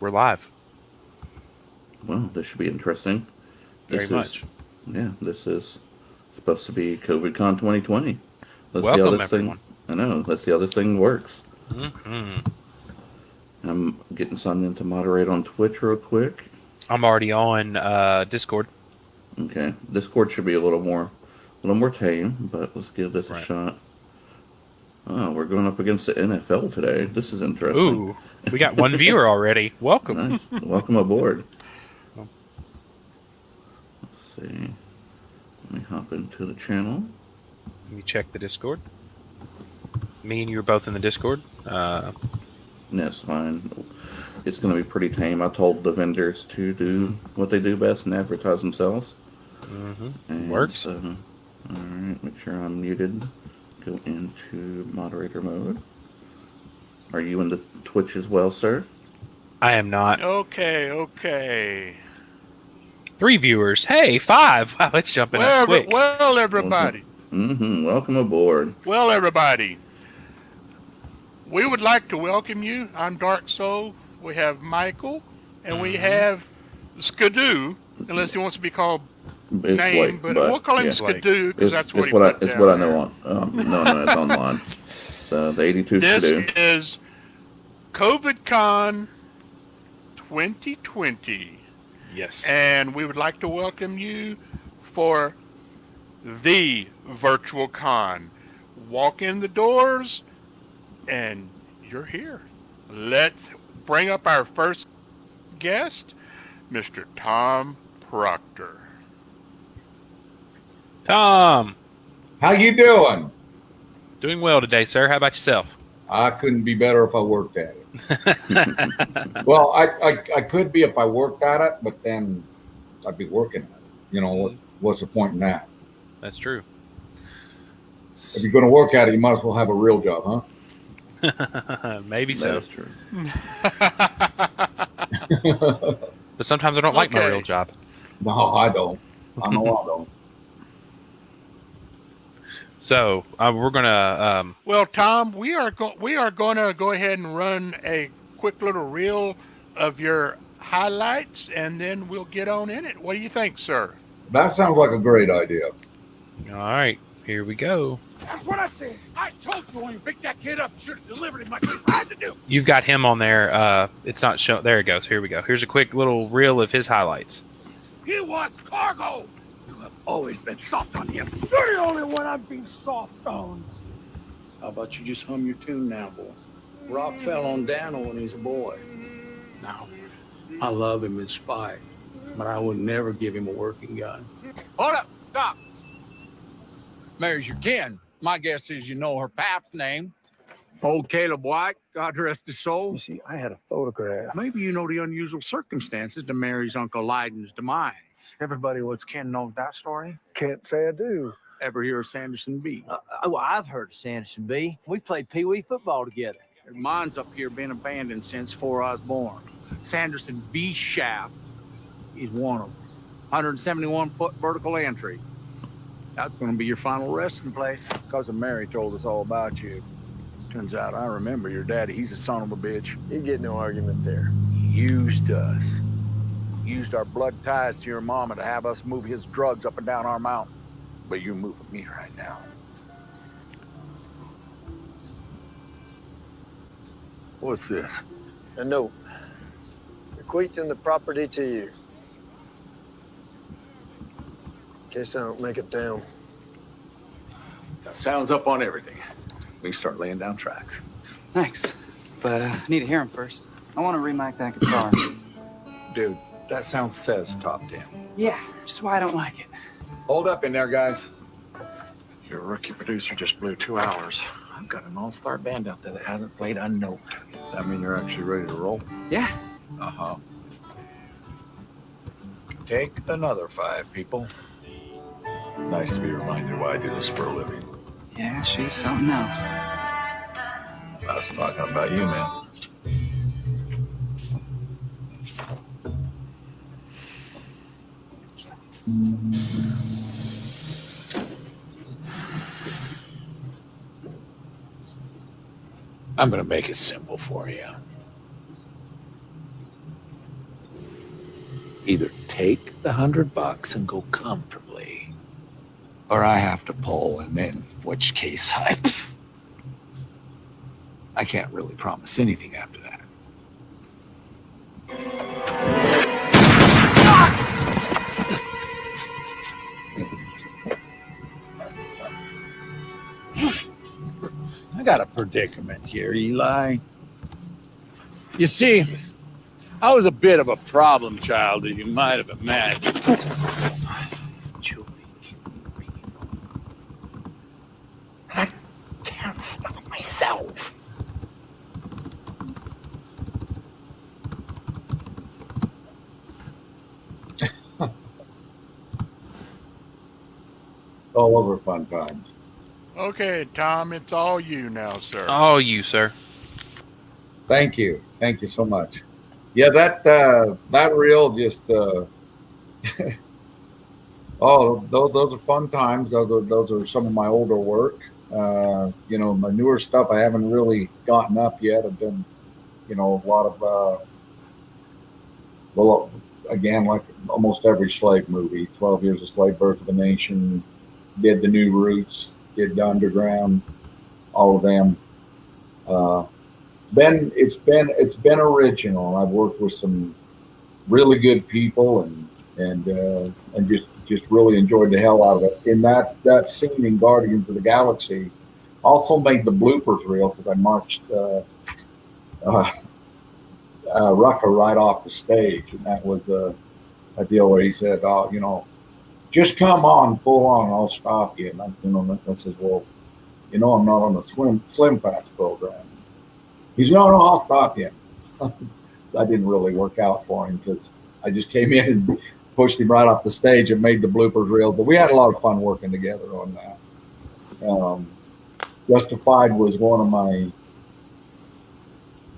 we're live. Well, this should be interesting. Very much. This is supposed to be COVIDCon2020. Let's see how Welcome, this thing. everyone. I know. Let's see how this thing works. Hmm. I'm getting signed in to moderate on Twitch real quick. I'm already on Discord. Okay, Discord should be a little more tame, but let's give this a Right. shot. Oh, we're going up against the NFL today. This is interesting. Ooh, we got one viewer already. Welcome. Nice. Welcome aboard. Oh. Let's see. Let me hop into the channel. Let me check the Discord. Me and you are both in the Discord. That's fine. It's going to be pretty tame. I told the vendors to do what they do best and advertise themselves. And, Works. all right, make sure I'm muted. Go into moderator mode. Are you in the Twitch as well, sir? I am not. Okay. 3 viewers. Hey, 5. Wow, it's jumping up quick. Well, everybody. Welcome aboard. Well, everybody. We would like to welcome you. I'm Dark Soul. We have Michael, and we have Skidoo, unless he wants to be called It's name, Blake, but we'll call him yeah. Skidoo because that's what it's he what put it's down what I there. know on. No, it's online. So the 82 This Skidoo. is COVIDCon 2020. Yes. And we would like to welcome you for the virtual con. Walk in the doors and you're here. Let's bring up our first guest, Mr. Tom Proctor. Tom, How you doing? doing well today, sir. How about yourself? I couldn't be better if I worked at it. Well, I could be if I worked at it, but then I'd be working at it. You know, what's the point in that? That's true. If you're going to work at it, you might as well have a real job, huh? Maybe so. That's true. But sometimes I don't like my Okay. real job. No, I don't. I know I don't. So we're gonna. Well, Tom, we are going to go ahead and run a quick little reel of your highlights, and then we'll get on in it. What do you think, sir? That sounds like a great idea. All right, here we go. That's what I said. I told you when you picked that kid up, you should have delivered him like we had to do. You've got him on there. It's not showing. There it goes. Here we go. Here's a quick little reel of his highlights. He was cargo. You have always been soft on him. You're the only one I've been soft on. How about you just hum your tune now, boy? Rock fell on Dano when he's a boy. Now, I love him in spite, but I would never give him a working gun. Hold up. Stop. Mary's your kin. My guess is you know her pap's name. Old Caleb White, God rest his soul. You see, I had a photograph. Maybe you know the unusual circumstances to Mary's Uncle Lyden's demise. Everybody what's kin knows that story. Can't say I do. Ever hear of Sanderson B? Well, I've heard of Sanderson B. We played Pee Wee football together. Mine's up here been abandoned since before I was born. Sanderson B shaft is one of them. 171-foot vertical entry. That's going to be your final resting place. Cousin Mary told us all about you. Turns out I remember your daddy. He's a son of a bitch. You get no argument there. He used us. Used our blood ties to your mama to have us move his drugs up and down our mountain. But you're moving me right now. What's this? A note. Bequeathing the property to you. In case I don't make it down. That sounds up on everything. We can start laying down tracks. Thanks, but I need to hear him first. I want to remake that guitar. Dude, that sound says top 10. Yeah, just why I don't like it. Hold up in there, guys. Your rookie producer just blew 2 hours. I've got an all-star band out there that hasn't played a note. That mean you're actually ready to roll? Yeah. Uh-huh. Take another 5, people. Nice to be reminded why I do this for a living. Yeah, she's something else. I was talking about you, man. I'm gonna make it simple for you. Either take the $100 and go comfortably, or I have to pull, and then, which case I can't really promise anything after that. I got a predicament here, Eli. You see, I was a bit of a problem child, as you might have imagined. Julie, I can't stop myself. All over fun times. Okay, Tom, it's all you now, sir. All you, sir. Thank you so much. Yeah, that reel just oh, those are fun times. Those are some of my older work. You know, my newer stuff I haven't really gotten up yet. I've done, you know, a lot of well, again, like almost every slave movie, 12 Years a Slave, Birth of a Nation, did The New Roots, did The Underground, all of them. Then it's been original. I've worked with some really good people and just really enjoyed the hell out of it. In that scene in Guardians of the Galaxy, also made the bloopers reel because I marched Rucker right off the stage, and that was a deal where he said, "Oh, you know, just come on full on, I'll stop you." And I says, "Well, you know, I'm not on the Slim Fast program." He's, "No, I'll stop you." That didn't really work out for him because I just came in and pushed him right off the stage and made the bloopers reel. But we had a lot of fun working together on that. Justified was one of my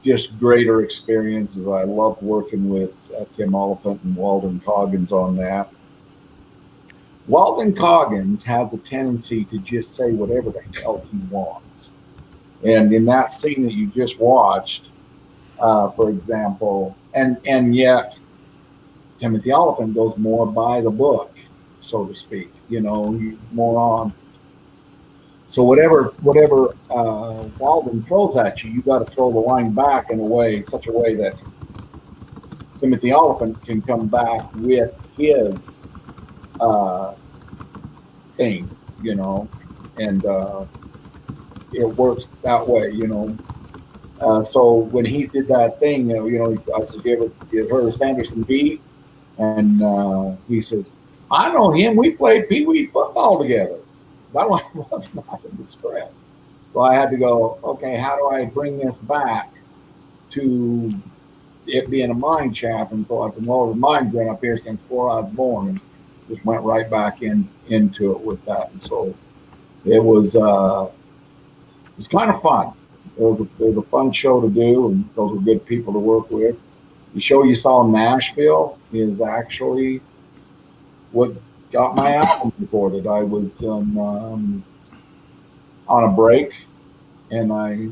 just greater experiences. I loved working with Tim Oliphant and Walden Coggins on that. Walden Coggins has a tendency to just say whatever the hell he wants. And in that scene that you just watched, for example, and yet Timothy Oliphant goes more by the book, so to speak. You know, he's more on. So whatever Walden throws at you, you got to throw the line back in such a way that Timothy Oliphant can come back with his thing, you know, and it works that way, you know. So when he did that thing, you know, I said, "You ever heard of Sanderson B?" And he said, "I know him. We played Pee Wee football together." That one was not in the script. So I had to go, okay, how do I bring this back to it being a mind chap? And so I've been over mind been up here since before I was born, and just went right back into it with that. And so it was kind of fun. It was a fun show to do, and those were good people to work with. The show you saw in Nashville is actually what got my album recorded. I was on a break, and I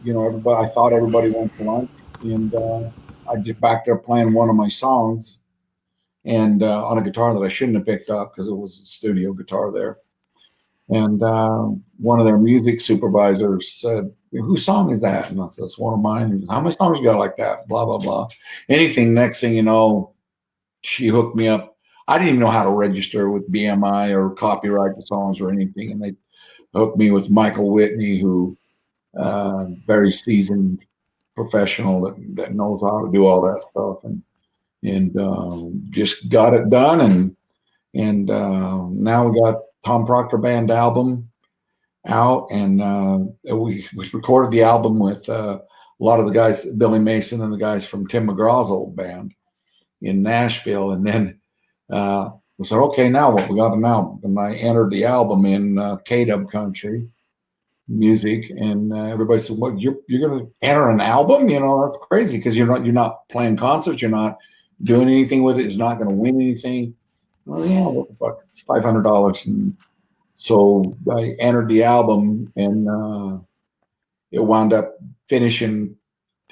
thought everybody went to lunch, and I just back there playing one of my songs, and on a guitar that I shouldn't have picked up because it was a studio guitar there. And one of their music supervisors said, "Whose song is that?" And I said, "It's one of mine." "How many songs you got like that?" Blah, blah, blah. Next thing you know, she hooked me up. I didn't even know how to register with BMI or copyright the songs or anything. And they hooked me with Michael Whitney, who very seasoned professional that knows how to do all that stuff, and just got it done. And now we got Tom Proctor Band album out, and we recorded the album with a lot of the guys, Billy Mason and the guys from Tim McGraw's old band in Nashville. And then we said, okay, now what? We got an album. And I entered the album in K-Dub Country Music, and everybody said, "What? You're going to enter an album? You know, that's crazy because you're not playing concerts, you're not doing anything with it. It's not going to win anything." Well, yeah, what the fuck? It's $500, and so I entered the album, and it wound up finishing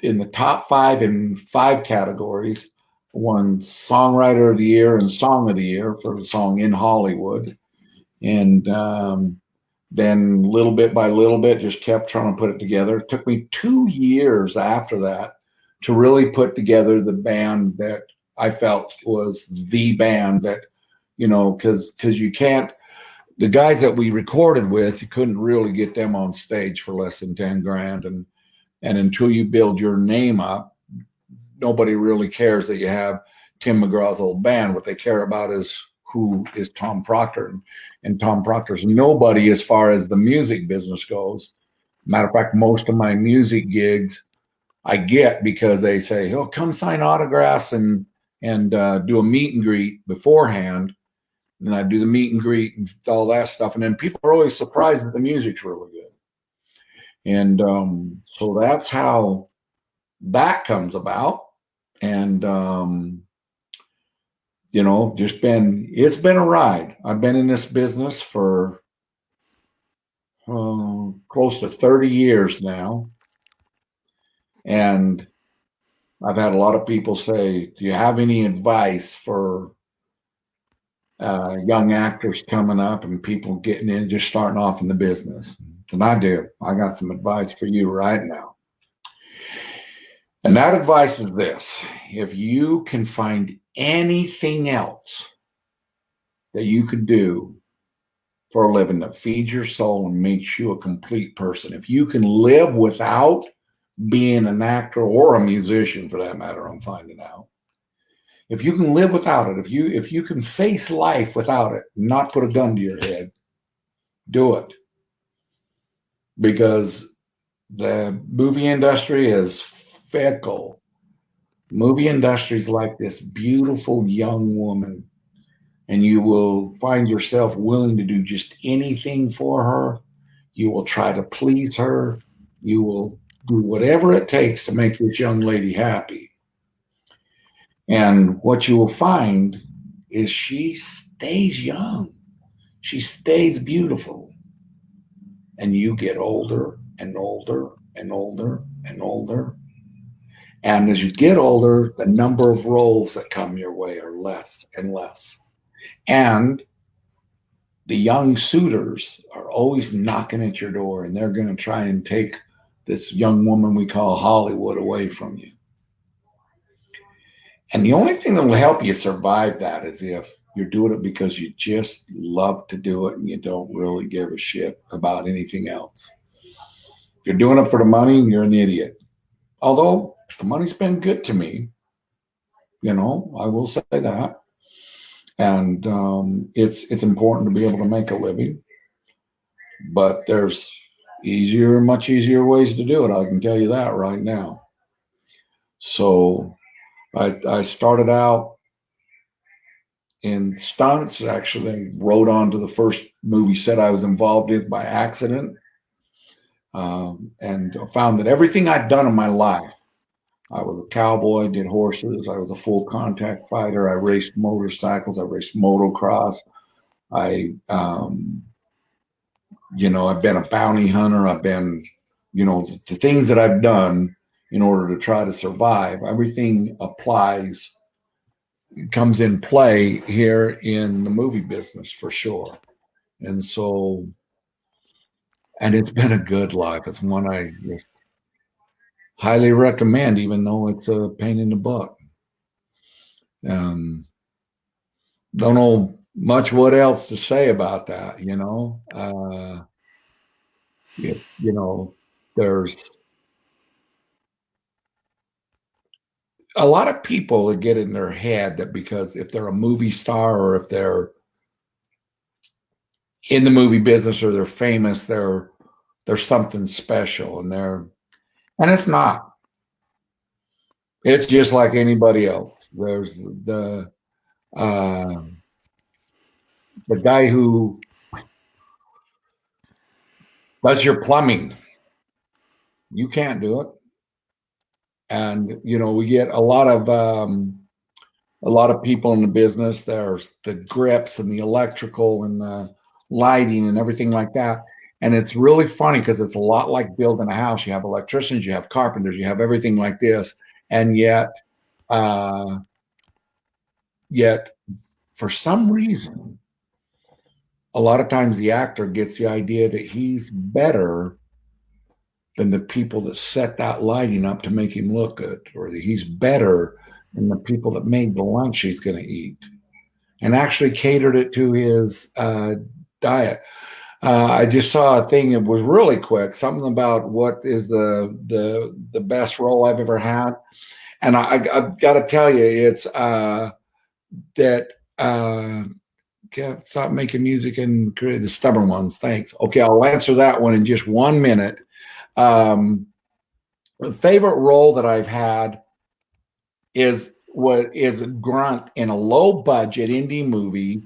in the top 5 in 5 categories, won Songwriter of the Year and Song of the Year for the song In Hollywood. And then little bit by little bit, just kept trying to put it together. It took me 2 years after that to really put together the band that I felt was the band that, you know, because you can't, the guys that we recorded with, you couldn't really get them on stage for less than 10 grand. And until you build your name up, nobody really cares that you have Tim McGraw's old band. What they care about is who is Tom Proctor. And Tom Proctor's nobody as far as the music business goes. Matter of fact, most of my music gigs I get because they say, oh, come sign autographs and do a meet and greet beforehand. And I do the meet and greet and all that stuff. And then people are always surprised that the music's really good. And so that's how that comes about. And, you know, it's been a ride. I've been in this business for close to 30 years now. And I've had a lot of people say, do you have any advice for young actors coming up and people getting in, just starting off in the business? And I do. I got some advice for you right now. And that advice is this: if you can find anything else that you could do for a living that feeds your soul and makes you a complete person, if you can live without being an actor or a musician for that matter, I'm finding out. If you can live without it, if you can face life without it, not put a gun to your head, do it. Because the movie industry is fickle. Movie industry is like this beautiful young woman, and you will find yourself willing to do just anything for her. You will try to please her. You will do whatever it takes to make this young lady happy. And what you will find is she stays young. She stays beautiful. And you get older and older and older and older. And as you get older, the number of roles that come your way are less and less. And the young suitors are always knocking at your door, and they're going to try and take this young woman we call Hollywood away from you. And the only thing that will help you survive that is if you're doing it because you just love to do it and you don't really give a shit about anything else. If you're doing it for the money, you're an idiot. Although the money's been good to me, you know, I will say that. And it's important to be able to make a living. But there's much easier ways to do it. I can tell you that right now. So I started out in stunts. Actually rode onto the first movie set I was involved in by accident, and found that everything I'd done in my life, I was a cowboy, did horses, I was a full contact fighter, I raced motorcycles, I raced motocross, you know, I've been a bounty hunter, I've been, you know, the things that I've done in order to try to survive, everything comes in play here in the movie business for sure. And so, and it's been a good life. It's one I just highly recommend, even though it's a pain in the butt. Don't know much what else to say about that, you know. You know, there's a lot of people that get in their head that because if they're a movie star or if they're in the movie business or they're famous, they're something special, and it's not. It's just like anybody else. There's the guy who does your plumbing. You can't do it. And, you know, we get a lot of people in the business. There's the grips and the electrical and the lighting and everything like that. And it's really funny because it's a lot like building a house. You have electricians, you have carpenters, you have everything like this. And yet Yet, for some reason, a lot of times the actor gets the idea that he's better than the people that set that lighting up to make him look good, or that he's better than the people that made the lunch he's going to eat, and actually catered it to his diet. I just saw a thing that was really quick, something about what is the best role I've ever had. And I've got to tell you, it's that stop making music and create the stubborn ones. Thanks. Okay, I'll answer that one in just 1 minute. The favorite role that I've had is a grunt in a low budget indie movie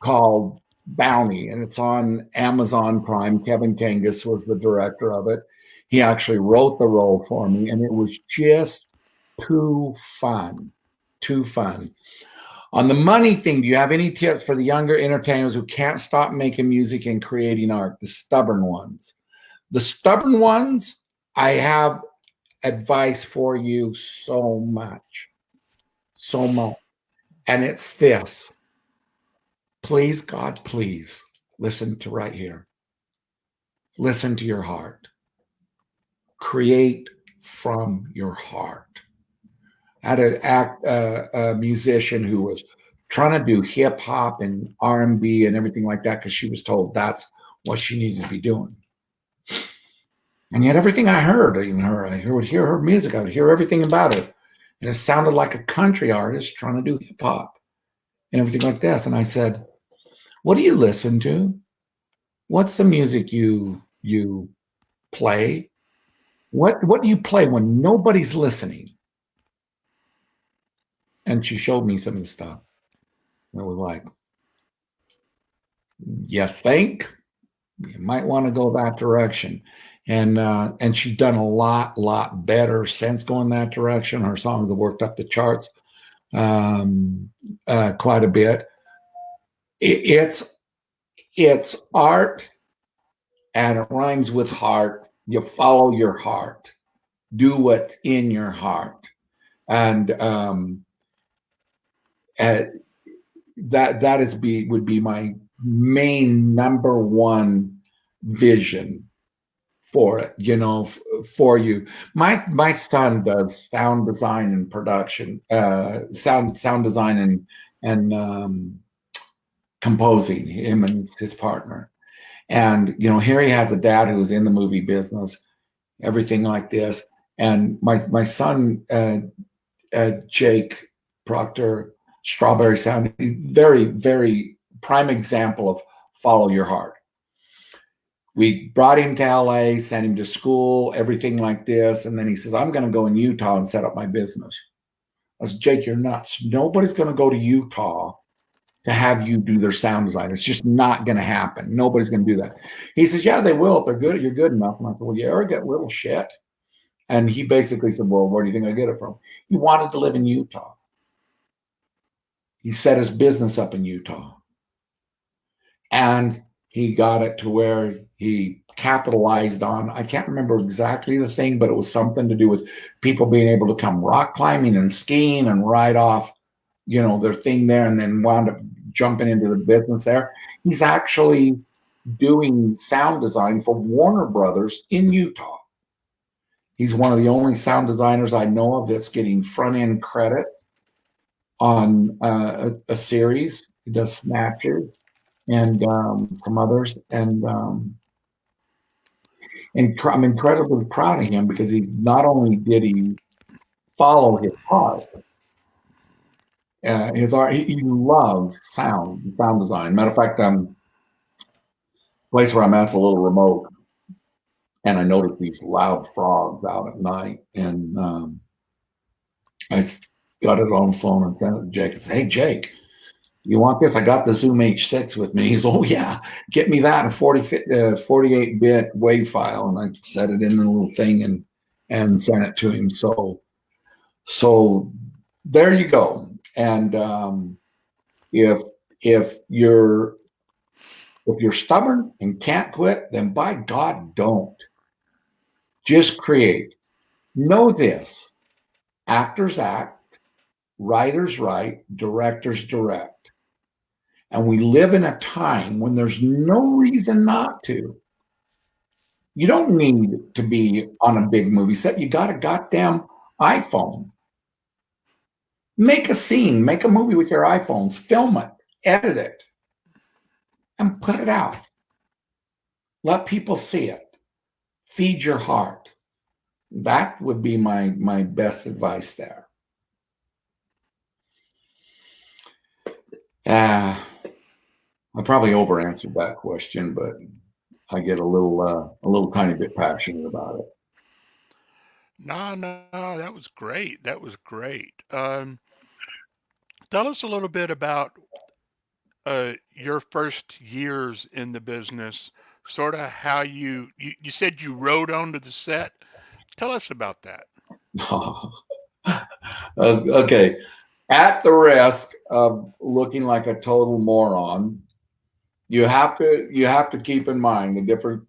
called Bounty, and it's on Amazon Prime. Kevin Kangas was the director of it. He actually wrote the role for me, and it was just too fun. On the money thing, do you have any tips for the younger entertainers who can't stop making music and creating art? The stubborn ones. The stubborn ones, I have advice for you so much. And it's this. Please, God, please listen to right here. Listen to your heart. Create from your heart. I had a musician who was trying to do hip hop and R&B and everything like that because she was told that's what she needed to be doing. And yet everything I heard in her, I would hear her music, I would hear everything about her. And it sounded like a country artist trying to do hip hop and everything like this. And I said, what do you listen to? What's the music you play? What do you play when nobody's listening? And she showed me some of the stuff. And it was like, you think you might want to go that direction. And she's done a lot better since going that direction. Her songs have worked up the charts quite a bit. It's art, and it rhymes with heart. You follow your heart. Do what's in your heart. And that would be my main number one vision for it, for you. My son does sound design and production, sound design and composing, him and his partner. And here he has a dad who's in the movie business, everything like this. And my son, Jake Proctor, Strawberry Sound, very, very prime example of follow your heart. We brought him to LA, sent him to school, everything like this. And then he says, I'm going to go in Utah and set up my business. I said, Jake, you're nuts. Nobody's going to go to Utah to have you do their sound design. It's just not going to happen. Nobody's going to do that. He says, yeah, they will if they're good. You're good enough. And I said, well, you arrogant little shit. And he basically said, well, where do you think I get it from? He wanted to live in Utah. He set his business up in Utah. And he got it to where he capitalized on, I can't remember exactly the thing, but it was something to do with people being able to come rock climbing and skiing and ride off, their thing there, and then wound up jumping into the business there. He's actually doing sound design for Warner Brothers in Utah. He's one of the only sound designers I know of that's getting front-end credit on a series. He does Snatchers and some others. And I'm incredibly proud of him because he not only did he follow his heart, his art, he loves sound design. Matter of fact, place where I'm at's a little remote, and I noticed these loud frogs out at night, and I got it on the phone and sent it to Jake. I said, hey, Jake, you want this? I got the Zoom H6 with me. He's, oh, yeah, get me that in 48-bit WAV file. And I set it in the little thing and sent it to him. So there you go. And if you're stubborn and can't quit, then by God, don't. Just create. Know this. Actors act, writers write, directors direct. And we live in a time when there's no reason not to. You don't need to be on a big movie set. You got a goddamn iPhone. Make a scene, make a movie with your iPhones, film it, edit it, and put it out. Let people see it. Feed your heart. That would be my best advice there. I probably over-answered that question, but I get a little tiny bit passionate about it. No, that was great. That was great. Tell us a little bit about your first years in the business, sort of how you said you rode onto the set. Tell us about that. Okay. At the risk of looking like a total moron, you have to keep in mind the different.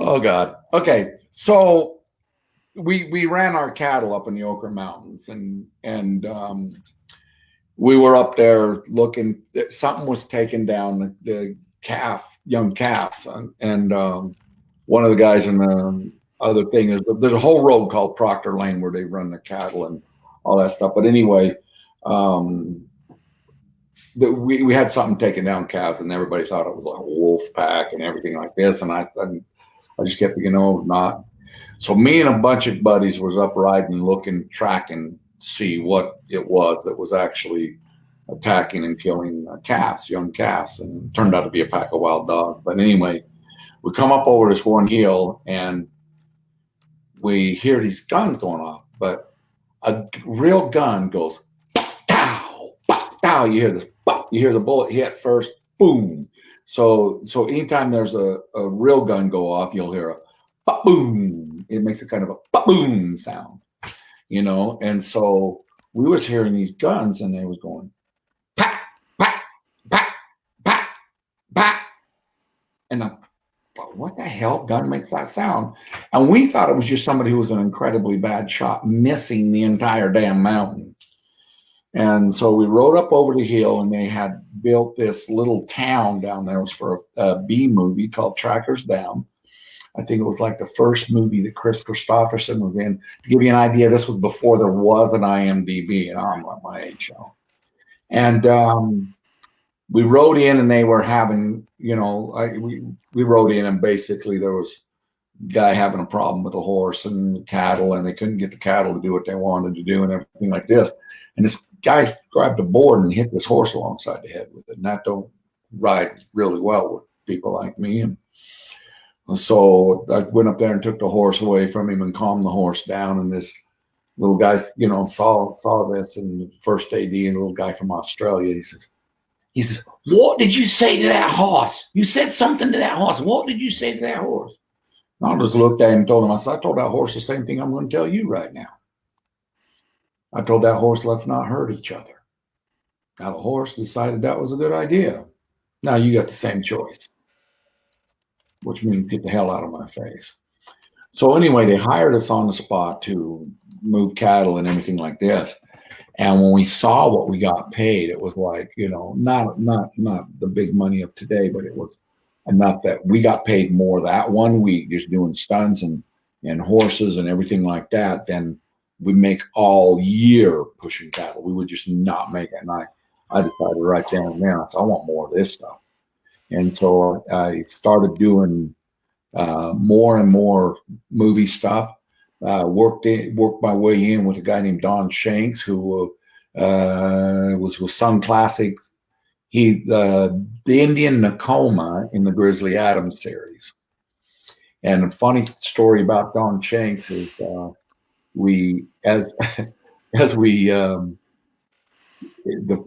Oh God. Okay. So we ran our cattle up in the Okra Mountains, and we were up there looking. Something was taking down the young calves, and one of the guys in the other thing is there's a whole road called Proctor Lane where they run the cattle and all that stuff. But anyway, we had something taking down calves, and everybody thought it was like a wolf pack and everything like this. And I just kept thinking, no, not. So me and a bunch of buddies was up riding, looking, tracking, to see what it was that was actually attacking and killing calves, young calves, and it turned out to be a pack of wild dogs. But anyway, we come up over this one hill and we hear these guns going off, but a real gun goes, pow, pow. You hear the bullet hit first, boom. So anytime there's a real gun go off, you'll hear a boom. It makes a kind of a boom sound, you know. And so we was hearing these guns, and they was going, pat, pat, pat, pat, pat, and what the hell gun makes that sound? And we thought it was just somebody who was an incredibly bad shot missing the entire damn mountain. And so we rode up over the hill, and they had built this little town down there. It was for a B movie called Trackers Down. I think it was like the first movie that Chris Christopherson was in. To give you an idea, this was before there was an IMDb, and I'm at my age now. And we rode in, and they were having, you know, we rode in, and basically there was a guy having a problem with a horse and cattle, and they couldn't get the cattle to do what they wanted to do and everything like this. And this guy grabbed a board and hit this horse alongside the head with it. And that don't ride really well with people like me. And so I went up there and took the horse away from him and calmed the horse down. And this little guy, you know, saw this, and the first AD, and a little guy from Australia, he says, what did you say to that horse? You said something to that horse. What did you say to that horse? And I just looked at him and told him, I said, I told that horse the same thing I'm going to tell you right now. I told that horse, let's not hurt each other. Now the horse decided that was a good idea. Now you got the same choice, which means get the hell out of my face. So anyway, they hired us on the spot to move cattle and everything like this. And when we saw what we got paid, it was like, you know, not the big money of today, but it was enough that we got paid more that one week just doing stunts and horses and everything like that than we make all year pushing cattle. We would just not make it. And I decided right then and there, I said, I want more of this stuff. And so I started doing more and more movie stuff. Worked my way in with a guy named Don Shanks, who was with Sun Classics. He the Indian Nakoma in the Grizzly Adams series. And a funny story about Don Shanks is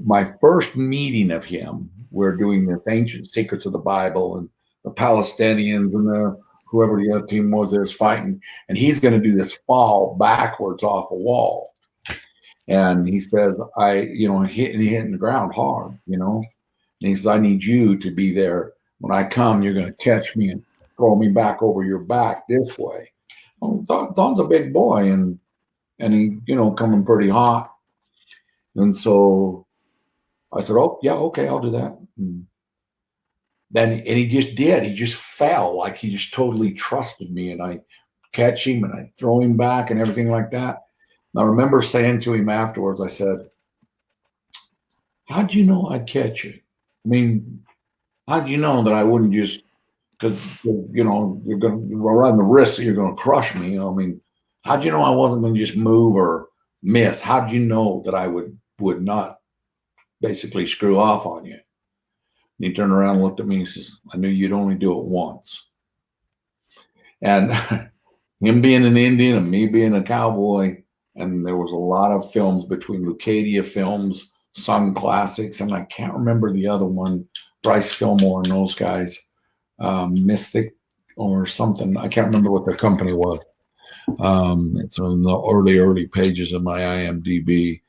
my first meeting of him, we're doing this Ancient Secrets of the Bible, and the Palestinians and whoever the other team was there was fighting, and he's going to do this fall backwards off a wall. And he says, hitting the ground hard, you know. And he says, I need you to be there. When I come, you're going to catch me and throw me back over your back this way. well, Don's a big boy, and he, you know, coming pretty hot. And so I said, oh, yeah, okay, I'll do that. And he just did. He just fell, like he just totally trusted me. And I catch him and I throw him back and everything like that. And I remember saying to him afterwards, I said, how'd you know I'd catch you? I mean, how'd you know that I wouldn't just, because, you know, you're going to run the risk that you're going to crush me. You know, I mean, how'd you know I wasn't going to just move or miss? How'd you know that I would not basically screw off on you? And he turned around and looked at me and says, I knew you'd only do it once. And him being an Indian and me being a cowboy, and there was a lot of films between Lucadia Films, Sun Classics, and I can't remember the other one, Bryce Fillmore and those guys, Mystic or something. I can't remember what the company was. It's on the early pages of my IMDb.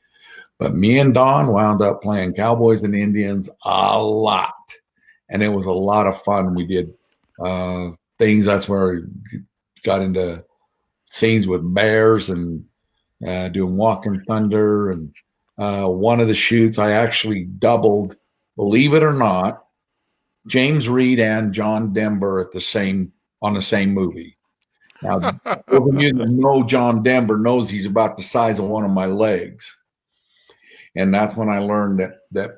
But me and Don wound up playing Cowboys and Indians a lot. And it was a lot of fun. We did things. That's where we got into scenes with bears and doing Walking Thunder. And one of the shoots, I actually doubled, believe it or not, James Reed and John Denver on the same movie. Now, those of you that know John Denver knows he's about the size of one of my legs. And that's when I learned that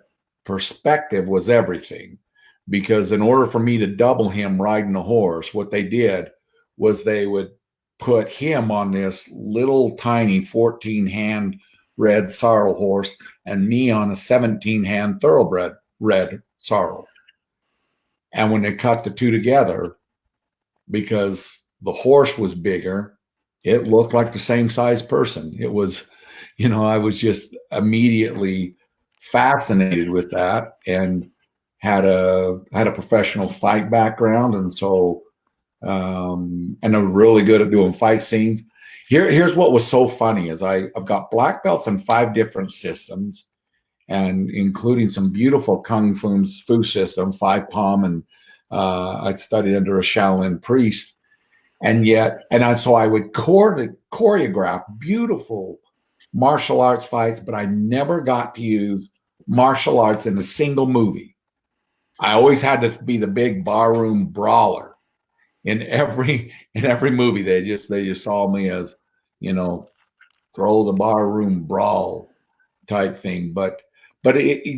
perspective was everything. Because in order for me to double him riding a horse, what they did was they would put him on this little tiny 14-hand red sorrel horse and me on a 17-hand thoroughbred red sorrel. And when they cut the two together, because the horse was bigger, it looked like the same size person. It was, you know, I was just immediately fascinated with that, and had a professional fight background. And so, and I'm really good at doing fight scenes. Here's what was so funny is I've got black belts in 5 different systems, and including some beautiful Kung Fu system, 5 palm, and I studied under a Shaolin priest. So I would choreograph beautiful martial arts fights, but I never got to use martial arts in a single movie. I always had to be the big barroom brawler in every movie. They just saw me as, you know, throw the barroom brawl type thing. But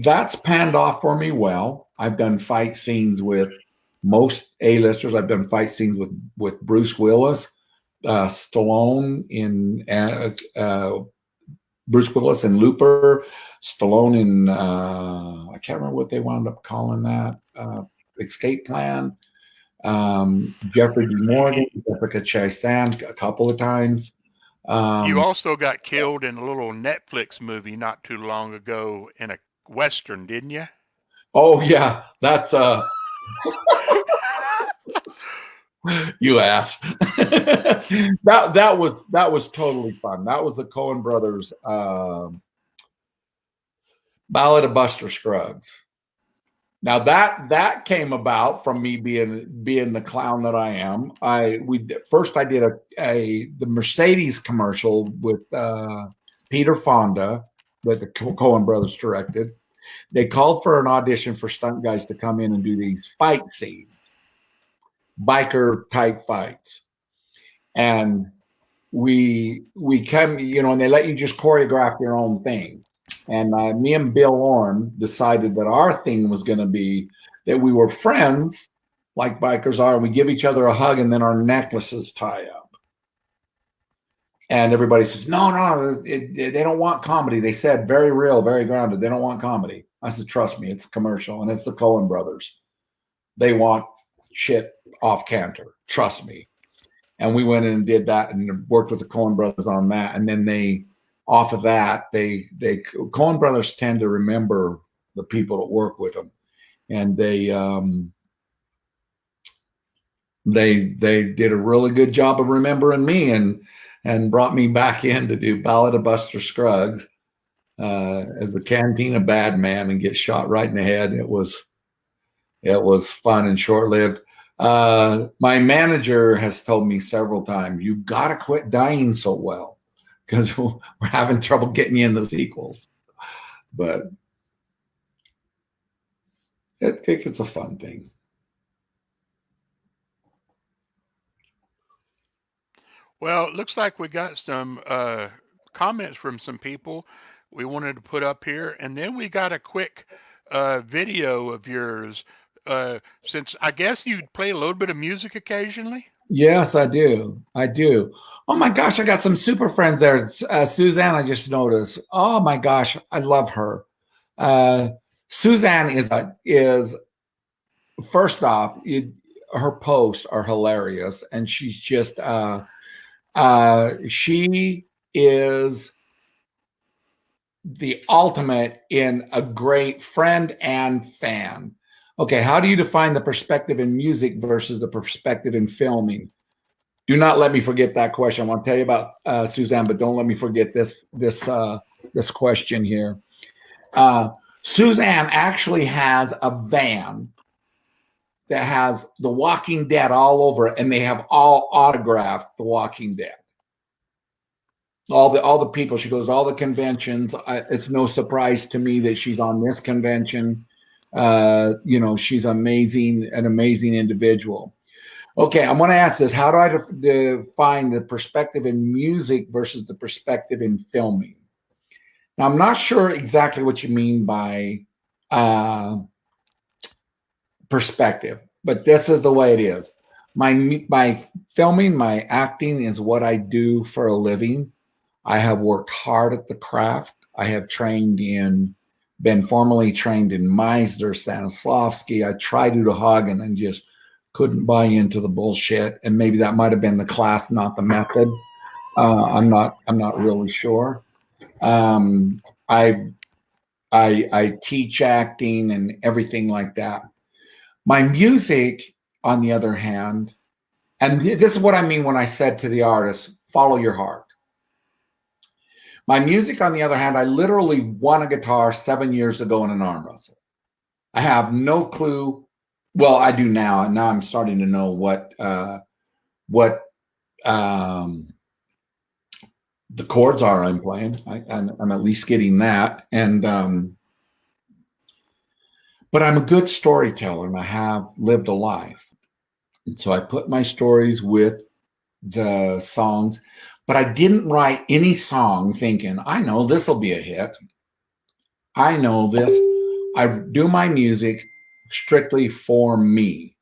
that's panned off for me well. I've done fight scenes with most A-listers. I've done fight scenes with Bruce Willis, Stallone in Bruce Willis and Looper, Stallone in I can't remember what they wound up calling that, Escape Plan, Jeffrey D. Morgan, Jessica Chastain a couple of times. You also got killed in a little Netflix movie not too long ago in a Western, didn't you? Oh yeah, that's you ass. that was totally fun. That was the Coen brothers Ballad of Buster Scruggs. Now that came about from me being the clown that I am. I did the Mercedes commercial with Peter Fonda that the Coen brothers directed. They called for an audition for stunt guys to come in and do these fight scenes, biker type fights. And we come, you know, and they let you just choreograph your own thing. And me and Bill Orm decided that our thing was going to be that we were friends like bikers are, and we give each other a hug and then our necklaces tie up. And everybody says, no, they don't want comedy. They said very real, very grounded. They don't want comedy. I said, trust me, it's a commercial, and it's the Coen brothers. They want shit off canter. Trust me. And we went in and did that and worked with the Coen brothers on that. And then off of that, they Coen brothers tend to remember the people that work with them. And they did a really good job of remembering me and brought me back in to do Ballad of Buster Scruggs as a cantina bad man and get shot right in the head. It was fun and short-lived. My manager has told me several times, you got to quit dying so well because we're having trouble getting you in the sequels. But it's a fun thing. Well, it looks like we got some comments from some people we wanted to put up here, and then we got a quick video of yours. Since I guess you play a little bit of music occasionally. Yes, I do. I do. Oh my gosh, I got some super friends there. Suzanne, I just noticed. Oh my gosh, I love her. Suzanne is first off, her posts are hilarious, and she's just she is the ultimate in a great friend and fan. Okay, how do you define the perspective in music versus the perspective in filming? Do not let me forget that question. I want to tell you about Suzanne, but don't let me forget this question here. Suzanne actually has a van that has The Walking Dead all over it, and they have all autographed The Walking Dead. All the people. She goes to all the conventions. It's no surprise to me that she's on this convention. She's amazing, an amazing individual. Okay, I'm going to ask this. How do I define the perspective in music versus the perspective in filming? Now, I'm not sure exactly what you mean by perspective, but this is the way it is. My filming, my acting is what I do for a living. I have worked hard at the craft. I have been formally trained in Meisner, Stanislavski. I tried Uta Hagen and just couldn't buy into the bullshit. And maybe that might have been the class, not the method. I'm not really sure. I teach acting and everything like that. My music, on the other hand, and this is what I mean when I said to the artist, follow your heart. My music, on the other hand, I literally won a guitar 7 years ago in an arm wrestle. I have no clue. Well, I do now, and now I'm starting to know what the chords are I'm playing. I'm at least getting that, and but I'm a good storyteller, and I have lived a life, and so I put my stories with the songs. But I didn't write any song thinking, I know this will be a hit. I know this. I do my music strictly for me.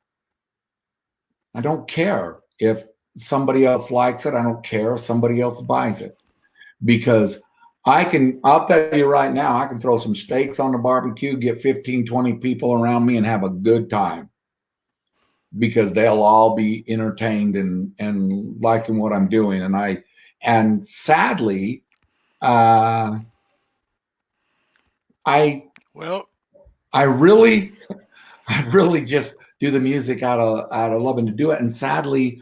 I don't care if somebody else likes it. I don't care if somebody else buys it. Because I'll tell you right now, I can throw some steaks on the barbecue, get 15, 20 people around me and have a good time. Because they'll all be entertained and liking what I'm doing. And sadly, I really just do the music out of loving to do it. And sadly,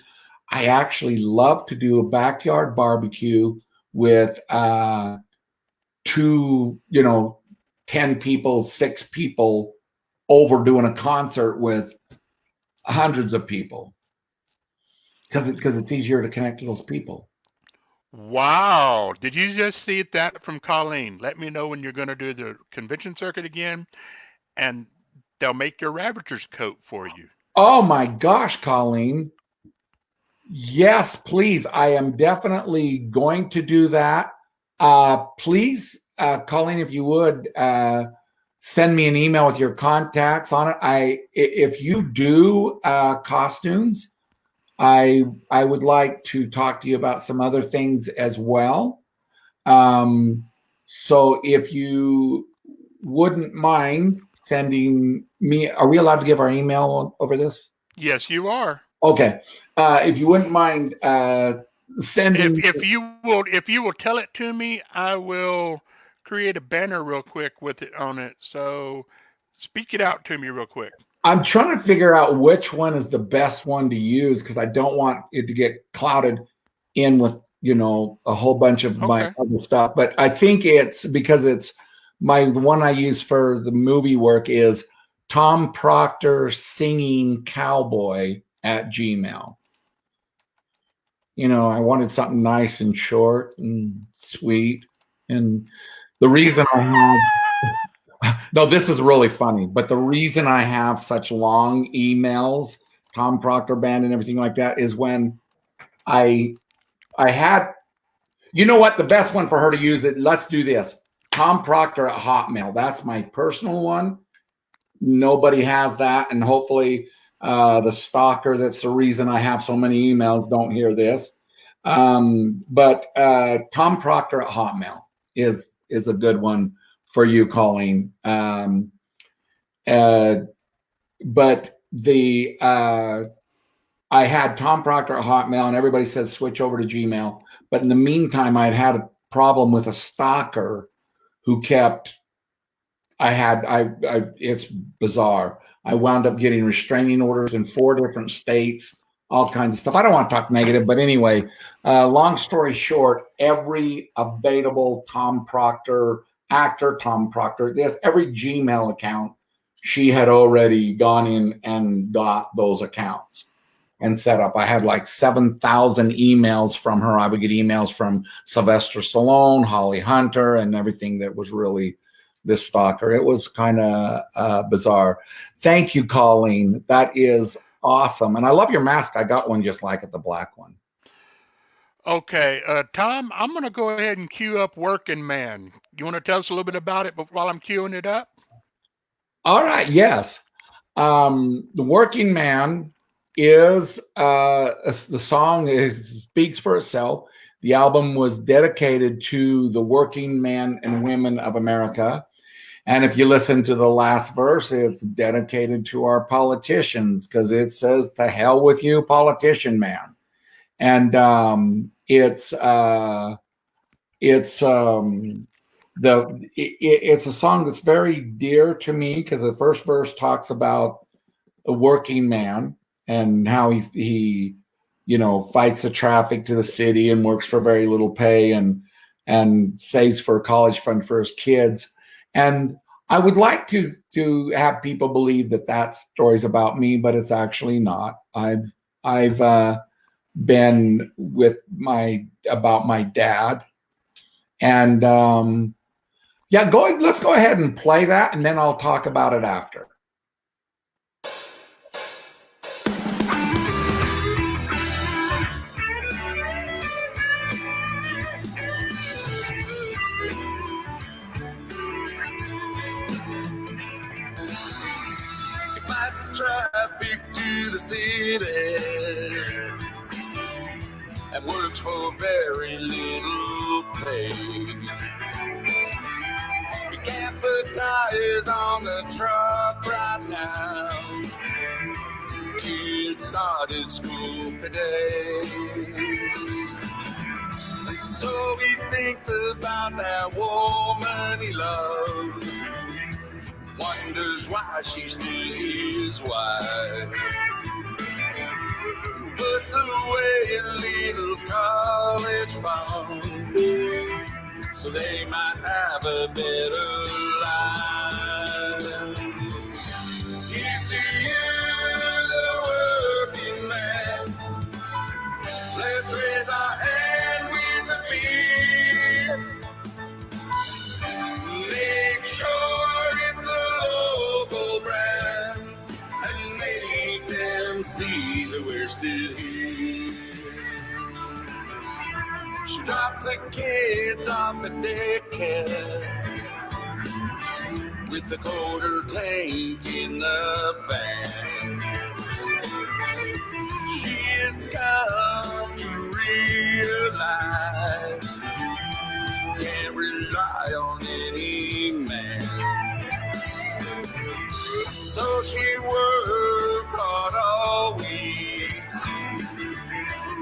I actually love to do a backyard barbecue with 10 people, 6 people over doing a concert with hundreds of people because it's easier to connect to those people. Wow. Did you just see that from Colleen? Let me know when you're going to do the convention circuit again, and they'll make your Ravager's coat for you. Oh my gosh, Colleen. Yes, please. I am definitely going to do that. Please, Colleen, if you would, send me an email with your contacts on it. If you do costumes, I would like to talk to you about some other things as well. So if you wouldn't mind sending me, are we allowed to give our email over this? Yes, you are. Okay. If you wouldn't mind sending, if you will tell it to me, I will create a banner real quick with it on it. So speak it out to me real quick. I'm trying to figure out which one is the best one to use because I don't want it to get clouded in with, a whole bunch of my other stuff. But I think it's because the one I use for the movie work is Tom Proctor Singing Cowboy at Gmail. You know, I wanted something nice and short and sweet. And the reason I have, no, this is really funny, but the reason I have such long emails, Tom Proctor Band and everything like that, is when I had, you know what, the best one for her to use it, let's do this. Tom Proctor at Hotmail. That's my personal one. Nobody has that. And hopefully the stalker, that's the reason I have so many emails, don't hear this. But Tom Proctor at Hotmail is a good one for you, Colleen. But the I had Tom Proctor at Hotmail, and everybody says switch over to Gmail. But in the meantime, I'd had a problem with a stalker who kept. It's bizarre. I wound up getting restraining orders in 4 different states, all kinds of stuff. I don't want to talk negative, but anyway, long story short, every available Tom Proctor actor, Tom Proctor, every Gmail account, she had already gone in and got those accounts and set up. I had like 7,000 emails from her. I would get emails from Sylvester Stallone, Holly Hunter, and everything that was really this stalker. It was kind of bizarre. Thank you, Colleen. That is awesome. And I love your mask. I got one just like it, the black one. Okay, Tom, I'm going to go ahead and queue up Working Man. You want to tell us a little bit about it while I'm queuing it up? All right, yes. The Working Man is, the song speaks for itself. The album was dedicated to the working men and women of America. And if you listen to the last verse, it's dedicated to our politicians, because it says, "To hell with you, politician man." And it's a song that's very dear to me, because the first verse talks about a working man and how he fights the traffic to the city and works for very little pay and saves for a college fund for his kids. And I would like to have people believe that story's about me, but it's actually not. I've been about my dad, and let's go ahead and play that, and then I'll talk about it after. Traffic to the city and works for very little pay. You can't put tires on the truck right now. Kids started school today, and so he thinks about that woman he loves. Wonders why she's still his wife. Puts away a little college fund so they might have a better life. Here's to you, the working man. Let's raise our hand with a beer. Make sure see that we're still here. She drops the kids off the daycare with the quarter tank in the van. She has come to realize can't rely on any man. So she worked hard all week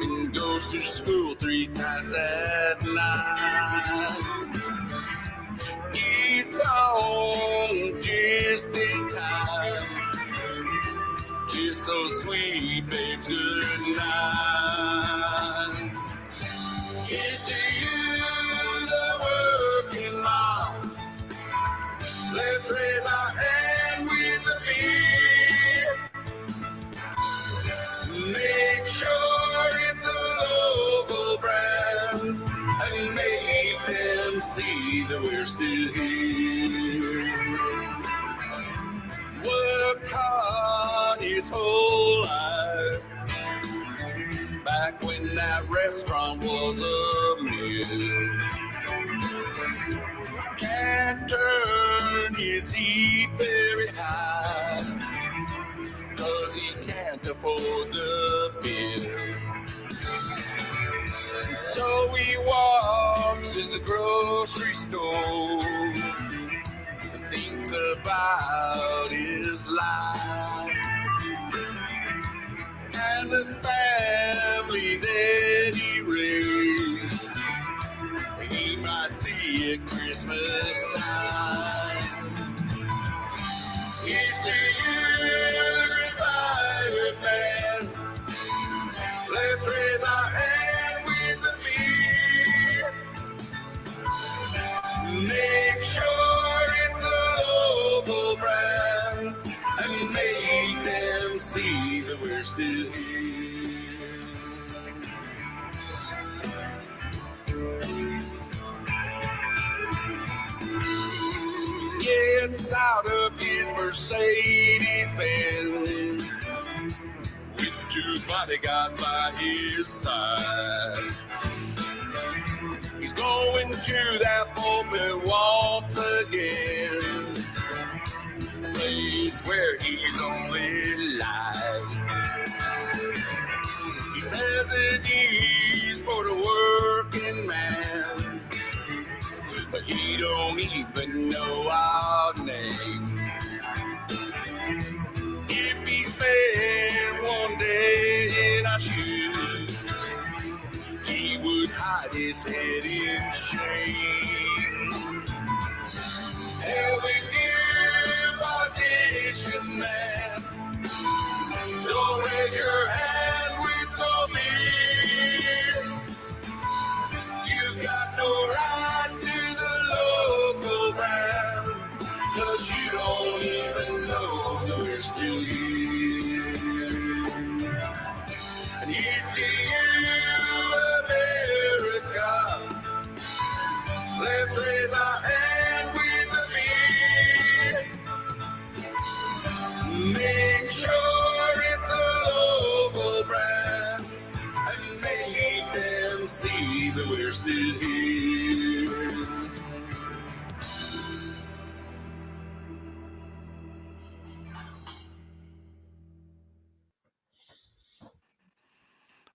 and goes to school 3 times at night. Gets home just in time. Kiss those sweet babes goodnight. Here's to you, the working mom. Let's raise our hand with a beer. back when that restaurant was a mill. Can't turn his heat very high, 'cause he can't afford the bill. So he walks to the grocery store and thinks about his life and the family that he raised. He might see at Christmas time. Here's to you, retired man. Let's raise our hand with the beer. Make sure it's a local brand and make them see that we're still here. Gets out of his Mercedes-Benz with two bodyguards by his side. He's going to that pulpit once again, a place where he's only lied. He says that he's for the working man, but he don't even know our name. If he spent one day in our shoes, he would hide his head in shame. And with you, politician man, don't raise your hand with no beer. You got no right to the local brand, 'cause you don't even know that we're still here. And here's to you, America. Let's raise our hand with the beer. Make sure it's a local brand and make them see that we're still here.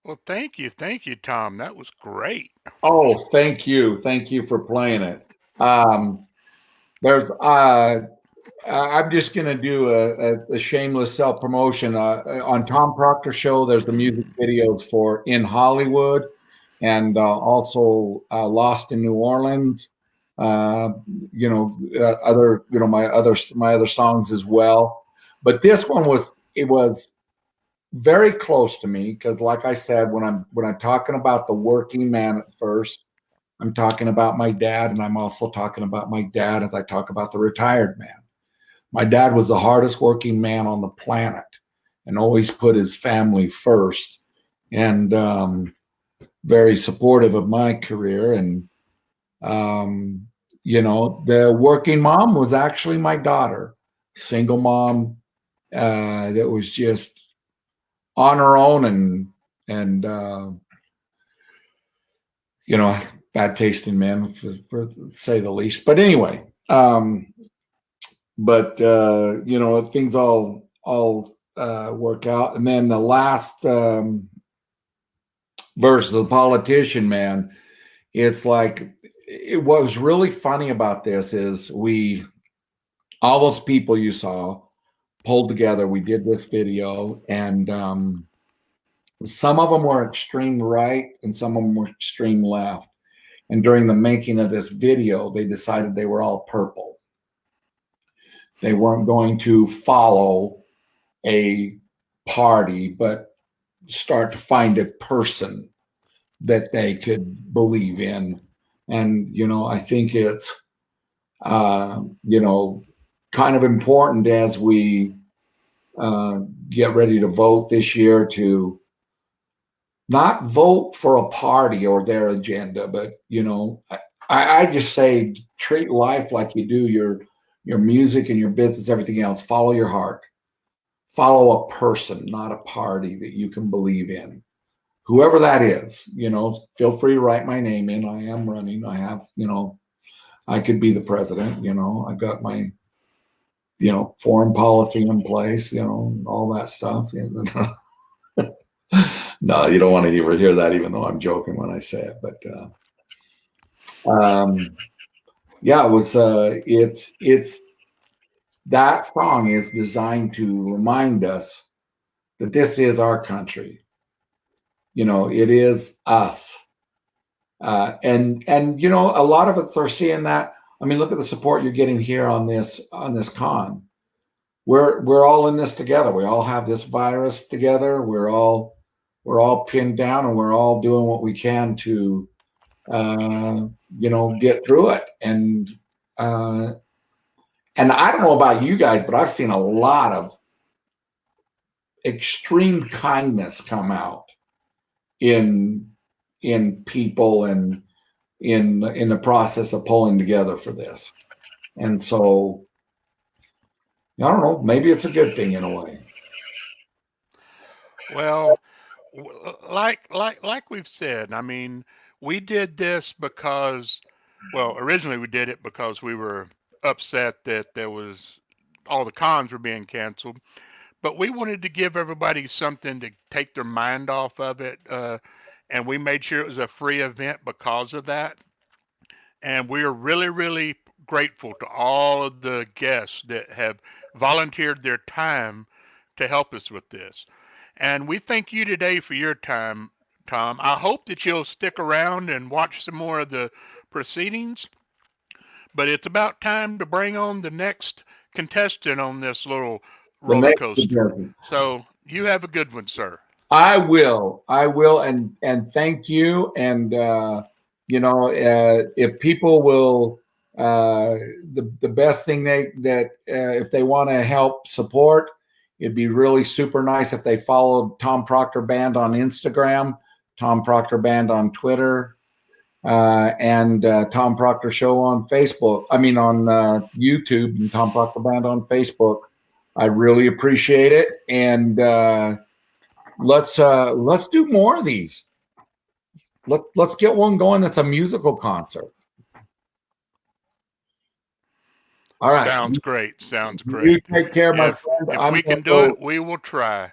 Well, thank you, Tom. That was great. Oh, thank you for playing it. There's I'm just going to do a shameless self promotion on Tom Proctor's show. There's the music videos for In Hollywood and also Lost in New Orleans. Other my other songs as well. But this one was very close to me because, like I said, when I'm talking about the working man at first, I'm talking about my dad, and I'm also talking about my dad as I talk about the retired man. My dad was the hardest working man on the planet and always put his family first, and very supportive of my career. And, the working mom was actually my daughter, single mom that was just on her own and bad tasting man, for say the least. But anyway, things all work out. And then the last verse, the politician man, it's like, what was really funny about this is all those people you saw pulled together. We did this video, and some of them were extreme right and some of them were extreme left. And during the making of this video, they decided they were all purple. They weren't going to follow a party, but start to find a person that they could believe in. And, I think it's, kind of important as we get ready to vote this year to not vote for a party or their agenda, but, I just say treat life like you do your music and your business, everything else. Follow your heart. Follow a person, not a party that you can believe in, whoever that is, feel free to write my name in. I am running. I have, I could be the president. I've got my, foreign policy in place, all that stuff. No, you don't want to hear that, even though I'm joking when I say it. But yeah, it was. It's that song is designed to remind us that this is our country. It is us. And a lot of us are seeing that. I mean, look at the support you're getting here on this con. We're all in this together. We all have this virus together. We're all pinned down, and we're all doing what we can to get through it. And I don't know about you guys, but I've seen a lot of extreme kindness come out in people and in the process of pulling together for this. And so I don't know, maybe it's a good thing in a way. Well, like we've said, I mean, we did this because, well, originally we did it because we were upset that all the cons were being canceled, but we wanted to give everybody something to take their mind off of it, and we made sure it was a free event because of that. And we are really, really grateful to all of the guests that have volunteered their time to help us with this. And we thank you today for your time, Tom. I hope that you'll stick around and watch some more of the proceedings. But it's about time to bring on the next contestant on this little roller coaster. So you have a good one, sir. I will, and thank you. And if people will, the best thing if they want to help support, it'd be really super nice if they follow Tom Proctor Band on Instagram, Tom Proctor Band on Twitter, and Tom Proctor Show on Facebook. I mean, on YouTube, and Tom Proctor Band on Facebook. I really appreciate it, and let's do more of these. Let's get one going that's a musical concert. All right. Sounds great. You take care, my friend. If we can do it, we will try.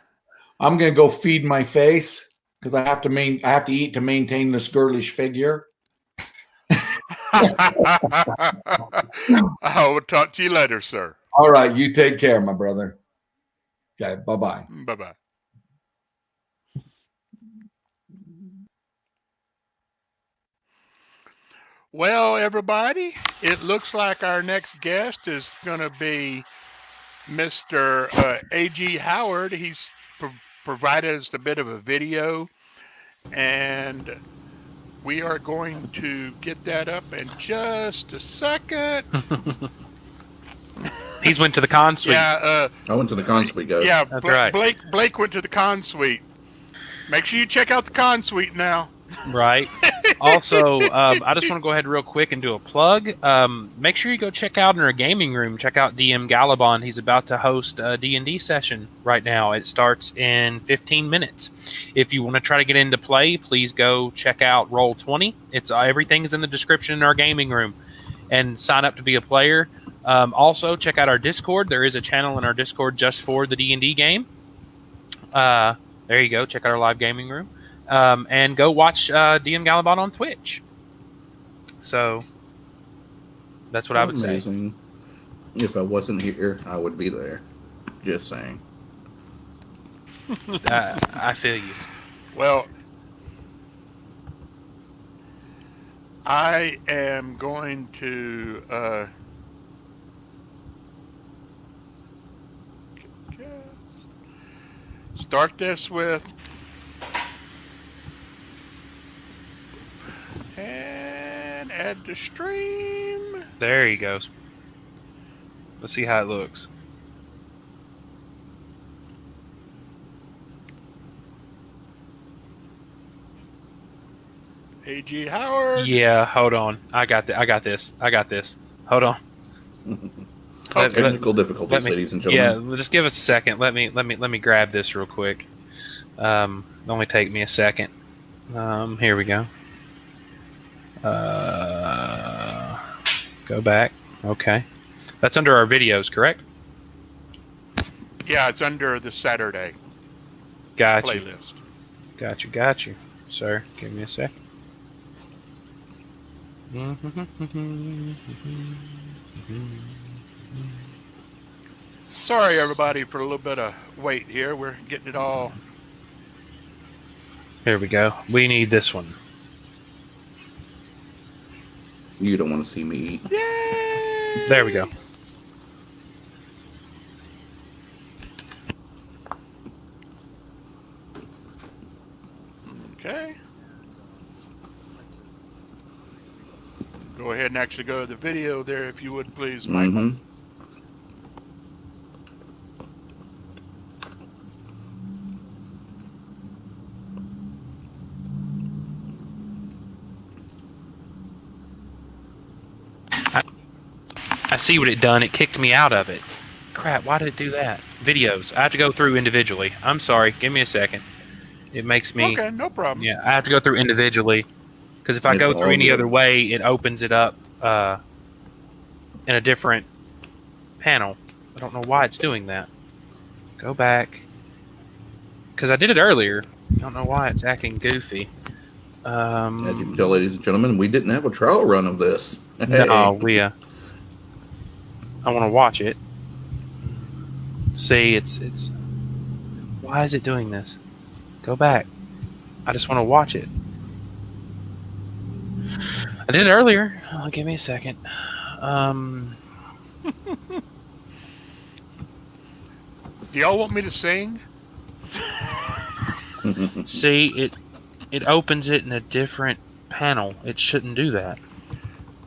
I'm going to go feed my face because I have to eat to maintain this girlish figure. I will talk to you later, sir. All right. You take care, my brother. Okay. Bye-bye. Bye-bye. Well, everybody, it looks like our next guest is going to be Mr. A.G. Howard. He's provided us a bit of a video, and we are going to get that up in just a second. He's went to the con suite. I went to the con suite, guys. Yeah, that's right. Blake went to the con suite. Make sure you check out the con suite now. Right. Also, I just want to go ahead real quick and do a plug. Make sure you go check out in our gaming room. Check out DM Galabon. He's about to host a D&D session right now. It starts in 15 minutes. If you want to try to get into play, please go check out Roll20. It's everything is in the description in our gaming room, and sign up to be a player. Also, check out our Discord. There is a channel in our Discord just for the D&D game. There you go. Check out our live gaming room. And go watch DM Galabon on Twitch. So that's what I would say. If I wasn't here, I would be there. Just saying. I feel you. Well, I am going to start this with and add the stream. There he goes. Let's see how it looks. A.G. Howard. Yeah, hold on. I got this. Hold on. Technical difficulties, ladies and gentlemen. Yeah, just give us a second. Let me grab this real quick. Only take me a second. Here we go. Go back. Okay. That's under our videos, correct? Yeah, it's under the Saturday Got you. playlist. Got you. Sir, give me a sec. Sorry, everybody, for a little bit of wait here. We're getting it all. Here we go. We need this one. You don't want to see me eat. Yay! There we go. Okay. Go ahead and actually go to the video there, if you would, please, Michael. Mm-hmm. I see what it done. It kicked me out of it. Crap, why did it do that? Videos. I have to go through individually. I'm sorry. Give me a second. It makes me... Okay, no problem. Yeah, I have to go through individually. Because if I go through any other way, it opens it up in a different panel. I don't know why it's doing that. Go back. Because I did it earlier. I don't know why it's acting goofy. As you can tell, ladies and gentlemen, we didn't have a trial run of this. No, I want to watch it. See, it's. Why is it doing this? Go back. I just want to watch it. I did it earlier. Oh, give me a second. Do y'all want me to sing? See, it opens it in a different panel. It shouldn't do that.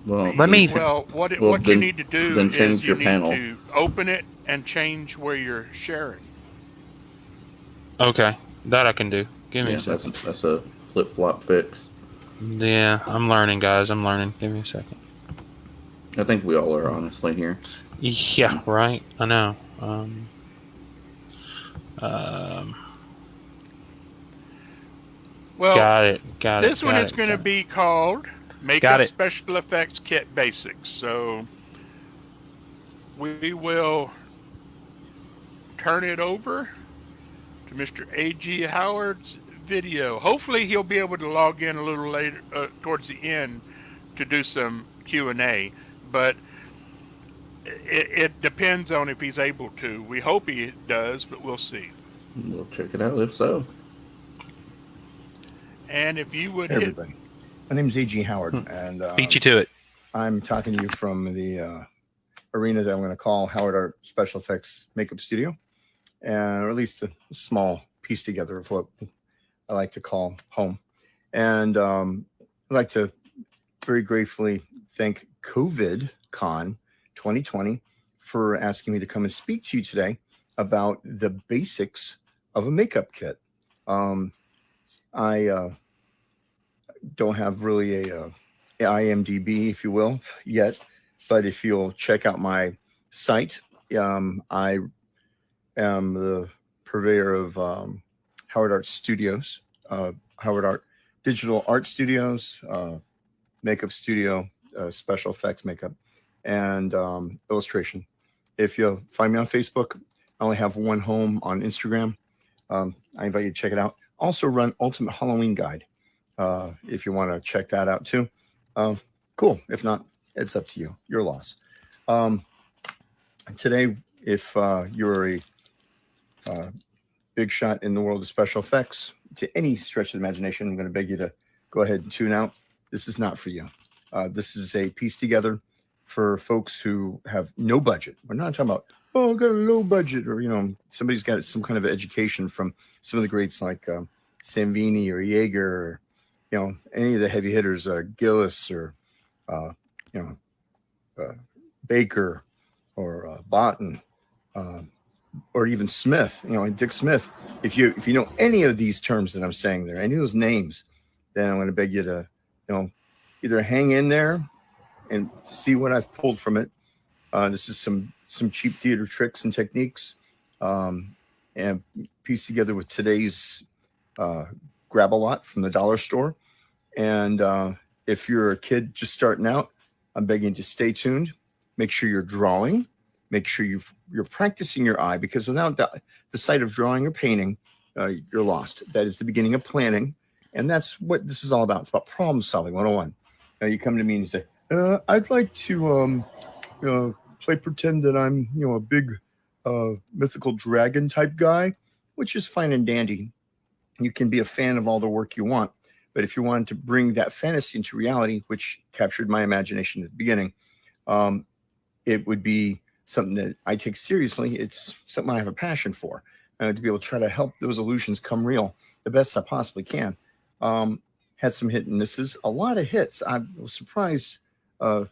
Well, let me. Well, what you need to do then is change you your panel. need to open it and change where you're sharing. Okay, that I can do. Give me a second. That's a flip-flop fix. Yeah, I'm learning, guys. I'm learning. Give me a second. I think we all are, honestly, here. Yeah, right. I know. Well, got it. This one is going to be called Makeup Special Effects Kit Basics. So we will turn it over to Mr. A.G. Howard's video. Hopefully he'll be able to log in a little later towards the end to do some Q&A, but it depends on if he's able to. We hope he does, but we'll see. We'll check it out if so. And if you would Hey, everybody. My name is A.G. Howard, and beat you to it. I'm talking to you from the arena that I'm going to call Howard Art Special Effects Makeup Studio, or at least a small piece together of what I like to call home. And I'd like to very gratefully thank COVIDCon2020 for asking me to come and speak to you today about the basics of a makeup kit. I don't have really a IMDb, if you will, yet, but if you'll check out my site, I am the purveyor of Howard Art Studios, Howard Art Digital Art Studios, makeup studio, special effects makeup, and illustration. If you'll find me on Facebook, I only have one home on Instagram. I invite you to check it out. Also run Ultimate Halloween Guide if you want to check that out too. Cool. If not, it's up to you. Your loss. Today, if you're a big shot in the world of special effects, to any stretch of the imagination, I'm going to beg you to go ahead and tune out. This is not for you. This is a piece together for folks who have no budget. We're not talking about, oh, I got a low budget, or, you know, somebody's got some kind of education from some of the greats like Sanvini or Yeager, or, you know, any of the heavy hitters, Gillis or, Baker or Botten, or even Smith, you know, and Dick Smith. If you know any of these terms that I'm saying there, any of those names, then I'm going to beg you to, you know, either hang in there and see what I've pulled from it. This is some cheap theater tricks and techniques, and pieced together with today's grab a lot from the dollar store. And if you're a kid just starting out, I'm begging you to stay tuned. Make sure you're drawing. Make sure you're practicing your eye, because without the sight of drawing or painting, you're lost. That is the beginning of planning. And that's what this is all about. It's about problem solving 101. Now you come to me and you say, I'd like to play pretend that I'm, a big mythical dragon type guy, which is fine and dandy. You can be a fan of all the work you want. But if you wanted to bring that fantasy into reality, which captured my imagination at the beginning, it would be something that I take seriously. It's something I have a passion for, to be able to try to help those illusions come real the best I possibly can. Had some hit and misses, a lot of hits. I was surprised, how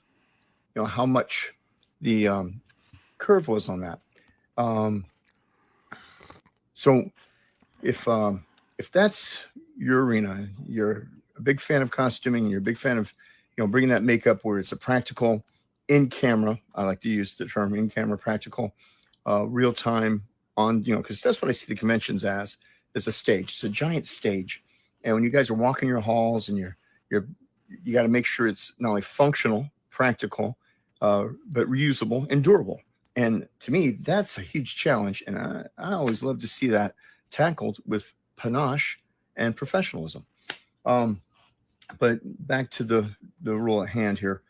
much the curve was on that. So if that's your arena, you're a big fan of costuming, you're a big fan of, bringing that makeup where it's a practical in camera. I like to use the term in camera practical, real time on, because that's what I see the conventions as a stage. It's a giant stage. And when you guys are walking your halls and you got to make sure it's not only functional, practical, but reusable and durable. And to me, that's a huge challenge. And I always love to see that tackled with panache and professionalism. But back to the rule at hand here.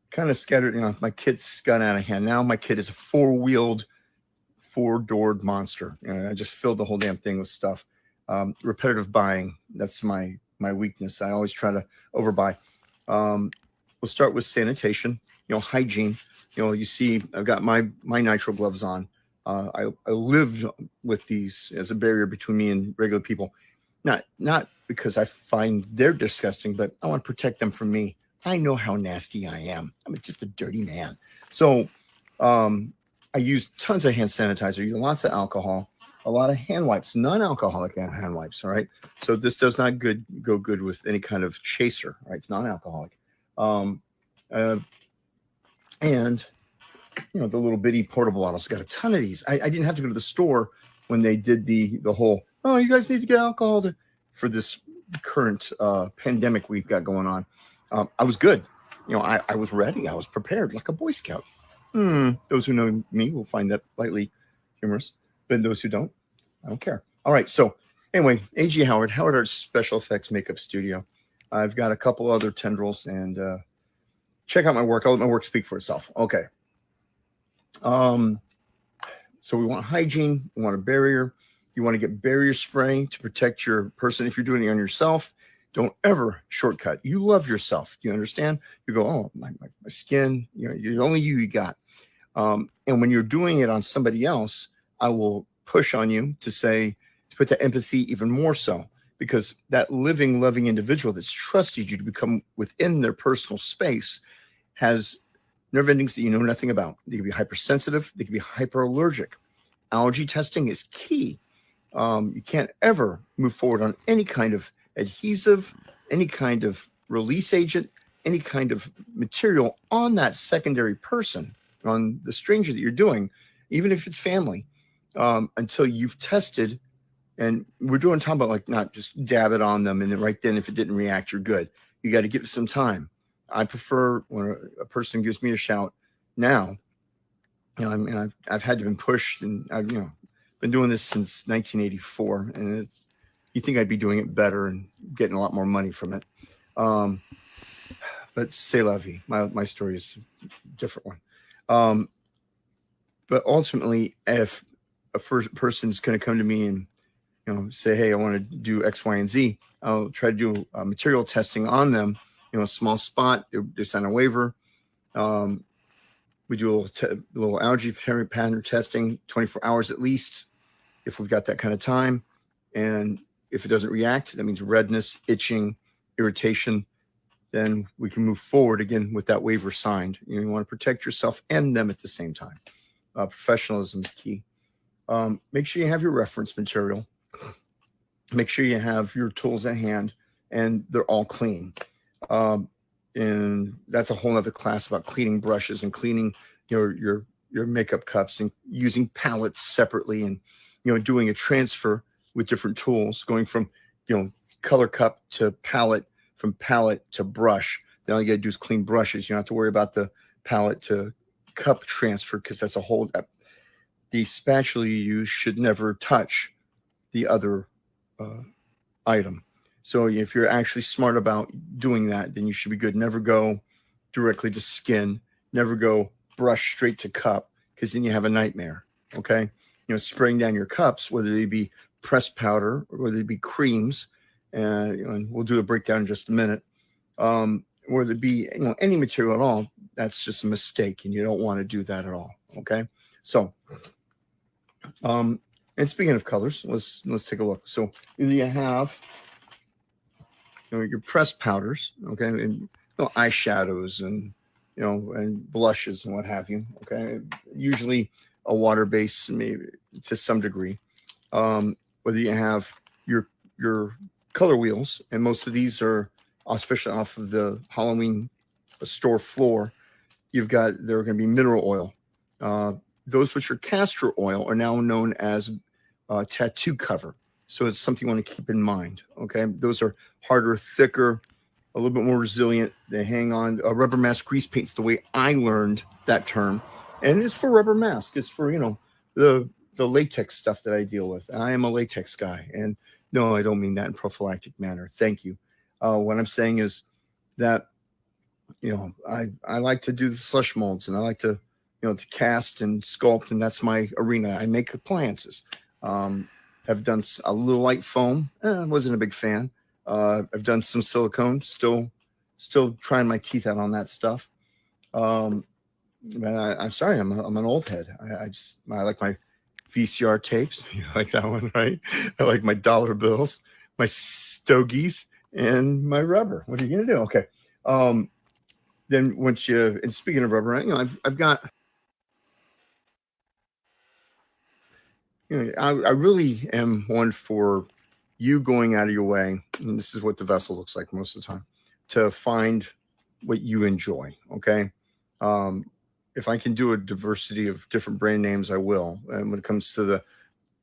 Kind of scattered, my kid's got out of hand. Now my kid is a four-wheeled, four-doored monster. I just filled the whole damn thing with stuff. Repetitive buying, that's my weakness. I always try to overbuy. We'll start with sanitation, hygiene. You see, I've got my nitro gloves on. I live with these as a barrier between me and regular people. Not because I find they're disgusting, but I want to protect them from me. I know how nasty I am. I'm just a dirty man. So I use tons of hand sanitizer, use lots of alcohol, a lot of hand wipes, non-alcoholic hand wipes. All right. So this does not go good with any kind of chaser. Right. It's non-alcoholic. And the little bitty portable bottles. Got a ton of these. I didn't have to go to the store when they did the whole, you guys need to get alcohol for this current pandemic we've got going on. I was good. I was ready. I was prepared like a Boy Scout. Those who know me will find that lightly humorous, but those who don't, I don't care. All right. So anyway, A.G. Howard Arts Special Effects Makeup Studio. I've got a couple other tendrils, and check out my work. I'll let my work speak for itself. Okay. So we want hygiene. We want a barrier. You want to get barrier spray to protect your person. If you're doing it on yourself, don't ever shortcut. You love yourself. Do you understand? You go, my skin, you're only you got. And when you're doing it on somebody else, I will push on you to put the empathy even more so, because that living, loving individual that's trusted you to become within their personal space has nerve endings that you know nothing about. They can be hypersensitive. They can be hyperallergic. Allergy testing is key. You can't ever move forward on any kind of adhesive, any kind of release agent, any kind of material on that secondary person, on the stranger that you're doing, even if it's family, until you've tested. And we're talking about like not just dab it on them and then right then if it didn't react, you're good. You got to give it some time. I prefer when a person gives me a shout now. I've had to been pushed, and I've been doing this since 1984, and you think I'd be doing it better and getting a lot more money from it. But c'est la vie. My story is a different one. But ultimately, if a first person's going to come to me and say, hey, I want to do X, Y, and Z, I'll try to do material testing on them. A small spot, they sign a waiver. We do a little allergy pattern testing, 24 hours at least, if we've got that kind of time. And if it doesn't react, that means redness, itching, irritation. Then we can move forward again with that waiver signed. You want to protect yourself and them at the same time. Professionalism is key. Make sure you have your reference material. Make sure you have your tools at hand, and they're all clean. And that's a whole other class about cleaning brushes and cleaning your makeup cups and using palettes separately and doing a transfer with different tools, going from, color cup to palette, from palette to brush. Then all you got to do is clean brushes. You don't have to worry about the palette to cup transfer, because that's a whole. The spatula you use should never touch the other item. So if you're actually smart about doing that, then you should be good. Never go directly to skin. Never go brush straight to cup, because then you have a nightmare. Okay, spraying down your cups, whether they be pressed powder or whether they be creams, and we'll do a breakdown in just a minute. Whether it be any material at all, that's just a mistake, and you don't want to do that at all. Okay, so and speaking of colors, let's take a look. So either you have your pressed powders, okay, and eyeshadows and and blushes and what have you. Okay, usually a water base, maybe to some degree. Whether you have your color wheels, and most of these are, especially off of the Halloween store floor, they're going to be mineral oil. Those which are castor oil are now known as tattoo cover. So it's something you want to keep in mind. Okay, those are harder, thicker, a little bit more resilient. They hang on. Rubber mask grease paint's the way I learned that term, and it's for rubber mask. It's for the latex stuff that I deal with. I am a latex guy, and no, I don't mean that in prophylactic manner. Thank you. What I'm saying is that I like to do the slush molds, and I like to to cast and sculpt, and that's my arena. I make appliances. I've done a little light foam. I wasn't a big fan. I've done some silicone. Still trying my teeth out on that stuff. I'm sorry, I'm an old head. I like my VCR tapes. You like that one, right? I like my dollar bills, my stogies, and my rubber. What are you gonna do? Okay. Then once and speaking of rubber, I've got. I really am one for you going out of your way, and this is what the vessel looks like most of the time, to find what you enjoy. Okay. If I can do a diversity of different brand names, I will. And when it comes to the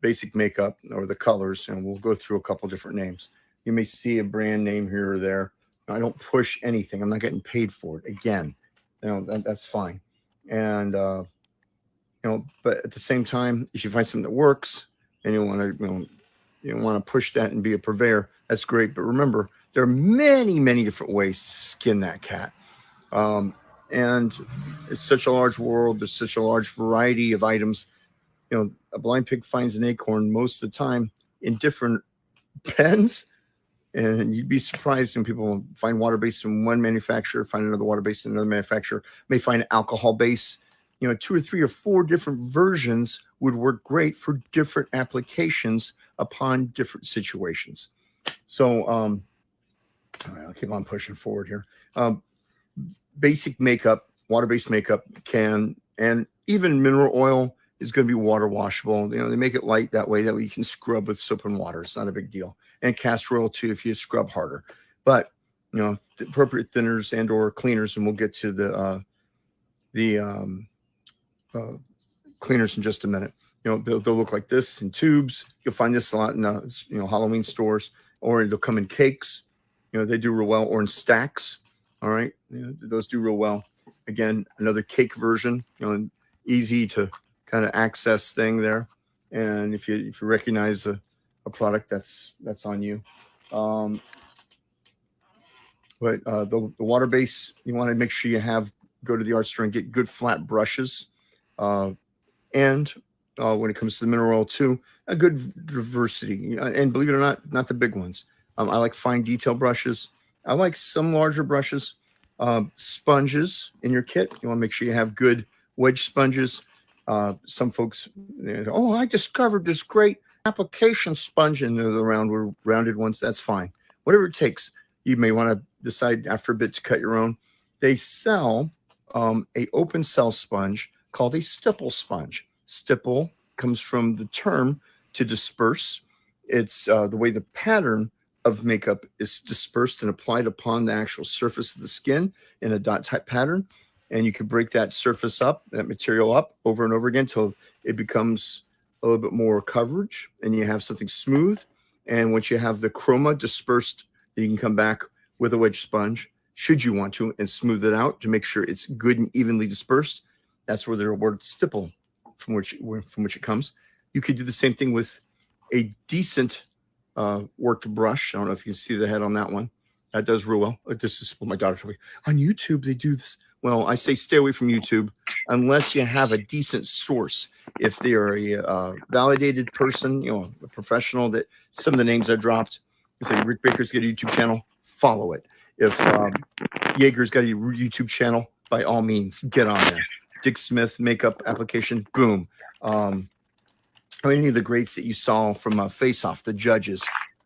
basic makeup or the colors, and we'll go through a couple different names. You may see a brand name here or there. I don't push anything. I'm not getting paid for it. Again, that's fine. And, but at the same time, if you find something that works and you want to, you want to push that and be a purveyor, that's great. But remember, there are many, many different ways to skin that cat. And it's such a large world. There's such a large variety of items. A blind pig finds an acorn most of the time in different pens. And you'd be surprised when people find water based in one manufacturer, find another water based in another manufacturer, may find alcohol base. 2 or 3 or 4 different versions would work great for different applications upon different situations. So, all right, I'll keep on pushing forward here. Basic makeup, water-based makeup can, and even mineral oil is going to be water washable. They make it light that way you can scrub with soap and water. It's not a big deal. And castor oil too, if you scrub harder. But the appropriate thinners and or cleaners, and we'll get to the cleaners in just a minute. They'll look like this in tubes. You'll find this a lot in Halloween stores, or they'll come in cakes. They do real well, or in stacks. All right, those do real well. Again, another cake version. Easy to kind of access thing there. And if you recognize a product, that's on you. But the water base, you want to make sure you go to the art store and get good flat brushes. And when it comes to the mineral oil too, a good diversity. And believe it or not the big ones. I like fine detail brushes. I like some larger brushes. Sponges in your kit. You want to make sure you have good wedge sponges. Some folks, I discovered this great application sponge, and they're the rounded ones. That's fine. Whatever it takes. You may want to decide after a bit to cut your own. They sell a open cell sponge called a stipple sponge. Stipple comes from the term to disperse. It's the way the pattern of makeup is dispersed and applied upon the actual surface of the skin in a dot type pattern. And you can break that surface up, that material up over and over again until it becomes a little bit more coverage, and you have something smooth. And once you have the chroma dispersed, then you can come back with a wedge sponge, should you want to, and smooth it out to make sure it's good and evenly dispersed. That's where the word stipple from which it comes. You could do the same thing with a decent worked brush. I don't know if you can see the head on that one. That does real well. This is what my daughter told me. On YouTube, they do this. Well, I say stay away from YouTube unless you have a decent source. If they're a validated person, a professional, that some of the names I dropped, you say Rick Baker's got a YouTube channel, follow it. If Jaeger's got a YouTube channel, by all means, get on there. Dick Smith makeup application, boom. Any of the greats that you saw from Face Off, the judges,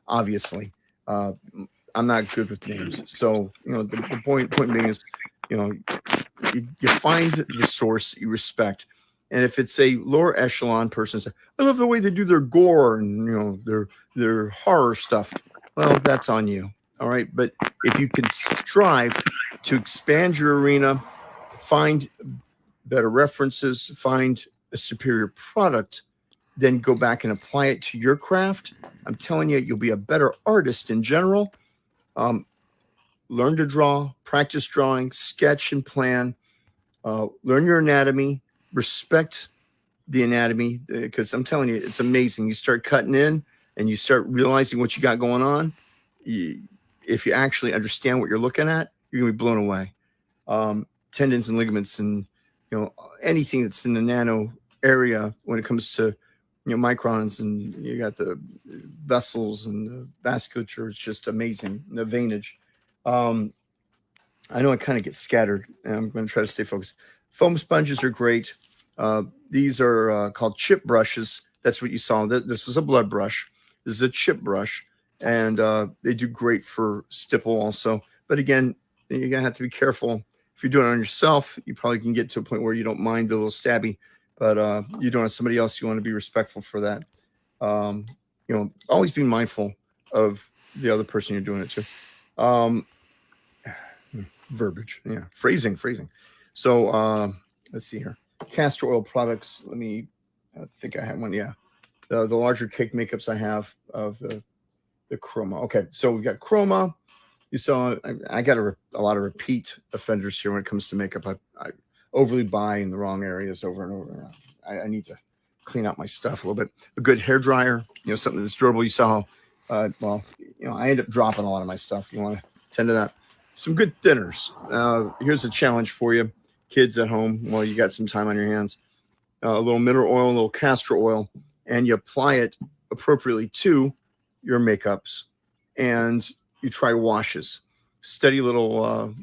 obviously. I'm not good with names. So, the point being is, you find the source you respect. And if it's a lower echelon person, say, I love the way they do their gore and, their horror stuff. Well, that's on you. All right. But if you can strive to expand your arena, find better references, find a superior product, then go back and apply it to your craft, I'm telling you, you'll be a better artist in general. Learn to draw, practice drawing, sketch and plan, learn your anatomy, respect the anatomy, because I'm telling you, it's amazing. You start cutting in and you start realizing what you got going on. If you actually understand what you're looking at, you're going to be blown away. Tendons and ligaments and, anything that's in the nano area when it comes to, microns, and you got the vessels and the vasculature. It's just amazing. The veinage. I know I kind of get scattered, and I'm going to try to stay focused. Foam sponges are great. These are called chip brushes. That's what you saw. This was a blood brush. This is a chip brush, and they do great for stipple also. But again, you're going to have to be careful. If you're doing it on yourself, you probably can get to a point where you don't mind the little stabby. But you're doing it on somebody else, you want to be respectful for that. Always be mindful of the other person you're doing it to. Verbiage, yeah, phrasing. So let's see here. Castor oil products. I think I have one. Yeah, the larger cake makeups I have of the chroma. Okay, so we've got chroma. You saw I got a lot of repeat offenders here when it comes to makeup. I overly buy in the wrong areas over and over. I need to clean out my stuff a little bit. A good hair dryer, something that's durable. You saw, I end up dropping a lot of my stuff. You want to tend to that. Some good thinners. Here's a challenge for you, kids at home, while you got some time on your hands. A little mineral oil, a little castor oil, and you apply it appropriately to your makeups, and you try washes. Study a little,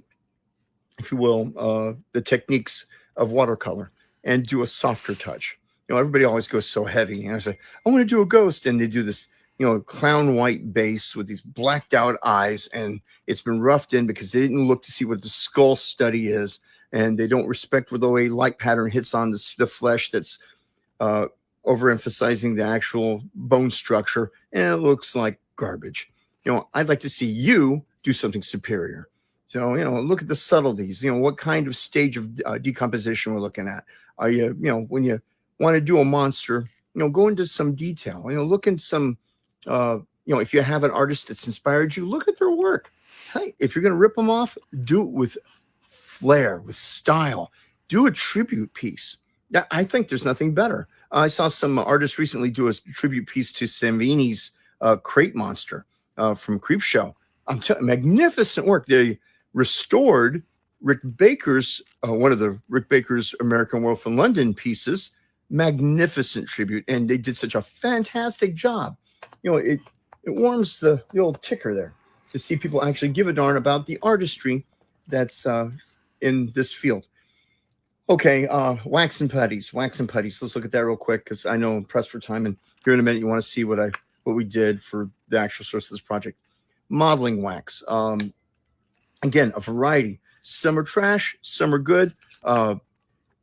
if you will, the techniques of watercolor, and do a softer touch. Everybody always goes so heavy. And I say, I want to do a ghost. And they do this, clown white base with these blacked out eyes. And it's been roughed in because they didn't look to see what the skull study is. And they don't respect the way light pattern hits on the flesh that's overemphasizing the actual bone structure. And it looks like garbage. I'd like to see you do something superior. So, look at the subtleties, what kind of stage of decomposition we're looking at. Are you, when you want to do a monster, go into some detail, look in some, if you have an artist that's inspired you, look at their work. Hey, if you're going to rip them off, do it with flair, with style, do a tribute piece. I think there's nothing better. I saw some artists recently do a tribute piece to Savini's crate monster from Creepshow. Magnificent work. They restored Rick Baker's, one of the Rick Baker's American Wolf in London pieces. Magnificent tribute. And they did such a fantastic job. It warms the old ticker there to see people actually give a darn about the artistry that's in this field. Okay, wax and putties. Let's look at that real quick because I know I'm pressed for time. And here in a minute, you want to see what we did for the actual source of this project. Modeling wax. Again, a variety. Some are trash, some are good.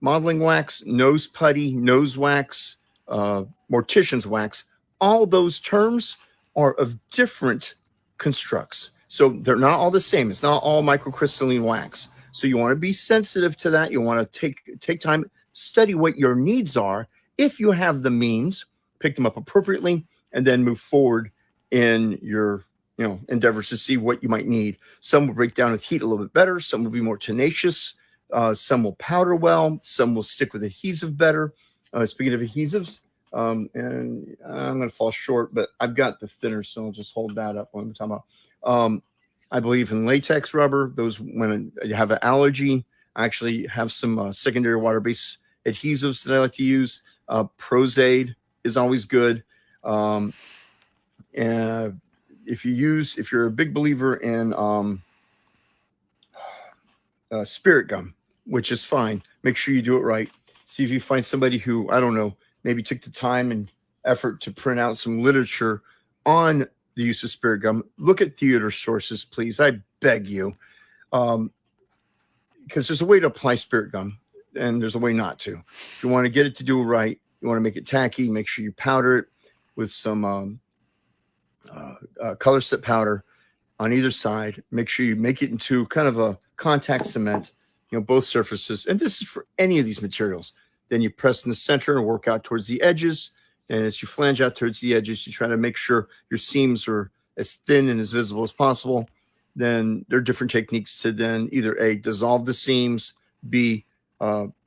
Modeling wax, nose putty, nose wax, mortician's wax. All those terms are of different constructs. So they're not all the same. It's not all microcrystalline wax. So you want to be sensitive to that. You want to take time, study what your needs are. If you have the means, pick them up appropriately, and then move forward in your endeavors to see what you might need. Some will break down with heat a little bit better. Some will be more tenacious. Some will powder well. Some will stick with adhesive better. Speaking of adhesives, and I'm going to fall short, but I've got the thinner, so I'll just hold that up when we're talking about. I believe in latex rubber. Those, when you have an allergy, I actually have some secondary water-based adhesives that I like to use. Prozaid is always good. And if you're a big believer in spirit gum, which is fine, make sure you do it right. See if you find somebody who, I don't know, maybe took the time and effort to print out some literature on the use of spirit gum. Look at theater sources, please. I beg you. Because there's a way to apply spirit gum and there's a way not to. If you want to get it to do it right, you want to make it tacky, make sure you powder it with some color set powder on either side. Make sure you make it into kind of a contact cement, both surfaces. And this is for any of these materials. Then you press in the center and work out towards the edges. And as you flange out towards the edges, you try to make sure your seams are as thin and as visible as possible. Then there are different techniques to then either A, dissolve the seams, B,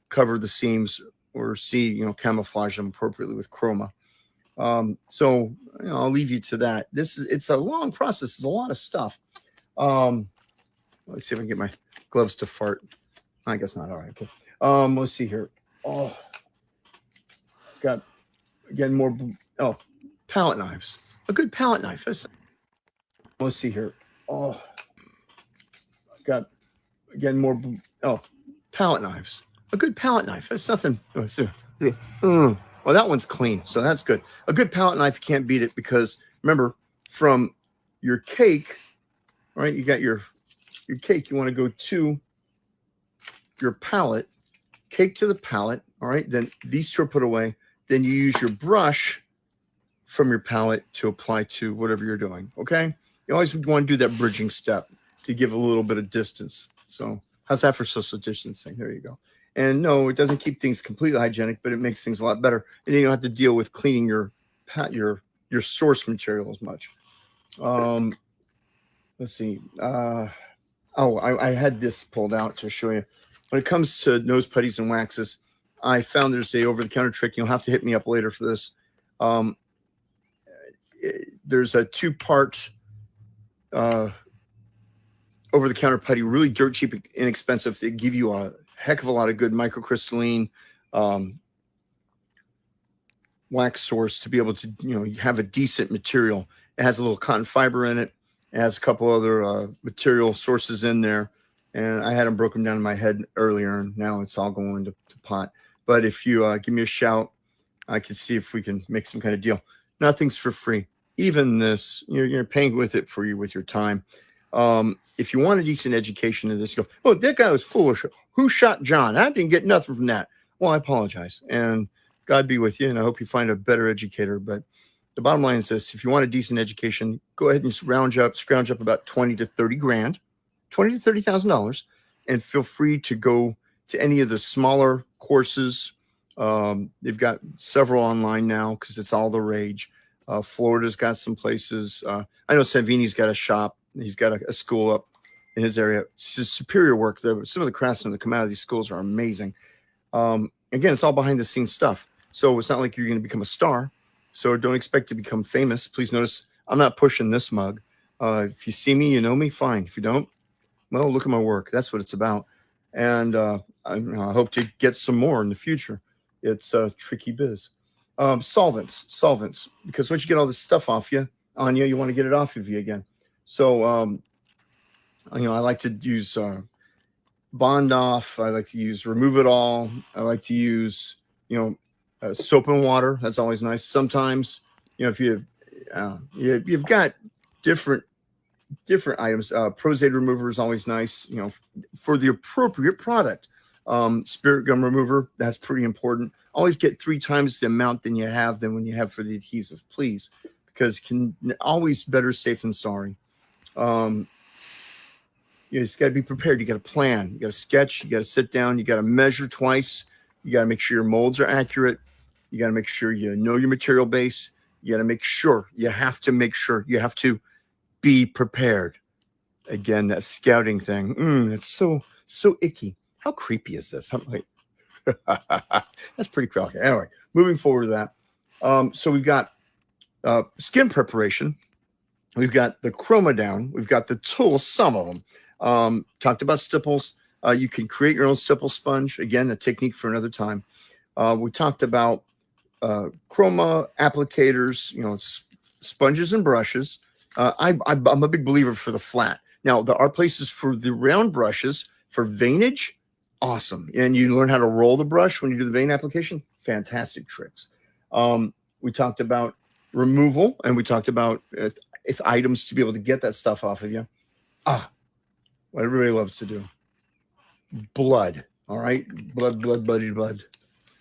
cover the seams, or C, camouflage them appropriately with chroma. So I'll leave you to that. It's a long process. It's a lot of stuff. Let's see if I can get my gloves to fart. I guess not. All right. Okay. Let's see here. Oh, got again more. Oh, palette knives. A good palette knife. Let's see here. Oh, got again more. Oh, palette knives. A good palette knife. That's nothing. Well, that one's clean, so that's good. A good palette knife, you can't beat it, because remember, from your cake, right? You got your cake. You want to go to your palette, cake to the palette. All right. Then these two are put away. Then you use your brush from your palette to apply to whatever you're doing. Okay. You always want to do that bridging step to give a little bit of distance. So how's that for social distancing? There you go. And no, it doesn't keep things completely hygienic, but it makes things a lot better. And then you don't have to deal with cleaning your source material as much. Let's see. I had this pulled out to show you. When it comes to nose putties and waxes, I found there's a over-the-counter trick. You'll have to hit me up later for this. There's a 2-part over-the-counter putty, really dirt cheap, inexpensive. They give you a heck of a lot of good microcrystalline wax source to be able to have a decent material. It has a little cotton fiber in it. It has a couple other material sources in there, and I had them broken down in my head earlier, and now it's all going to pot. But if you give me a shout, I can see if we can make some kind of deal. Nothing's for free. Even this, you're paying with it for you with your time. If you want a decent education in this, you go, oh, that guy was foolish. Who shot John? I didn't get nothing from that. Well, I apologize, and God be with you, and I hope you find a better educator. But the bottom line is this: if you want a decent education, go ahead and scrounge up about 20 to 30 grand, $20,000 to $30,000, and feel free to go to any of the smaller courses. They've got several online now because it's all the rage. Florida's got some places. I know Savini's got a shop. He's got a school up in his area. It's just superior work. Some of the craftsmen that come out of these schools are amazing. Again, it's all behind the scenes stuff. So it's not like you're going to become a star. So don't expect to become famous. Please notice I'm not pushing this mug. If you see me, you know me, fine. If you don't, well, look at my work. That's what it's about. And I hope to get some more in the future. It's a tricky biz. Solvents, because once you get all this stuff off you, you want to get it off of you again. So, I like to use Bond Off. I like to use Remove It All. I like to use, soap and water. That's always nice. Sometimes, if you've got different items, Prozaid remover is always nice, for the appropriate product. Spirit gum remover, that's pretty important. Always get 3 times the amount than when you have for the adhesive, please, because always better safe than sorry. You just got to be prepared. You got to plan. You got to sketch. You got to sit down. You got to measure twice. You got to make sure your molds are accurate. You got to make sure you know your material base. You got to make sure. You have to be prepared. Again, that scouting thing. It's so icky. How creepy is this? I'm like, that's pretty creepy. Anyway, moving forward to that. So we've got skin preparation. We've got the chroma down. We've got the tools, some of them. Talked about stipples. You can create your own stipple sponge. Again, a technique for another time. We talked about chroma applicators, sponges and brushes. I'm a big believer for the flat. Now, there are places for the round brushes for veinage. Awesome. And you learn how to roll the brush when you do the vein application. Fantastic tricks. We talked about removal, and we talked about if items to be able to get that stuff off of you. What everybody loves to do. Blood. All right. Blood.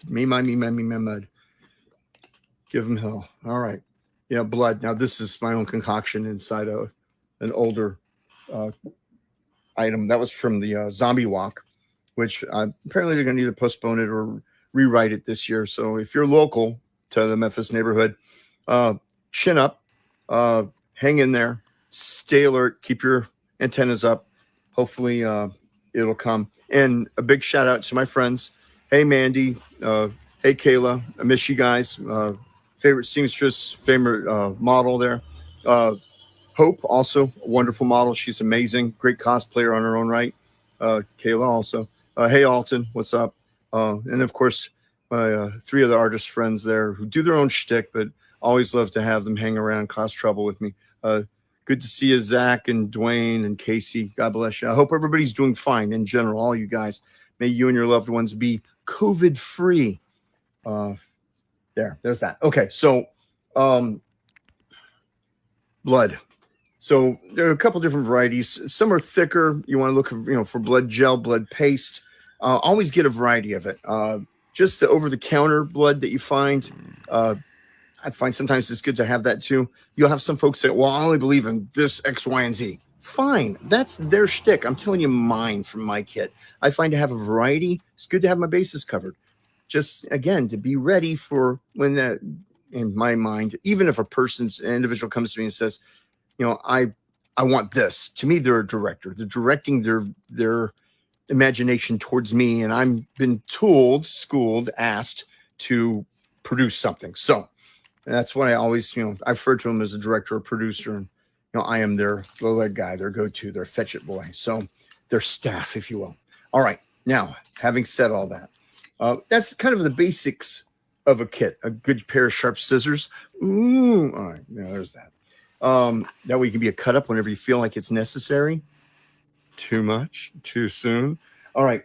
Me, mud. Give them hell. All right. Yeah, blood. Now, this is my own concoction inside an older item. That was from the Zombie Walk, which apparently they're going to need to postpone it or rewrite it this year. So if you're local to the Memphis neighborhood, chin up, hang in there, stay alert, keep your antennas up. Hopefully it'll come. And a big shout out to my friends. Hey, Mandy. Hey, Kayla. I miss you guys. Favorite seamstress, favorite model there. Hope, also a wonderful model. She's amazing. Great cosplayer on her own right. Kayla also. Hey, Alton, what's up? And of course, my 3 other artist friends there who do their own shtick, but always love to have them hang around, cause trouble with me. Good to see you, Zach and Dwayne and Casey. God bless you. I hope everybody's doing fine in general, all you guys. May you and your loved ones be COVID-free. There's that. Okay, so blood. So there are a couple different varieties. Some are thicker. You want to look for blood gel, blood paste. Always get a variety of it. Just the over-the-counter blood that you find, I find sometimes it's good to have that too. You'll have some folks say, well, I only believe in this X, Y, and Z. Fine. That's their shtick. I'm telling you mine from my kit. I find to have a variety. It's good to have my bases covered. Just, again, to be ready for when that, in my mind, even if an individual comes to me and says, I want this. To me, they're a director. They're directing their imagination towards me, and I've been schooled, asked to produce something. So that's why I always, I refer to them as a director or producer, and I am their lead guy, their go-to, their fetch it boy. So their staff, if you will. All right. Now, having said all that, that's kind of the basics of a kit. A good pair of sharp scissors. Ooh, all right. Yeah, there's that. That way you can be a cut up whenever you feel like it's necessary. Too much, too soon. All right.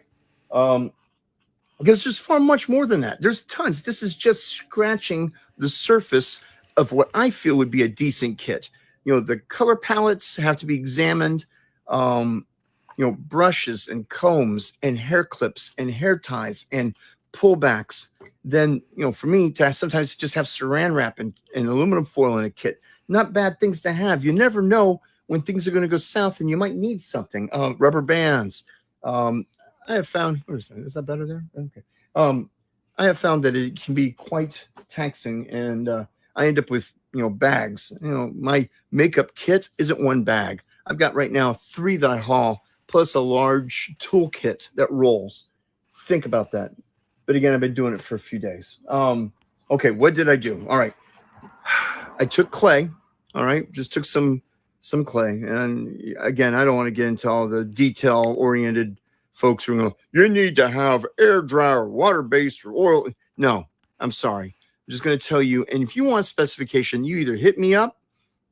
Because there's far much more than that. There's tons. This is just scratching the surface of what I feel would be a decent kit. The color palettes have to be examined. Brushes and combs and hair clips and hair ties and pullbacks. Then, for me to sometimes just have saran wrap and aluminum foil in a kit. Not bad things to have. You never know when things are going to go south and you might need something. Rubber bands. I have found, what is that? Is that better there? Okay. I have found that it can be quite taxing, and I end up with, bags. My makeup kit isn't one bag. I've got right now 3 that I haul, plus a large toolkit that rolls. Think about that. But again, I've been doing it for a few days. Okay, what did I do? All right. I took clay. All right. Just took some clay. And again, I don't want to get into all the detail-oriented folks who are going, you need to have air dryer, water-based, or oil. No, I'm sorry. I'm just going to tell you. And if you want a specification, you either hit me up,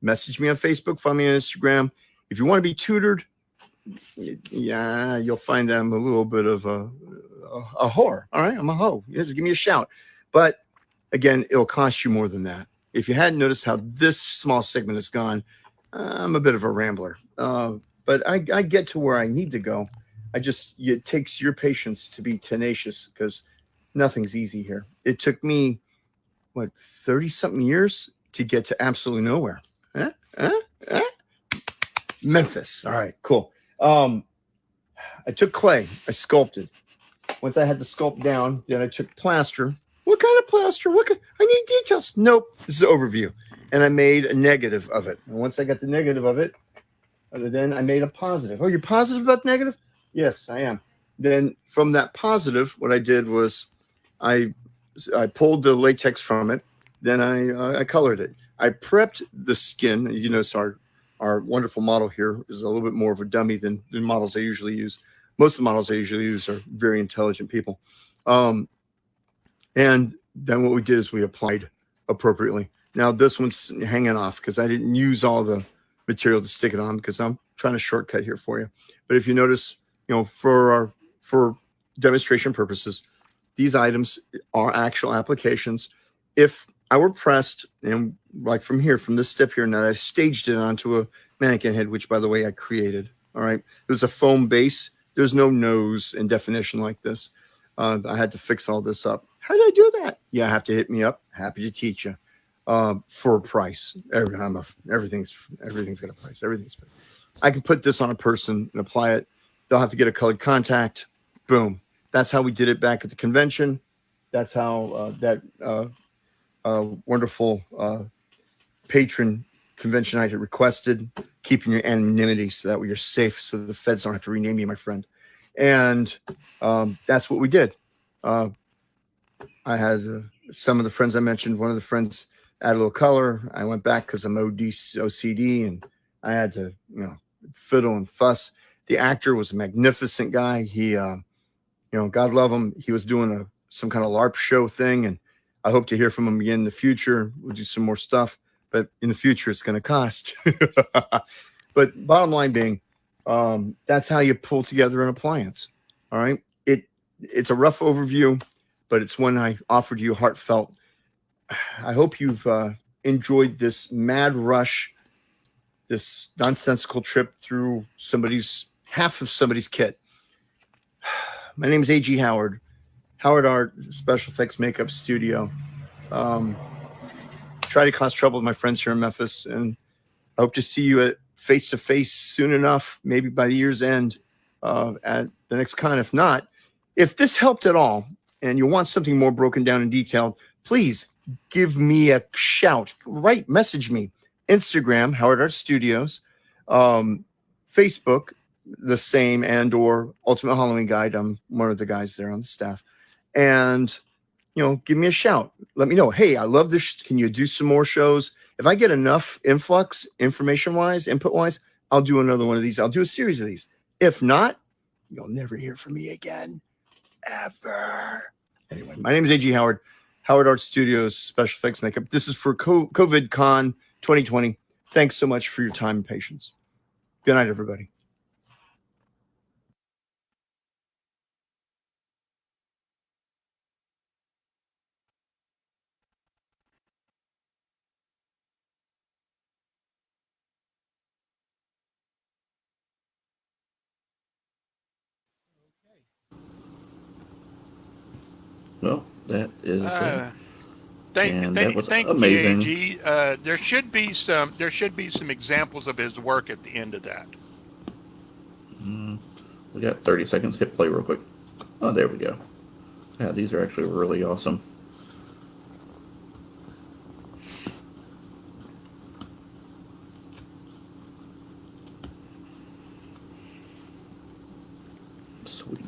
message me on Facebook, find me on Instagram. If you want to be tutored, yeah, you'll find I'm a little bit of a whore. All right. I'm a hoe. Just give me a shout. But again, it'll cost you more than that. If you hadn't noticed how this small segment has gone, I'm a bit of a rambler. But I get to where I need to go. It takes your patience to be tenacious because nothing's easy here. It took me, 30-something years to get to absolutely nowhere. Memphis. All right, cool. I took clay. I sculpted. Once I had the sculpt down, then I took plaster. What kind of plaster? I need details. Nope. This is an overview. And I made a negative of it. And once I got the negative of it, then I made a positive. Oh, you're positive about the negative? Yes, I am. Then from that positive, what I did was I pulled the latex from it. Then I colored it. I prepped the skin. You notice our wonderful model here is a little bit more of a dummy than the models I usually use. Most of the models I usually use are very intelligent people. And then what we did is we applied appropriately. Now this one's hanging off because I didn't use all the material to stick it on because I'm trying to shortcut here for you. But if you notice, for demonstration purposes, these items are actual applications. If I were pressed, and like from this step here, now I've staged it onto a mannequin head, which by the way I created. All right, there's a foam base. There's no nose and definition like this. I had to fix all this up. How did I do that? Yeah, have to hit me up. Happy to teach you for a price. Everything's got a price. I can put this on a person and apply it. They'll have to get a colored contact. Boom. That's how we did it back at the convention. That's how that wonderful patron convention I had requested, keeping your anonymity so that way you're safe, so the feds don't have to rename you, my friend. And that's what we did. I had some of the friends I mentioned. One of the friends added a little color. I went back because I'm OCD, and I had to, fiddle and fuss. The actor was a magnificent guy. He, God love him. He was doing some kind of LARP show thing, and I hope to hear from him again in the future. We'll do some more stuff, but in the future, it's going to cost. But bottom line being, that's how you pull together an appliance. All right. It's a rough overview, but it's one I offered you heartfelt. I hope you've enjoyed this mad rush, this nonsensical trip through half of somebody's kit. My name is A.G. Howard Art Special Effects Makeup Studio. Try to cause trouble with my friends here in Memphis, and I hope to see you at face-to-face soon enough, maybe by the year's end at the next con. If not, if this helped at all and you want something more broken down and detailed, please give me a shout. Message me. Instagram, Howard Art Studios. Facebook, the same, and or Ultimate Halloween Guide. I'm one of the guys there on the staff. And, give me a shout. Let me know. Hey, I love this. Can you do some more shows? If I get enough influx, information-wise, input-wise, I'll do another one of these. I'll do a series of these. If not, you'll never hear from me again. Ever. Anyway, my name is A.G. Howard. Howard Art Studios, Special Effects Makeup. This is for COVIDCon2020. Thanks so much for your time and patience. Good night, everybody. Well, that is thank amazing. you, AG. There should be some examples of his work at the end of that. We got 30 seconds. Hit play real quick. Oh, there we go. Yeah, these are actually really awesome. Sweet.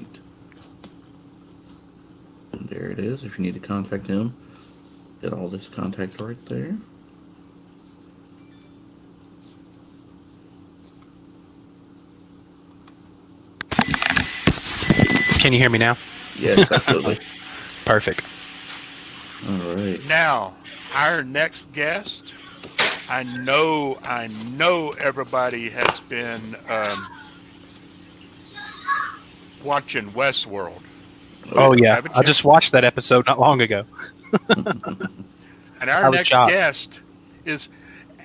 And there it is. If you need to contact him, get all this contact right there. Can you hear me now? Yes, absolutely. Perfect. All right. Now, our next guest, I know everybody has been watching Westworld. Oh yeah, I just watched that episode not long ago. And our next guest is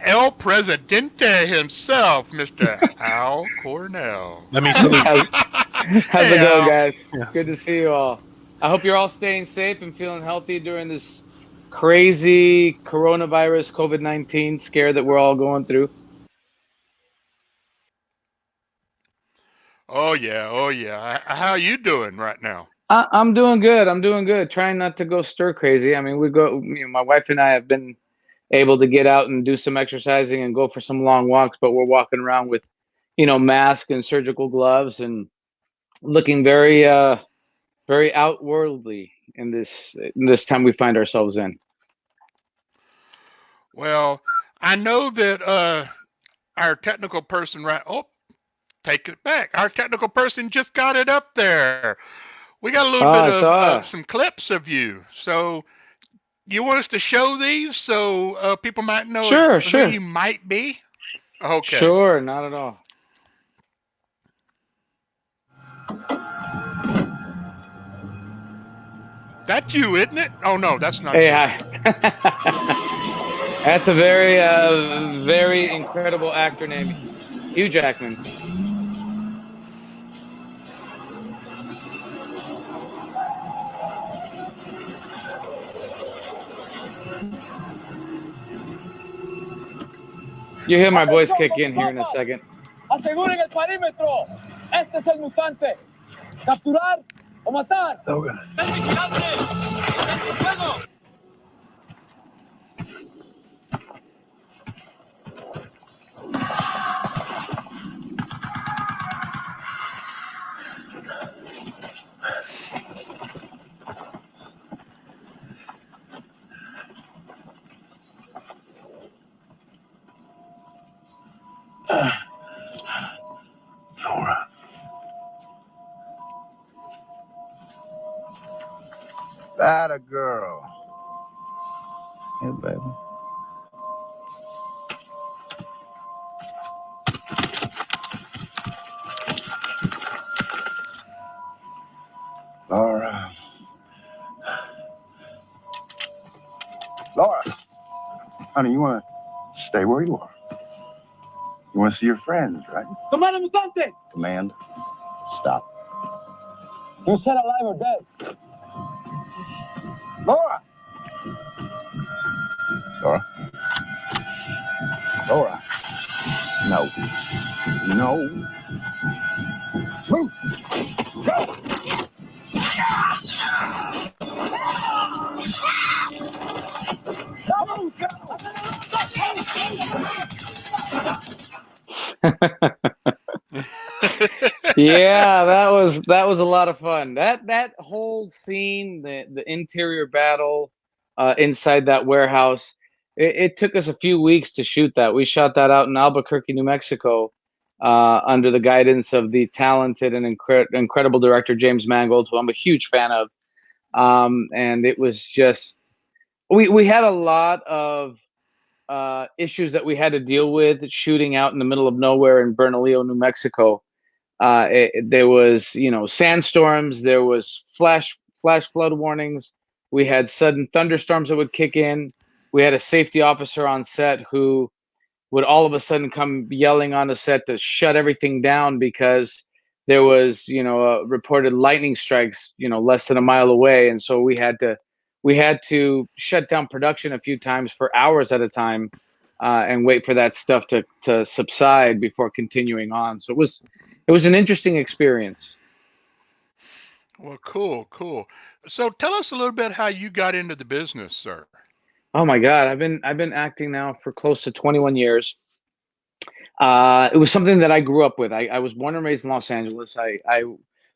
El Presidente himself, Mr. Al Cornell. Let me salute. How's it going, guys? Yes. Good to see you all. I hope you're all staying safe and feeling healthy during this crazy coronavirus COVID-19 scare that we're all going through. Oh yeah. How you doing right now? I'm doing good. I'm doing good. Trying not to go stir crazy. I mean, my wife and I have been able to get out and do some exercising and go for some long walks, but we're walking around with, mask and surgical gloves and looking very outworldly in this time we find ourselves in. Well, I know that our technical person, right? Oh, take it back. Our technical person just got it up there. We got a little bit I of saw. some clips of you. So you want us to show these so people might know Sure, who sure. you might be? Okay. Sure, not at all. That's you, isn't it? Oh no, that's not Hey, you. That's a very incredible actor named Hugh Jackman. You hear my voice kick in here in a second. Aseguren el perímetro. Este es el mutante. Capturar o matar. ¡El vigilante! ¡Está en fuego! Laura. That a girl. Hey, baby. Laura. Laura. Honey, you want to stay where you are. You want to see your friends, right? Commander Mutante! Command. Stop. You said alive or dead? Laura! Laura? Laura. No. No. Move! Go! Yeah, that was a lot of fun. That whole scene, the interior battle inside that warehouse, it took us a few weeks to shoot that. We shot that out in Albuquerque, New Mexico, under the guidance of the talented and incredible director James Mangold, who I'm a huge fan of. And it was just we had a lot of issues that we had to deal with shooting out in the middle of nowhere in Bernalillo, New Mexico. There was, sandstorms. There was flash flood warnings. We had sudden thunderstorms that would kick in. We had a safety officer on set who would all of a sudden come yelling on the set to shut everything down because there was, reported lightning strikes, less than a mile away, and so we had to shut down production a few times for hours at a time, and wait for that stuff to subside before continuing on. So it was an interesting experience. Well, cool. So tell us a little bit how you got into the business, sir. Oh my God, I've been acting now for close to 21 years. It was something that I grew up with. I was born and raised in Los Angeles. I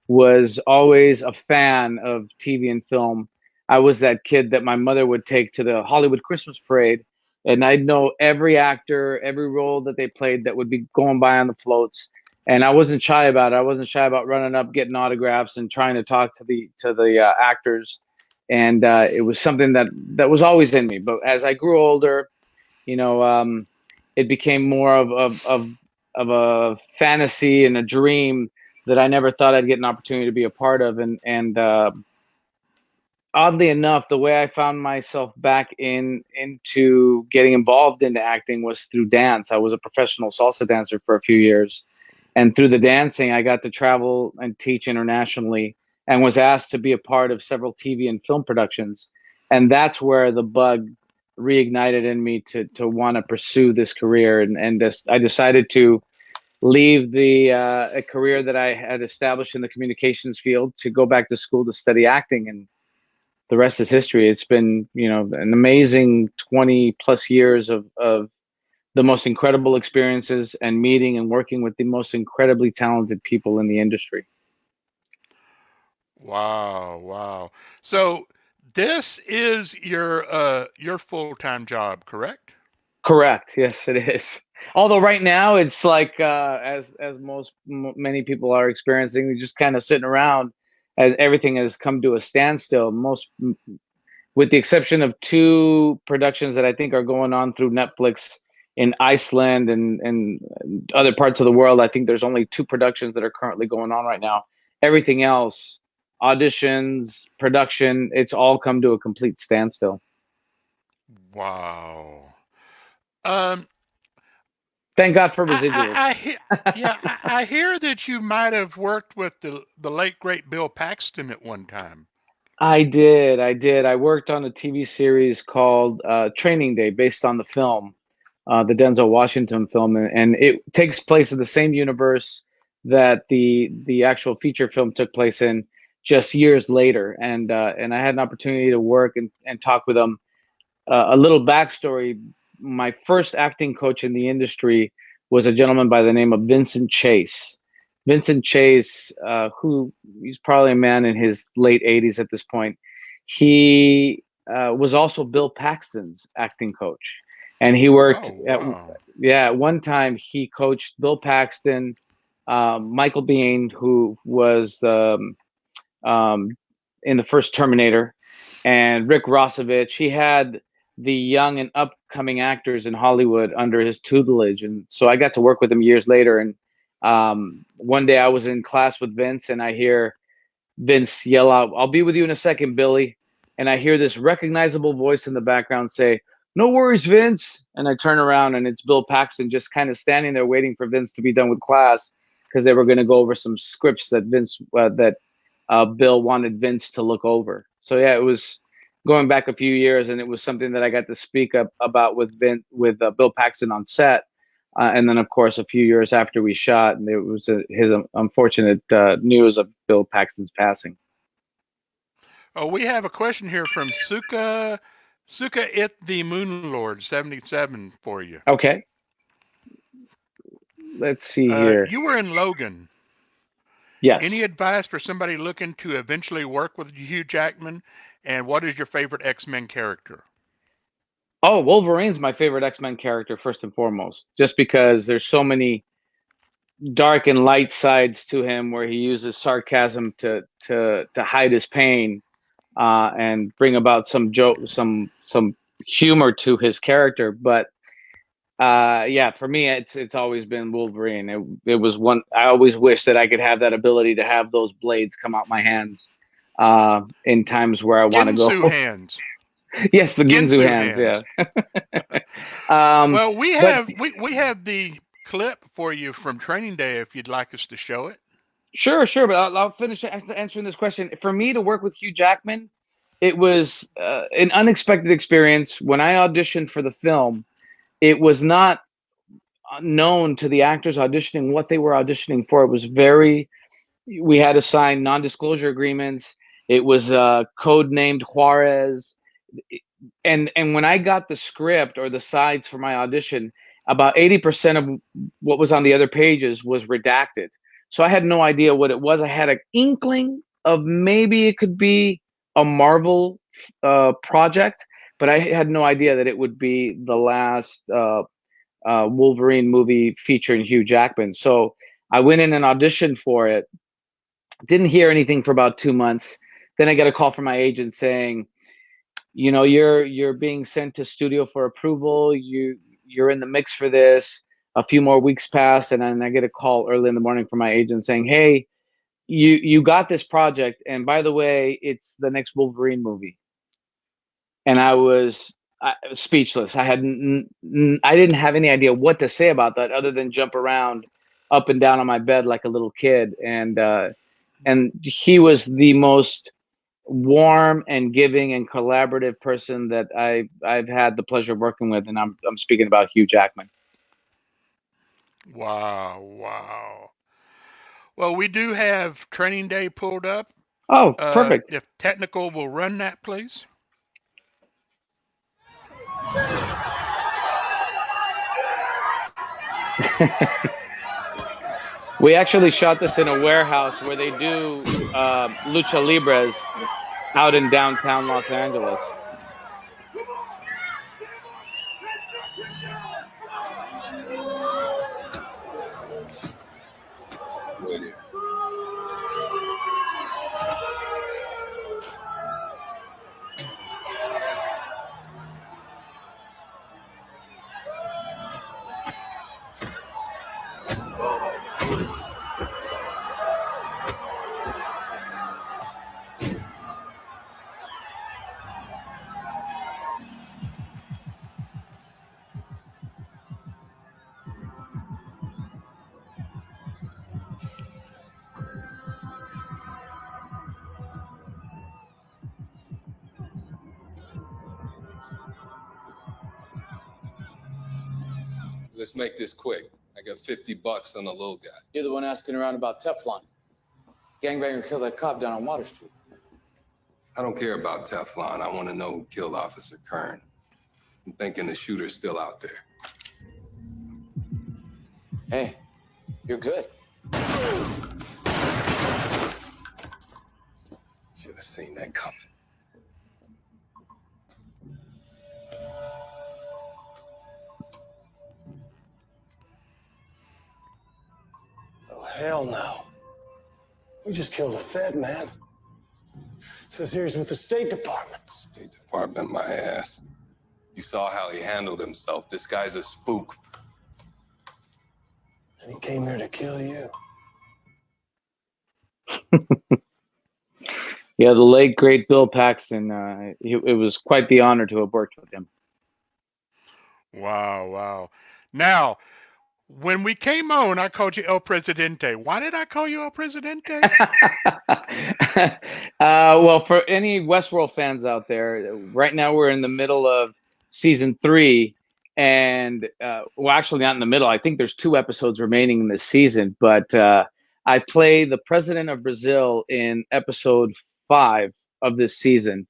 was always a fan of TV and film. I was that kid that my mother would take to the Hollywood Christmas parade, and I'd know every actor, every role that they played that would be going by on the floats. And I wasn't shy about it. I wasn't shy about running up, getting autographs, and trying to talk to the actors. And it was something that was always in me. But as I grew older, it became more of a fantasy and a dream that I never thought I'd get an opportunity to be a part of. And oddly enough, the way I found myself back into getting involved into acting was through dance. I was a professional salsa dancer for a few years. And through the dancing, I got to travel and teach internationally and was asked to be a part of several TV and film productions. And that's where the bug reignited in me to want to pursue this career. And I decided to leave a career that I had established in the communications field to go back to school to study acting, and the rest is history. It's been, an amazing 20 plus years of the most incredible experiences and meeting and working with the most incredibly talented people in the industry. Wow, wow. So this is your full-time job, correct? Correct. Yes, it is. Although right now it's like, as many people are experiencing, we're just kind of sitting around as everything has come to a standstill. With the exception of 2 productions that I think are going on through Netflix in Iceland and other parts of the world. I think there's only 2 productions that are currently going on right now. Everything else, auditions, production, it's all come to a complete standstill. Wow. Um, Thank God for residuals. I hear that you might have worked with the late great Bill Paxton at one time. I did. I worked on a TV series called Training Day, based on the film, the Denzel Washington film, and it takes place in the same universe that the actual feature film took place in, just years later. And I had an opportunity to work and talk with him. A little backstory: my first acting coach in the industry was a gentleman by the name of Vincent Chase. Vincent Chase, who he's probably a man in his late 80s at this point. He was also Bill Paxton's acting coach, and he worked at one time he coached Bill Paxton, Michael Biehn, who was in the first Terminator, and Rick Rossovich. He had the young and upcoming actors in Hollywood under his tutelage, and so I got to work with him years later. And one day I was in class with Vince, and I hear Vince yell out, "I'll be with you in a second, Billy." And I hear this recognizable voice in the background say, "No worries, Vince." And I turn around, and it's Bill Paxton, just kind of standing there waiting for Vince to be done with class, because they were going to go over some scripts that Bill wanted Vince to look over. So yeah, it was going back a few years, and it was something that I got to speak about with Bill Paxton on set. And then, of course, a few years after we shot, and it was his unfortunate news of Bill Paxton's passing. Oh, we have a question here from Suka It the Moon Lord 77 for you. Okay. Let's see here. You were in Logan. Yes. Any advice for somebody looking to eventually work with Hugh Jackman? And what is your favorite X-Men character? Oh, Wolverine's my favorite X-Men character, first and foremost, just because there's so many dark and light sides to him, where he uses sarcasm to hide his pain, and bring about some humor to his character. But yeah, for me, it's always been Wolverine. It was one. I always wish that I could have that ability to have those blades come out my hands in times where I want to go. Ginsu hands. Yes, the Ginsu hands. Yeah. Well, we have the clip for you from Training Day if you'd like us to show it. Sure. But I'll finish answering this question. For me to work with Hugh Jackman, it was an unexpected experience. When I auditioned for the film, it was not known to the actors auditioning what they were auditioning for. It was we had to sign non-disclosure agreements. It was code-named Juarez. And when I got the script or the sides for my audition, about 80% of what was on the other pages was redacted. So I had no idea what it was. I had an inkling of maybe it could be a Marvel project, but I had no idea that it would be the last Wolverine movie featuring Hugh Jackman. So I went in and auditioned for it. Didn't hear anything for about 2 months. Then I got a call from my agent saying, you're being sent to studio for approval. You're in the mix for this. A few more weeks passed, and then I get a call early in the morning from my agent saying, "Hey, you got this project, and by the way, it's the next Wolverine movie." And I was speechless. I didn't have any idea what to say about that, other than jump around up and down on my bed like a little kid. And he was the most warm and giving and collaborative person that I've had the pleasure of working with, and I'm speaking about Hugh Jackman. Wow, wow. Well, we do have training day pulled up. Oh, perfect. If technical will run that, please. We actually shot this in a warehouse where they do lucha libres out in downtown Los Angeles. Let's make this quick. I got $50 on the little guy. You're the one asking around about Teflon. Gangbanger killed that cop down on Water Street. I don't care about Teflon. I want to know who killed Officer Kern. I'm thinking the shooter's still out there. Hey, you're good. Should have seen that coming. Oh, hell no. We just killed a Fed, man. Says here he's with the State Department. State Department, my ass. You saw how he handled himself. This guy's a spook. And he came here to kill you. Yeah, the late great Bill Paxton. It was quite the honor to have worked with him. Wow, wow. Now, when we came on, I called you El Presidente. Why did I call you El Presidente? Well, for any Westworld fans out there, right now we're in the middle of season 3, and well, actually not in the middle. I think there's 2 episodes remaining in this season, but I play the president of Brazil in episode 5 of this season,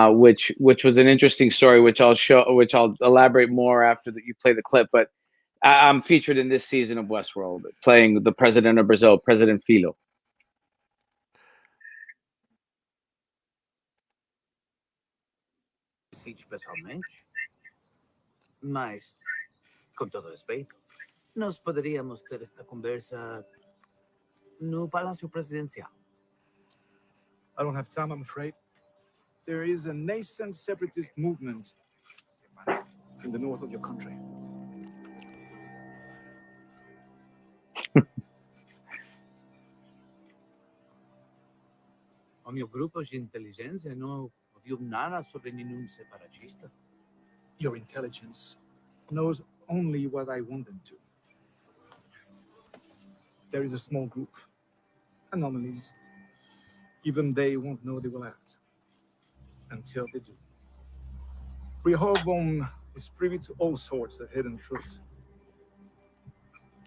which was an interesting story, which I'll elaborate more after that you play the clip. But I'm featured in this season of Westworld, playing the president of Brazil, President Filo. Pessoalmente, mas, com todo respeito, nós poderíamos ter esta conversa no Palácio Presidencial. I don't have time, I'm afraid. There is a nascent separatist movement in the north of your country. O meu grupo de inteligência não ouviu nada sobre nenhum separatista. Your intelligence knows only what I want them to. There is a small group, anomalies. Even they won't know they will act until they do. Rehoboam is privy to all sorts of hidden truths.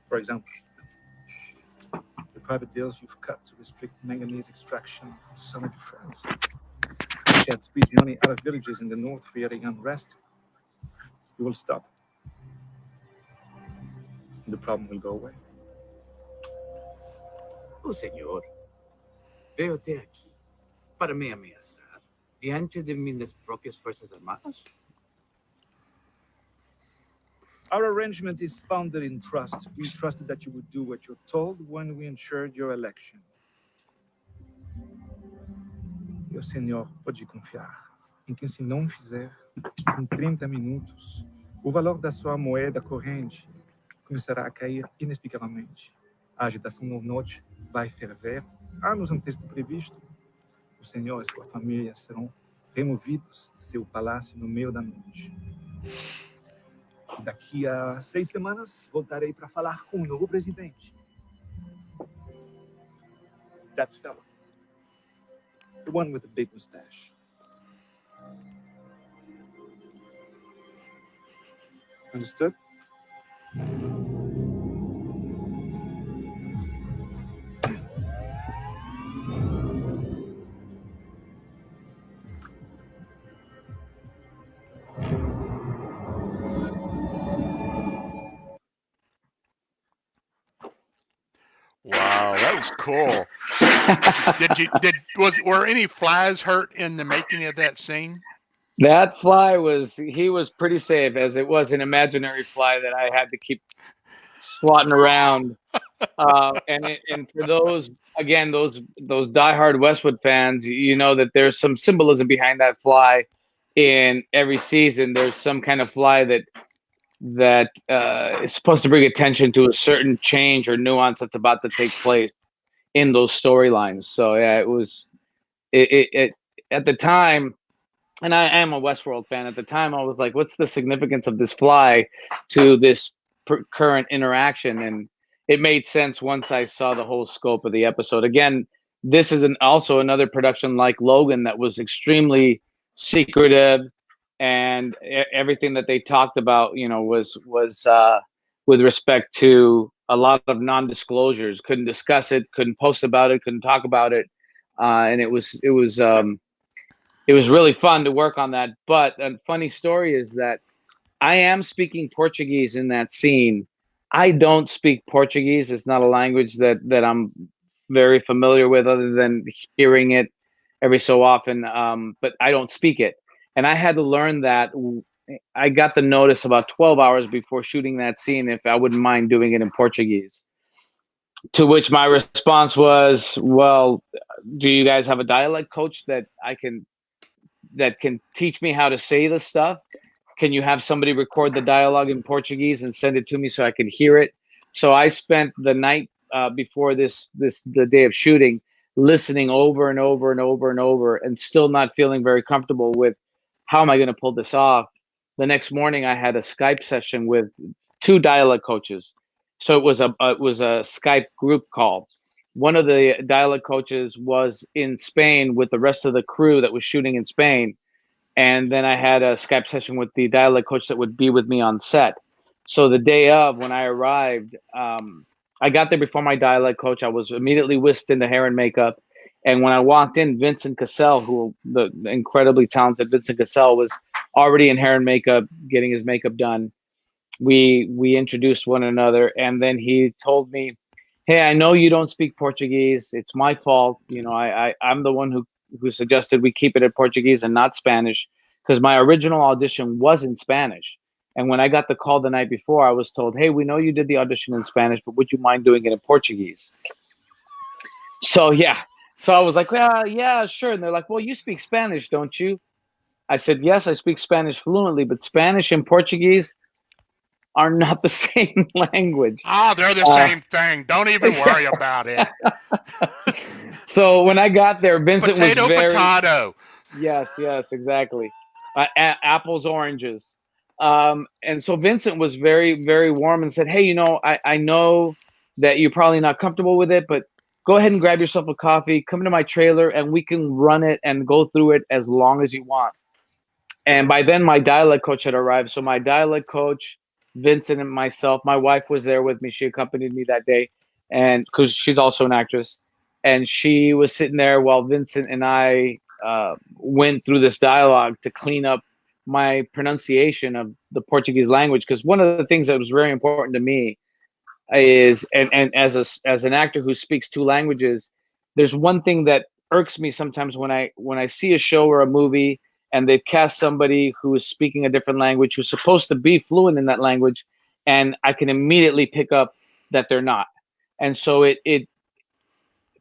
For example, the private deals you've cut to restrict manganese extraction to some of your friends. She had squeezed money out of villages in the north, creating unrest. You will stop. The problem will go away. O senhor veio até aqui para me ameaçar diante de minhas próprias forças armadas? Our arrangement is founded in trust. We trusted that you would do what you're told when we ensured your election. E o senhor pode confiar em que, se não fizer, em 30 minutos, o valor da sua moeda corrente começará a cair inexplicavelmente. A agitação no norte vai ferver. Anos antes do previsto, o senhor e sua família serão removidos de seu palácio no meio da noite. Daqui a 6 semanas, voltarei para falar com o novo presidente. That fellow. The one with the big mustache. Understood? that was cool. Were any flies hurt in the making of that scene? That fly he was pretty safe, as it was an imaginary fly that I had to keep swatting around. And for those, again, those diehard Westwood fans, you know that there's some symbolism behind that fly. In every season, there's some kind of fly that is supposed to bring attention to a certain change or nuance that's about to take place in those storylines. So yeah, it was it at the time. And I am a Westworld fan. At the time, I was like, what's the significance of this fly to this current interaction? And it made sense once I saw the whole scope of the episode. Again, this is also another production like Logan that was extremely secretive, and everything that they talked about, was with respect to a lot of non-disclosures. Couldn't discuss it, couldn't post about it, couldn't talk about it, and it was really fun to work on that. But a funny story is that I am speaking Portuguese in that scene. I don't speak Portuguese. It's not a language that I'm very familiar with, other than hearing it every so often. But I don't speak it. And I had to learn that. I got the notice about 12 hours before shooting that scene if I wouldn't mind doing it in Portuguese. To which my response was, well, do you guys have a dialect coach that can teach me how to say this stuff? Can you have somebody record the dialogue in Portuguese and send it to me so I can hear it? So I spent the night before the day of shooting, listening over and over and over and over, and still not feeling very comfortable with how am I going to pull this off. The next morning, I had a Skype session with 2 dialect coaches. So it was a Skype group call. One of the dialect coaches was in Spain with the rest of the crew that was shooting in Spain. And then I had a Skype session with the dialect coach that would be with me on set. So the day of, when I arrived, I got there before my dialect coach. I was immediately whisked into hair and makeup. And when I walked in, Vincent Cassell, the incredibly talented Vincent Cassell, was already in hair and makeup, getting his makeup done. We introduced one another, and then he told me, hey, I know you don't speak Portuguese. It's my fault. I'm the one who suggested we keep it in Portuguese and not Spanish, because my original audition was in Spanish. And when I got the call the night before, I was told, hey, we know you did the audition in Spanish, but would you mind doing it in Portuguese? So, yeah. So I was like, well, yeah, sure. And they're like, well, you speak Spanish, don't you? I said, yes, I speak Spanish fluently, but Spanish and Portuguese are not the same language. Oh, they're the same thing. Don't even worry about it. So when I got there, Vincent was very... Potato. Yes, exactly. Apples, oranges. And so Vincent was very, very warm and said, hey, I know that you're probably not comfortable with it, but go ahead and grab yourself a coffee, come to my trailer, and we can run it and go through it as long as you want. And by then, my dialect coach had arrived. So my dialect coach, Vincent, and myself, my wife was there with me. She accompanied me that day, and because she's also an actress. And she was sitting there while Vincent and I went through this dialogue to clean up my pronunciation of the Portuguese language. Because one of the things that was very important to me is, and as an actor who speaks 2 languages, there's one thing that irks me sometimes when I see a show or a movie and they've cast somebody who is speaking a different language, who's supposed to be fluent in that language, and I can immediately pick up that they're not. And so it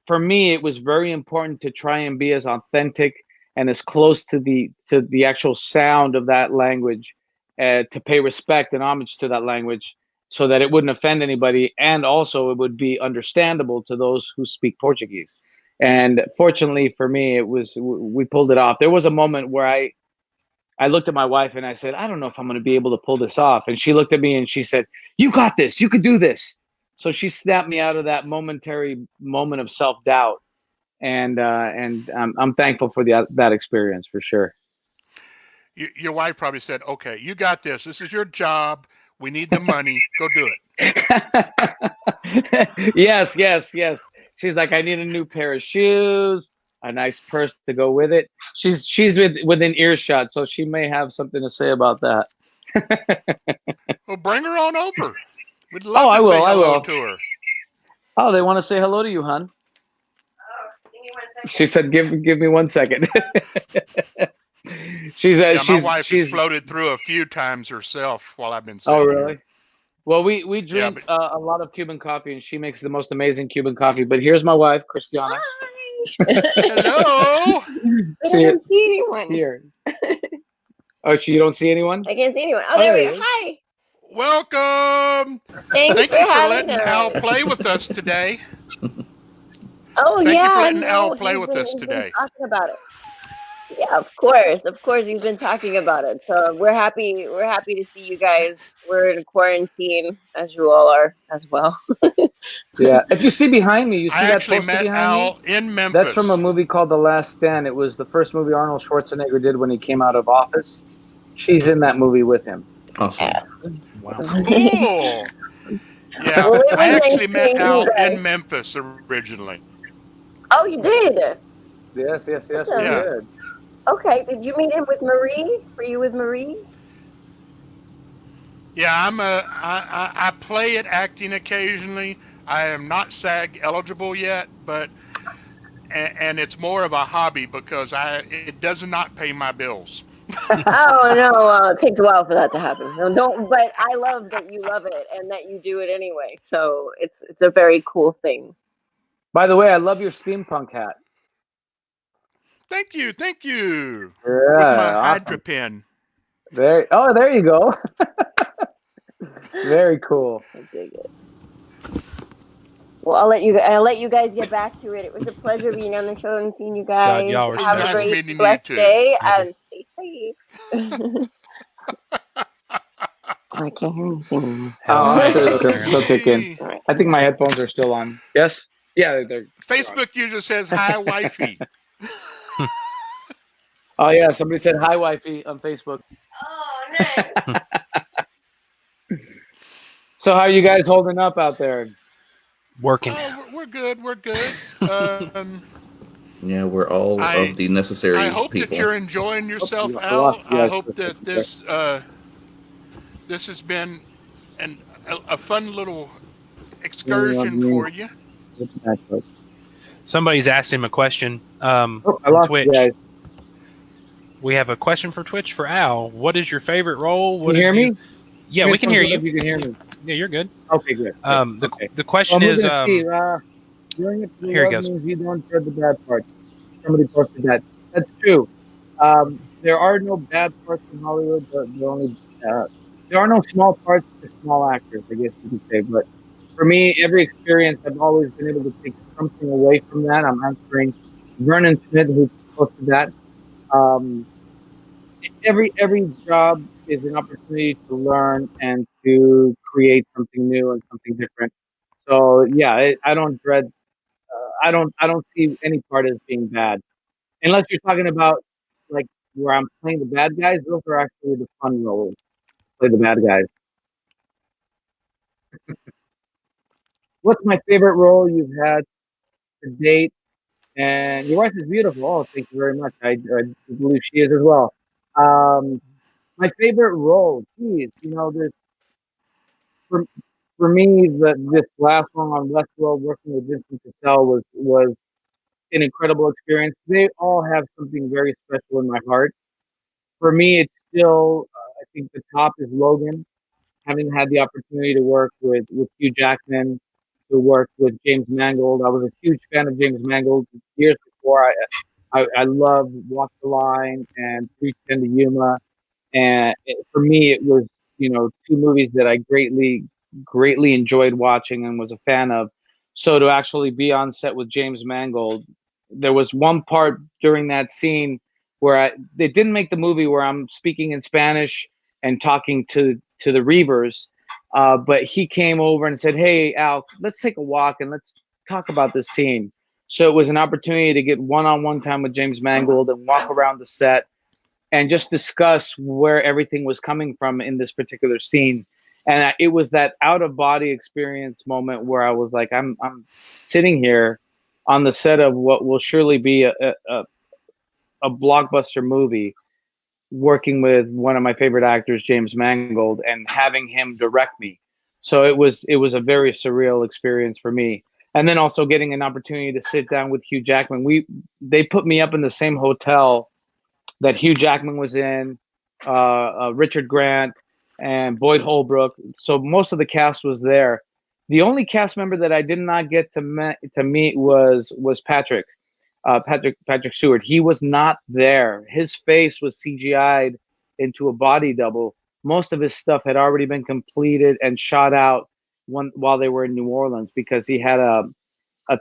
for me, it was very important to try and be as authentic and as close to the actual sound of that language, to pay respect and homage to that language, so that it wouldn't offend anybody, and also it would be understandable to those who speak Portuguese. And fortunately for me, we pulled it off. There was a moment where I looked at my wife and I said, I don't know if I'm going to be able to pull this off. And she looked at me and she said, you got this, you could do this. So she snapped me out of that momentary moment of self-doubt. And I'm thankful for that experience, for sure. Your wife probably said, okay, you got this. This is your job. We need the money. Go do it. Yes. She's like, I need a new pair of shoes, a nice purse to go with it. She's within earshot, so she may have something to say about that. Well, bring her on over. We'd love to say hello to her. Oh, they want to say hello to you, hon. She said, "Give me 1 second." My wife has floated through a few times herself while I've been sitting Oh, here. really? Well, we drink a lot of Cuban coffee, and she makes the most amazing Cuban coffee. But here's my wife, Christiana. Hello. I don't see anyone. Here. Oh, you don't see anyone? I can't see anyone. Oh, there we go. Hi. Welcome. Thanks Thank for you for having letting us. Al play with us today. Oh, Thank yeah. you for letting no, Al play he's with been- us he's been today. talking about it. Yeah, of course. Of course, he's been talking about it. So we're happy. We're happy to see you guys. We're in quarantine, as you all are as well. Yeah. If you see behind me, you see I that actually poster met behind Al me? in Memphis. That's from a movie called The Last Stand. It was the first movie Arnold Schwarzenegger did when he came out of office. She's in that movie with him. Awesome. Wow. Cool. Yeah, Well, it I was actually nice met meeting you Al guys. in Memphis originally. Oh, you did? Yes, we Awesome. did. Okay. Did you meet him with Marie? Were you with Marie? Yeah, I play at acting occasionally. I am not SAG eligible yet, but and it's more of a hobby because it does not pay my bills. Oh no, it takes a while for that to happen. No, don't. But I love that you love it and that you do it anyway. So it's a very cool thing. By the way, I love your steampunk hat. Thank you. Yeah, With my awesome. Hydra pen. There you go. Very cool. I dig it. Well, I'll let you guys get back to it. It was a pleasure being on the show and seeing you guys. y'all were Have a special. great, blessed day and stay safe. I can't hear anything. I'm sure they'll still kick in. I think my headphones are still on. Yes? Yeah, they're Facebook user says hi, wifey. Oh yeah, somebody said hi, wifey on Facebook. Oh, nice. So how are you guys holding up out there? Working. Oh, we're good. Yeah, we're all of the necessary I hope people. that you're enjoying yourself, I Al. lost you I guys hope for a that second this has been a fun little excursion for you. Somebody's asked him a question I from lost Twitch. you guys. We have a question for Twitch for Al. What is your favorite role? Can you hear me? Yeah, we can hear you. You can hear me. Yeah, you're good. Okay, good. The question is, doing it for here he love goes. means you don't dread the bad parts. Somebody posted that. That's true. There are no bad parts in Hollywood, but there are no small parts for small actors, I guess you could say. But for me, every experience, I've always been able to take something away from that. I'm answering Vernon Smith, who posted that. Every job is an opportunity to learn and to create something new and something different. So yeah, I don't dread. I don't see any part as being bad, unless you're talking about like where I'm playing the bad guys. Those are actually the fun roles. Play the bad guys. What's my favorite role you've had to date? And your wife is beautiful. Oh, thank you very much. I believe she is as well. My favorite role, geez, there's for me this last one on Westworld, working with Vincent Cassell was an incredible experience. They all have something very special in my heart. For me, it's still I think the top is Logan. Having had the opportunity to work with Hugh Jackman, to work with James Mangold. I was a huge fan of James Mangold years before. I love Walk the Line and 3:10 to Yuma. And for me, it was, two movies that I greatly enjoyed watching and was a fan of. So to actually be on set with James Mangold, there was one part during that scene where they didn't make the movie where I'm speaking in Spanish and talking to the Reavers. But he came over and said, "Hey, Al, let's take a walk and let's talk about this scene." So it was an opportunity to get one-on-one time with James Mangold and walk around the set and just discuss where everything was coming from in this particular scene. And it was that out of body experience moment where I was like, I'm sitting here on the set of what will surely be a blockbuster movie, working with one of my favorite actors, James Mangold, and having him direct me. So it was a very surreal experience for me. and then also getting an opportunity to sit down with Hugh Jackman. They put me up in the same hotel that Hugh Jackman was in, Richard Grant, and Boyd Holbrook. So most of the cast was there. The only cast member that I did not get to meet was Patrick Stewart. He was not there. His face was CGI'd into a body double. Most of his stuff had already been completed and shot out while they were in New Orleans, because he had a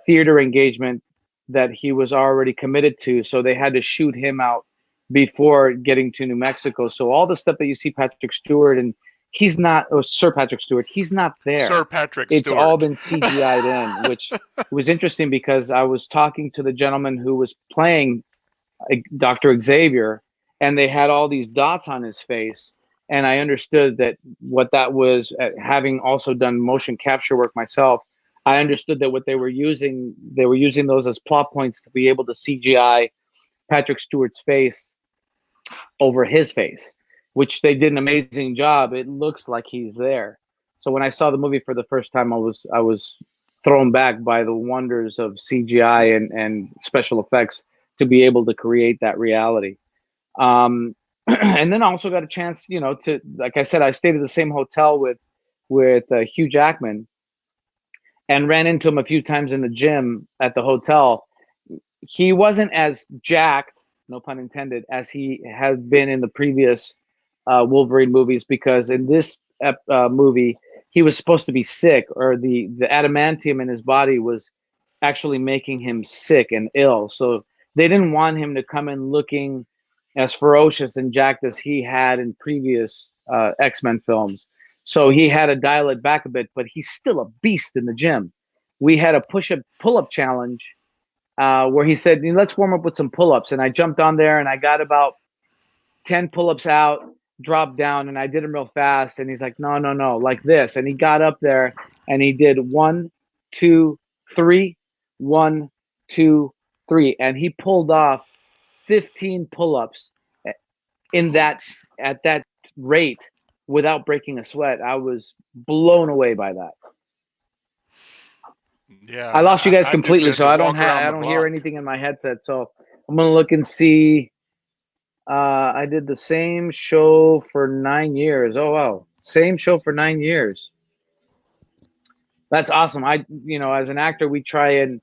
theater engagement that he was already committed to. So they had to shoot him out before getting to New Mexico. So all the stuff that you see Patrick Stewart, and he's not, or Sir Patrick Stewart, he's not there. Sir Patrick It's Stewart. all been CGI'd in, which was interesting because I was talking to the gentleman who was playing Dr. Xavier, and they had all these dots on his face. And I understood that what that was, having also done motion capture work myself, I understood that what they were using those as plot points to be able to CGI Patrick Stewart's face over his face, which they did an amazing job. It looks like he's there. So when I saw the movie for the first time, I was thrown back by the wonders of CGI and special effects to be able to create that reality. And then I also got a chance, to, like I said, I stayed at the same hotel with Hugh Jackman, and ran into him a few times in the gym at the hotel. He wasn't as jacked, no pun intended, as he had been in the previous Wolverine movies, because in this movie, he was supposed to be sick, or the adamantium in his body was actually making him sick and ill. So they didn't want him to come in looking as ferocious and jacked as he had in previous X-Men films. So he had to dial it back a bit, but he's still a beast in the gym. We had a pull-up challenge where he said, let's warm up with some pull-ups. And I jumped on there and I got about 10 pull-ups out, dropped down, and I did them real fast. And he's like, no, like this. And he got up there and he did 1, 2, 3, 1, 2, 3. And he pulled off 15 pull-ups at that rate without breaking a sweat. I was blown away by that. Yeah, I lost you guys completely, just so I walk don't around the hear block. anything in my headset. So I'm gonna look and see. I did the same show for 9 years. Oh wow, same show for 9 years. That's awesome. As an actor, we try, and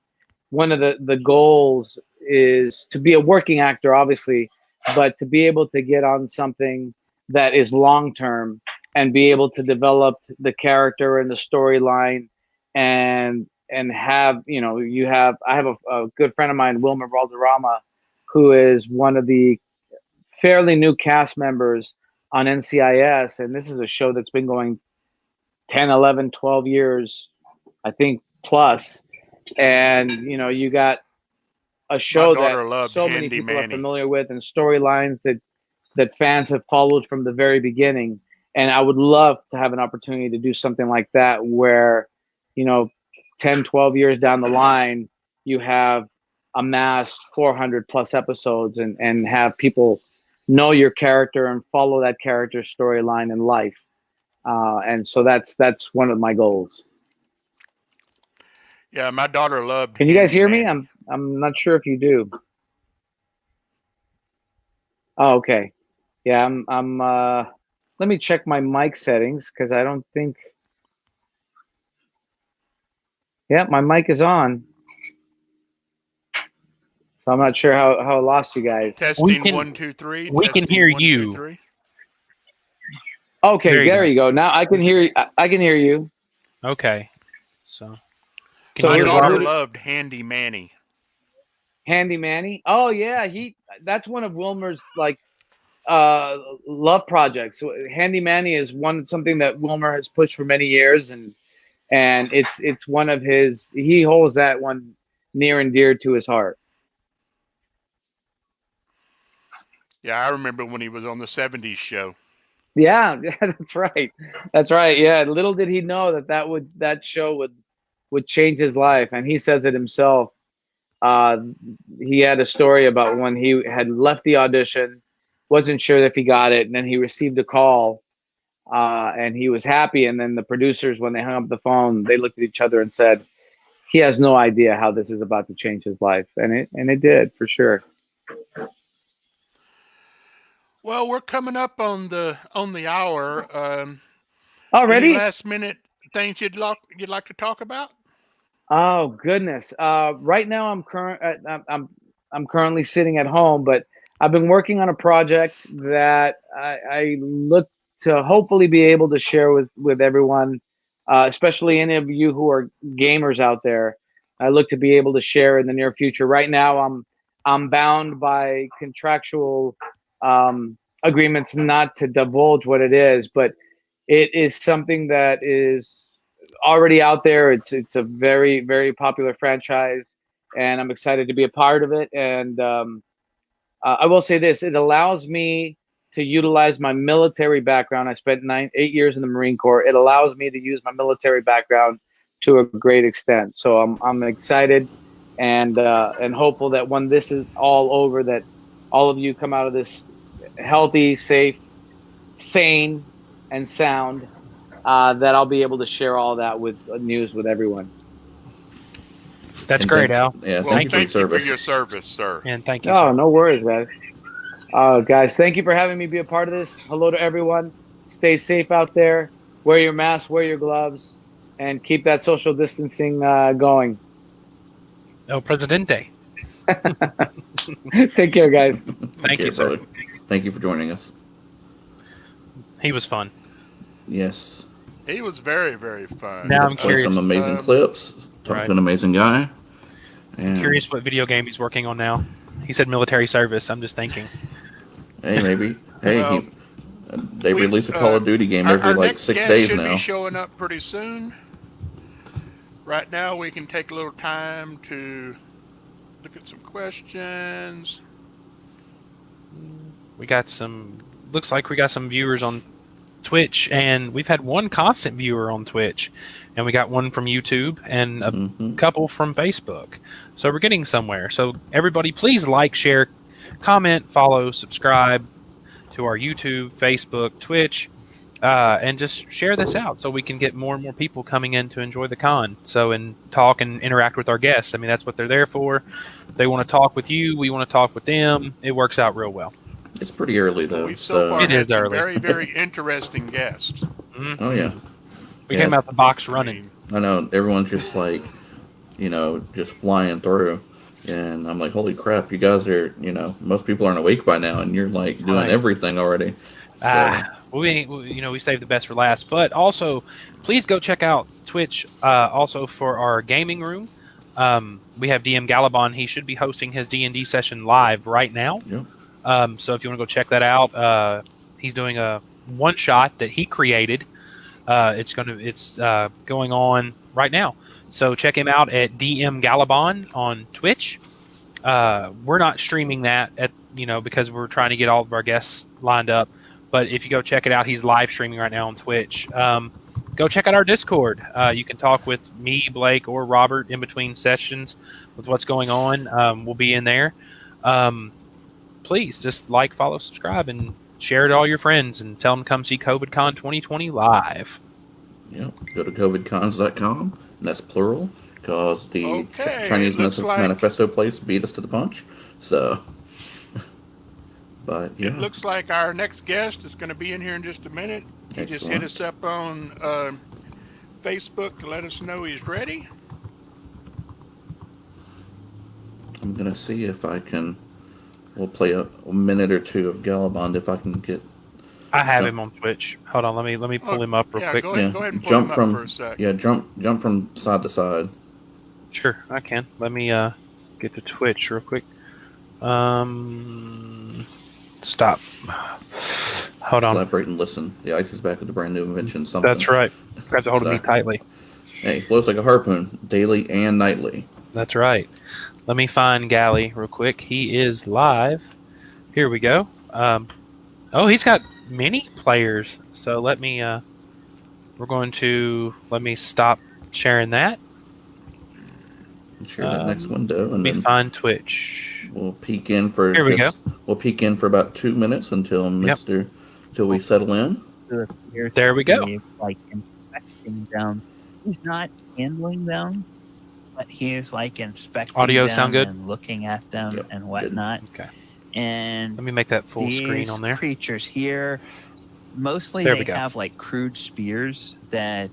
one of the goals is to be a working actor, obviously, but to be able to get on something that is long term and be able to develop the character and the storyline, and have, I have a good friend of mine, Wilmer Valderrama, who is one of the fairly new cast members on NCIS. And this is a show that's been going 10, 11, 12 years, I think, plus. And, you got a show daughter that loved so many Handy people are Manny. familiar with, and storylines that fans have followed from the very beginning. And I would love to have an opportunity to do something like that where, 10, 12 years down the line, you have amassed 400 plus episodes and have people know your character and follow that character's storyline in life. And so that's one of my goals. Yeah, my daughter loved. Can you guys Handy hear me? Manny. I'm not sure if you do. Oh, okay. Yeah, let me check my mic settings, because I don't think. Yeah, my mic is on. So I'm not sure how I lost you guys. Testing 1, 2, 3. We can testing, hear 1, 2, you. 3. Okay, there you go. Now I can hear you. I can hear you. Okay. So My you hear daughter Robert? loved Handy Manny. Handy Manny. Oh yeah, that's one of Wilmer's love projects. Handy Manny is something that Wilmer has pushed for many years, and it's one of his. He holds that one near and dear to his heart. Yeah, I remember when he was on the 70s show. Yeah, that's right. That's right. Yeah, little did he know that show would change his life, and he says it himself. He had a story about when he had left the audition, wasn't sure if he got it, and then he received a call, and he was happy. And then the producers, when they hung up the phone, they looked at each other and said, he has no idea how this is about to change his life, and it did for sure. Well, we're coming up on the hour. Already? Any last minute things you'd like to talk about? Oh goodness! Right now, I'm currently sitting at home, but I've been working on a project that I look to hopefully be able to share with everyone, especially any of you who are gamers out there. I look to be able to share in the near future. Right now, I'm bound by contractual agreements not to divulge what it is, but it is something that is already out there. It's a very, very popular franchise, and I'm excited to be a part of it. And I will say this: it allows me to utilize my military background. I spent 8 years in the Marine Corps. It allows me to use my military background to a great extent. So I'm excited and hopeful that when this is all over, that all of you come out of this healthy, safe, sane, and sound. That I'll be able to share all that with news with everyone. That's great, Al. Yeah, Well, thank you for your service, sir. And thank you. Oh, sir. no worries, guys. Guys, thank you for having me be a part of this. Hello to everyone. Stay safe out there. Wear your mask, wear your gloves, and keep that social distancing going. El Presidente. Take care, guys. Thank you, sir. brother. Thank you for joining us. He was fun. Yes. He was very, very fun. Now I'm curious. Some amazing clips. Talked to an amazing guy. I'm curious what video game he's working on now. He said military service. I'm just thinking. Hey, maybe. Hey, Well, they release a Call of Duty game every like 6 days should now. be showing up pretty soon. Right now, we can take a little time to look at some questions. We got some. Looks like we got some viewers on Twitch, and we've had one constant viewer on Twitch, and we got one from YouTube and a couple from Facebook. So we're getting somewhere. So everybody, please like, share, comment, follow, subscribe to our YouTube, Facebook, Twitch, and just share this out so we can get more and more people coming in to enjoy the con. So and talk and interact with our guests. I mean, that's what they're there for. They want to talk with you. We want to talk with them. It works out real well. It's pretty early though. We've so far it had is some early. very, very interesting guests. Oh yeah. We came out the box running. I know everyone's just like, just flying through, and I'm like, holy crap, you guys are, most people aren't awake by now, and you're like doing everything already. So. We saved the best for last. But also, please go check out Twitch. Also for our gaming room, we have DM Galabon. He should be hosting his D&D session live right now. Yep. So if you want to go check that out, he's doing a one shot that he created. It's going on right now. So check him out at DM Galabon on Twitch. We're not streaming that because we're trying to get all of our guests lined up. But if you go check it out, he's live streaming right now on Twitch. Go check out our Discord. You can talk with me, Blake, or Robert in between sessions with what's going on. We'll be in there. Please just like, follow, subscribe, and share it to all your friends and tell them to come see COVIDCon2020 live. Yep. Go to covidcons.com, and that's plural, because the Chinese like manifesto place beat us to the punch. So, but yeah. It looks like our next guest is going to be in here in just a minute. He just hit us up on Facebook to let us know he's ready. I'm going to see if I can... We'll play a minute or two of Galabond if I can get... I have him on Twitch. Hold on, let me pull him up real quick. Go ahead and pull him up for a sec. Yeah, jump from side to side. Sure, I can. Let me get to Twitch real quick. Stop. Hold on. Collaborate and listen. The ice is back with a brand new invention. Something. That's right. Grab the hold of me tightly. Hey, floats like a harpoon, daily and nightly. That's right. Let me find Gally real quick. He is live. Here we go. He's got many players. So let me let me stop sharing that. Share that next window. And let me find Twitch. We'll peek in for Here we go. We'll peek in for about 2 minutes until till we settle in. There we go. Like inspecting them. He's not handling them, but he's like inspecting Audio them sound good? and looking at them and whatnot. Okay. And let me make that full these screen on there. Creatures here, mostly There we they go. have like crude spears that.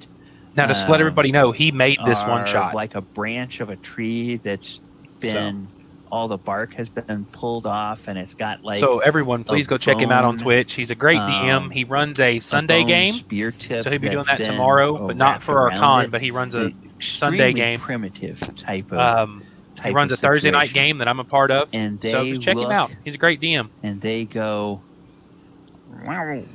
Now, just to let everybody know, he made this one are shot. like a branch of a tree that's been all the bark has been pulled off, and it's got like. So everyone, please go check him out on bone, Twitch. He's a great DM. He runs a Sunday game, spear tip so he'll be doing that's that been, tomorrow, but not for our wrapped con. around it. But he runs a Extremely Sunday game. Primitive type of. He type runs of a Thursday night situation. game that I'm a part of. And so they just check him look- out. He's a great DM. And they go. And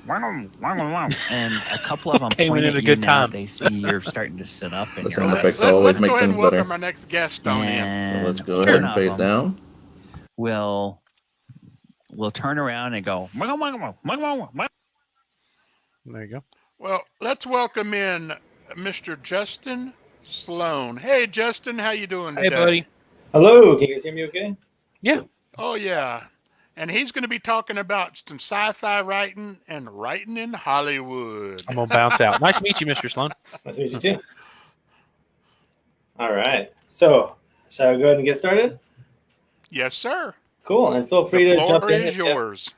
a couple of them Came point in at at a you good now. time. They see you're starting to sit up, and The you're sound like, effects always Let's make go ahead things and welcome better. our next guest on in. So let's go Sure. ahead and None of fade them. down. We'll turn around and go. There you go. Well, let's welcome in Mr. Justin Sloan. Hey, Justin, how you doing today? Hey, buddy. Hello, can you guys hear me okay? Yeah. Oh, yeah. And he's going to be talking about some sci-fi writing and writing in Hollywood. I'm going to bounce out. Nice to meet you, Mr. Sloan. Nice to meet you too. All right. So, shall I go ahead and get started? Yes, sir. Cool. And feel free The to jump floor in. is if you have- yours.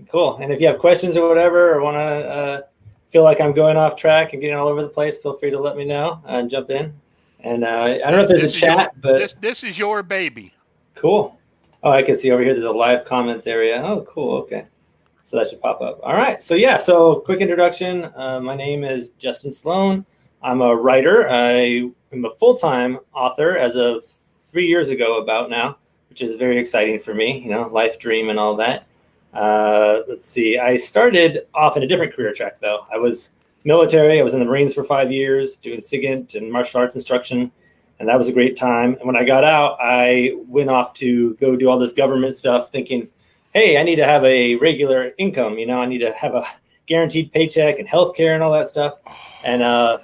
Cool. And if you have questions or whatever, or want to feel like I'm going off track and getting all over the place, feel free to let me know and jump in. And I don't know if there's a This is chat, but this is your baby. cool. Oh, I can see over here there's a live comments area. Oh, cool. Okay. So that should pop up. All right. So yeah, so quick introduction. My name is Justin Sloan. I'm a writer. I am a full-time author as of 3 years ago about now, which is very exciting for me, you know, life dream and all that. Let's see. I started off in a different career track though. I was military. I was in the Marines for 5 years doing SIGINT and martial arts instruction. And that was a great time. And when I got out, I went off to go do all this government stuff thinking, hey, I need to have a regular income. You know, I need to have a guaranteed paycheck and healthcare and all that stuff. And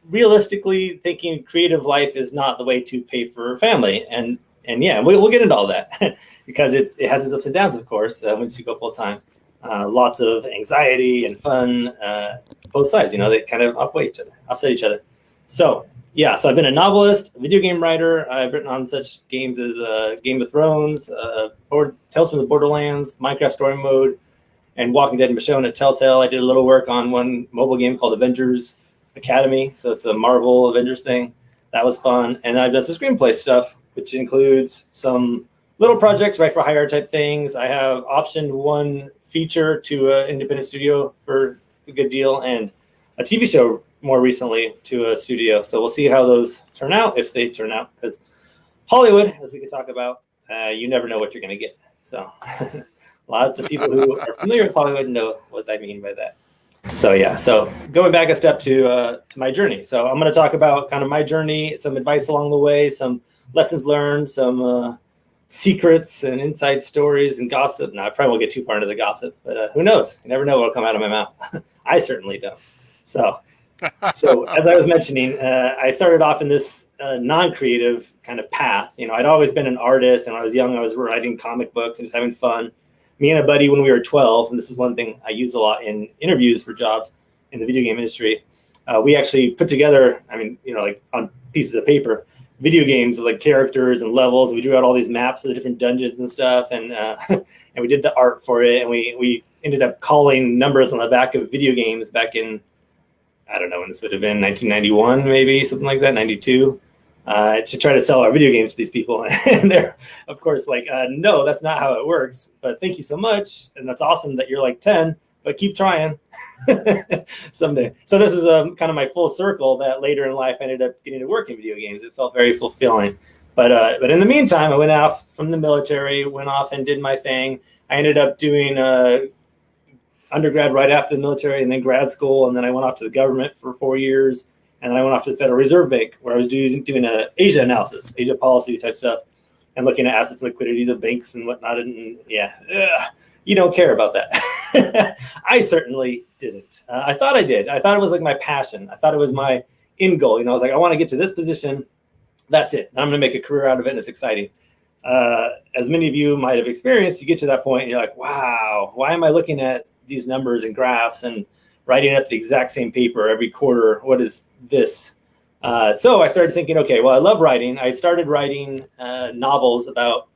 realistically thinking creative life is not the way to pay for family. And yeah, we'll get into all that because it has its ups and downs, of course, once you go full time. Lots of anxiety and fun, both sides, you know, they kind of offset each other. So yeah, so I've been a novelist, a video game writer. I've written on such games as Game of Thrones, Tales from the Borderlands, Minecraft Story Mode, and Walking Dead and Michonne at Telltale. I did a little work on one mobile game called Avengers Academy. So it's a Marvel Avengers thing. That was fun. And I've done some screenplay stuff, which includes some little projects, right, for hire type things. I have optioned one feature to an independent studio for a good deal and a TV show more recently to a studio. So we'll see how those turn out, if they turn out, because Hollywood, as we can talk about, you never know what you're going to get. So lots of people who are familiar with Hollywood know what I mean by that. So yeah, so going back a step to my journey. So I'm going to talk about kind of my journey, some advice along the way, some lessons learned, some secrets and inside stories and gossip. Now, I probably won't get too far into the gossip, but who knows? You never know what'll come out of my mouth. I certainly don't. So as I was mentioning, I started off in this non-creative kind of path. You know, I'd always been an artist, and when I was young, I was writing comic books and just having fun. Me and a buddy, when we were 12, and this is one thing I use a lot in interviews for jobs in the video game industry, we actually put together, I mean, you know, like on pieces of paper, video games with like characters and levels. And we drew out all these maps of the different dungeons and stuff, and and we did the art for it, and we ended up calling numbers on the back of video games back in, I don't know when this would have been, 1991, maybe something like that, 92, to try to sell our video games to these people. And they're, of course, like, no, that's not how it works. But thank you so much. And that's awesome that you're like 10, but keep trying someday. So this is kind of my full circle that later in life I ended up getting to work in video games. It felt very fulfilling. But in the meantime, I went off from the military, went off and did my thing. I ended up doing undergrad right after the military, and then grad school, and then I went off to the government for 4 years, and then I went off to the Federal Reserve Bank, where I was doing a Asia analysis, Asia policy type stuff, and looking at assets and liquidities of banks and whatnot. And yeah, you don't care about that. I certainly didn't. I thought I did. I thought it was like my passion. I thought it was my end goal. You know, I was like, I want to get to this position. That's it. I'm going to make a career out of it, and it's exciting. As many of you might have experienced, you get to that point, and you're like, wow, why am I looking at these numbers and graphs and writing up the exact same paper every quarter? What is this? So I started thinking, okay, well, I love writing. I had started writing novels about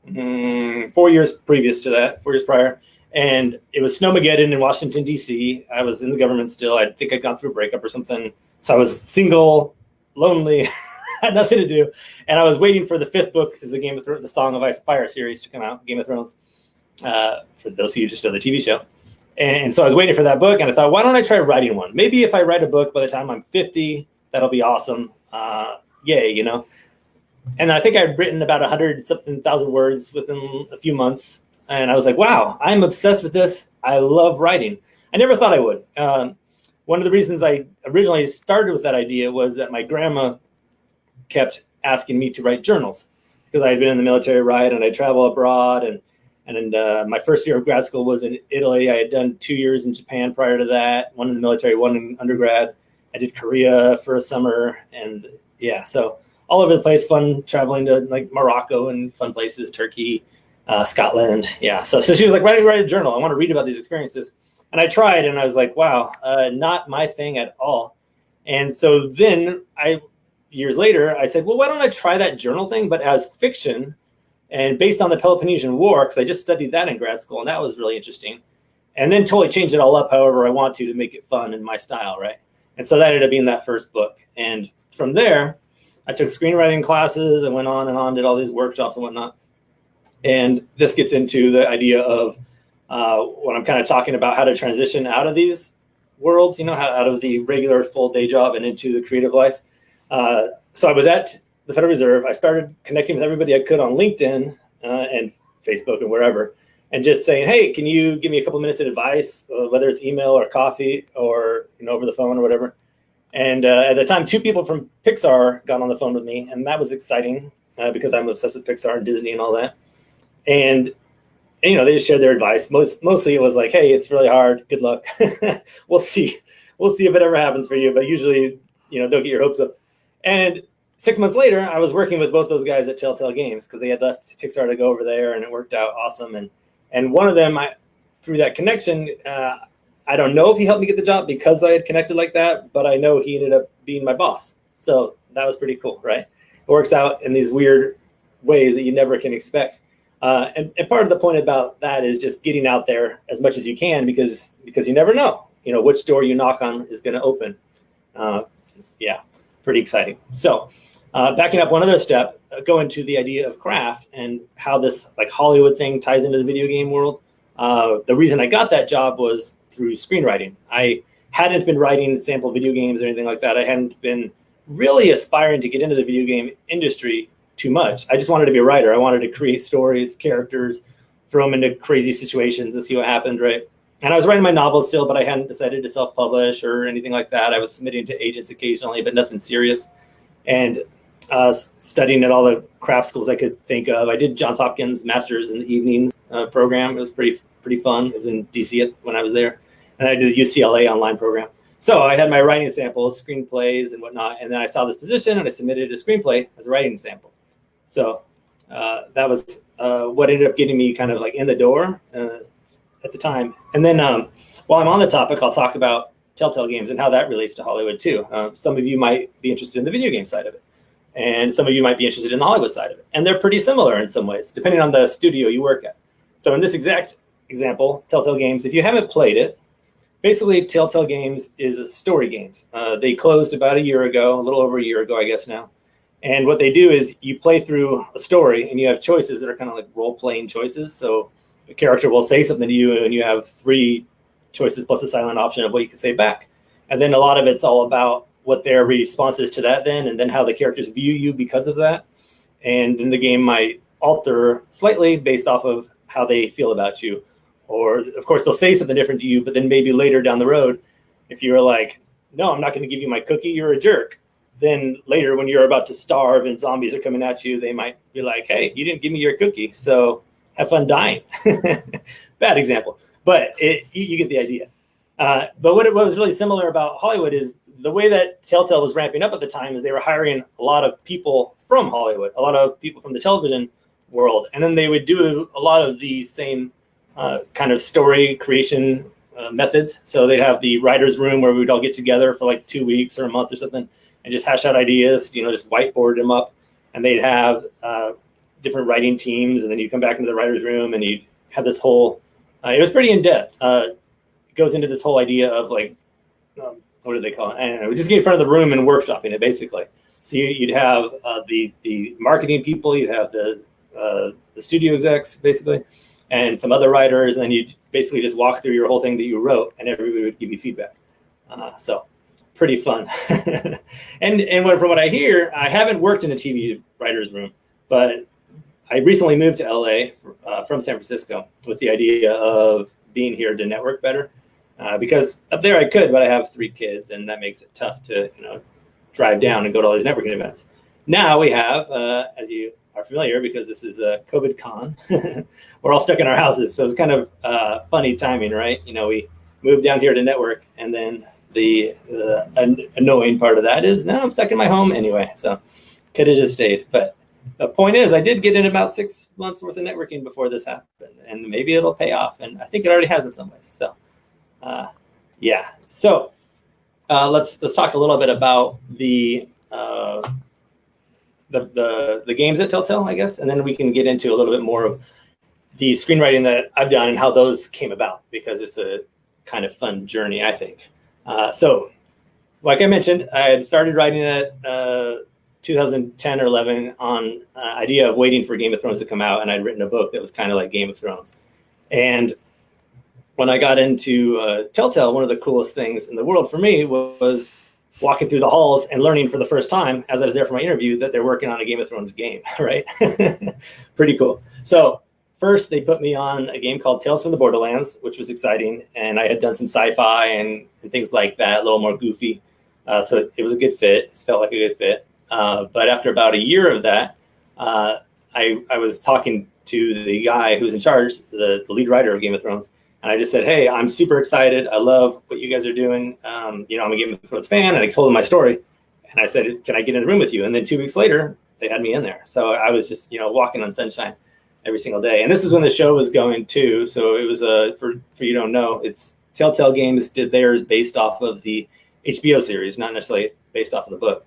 4 years previous to that, 4 years prior. And it was Snowmageddon in Washington, D.C. I was in the government still. I think I'd gone through a breakup or something. So I was single, lonely, had nothing to do. And I was waiting for the 5th book of the Song of Ice and Fire series to come out, Game of Thrones, for those of you who just know the TV show. And so I was waiting for that book, and I thought, why don't I try writing one? Maybe if I write a book by the time I'm 50, that'll be awesome. Yay, you know. And I think I'd written about 100-something thousand words within a few months. And I was like, wow, I'm obsessed with this. I love writing. I never thought I would. One of the reasons I originally started with that idea was that my grandma kept asking me to write journals because I had been in the military, right? And I travel abroad. And my first year of grad school was in Italy. I had done 2 years in Japan prior to that, one in the military, one in undergrad. I did Korea for a summer. And yeah, so all over the place, fun traveling to like Morocco and fun places, Turkey, Scotland. Yeah. So she was like, write a journal. I want to read about these experiences. And I tried, and I was like, wow, not my thing at all. And so then years later, I said, well, why don't I try that journal thing, but as fiction and based on the Peloponnesian War, because I just studied that in grad school, and that was really interesting. And then totally changed it all up however I want to make it fun in my style, right? And so that ended up being that first book. And from there, I took screenwriting classes and went on and on, did all these workshops and whatnot. And this gets into the idea of when I'm kind of talking about how to transition out of these worlds, you know, out of the regular full day job and into the creative life. So I was at the Federal Reserve. I started connecting with everybody I could on LinkedIn and Facebook and wherever, and just saying, hey, can you give me a couple minutes of advice, whether it's email or coffee or, you know, over the phone or whatever. And at the time, 2 people from Pixar got on the phone with me, and that was exciting because I'm obsessed with Pixar and Disney and all that. And you know, they just shared their advice. Mostly it was like, hey, it's really hard. Good luck. We'll see. We'll see if it ever happens for you. But usually, you know, don't get your hopes up. And 6 months later, I was working with both those guys at Telltale Games because they had left Pixar to go over there, and it worked out awesome. And one of them, through that connection, I don't know if he helped me get the job because I had connected like that, but I know he ended up being my boss. So that was pretty cool, right? It works out in these weird ways that you never can expect. And part of the point about that is just getting out there as much as you can because you never know, you know, which door you knock on is going to open. Yeah, pretty exciting. So backing up one other step, go into the idea of craft and how this like Hollywood thing ties into the video game world. The reason I got that job was through screenwriting. I hadn't been writing sample video games or anything like that. I hadn't been really aspiring to get into the video game industry too much. I just wanted to be a writer. I wanted to create stories, characters, throw them into crazy situations and see what happened, right? And I was writing my novels still, but I hadn't decided to self-publish or anything like that. I was submitting to agents occasionally, but nothing serious. And studying at all the craft schools I could think of. I did Johns Hopkins Masters in the Evenings program. It was pretty fun. It was in DC when I was there. And I did the UCLA online program. So I had my writing samples, screenplays and whatnot. And then I saw this position and I submitted a screenplay as a writing sample. So that was what ended up getting me kind of like in the door at the time. And then while I'm on the topic, I'll talk about Telltale Games and how that relates to Hollywood too. Some of you might be interested in the video game side of it. And some of you might be interested in the Hollywood side of it. And they're pretty similar in some ways, depending on the studio you work at. So in this exact example, Telltale Games, if you haven't played it, basically Telltale Games is story games. They closed about a year ago, a little over a year ago, I guess now. And what they do is you play through a story and you have choices that are kind of like role-playing choices. So the character will say something to you and you have 3 choices plus a silent option of what you can say back. And then a lot of it's all about what their response is to that then, and then how the characters view you because of that. And then the game might alter slightly based off of how they feel about you. Or, of course, they'll say something different to you, but then maybe later down the road, if you're like, no, I'm not going to give you my cookie, you're a jerk. Then later when you're about to starve and zombies are coming at you, they might be like, hey, you didn't give me your cookie, so have fun dying. Bad example, but you get the idea. But what was really similar about Hollywood is the way that Telltale was ramping up at the time is they were hiring a lot of people from Hollywood, a lot of people from the television world. And then they would do a lot of the same kind of story creation methods. So they'd have the writer's room where we would all get together for like 2 weeks or a month or something and just hash out ideas, just whiteboard them up, and they'd have different writing teams, and then you come back into the writer's room and you have this whole, it was pretty in-depth. It goes into this whole idea of like, what do they call it? I don't know. We just get in front of the room and workshopping it basically. So you'd have the marketing people, you'd have the studio execs basically, and some other writers, and then you'd basically just walk through your whole thing that you wrote, and everybody would give you feedback. So pretty fun. and from what I hear, I haven't worked in a TV writer's room, but I recently moved to LA from San Francisco with the idea of being here to network better. Because up there I could, but I have 3 kids, and that makes it tough to drive down and go to all these networking events. Now we have, as you are familiar, because this is COVIDCon, we're all stuck in our houses, so it's kind of funny timing, right? We moved down here to network, and then the annoying part of that is now I'm stuck in my home anyway, so could have just stayed. But the point is, I did get in about 6 months worth of networking before this happened, and maybe it'll pay off, and I think it already has in some ways. So. Yeah. So let's talk a little bit about the games at Telltale, I guess, and then we can get into a little bit more of the screenwriting that I've done and how those came about, because it's a kind of fun journey, I think. So, like I mentioned, I had started writing at 2010 or 11 on idea of waiting for Game of Thrones to come out, and I'd written a book that was kind of like Game of Thrones, and when I got into Telltale, one of the coolest things in the world for me was walking through the halls and learning for the first time, as I was there for my interview, that they're working on a Game of Thrones game, right? Pretty cool. So first, they put me on a game called Tales from the Borderlands, which was exciting. And I had done some sci-fi and things like that, a little more goofy. So it was a good fit. It felt like a good fit. But after about a year of that, I was talking to the guy who's in charge, the lead writer of Game of Thrones. And I just said, hey, I'm super excited. I love what you guys are doing. I'm a Game of Thrones fan. And I told him my story. And I said, can I get in the room with you? And then 2 weeks later, they had me in there. So I was just, walking on sunshine every single day. And this is when the show was going too. So it was, for you don't know, it's Telltale Games did theirs based off of the HBO series, not necessarily based off of the book.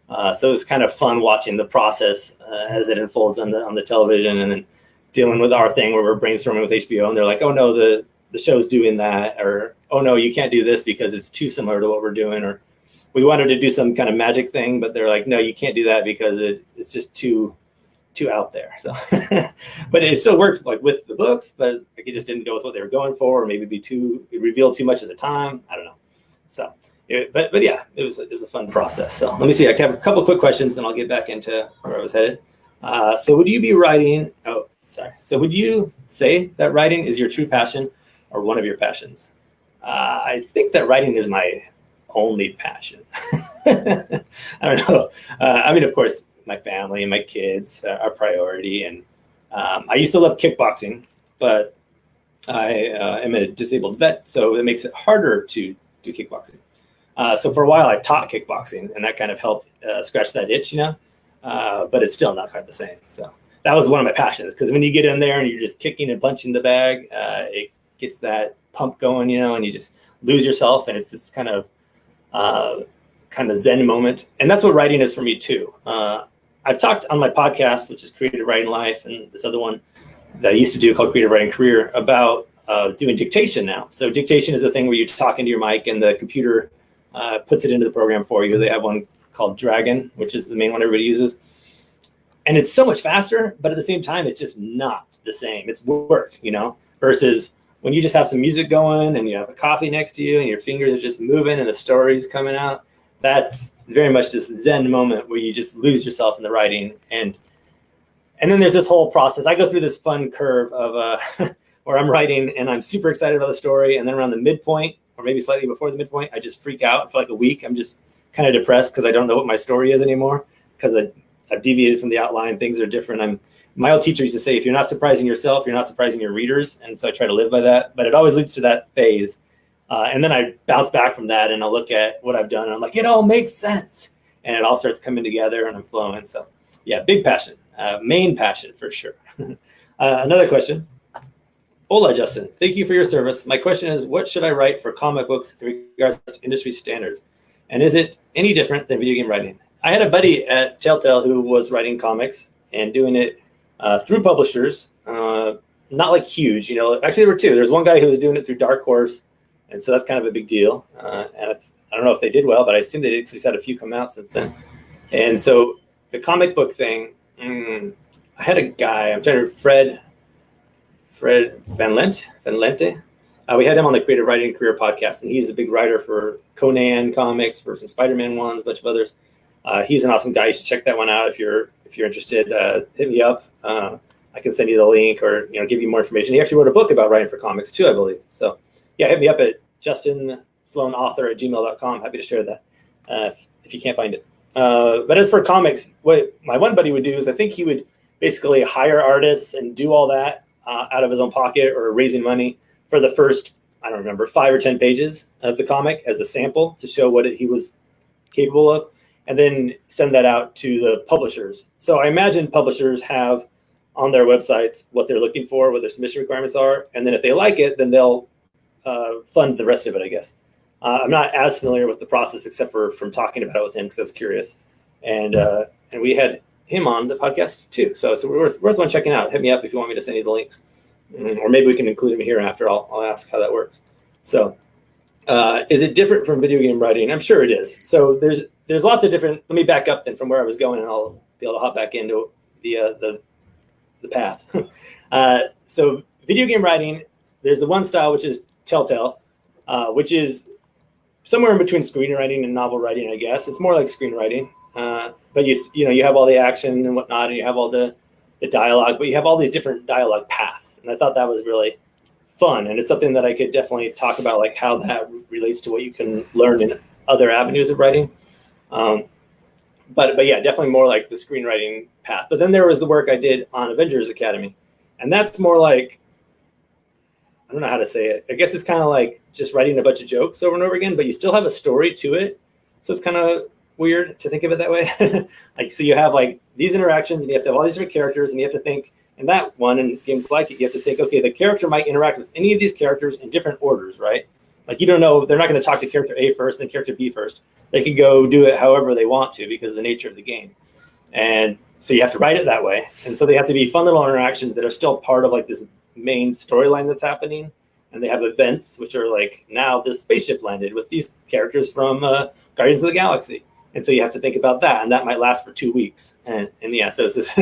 So it was kind of fun watching the process as it unfolds on the television, and then dealing with our thing where we're brainstorming with HBO and they're like, oh no, the show's doing that, or oh no, you can't do this because it's too similar to what we're doing, or we wanted to do some kind of magic thing, but they're like, no, you can't do that because it's just too out there. So, but it still worked like with the books, but like it just didn't go with what they were going for, or maybe it revealed too much at the time. I don't know. So, but yeah, it was a fun process. So let me see. I have a couple quick questions, then I'll get back into where I was headed. So would you be writing? Oh, sorry. So would you say that writing is your true passion or one of your passions? I think that writing is my only passion. I don't know. I mean, of course, my family and my kids are priority. And I used to love kickboxing, but I am a disabled vet, so it makes it harder to do kickboxing. So for a while, I taught kickboxing, and that kind of helped scratch that itch, but it's still not quite the same. So that was one of my passions, because when you get in there and you're just kicking and punching the bag, it gets that pump going, and you just lose yourself, and it's this kind of Zen moment. And that's what writing is for me too. I've talked on my podcast, which is Creative Writing Life, and this other one that I used to do called Creative Writing Career, about doing dictation now. So dictation is the thing where you talk into your mic and the computer puts it into the program for you. They have one called Dragon, which is the main one everybody uses. And it's so much faster, but at the same time, it's just not the same. It's work, versus when you just have some music going and you have a coffee next to you and your fingers are just moving and the story's coming out. That's very much this Zen moment where you just lose yourself in the writing. And then there's this whole process. I go through this fun curve of where I'm writing and I'm super excited about the story. And then around the midpoint, or maybe slightly before the midpoint, I just freak out for like a week. I'm just kind of depressed because I don't know what my story is anymore, because I've deviated from the outline. Things are different. My old teacher used to say, if you're not surprising yourself, you're not surprising your readers. And so I try to live by that, but it always leads to that phase. And then I bounce back from that and I'll look at what I've done and I'm like, it all makes sense. And it all starts coming together and I'm flowing. So yeah, big passion, main passion for sure. Another question. Hola, Justin. Thank you for your service. My question is, what should I write for comic books in regards to industry standards? And is it any different than video game writing? I had a buddy at Telltale who was writing comics and doing it through publishers, not like huge, you know. Actually, there were two. There's one guy who was doing it through Dark Horse, and so that's kind of a big deal. And I don't know if they did well, but I assume they actually had a few come out since then. And so the comic book thing, I had a guy, I'm trying to, Fred Van Lente. We had him on the Creative Writing Career podcast, and he's a big writer for Conan comics, for some Spider-Man ones, a bunch of others. He's an awesome guy. You should check that one out if you're interested. Hit me up. I can send you the link, or give you more information. He actually wrote a book about writing for comics too, I believe. So yeah, hit me up at justinsloanauthor@gmail.com. Happy to share that if you can't find it. But as for comics, what my one buddy would do is I think he would basically hire artists and do all that out of his own pocket or raising money for the first, I don't remember, 5 or 10 pages of the comic as a sample to show what he was capable of, and then send that out to the publishers. So I imagine publishers have on their websites what they're looking for, what their submission requirements are, and then if they like it, then they'll fund the rest of it, I guess. I'm not as familiar with the process except for from talking about it with him because I was curious. And we had him on the podcast too. So it's worth one checking out. Hit me up if you want me to send you the links. Or maybe we can include him here after. I'll ask how that works. So is it different from video game writing? I'm sure it is. So there's lots of different, let me back up then from where I was going, and I'll be able to hop back into the path. So video game writing, there's the one style, which is Telltale, which is somewhere in between screenwriting and novel writing, I guess. It's more like screenwriting, but you have all the action and whatnot, and you have all the dialogue, but you have all these different dialogue paths, and I thought that was really fun, and it's something that I could definitely talk about, like how that relates to what you can learn in other avenues of writing. But yeah, definitely more like the screenwriting path. But then there was the work I did on Avengers Academy, and that's more like, I don't know how to say it. I guess it's kind of like just writing a bunch of jokes over and over again, but you still have a story to it. So it's kind of weird to think of it that way. Like, so you have like these interactions, and you have to have all these different characters, and you have to think, in that one, and games like it, you have to think, okay, the character might interact with any of these characters in different orders, right? Like, you don't know, they're not going to talk to character A first, then character B first. They can go do it however they want to because of the nature of the game. And so you have to write it that way. And so they have to be fun little interactions that are still part of like this main storyline that's happening. And they have events, which are like, now this spaceship landed with these characters from Guardians of the Galaxy. And so you have to think about that, and that might last for 2 weeks. And yeah, so it's this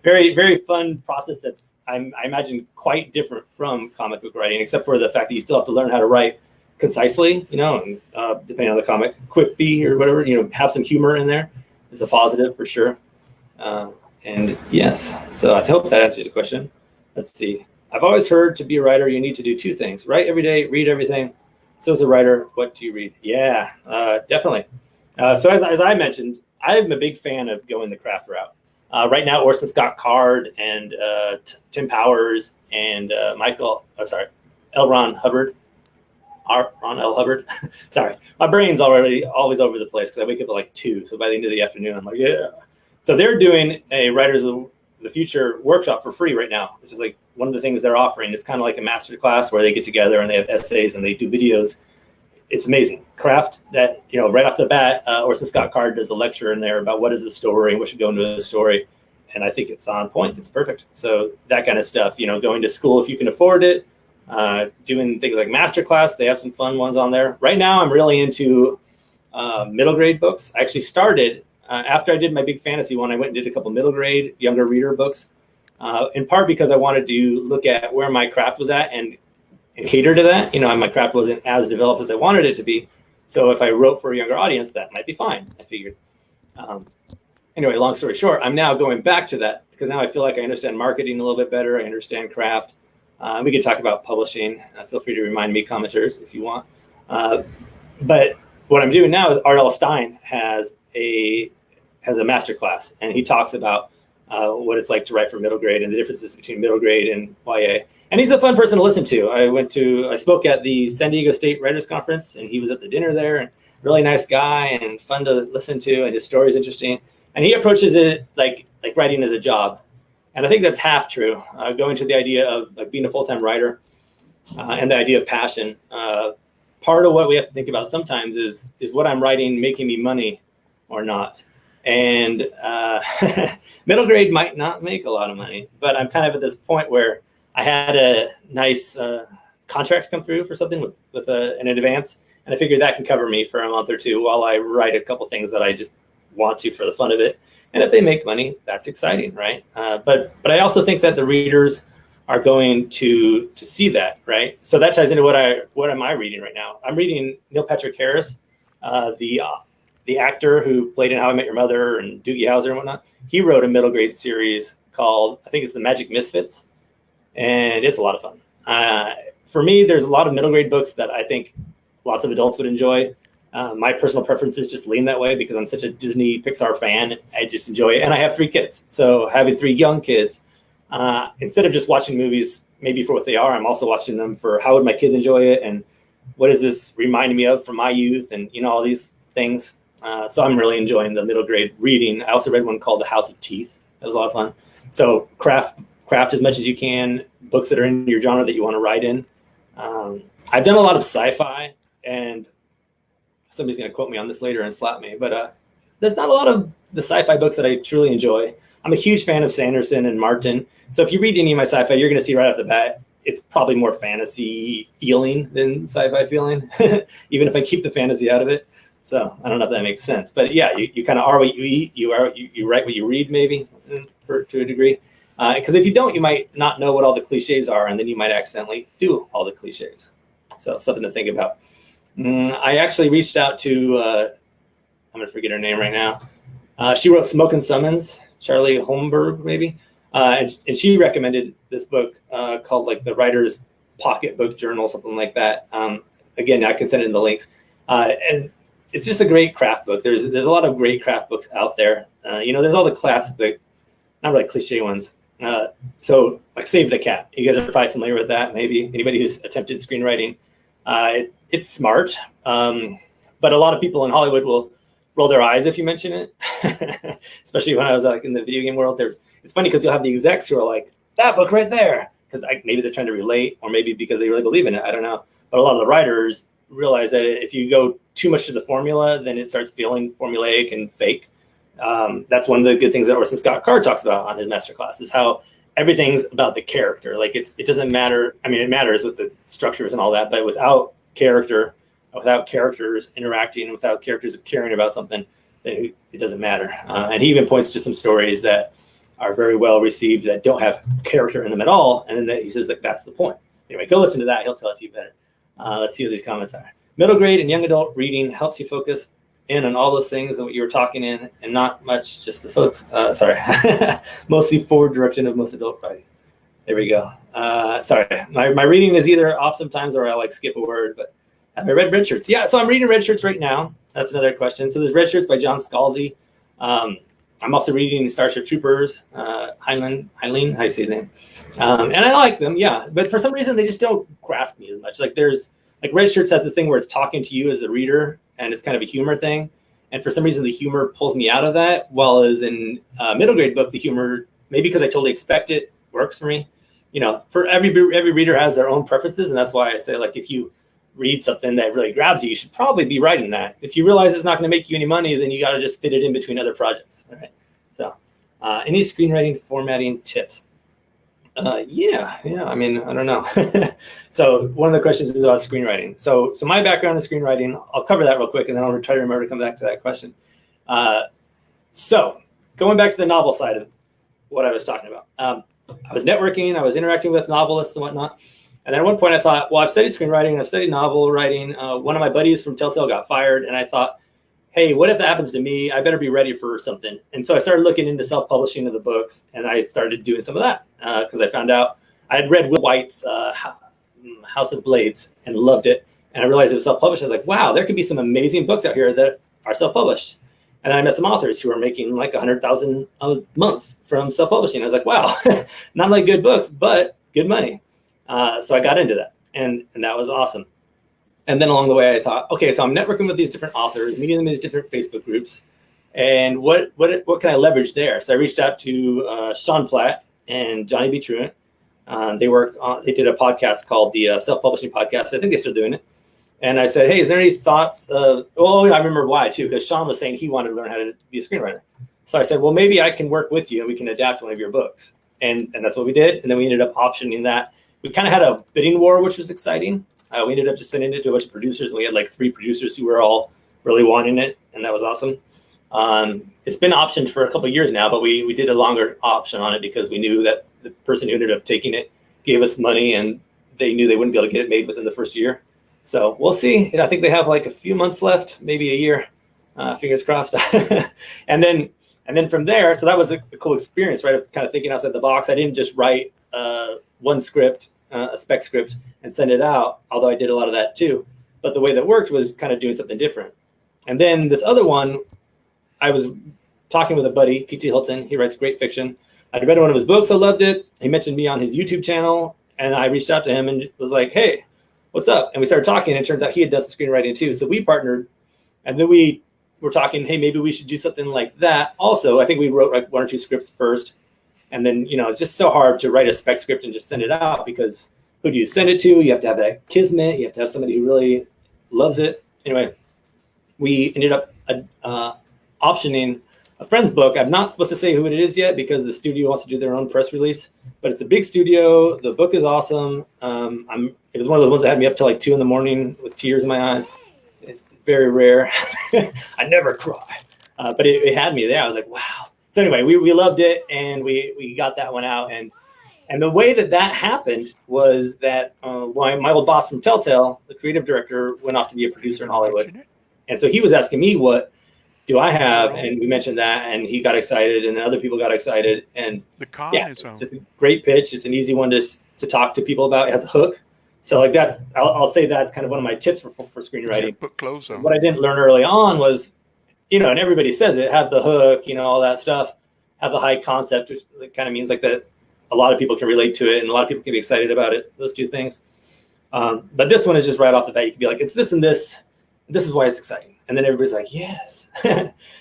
very, very fun process that's, I imagine, quite different from comic book writing, except for the fact that you still have to learn how to write concisely, and depending on the comic, quippy or whatever, have some humor in there is a positive for sure. And yes, so I hope that answers the question. Let's see. I've always heard to be a writer, you need to do 2 things: write every day, read everything. So as a writer, what do you read? Yeah, definitely. So as I mentioned, I'm a big fan of going the craft route. Right now, Orson Scott Card and Tim Powers and L. Ron Hubbard. Ron L. Hubbard. Sorry, my brain's always over the place because I wake up at like 2. So by the end of the afternoon, I'm like, yeah. So they're doing a Writers of the Future workshop for free right now, which is like one of the things they're offering. It's kind of like a master class where they get together and they have essays and they do videos. It's amazing craft that, right off the bat, Orson Scott Card does a lecture in there about what is the story and what should go into the story. And I think it's on point. It's perfect. So that kind of stuff, going to school if you can afford it, doing things like masterclass. They have some fun ones on there. Right now, I'm really into middle grade books. I actually started after I did my big fantasy one. I went and did a couple middle grade younger reader books, in part because I wanted to look at where my craft was at and cater to that. My craft wasn't as developed as I wanted it to be. So if I wrote for a younger audience, that might be fine, I figured. Anyway, long story short, I'm now going back to that because now I feel like I understand marketing a little bit better. I understand craft. We could talk about publishing. Feel free to remind me, commenters, if you want. But what I'm doing now is R.L. Stine has a master class, and he talks about what it's like to write for middle grade and the differences between middle grade and YA. And he's a fun person to listen to. I spoke at the San Diego State Writers Conference, and he was at the dinner there, and really nice guy and fun to listen to, and his story is interesting. And he approaches it like writing as a job. And I think that's half true, going to the idea of like being a full-time writer and the idea of passion. part of what we have to think about sometimes is what I'm writing making me money or not? And middle grade might not make a lot of money, but I'm kind of at this point where I had a nice contract come through for something with an advance, and I figured that can cover me for a month or two while I write a couple things that I just want to for the fun of it. And if they make money, that's exciting, right? But I also think that the readers are going to see that, right? So that ties into what am I reading right now? I'm reading Neil Patrick Harris, the actor who played in How I Met Your Mother and Doogie Howser and whatnot. He wrote a middle grade series called, I think it's The Magic Misfits, and it's a lot of fun. For me, there's a lot of middle grade books that I think lots of adults would enjoy. My personal preferences just lean that way because I'm such a Disney Pixar fan. I just enjoy it. And I have 3 kids. So having 3 young kids, instead of just watching movies maybe for what they are, I'm also watching them for how would my kids enjoy it and what is this reminding me of from my youth and, all these things. So I'm really enjoying the middle grade reading. I also read one called The House of Teeth. That was a lot of fun. So craft as much as you can, books that are in your genre that you want to write in. I've done a lot of sci-fi, and somebody's going to quote me on this later and slap me, but there's not a lot of the sci-fi books that I truly enjoy. I'm a huge fan of Sanderson and Martin. So if you read any of my sci-fi, you're going to see right off the bat, it's probably more fantasy feeling than sci-fi feeling, even if I keep the fantasy out of it. So I don't know if that makes sense, but yeah, you kind of are what you eat. You write what you read, maybe to a degree. Because if you don't, you might not know what all the cliches are, and then you might accidentally do all the cliches. So something to think about. I actually reached out to, I'm going to forget her name right now. She wrote Smokin' Summons, Charlie Holmberg, maybe. And she recommended this book called like The Writer's Pocketbook Journal, something like that. Again, I can send in the links. And it's just a great craft book. There's a lot of great craft books out there. There's all the classic, not really cliche ones. So like Save the Cat. You guys are probably familiar with that. Maybe anybody who's attempted screenwriting. It's smart, but a lot of people in Hollywood will roll their eyes if you mention it. Especially when I was like in the video game world. It's funny because you'll have the execs who are like, that book right there, because maybe they're trying to relate, or maybe because they really believe in it. I don't know. But a lot of the writers realize that if you go too much to the formula, then it starts feeling formulaic and fake. That's one of the good things that Orson Scott Card talks about on his masterclass is how everything's about the character. Like it doesn't matter. I mean, it matters with the structures and all that, but without character, without characters interacting, and without characters caring about something, then it doesn't matter. And he even points to some stories that are very well received that don't have character in them at all. And then he says like, that's the point. Anyway, go listen to that. He'll tell it to you better. Let's see what these comments are. Middle grade and young adult reading helps you focus in on all those things that you were talking in, and not much just the folks. Mostly forward direction of most adult writing. There we go. Sorry, my reading is either off sometimes or I like skip a word. But have I read Red Shirts? Yeah, so I'm reading Red Shirts right now. That's another question. So there's Red Shirts by John Scalzi. I'm also reading Starship Troopers, Heinlein, how do you say his name? And I like them, yeah. But for some reason, they just don't grasp me as much. Like Red Shirts has this thing where it's talking to you as the reader, and it's kind of a humor thing. And for some reason, the humor pulls me out of that. While as in middle grade book, the humor, maybe because I totally expect it, works for me. For every reader has their own preferences, and that's why I say, like, if you read something that really grabs you, you should probably be writing that. If you realize it's not going to make you any money, then you got to just fit it in between other projects. All right. So, any screenwriting formatting tips? Yeah. I mean, I don't know. So one of the questions is about screenwriting. So my background in screenwriting, I'll cover that real quick, and then I'll try to remember to come back to that question. So going back to the novel side of what I was talking about, I was networking, I was interacting with novelists and whatnot. And then at one point I thought, well, I've studied screenwriting, I've studied novel writing. One of my buddies from Telltale got fired, and I thought, hey, what if that happens to me? I better be ready for something. And so I started looking into self-publishing of the books, and I started doing some of that because I found out I had read Will White's House of Blades and loved it. And I realized it was self-published. I was like, wow, there could be some amazing books out here that are self-published. And then I met some authors who are making like $100,000 a month from self-publishing. I was like, wow, not like good books, but good money. So I got into that, and that was awesome. And then along the way, I thought, okay, so I'm networking with these different authors, meeting them in these different Facebook groups, and what can I leverage there? So I reached out to Sean Platt and Johnny B. Truant. They did a podcast called the Self-Publishing Podcast. I think they're still doing it. And I said, hey, is there any thoughts of, I remember why too, because Sean was saying he wanted to learn how to be a screenwriter. So I said, well, maybe I can work with you and we can adapt one of your books. And that's what we did. And then we ended up optioning that. We kind of had a bidding war, which was exciting. We ended up just sending it to a bunch of producers. And we had like 3 producers who were all really wanting it. And that was awesome. It's been optioned for a couple of years now, but we did a longer option on it because we knew that the person who ended up taking it gave us money and they knew they wouldn't be able to get it made within the first year. So we'll see. And I think they have like a few months left, maybe a year, fingers crossed. and then from there, so that was a cool experience, right? Of kind of thinking outside the box. I didn't just write one script, a spec script, and send it out, although I did a lot of that too. But the way that worked was kind of doing something different. And then this other one, I was talking with a buddy, P.T. Hilton. He writes great fiction. I'd read one of his books. I loved it. He mentioned me on his YouTube channel. And I reached out to him and was like, hey, what's up? And we started talking. And it turns out he had done some screenwriting too. So we partnered. And then we were talking, hey, maybe we should do something like that. Also, I think we wrote like 1 or 2 scripts first. And then, it's just so hard to write a spec script and just send it out because who do you send it to? You have to have that kismet. You have to have somebody who really loves it. Anyway, we ended up optioning a friend's book. I'm not supposed to say who it is yet because the studio wants to do their own press release, but it's a big studio. The book is awesome. It was one of those ones that had me up till like 2 a.m. with tears in my eyes. It's very rare. I never cry, but it had me there. I was like, wow. So anyway, we loved it and we got that one out. And the way that happened was that my old boss from Telltale, the creative director, went off to be a producer in Hollywood. And so he was asking me, what do I have? And we mentioned that, and he got excited, and then other people got excited. And it's just a great pitch. It's an easy one to talk to people about. It has a hook. So like I'll say that's kind of one of my tips for screenwriting. Yeah, put clothes on. What I didn't learn early on was, and everybody says it, have the hook, all that stuff, have the high concept, which kind of means like that a lot of people can relate to it and a lot of people can be excited about it, those 2 things. But this one is just right off the bat. You can be like, it's this and this. This is why it's exciting. And then everybody's like, yes.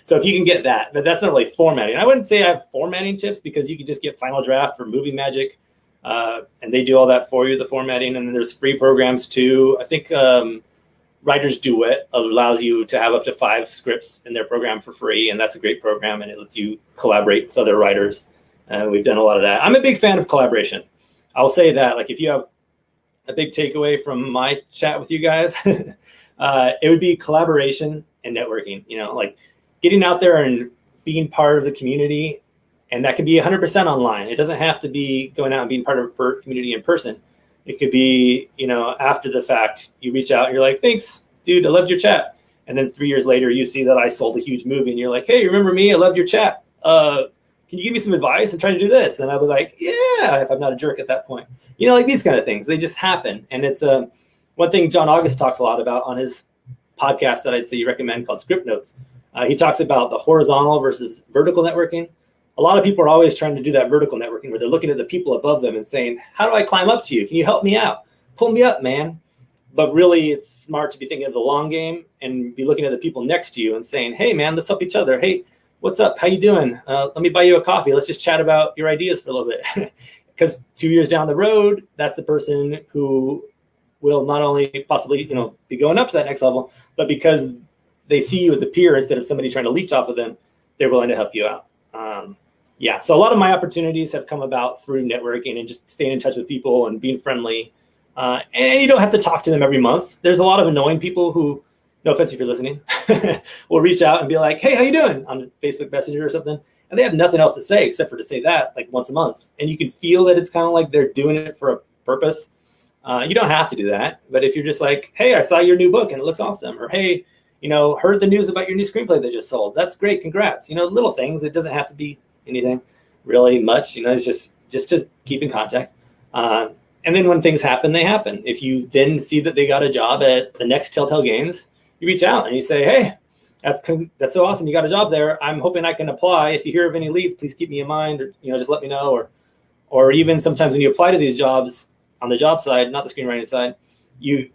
So if you can get that, but that's not really formatting. I wouldn't say I have formatting tips because you can just get Final Draft or Movie Magic. And they do all that for you, the formatting. And then there's free programs too. I think Writer's Duet allows you to have up to 5 scripts in their program for free. And that's a great program. And it lets you collaborate with other writers. And we've done a lot of that. I'm a big fan of collaboration. I'll say that, like, if you have a big takeaway from my chat with you guys, it would be collaboration and networking, like getting out there and being part of the community. And that can be 100% online. It doesn't have to be going out and being part of a community in person. It could be, after the fact, you reach out and you're like, thanks, dude, I loved your chat. And then 3 years later, you see that I sold a huge movie and you're like, hey, remember me? I loved your chat. Can you give me some advice? I'm trying to do this. And I'll be like, yeah, if I'm not a jerk at that point. Like these kind of things, they just happen. And it's one thing John August talks a lot about on his podcast that I'd say you recommend called Script Notes. He talks about the horizontal versus vertical networking. A lot of people are always trying to do that vertical networking where they're looking at the people above them and saying, how do I climb up to you? Can you help me out? Pull me up, man. But really, it's smart to be thinking of the long game and be looking at the people next to you and saying, hey, man, let's help each other. Hey, what's up? How you doing? Let me buy you a coffee. Let's just chat about your ideas for a little bit. Because 2 years down the road, that's the person who will not only possibly, be going up to that next level, but because they see you as a peer instead of somebody trying to leech off of them, they're willing to help you out. So a lot of my opportunities have come about through networking and just staying in touch with people and being friendly. And you don't have to talk to them every month. There's a lot of annoying people who, no offense if you're listening, will reach out and be like, hey, how you doing? On Facebook Messenger or something. And they have nothing else to say except for to say that like once a month. And you can feel that it's kind of like they're doing it for a purpose. You don't have to do that. But if you're just like, hey, I saw your new book and it looks awesome. Or, hey, heard the news about your new screenplay that just sold. That's great. Congrats. Little things. It doesn't have to be anything really much. It's just to keep in contact. And then when things happen, they happen. If you then see that they got a job at the next Telltale Games, you reach out and you say, hey, that's so awesome. You got a job there. I'm hoping I can apply. If you hear of any leads, please keep me in mind, or, just let me know. Or even sometimes when you apply to these jobs on the job side, not the screenwriting side, you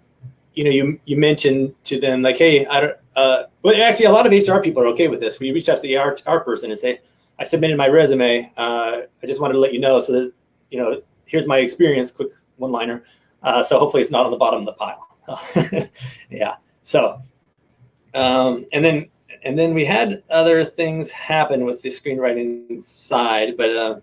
mention to them like, hey, well, actually a lot of HR people are okay with this. We reach out to the HR person and say, I submitted my resume. I just wanted to let you know so that, here's my experience, quick one-liner. So hopefully it's not on the bottom of the pile. Yeah. So, and then we had other things happen with the screenwriting side, but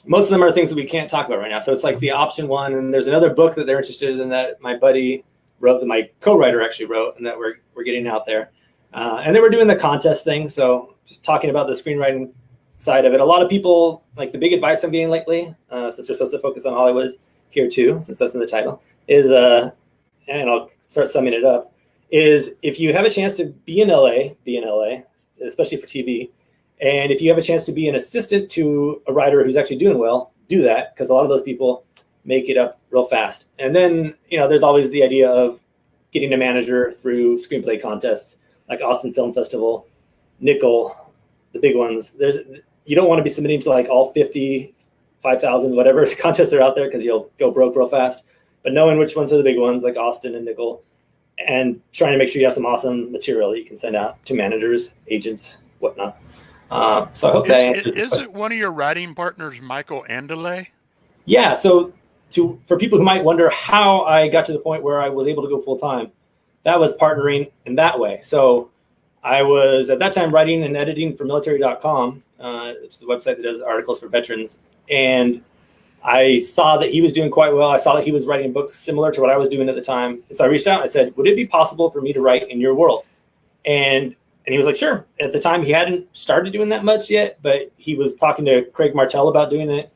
most of them are things that we can't talk about right now. So it's like the option one, and there's another book that they're interested in that my buddy wrote, that my co-writer actually wrote, and that we're getting out there. And then we're doing the contest thing. So just talking about the screenwriting side of it. A lot of people, like the big advice I'm getting lately, since we're supposed to focus on Hollywood here too, since that's in the title, is, and I'll start summing it up, is if you have a chance to be in LA, especially for TV. And if you have a chance to be an assistant to a writer who's actually doing well, do that, because a lot of those people make it up real fast. And then, there's always the idea of getting a manager through screenplay contests like Austin Film Festival, Nickel, the big ones. You don't want to be submitting to like all 50, 5,000, whatever contests are out there, because you'll go broke real fast. But knowing which ones are the big ones, like Austin and Nickel, and trying to make sure you have some awesome material that you can send out to managers, agents, whatnot. So I hope is it one of your writing partners, Michael Andele? Yeah. So for people who might wonder how I got to the point where I was able to go full time, that was partnering in that way. So I was at that time writing and editing for military.com, which is a website that does articles for veterans. And I saw that he was doing quite well. I saw that he was writing books similar to what I was doing at the time. And so I reached out and I said, would it be possible for me to write in your world? And he was like, sure. At the time, he hadn't started doing that much yet, but he was talking to Craig Martell about doing it.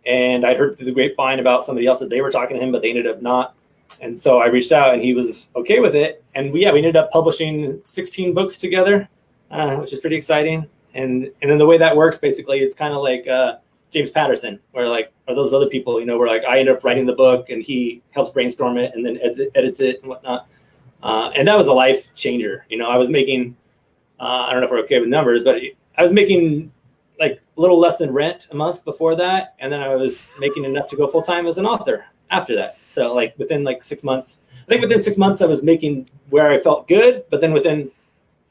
And I'd heard through the grapevine about somebody else that they were talking to him, but they ended up not. And so I reached out and he was okay with it. And we ended up publishing 16 books together, which is pretty exciting. And then the way that works, basically, it's kind of like James Patterson, or those other people, where like I ended up writing the book and he helps brainstorm it and then edits it and whatnot. And that was a life changer. I was making, I don't know if we're okay with numbers, but I was making like a little less than rent a month before that. And then I was making enough to go full time as an author after that. So like within like 6 months, I was making where I felt good. But then within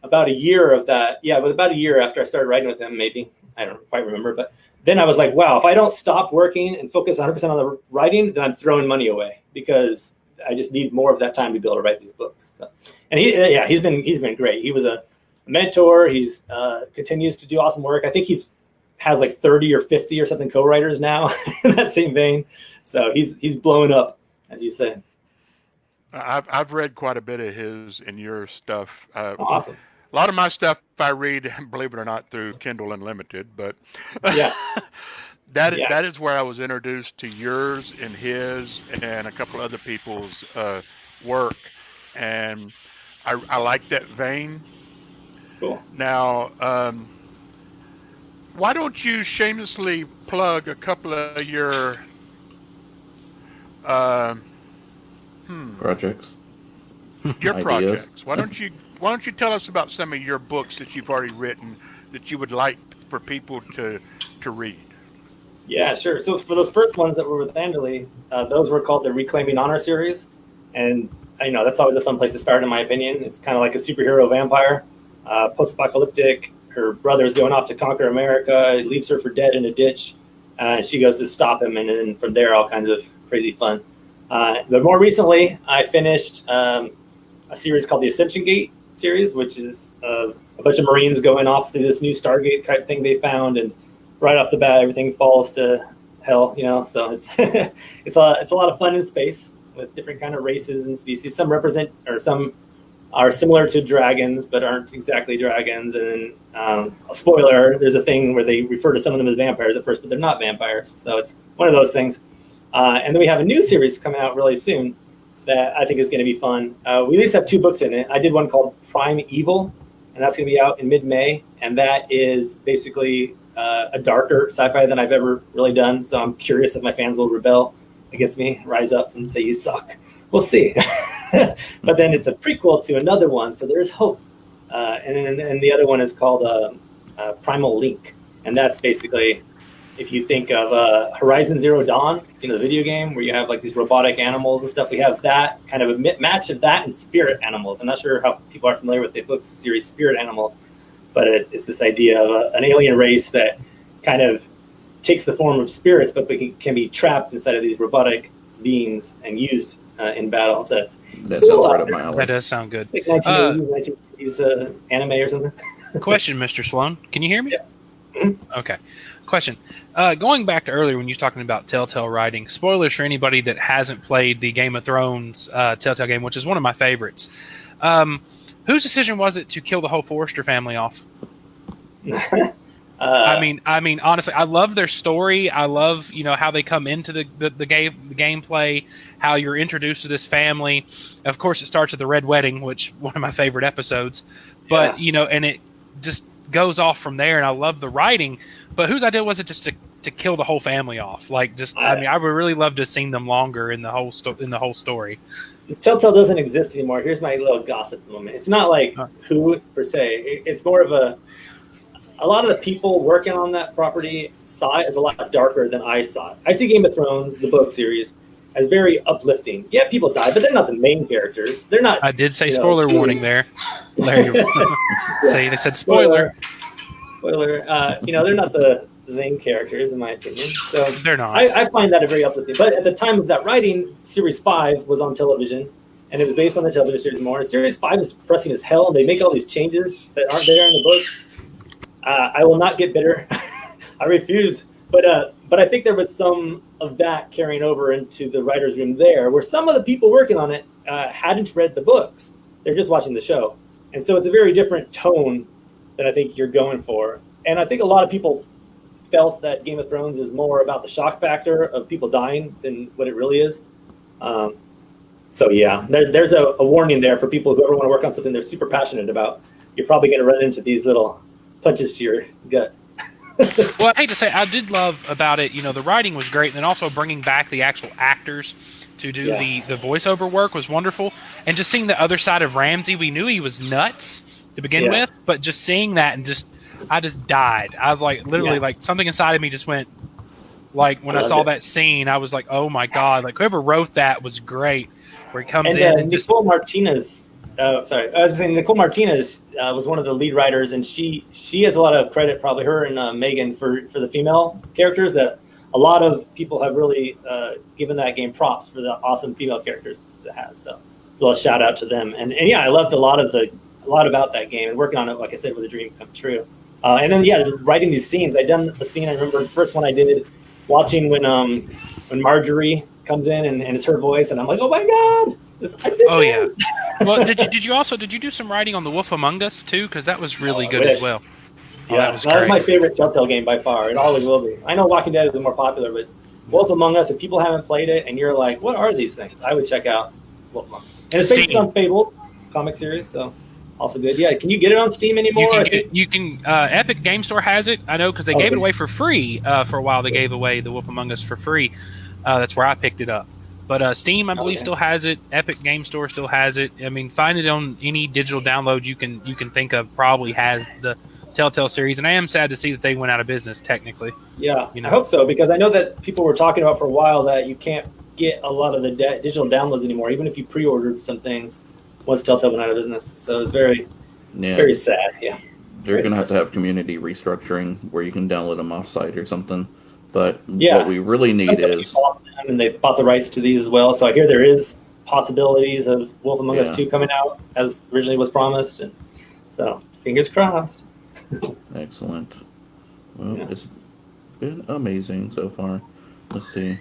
about a year of that, about a year after I started writing with him, maybe, I don't quite remember, but then I was like, wow, if I don't stop working and focus 100% on the writing, then I'm throwing money away, because I just need more of that time to be able to write these books. So, and he's been great. He was a mentor. He's continues to do awesome work. I think has like 30 or 50 or something co-writers now in that same vein. So he's blowing up, as you say. I've read quite a bit of his and your stuff. Awesome. A lot of my stuff I read, believe it or not, through Kindle Unlimited, but yeah. That is where I was introduced to yours and his and a couple other people's work, and I like that vein. Cool. Now, why don't you shamelessly plug a couple of your projects? Your Ideas. projects. Why don't you tell us about some of your books that you've already written that you would like for people to read? Yeah, sure. So for those first ones that were with Anderley, those were called the Reclaiming Honor series. And, that's always a fun place to start, in my opinion. It's kind of like a superhero vampire, post-apocalyptic. Her brother's going off to conquer America. He leaves her for dead in a ditch. She goes to stop him. And then from there, all kinds of crazy fun. But more recently, I finished a series called the Ascension Gate series, which is a bunch of Marines going off through this new Stargate type thing they found. And right off the bat, everything falls to hell, So it's it's a lot of fun in space with different kind of races and species. Some represent, or some are similar to dragons, but aren't exactly dragons. And then, a spoiler, there's a thing where they refer to some of them as vampires at first, but they're not vampires. So it's one of those things. And then we have a new series coming out really soon that I think is going to be fun. We at least have 2 books in it. I did one called Prime Evil, and that's going to be out in mid-May. And that is basically a darker sci-fi than I've ever really done. So I'm curious if my fans will rebel against me, rise up and say you suck. We'll see. But then it's a prequel to another one, so there's hope. And the other one is called Primal Link. And that's basically, if you think of Horizon Zero Dawn, the video game where you have like these robotic animals and stuff, we have that kind of a match of that and spirit animals. I'm not sure how people are familiar with the book series Spirit Animals, but it's this idea of an alien race that kind of takes the form of spirits, but can be trapped inside of these robotic beings and used in battle. So that sounds right up my alley. That does sound good. Like 1980s, 1980s anime or something. Question, Mr. Sloan. Can you hear me? Yeah. Mm-hmm. Okay. Question. Going back to earlier when you were talking about Telltale writing, spoilers for anybody that hasn't played the Game of Thrones Telltale game, which is one of my favorites. Whose decision was it to kill the whole Forrester family off? I mean, honestly, I love their story. I love, how they come into the gameplay, how you're introduced to this family. Of course, it starts with the Red Wedding, which one of my favorite episodes. But and it just goes off from there. And I love the writing. But whose idea was it just to kill the whole family off? Like, I would really love to have seen them longer in the whole story. Since Telltale doesn't exist anymore, here's my little gossip moment. It's not like who per se. It's more of a lot of the people working on that property saw it as a lot darker than I saw it. I see Game of Thrones, the book series, as very uplifting. Yeah, people die, but they're not the main characters. They're not. I did say spoiler warning there. Larry, say they said spoiler. Spoiler. They're not the main characters in my opinion. So they're not. I find that a very uplifting. But at the time of that writing, Series 5 was on television, and it was based on the television series more. And Series 5 is depressing as hell, and they make all these changes that aren't there in the book. I will not get bitter. I refuse. But I think there was some of that carrying over into the writer's room there, where some of the people working on it hadn't read the books. They're just watching the show. And so it's a very different tone that I think you're going for. And I think a lot of people felt that Game of Thrones is more about the shock factor of people dying than what it really is. So yeah, there's a warning there for people who ever want to work on something they're super passionate about. You're probably going to run into these little punches to your gut. Well, I hate to say, I did love about it, the writing was great, and then also bringing back the actual actors to do the voiceover work was wonderful. And just seeing the other side of Ramsay, we knew he was nuts to begin with, but just seeing that and I just died. I was like, literally, like something inside of me just went, like when I saw that scene, I was like, oh my God, like whoever wrote that was great. Where he comes in and Nicole Martinez. I was saying Nicole Martinez was one of the lead writers, and she has a lot of credit, probably her and Megan, for the female characters. That a lot of people have really given that game props for the awesome female characters it has. So, a shout out to them. And yeah, I loved a lot about that game, and working on it, like I said, was a dream come true. And then just writing these scenes. I done the scene. I remember the first one I did, watching when Marjorie comes in and it's her voice, and I'm like, oh my God. Yeah. Well, did you do some writing on The Wolf Among Us too? Because that was really good as well. Yeah, that was my favorite Telltale game by far. It always will be. I know Walking Dead is more popular, but Wolf Among Us, if people haven't played it and you're like, what are these things? I would check out Wolf Among Us. And it's based on Fable comic series, so also good. Yeah, can you get it on Steam anymore? You can Epic Game Store has it. I know because they gave it away for free for a while. They gave away The Wolf Among Us for free. That's where I picked it up. But Steam, I believe, still has it. Epic Game Store still has it. I mean, find it on any digital download you can think of. Probably has the Telltale series, and I am sad to see that they went out of business. Technically, I hope so, because I know that people were talking about for a while that you can't get a lot of the digital downloads anymore, even if you pre-ordered some things once Telltale went out of business. So it was very sad. Yeah, they're gonna have to have community restructuring where you can download them off-site or something. But what we really need is... And they bought the rights to these as well. So I hear there is possibilities of Wolf Among Us 2 coming out as originally was promised. And so fingers crossed. Excellent. Well, it's been amazing so far. Let's see.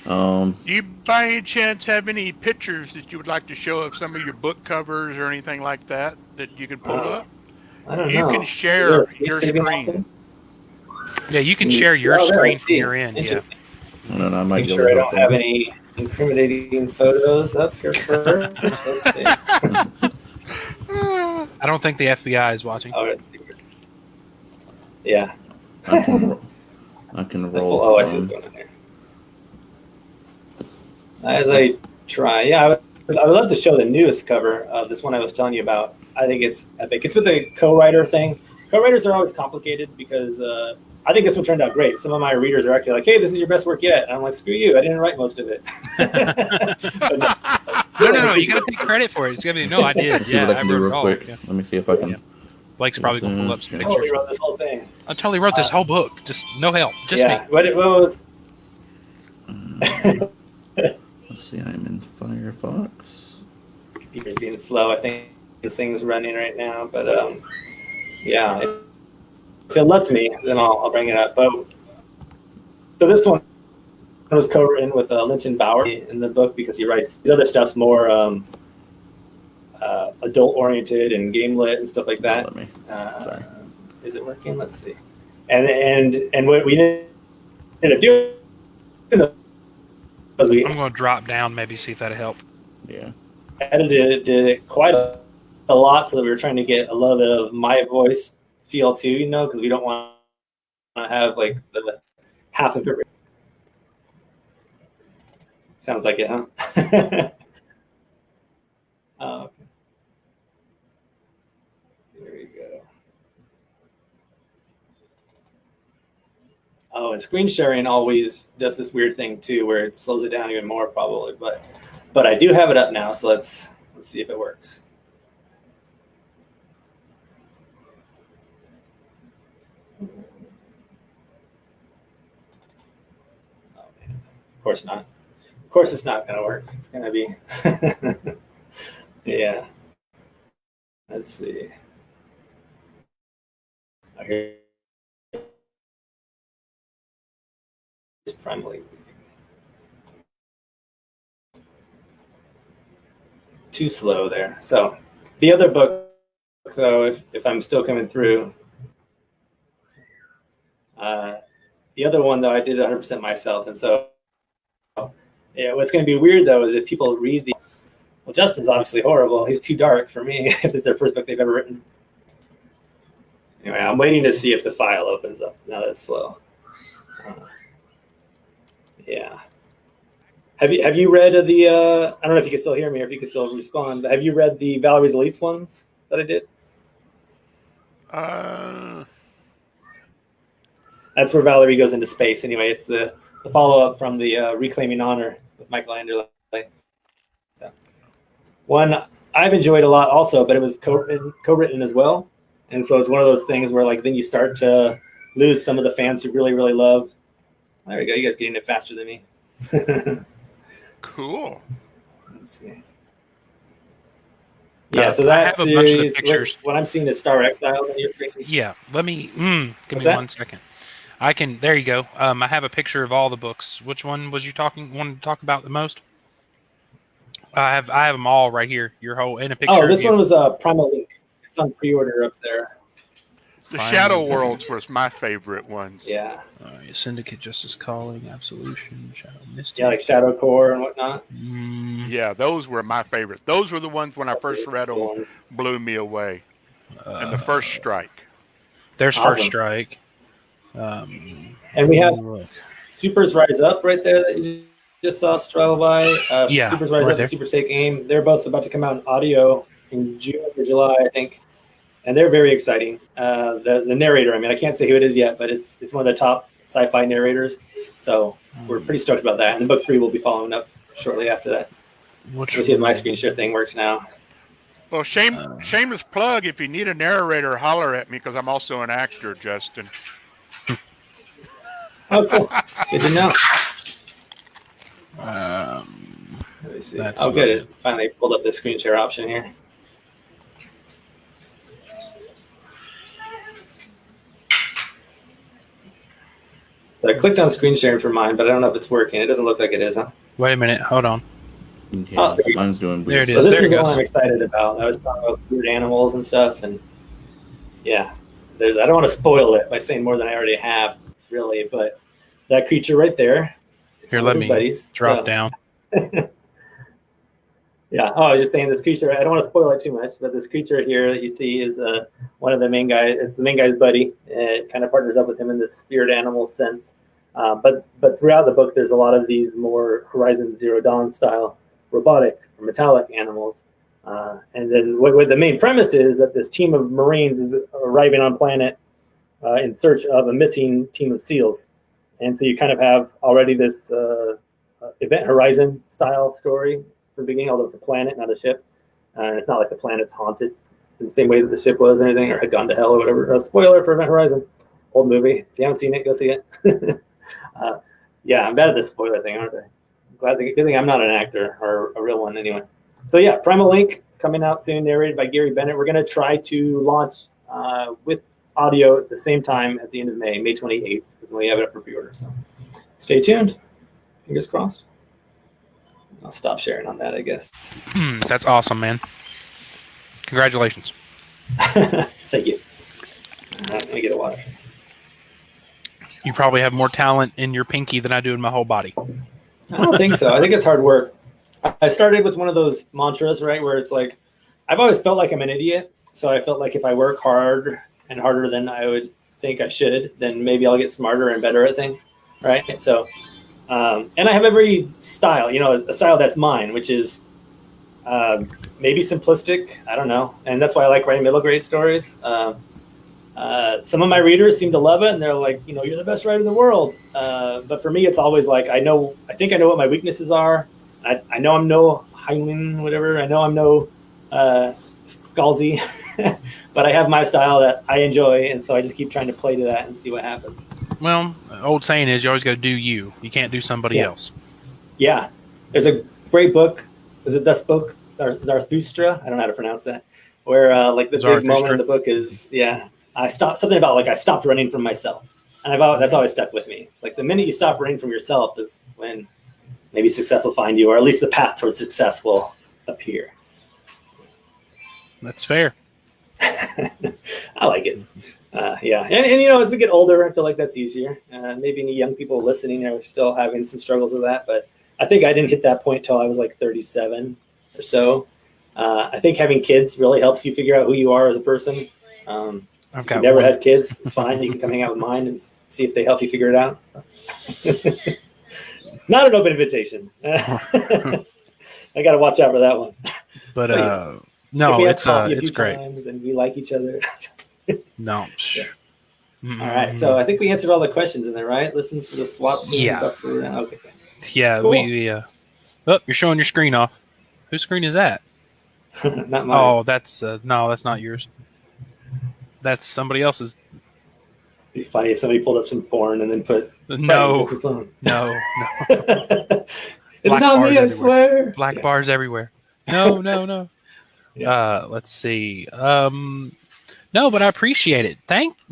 Do you by any chance have any pictures that you would like to show of some of your book covers or anything like that you could pull up? I don't know. You can share your screen. Yeah, you can share your screen from your end. Yeah. I Make sure I don't have any incriminating photos up here first. Let's see. I don't think the FBI is watching. Oh, let's see. Yeah. I can roll. Oh, I see what's going on here. As I try, I would love to show the newest cover of this one I was telling you about. I think it's epic. It's with the co-writer thing. Co-writers are always complicated because I think this one turned out great. Some of my readers are actually like, hey, this is your best work yet. And I'm like, screw you. I didn't write most of it. No. You got to take credit for it. It's going to be, no, I did. Let's see what I can do real quick. Yeah. Let me see if I can. Blake's probably going to pull up some pictures. I totally wrote this whole thing. I totally wrote this whole book. Just no help. Just me. What was... Let's see. I'm in fire Firefox. Computer's being slow. I think this thing's running right now, but yeah. If it lets me, then I'll bring it up. But so this one was co-written with Lynch and Bauer in the book because he writes these other stuff's more adult-oriented and game-lit and stuff like that. Sorry. Is it working? Let's see. And what we ended up doing. I'm going to drop down, maybe see if that'll help. Yeah. Edited it quite a lot, so that we were trying to get a little bit of my voice feel too, you know, because we don't want to have like the half of it. Sounds like it, huh? Oh, okay. There we go. Oh, and screen sharing always does this weird thing too, where it slows it down even more, probably. But I do have it up now, so let's see if it works. Oh man, of course not. Of course, it's not going to work. It's going to be, yeah. Let's see. Oh, here. It's primarily too slow there. So the other book, though, if I'm still coming through, the other one though I did 100% myself, and so yeah, what's going to be weird though is if people read the. Well, Justin's obviously horrible. He's too dark for me if it's their first book they've ever written. Anyway, I'm waiting to see if the file opens up now that it's slow. Yeah. Have you read the? I don't know if you can still hear me or if you can still respond. But have you read the Valerie's Elites ones that I did? That's where Valerie goes into space. Anyway, it's the follow up from the Reclaiming Honor with Michael Anderle. So, one I've enjoyed a lot also, but it was co-written as well, and so it's one of those things where like then you start to lose some of the fans who really love. There we go. You guys getting it faster than me. Cool. Let's see. Yeah, so that I have a bunch of the series, pictures. what I'm seeing is Star Exiles on your screen. Yeah, let me give me that? 1 second. I can. There you go. I have a picture of all the books. Which one was you wanted to talk about the most? I have them all right here. Your whole in a picture. Oh, this one was Primal Link. It's on pre-order up there. The Shadow Worlds was my favorite ones. Yeah. Syndicate, Justice Calling, Absolution, Shadow Mystic. Yeah, like Shadow Core and whatnot. Yeah, those were my favorites. Those were the ones when I first read them blew me away. And the First Strike. There's Awesome. First Strike. And we have Supers Rise Up right there that you just saw stroll by. Yeah, Supers Rise right Up there. and Super State Game. They're both about to come out in audio in June or July, I think. And they're very exciting. The narrator, I mean, I can't say who it is yet, but it's one of the top sci-fi narrators. So we're pretty stoked about that. And book 3 will be following up shortly after that. We'll see if my screen share thing works now. Well, shameless plug. If you need a narrator, holler at me because I'm also an actor, Justin. Oh, cool. Good to know. Let me see. Oh, good. It finally pulled up the screen share option here. So I clicked on screen sharing for mine, but I don't know if it's working. It doesn't look like it is, huh? Wait a minute. Hold on. Yeah, mine's doing There weird. it So is. this There is it the one goes. I'm excited about. I was talking about weird animals and stuff, and yeah, I don't want to spoil it by saying more than I already have, really, but that creature right there. Here, let me drop down. Yeah. Oh, I was just saying this creature. I don't want to spoil it too much, but this creature here that you see is one of the main guys. It's the main guy's buddy. It kind of partners up with him in this spirit animal sense. But throughout the book, there's a lot of these more Horizon Zero Dawn style robotic or metallic animals. And then what the main premise is that this team of Marines is arriving on planet in search of a missing team of SEALs. And so you kind of have already this Event Horizon style story from the beginning, although it's a planet, not a ship. And it's not like the planet's haunted in the same way that the ship was or anything, or had gone to hell or whatever. Spoiler for Event Horizon. Old movie. If you haven't seen it, go see it. Yeah, I'm bad at this spoiler thing, aren't I? Good thing I'm not an actor or a real one anyway. So yeah, Primal Link coming out soon, narrated by Gary Bennett. We're going to try to launch with audio at the same time at the end of May 28th, is when we have it up for pre-order. So stay tuned. Fingers crossed. I'll stop sharing on that, I guess. That's awesome, man. Congratulations. Thank you. Let me get a water. You probably have more talent in your pinky than I do in my whole body. I don't think so. I think it's hard work. I started with one of those mantras, right, where it's like, I've always felt like I'm an idiot. So I felt like if I work hard and harder than I would think I should, then maybe I'll get smarter and better at things, right? So, and I have every style, a style that's mine, which is maybe simplistic. I don't know. And that's why I like writing middle grade stories. Some of my readers seem to love it, and they're like, you're the best writer in the world. But for me, it's always like, I think I know what my weaknesses are. I know I'm no Heinlein, whatever. I know I'm no Scalzi, but I have my style that I enjoy, and so I just keep trying to play to that and see what happens. Well, old saying is you always got to do you. You can't do somebody else. Yeah. There's a great book. Is it this book? Zarathustra? I don't know how to pronounce that. Where like the big moment in the book is, I stopped running from myself. And that's always stuck with me. It's like the minute you stop running from yourself is when maybe success will find you, or at least the path towards success will appear. That's fair. I like it. Yeah. And as we get older, I feel like that's easier. Maybe any young people listening are still having some struggles with that, but I think I didn't hit that point till I was like 37 or so. I think having kids really helps you figure out who you are as a person. If you've never had kids, it's fine. You can come hang out with mine and see if they help you figure it out. Not an open invitation. I got to watch out for that one. But no, it's great. And we like each other. No. Yeah. All right. So I think we answered all the questions in there, right? Listens for the swap. Yeah. Okay. Yeah. Cool. Oh, you're showing your screen off. Whose screen is that? Not mine. Oh, that's no, that's not yours. That's somebody else's. It'd be funny if somebody pulled up some porn and then put no. It's not me, I swear. Black bars everywhere. No. Yeah. Let's see. No, but I appreciate it.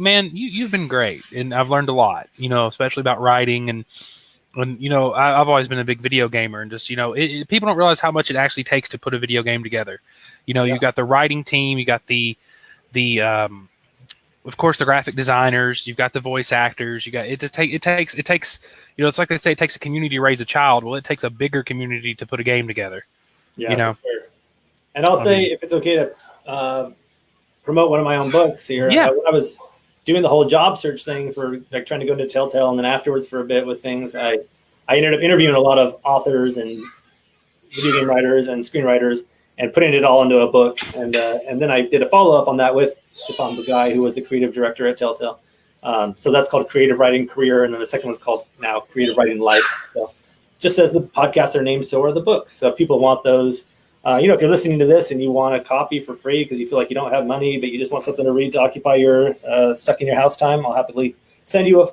You've been great, and I've learned a lot. Especially about writing and I've always been a big video gamer, and just people don't realize how much it actually takes to put a video game together. You got the writing team, you got the of course the graphic designers, you've got the voice actors, it takes it's like they say it takes a community to raise a child. Well, it takes a bigger community to put a game together. Yeah, sure. And I'll say, if it's okay to promote one of my own books here. Yeah. When I was doing the whole job search thing for like trying to go into Telltale, and then afterwards for a bit with things, I ended up interviewing a lot of authors and video game writers and screenwriters and putting it all into a book. And then I did a follow-up on that with Stefan Bugaj, who was the creative director at Telltale. So that's called Creative Writing Career. And then the second one's called now Creative Writing Life. So just as the podcasts are named, so are the books. So if people want those, if you're listening to this and you want a copy for free because you feel like you don't have money, but you just want something to read to occupy your stuck in your house time, I'll happily send you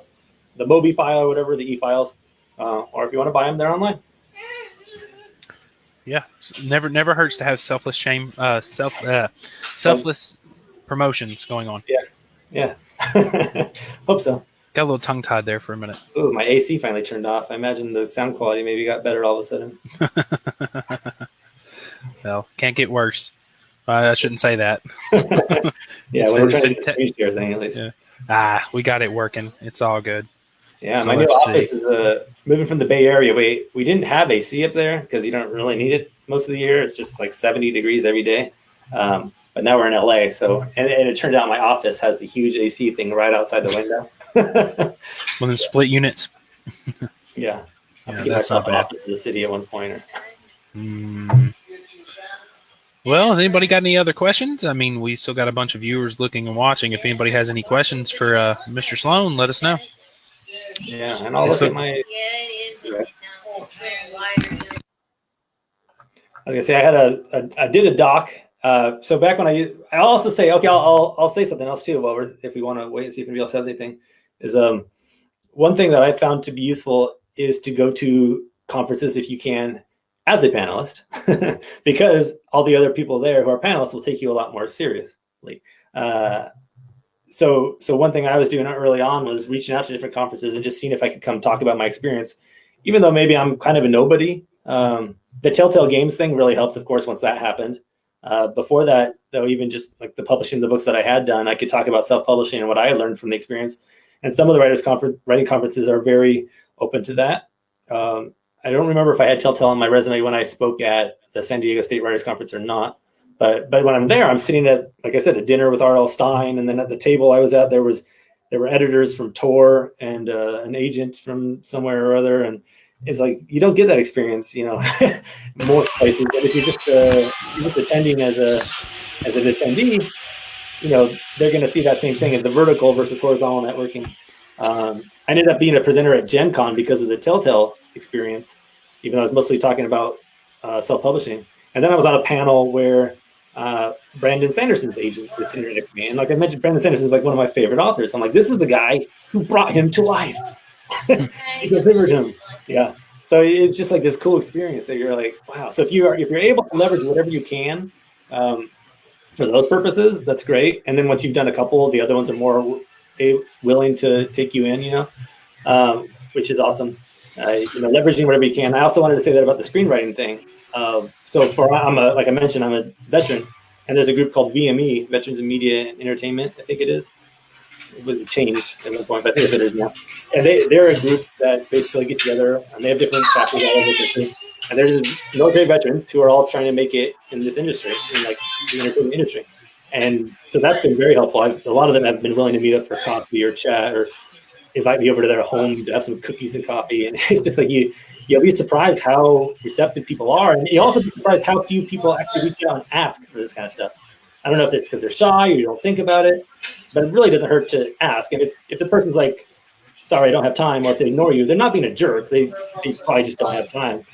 the Mobi file or whatever, the e-files. Or if you want to buy them, they're online. Yeah, never hurts to have selfless promotions going on. Yeah. Hope so. Got a little tongue tied there for a minute. Ooh, my AC finally turned off. I imagine the sound quality maybe got better all of a sudden. Well, can't get worse. I shouldn't say that. Yeah, when we're trying to do the screen share thing, at least. Yeah. We got it working. It's all good. Yeah, So my new office is moving from the Bay Area. We didn't have AC up there because you don't really need it most of the year. It's just like 70 degrees every day. But now we're in LA, so and it turned out my office has the huge AC thing right outside the window. One of them split units. Yeah, that's not bad. To the city at one point. Well, has anybody got any other questions? I mean, we still got a bunch of viewers looking and watching. If anybody has any questions for Mr. Sloan, let us know. Yeah, and I'll look at my. I was gonna say I did a doc. So back when I'll also say, okay, I'll say something else too. While if we want to wait and see if anybody else has anything, is one thing that I found to be useful is to go to conferences if you can as a panelist, because all the other people there who are panelists will take you a lot more seriously. So one thing I was doing early on was reaching out to different conferences and just seeing if I could come talk about my experience, even though maybe I'm kind of a nobody. The Telltale Games thing really helped, of course, once that happened. Before that, though, even just like the publishing the books that I had done, I could talk about self-publishing and what I learned from the experience. And some of the writing conferences are very open to that. I don't remember if I had Telltale on my resume when I spoke at the San Diego State Writers Conference or not. But when I'm there, I'm sitting at, like I said, a dinner with R.L. Stine, and then at the table I was at, there were editors from Tor and an agent from somewhere or other, and it's like you don't get that experience, most places. But if you're just attending as an attendee, they're going to see that same thing as the vertical versus horizontal networking. I ended up being a presenter at Gen Con because of the Telltale experience, even though I was mostly talking about self-publishing. And then I was on a panel where Brandon Sanderson's agent was sitting next to me. And like I mentioned, Brandon Sanderson is like one of my favorite authors. I'm like, this is the guy who brought him to life. He delivered him. Yeah. So it's just like this cool experience that you're like, wow. So if you're able to leverage whatever you can for those purposes, that's great. And then once you've done a couple, the other ones are more willing to take you in, which is awesome. Leveraging whatever you can. I also wanted to say that about the screenwriting thing. Like I mentioned, I'm a veteran, and there's a group called VME, Veterans in Media and Entertainment, I think it is. It was changed at one point, but I think it is now. And they're a group that basically get together, and they have different chapters all over the country. And there's military veterans who are all trying to make it in this industry, in like the entertainment industry. And so that's been very helpful. A lot of them have been willing to meet up for coffee or chat or invite me over to their home to have some cookies and coffee. And it's just like you'll be surprised how receptive people are. And you'll also be surprised how few people actually reach out and ask for this kind of stuff. I don't know if it's because they're shy or you don't think about it, but it really doesn't hurt to ask. And if the person's like, sorry, I don't have time, or if they ignore you, they're not being a jerk. They probably just don't have time.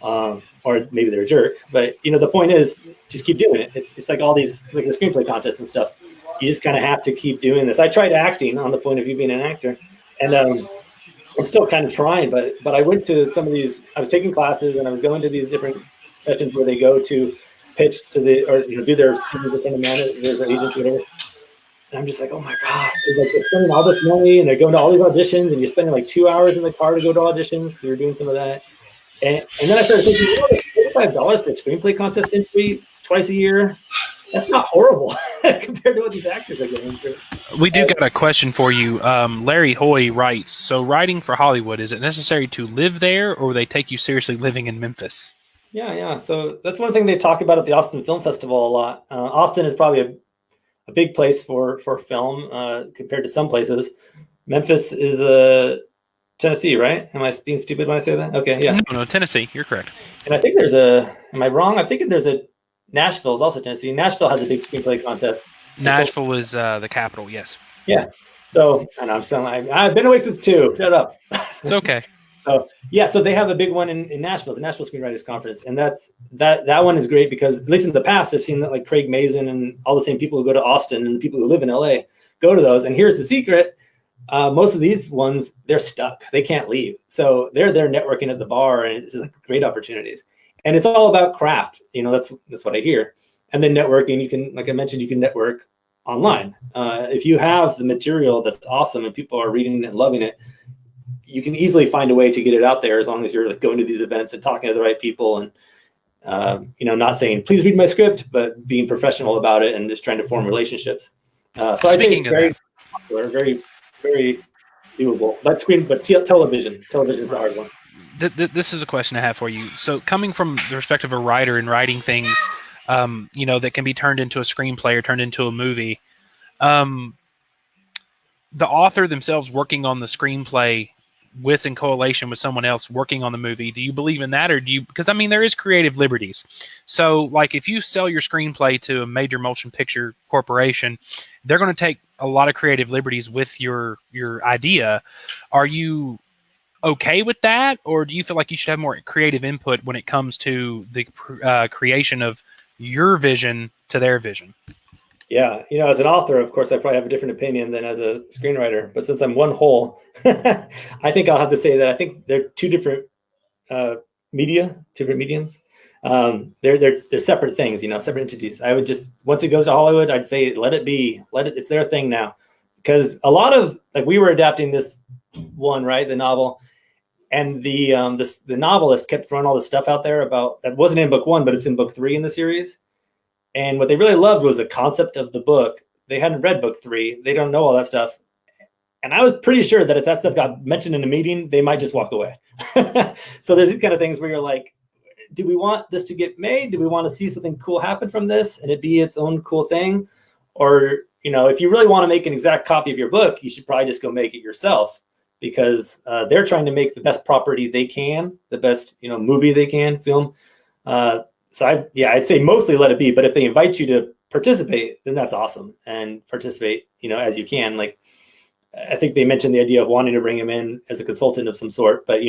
Or maybe they're a jerk. But, the point is just keep doing it. It's like all these, like the screenplay contests and stuff. You just kind of have to keep doing this. I tried acting on the point of view being an actor. And I'm still kind of trying, but I went to some of these, I was taking classes and I was going to these different sessions where they go to pitch to do their scenes with the managers or agents or whatever. And I'm just like, oh my God, they're spending all this money and they're going to all these auditions and you're spending like 2 hours in the car to go to auditions because we were doing some of that. And then I started thinking, $45 for a screenplay contest entry twice a year, that's not horrible compared to what these actors are going through. We do got a question for you. Larry Hoy writes, so writing for Hollywood, is it necessary to live there or will they take you seriously living in Memphis? Yeah. So that's one thing they talk about at the Austin Film Festival a lot. Austin is probably a big place for film compared to some places. Memphis is Tennessee, right? Am I being stupid when I say that? Okay, yeah. No, Tennessee. You're correct. And I think am I wrong? I'm thinking Nashville is also Tennessee. Nashville has a big screenplay contest. Nashville is the capital, yes. Yeah. So, and I'm saying I've been awake since 2. Shut up. It's okay. So they have a big one in Nashville, the Nashville Screenwriters Conference, and that one is great because at least in the past I've seen that like Craig Mazin and all the same people who go to Austin and the people who live in LA go to those. And here's the secret: most of these ones they're stuck, they can't leave, so they're there networking at the bar, and it's like great opportunities. And it's all about craft, that's what I hear. And then networking, you can, like I mentioned, you can network online. If you have the material that's awesome and people are reading it and loving it, you can easily find a way to get it out there as long as you're like going to these events and talking to the right people and, not saying, please read my script, but being professional about it and just trying to form relationships. So I think it's very popular, very, very doable. But television is the hard one. This is a question I have for you. So coming from the perspective of a writer and writing things, that can be turned into a screenplay or turned into a movie, the author themselves working on the screenplay with in correlation with someone else working on the movie, do you believe in that, or do you? Because there is creative liberties. So, like, if you sell your screenplay to a major motion picture corporation, they're going to take a lot of creative liberties with your idea. Are you okay with that, or do you feel like you should have more creative input when it comes to the creation of your vision to their vision? Yeah, as an author, of course, I probably have a different opinion than as a screenwriter. But since I'm one whole, I think I'll have to say that I think they're two different media, two different mediums. They're separate things, separate entities. I would just, once it goes to Hollywood, I'd say let it be, it's their thing now, because a lot of, like, we were adapting this one, right, the novel, and the novelist kept throwing all this stuff out there about that wasn't in book 1, but it's in book 3 in the series. And what they really loved was the concept of the book. They hadn't read book 3. They don't know all that stuff. And I was pretty sure that if that stuff got mentioned in a meeting, they might just walk away. So there's these kind of things where you're like, do we want this to get made? Do we want to see something cool happen from this and it be its own cool thing? Or, if you really want to make an exact copy of your book, you should probably just go make it yourself, because they're trying to make the best property they can, the best, movie they can, film. So I'd say mostly let it be. But if they invite you to participate, then that's awesome. And participate, as you can. Like, I think they mentioned the idea of wanting to bring him in as a consultant of some sort. But,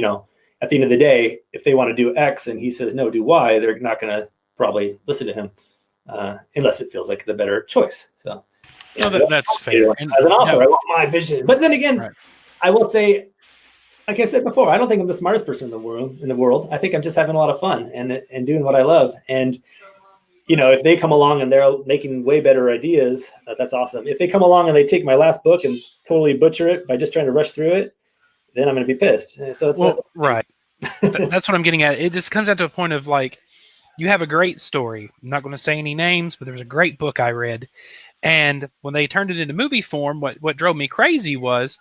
at the end of the day, if they want to do X and he says, no, do Y, they're not going to probably listen to him unless it feels like the better choice. So that's fair. As an author, I want my vision. But then again, right. I will say, like I said before, I don't think I'm the smartest person in the world. I think I'm just having a lot of fun and doing what I love. And, if they come along and they're making way better ideas, that's awesome. If they come along and they take my last book and totally butcher it by just trying to rush through it, then I'm going to be pissed. So it's right. That's what I'm getting at. It just comes down to a point of, like, you have a great story. I'm not going to say any names, but there was a great book I read. And when they turned it into movie form, what drove me crazy was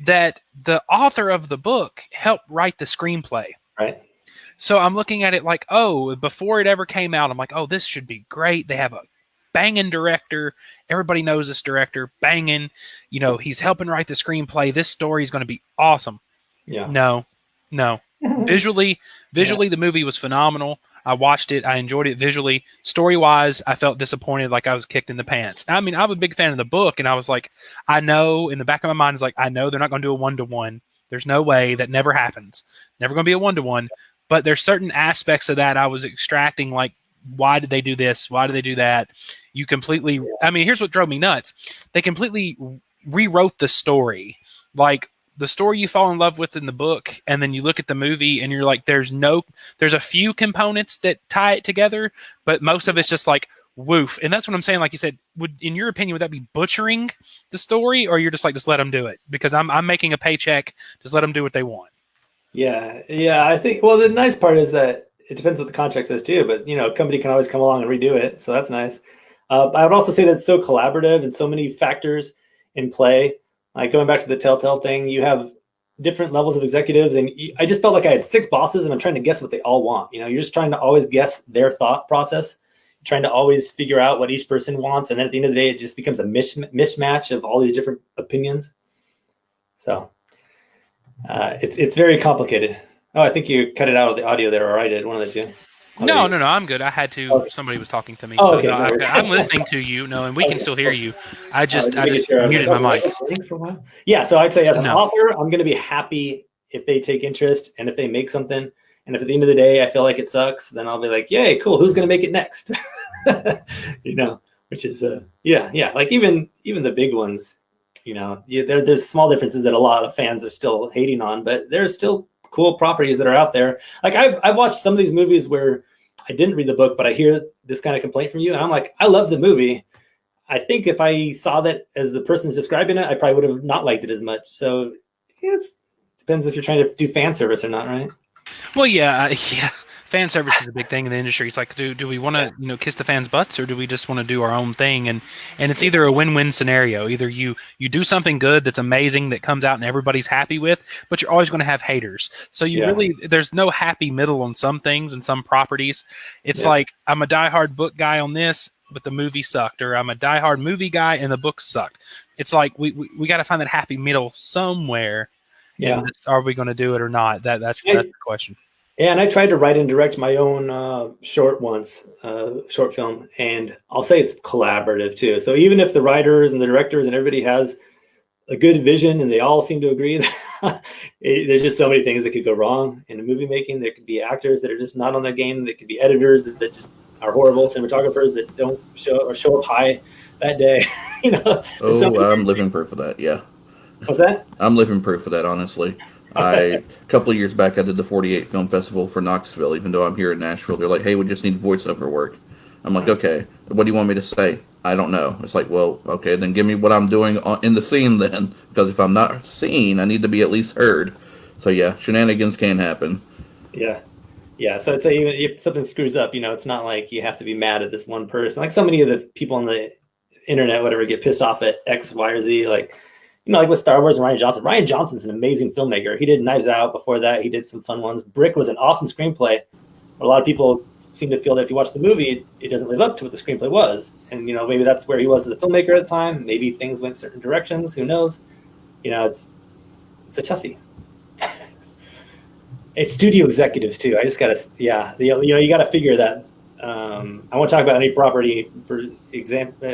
that the author of the book helped write the screenplay. Right. So I'm looking at it like, before it ever came out, I'm like, this should be great. They have a banging director. Everybody knows this director. Banging. He's helping write the screenplay. This story is going to be awesome. Yeah. No. Visually, the movie was phenomenal. I watched it. I enjoyed it visually. Story-wise, I felt disappointed, like I was kicked in the pants. I mean, I'm a big fan of the book, and I was like, I know, in the back of my mind, is like, I know they're not going to do a 1-to-1. There's no way. That never happens. Never going to be a 1-to-1. But there's certain aspects of that I was extracting, like, why did they do this? Why did they do that? You completely, I mean, here's what drove me nuts. They completely rewrote the story. Like, the story you fall in love with in the book, and then you look at the movie and you're like, there's a few components that tie it together, but most of it's just like woof. And that's what I'm saying. Like you said, in your opinion, would that be butchering the story, or you're just like, just let them do it because I'm making a paycheck, just let them do what they want? Yeah. I think, well, the nice part is that it depends what the contract says too, but a company can always come along and redo it. So that's nice. I would also say that it's so collaborative and so many factors in play. Like, going back to the Telltale thing, you have different levels of executives, and I just felt like I had 6 bosses, and I'm trying to guess what they all want. You're just trying to always guess their thought process, trying to always figure out what each person wants, and then at the end of the day, it just becomes a mismatch of all these different opinions. So it's very complicated. Oh, I think you cut it out of the audio there, or I did, one of the two. No, I'm good. I had to. Okay. Somebody was talking to me. Oh, so okay, I'm listening to you. No, and we can still hear you. I just muted my mic. Yeah, so I'd say as an author, I'm going to be happy if they take interest and if they make something. And if at the end of the day I feel like it sucks, then I'll be like, yay, cool. Who's going to make it next? Which is like even the big ones. There's small differences that a lot of fans are still hating on, but there's still cool properties that are out there. Like, I've watched some of these movies where I didn't read the book, but I hear this kind of complaint from you, and I'm like, I love the movie. I think if I saw that as the person's describing it, I probably would have not liked it as much. So it depends if you're trying to do fan service or not, right? Well, yeah. Fan service is a big thing in the industry. It's like, do we want to kiss the fans' butts, or do we just want to do our own thing? And it's either a win-win scenario. Either you do something good that's amazing that comes out and everybody's happy with, but you're always going to have haters. So there's no happy middle on some things and some properties. It's like, I'm a diehard book guy on this, but the movie sucked, or I'm a diehard movie guy and the book sucked. It's like we got to find that happy middle somewhere. Yeah. Are we going to do it or not? That's the question. Yeah, and I tried to write and direct my own short film, and I'll say it's collaborative too. So even if the writers and the directors and everybody has a good vision and they all seem to agree, there's just so many things that could go wrong in the movie making. There could be actors that are just not on their game. There could be editors that just are horrible, cinematographers that don't show up high that day. I'm living proof of that. Yeah. What's that? I'm living proof of that, honestly. A couple of years back, I did the 48 Film Festival for Knoxville, even though I'm here in Nashville. They're like, hey, we just need voiceover work. I'm like, okay, what do you want me to say? I don't know. It's like, well, okay, then give me what I'm doing in the scene then, because if I'm not seen, I need to be at least heard. So yeah, shenanigans can happen. Yeah. Yeah, so I'd say even if something screws up, it's not like you have to be mad at this one person. Like so many of the people on the internet, whatever, get pissed off at X, Y, or Z. Like, like with Star Wars and Rian Johnson. Rian Johnson's an amazing filmmaker. He did Knives Out. Before that, he did some fun ones. Brick was an awesome screenplay. A lot of people seem to feel that if you watch the movie, it doesn't live up to what the screenplay was. And, maybe that's where he was as a filmmaker at the time. Maybe things went certain directions. Who knows? It's a toughie. It's studio executives too. I just gotta, you gotta figure that. I won't talk about any property, for example.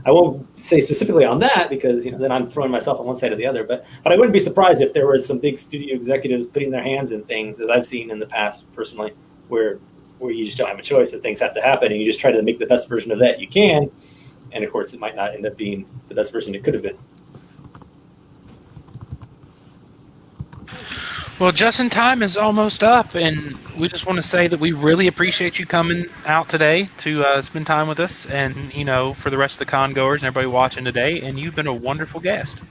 I won't say specifically on that because then I'm throwing myself on one side or the other. But I wouldn't be surprised if there was some big studio executives putting their hands in things, as I've seen in the past personally, where you just don't have a choice and things have to happen, and you just try to make the best version of that you can, and of course it might not end up being the best version it could have been. Well, Justin, time is almost up, and we just want to say that we really appreciate you coming out today to spend time with us, and for the rest of the con goers and everybody watching today. And you've been a wonderful guest.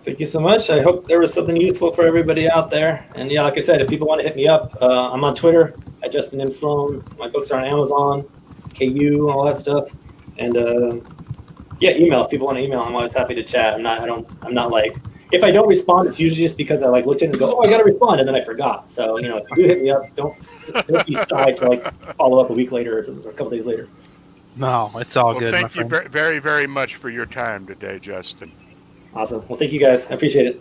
Thank you so much. I hope there was something useful for everybody out there. And like I said, if people want to hit me up, I'm on Twitter at Justin M. Sloan. My books are on Amazon, KU, all that stuff. And email. If people want to email, I'm always happy to chat. I'm not like, if I don't respond, it's usually just because I looked in and go, I got to respond, and then I forgot. So, if you do hit me up, don't be shy to follow up a week later or a couple days later. No, it's all good. Thank you very, very much for your time today, Justin. Awesome. Well, thank you guys. I appreciate it.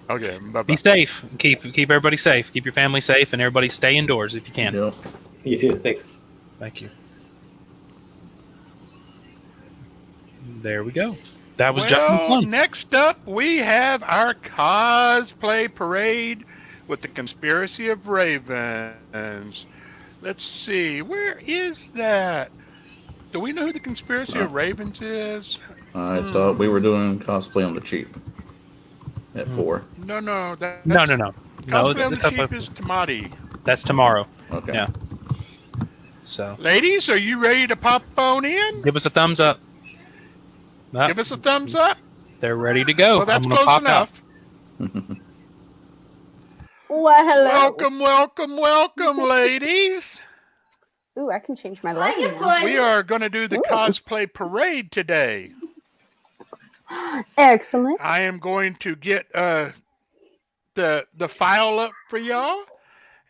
Okay. Bye-bye. Be safe. Keep everybody safe. Keep your family safe, and everybody stay indoors if you can. Yep. You too. Thanks. Thank you. There we go. That was Justin Sloan. Next up, we have our cosplay parade with the Conspiracy of Ravens. Let's see. Where is that? Do we know who the Conspiracy of Ravens is? I thought we were doing cosplay on the cheap at 4. No. No. Cosplay on the cheap is Tamati. That's tomorrow. Okay. Yeah. So, ladies, are you ready to pop on in? give us a thumbs up. Give us a thumbs up. They're ready to go. Well, that's I'm gonna close pop enough. Well, hello. Welcome, ladies. Ooh, I can change my lighting. We are going to do the cosplay parade today. Excellent. I am going to get the file up for y'all,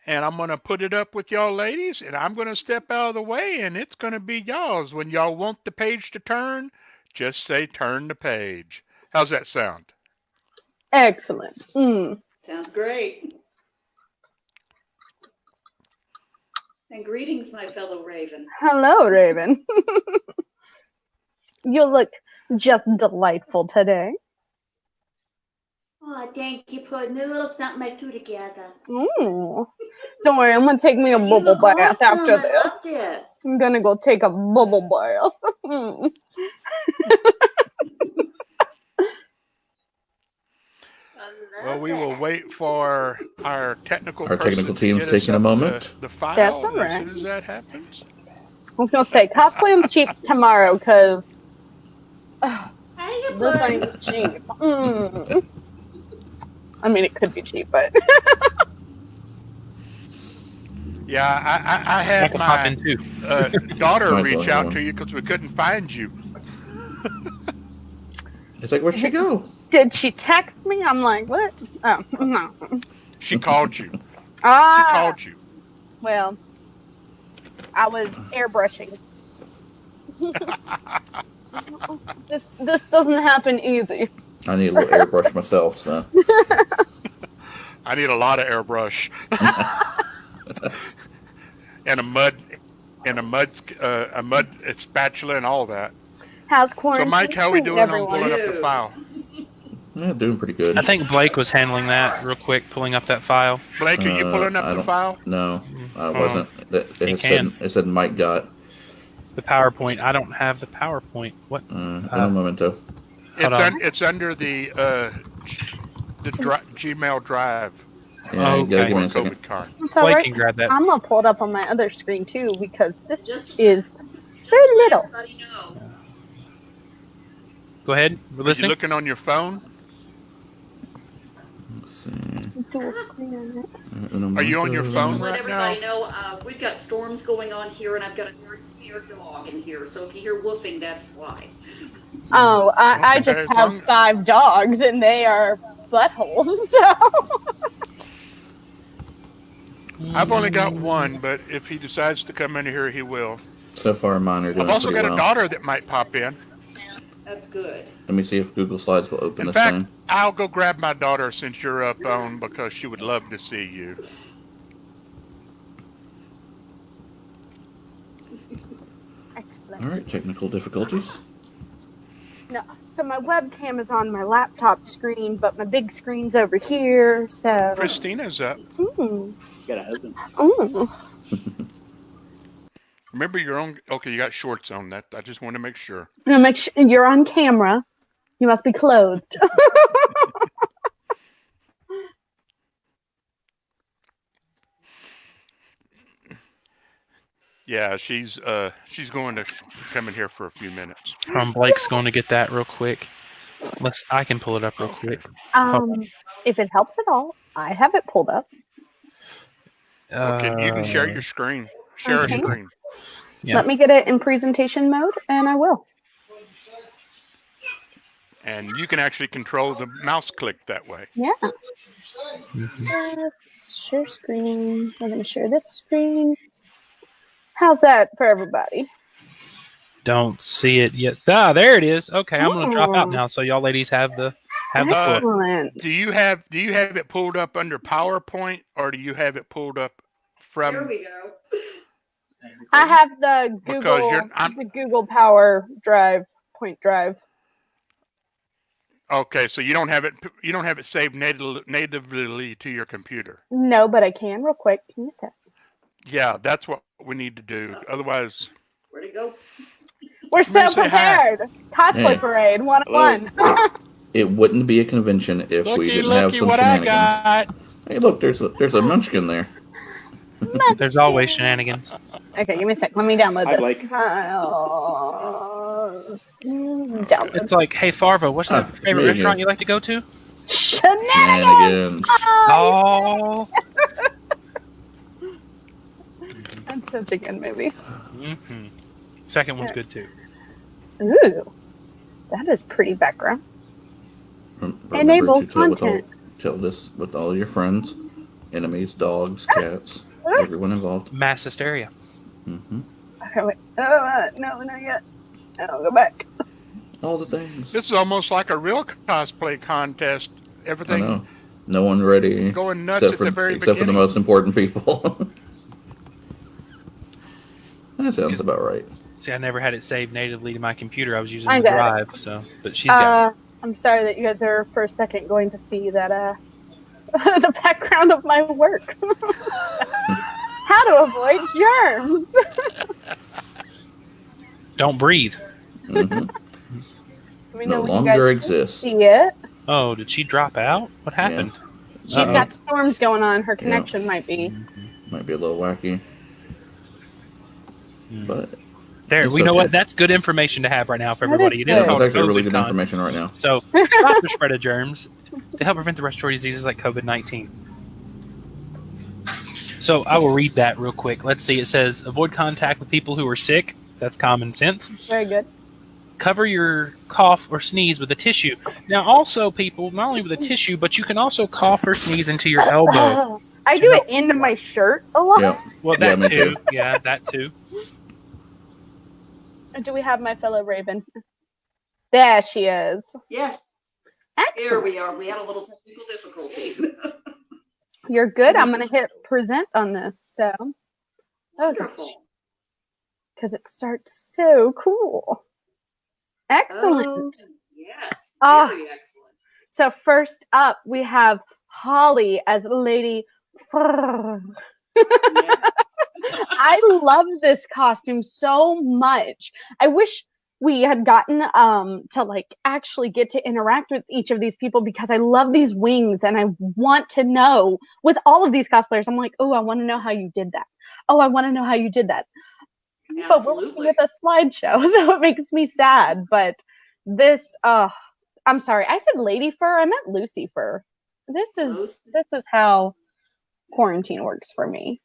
and I'm going to put it up with y'all ladies, and I'm going to step out of the way, and it's going to be y'all's. When y'all want the page to turn, just say turn the page. How's that sound? Excellent. Sounds great. And greetings, my fellow Raven. Hello, Raven. You look just delightful today. Oh, thank you, putting a little something I threw together. Ooh. Don't worry, I'm gonna take me a bubble bath after this. I'm gonna go take a bubble bath. Well, we will wait for our technical team's taking a moment. The file. That's all right. As soon as that happens. I was gonna say cosplay on the cheap's tomorrow because this ain't cheap. I mean, it could be cheap, but yeah, I had my daughter reach out to you because we couldn't find you. It's like, where'd she go? Did she text me? I'm like, what? Oh, no. She called you. She called you. Well, I was airbrushing. This doesn't happen easy. I need a little airbrush myself, so. I need a lot of airbrush. and a mud spatula and all that. How's quarantine? So, Mike, how are we doing on pulling up the file? Yeah, doing pretty good. I think Blake was handling that real quick, pulling up that file. Blake, are you pulling up the file? No, I wasn't. It said Mike got the PowerPoint. I don't have the PowerPoint. What? in a momento. It's under the the Gmail Drive. Yeah, Oh, give okay. me a second. COVIDCon. It's all Blake right. can grab that. I'm gonna pull it up on my other screen too because this is very little. Go ahead. We're Are you listening. looking on your phone? Dual screen on it. Are you on your phone Let right now? everybody know we've got storms going on here, and I've got a very scared dog in here. So if you hear woofing, that's why. Oh, I Okay, just as have long- 5 dogs and they are buttholes. So I've only got one, but if he decides to come in here, he will. So far, mine are doing I've also pretty got well. a daughter that might pop in. That's good. Let me see if Google Slides will open In this fact, thing. I'll go grab my daughter since you're up on because she would love to see you. excellent. All right, technical difficulties. No, so my webcam is on my laptop screen, but my big screen's over here. So Christina's up. Got a husband. Remember your own. Okay, you got shorts on. That I just want to make sure. No, make sure you're on camera. You must be clothed. Yeah, she's going to come in here for a few minutes. Blake's going to get that real quick. I can pull it up real quick. If it helps at all, I have it pulled up. Okay, you can share your screen. Share Okay. a screen. Yeah. Let me get it in presentation mode, and I will. And you can actually control the mouse click that way. Yeah. Share screen. We're going to share this screen. How's that for everybody? Don't see it yet. Ah, there it is. Okay, I'm going to drop out now, so y'all ladies have the floor. Excellent. Do you have it pulled up under PowerPoint, or do you have it pulled up from? There we go. I have the Because Google Power Drive, Point Drive. Okay, so you don't have it saved natively to your computer. No, but I can real quick. Give me a sec. Yeah, that's what we need to do. Otherwise, Where'd it go? We're so say hi. prepared. Cosplay Hey. parade 101. It wouldn't be a convention if we didn't have some shenanigans. Hey, look, there's a munchkin there. There's always shenanigans. Okay, give me a sec. Let me download Hi, this. Blake. Download. It's like, hey, Farva, what's that it's favorite me restaurant again. you like to go to? Shenanigans. Oh. That's such a good movie. Mm-hmm. Second one's good too. Ooh, that is pretty background. Remember Enable to content. tell this with all your friends, enemies, dogs, cats, everyone involved. Mass hysteria. Mm-hmm. Okay, wait. No, not yet. I'll go back. All the things. this is almost like a real cosplay contest. I Everything know. No one ready. going nuts except at for the very except for the beginning. most important people. That sounds about right. See, I never had it saved natively to my computer. I was using I the got drive, so but she's got it. I'm sorry that you guys are for a second going to see that the background of my work. How to avoid germs. Don't breathe. Mm-hmm. Let me No know when you longer guys exists. see it. Oh, did she drop out? What happened? She's Uh-oh. got storms going on. Her connection might be. Might be a little wacky. But There, it's we know okay. what. That's good information to have right now for That everybody. is It is good. called That's actually really good COVIDCon. information right now. So stop the spread of germs to help prevent the respiratory diseases like COVID-19. So I will read that real quick. Let's see. It says avoid contact with people who are sick. That's common sense. Very good. Cover your cough or sneeze with a tissue. Now, also, people, not only with a tissue, but you can also cough or sneeze into your elbow. I do it into my shirt a lot. Yeah. Well, Yeah, that me too. too. Yeah, that too. Do we have my fellow Raven? There she is. Yes. Excellent. Here we are. We had a little technical difficulty. You're good. I'm going to hit present on this. So, Wonderful. because it starts so cool. Excellent. Oh, yes. Ah. Very excellent. So first up, we have Holly as Lady Fur. I love this costume so much. I wish we had gotten to like actually get to interact with each of these people, because I love these wings and I want to know with all of these cosplayers. I'm like, oh, I want to know how you did that. Oh, I want to know how you did that. Absolutely. But we're looking at a slideshow, so it makes me sad. But this, I'm sorry, I said lady fur. I meant Lucy fur. This is how quarantine works for me.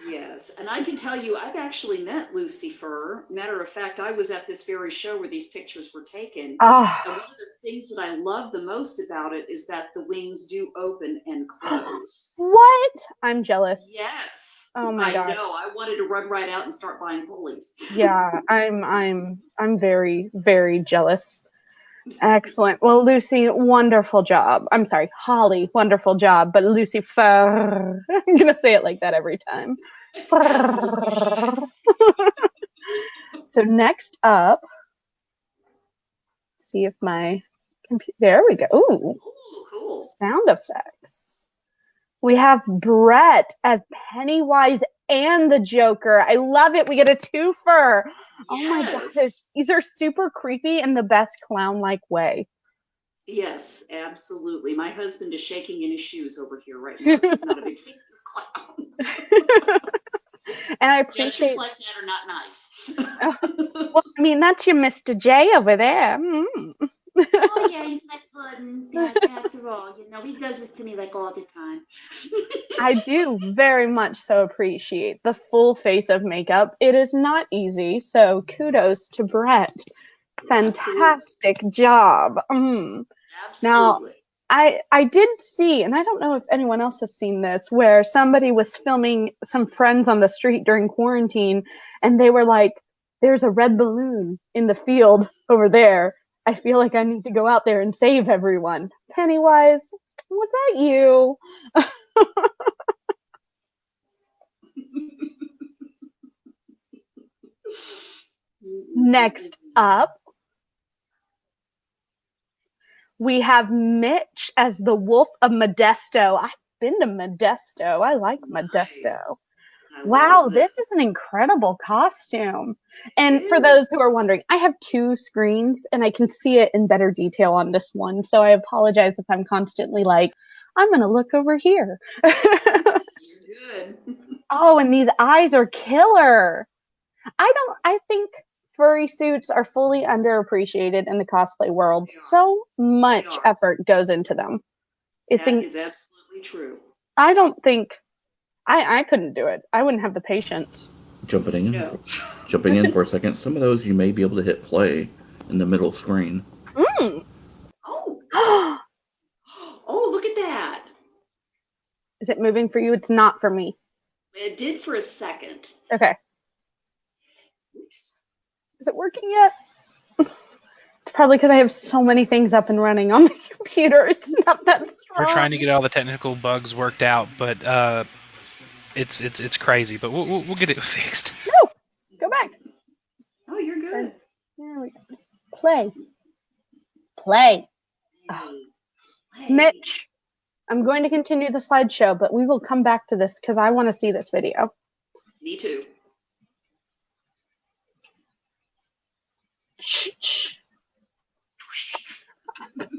Yes, and I can tell you, I've actually met Lucy Fur. Matter of fact, I was at this very show where these pictures were taken. Ah. And one of the things that I love the most about it is that the wings do open and close. What? I'm jealous. Yes. Oh my god. I know. I wanted to run right out and start buying pulleys. Yeah, I'm very, very jealous. Excellent. Well, Lucy, wonderful job. I'm sorry, Holly, wonderful job. But Lucy Fur, I'm gonna say it like that every time. So next up, see if my computer. There we go. Ooh, cool. Sound effects. We have Brett as Pennywise and the Joker. I love it. We get a twofer. Yes. Oh my gosh. These are super creepy in the best clown-like way. Yes, absolutely. My husband is shaking in his shoes over here right now. So he's not a big fan of clowns. And I appreciate gestures like that are not nice. Well, I mean, that's your Mr. J over there. Mm. Oh yeah, he's my puddin'. After all, you know, he does this to me like all the time. I do very much so appreciate the full face of makeup. It is not easy, so kudos to Brett. Fantastic job. Absolutely. Now, I did see, and I don't know if anyone else has seen this, where somebody was filming some friends on the street during quarantine, and they were like, there's a red balloon in the field over there. I feel like I need to go out there and save everyone. Pennywise, was that you? Next up, we have Mitch as the Wolf of Modesto. I've been to Modesto. I like Modesto. Nice. Wow, this is an incredible costume. And for those who are wondering, I have two screens and I can see it in better detail on this one. So I apologize if I'm constantly like, I'm going to look over here. Good. Oh, and these eyes are killer. I think furry suits are fully underappreciated in the cosplay world. So much effort goes into them. That is absolutely true. I don't think I couldn't do it. I wouldn't have the patience. Jumping in for a second. Some of those you may be able to hit play in the middle screen. Mm. Oh. Oh, look at that. Is it moving for you? It's not for me. It did for a second. Okay. Is it working yet? It's probably because I have so many things up and running on my computer. It's not that strong. We're trying to get all the technical bugs worked out, but it's crazy. But we'll get it fixed. No, go back. Oh, you're good. There we go. Play. Oh. Mitch, I'm going to continue the slideshow, but we will come back to this because I want to see this video. Me too.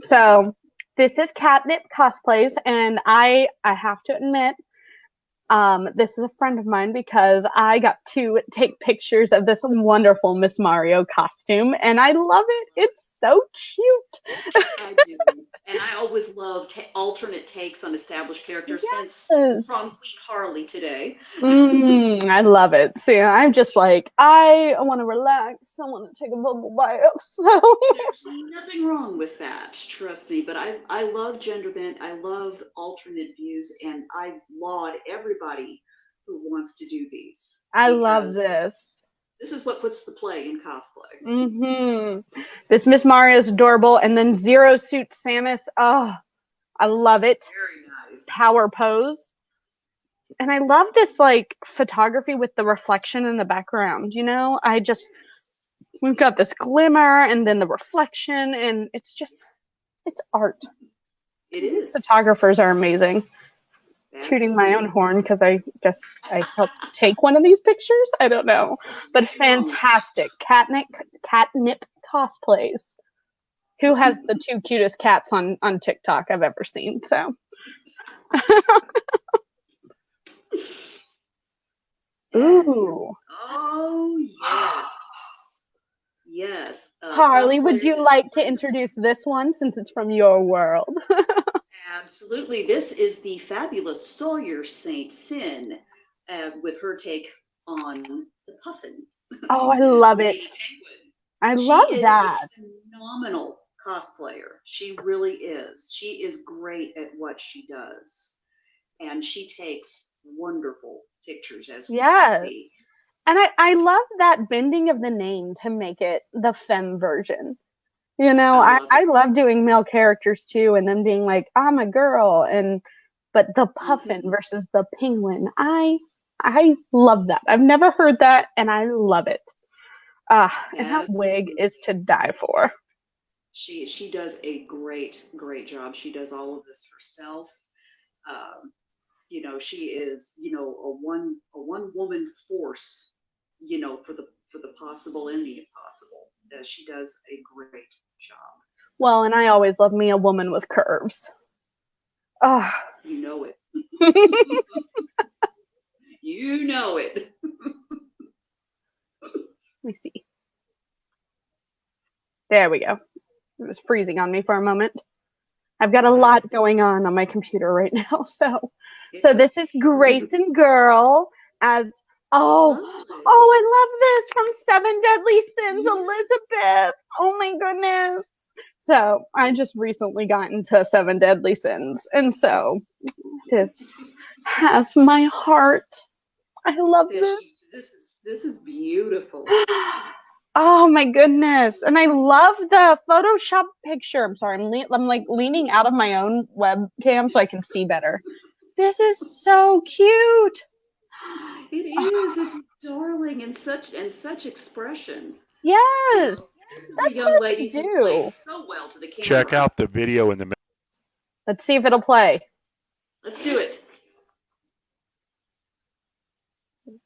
So this is Catnip Cosplays, and I have to admit, this is a friend of mine because I got to take pictures of this wonderful Miss Mario costume, and I love it. It's so cute. I do. And I always love alternate takes on established characters. Yes. Hence from Queen Harley today. I love it. See, I'm just like, I want to relax. I want to take a bubble bath. So there's nothing wrong with that. Trust me. But I love gender bent. I love alternate views, and I laud everybody who wants to do these. I love this. This is what puts the play in cosplay. Mm-hmm. This Miss Mario is adorable, and then Zero Suit Samus. Oh, I love it. Very nice. Power pose, and I love this like photography with the reflection in the background. You know, we've got this glimmer, and then the reflection, and it's art. It is. Photographers are amazing. tooting my own horn because I guess I helped take one of these pictures. I don't know, but fantastic catnip cosplays. Who has the 2 cutest cats on TikTok I've ever seen? So. Ooh. Oh yes, yes. Harley, would you Cosplayers- like to introduce this one since it's from your world? Absolutely. This is the fabulous Sawyer Saint Sin, with her take on the Puffin. Oh, I love it. Lady Penguin. I She love is that. a phenomenal cosplayer. She really is. She is great at what she does, and she takes wonderful pictures, as we Yes. can see. And I love that bending of the name to make it the femme version. You know, I love doing male characters too, and them being like, I'm a girl, but the Puffin versus the Penguin. I love that. I've never heard that, and I love it. And that wig is to die for. She does a great job. She does all of this herself. You know, she is, you know, a one woman force, you know, for the possible and the impossible. She does a great job. Well, and I always love me a woman with curves. You know it. You know it. Let me see. There we go. It was freezing on me for a moment. I've got a lot going on my computer right now. So this is Grayson Girl as I love this from 7 Deadly Sins, Elizabeth. Oh my goodness. So I just recently got into 7 Deadly Sins, and so this has my heart. I love this. This is beautiful. Oh my goodness. And I love the Photoshop picture. I'm sorry, I'm like leaning out of my own webcam so I can see better. This is so cute. It is. It's darling and such expression. Yes. This is a young lady who plays so well to the camera. Check out the video in the middle. Let's see if it'll play. Let's do it.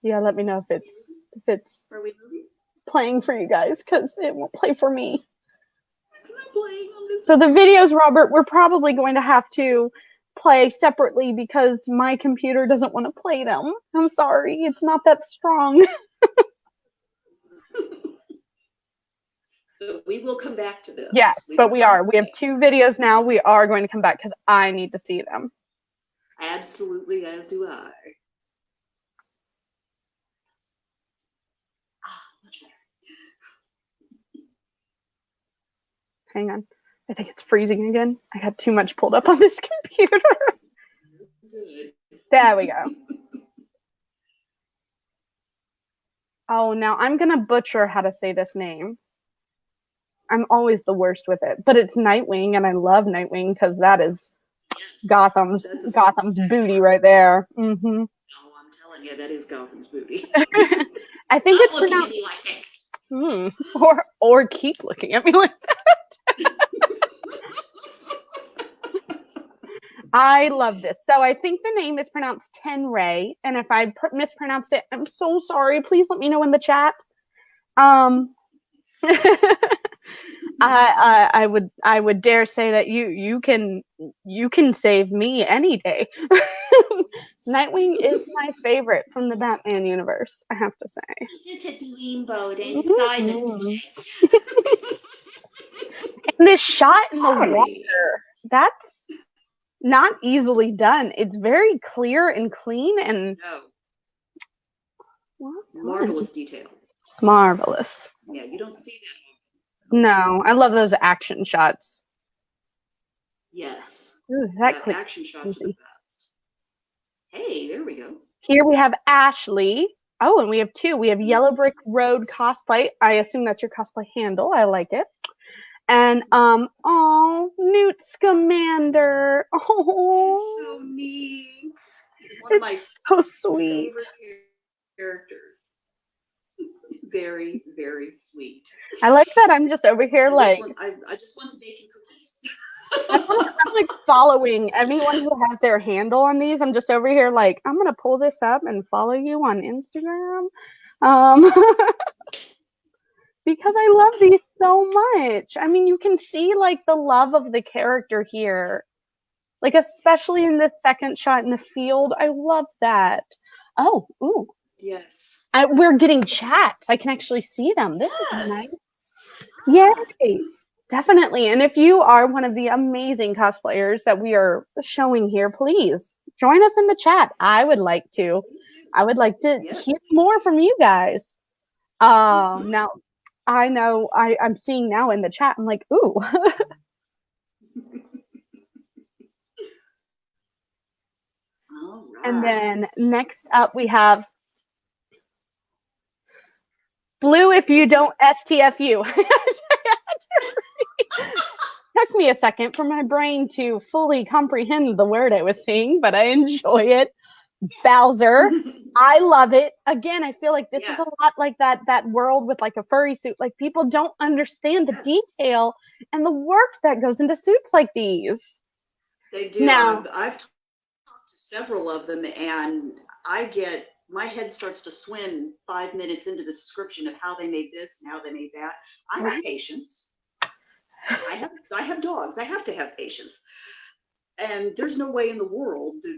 Yeah, let me know if it's Are we moving? playing for you guys, because it won't play for me. It's not playing on this. So the videos, Robert, we're probably going to have to play separately because my computer doesn't want to play them. I'm sorry, it's not that strong. We will come back to this. Yeah, but we are. We have 2 videos now. We are going to come back because I need to see them. Absolutely, as do I. Much better. Hang on. I think it's freezing again. I got too much pulled up on this computer. Good. There we go. Oh, now I'm going to butcher how to say this name. I'm always the worst with it. But it's Nightwing, and I love Nightwing because that is Gotham's booty right there. Mm-hmm. Oh, I'm telling you, that is Gotham's booty. I think Stop it's looking pronounced. at me like that. Or keep looking at me like that. I love this. So I think the name is pronounced Tenray, and if I mispronounced it, I'm so sorry. Please let me know in the chat. I would dare say that you can save me any day. Nightwing is my favorite from the Batman universe, I have to say. It's a dreamboat inside Mr. And this shot in the water, that's not easily done. It's very clear and clean and Marvelous detail. Marvelous. Yeah, you don't see that. No, I love those action shots. Yes. Ooh, that action shots are the best. Hey, there we go. Here we have Ashley. Oh, and we have 2. We have Yellow Brick Road cosplay. I assume that's your cosplay handle. I like it. And Newt Scamander. Oh, so neat. One of my so sweet favorite characters. Very, very sweet. I like that. I'm just over here I just want to bake him cookies. I'm like following anyone who has their handle on these. I'm just over here like, I'm gonna pull this up and follow you on Instagram. Because I love these so much. I mean, you can see like the love of the character here. Like, especially in this second shot in the field. I love that. Oh, ooh. Yes. We're getting chats. I can actually see them. This is nice. Yay. Definitely. And if you are one of the amazing cosplayers that we are showing here, please join us in the chat. I would like to hear more from you guys. Now, I know I'm seeing now in the chat, I'm like, ooh. And then next up we have Blue if you don't STFU. Took me a second for my brain to fully comprehend the word I was seeing, but I enjoy it. Bowser, I love it. Again, I feel like this is a lot like that world with like a furry suit. Like, people don't understand the detail and the work that goes into suits like these. They do. Now, I've talked to several of them, and my head starts to swim 5 minutes into the description of how they made this and how they made that. I have patience. I have dogs. I have to have patience. And there's no way in the world that,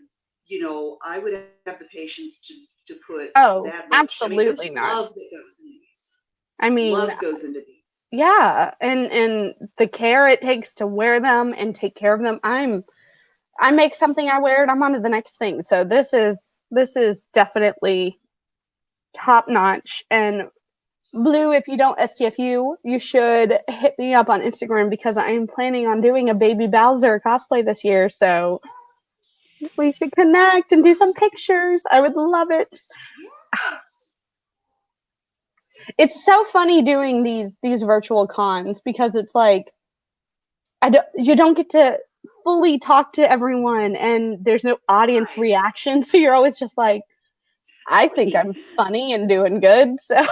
I would have the patience to put that much. Absolutely not. Love that goes into these. I mean, love goes into these. Yeah, and the care it takes to wear them and take care of them. I make something, I wear it, I'm on to the next thing. So this is definitely top notch. And Blue, if you don't STFU, you should hit me up on Instagram because I am planning on doing a Baby Bowser cosplay this year. So we should connect and do some pictures. I would love it. It's so funny doing these virtual cons because it's like you don't get to fully talk to everyone and there's no audience reaction, so you're always just like, I think I'm funny and doing good. So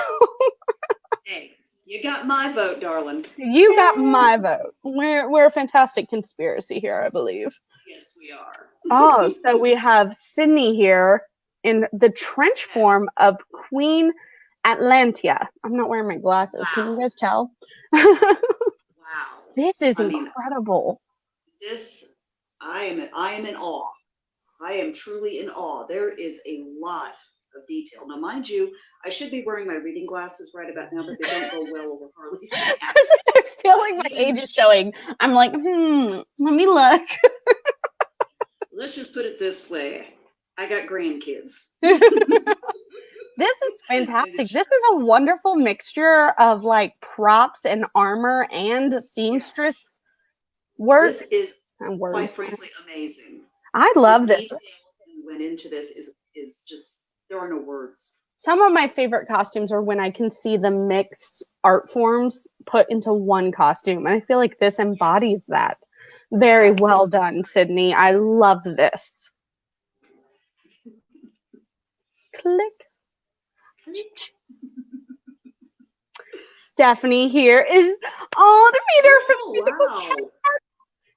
hey, you got my vote, darling. You got my vote. We're a fantastic conspiracy here, I believe. Yes, we are. Oh, so we have Sydney here in the trench form of Queen Atlantia. I'm not wearing my glasses. Can you guys tell? Wow. This is incredible. I am in awe. I am truly in awe. There is a lot of detail. Now, mind you, I should be wearing my reading glasses right about now, but they don't go well over Harley's hat. I feel like my age is showing. I'm like, let me look. Let's just put it this way. I got grandkids. This is fantastic. This is a wonderful mixture of like props and armor and seamstress work. This is quite frankly amazing. I love this. The detail that went into this is just, there are no words. Some of my favorite costumes are when I can see the mixed art forms put into one costume. And I feel like this embodies that. Very well done, Sydney. I love this. Click. Stephanie here is to meet her from musical Cats.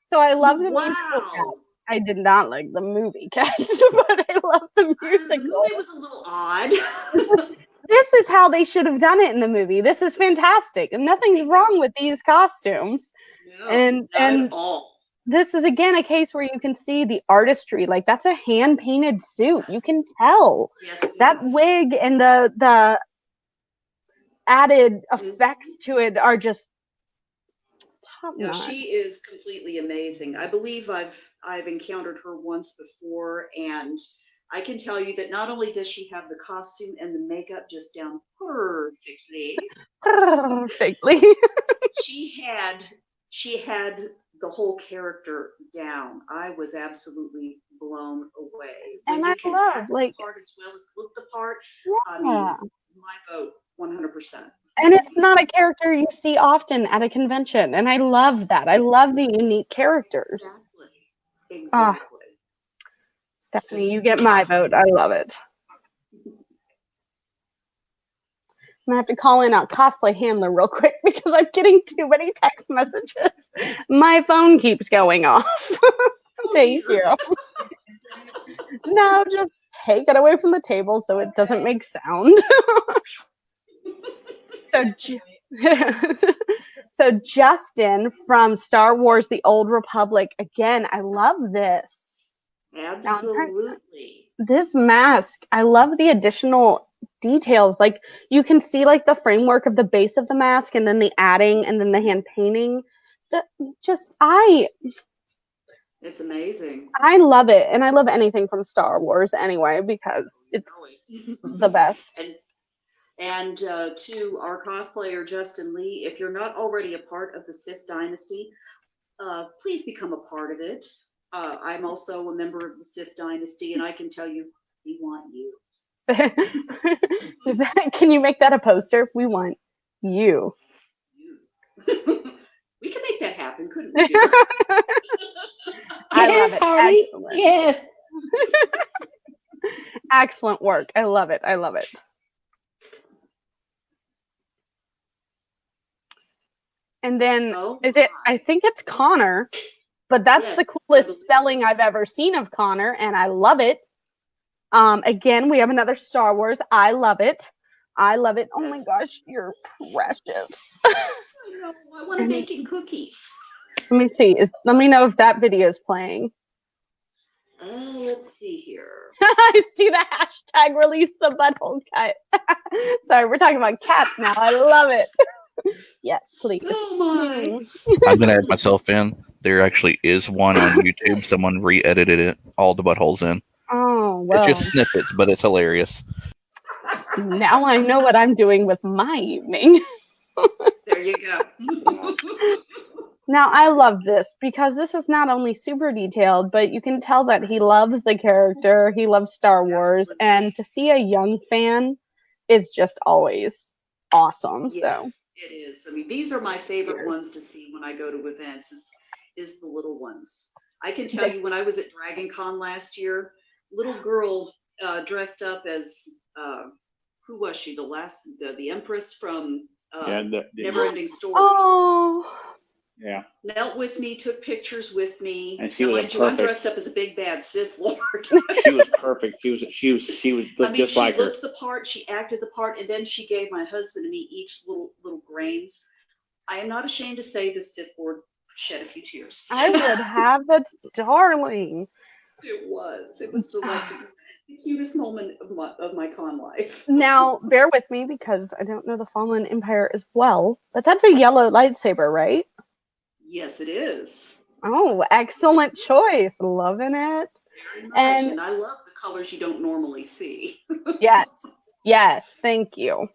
So I love the musical Cats. I did not like the movie Cats, but I love the musical. The movie was a little odd. This is how they should have done it in the movie. This is fantastic, and nothing's wrong with these costumes. No, not at all. This is again a case where you can see the artistry. Like, that's a hand painted suit. You can tell that wig and the added effects to it are just top notch. She is completely amazing. I believe I've encountered her once before, and I can tell you that not only does she have the costume and the makeup just down perfectly, she had the whole character down. I was absolutely blown away. And I love the part as well as look the part. Yeah. I mean, my vote 100%. And it's not a character you see often at a convention, and I love that. I love the unique characters. Exactly. Stephanie, you get my vote. I love it. I'm gonna have to call in a cosplay handler real quick. because I'm getting too many text messages. My phone keeps going off. Thank you. No, just take it away from the table so it doesn't make sound. So Justin from Star Wars The Old Republic. Again, I love this. Absolutely. This mask, I love the additional details. Like you can see like the framework of the base of the mask and then the adding and then the hand painting. It's amazing. I love it. And I love anything from Star Wars anyway because it's the best. And to our cosplayer, Justin Lee, if you're not already a part of the Sith Dynasty, please become a part of it. I'm also a member of the Sith Dynasty, and I can tell you, we want you. Can you make that a poster? We want you. We can make that happen, couldn't we? I love it. Harley. Excellent. Yes. Excellent work. I love it. I love it. And then I think it's Connor, but that's the coolest spelling I've ever seen of Connor, and I love it. Again, we have another Star Wars. I love it. I love it. Oh my gosh, you're precious. I want to making cookies. Let me see. Let me know if that video is playing. Let's see here. I see the hashtag release the butthole cut. Sorry, we're talking about cats now. I love it. Yes, please. Oh my. I'm gonna add myself in. There actually is one on YouTube. Someone re-edited it, all the buttholes in. Oh, well. It's just snippets, but it's hilarious. Now I know what I'm doing with my evening. There you go. Now, I love this because this is not only super detailed, but you can tell that he loves the character. He loves Star Wars. And to see a young fan is just always awesome. Yes, So it is. I mean, these are my favorite ones to see when I go to events is the little ones. I can tell you when I was at Dragon Con last year, little girl dressed up as, who was she? The Empress from Neverending Story. Oh. Yeah. Knelt with me, took pictures with me. And she was mind you, I'm dressed up as a big bad Sith Lord. She was perfect. She looked just like her. She looked the part, she acted the part, and then she gave my husband and me each little grains. I am not ashamed to say this Sith Lord shed a few tears. I would have. That's darling. It was the cutest moment of my con life. Now, bear with me because I don't know the Fallen Empire as well, but that's a yellow lightsaber, right? Yes, it is. Oh, excellent choice. Loving it. Very much, and I love the colors you don't normally see. Yes, thank you.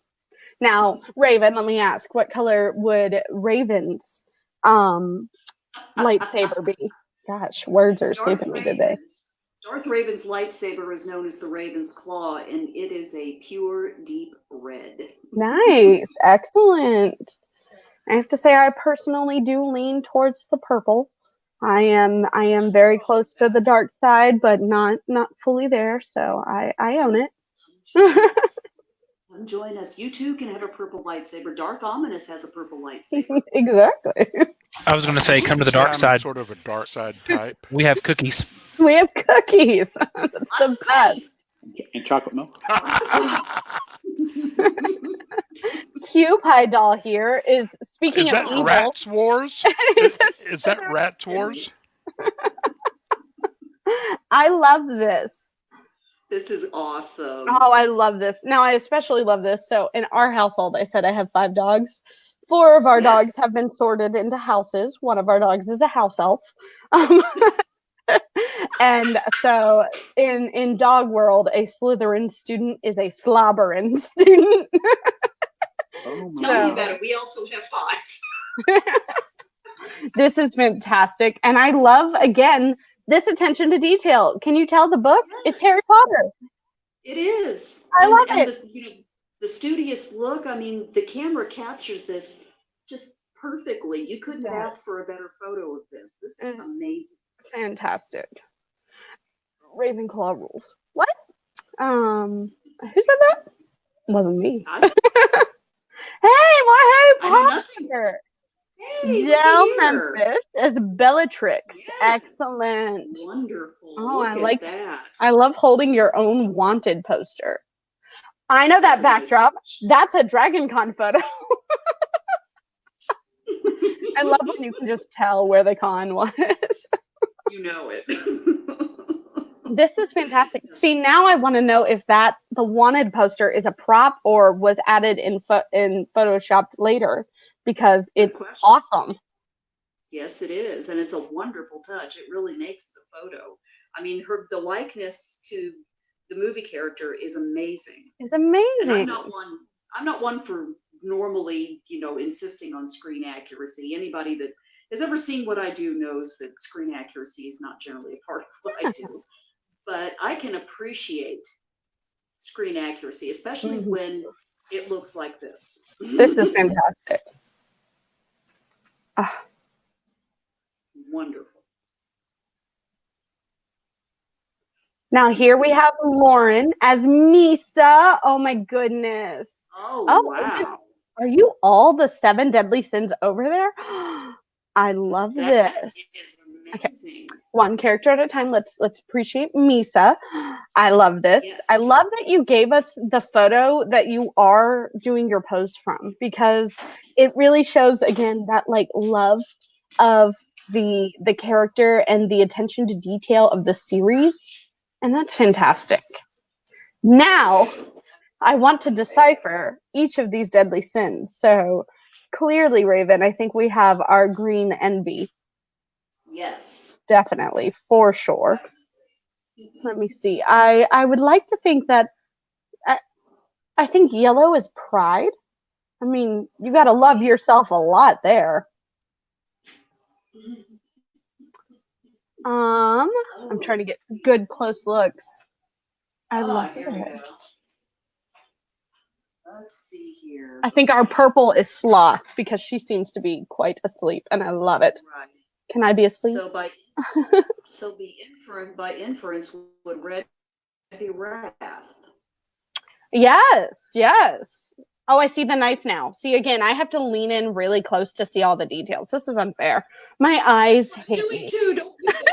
Now, Raven, let me ask, what color would Raven's lightsaber be? Gosh, words are escaping me today. Darth Raven's lightsaber is known as the Raven's Claw, and it is a pure, deep red. Nice. Excellent. I have to say I personally do lean towards the purple. I am very close to the dark side, but not fully there, so I own it. Come join us. You too can have a purple lightsaber. Darth Ominous has a purple lightsaber. Exactly. I was going to say, come to the dark side. I'm sort of a dark side type. We have cookies. We have cookies. That's the best. And chocolate milk. Q Pie Doll here is speaking Is of that evil. Rats Wars? Is that Rats Wars? I love this. This is awesome. Oh, I love this. Now, I especially love this. So in our household, I said I have 5 dogs. 4 of our dogs have been sorted into houses. One of our dogs is a house elf. And so in dog world, a Slytherin student is a Slobberin student. Tell me about it. We also have 5. This is fantastic. And I love, again, this attention to detail. Can you tell the book? It's Harry Potter. It is. I love it. The studious look, I mean, the camera captures this just perfectly. You couldn't ask for a better photo of this. This is amazing. Fantastic. Ravenclaw rules. What? Who said that? It wasn't me. Hey, more Harry Potter. Hey, Del look here. Memphis as Bellatrix. Excellent. Wonderful. Oh, Look I at like that. I love holding your own wanted poster. I know that backdrop. That's a DragonCon photo. I love when you can just tell where the con was. You know it. This is fantastic. See, now I want to know if the wanted poster is a prop or was added in Photoshop later, because it's awesome. Yes, it is, and it's a wonderful touch. It really makes the photo. I mean, the likeness to the movie character is amazing. It's amazing. And I'm not one for normally, insisting on screen accuracy. Anybody that has ever seen what I do knows that screen accuracy is not generally a part of what I do. But I can appreciate screen accuracy, especially when it looks like this. This is fantastic. Wonderful. Now here we have Lauren as Misa. Oh my goodness. Oh wow. Are you all the 7 deadly sins over there? I love this. Is amazing. Okay. One character at a time. Let's appreciate Misa. I love this. Yes. I love that you gave us the photo that you are doing your pose from, because it really shows again that love of the character and the attention to detail of the series, and that's fantastic. Now I want to decipher each of these deadly sins. So clearly, Raven, I think we have our green envy. Yes. Definitely, for sure. Let me see. I would like to think that I think yellow is pride. I mean, you got to love yourself a lot there. I'm trying to get good close looks. I love it. Let's see here. I think our purple is Sloth, because she seems to be quite asleep, and I love it. Right. Can I be asleep? So by inference, would red be wrath? Yes. Oh, I see the knife now. See, again, I have to lean in really close to see all the details. This is unfair. My eyes hate me. Too, don't feel bad.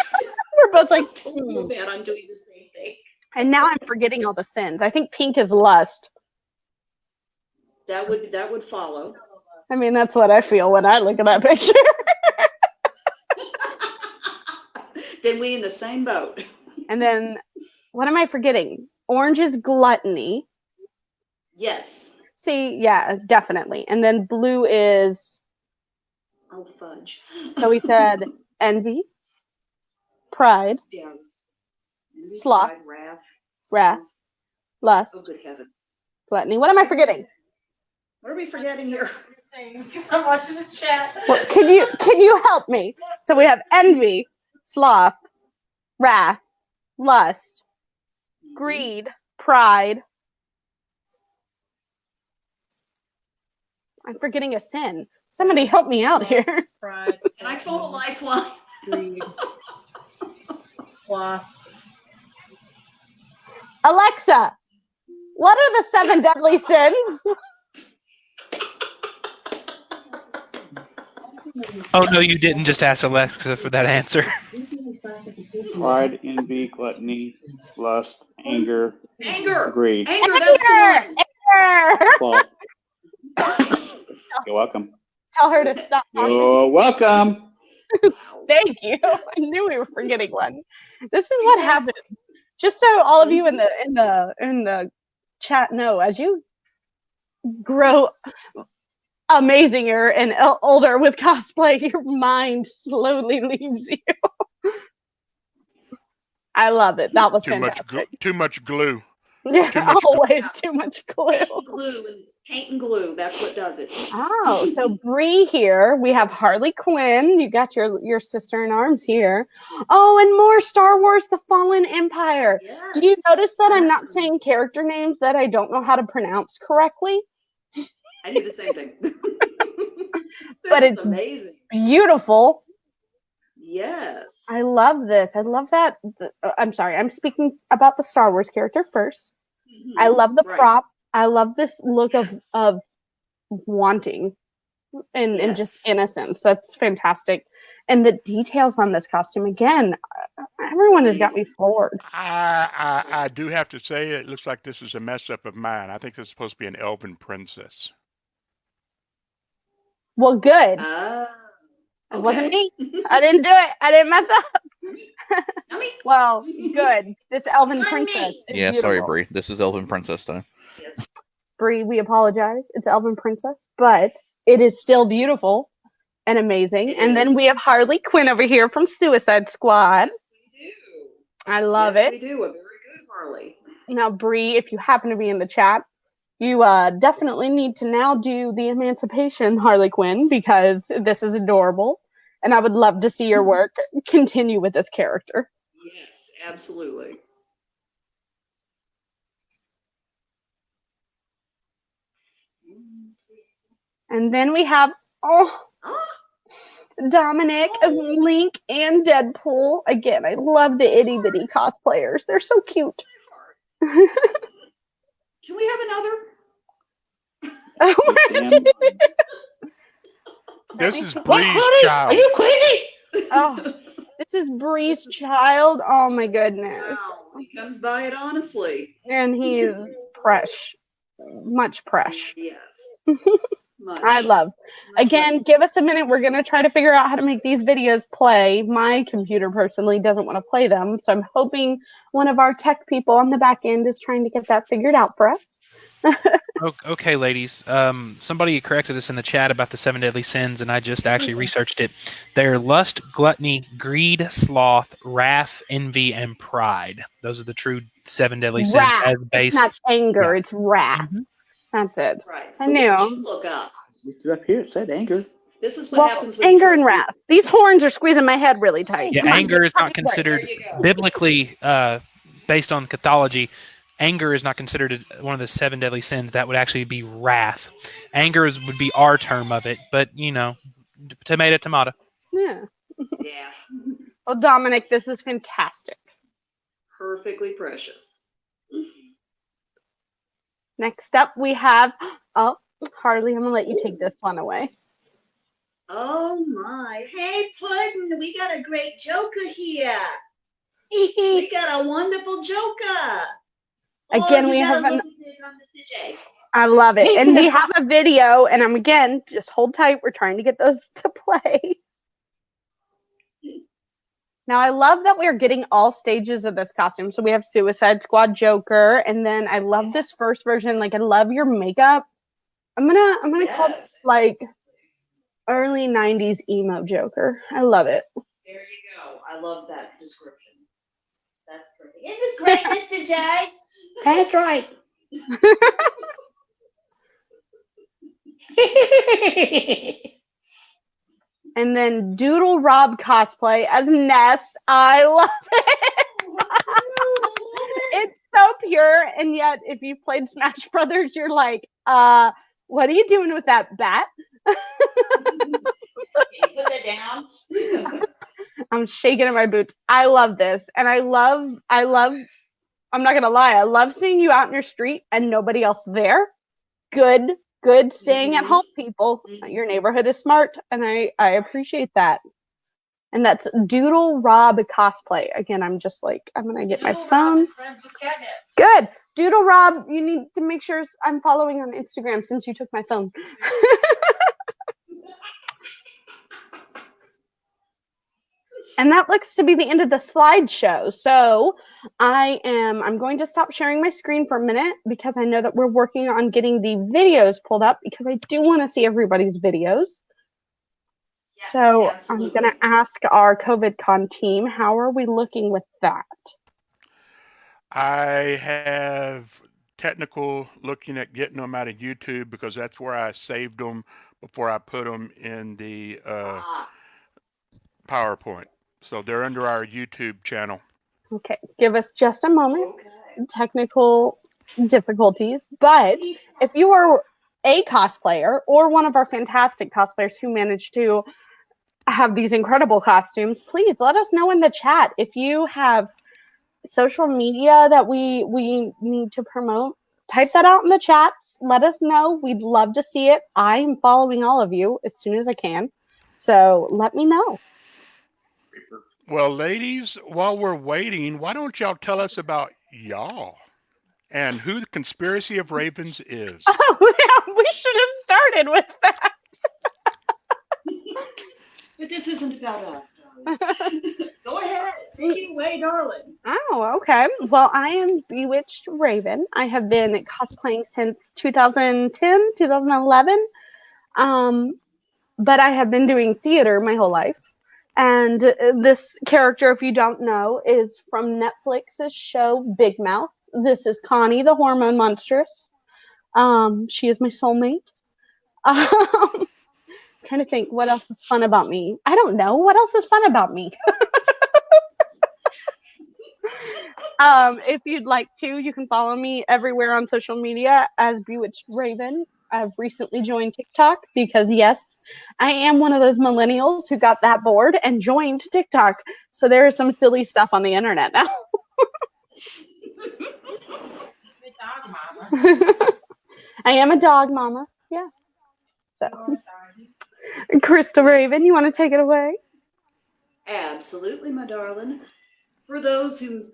We're both like, don't feel bad. I'm doing the same thing. And now I'm forgetting all the sins. I think pink is lust. That would follow. I mean, that's what I feel when I look at that picture. Then we in the same boat. And then, what am I forgetting? Orange is gluttony. Yes. See, yeah, definitely. And then blue is... Oh, fudge. So we said envy, pride, Yes. sloth, wrath, lust, Oh, good heavens. gluttony. What am I forgetting? What are we forgetting here? I'm watching the chat. Well, can you help me? So we have envy, sloth, wrath, lust, greed, pride. I'm forgetting a sin. Somebody help me out here. Pride. Can I phone a lifeline? Greed. Sloth. Alexa, what are the 7 deadly sins? Oh no, you didn't just ask Alexa for that answer. Pride, envy, gluttony, lust, anger, greed. Anger, that's the one. Anger. You're welcome. Tell her to stop talking. You're welcome. Thank you. I knew we were forgetting one. This is what happens. Just so all of you in the chat know, as you grow amazinger and older with cosplay, your mind slowly leaves you. I love it. That was fantastic. Too much glue. Yeah, always too much glue. Paint and glue. That's what does it. Oh, so Bree here. We have Harley Quinn. You got your sister in arms here. Oh, and more Star Wars: The Fallen Empire. Yes. Do you notice that I'm not saying character names that I don't know how to pronounce correctly? I do the same thing. But it's amazing. Beautiful. Yes. I love this. I love that. I'm sorry. I'm speaking about the Star Wars character first. I love the prop. I love this look of wanting. and just innocence. That's fantastic. And the details on this costume, again, everyone has got me floored. I do have to say, it looks like this is a mess up of mine. I think this is supposed to be an elven princess. Well, good. It wasn't me. I didn't do it. I didn't mess up. Well, good. This elven princess is Yeah, beautiful. sorry, Bree. This is Elven Princess time. Bree, we apologize. It's elven princess, but it is still beautiful and amazing. And then we have Harley Quinn over here from Suicide Squad. Yes, we do. I love Yes, it. we do. A very good Harley. Now, Bree, if you happen to be in the chat, you definitely need to now do the Emancipation Harley Quinn, because this is adorable. And I would love to see your work continue with this character. Yes, absolutely. And then we have Dominic as Link and Deadpool. Again, I love the itty bitty cosplayers. They're so cute. Can we have another? This is Bree's child. Are you crazy? Oh, this is Bree's child. Oh my goodness. Wow, he comes by it honestly. And he's fresh. Much fresh. Yes. Much. I love. Again, give us a minute. We're going to try to figure out how to make these videos play. My computer personally doesn't want to play them. So I'm hoping one of our tech people on the back end is trying to get that figured out for us. Okay, ladies. Somebody corrected us in the chat about the 7 deadly sins, and I just actually researched it. They're lust, gluttony, greed, sloth, wrath, envy, and pride. Those are the true 7 deadly sins. Wrath. As based. It's not anger. It's wrath. That's it. Right. I So knew. what did you look up? It's up here. It said anger. This is what happens when anger you and trust wrath. These horns are squeezing my head really tight. Yeah, Come on. anger is not Right. considered biblically, based on Cathology. Anger is not considered one of the 7 deadly sins. That would actually be wrath. Anger would be our term of it, but tomato, tomato. Yeah. Yeah. Well, Dominic, this is fantastic. Perfectly precious. Next up, we have Harley. I'm gonna let you take this one away. Oh my. Hey, Puddin', we got a great Joker here. We got a wonderful Joker. Again, we you have gotta look at this on Mr. J. I love it. And we have a video, and again, just hold tight. We're trying to get those to play. Now, I love that we're getting all stages of this costume. So we have Suicide Squad Joker, and then I love this first version. Like, I love your makeup. I'm gonna call this like early 90s emo Joker. I love it. There you go. I love that description. That's pretty. Isn't it great, Mr. J? That's right. And then Doodle Rob cosplay as Ness. I love it. It's so pure, and yet if you've played Smash Brothers, you're like, what are you doing with that bat? Can you put that down? I'm shaking in my boots. I love this. And I love, I'm not going to lie, I love seeing you out in your street and nobody else there. Good staying at home, people. Your neighborhood is smart, and I appreciate that. And that's Doodle Rob cosplay. Again, I'm just like, I'm going to get my phone. Good. Doodle Rob, you need to make sure I'm following on Instagram since you took my phone. And that looks to be the end of the slideshow. So I'm going to stop sharing my screen for a minute because I know that we're working on getting the videos pulled up because I do want to see everybody's videos. Yes, so absolutely. I'm going to ask our COVIDCon team, how are we looking with that? I have technical looking at getting them out of YouTube because that's where I saved them before I put them in the PowerPoint. So they're under our YouTube channel. Okay, give us just a moment. Okay. Technical difficulties. But if you are a cosplayer or one of our fantastic cosplayers who managed to have these incredible costumes, please let us know in the chat. If you have social media that we need to promote, type that out in the chats. Let us know. We'd love to see it. I am following all of you as soon as I can. So let me know. Well, ladies, while we're waiting, why don't y'all tell us about y'all and who the Conspiracy of Ravens is? Oh, yeah, we should have started with that. But this isn't about us, darling. Go ahead. Take it away, darling. Oh, okay. Well, I am Bewitched Raven. I have been cosplaying since 2010, 2011. But I have been doing theater my whole life. And this character, if you don't know, is from Netflix's show Big Mouth. This is Connie, the hormone monstrous. She is my soulmate. Trying to think what else is fun about me. I don't know. What else is fun about me? If you'd like to, you can follow me everywhere on social media as Bewitched Raven. I've recently joined TikTok because, yes, I am one of those millennials who got that bored and joined TikTok. So there is some silly stuff on the internet now. I am a dog mama. Yeah. So, Crystal Raven, you want to take it away? Absolutely, my darling. For those who,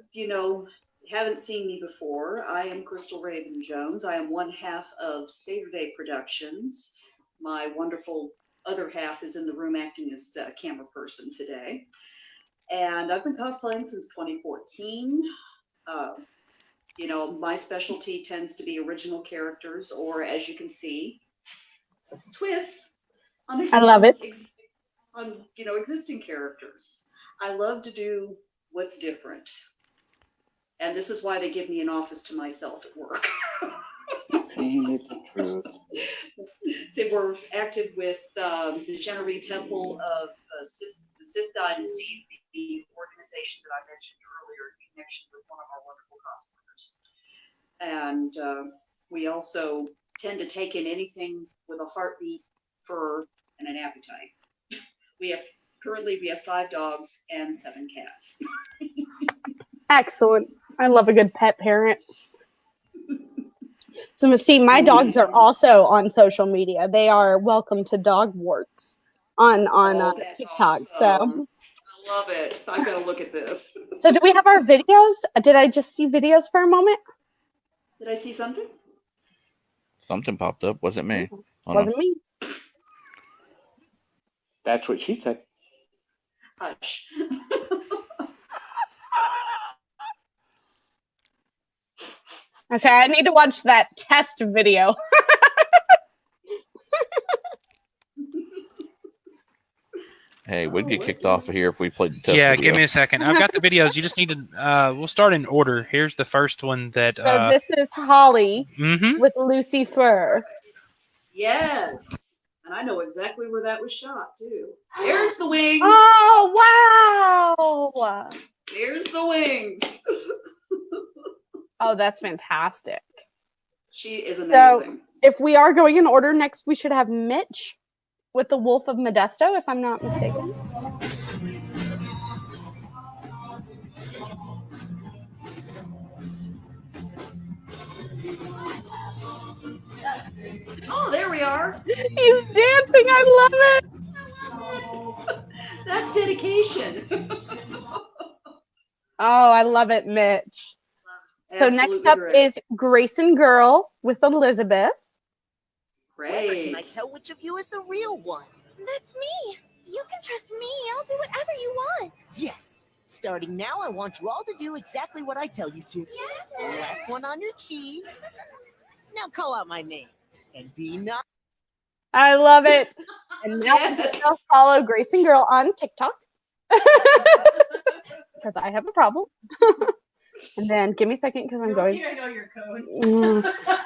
haven't seen me before, I am Crystal Raven Jones. I am one half of Saturday Productions. My wonderful other half is in the room acting as a camera person today. And I've been cosplaying since 2014. My specialty tends to be original characters, or as you can see, twists on I love it. On existing characters. I love to do what's different. And this is why they give me an office to myself at work. Ain't it the truth? So we're active with the Genery Temple of the Sith Dynasty, the organization that I mentioned earlier in connection with one of our wonderful cosplayers. And we also tend to take in anything with a heartbeat, fur, and an appetite. Currently we have 5 dogs and 7 cats. Excellent. I love a good pet parent. So, see, my dogs are also on social media. They are welcome to dog warts on TikTok. Awesome. So I love it. I gotta look at this. So do we have our videos? Did I just see videos for a moment? Did I see something? Something popped up. Wasn't me. Oh, Wasn't me. That's what she said. Hush. Okay, I need to watch that test video. Hey, we'd get kicked off of here if we played the test Yeah, video. give me a second. I've got the videos. You just need to. We'll start in order. Here's the first one that. So this is Holly with Lucy Fur. Yes. And I know exactly where that was shot, too. There's the wings. Oh, wow. There's the wings. Oh, that's fantastic. She is amazing. So if we are going in order, next we should have Mitch with the Wolf of Modesto, if I'm not mistaken. Oh, there we are. He's dancing. I love it. That's dedication. Oh, I love it, Mitch. So next up is Grayson Girl with Elizabeth. Great. Can I tell which of you is the real one? That's me. You can trust me. I'll do whatever you want. Yes. Starting now, I want you all to do exactly what I tell you to. Yes, Left one on your cheek. Now call out my name and be not. I love it. And now I'll follow Grayson Girl on TikTok because I have a problem. And then give me a second because I'm going. I know your code.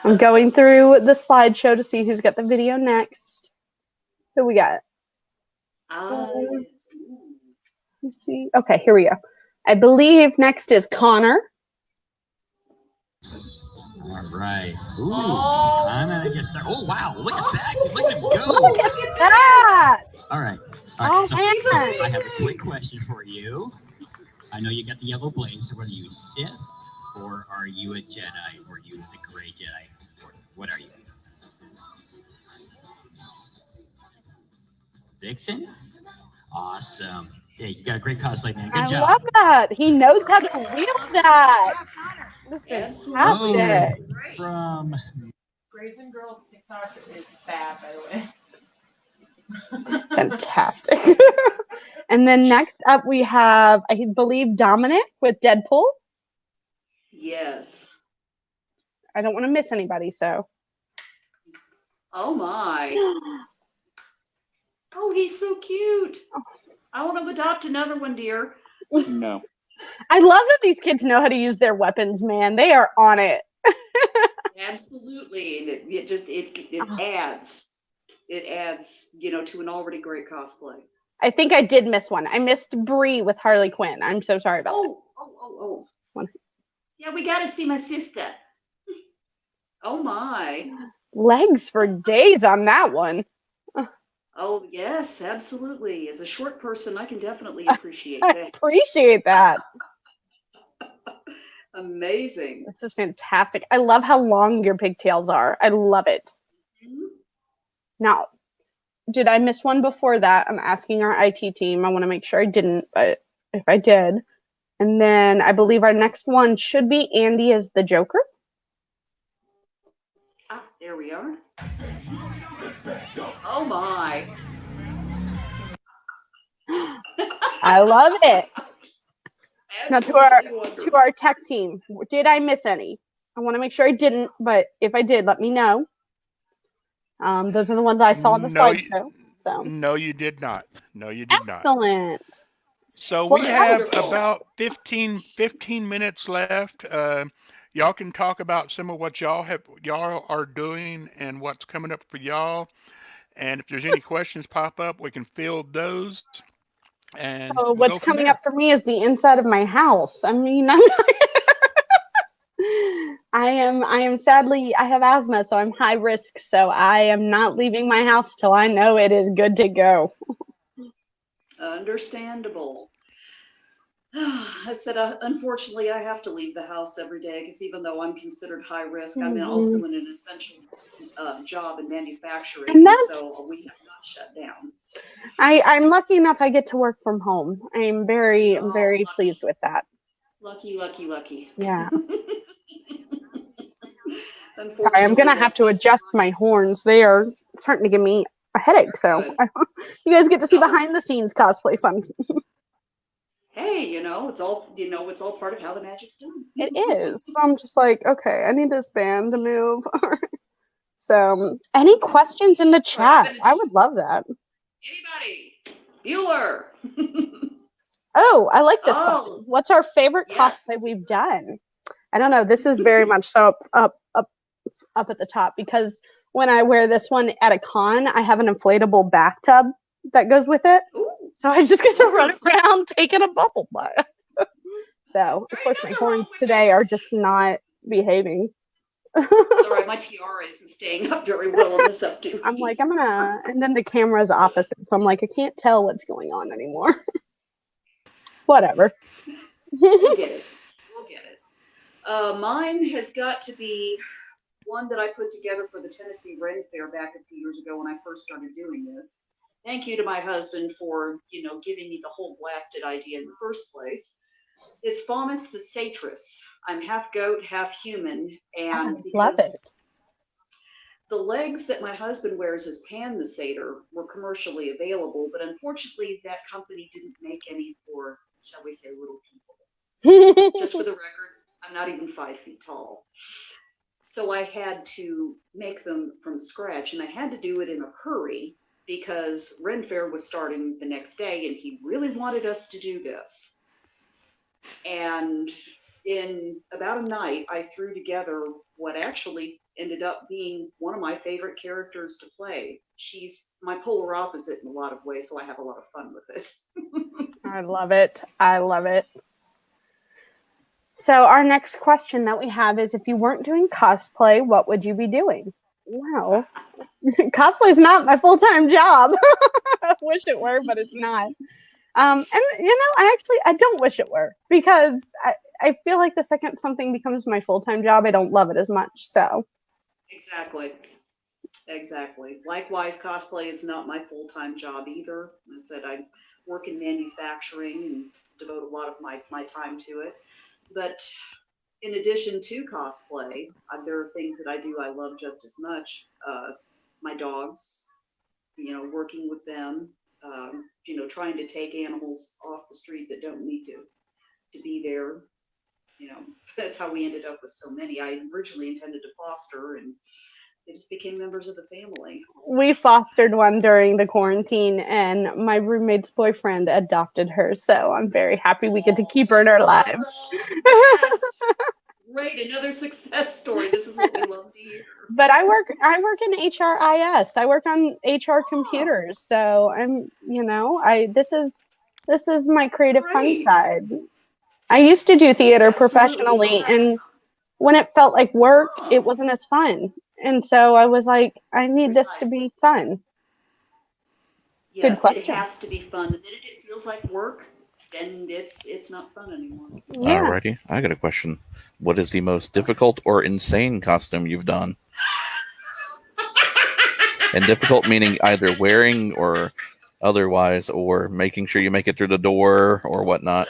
I'm going through the slideshow to see who's got the video next. Who we got? Let's see. Okay, here we go. I believe next is Connor. All right. Ooh. I'm gonna get started. Oh wow! Look at that! Look at him go! Look at that! All right. Oh, So man. I have a quick question for you. I know you got the yellow blade, so whether you Sith or are you a Jedi, or are you the gray Jedi? Or what are you? Vixen? Awesome. Hey, you got a great cosplay, man. Good I job. love that. He knows how to wield that. This is fantastic. From Grays and Girls TikTok is fab, by the way. Fantastic. And then next up we have, I believe, Dominic with Deadpool. Yes. I don't want to miss anybody, so. Oh my. Oh, he's so cute. I want to adopt another one, dear. No. I love that these kids know how to use their weapons, man. They are on it. Absolutely. And it just adds. It adds, to an already great cosplay. I think I did miss one. I missed Bree with Harley Quinn. I'm so sorry about that. Oh. Yeah, we got to see my sister. Oh my. Legs for days on that one. Oh, yes, absolutely. As a short person, I can definitely appreciate I that. appreciate that. Amazing. This is fantastic. I love how long your pigtails are. I love it. Mhm. Now, did I miss one before that? I'm asking our IT team. I want to make sure I didn't, but if I did. And then I believe our next one should be Andy as the Joker. Ah, there we are. Oh my. I love it. Now to our tech team, did I miss any? I want to make sure I didn't, but if I did, let me know. Those are the ones I saw in the slideshow. So No, you did not. No, you did not. excellent. So Well, we have wonderful. about 15 minutes left. Y'all can talk about some of what y'all are doing and what's coming up for y'all. And if there's any questions pop up, we can field those. And So we'll what's go from coming there. up for me is the inside of my house. I mean, I am sadly, I have asthma, so I'm high risk. So I am not leaving my house till I know it is good to go. Understandable. I said, unfortunately, I have to leave the house every day because even though I'm considered high risk, I'm also in an essential job in manufacturing, And that's- so we have not shut down. I'm lucky enough I get to work from home. I'm very pleased with that. Lucky. Yeah. Unfortunately, Sorry, I'm gonna have to adjust my horns. They are starting to give me a headache. So you guys get to see behind the scenes cosplay fun. Hey, it's all part of how the magic's done. It is. So I'm just like, okay, I need this band to move. So, any questions in the chat? I would love that. Anybody? Bueller. Oh, I like this question. What's our favorite cosplay we've done? I don't know. This is very much so up at the top because when I wear this one at a con, I have an inflatable bathtub that goes with it. Ooh. So I just get to run around taking a bubble bath. So, of course, my horns today are just not behaving. It's all right. My tiara isn't staying up very well in this updo. I'm like, and then the camera's opposite. So I'm like, I can't tell what's going on anymore. Whatever. We'll get it. Mine has got to be one that I put together for the Tennessee Ren Fair back a few years ago when I first started doing this. Thank you to my husband for, giving me the whole blasted idea in the first place. It's Faunus the Satress. I'm half goat, half human, and love it. the legs that my husband wears as Pan the Satyr were commercially available, but unfortunately that company didn't make any for, shall we say, little people. Just for the record, I'm not even 5 feet tall. So I had to make them from scratch, and I had to do it in a hurry because Ren Fair was starting the next day, and he really wanted us to do this. And in about a night, I threw together what actually ended up being one of my favorite characters to play. She's my polar opposite in a lot of ways, so I have a lot of fun with it. I love it. I love it. So our next question that we have is, if you weren't doing cosplay, what would you be doing? Well, cosplay is not my full-time job. I wish it were, but it's not. And I don't wish it were, because I feel like the second something becomes my full-time job, I don't love it as much. So Exactly. Likewise, cosplay is not my full-time job either. I said I work in manufacturing and devote a lot of my time to it. But in addition to cosplay, there are things that I do I love just as much. My dogs, working with them, trying to take animals off the street that don't need to be there. That's how we ended up with so many. I originally intended to foster, and they just became members of the family. we fostered one during the quarantine, and my roommate's boyfriend adopted her. So I'm very happy we get to keep her in our lives. Great, another success story. This is what we love to hear. But I work in HRIS. I work on HR computers. So I'm, this is my creative fun side. I used to do theater professionally, and when it felt like work, it wasn't as fun. And so I was like, I need this to be fun. Yes, Good question. It has to be fun. The minute it feels like work, then it's not fun anymore. Yeah. Alrighty, I got a question. What is the most difficult or insane costume you've done? And difficult meaning either wearing or otherwise, or making sure you make it through the door or whatnot.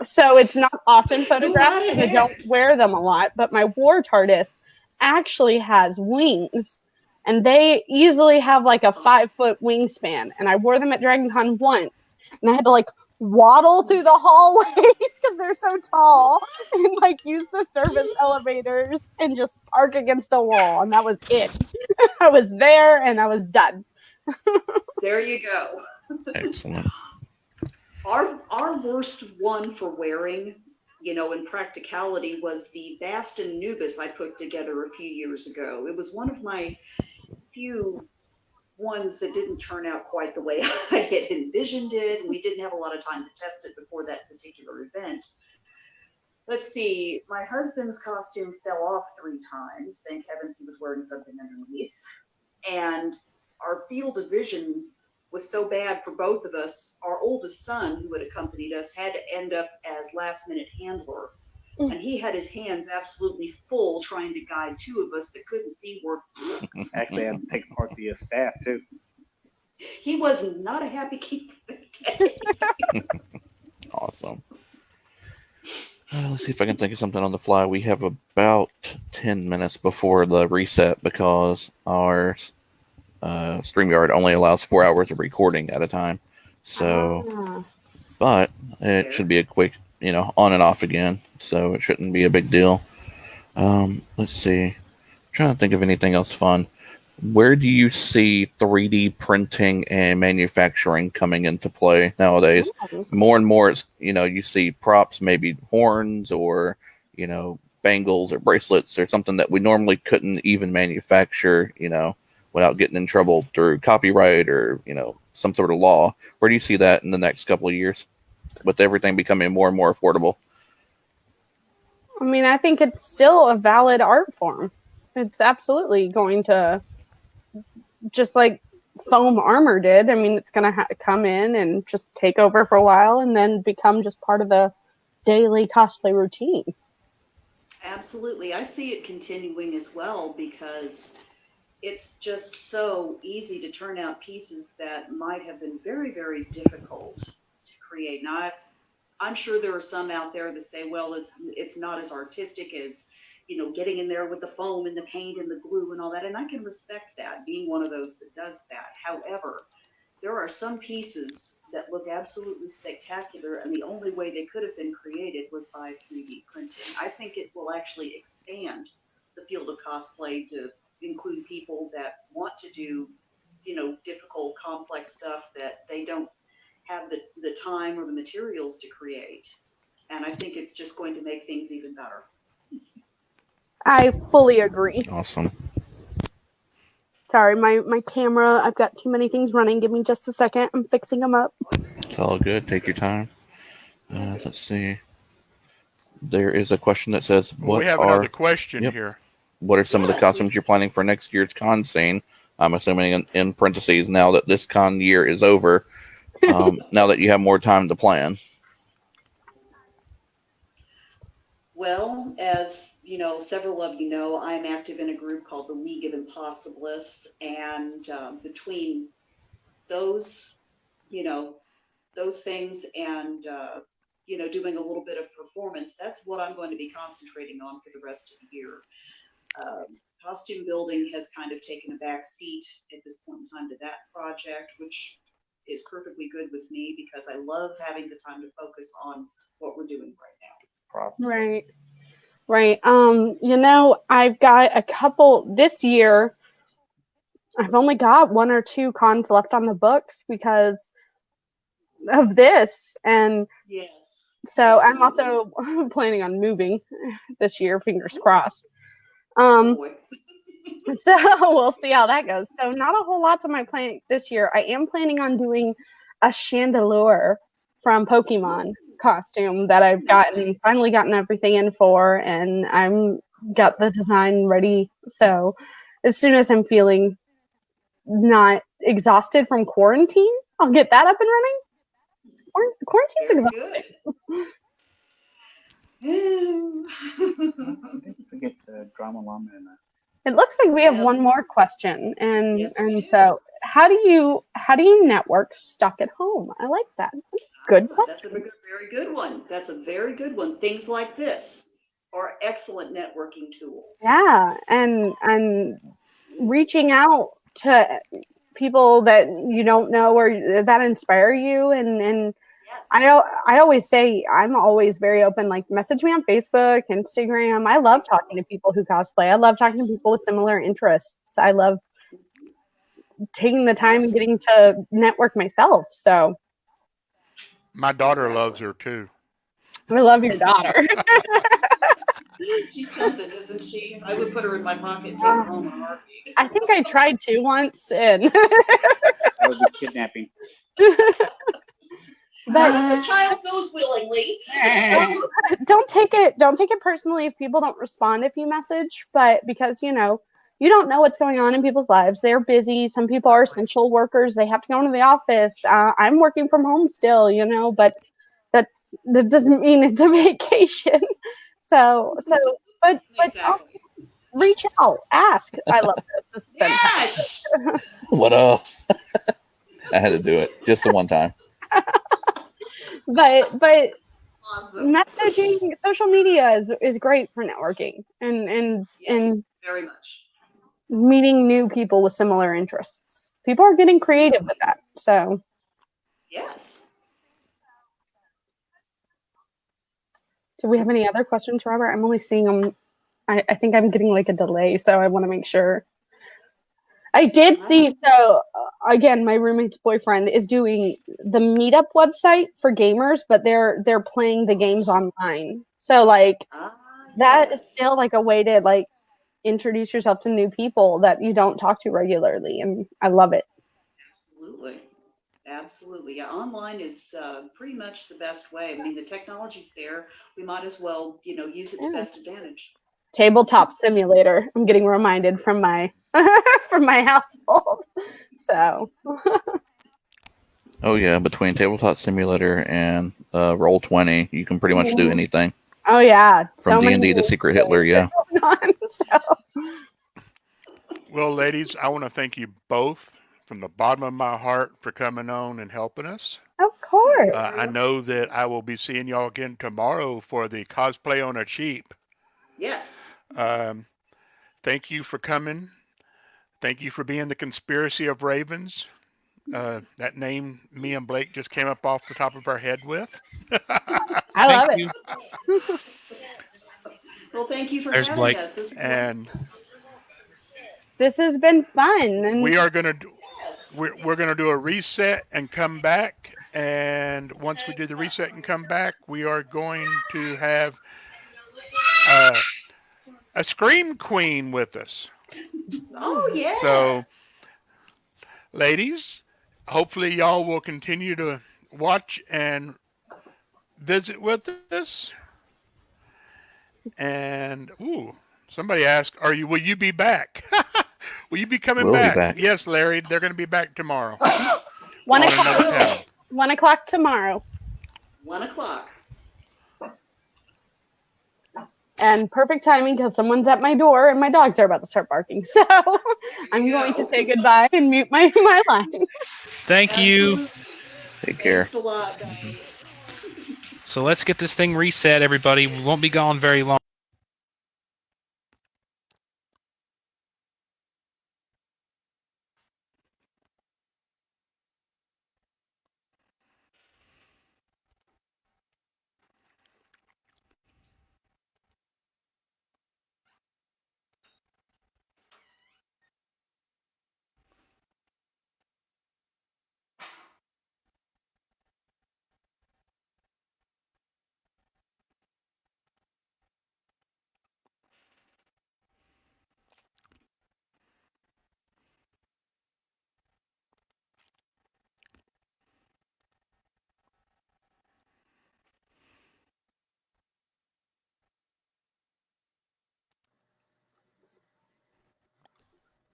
So it's not often photographed because I don't wear them a lot, but my war TARDIS actually has wings, and they easily have like a 5-foot wingspan. And I wore them at DragonCon once, and I had to like waddle through the hallways because they're so tall, and like use the service elevators and just park against a wall, and that was it. I was there and I was done. There you go. Excellent. Our worst one for wearing, in practicality, was the Bastion Nubis I put together a few years ago. It was one of my few ones that didn't turn out quite the way I had envisioned it. We didn't have a lot of time to test it before that particular event. Let's see, my husband's costume fell off 3 times. Thank heavens he was wearing something underneath. And our field of vision was so bad for both of us. Our oldest son, who had accompanied us, had to end up as last-minute handler. And he had his hands absolutely full trying to guide 2 of us that couldn't see worth. Actually, I had to take part of the staff, too. He was not a happy keeper that day. Awesome. Let's see if I can think of something on the fly. We have about 10 minutes before the reset because our StreamYard only allows 4 hours of recording at a time. So, but it should be a quick, on and off again. So it shouldn't be a big deal. Let's see. I'm trying to think of anything else fun. Where do you see 3D printing and manufacturing coming into play nowadays? More and more, it's, you see props, maybe horns or, bangles or bracelets or something that we normally couldn't even manufacture, without getting in trouble through copyright or, some sort of law. Where do you see that in the next couple of years with everything becoming more and more affordable? I mean, I think it's still a valid art form. It's absolutely going to, just like foam armor did. I mean, it's going to come in and just take over for a while and then become just part of the daily cosplay routine. Absolutely. I see it continuing as well because it's just so easy to turn out pieces that might have been very, very difficult to create. Now, I'm sure there are some out there that say, well, it's not as artistic as, getting in there with the foam and the paint and the glue and all that. And I can respect that, being one of those that does that. However, there are some pieces that look absolutely spectacular, and the only way they could have been created was by 3D printing. I think it will actually expand the field of cosplay to include people that want to do, difficult, complex stuff that they don't have the time or the materials to create. And I think it's just going to make things even better. I fully agree. Awesome. Sorry, my camera, I've got too many things running. Give me just a second. I'm fixing them up. It's all good. Take your time. Let's see. There is a question that says, we have another question here. What are some of the costumes you're planning for next year's con scene? I'm assuming in parentheses, now that this con year is over, now that you have more time to plan. Well, as you know, several of you know, I'm active in a group called the League of Impossibilists, and between those, you know, those things and you know, doing a little bit of performance, that's what I'm going to be concentrating on for the rest of the year. Costume building has kind of taken a back seat at this point in time to that project, which is perfectly good with me because I love having the time to focus on what we're doing right now. Right. Right. You know, I've got a couple this year. I've only got 1 or 2 cons left on the books because of this. And yes, so absolutely. I'm also planning on moving this year, fingers crossed. So we'll see how that goes. So not a whole lot to my plan this year. I am planning on doing a Chandelure from Pokemon costume that I've finally gotten everything in for, and I'm got the design ready. So as soon as I'm feeling not exhausted from quarantine, I'll get that up and running. Quarantine's exhausting. Don't forget drama llama and It looks like we have one more question, and so how do you network stuck at home? I like that. Good question. That's a very good one. That's a very good one. Things like this are excellent networking tools. Yeah, and reaching out to people that you don't know or that inspire you, and I always say I'm always very open. Like, message me on Facebook, Instagram. I love talking to people who cosplay. I love talking to people with similar interests. I love taking the time and getting to network myself. So My daughter loves her too. I love your daughter. She's something, isn't she? I would put her in my pocket and take her home in a heartbeat. I think I tried to once, and that would be kidnapping. But the child goes willingly. Don't take it personally if people don't respond if you message, but because you don't know what's going on in people's lives. They're busy. Some people are essential workers. They have to go into the office. I'm working from home still, but that doesn't mean it's a vacation. So but also reach out, ask. I love this. This is fantastic. What up? I had to do it just the one time. But messaging, social media is great for networking and very much meeting new people with similar interests. People are getting creative with that. So yes. Do we have any other questions, Robert? I'm only seeing them. I think I'm getting like a delay, so I want to make sure. I did see, so again, my roommate's boyfriend is doing the meetup website for gamers, but they're playing the games online. So like that is still like a way to like introduce yourself to new people that you don't talk to regularly, and I love it. Absolutely. Yeah, online is pretty much the best way. I mean, the technology's there. We might as well, use it to best advantage. Tabletop Simulator. I'm getting reminded from my from my household. So. Oh yeah, between Tabletop Simulator and Roll20, you can pretty much do anything. Oh yeah, from D&D to Secret Hitler. Yeah. Well, ladies, I want to thank you both from the bottom of my heart for coming on and helping us. Of course. I know that I will be seeing y'all again tomorrow for the Cosplay on a Cheap. Yes. Thank you for coming. Thank you for being the Conspiracy of Ravens. That name me and Blake just came up off the top of our head with. I love it. Well, thank you for There's having Blake. us. This has been fun. And we are going to we're going to do a reset and come back. And once we do the reset and come back, we are going to have a Scream Queen with us. Oh, yes. So, ladies, hopefully y'all will continue to watch and visit with us. And, somebody asked, will you be back? Will you be coming back? Yes, Larry, they're going to be back tomorrow. 1 o'clock. 1 o'clock tomorrow. 1 o'clock. and perfect timing because someone's at my door and my dogs are about to start barking. So I'm going to say goodbye and mute my line. Thank you. Take care. Thanks a lot, guys. So let's get this thing reset, everybody. We won't be gone very long.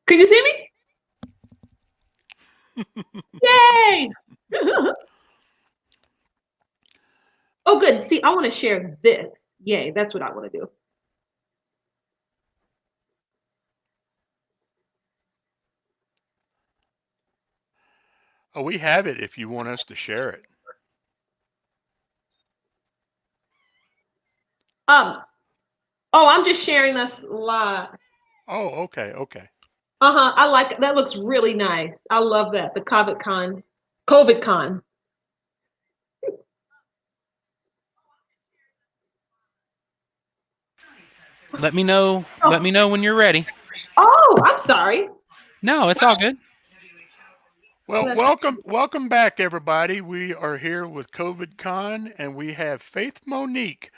Can you see me? Yay! Oh, good. See, I want to share this. Yay, that's what I want to do. Oh, we have it if you want us to share it. Oh, I'm just sharing us live. Oh, okay, okay. I like that. Looks really nice. I love that. The COVIDCon. Let me know. Let me know when you're ready. Oh, I'm sorry. No, it's all good. Well, welcome back, everybody. We are here with COVIDCon, and we have Faith Monique,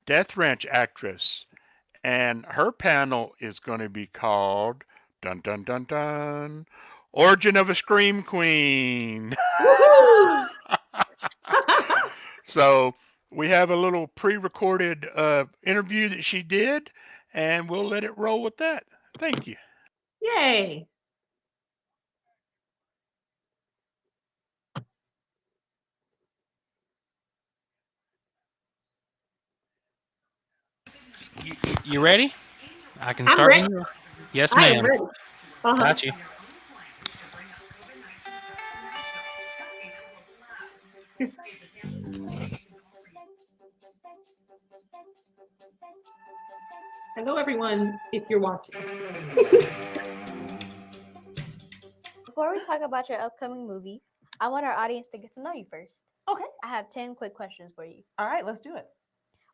Death Ranch actress, and her panel is going to be called Dun Dun Dun Dun, Origin of a Scream Queen. So we have a little pre-recorded interview that she did, and we'll let it roll with that. Thank you. Yay. You ready? I can I'm start. ready. Yes, I am ma'am. ready. Got you. Hello, everyone, if you're watching. Before we talk about your upcoming movie, I want our audience to get to know you first. Okay. I have 10 quick questions for you. All right, let's do it.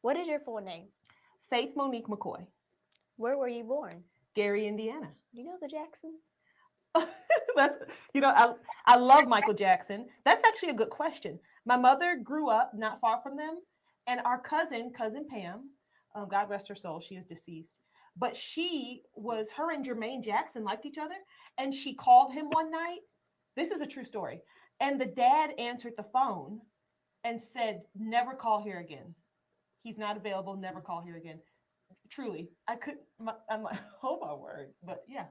What is your full name? Faith Monique McCoy. Where were you born? Gary, Indiana. Do you know the Jacksons? That's, I love Michael Jackson. That's actually a good question. My mother grew up not far from them, and our cousin Pam, God rest her soul, she is deceased, but her and Jermaine Jackson liked each other, and she called him one night. This is a true story. And the dad answered the phone and said, "Never call here again. He's not available. Never call here again." Truly, I'm like, oh my word. But yeah.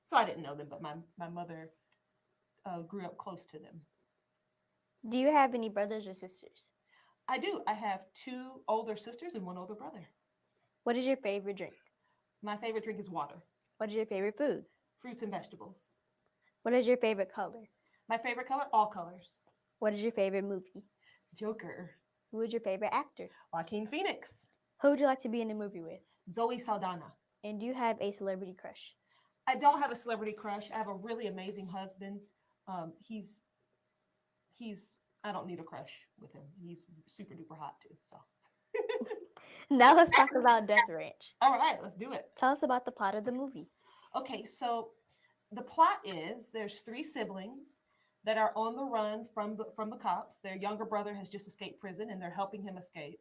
So I didn't know them, but my mother grew up close to them. Do you have any brothers or sisters? I do. I have 2 older sisters and 1 older brother. What is your favorite drink? My favorite drink is water. What is your favorite food? Fruits and vegetables. What is your favorite color? My favorite color? All colors. What is your favorite movie? Joker. Who is your favorite actor? Joaquin Phoenix. Who would you like to be in a movie with? Zoe Saldana. And do you have a celebrity crush? I don't have a celebrity crush. I have a really amazing husband. He's I don't need a crush with him. He's super duper hot too. So Now let's talk about Death Ranch. All right, let's do it. Tell us about the plot of the movie. Okay, so the plot is there's 3 siblings that are on the run from the cops. Their younger brother has just escaped prison, and they're helping him escape.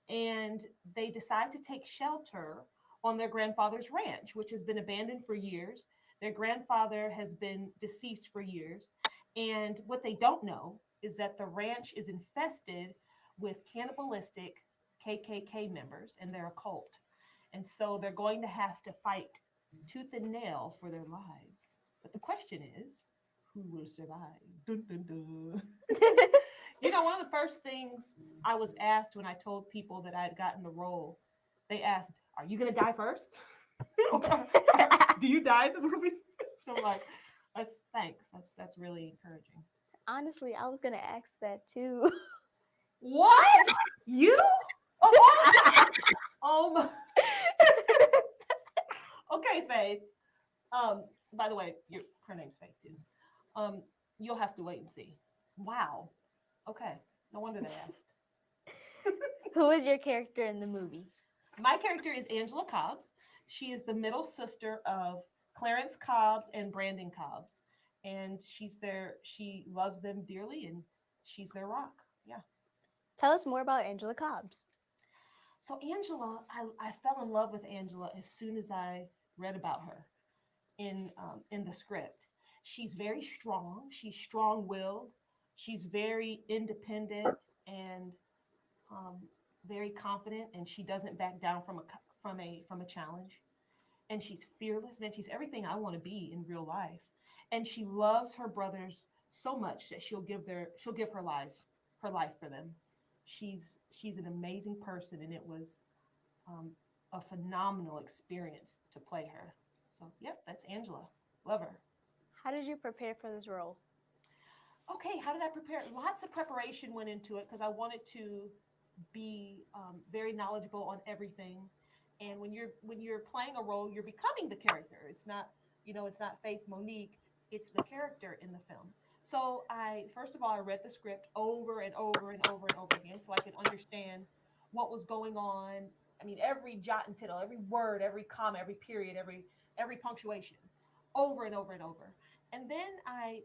And they decide to take shelter on their grandfather's ranch, which has been abandoned for years. Their grandfather has been deceased for years. And what they don't know is that the ranch is infested with cannibalistic KKK members, and they're a cult. And so they're going to have to fight tooth and nail for their lives. But the question is, who will survive? Dun, dun, dun. One of the first things I was asked when I told people that I had gotten the role, they asked, "Are you gonna die first? Do you die in the movie?" I'm like, thanks. That's really encouraging. Honestly, I was gonna ask that too. What? You? Oh my. Okay, Faith. By the way, her name's Faith too. You'll have to wait and see. Wow. Okay. No wonder they asked. Who is your character in the movie? My character is Angela Cobbs. She is the middle sister of Clarence Cobbs and Brandon Cobbs. And she loves them dearly, and she's their rock. Yeah. Tell us more about Angela Cobbs. So Angela, I fell in love with Angela as soon as I read about her in the script. She's very strong. She's strong-willed. She's very independent and very confident, and she doesn't back down from a challenge. And she's fearless, man. She's everything I want to be in real life. And she loves her brothers so much that she'll give her life for them. She's an amazing person, and it was a phenomenal experience to play her. So, yep, that's Angela. Love her. How did you prepare for this role? Okay, how did I prepare? Lots of preparation went into it because I wanted to be very knowledgeable on everything. And when you're playing a role, you're becoming the character. It's not Faith Monique. It's the character in the film. So first of all, I read the script over and over and over and over again so I could understand what was going on. I mean, every jot and tittle, every word, every comma, every period, every punctuation, over and over and over. And then I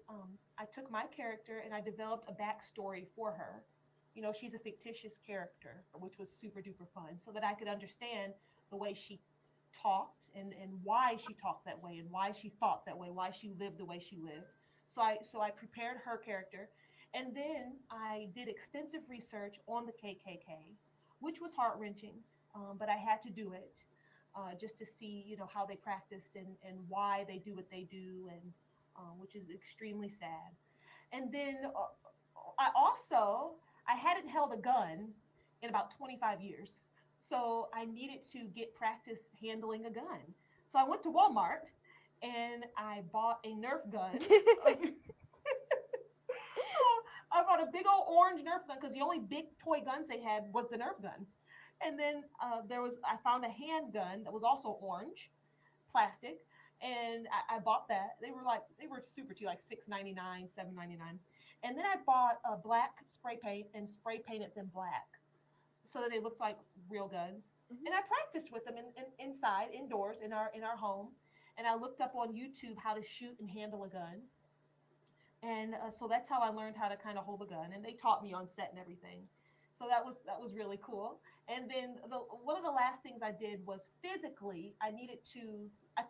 took my character and I developed a backstory for her. You know, she's a fictitious character, which was super duper fun, so that I could understand the way she talked and why she talked that way and why she thought that way, why she lived the way she lived. So I prepared her character, and then I did extensive research on the KKK, which was heart-wrenching, but I had to do it just to see, how they practiced and why they do what they do, and which is extremely sad. And then I hadn't held a gun in about 25 years. So I needed to get practice handling a gun. So I went to Walmart and I bought a Nerf gun. I bought a big old orange Nerf gun because the only big toy guns they had was the Nerf gun. And then I found a handgun that was also orange, plastic. And I bought that. They were super cheap, like $6.99, $7.99. And then I bought a black spray paint and spray painted them black so that they looked like real guns. Mm-hmm. And I practiced with them inside, indoors, in our home. And I looked up on YouTube how to shoot and handle a gun. And so that's how I learned how to kind of hold a gun. And they taught me on set and everything. So that was really cool. And then one of the last things I did was physically, I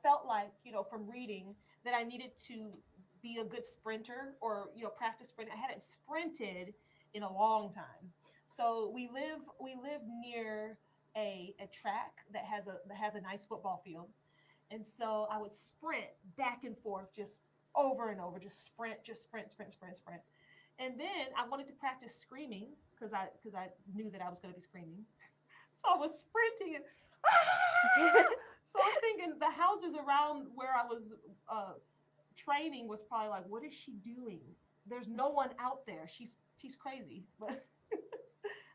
felt like, from reading that I needed to be a good sprinter or, practice sprinting. I hadn't sprinted in a long time. So we live near a track that has a nice football field. And so I would sprint back and forth, just over and over, just sprint. And then I wanted to practice screaming because I knew that I was going to be screaming. So I was sprinting and so I'm thinking the houses around where I was training was probably like, what is she doing? There's no one out there. She's crazy. But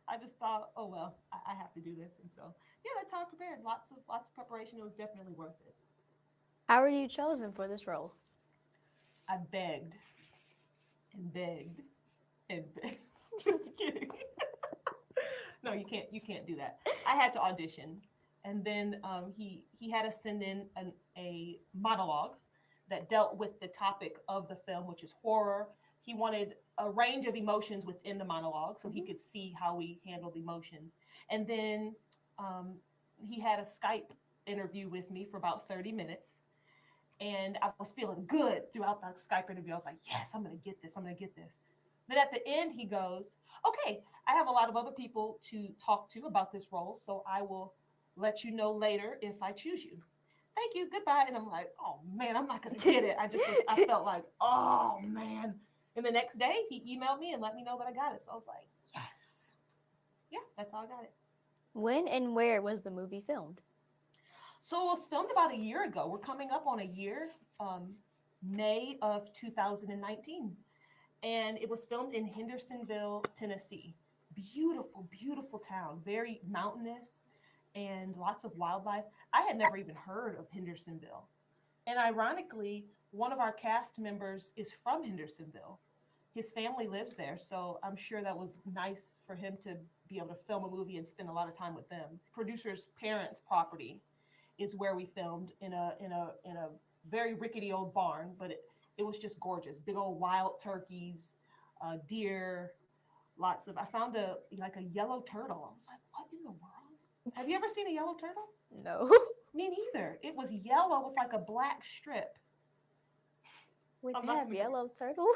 I just thought, oh well, I have to do this. And so yeah, that's how I prepared. Lots of preparation. It was definitely worth it. How were you chosen for this role? I begged and begged and begged. Just kidding. No, you can't do that. I had to audition, and then he had us send in a monologue that dealt with the topic of the film, which is horror. He wanted a range of emotions within the monologue, so he could see how we handled emotions. And then he had a Skype interview with me for about 30 minutes. And I was feeling good throughout the Skype interview. I was like, yes, I'm going to get this. Then at the end, he goes, okay, I have a lot of other people to talk to about this role, so I will let you know later if I choose you. Thank you, goodbye. And I'm like, oh man, I'm not going to get it. I felt like, oh man. And the next day, he emailed me and let me know that I got it. So I was like, yes. Yeah, that's how I got it. When and where was the movie filmed? So it was filmed about a year ago. We're coming up on a year, May of 2019. And it was filmed in Hendersonville, Tennessee. Beautiful, beautiful town, very mountainous and lots of wildlife. I had never even heard of Hendersonville. And ironically, one of our cast members is from Hendersonville. His family lives there, so I'm sure that was nice for him to be able to film a movie and spend a lot of time with them. Producer's parents' property is where we filmed in a very rickety old barn, but it was just gorgeous. Big old wild turkeys, deer, lots of. I found a yellow turtle. I was like, what in the world? Have you ever seen a yellow turtle? No. Me neither. It was yellow with like a black strip. We have yellow turtle.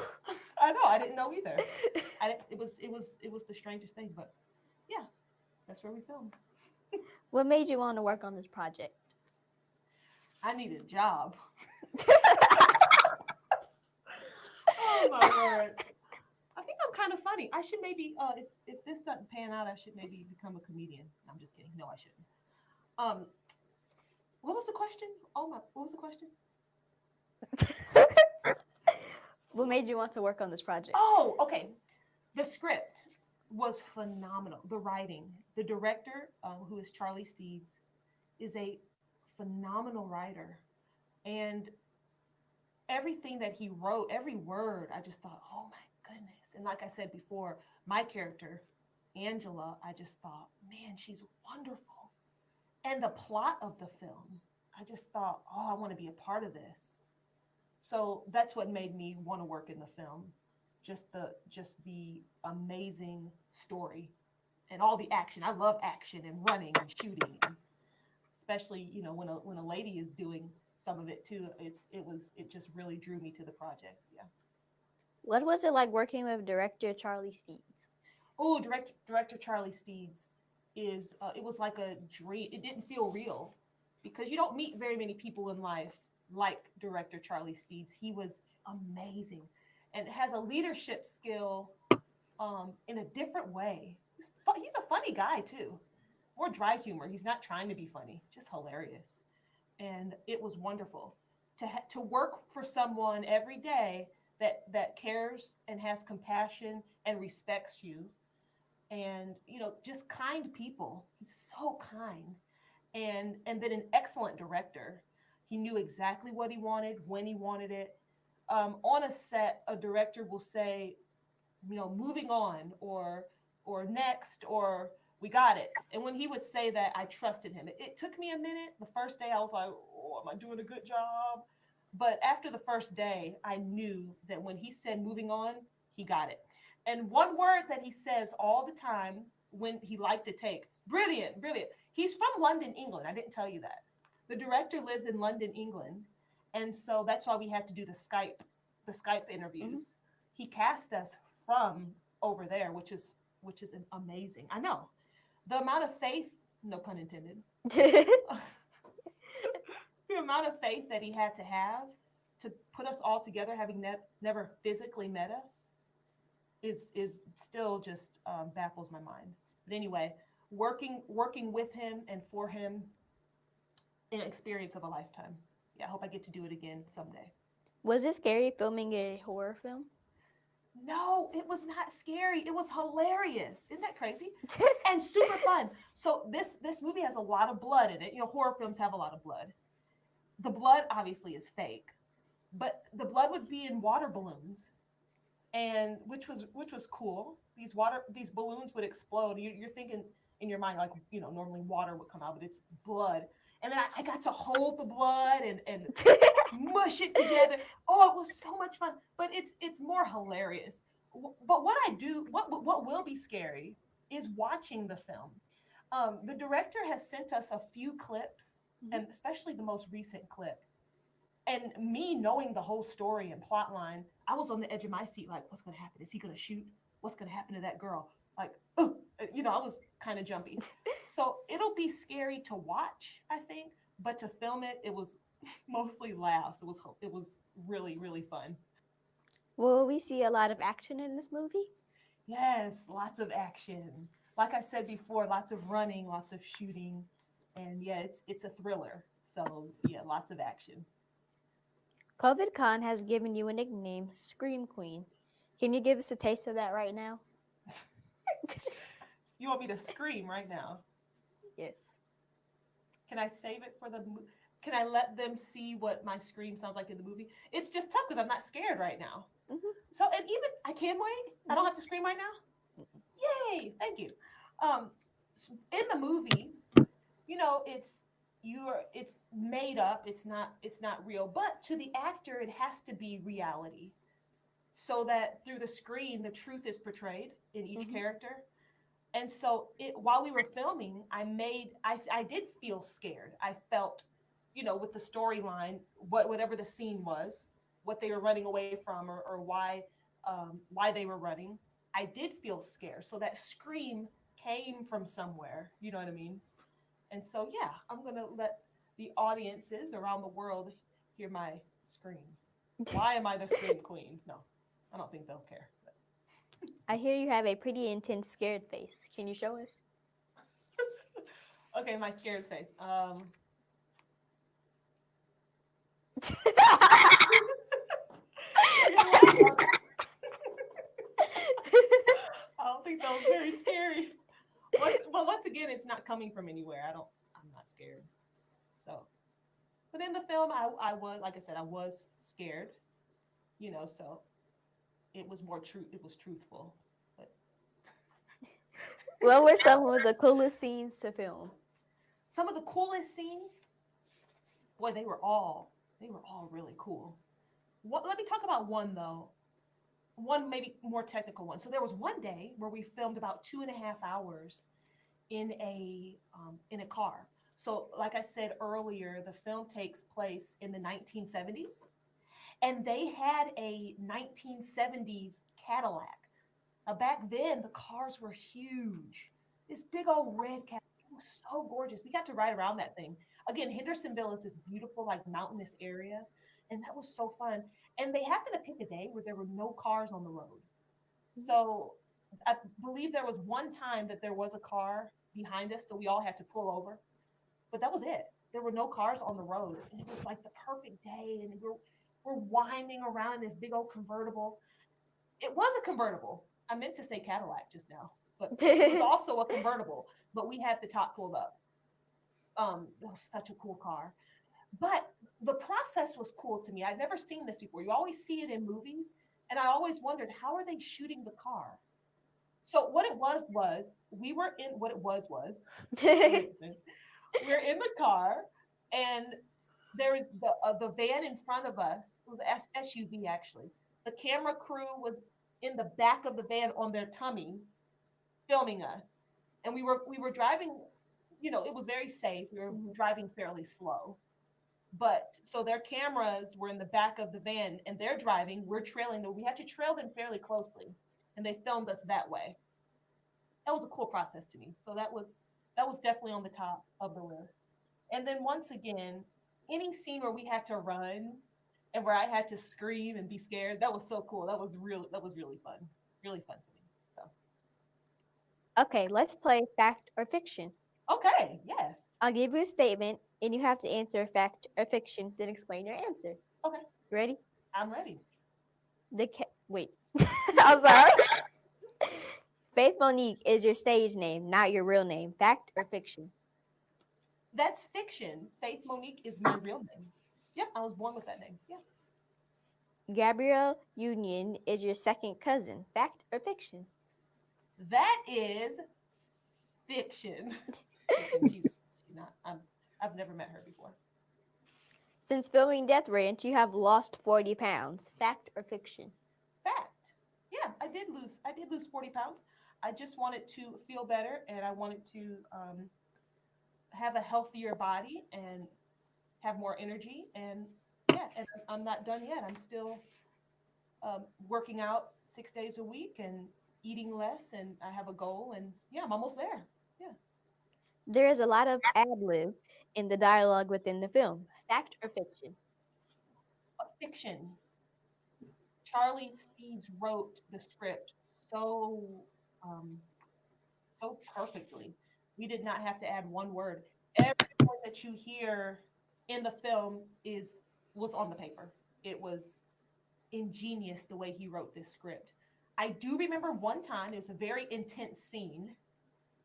I know. I didn't know either. It was the strangest thing, but yeah, that's where we filmed. What made you want to work on this project? I needed a job. Oh my word. I think I'm kind of funny. I should maybe, if this doesn't pan out, I should maybe become a comedian. I'm just kidding. No, I shouldn't. What was the question? What was the question? What made you want to work on this project? Oh, okay. The script was phenomenal. The writing, the director, who is Charlie Steeds, is a phenomenal writer. And everything that he wrote, every word, I just thought, oh my goodness. And like I said before, my character, Angela, I just thought, man, she's wonderful. And the plot of the film, I just thought, oh, I want to be a part of this. So that's what made me want to work in the film. Just the amazing story and all the action. I love action and running and shooting, and especially, you know, when a lady is doing some of it too. It just really drew me to the project. Yeah. What was it like working with director Charlie Steeds? Oh, director Charlie Steeds is it was like a dream. It didn't feel real because you don't meet very many people in life like director Charlie Steeds. He was amazing and has a leadership skill in a different way. He's a funny guy too. More dry humor. He's not trying to be funny, just hilarious. And it was wonderful to work for someone every day that cares and has compassion and respects you, and you know, just kind people. He's so kind, and then an excellent director. He knew exactly what he wanted, when he wanted it. On a set, a director will say, you know, moving on, or next, or we got it. And when he would say that, I trusted him. It took me a minute. The first day I was like, oh, am I doing a good job? But after the first day, I knew that when he said moving on, he got it. And one word that he says all the time when he liked to take, brilliant, brilliant. He's from London, England. I didn't tell you that. The director lives in London, England. And so that's why we had to do the Skype interviews. Mm-hmm. He cast us from over there, which is amazing. I know. The amount of faith, no pun intended, the amount of faith that he had to have to put us all together, having never physically met us, is still just baffles my mind. But anyway, working with him and for him, an experience of a lifetime. Yeah, I hope I get to do it again someday. Was it scary filming a horror film? No, it was not scary. It was hilarious. Isn't that crazy? And super fun. So this movie has a lot of blood in it. You know, horror films have a lot of blood. The blood obviously is fake, but the blood would be in water balloons, and which was cool. These balloons would explode. You're thinking in your mind, like, you know, normally water would come out, but it's blood. And then I got to hold the blood and mush it together. Oh, it was so much fun. But it's more hilarious. But what will be scary is watching the film. The director has sent us a few clips, mm-hmm. and especially the most recent clip. And me knowing the whole story and plot line, I was on the edge of my seat, like, what's going to happen? Is he going to shoot? What's going to happen to that girl? Like, you know, I was kind of jumpy. So it'll be scary to watch, I think, but to film it, it was mostly laughs. It was really, really fun. Will we see a lot of action in this movie? Yes, lots of action. like I said before, lots of running, lots of shooting, and yeah, it's a thriller. So yeah, lots of action. COVIDCon has given you a nickname, Scream Queen. Can you give us a taste of that right now? You want me to scream right now? Yes. Can I save it for the? Can I let them see what my scream sounds like in the movie? It's just tough because I'm not scared right now. So, and even I can wait. I don't have to scream right now. Yay! Thank you. In the movie, you know, it's made up. It's not real. But to the actor, it has to be reality, so that through the screen, the truth is portrayed in each character. And so while we were filming, I did feel scared. I felt, you know, with the storyline, whatever the scene was, what they were running away from, or why they were running, I did feel scared. So that scream came from somewhere. You know what I mean? And so yeah, I'm gonna let the audiences around the world hear my scream. Why am I the scream queen? No, I don't think they'll care. I hear you have a pretty intense scared face. Can you show us? Okay, my scared face. I don't think that was very scary. Well, once again, it's not coming from anywhere. I'm not scared. So, but in the film, I was, like I said, I was scared. You know, so it was more true. It was truthful. But What were some of the coolest scenes to film? some of the coolest scenes, boy, they were all really cool. Let me talk about one though. One maybe more technical one. So there was one day where we filmed about 2.5 hours in a car. So like I said earlier, the film takes place in the 1970s, and they had a 1970s Cadillac. Now back then the cars were huge. This big old red Cadillac. It was so gorgeous. We got to ride around that thing. Again, Hendersonville is this beautiful, like, mountainous area, and that was so fun. And they happened to pick a day where there were no cars on the road. So I believe there was one time that there was a car behind us, so we all had to pull over. But that was it. There were no cars on the road, and it was like the perfect day. And we're winding around in this big old convertible. It was a convertible. I meant to say Cadillac just now, but it was also a convertible. But we had the top pulled up. It was such a cool car. But the process was cool to me. I'd never seen this before. You always see it in movies, and I always wondered, how are they shooting the car? So what it was we were in what it was we're in the car, and there is the van in front of us. It was an SUV actually. The camera crew was in the back of the van on their tummies, filming us, and we were driving. You know, it was very safe. We were driving fairly slow. But so their cameras were in the back of the van, and they're driving. We're trailing them. We had to trail them fairly closely, and they filmed us that way. That was a cool process to me. So that was definitely on the top of the list. And then once again, any scene where we had to run and where I had to scream and be scared, that was so cool. That was really fun. Really fun for me. So Okay, let's play fact or fiction. okay, yes. I'll give you a statement, and you have to answer fact or fiction, then explain your answer. Okay. You ready? I'm ready. Wait. I'm sorry. Faith Monique is your stage name, not your real name. Fact or fiction? That's fiction. Faith Monique is my real name. Yep, I was born with that name. Yeah. Gabrielle Union is your second cousin. Fact or fiction? That is fiction. She's not. I've never met her before. Since filming Death Ranch, you have lost 40 pounds. Fact or fiction? Fact. Yeah, I did lose 40 pounds. I just wanted to feel better, and I wanted to have a healthier body and have more energy. And yeah, and I'm not done yet. I'm still working out 6 days a week and eating less, and I have a goal, and yeah, I'm almost there. Yeah. There is a lot of ad-lib in the dialogue within the film. Fact or fiction? Fiction. Charlie Steeds wrote the script so perfectly. We did not have to add one word. Every word that you hear in the film was on the paper. It was ingenious the way he wrote this script. I do remember one time, it was a very intense scene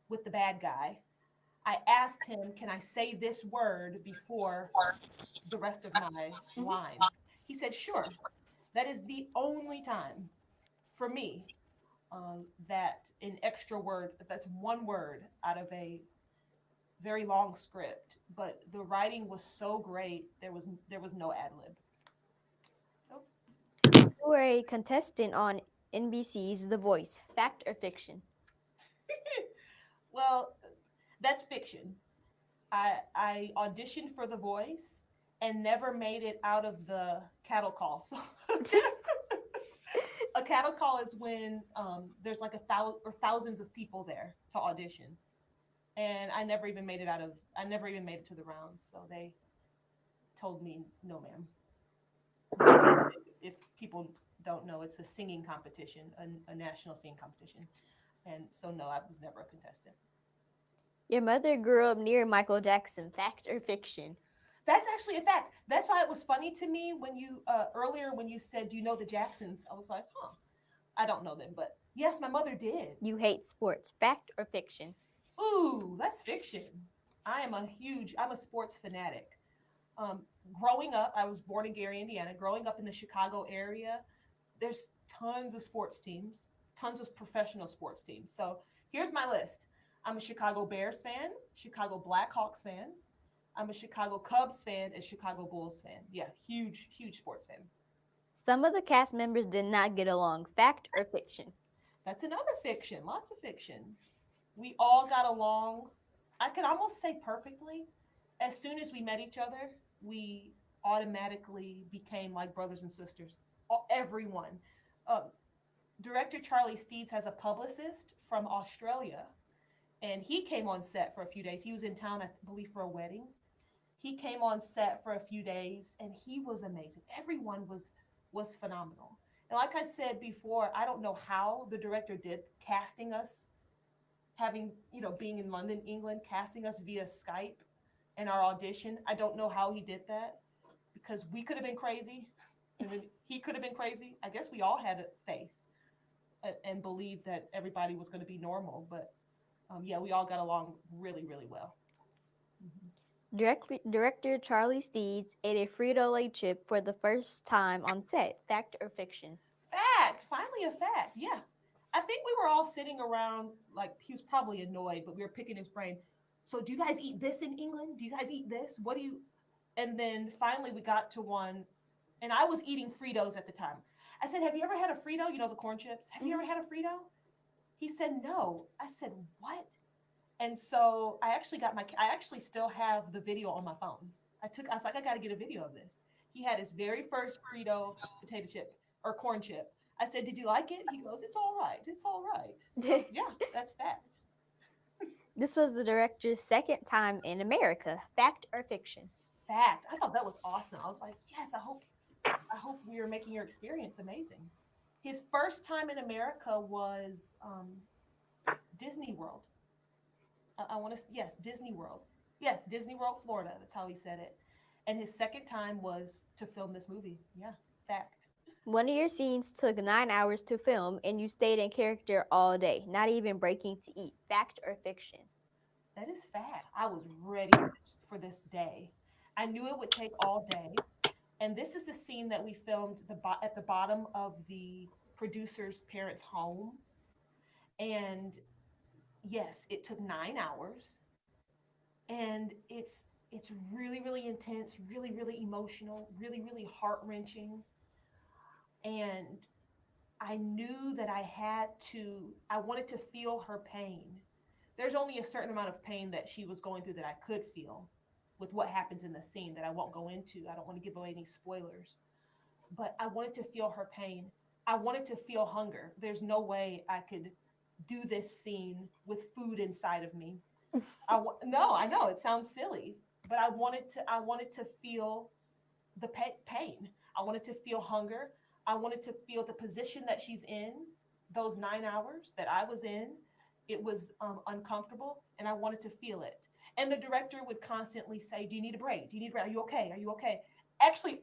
with the bad guy. I asked him, can I say this word before the rest of my line? He said, sure. That is the only time for me that an extra word, that's one word out of a very long script, but the writing was so great, there was no ad lib. You were a contestant on NBC's The Voice. Fact or fiction? Well, that's fiction. I auditioned for The Voice and never made it out of the cattle call. So a cattle call is when there's like thousands of people there to audition, and I never even made it to the rounds. So they told me, no, ma'am. If people don't know, it's a singing competition, a national singing competition, and so no, I was never a contestant. Your mother grew up near Michael Jackson. Fact or fiction? That's actually a fact. That's why it was funny to me when you earlier when you said, "Do you know the Jacksons?" I was like, "Huh, I don't know them," but yes, my mother did. You hate sports. Fact or fiction? Ooh, that's fiction. I'm a sports fanatic. Growing up, I was born in Gary, Indiana. Growing up in the Chicago area, there's tons of sports teams, tons of professional sports teams. So here's my list. I'm a Chicago Bears fan, Chicago Blackhawks fan. I'm a Chicago Cubs fan and Chicago Bulls fan. Yeah, huge sports fan. Some of the cast members did not get along. Fact or fiction? That's another fiction. Lots of fiction. We all got along. I could almost say perfectly. As soon as we met each other, we automatically became like brothers and sisters. Everyone. Director Charlie Steeds has a publicist from Australia, and he came on set for a few days. He was in town, I believe, for a wedding. He came on set for a few days, and he was amazing. Everyone was phenomenal. And like I said before, I don't know how the director did casting us, being in London, England, casting us via Skype in our audition. I don't know how he did that, because we could have been crazy and then he could have been crazy. I guess we all had faith and believed that everybody was going to be normal, but yeah, we all got along really, really well. Director Charlie Steeds ate a Frito-Lay chip for the first time on set. Fact or fiction? Fact. Finally a fact. Yeah. I think we were all sitting around, like, he was probably annoyed, but we were picking his brain. So do you guys eat this in England? Do you guys eat this? What do you? And then finally we got to one, and I was eating Fritos at the time. I said, have you ever had a Frito? You know, the corn chips. Have you ever had a Frito? He said, no. I said, what? And so I actually still have the video on my phone. I was like, I got to get a video of this. He had his very first Frito potato chip or corn chip. I said, did you like it? He goes, it's all right. It's all right. So, yeah, that's fact. This was the director's second time in America. Fact or fiction? Fact. I thought that was awesome. I was like, yes, I hope we are making your experience amazing. His first time in America was Disney World. Disney World. Yes, Disney World, Florida. That's how he said it. And his second time was to film this movie. Yeah, fact. One of your scenes took 9 hours to film, and you stayed in character all day, not even breaking to eat. Fact or fiction? That is fact. I was ready for this day. I knew it would take all day. And this is the scene that we filmed at the bottom of the producer's parents' home. And yes, it took 9 hours. And it's really, really intense, really, really emotional, really, really heart-wrenching. And I knew that I wanted to feel her pain. There's only a certain amount of pain that she was going through that I could feel with what happens in the scene that I won't go into. I don't want to give away any spoilers. But I wanted to feel her pain. I wanted to feel hunger. There's no way I could do this scene with food inside of me. No, I know it sounds silly, but I wanted to feel the pain. I wanted to feel hunger. I wanted to feel the position that she's in, those 9 hours that I was in, uncomfortable, and I wanted to feel it. And the director would constantly say, "Do you need a break? Do you need a break? Are you okay? Are you okay?" Actually,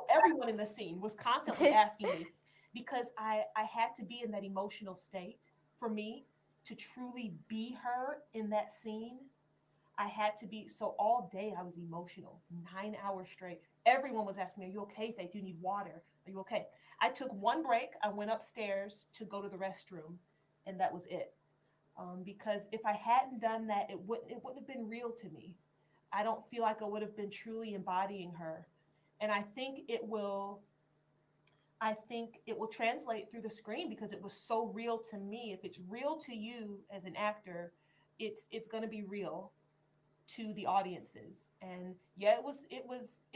everyone in the scene was constantly asking me, because I had to be in that emotional state for me to truly be her in that scene. I had to be, so all day I was emotional, 9 hours straight. Everyone was asking me, "Are you okay, Faith? Do you need water? Are you okay?" I took one break. I went upstairs to go to the restroom, and that was it. Because if I hadn't done that, it wouldn't have been real to me. I don't feel like I would have been truly embodying her. And I think it will translate through the screen because it was so real to me. If it's real to you as an actor, it's going to be real to the audiences. And yeah, it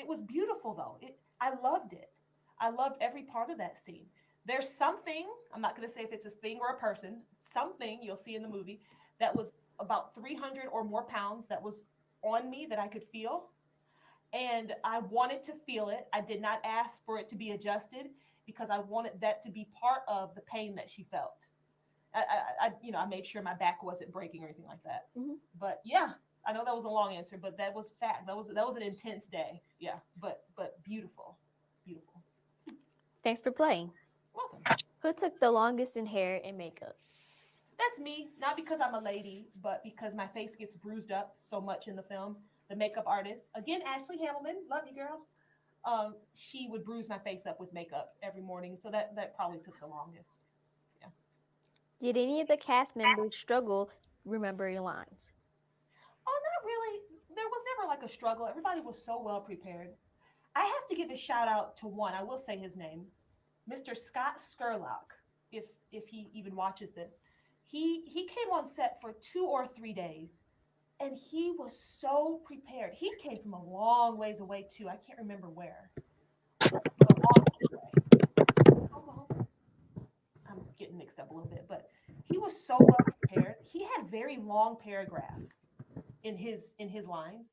was beautiful though. I loved it. I loved every part of that scene. There's something, I'm not going to say if it's a thing or a person, something you'll see in the movie that was about 300 or more pounds that was on me that I could feel. And I wanted to feel it. I did not ask for it to be adjusted because I wanted that to be part of the pain that she felt. I made sure my back wasn't breaking or anything like that. But yeah, I know that was a long answer, but that was fact. That was an intense day. Yeah, but beautiful, beautiful. Thanks for playing. Welcome. Who took the longest in hair and makeup? That's me, not because I'm a lady, but because my face gets bruised up so much in the film. The makeup artist, again, Ashley Hamilton, love you, girl. She would bruise my face up with makeup every morning, so that probably took the longest. Yeah. Did any of the cast members struggle remembering lines? Oh, not really. There was never like a struggle. Everybody was so well prepared. I have to give a shout out to one. I will say his name, Mr. Scott Skurlock. If he even watches this, he came on set for 2 or 3 days, and he was so prepared. He came from a long ways away too. I can't remember where. But a long ways away. Oklahoma. I'm getting mixed up a little bit, but he was so well prepared. He had very long paragraphs in his lines.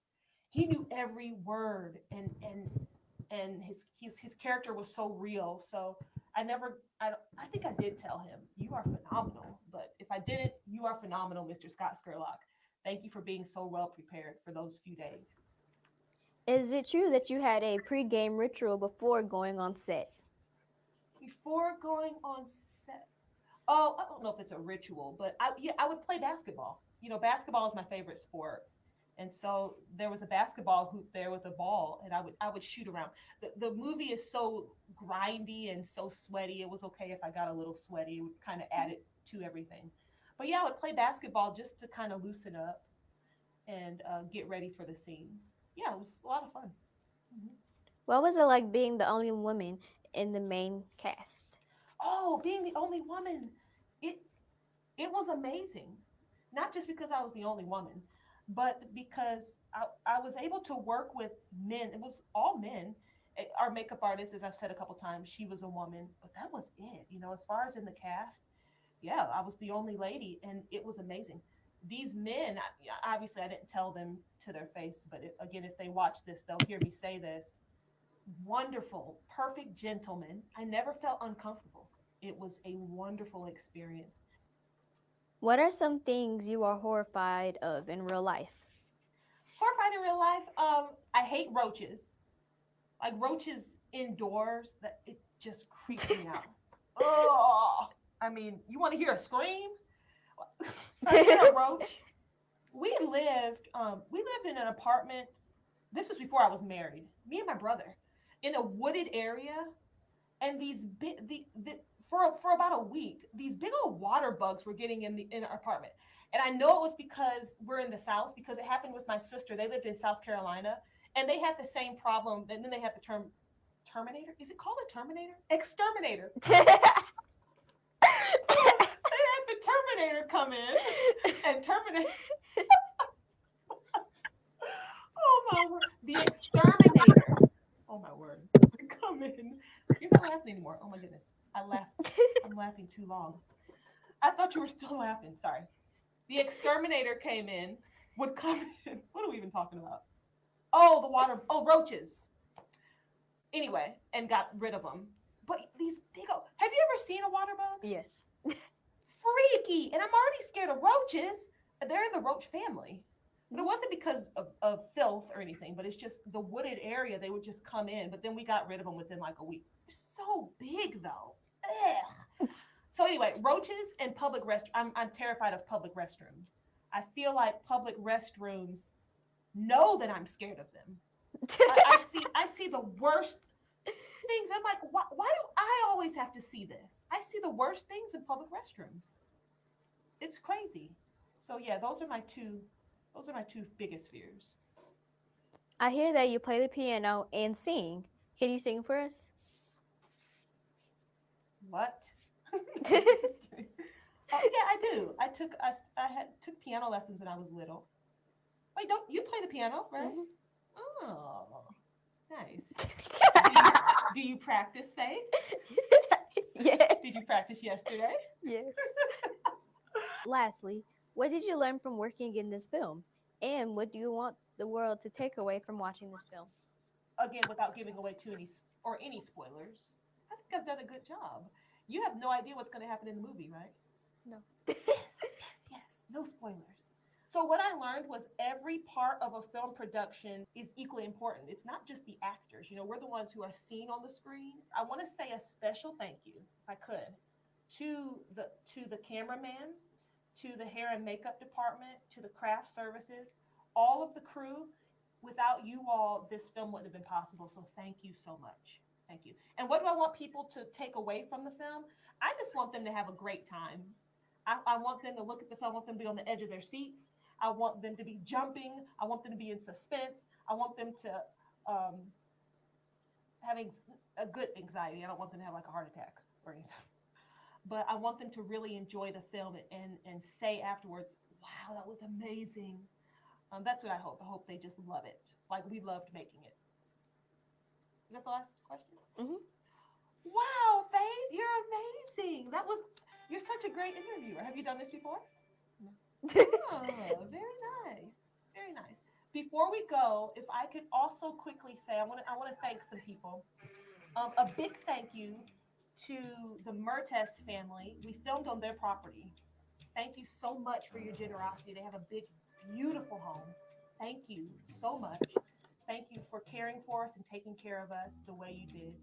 He knew every word, and his character was so real. So I think I did tell him, "You are phenomenal." But if I didn't, you are phenomenal, Mr. Scott Skurlock. Thank you for being so well prepared for those few days. Is it true that you had a pre-game ritual before going on set? Before going on set, oh, I don't know if it's a ritual, but I would play basketball. Basketball is my favorite sport. And so there was a basketball hoop there with a ball, and I would shoot around. The movie is so grindy and so sweaty. It was okay if I got a little sweaty. It would kind of add it to everything. But yeah, I would play basketball just to kind of loosen up and get ready for the scenes. Yeah, it was a lot of fun. What was it like being the only woman in the main cast? Oh, being the only woman, it it was amazing. Not just because I was the only woman, but because I was able to work with men. It was all men. Our makeup artist, as I've said a couple times, she was a woman, but that was it. As far as in the cast, yeah, I was the only lady, and it was amazing. These men, obviously, I didn't tell them to their face, but again, if they watch this, they'll hear me say this. Wonderful, perfect gentlemen. I never felt uncomfortable. It was a wonderful experience. What are some things you are horrified of in real life? Horrified in real life, I hate roaches. Like roaches indoors, that it just creeps me out. Oh, I mean, you want to hear a scream? I hear a roach. We lived in an apartment. This was before I was married. Me and my brother, in a wooded area, and these big for about a week, these big old water bugs were getting in our apartment. And I know it was because we're in the South, because it happened with my sister. They lived in South Carolina, and they had the same problem. And then they had the term Terminator. Is it called a Terminator? Exterminator. They had the Terminator come in and terminate. Oh my word. The exterminator. Oh my word. Come in. You're not laughing anymore. Oh my goodness. I'm laughing too long. I thought you were still laughing. Sorry. The exterminator came in, would come in. What are we even talking about? Oh, roaches. Anyway, and got rid of them. But these big old, have you ever seen a water bug? Yes. freaky. And I'm already scared of roaches. They're in the roach family. But it wasn't because of filth or anything, but it's just the wooded area. They would just come in, but then we got rid of them within like a week. They're so big though. Ugh. So anyway, roaches and public restrooms. I'm terrified of public restrooms. I feel like public restrooms know that I'm scared of them. I see the worst things. I'm like, why do I always have to see this? I see the worst things in public restrooms. It's crazy. So yeah, those are my two biggest fears. I hear that you play the piano and sing. Can you sing for us? What? Yeah, I do. I took piano lessons when I was little. Wait, don't you play the piano, right? Mm-hmm. Oh, nice. do you practice, Faith? Yes. Did you practice yesterday? Yes. Lastly, what did you learn from working in this film? And what do you want the world to take away from watching this film? Again, without giving away any spoilers, I think I've done a good job. You have no idea what's going to happen in the movie, right? No. Yes. No spoilers. So what I learned was every part of a film production is equally important. It's not just the actors. You know, we're the ones who are seen on the screen. I want to say a special thank you, if I could, to the cameraman, to the hair and makeup department, to the craft services, all of the crew. Without you all, this film wouldn't have been possible. So thank you so much. Thank you. And what do I want people to take away from the film? I just want them to have a great time. I want them to look at the film, I want them to be on the edge of their seats. I want them to be jumping. I want them to be in suspense. I want them to having a good anxiety. I don't want them to have like a heart attack or anything. But I want them to really enjoy the film and say afterwards, wow, that was amazing. That's what I hope. I hope they just love it. Like we loved making it. Is that the last question? Mm-hmm. Wow, Faith, you're amazing. You're such a great interviewer. Have you done this before? No. Oh, very nice. Very nice. Before we go, if I could also quickly say, I want to thank some people. A big thank you to the Mertes family. We filmed on their property. Thank you so much for your generosity. They have a big, beautiful home. Thank you so much. Thank you for caring for us and taking care of us the way you did.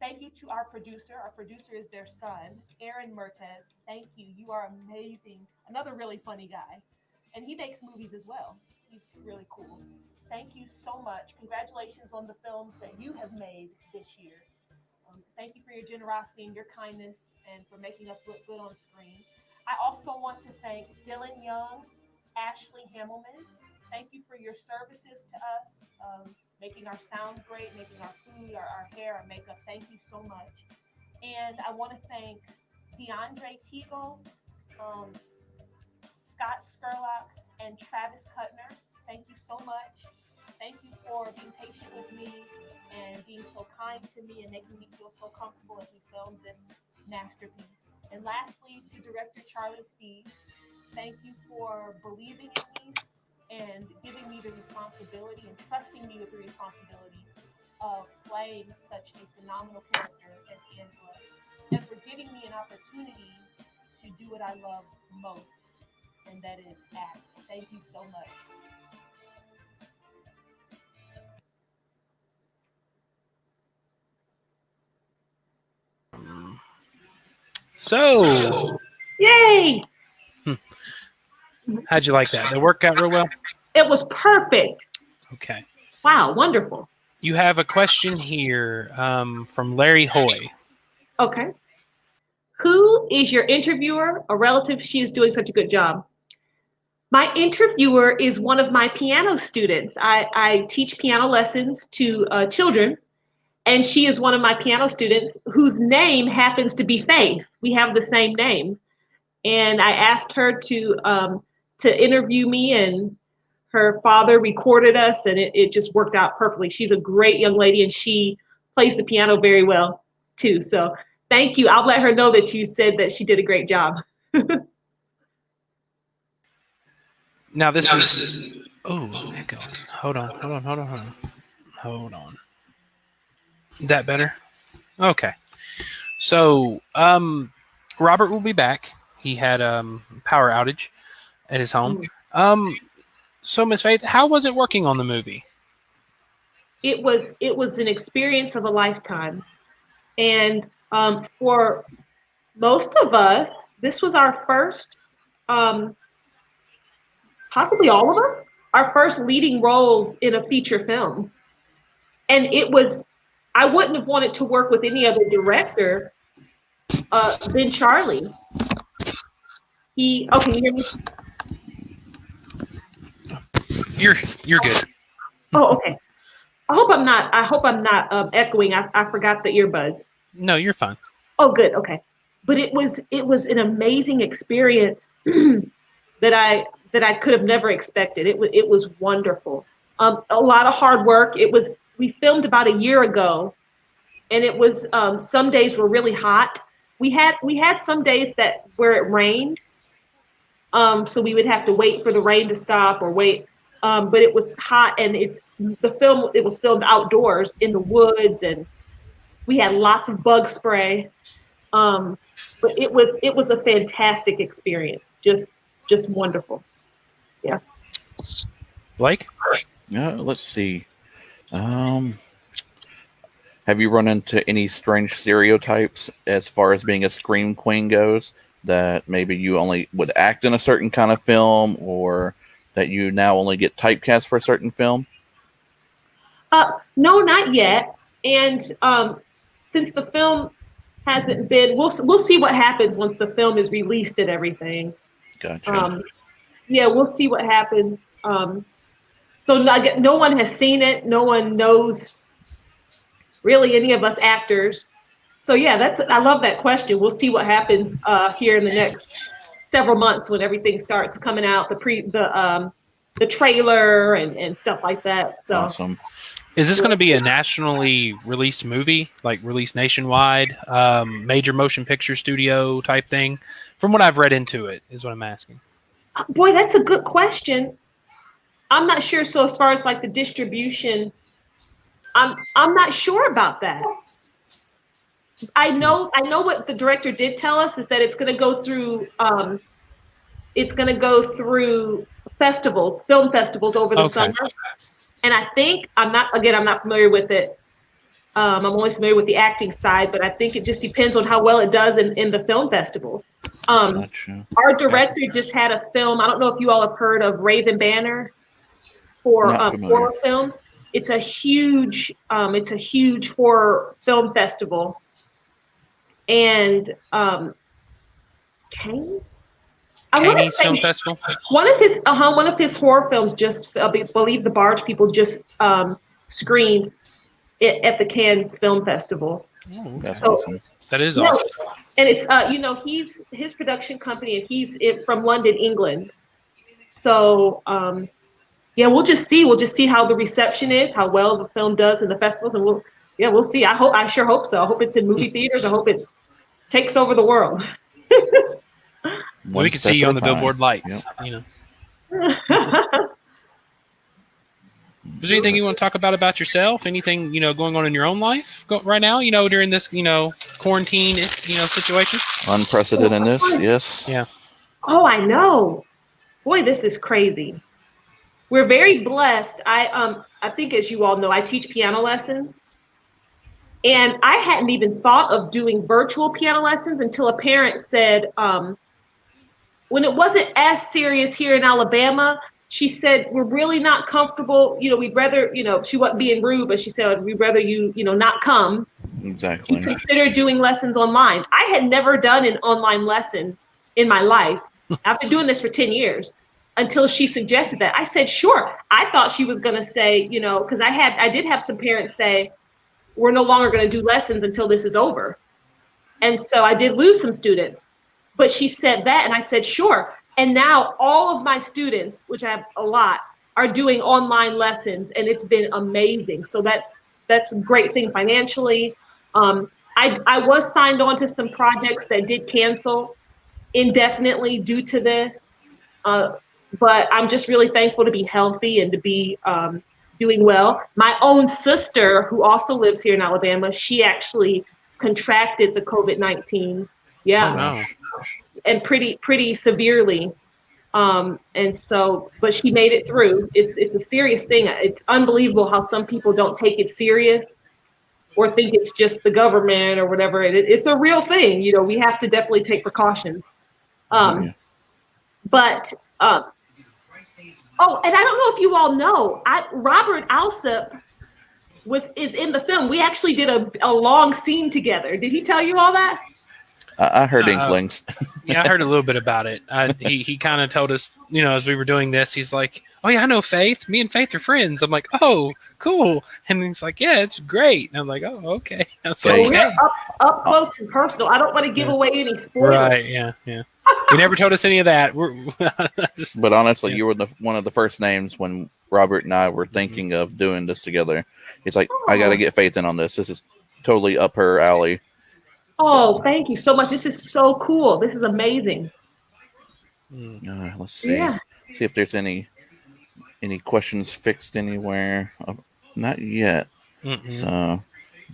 Thank you to our producer. Our producer is their son, Aaron Mertes. Thank you. You are amazing. Another really funny guy. And he makes movies as well. He's really cool. Thank you so much. Congratulations on the films that you have made this year. Thank you for your generosity and your kindness and for making us look good on screen. I also want to thank Dylan Young, Ashley Hammelman. Thank you for your services to us, making our sound great, making our food, our hair, our makeup. Thank you so much. And I want to thank DeAndre Teagle, Scott Skurlock, and Travis Kuttner. Thank you so much. Thank you for being patient with me and being so kind to me and making me feel so comfortable as we filmed this masterpiece. And lastly, to director Charlie Steve, thank you for believing in me and giving me the responsibility and trusting me with the responsibility of playing such a phenomenal character as Angela, and for giving me an opportunity to do what I love most, and that is act. Thank you so much. So, yay! How'd you like that? Did it work out real well? It was perfect. Okay. Wow, wonderful. You have a question here from Larry Hoy. Okay. Who is your interviewer or relative? She is doing such a good job. My interviewer is one of my piano students. I teach piano lessons to children, and she is one of my piano students whose name happens to be Faith. We have the same name. And I asked her to interview me, and her father recorded us, and it just worked out perfectly. She's a great young lady, and she plays the piano very well, too. So thank you. I'll let her know that you said that she did a great job. Now this is echo. Hold on. That better? Okay. So Robert will be back. he had power outage at his home. So Miss Faith, how was it working on the movie? It was an experience of a lifetime, and for most of us, this was our first, possibly all of us, our first leading roles in a feature film. And it was, I wouldn't have wanted to work with any other director than Charlie. Can you hear me? You're good. Oh, okay. I hope I'm not echoing. I forgot the earbuds. No, you're fine. Oh, good. Okay. But it was an amazing experience that I could have never expected. It was wonderful. A lot of hard work. We filmed about a year ago, and it was some days were really hot. We had some days where it rained, so we would have to wait for the rain to stop or wait. But it was hot, and it was filmed outdoors in the woods, and we had lots of bug spray. But it was a fantastic experience, just wonderful. Yeah. Blake? Let's see. Have you run into any strange stereotypes as far as being a scream queen goes, that maybe you only would act in a certain kind of film, or that you now only get typecast for a certain film? No, not yet. And since the film hasn't been, we'll see what happens once the film is released and everything. Gotcha. Yeah, we'll see what happens. So no one has seen it. No one knows really any of us actors. So yeah, I love that question. We'll see what happens here in the next several months when everything starts coming out, the trailer and stuff like that. So. Awesome. Is this going to be a nationally released movie, like released nationwide, major motion picture studio type thing? From what I've read into it, is what I'm asking. Boy, that's a good question. I'm not sure. So as far as like the distribution, I'm not sure about that. I know what the director did tell us is that it's going to go through festivals, film festivals over the summer. And I think I'm not familiar with it. I'm only familiar with the acting side, but I think it just depends on how well it does in the film festivals. Our director just had a film. I don't know if you all have heard of Raven Banner for horror films. It's a huge horror film festival. And Cannes Film Festival. One of his horror films just, I believe the Barge people just screened it at the Cannes Film Festival. Oh, that's awesome. That is awesome. And it's he's his production company, and he's from London, England. So yeah, we'll just see how the reception is, how well the film does in the festivals, and we'll see. I sure hope so. I hope it's in movie theaters. I hope it takes over the world. Well, we can see you on the billboard lights. Yep. Is there anything you want to talk about yourself? Anything going on in your own life right now? During this quarantine situation. Unprecedented. Yes. Yeah. Oh, I know. Boy, this is crazy. We're very blessed. I think, as you all know, I teach piano lessons. And I hadn't even thought of doing virtual piano lessons until a parent said, when it wasn't as serious here in Alabama, she said, we're really not comfortable. We'd rather, she wasn't being rude, but she said, we'd rather you, not come. Exactly. Consider doing lessons online. I had never done an online lesson in my life. I've been doing this for 10 years. Until she suggested that. I said, sure. I thought she was going to say, because I did have some parents say, we're no longer going to do lessons until this is over. And so I did lose some students. But she said that, and I said, sure. And now all of my students, which I have a lot, are doing online lessons, and it's been amazing. So that's a great thing financially. I was signed on to some projects that did cancel indefinitely due to this. But I'm just really thankful to be healthy and to be doing well. My own sister, who also lives here in Alabama, she actually contracted the COVID-19. Yeah. Oh, no. and pretty severely. And so, but she made it through. It's a serious thing. It's unbelievable how some people don't take it serious or think it's just the government or whatever. It's a real thing. You know, we have to definitely take precautions. But oh, and I don't know if you all know, Robert Alsop is in the film. We actually did a long scene together. Did he tell you all that? I heard inklings. Yeah, I heard a little bit about it. He kind of told us, you know, as we were doing this, he's like, "Oh yeah, I know Faith. Me and Faith are friends." I'm like, "Oh, cool." And he's like, "Yeah, it's great." And I'm like, "Oh, okay." I was like, we're up close and personal. I don't want to give away any spoilers. Right? Yeah. You never told us any of that. But honestly, you were one of the first names when Robert and I were thinking of doing this together. It's like, I got to get Faith in on this. This is totally up her alley. Oh, thank you so much. This is so cool. This is amazing. Let's see. Yeah. See if there's any questions fixed anywhere. Not yet. So,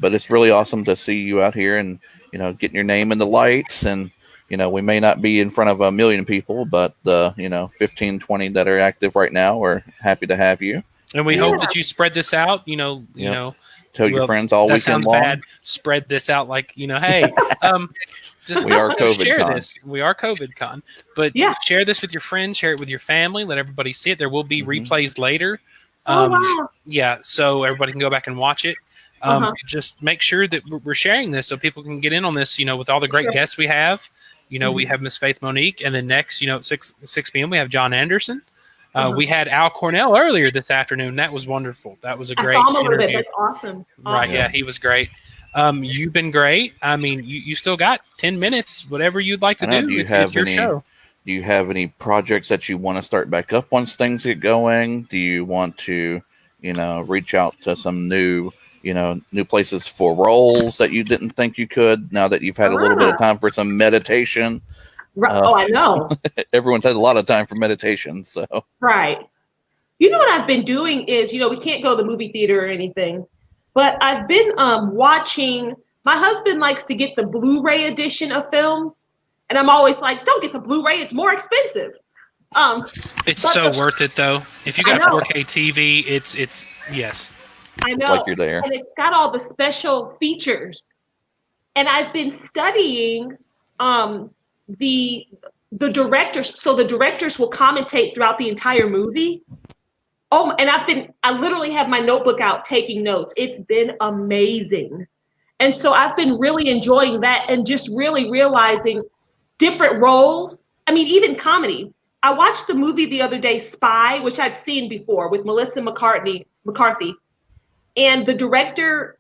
but it's really awesome to see you out here and, you know, getting your name in the lights. And, you know, we may not be in front of 1 million people, but you know, 15, 20 that are active right now, we're happy to have you. And we hope that you spread this out. You know. Tell your friends all weekend sounds long. Bad. Spread this out like, you know, hey, just we are share COVIDCon. this. We are COVIDCon. But share this with your friends, share it with your family, let everybody see it. There will be replays later. Wow. Yeah, so everybody can go back and watch it. Just make sure that we're sharing this so people can get in on this, you know, with all the great guests we have. You know, we have Miss Faith Monique, and then next, you know, at 6 p.m. we have John Anderson. We had Al Cornell earlier this afternoon. That was wonderful. That was a great I saw him a little interview. bit. That's awesome. Right, yeah, he was great. You've been great. I mean, you still got 10 minutes, whatever you'd like to do. It's your show. Do you have any projects that you want to start back up once things get going? Do you want to, you know, reach out to some new places for roles that you didn't think you could now that you've had a little bit of time for some meditation? I know. Everyone's had a lot of time for meditation, so. Right. You know what I've been doing is, you know, we can't go to the movie theater or anything, but I've been watching. My husband likes to get the Blu-ray edition of films, and I'm always like, don't get the Blu-ray, it's more expensive. It's so worth it though. If you got 4K TV, it's yes. I know. It's like you're there. And it's got all the special features. And I've been studying the directors, so the directors will commentate throughout the entire movie. Oh, and I literally have my notebook out taking notes. It's been amazing. And so I've been really enjoying that and just really realizing different roles. I mean, even comedy. I watched the movie the other day, Spy, which I'd seen before with Melissa McCarthy. And the director,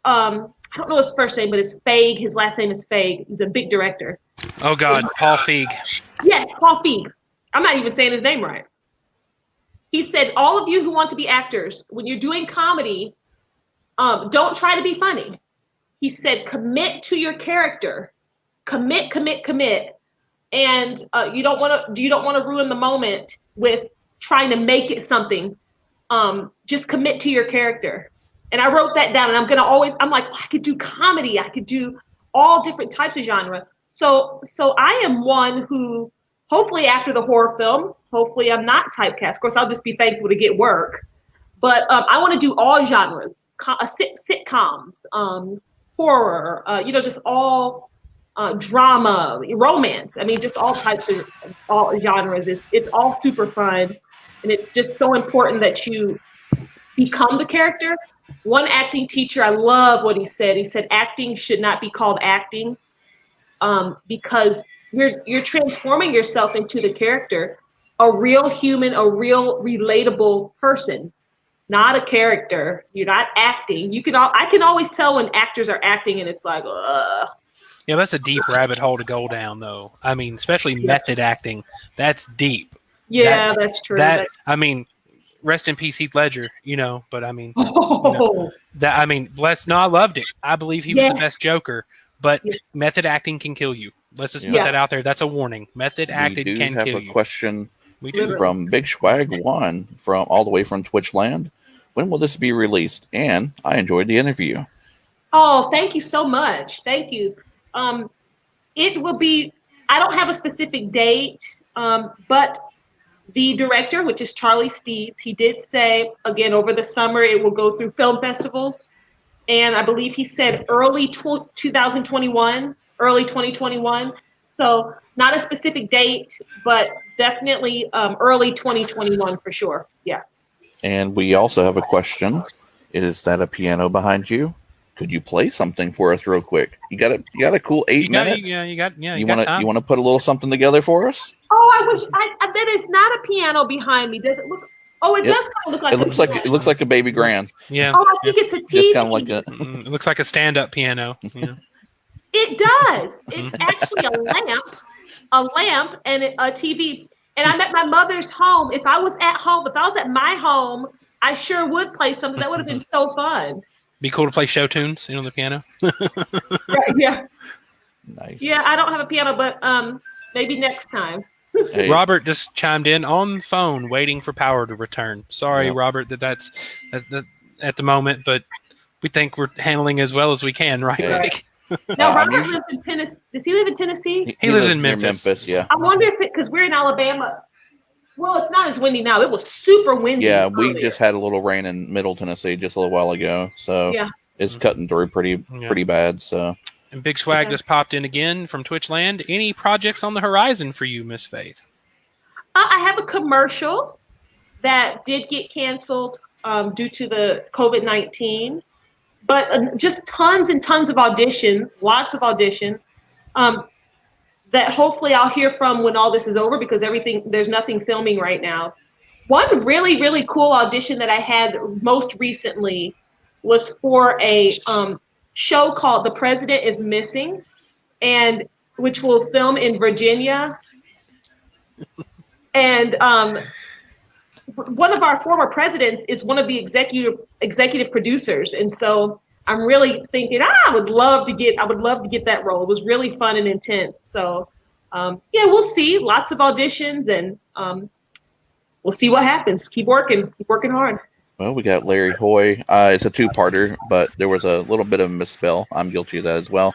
I don't know his first name, but it's Feig. His last name is Feig. He's a big director. Oh, God, Paul Feig. Yes, Paul Feig. I'm not even saying his name right. He said, all of you who want to be actors, when you're doing comedy, don't try to be funny. He said, commit to your character. Commit. And you don't want to ruin the moment with trying to make it something. Just commit to your character. And I wrote that down, and I'm like, I could do comedy. I could do all different types of genre. So I am one who, hopefully after the horror film, hopefully I'm not typecast. Of course, I'll just be thankful to get work. But I want to do all genres, sitcoms, horror, just all drama, romance. I mean, just all types of all genres. It's all super fun. And it's just so important that you become the character. One acting teacher, I love what he said. He said, acting should not be called acting because you're transforming yourself into the character, a real human, a real relatable person, not a character. You're not acting. I can always tell when actors are acting and it's like, ugh. Yeah, that's a deep rabbit hole to go down, though. I mean, especially method acting. That's deep. Yeah, that's true. I mean, rest in peace, Heath Ledger. But I mean, I loved it. I believe he was the best Joker. But method acting can kill you. Let's just put that out there. That's a warning. Method acting can kill you. We do have a question from Big Swag One all the way from Twitchland. When will this be released? And I enjoyed the interview. Oh, thank you so much. Thank you. It will be I don't have a specific date, but the director, which is Charlie Steeds, he did say, again, over the summer, it will go through film festivals. And I believe he said early 2021, early 2021. So not a specific date, but definitely early 2021 for sure. Yeah. And we also have a question. Is that a piano behind you? Could you play something for us real quick? You got a cool 8 minutes. You want to put a little something together for us? Oh, I wish that is not a piano behind me. Does it look? Oh, it does kind of look like. It looks like a baby grand. Yeah. Oh, I think it's a TV. Just kind of like a. It looks like a stand-up piano. Yeah. It does. It's actually a lamp, and a TV. And I'm at my mother's home. If I was at my home, I sure would play something. That would have been so fun. Be cool to play show tunes, on the piano. Right, yeah. Nice. Yeah, I don't have a piano, but maybe next time. Hey. Robert just chimed in on the phone, waiting for power to return. Sorry, Yep. Robert, that's at the moment, but we think we're handling as well as we can, right? Yeah. Nick? Now, Robert lives in Tennessee. Does he live in Tennessee? He lives in near Memphis. Yeah. I wonder if because we're in Alabama. Well, it's not as windy now. It was super windy. Yeah, we earlier. just had a little rain in Middle Tennessee just a little while ago, so Yeah. it's cutting through pretty bad. So. And Big Swag just popped in again from Twitch Land. Any projects on the horizon for you, Miss Faith? I have a commercial that did get canceled due to the COVID-19, but just tons and tons of auditions, lots of auditions that hopefully I'll hear from when all this is over because there's nothing filming right now. One really, really cool audition that I had most recently was for a show called The President is Missing, and which will film in Virginia. And one of our former presidents is one of the executive producers, and so I'm really thinking I would love to get that role. It was really fun and intense. So yeah, we'll see. Lots of auditions, and we'll see what happens. Keep working hard. Well, we got Larry Hoy. It's a two-parter, but there was a little bit of a misspell. I'm guilty of that as well.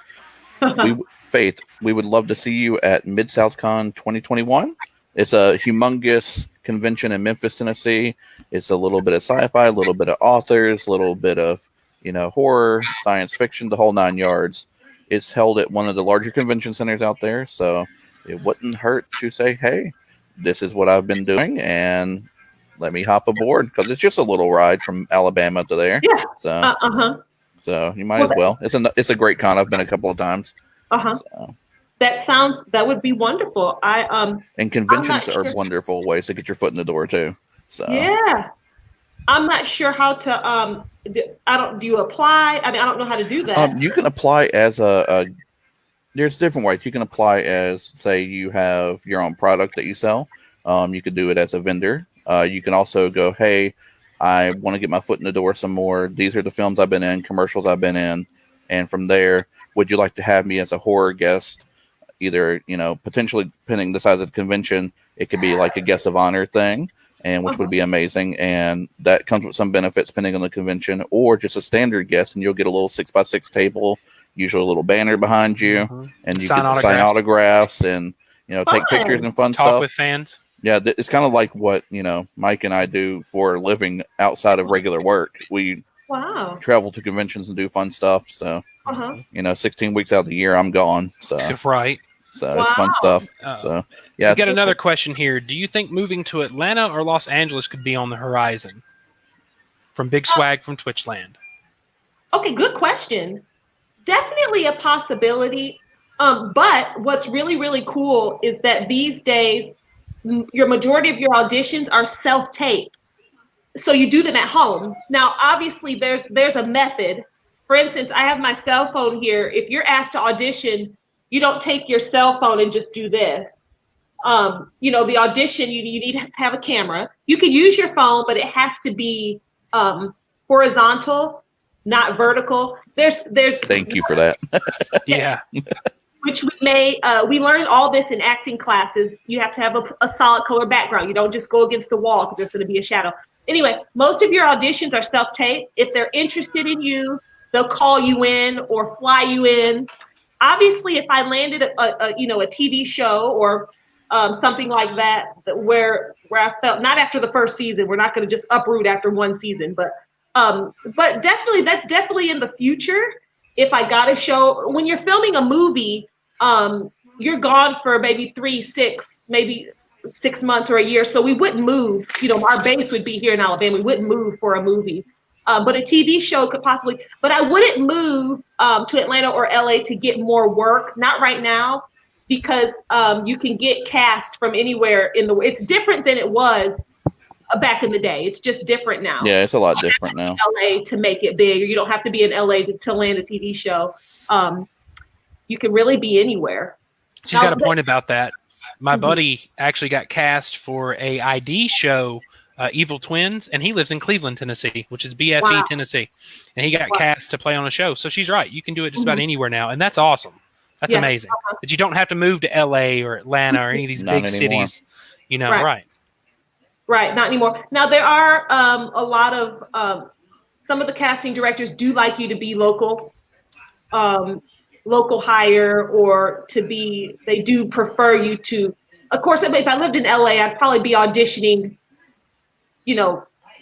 Faith, we would love to see you at Mid-South-Con 2021. It's a humongous convention in Memphis, Tennessee. It's a little bit of sci-fi, a little bit of authors, a little bit of horror, science fiction, the whole 9 yards. It's held at one of the larger convention centers out there, so it wouldn't hurt to say, hey, this is what I've been doing, and let me hop aboard, because it's just a little ride from Alabama to there. Yeah. So, so you might as well. It's a great con. I've been a couple of times. So. That would be wonderful. And conventions are wonderful ways to get your foot in the door too. So yeah, I'm not sure how to. Do you apply? I mean, I don't know how to do that. You can apply as there's different ways. You can apply as, say, you have your own product that you sell. You could do it as a vendor. You can also go, hey, I want to get my foot in the door some more. These are the films I've been in, commercials I've been in, and from there, would you like to have me as a horror guest? Either, potentially, depending the size of the convention, it could be like a guest of honor thing, and which would be amazing. And that comes with some benefits depending on the convention, or just a standard guest, and you'll get a little 6x6 table, usually a little banner behind you, and you can sign autographs and, take pictures and fun Talk stuff. with fans. Yeah, it's kind of like what, Mike and I do for a living outside of regular work. We travel to conventions and do fun stuff. So, 16 weeks out of the year, I'm gone. So Right. So it's fun stuff. So yeah. We got another question here. Do you think moving to Atlanta or Los Angeles could be on the horizon? From Big Swag from Twitchland. Okay, good question. Definitely a possibility. But what's really, really cool is that these days, your majority of your auditions are self-taped. So you do them at home. Now, obviously, there's a method. For instance, I have my cell phone here. If you're asked to audition, you don't take your cell phone and just do this. The audition, you need to have a camera. You can use your phone, but it has to be horizontal, not vertical. Thank you for that. Yeah. Which we learned all this in acting classes. You have to have a solid color background. You don't just go against the wall because there's going to be a shadow. Anyway, most of your auditions are self-taped. If they're interested in you, they'll call you in or fly you in. Obviously, if I landed a TV show or something like that, where I felt, not after the first season, we're not going to just uproot after one season, but definitely, that's definitely in the future. If I got a show, when you're filming a movie, you're gone for maybe maybe 6 months or a year. So we wouldn't move. Our base would be here in Alabama. We wouldn't move for a movie. But a TV show could possibly, but I wouldn't move to Atlanta or LA to get more work. Not right now, because you can get cast from anywhere it's different than it was back in the day. It's just different now. Yeah, it's a lot different now. LA to make it big. You don't have to be in LA to land a TV show. You can really be anywhere. She's got a point about that. My buddy actually got cast for a ID show, Evil Twins, and he lives in Cleveland, Tennessee, which is BFE, Tennessee. And he got cast to play on a show. So she's right. You can do it just about anywhere now. And that's awesome. That's amazing. But you don't have to move to LA or Atlanta or any of these big cities. Right. Right, not anymore. Now, there are a lot of, some of the casting directors do like you to be local hire, or they do prefer you to, of course, if I lived in LA, I'd probably be auditioning,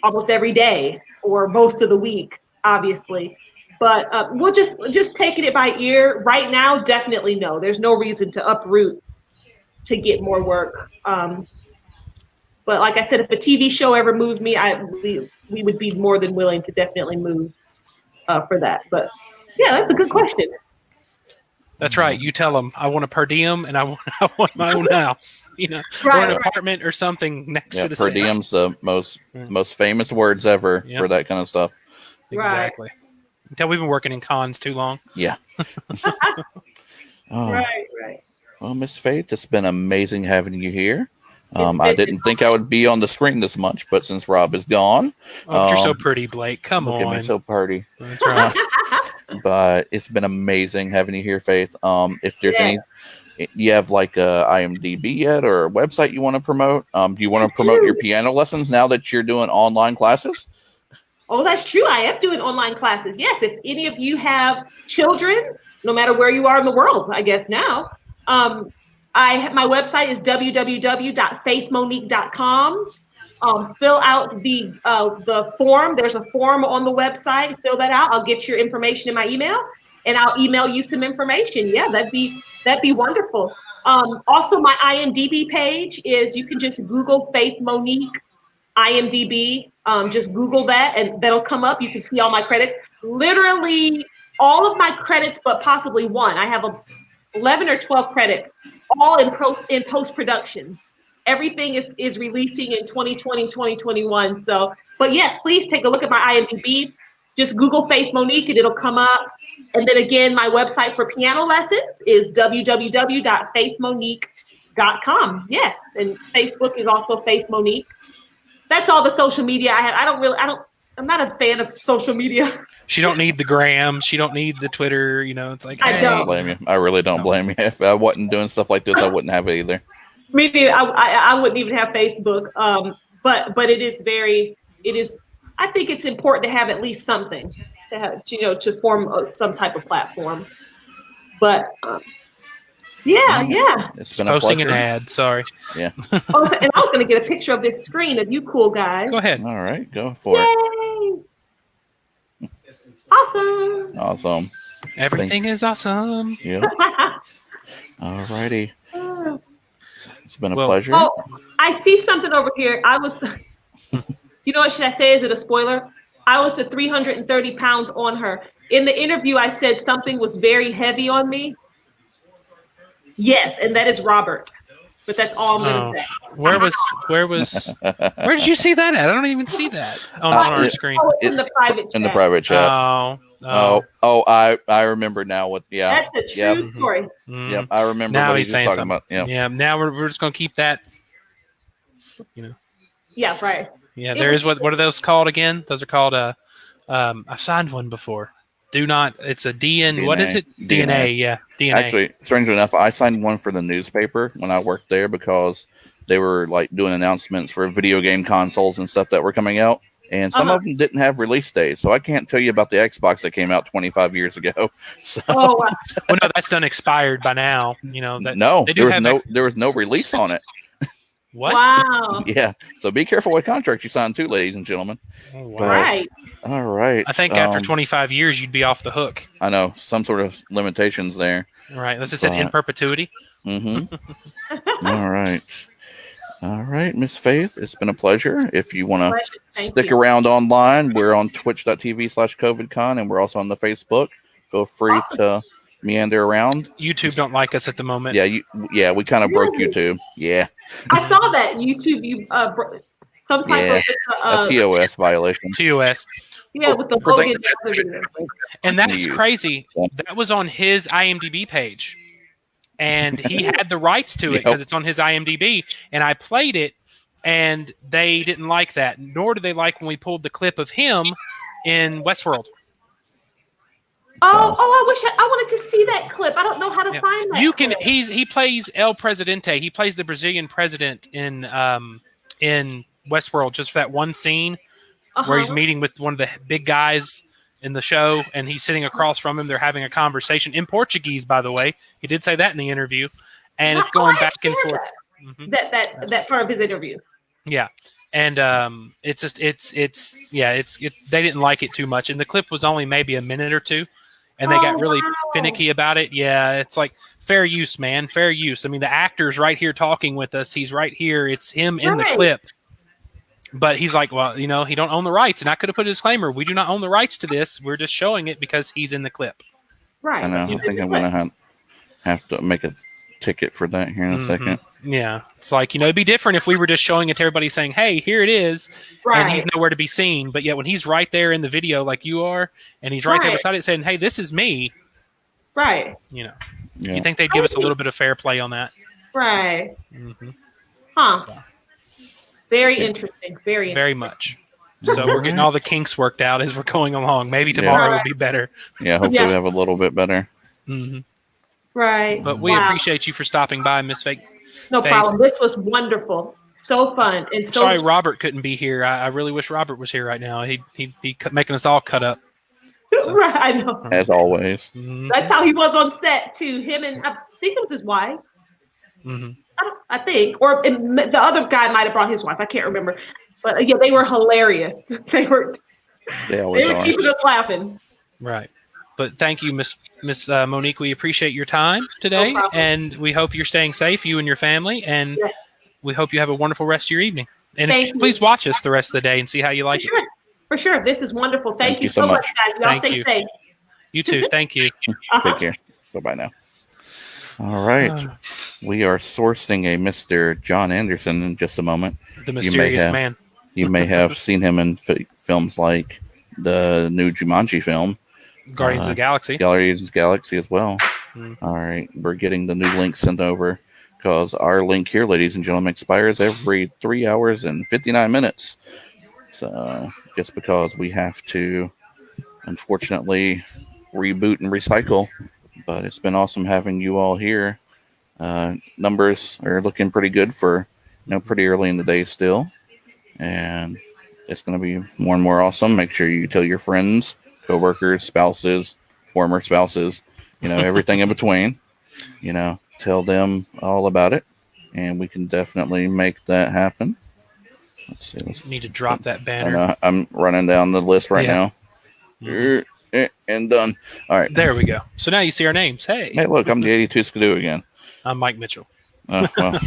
almost every day or most of the week, obviously. But we'll just taking it by ear. Right now, definitely no. There's no reason to uproot to get more work. But like I said, if a TV show ever moved me, we would be more than willing to definitely move for that. But yeah, that's a good question. That's right. You tell them I want a per diem and I want my own house, or an apartment or something next to the per diem's the most famous words ever for that kind of stuff. Exactly. Right. Until we've been working in cons too long. Yeah. Right. Well, Miss Faith, it's been amazing having you here. I didn't think I would be on the screen this much, but since Rob is gone, you're so pretty, Blake. Come on, look at me, so pretty. That's right. But it's been amazing having you here, Faith. If there's any, you have like a IMDb yet or a website you want to promote? Do you want to promote your piano lessons now that you're doing online classes? Oh, that's true. I am doing online classes. Yes, if any of you have children, no matter where you are in the world, I guess now. My website is www.faithmonique.com. Fill out the form. There's a form on the website. Fill that out. I'll get your information in my email, and I'll email you some information. Yeah, that'd be wonderful. Also, my IMDb page is, you can just Google Faith Monique IMDb. Just Google that, and that'll come up. You can see all my credits. Literally all of my credits, but possibly one. I have 11 or 12 credits, all in post-production. Everything is releasing in 2020, 2021. So, but yes, please take a look at my IMDb. Just Google Faith Monique and it'll come up. And then again, my website for piano lessons is www.faithmonique.com. Yes, and Facebook is also Faith Monique. That's all the social media I have. I'm not a fan of social media. She don't need the gram. She don't need the Twitter. It's like, I don't blame you. I really don't blame you. If I wasn't doing stuff like this, I wouldn't have it either. Me neither. I wouldn't even have Facebook. But it is. I think it's important to have at least something to have, to form some type of platform. But yeah. It's been posting an ad. Sorry. Yeah. And I was going to get a picture of this screen of you cool guys. Go ahead. All right, go for it. Awesome. Everything is awesome. Yeah. All righty. It's been a pleasure. Oh, I see something over here. You know what should I say? Is it a spoiler? I was to 330 pounds on her. In the interview, I said something was very heavy on me. Yes, and that is Robert. But that's all I'm going to say. Where did you see that at? I don't even see that on our screen. In the private chat. In the private chat. Oh, I remember now what, yeah. That's a true story. Yep, I remember now what he's saying talking something. about. Yeah, now we're just going to keep that, Yeah, right. Yeah, there is what are those called again? Those are called, I've signed one before. It's a DNA. What is it? DNA, yeah. DNA. Actually, strangely enough, I signed one for the newspaper when I worked there because they were like doing announcements for video game consoles and stuff that were coming out. And some of them didn't have release dates, so I can't tell you about the Xbox that came out 25 years ago. So, well, no, that's done expired by now. You know that. no, they do there was no release on it. What? Wow. Yeah, so be careful what contract you sign too, ladies and gentlemen. Oh, wow. But, Right. all right. I think after 25 years, you'd be off the hook. I know some sort of limitations there. Right. This is in perpetuity. Mm-hmm. All right. All right, Miss Faith, it's been a pleasure. If you want to stick around online, we're on twitch.tv/COVIDCon, and we're also on the Facebook. Feel free to meander around. YouTube don't like us at the moment. Yeah, we kind of broke YouTube. Yeah. I saw that YouTube. You some type of a TOS violation. TOS. Yeah, with the Hogan. And that's crazy. That was on his IMDb page. And he had the rights to it because it's on his IMDb. And I played it, and they didn't like that. Nor did they like when we pulled the clip of him in Westworld. Oh! I wanted to see that clip. I don't know how to find that. You can. He plays El Presidente. He plays the Brazilian president in Westworld, just for that one scene where he's meeting with one of the big guys in the show, and he's sitting across from him. They're having a conversation in Portuguese, by the way. He did say that in the interview, and it's going back and forth. That part of his interview. Yeah, and it's just they didn't like it too much, and the clip was only maybe a minute or two, and they got really finicky about it. Yeah, it's like fair use, man, fair use. I mean, the actor's right here talking with us. He's right here. It's him in the clip. But he's like, well, you know, he don't own the rights. And I could have put a disclaimer. We do not own the rights to this. We're just showing it because he's in the clip. Right. I know. I think I'm going to have to make a ticket for that here in a second. Yeah. It's like, you know, it'd be different if we were just showing it to everybody saying, hey, here it is. Right. And he's nowhere to be seen. But yet when he's right there in the video like you are, and he's right there beside it saying, hey, this is me. Right. You know. Yeah. You think they'd give us a little bit of fair play on that? Right. Huh. So. Very interesting. Very much. So we're getting all the kinks worked out as we're going along. Maybe tomorrow will be better. Yeah, hopefully we have a little bit better. Right. But we appreciate you for stopping by, Miss Faith. No problem. This was wonderful. So fun. And so sorry Robert couldn't be here. I really wish Robert was here right now. He'd be making us all cut up. So. Right, I know. As always. That's how he was on set too. Him and I think it was his wife. I think, or the other guy might have brought his wife. I can't remember, but yeah, they were hilarious. They were keeping us laughing. Right, but thank you, Miss Monique. We appreciate your time today, and we hope you're staying safe, you and your family, and we hope you have a wonderful rest of your evening. And please watch us the rest of the day and see how you like it. For sure, this is wonderful. Thank you so much, guys. Y'all stay safe. You too. Thank you. Take care. Bye now. All right. We are sourcing a Mr. John Anderson in just a moment. The mysterious man. You may have seen him in films like the new Jumanji film. Guardians of the Galaxy. Guardians of the Galaxy as well. All right. We're getting the new link sent over because our link here, ladies and gentlemen, expires every 3 hours and 59 minutes. So just because we have to, unfortunately, reboot and recycle. But it's been awesome having you all here. Numbers are looking pretty good for, pretty early in the day still. And it's going to be more and more awesome. Make sure you tell your friends, coworkers, spouses, former spouses, everything in between. Tell them all about it. And we can definitely make that happen. Let's see. Need to drop that banner. I'm running down the list right now. And done. All right. There we go. So now you see our names. Hey, look, I'm the 82 Skidoo again. I'm Mike Mitchell. Well,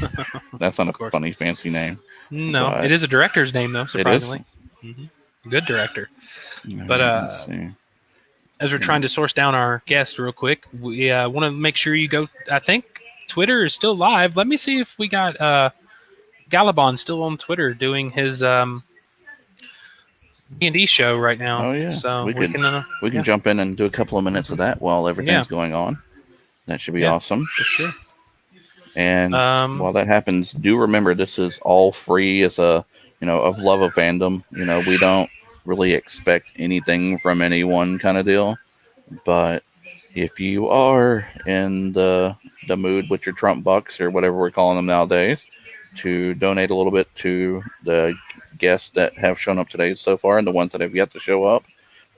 that's not a funny, fancy name. No, it is a director's name, though, surprisingly. Good director. But as we're trying to source down our guest real quick, we want to make sure you go. I think Twitter is still live. Let me see if we got Galabon still on Twitter doing his D&D show right now. Oh yeah, so we can jump in and do a couple of minutes of that while everything's going on. That should be awesome. For sure. And while that happens, do remember this is all free as of love of fandom. We don't really expect anything from anyone kind of deal. But if you are in the mood with your Trump bucks or whatever we're calling them nowadays, to donate a little bit to the guests that have shown up today so far and the ones that have yet to show up,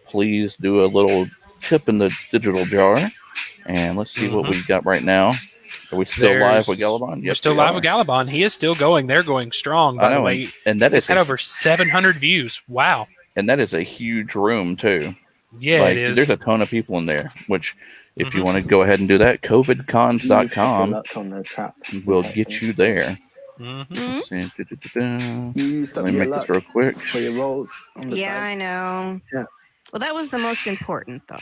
please do a little tip in the digital jar. And let's see what we got right now. Are we still live with Galabon? We're still live with Galabon. He is still going. They're going strong, by the way. And that it's had over 700 views. Wow. And that is a huge room, too. Yeah, it is. There's a ton of people in there, which if you want to go ahead and do that, COVIDCons.com will get you there. Let's see. Let me make this real quick. For your rolls. Yeah, I know. Yeah. Well, that was the most important, though.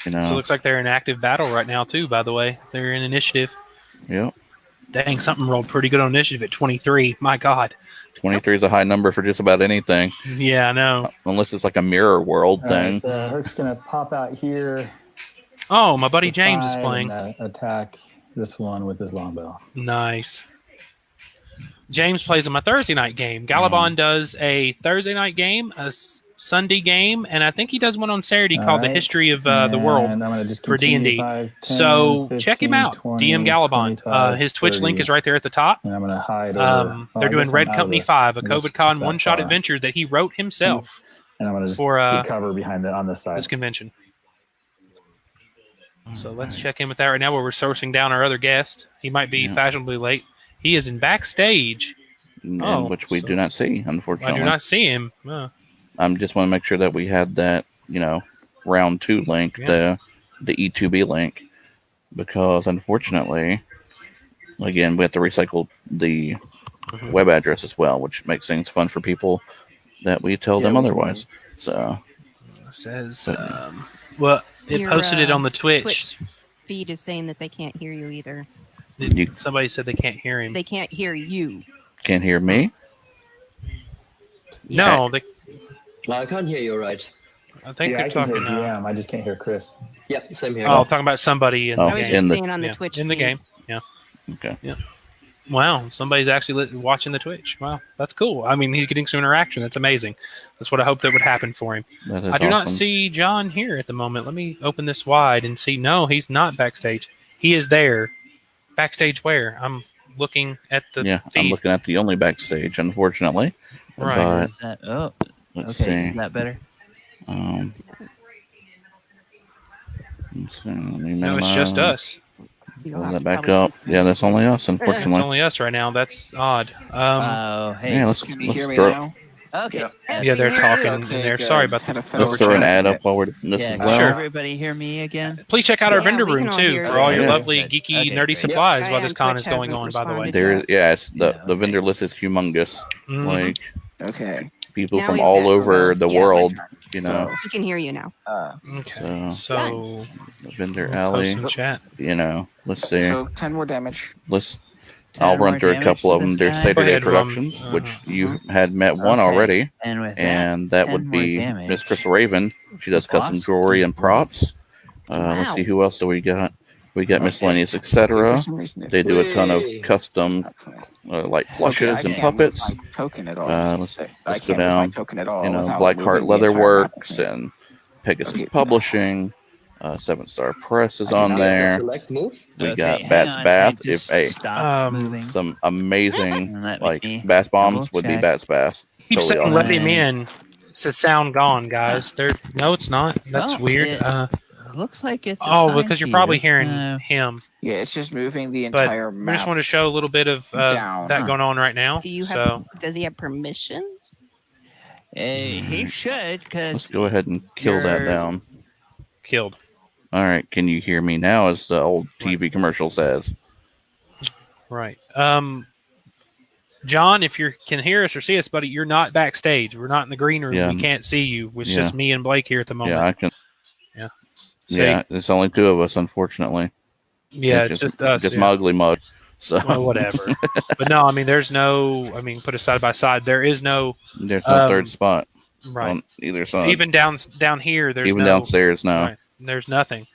You know. So it looks like they're in active battle right now, too, by the way. They're in initiative. Yep. Dang, something rolled pretty good on initiative at 23. My God. 23 is a high number for just about anything. Yeah, I know. Unless it's like a mirror world thing. Herc's going to pop out here. Oh, my buddy James is playing. And, attack this one with his longbow. Nice. James plays in my Thursday night game. Galabon does a Thursday night game, a Sunday game, and I think he does one on Saturday called The History of the World for D&D. So check him out, 20, DM Galabon. His Twitch 30. link is right there at the top. And I'm going to hide they're doing Red Company 5, a COVIDCon one-shot adventure that he wrote himself and I'm going to just for cover behind on this side. This convention. So let's check in with that right now where we're sourcing down our other guest. He might be fashionably late. He is in backstage. Which we do not see, unfortunately. I do not see him. I just want to make sure that we had that, round 2 link, the E2B link, because unfortunately, again, we have to recycle the web address as well, which makes things fun for people that we tell them otherwise. So it says, well, it posted it on the Twitch feed is saying that they can't hear you either. Somebody said they can't hear him. They can't hear you. Can't hear me? No, No, I can't hear you, right? I think they're talking. Yeah, I just can't hear Chris. Yep, same here. Oh, talking about somebody in the game. I was just saying on the Twitch in the feed. game. Yeah. Okay. Yeah. Wow, somebody's actually watching the Twitch. Wow, that's cool. I mean, he's getting some interaction. That's amazing. That's what I hope that would happen for him. I do not see John here at the moment. Let me open this wide and see. No, he's not backstage. He is there. Backstage where? I'm looking at the feed. I'm looking at the only backstage, unfortunately. Right. But let's see. Is that better? Let's see, No, it's just us. Pull that back up. Yeah, that's only us, unfortunately. It's only us right now. That's odd. Hey, yeah, let's throw. Okay. Yeah, they're talking in there. Sorry about that. Let's throw an ad up while we're this as well. Sure. Everybody hear me again? Please check out our vendor we room can all too hear for you. all your Yeah. lovely geeky nerdy supplies while this con is going on. By the way, It's the vendor list is humongous. Like Okay. people Now from he's all back. over the Yes. world, you know. He can hear you now. okay. So So the vendor post alley, in chat. let's see. So 10 more damage. I'll 10 run more through a damage couple to of them. this There's guy. Saturday Go ahead, Productions, Rum. which you had met one Okay. already, And with and that 10 would more be damage. Miss Crystal Raven. She does custom Boss. jewelry and props. Let's see who else do we got. We got miscellaneous, etc. For some reason it- They do a ton of Yay. custom, like plushes Okay, I and can't puppets. move my token at all. Let's I go can't move down. my token at all without Blackheart moving the entire Leatherworks map. and Pegasus Okay. Publishing. 7 Star Press is I on cannot there. Select move. We Okay, got hang Bat's on. Bath. I just If stopped moving. some amazing And let like me bass bombs double would be check. Bat's Bass. Keep saying Totally let awesome. him in. It's a sound gone, guys. No, it's not. That's Well, weird. it looks like it's Oh, assigned because you're to probably you. hearing him. Yeah, it's just moving the But entire we map. just want to show a little bit of down. that going on right now. Do you have? So Does he have permissions? He should, Let's because go ahead and kill that You're- down. killed. All right, can you hear me now? As the old TV commercial says. Right. John, if you can hear us or see us, buddy, you're not backstage. We're not in the green room. Yeah. We can't see you. It's Yeah. just me and Blake here at the moment. Yeah, I can. Yeah. See? Yeah, it's only 2 of us, unfortunately. Yeah, it's just us. Just yeah. my ugly mug. So Well, whatever. But no, I mean, there's no. I mean, put us side by side. There is no. There's no third spot Right. on either side. Even down here, there's Even no, downstairs now. Right, there's nothing.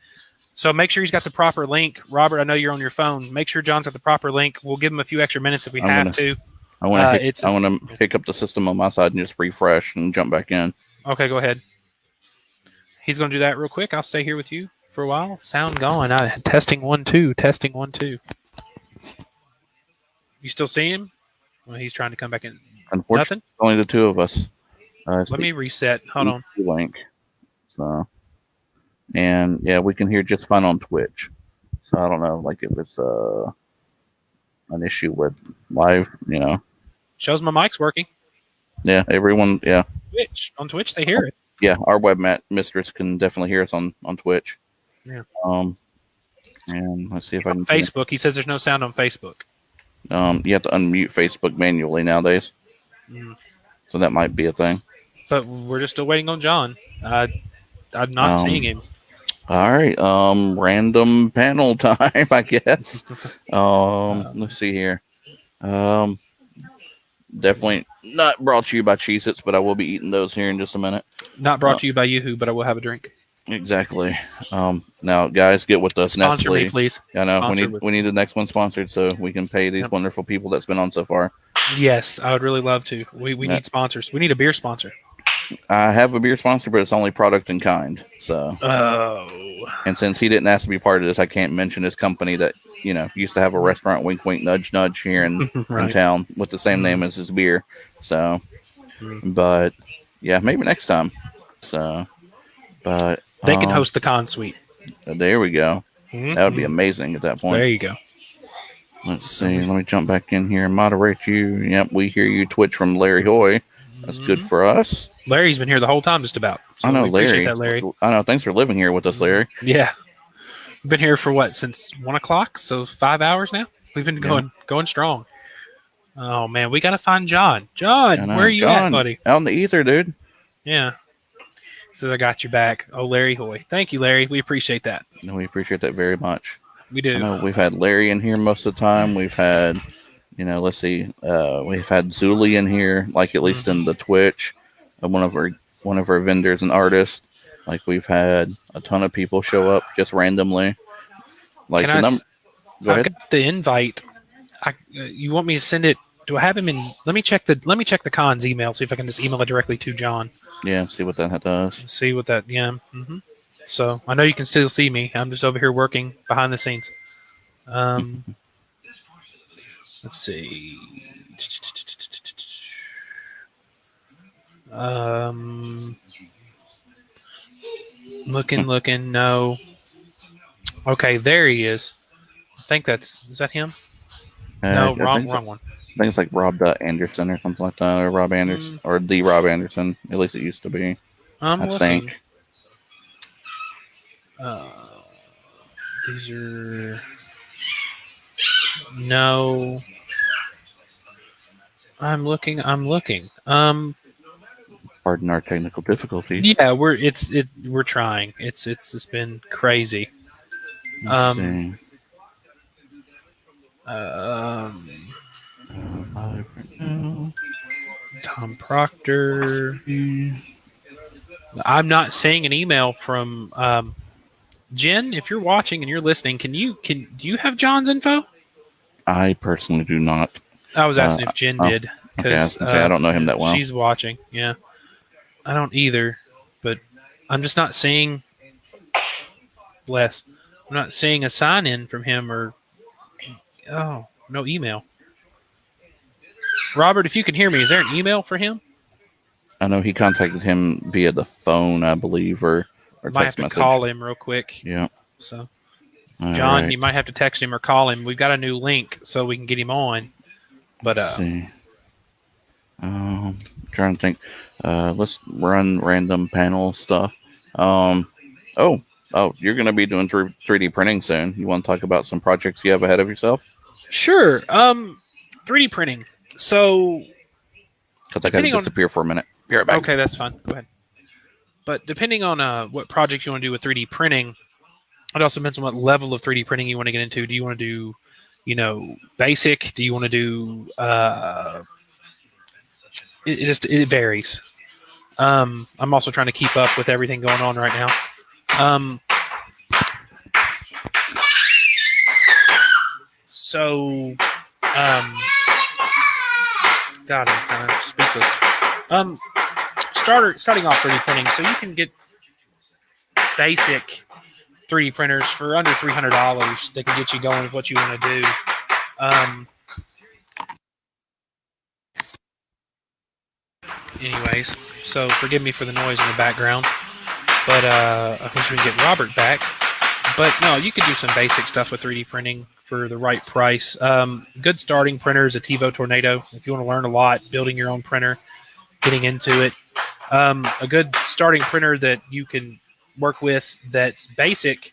So make sure he's got the proper link. Robert, I know you're on your phone. Make sure John's got the proper link. We'll give him a few extra minutes if we have to. I want to. it's I want to pick up the system on my side and just refresh and jump back in. Okay, go ahead. He's going to do that real quick. I'll stay here with you for a while. Sound going. Testing 1 2. Testing 1 2. You still see him? Well, he's trying to come back in. Unfortunately, only the two of us. Let me reset. Hold on. Link. So, and yeah, we can hear just fine on Twitch. So I don't know, like if it's an issue with live, Shows my mic's working. Yeah, everyone. Yeah. On Twitch, they hear it. Yeah, our web mistress can definitely hear us on Twitch. Yeah. And let's see if I can. Facebook. He says there's no sound on Facebook. You have to unmute Facebook manually nowadays. So that might be a thing. But we're just still waiting on John. I'm not seeing him. All right. Random panel time, I guess. Let's see here. Definitely not brought to you by Cheez-Its, but I will be eating those here in just a minute. Not brought to you by Yoo-Hoo, but I will have a drink. Exactly. Now, guys, get with us. Sponsor Nestle, me, please. I know Sponsor we need the next one sponsored so we can pay these wonderful people that's been on so far. Yes, I would really love to. We need sponsors. We need a beer sponsor. I have a beer sponsor, but it's only product in kind. So. Oh. And since he didn't ask to be part of this, I can't mention his company that used to have a restaurant, wink, wink, nudge, nudge here in town with the same name as his beer. So, but yeah, maybe next time. So, but they can host the con suite. There we go. That would be amazing at that point. There you go. Let's see. Let me jump back in here and moderate you. Yep, we hear you Twitch from Larry Hoy. That's good for us. Larry's been here the whole time, just about. So I know, appreciate that, Larry. I know. Thanks for living here with us, Larry. Yeah. We've been here for what, since 1 o'clock? So 5 hours now? We've been going strong. Oh, man. We got to find John. John, where are you at, buddy? Out in the ether, dude. Yeah. So I got you back. Oh, Larry Hoy. Thank you, Larry. We appreciate that. No, we appreciate that very much. We do. I know we've had Larry in here most of the time. We've had, let's see, we've had Zuli in here, like at least in the Twitch, one of our vendors and artists. Like we've had a ton of people show up just randomly. Like I've got the invite. You want me to send it? Do I have him in? Let me check the con's email. See if I can just email it directly to John. Yeah, see what that does. See what that. Yeah. Mm-hmm. So I know you can still see me. I'm just over here working behind the scenes. Let's see. Looking. No. Okay, there he is. I think is that him? No, wrong one. I think it's like Rob Anderson or something like that, or Rob Anderson, or the Rob Anderson. At least it used to be. I think. These are no. I'm looking. Pardon our technical difficulties. Yeah, we're trying. It's been crazy. Let's see. Tom Proctor. I'm not seeing an email from Jen. If you're watching and you're listening, do you have John's info? I personally do not. I was asking if Jen did because I don't know him that well. She's watching. Yeah, I don't either, but I'm just not seeing. I'm not seeing a sign in from him or. Oh, no email. Robert, if you can hear me, is there an email for him? I know he contacted him via the phone, I believe, or might text have to message. Call him real quick. Yeah. So, all John, right. you might have to text him or call him. We've got a new link so we can get him on. But Let's see. Trying to think. Let's run random panel stuff. Oh, you're going to be doing 3D printing soon. You want to talk about some projects you have ahead of yourself? Sure. 3D printing. So, because I got to disappear for a minute. Be right back. Okay, that's fine. Go ahead. But depending on what project you want to do with 3D printing, it also depends on what level of 3D printing you want to get into. Do you want to do, basic? Do you want to do? It varies. I'm also trying to keep up with everything going on right now. So, God, I'm kind of speechless. Starting off 3D printing, so you can get basic 3D printers for under $300. They can get you going with what you want to do. anyways, so forgive me for the noise in the background. But I wish we could get Robert back. But no, you could do some basic stuff with 3D printing for the right price. Good starting printer is a TiVo Tornado. If you want to learn a lot, building your own printer, getting into it. A good starting printer that you can work with that's basic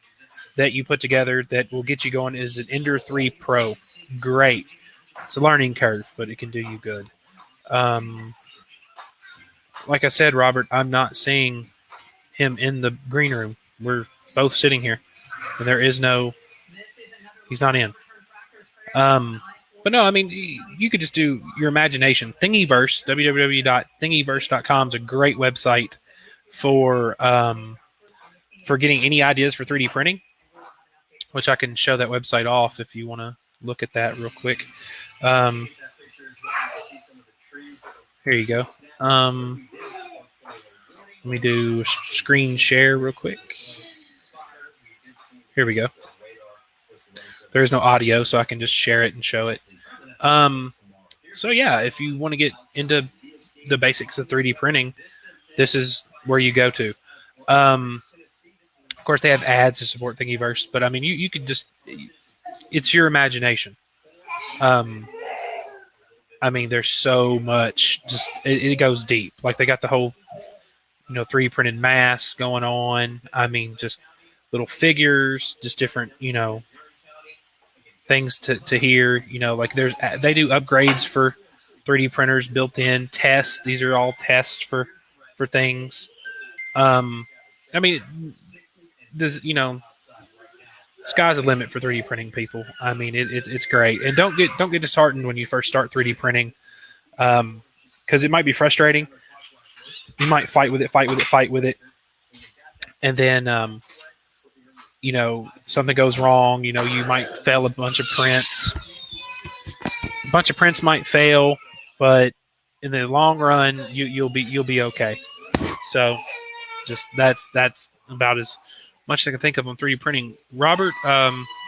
that you put together that will get you going is an Ender 3 Pro. Great. It's a learning curve, but it can do you good. Like I said, Robert, I'm not seeing him in the green room. We're both sitting here, and there is no. He's not in. But no, I mean, you could just do your imagination. Thingiverse, www.thingiverse.com is a great website for getting any ideas for 3D printing, which I can show that website off if you want to look at that real quick. Here you go. Let me do screen share real quick. Here we go. There's no audio, so I can just share it and show it. So yeah, if you want to get into the basics of 3D printing, this is where you go to. Of course, they have ads to support Thingiverse, but I mean, you could just, it's your imagination. I mean, there's so much, just, it goes deep. Like they got the whole, 3D printed masks going on. I mean, just little figures, just different, things to hear, like they do upgrades for 3D printers built in, tests. These are all tests for things. I mean, there's, sky's the limit for 3D printing, people. I mean, it's great. And don't get disheartened when you first start 3D printing, because it might be frustrating. You might fight with it. And then, something goes wrong. You might fail a bunch of prints. A bunch of prints might fail, but in the long run, you'll be okay. So, just that's about as much as I can think of on 3D printing. Robert,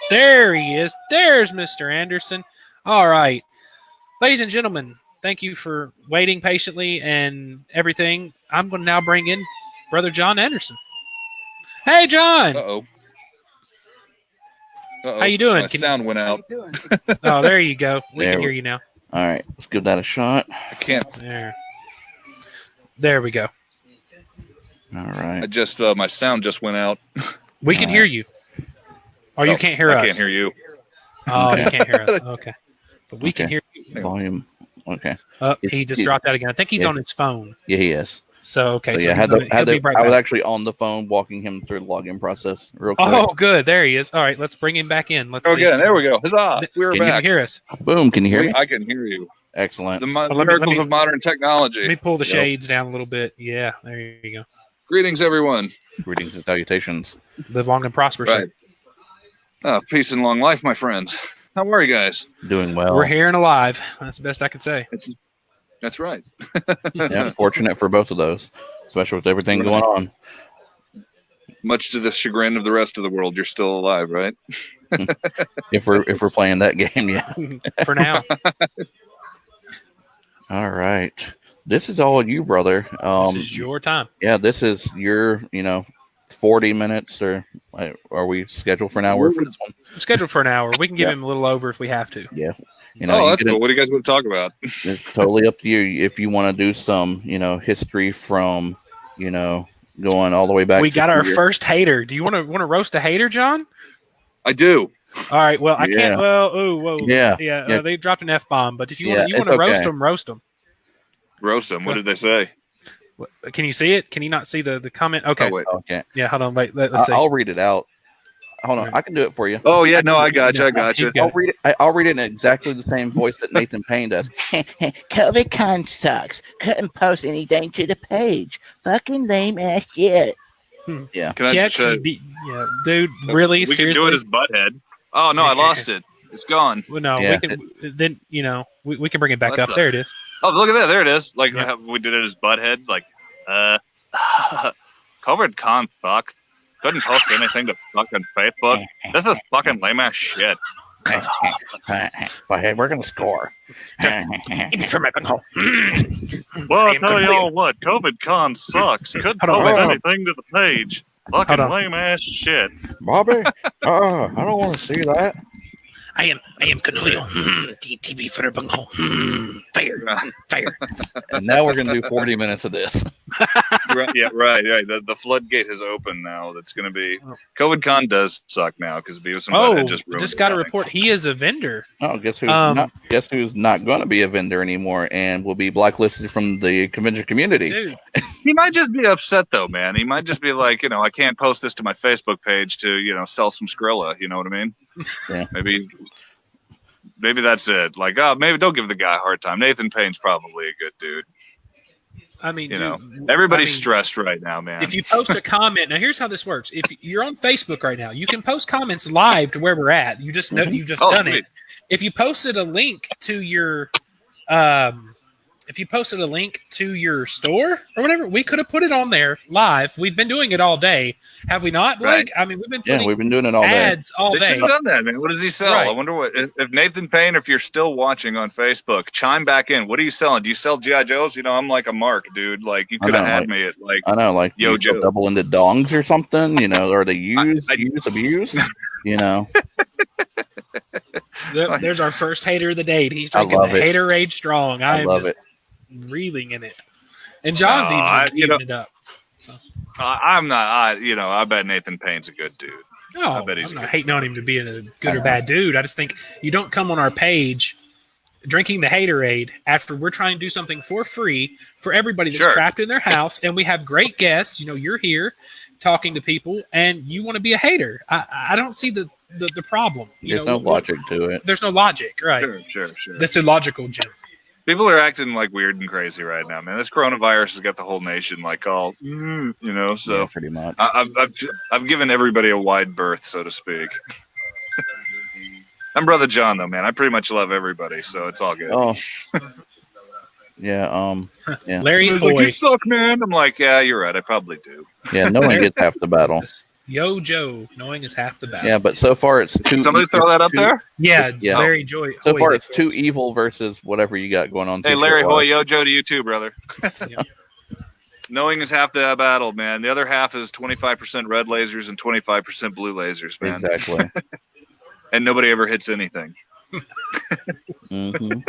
there he is. There's Mr. Anderson. All right, ladies and gentlemen, thank you for waiting patiently and everything. I'm going to now bring in Brother John Anderson. Hey, John. Uh-oh. How you doing? My sound went out. Oh, there you go. We can hear you now. All right, let's give that a shot. I can't. There we go. All right. I just my sound just went out. We can hear you. Oh, you can't hear us. I can't hear you. Oh, you can't hear us. Okay, but we can hear you. Volume. Okay. He just dropped out again. I think he's on his phone. Yeah, he is. So okay. So, I was actually on the phone walking him through the login process real quick. Oh, good. There he is. All right, let's bring him back in. Let's see. Again, there we go. Huzzah! We're back. Can you hear us? Boom. Can you hear me? I can hear you. Excellent. The miracles of modern technology. Let me pull the shades down a little bit. Yeah, there you go. Greetings, everyone. Greetings and salutations. Live long and prosper. Right. Peace and long life, my friends. How are you guys? Doing well. We're here and alive. That's the best I can say. That's right. Yeah, fortunate for both of those, especially with everything going on. Much to the chagrin of the rest of the world, you're still alive, right? if we're playing that game, yeah. For now. All right. This is all you, brother. This is your time. Yeah, this is your, 40 minutes, or are we scheduled for an hour for this one? Scheduled for an hour. We can give him a little over if we have to. Yeah. That's cool. What do you guys want to talk about? It's totally up to you. If you want to do some, history from, going all the way back. We got our first hater. Do you want to roast a hater, John? I do. All right. Well, I can't. Well, ooh, whoa. Yeah. They dropped an F-bomb, but if you want to roast them, roast them. Roast them. What did they say? Can you see it? Can you not see the comment? Okay. Oh, wait. Okay. Yeah. Hold on. Wait. Let's see. I'll read it out. Hold on. I can do it for you. Oh yeah. No, I got you. I'll read it. I'll read it in exactly the same voice that Nathan Payne does. COVIDCon sucks. Couldn't post anything to the page. Fucking lame ass shit. Yeah. Dude. Really? We Seriously? can do it as Butthead. Oh no, I lost it. It's gone. Well, no. Yeah. We can. Then we can bring it back up. There it is. Oh, look at that. There it is. Like we did it as Butthead. Like, COVIDCon sucks. Couldn't post anything to fucking Facebook. This is fucking lame ass shit. But hey, we're gonna score. Well, I'll tell you all what, COVIDCon sucks. Couldn't post anything to the page. Fucking lame ass shit. Bobby, I don't want to see that. I am Cornelio. TV for the bunghole. Fire. And now we're gonna do 40 minutes of this. Right. The floodgate has opened now. That's going to be COVIDCon does suck now because Beavis and Butthead just ruined just got a everything. report. He is a vendor. Oh, guess who's not going to be a vendor anymore and will be blacklisted from the convention community. Dude. He might just be upset though, man. He might just be like, I can't post this to my Facebook page to, sell some Skrilla. You know what I mean? Yeah. Maybe that's it. Like, maybe don't give the guy a hard time. Nathan Payne's probably a good dude. I mean, everybody's stressed right now, man. If you post a comment, now here's how this works. If you're on Facebook right now, you can post comments live to where we're at. You just know you've just done it. If you posted a link to your store or whatever, we could have put it on there live. We've been doing it all day, have we not, Blake? Right. I mean, we've been doing it all day. Ads all they day. should have done that, man. What does he sell? Right. I wonder what if Nathan Payne, if you're still watching on Facebook, chime back in. What are you selling? Do you sell G.I. Joes? I'm like a mark, dude. Like you could have had me at like I know, like Yo Joe double-ended dongs or something, or the use abuse, There's our first hater of the day. He's drinking the Haterade Strong. I love it. Reeling in it, and John's even it up. So. I'm not. I bet Nathan Payne's a good dude. No, I bet he's I'm not hating on him to be a good or bad dude. I just think you don't come on our page drinking the Haterade after we're trying to do something for free for everybody that's trapped in their house, and we have great guests. You're here talking to people, and you want to be a hater. I don't see the problem. There's no logic to it. There's no logic, right? Sure. That's illogical, Jim. People are acting like weird and crazy right now, man. This coronavirus has got the whole nation like all, So yeah, pretty much. I've given everybody a wide berth, so to speak. I'm Brother John, though, man. I pretty much love everybody, so it's all good. Oh, yeah. Yeah. Larry Hoy. Like, you suck, man. I'm like, yeah, you're right. I probably do. Yeah, no one gets half the battle. Yo, Joe, knowing is half the battle. Yeah, but so far it's two. Somebody throw that up there? Yeah. Larry Joy. So far it's too evil versus whatever you got going on. Hey, Larry Hoy, yo, Joe to you too, brother. Knowing is half the battle, man. The other half is 25% red lasers and 25% blue lasers, man. Exactly. And nobody ever hits anything. Mm-hmm.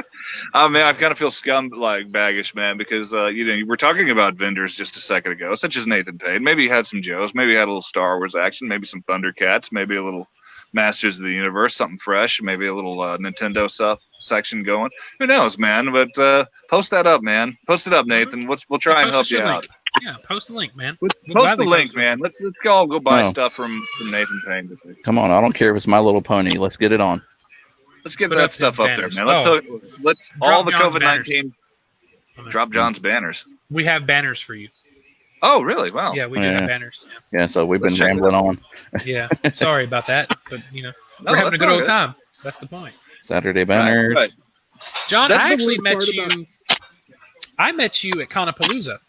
Oh man, I kind of feel baggish, man, because you were talking about vendors just a second ago, such as Nathan Payne. Maybe he had some Joes, maybe he had a little Star Wars action, maybe some Thundercats, maybe a little Masters of the Universe, something fresh, maybe a little Nintendo stuff section going. Who knows, man? But post that up, man. Post it up, Nathan. We'll try and help you out. Yeah, post the link, man. Post the link, man. Let's all go buy stuff from Nathan Payne. Come on, I don't care if it's My Little Pony. Let's get it on. Let's get that stuff up there, man. Let's all the COVID-19 drop John's banners. We have banners for you. Oh, really? Wow. Yeah, we do have banners. Yeah, so we've been rambling on. Yeah, sorry about that, but we're having a good old time. That's the point. Saturday banners. Right. John, I actually met you. I met you at Conapalooza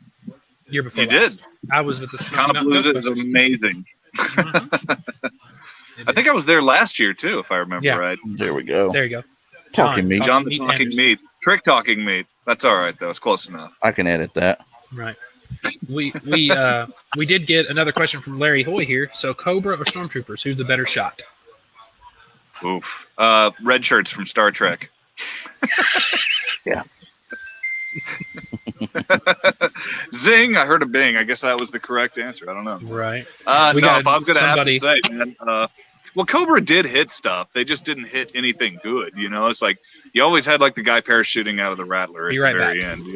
year before. You did. I was with the Conapalooza is amazing. I think I was there last year too, if I remember right. There we go. There you go. Talking meat. John the Talking Meat. Trick Talking Meat. That's all right though. It's close enough. I can edit that. Right. We did get another question from Larry Hoy here. So Cobra or Stormtroopers, who's the better shot? Oof. Red shirts from Star Trek. Yeah. Zing! I heard a bing. I guess that was the correct answer. I don't know. Right. If I'm going to have to say, man, well, Cobra did hit stuff. They just didn't hit anything good. It's like you always had like the guy parachuting out of the Rattler at the very end.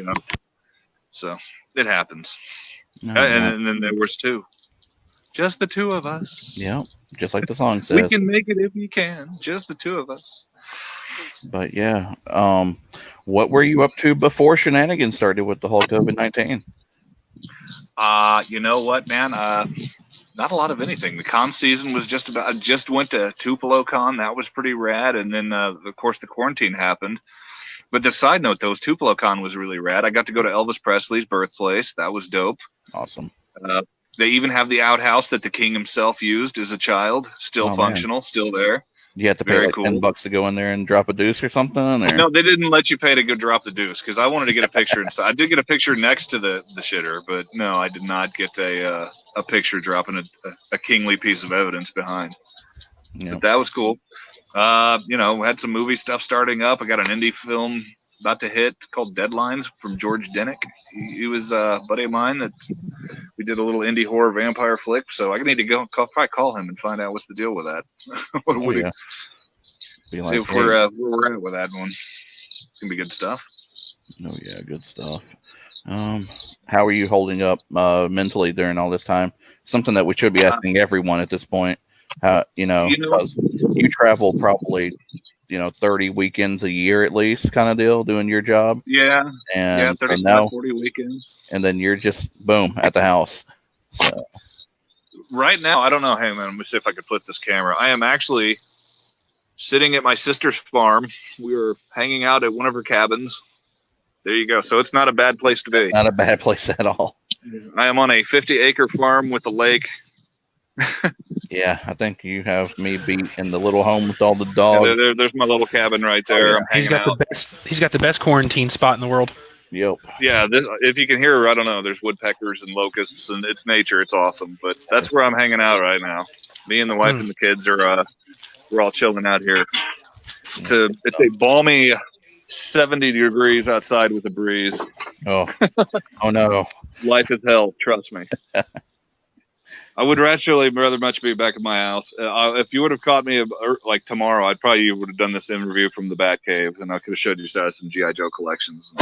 So it happens. And then there was two. Just the two of us. Yeah, just like the song says. We can make it if we can. Just the two of us. But yeah, what were you up to before shenanigans started with the whole COVID-19? You know what, man? Not a lot of anything. The con season was I just went to Tupelo Con. That was pretty rad. And then, of course, the quarantine happened. But the side note, though, is Tupelo Con was really rad. I got to go to Elvis Presley's birthplace. That was dope. Awesome. They even have the outhouse that the king himself used as a child. Still functional, still there. You have to pay Very like cool. $10 to go in there and drop a deuce or something. Or? No, they didn't let you pay to go drop the deuce because I wanted to get a picture inside. I did get a picture next to the shitter, but no, I did not get a picture dropping a kingly piece of evidence behind. Yeah. But that was cool. You know, we had some movie stuff starting up. I got an indie film about to hit called Deadlines from George Denick. He was a buddy of mine that we did a little indie horror vampire flick. So I need to go probably call him and find out what's the deal with that. Yeah. See Like, if where we're at with that one. It's gonna be good stuff. Oh yeah, good stuff. How are you holding up mentally during all this time? Something that we should be asking everyone at this point. How because you travel probably 30 weekends a year at least, kind of deal, doing your job. Yeah. And 35, 40 weekends. And then you're just boom at the house. So right now, I don't know. Hey man, let me see if I can flip this camera. I am actually sitting at my sister's farm. We were hanging out at one of her cabins. There you go. So it's not a bad place to be. It's not a bad place at all. I am on a 50-acre farm with a lake. Yeah, I think you have me beat in the little home with all the dogs. There's my little cabin right there. I'm He's got the best. He's got the best quarantine spot in the world. Yep. Yeah, if you can hear, I don't know. There's woodpeckers and locusts, and it's nature. It's awesome. But that's where I'm hanging out right now. Me and the wife and the kids are. We're all chilling out here. It's a balmy 70 degrees outside with a breeze. Oh, oh no! Life is hell. Trust me. I would rather much be back at my house. If you would have caught me like tomorrow, I'd probably would have done this interview from the Bat Cave, and I could have showed you some GI Joe collections.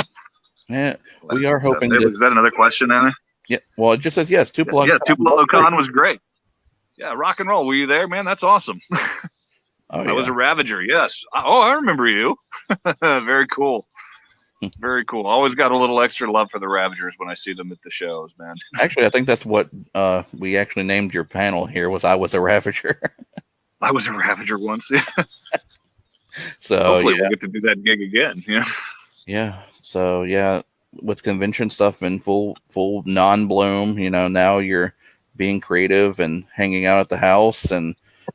Yeah, we are hoping. Is that another question, Anna? Yeah. Well, it just says yes. Tupelo. Yeah, Tupelo Con was great. Yeah, rock and roll. Were you there, man? That's awesome. Oh, yeah. I was a Ravager. Yes. Oh, I remember you. Very cool. Very cool. Always got a little extra love for the Ravagers when I see them at the shows, man. Actually, I think that's what we actually named your panel here. Was I was a Ravager. I was a Ravager once. So hopefully yeah. we'll get to do that gig again. Yeah. Yeah. So yeah, with convention stuff in full non-bloom, now you're being creative and hanging out at the house. And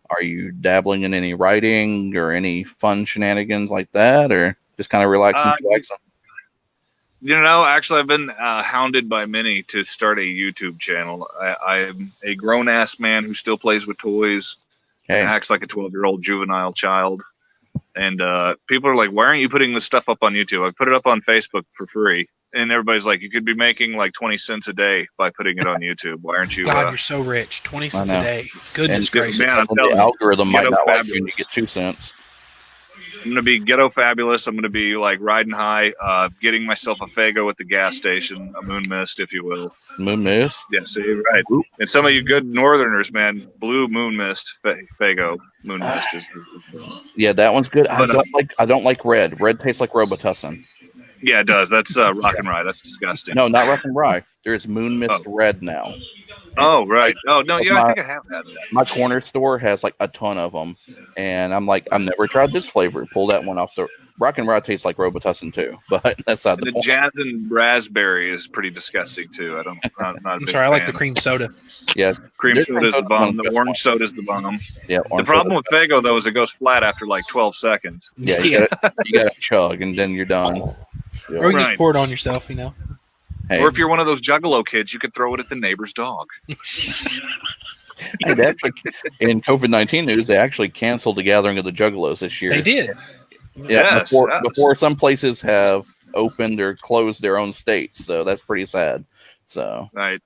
are you dabbling in any writing or any fun shenanigans like that, or just kind of relaxing? Actually, I've been hounded by many to start a YouTube channel. I'm a grown-ass man who still plays with toys and acts like a 12-year-old juvenile child. And people are like, why aren't you putting this stuff up on YouTube? I put it up on Facebook for free. And everybody's like, you could be making like 20 cents a day by putting it on YouTube. Why aren't you? God, you're so rich. 20 cents a day. Goodness gracious. Man, the algorithm might not like you when you get 2 cents. I'm going to be ghetto fabulous. I'm going to be like riding high, getting myself a Fago at the gas station, a Moon Mist, if you will. Moon Mist? Yeah, see, right. And some of you good Northerners, man, blue Moon Mist, Fago Moon Mist is. Yeah, that one's good. I don't like red. Red tastes like Robitussin. Yeah, it does. That's Rock and Rye. That's disgusting. No, not Rock and Rye. There's Moon Mist Red now. Oh, right. Oh, no, yeah, I think I have had that. My corner store has like a ton of them. And I'm like, I've never tried this flavor. Pull that one off. The Rock and Rye tastes like Robitussin too. But that's not the jazz and raspberry is pretty disgusting too. I'm sorry, I like the cream soda. Yeah. Cream soda is the bomb. The orange soda is the bomb. Yeah. The problem with Fago, though, is it goes flat after like 12 seconds. Yeah, you gotta chug and then you're done. Yeah. Or you just pour it on yourself, Hey. Or if you're one of those Juggalo kids, you could throw it at the neighbor's dog. Hey, in COVID-19 news, they actually canceled the gathering of the Juggalos this year. They did. Yeah, yes, before some places have opened or closed their own states, so that's pretty sad. So right.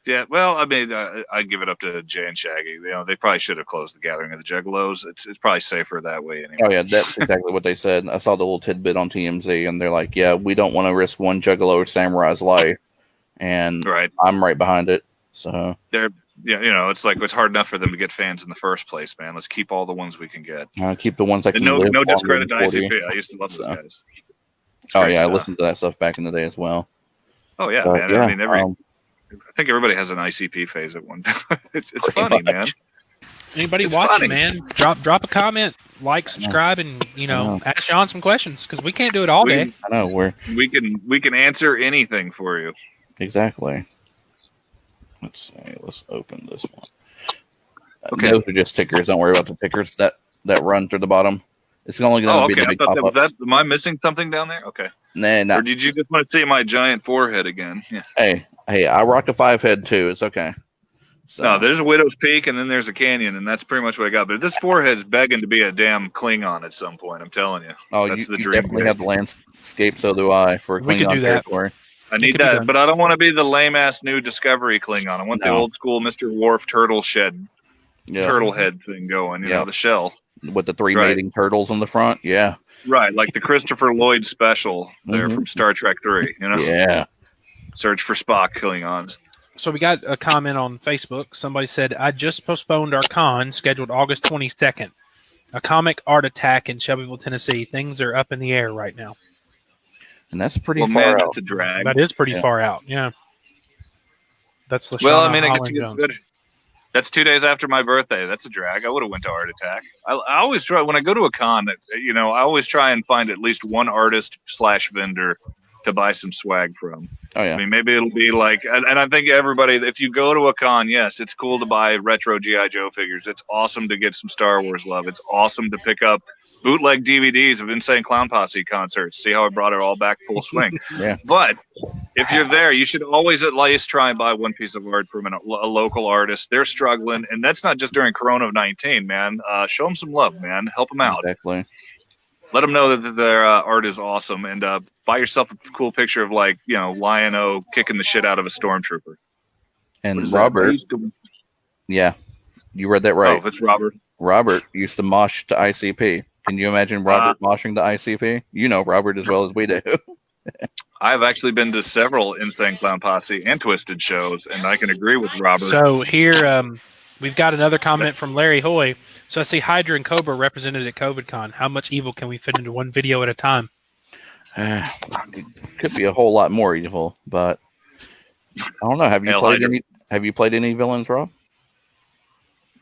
Yeah, well, I mean, I give it up to Jay and Shaggy. They probably should have closed the gathering of the Juggalos. It's probably safer that way anyway. Oh yeah, that's exactly what they said. I saw the little tidbit on TMZ, and they're like, "Yeah, we don't want to risk one Juggalo or Samurai's life," and I'm right behind it. So it's like it's hard enough for them to get fans in the first place, man. Let's keep all the ones we can get. Keep the ones that can. No discredit to ICP. I used to love those guys. Oh yeah, I listened to that stuff back in the day as well. Oh yeah, man. Yeah, I mean, I think everybody has an ICP phase at one time. It's funny, man. Anybody watching, man? Drop a comment, like, subscribe, and ask John some questions because we can't do it all day. I know we can answer anything for you. Exactly. Let's see. Let's open this one. Okay. Those are just stickers. Don't worry about the stickers. that run through the bottom. It's only going to be the I big thought that was pop-ups. that. Am I missing something down there? Okay. Nah. Or did you just want to see my giant forehead again? Yeah. Hey, I rock a 5 head too. It's okay. So. No, there's a Widow's Peak, and then there's a canyon, and that's pretty much what I got. But this forehead's begging to be a damn Klingon at some point. I'm telling you. Oh, that's the you dream. definitely have the landscape. So do I for a We could Klingon do that. territory. I need that, but I don't want to be the lame ass new Discovery Klingon. I want the old school Mr. Worf turtle head thing going. You know, the shell with the 3 mating turtles on the front. Yeah. Right, like the Christopher Lloyd special there from Star Trek 3. You know. Yeah. Search for Spock Klingons. So we got a comment on Facebook. Somebody said, I just postponed our con scheduled August 22nd. A comic art attack in Shelbyville, Tennessee. Things are up in the air right now. And that's pretty far out. That's a drag. That is pretty far out, yeah. That's the Well, I mean, it's good. That's 2 days after my birthday. That's a drag. I would have went to Art Attack. I always try, when I go to a con, you know, I always try and find at least one artist / vendor to buy some swag from. Oh, yeah. I mean, maybe it'll be like, and I think everybody, if you go to a con, yes, it's cool to buy retro G.I. Joe figures. It's awesome to get some Star Wars love. It's awesome to pick up bootleg DVDs of Insane Clown Posse concerts. See how I brought it all back full swing. Yeah. But if you're there, you should always at least try and buy one piece of art from a local artist. They're struggling, and that's not just during Corona-19, man. Show them some love, man. Help them out. Exactly. Let them know that their art is awesome, and buy yourself a cool picture of, like, you know, Lion-O kicking the shit out of a stormtrooper. And Robert, yeah, you read that right. Oh, it's Robert. Robert used to mosh to ICP. Can you imagine Robert moshing to ICP? You know Robert as well as we do. I've actually been to several Insane Clown Posse and Twisted shows, and I can agree with Robert. So here, we've got another comment from Larry Hoy. So I see Hydra and Cobra represented at COVIDCon. How much evil can we fit into one video at a time? It could be a whole lot more evil, but I don't know. Have you played any villains, Rob?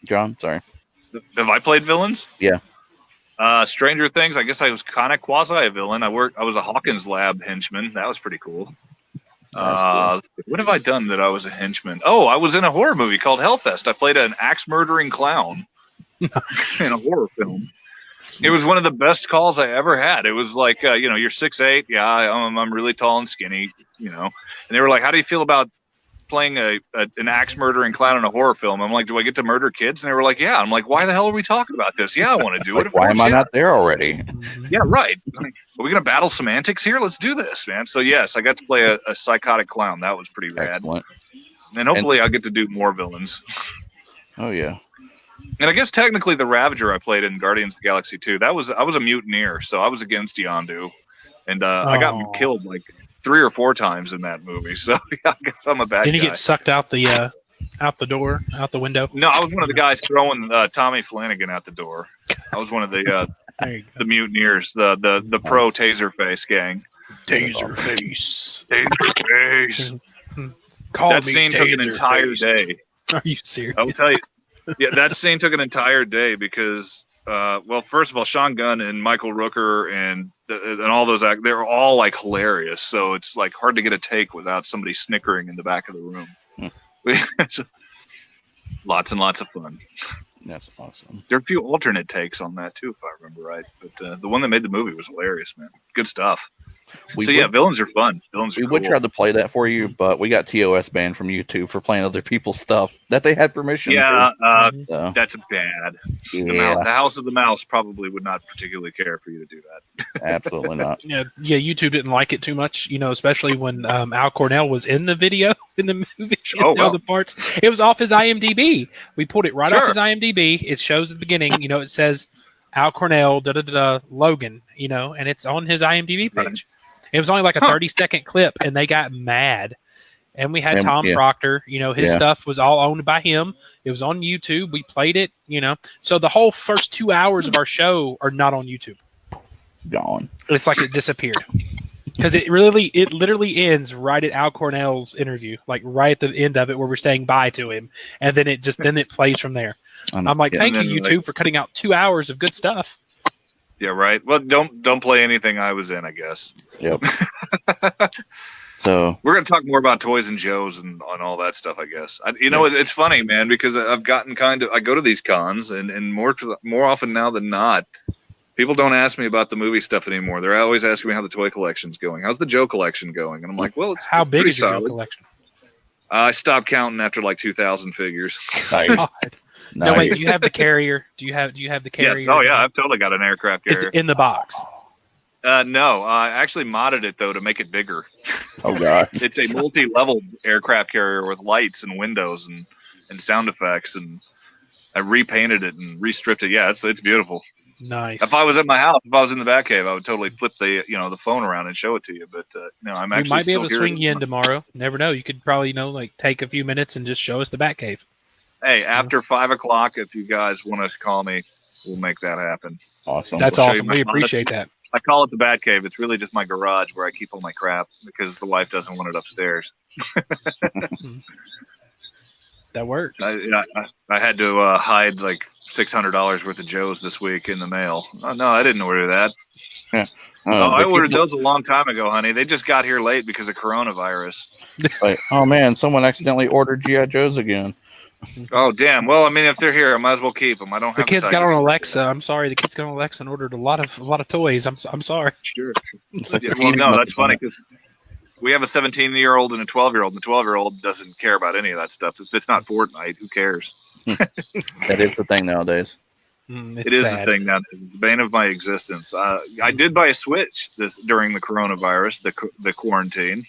John, sorry. Have I played villains? Yeah. Stranger Things. I guess I was kind of quasi a villain. I was a Hawkins Lab henchman. That was pretty cool. What have I done that I was a henchman? Oh, I was in a horror movie called Hellfest. I played an axe murdering clown in a horror film. It was one of the best calls I ever had. It was like, you know, you're 6'8". Yeah, I'm really tall and skinny, you know. And they were like, how do you feel about playing an axe murdering clown in a horror film? I'm like, do I get to murder kids? And they were like, yeah. I'm like, why the hell are we talking about this? Yeah, I want to do it. Why am I not there already? Yeah, right. Like, are we going to battle semantics here? Let's do this, man. So, yes, I got to play a psychotic clown. That was pretty rad. Excellent. And hopefully I'll get to do more villains. Oh, yeah. And I guess technically the Ravager I played in Guardians of the Galaxy 2, I was a mutineer, so I was against Yondu. And I got killed like 3 or 4 times in that movie. So yeah, I guess I'm a bad guy. Did he get sucked out the door, out the window? No, I was one of the guys throwing Tommy Flanagan out the door. I was one of the mutineers, the pro Taserface gang. Taserface. Taserface. Call that me scene took an entire Taserface. day. Are you serious? I will tell you. Yeah, that scene took an entire day because, well, first of all, Sean Gunn and Michael Rooker and all those they're all like hilarious. So it's like hard to get a take without somebody snickering in the back of the room. Lots and lots of fun. That's awesome. There are a few alternate takes on that too, if I remember right. But the one that made the movie was hilarious, man. Good stuff. Villains are fun. Villains are We would cool. try to play that for you, but we got TOS banned from YouTube for playing other people's stuff that they had permission Yeah, for. So, that's bad. Yeah. The House of the Mouse probably would not particularly care for you to do that. Absolutely not. Yeah, YouTube didn't like it too much, you know, especially when Al Cornell was in the video, in the movie. Oh, wow. The parts. It was off his IMDb. We pulled it right off Sure. his IMDb. It shows at the beginning, you know, it says Al Cornell, Logan, you know, and it's on his IMDb page. It was only like a 30-second clip, and they got mad. And we had Tom Proctor, you know, his stuff was all owned by him. It was on YouTube. We played it, you know. So the whole first 2 hours of our show are not on YouTube. Gone. It's like it disappeared. Because it literally ends right at Al Cornell's interview, like right at the end of it where we're saying bye to him. And then it plays from there. I'm like, thank you, YouTube, for cutting out 2 hours of good stuff. Yeah, right. Well, don't play anything I was in, I guess. Yep. So we're gonna talk more about toys and Joes and on all that stuff, I guess. It's funny, man, because I've gotten I go to these cons and more often now than not, people don't ask me about the movie stuff anymore. They're always asking me how the toy collection's going. How's the Joe collection going? And I'm like, well, How it's big pretty is your Joe solid. collection? I stopped counting after like 2,000 figures. Nice. God. No, wait. Do you have the carrier? Do you have the carrier? Yes. Oh yeah, I've totally got an aircraft carrier. It's in the box. No, I actually modded it though to make it bigger. Oh god. It's a multi-level aircraft carrier with lights and windows and sound effects, and I repainted it and restripped it. Yeah, it's beautiful. Nice. If I was at my house, if I was in the Batcave, I would totally flip the phone around and show it to you. But no, I'm actually We might be still able to here. swing you in tomorrow. Never know. You could probably take a few minutes and just show us the Batcave. Hey, after 5 o'clock, if you guys want to call me, we'll make that happen. Awesome. That's We'll show you awesome. my We Honda. appreciate that. I call it the Batcave. It's really just my garage where I keep all my crap because the wife doesn't want it upstairs. That works. I had to hide like $600 worth of Joes this week in the mail. Oh, no, I didn't order that. Yeah. I ordered those a long time ago, honey. They just got here late because of coronavirus. Like, oh man, someone accidentally ordered GI Joes again. Oh damn! Well, I mean, if they're here, I might as well keep them. I don't. The have kids to got on Alexa. I'm sorry. The kids got on Alexa and ordered a lot of toys. I'm sorry. Sure. Like Yeah, well, no, that's funny because we have a 17-year-old and a 12-year-old, and the 12-year-old doesn't care about any of that stuff. If it's not Fortnite, who cares? That is the thing nowadays. It is the thing now. The bane of my existence. I did buy a Switch during the coronavirus, the quarantine.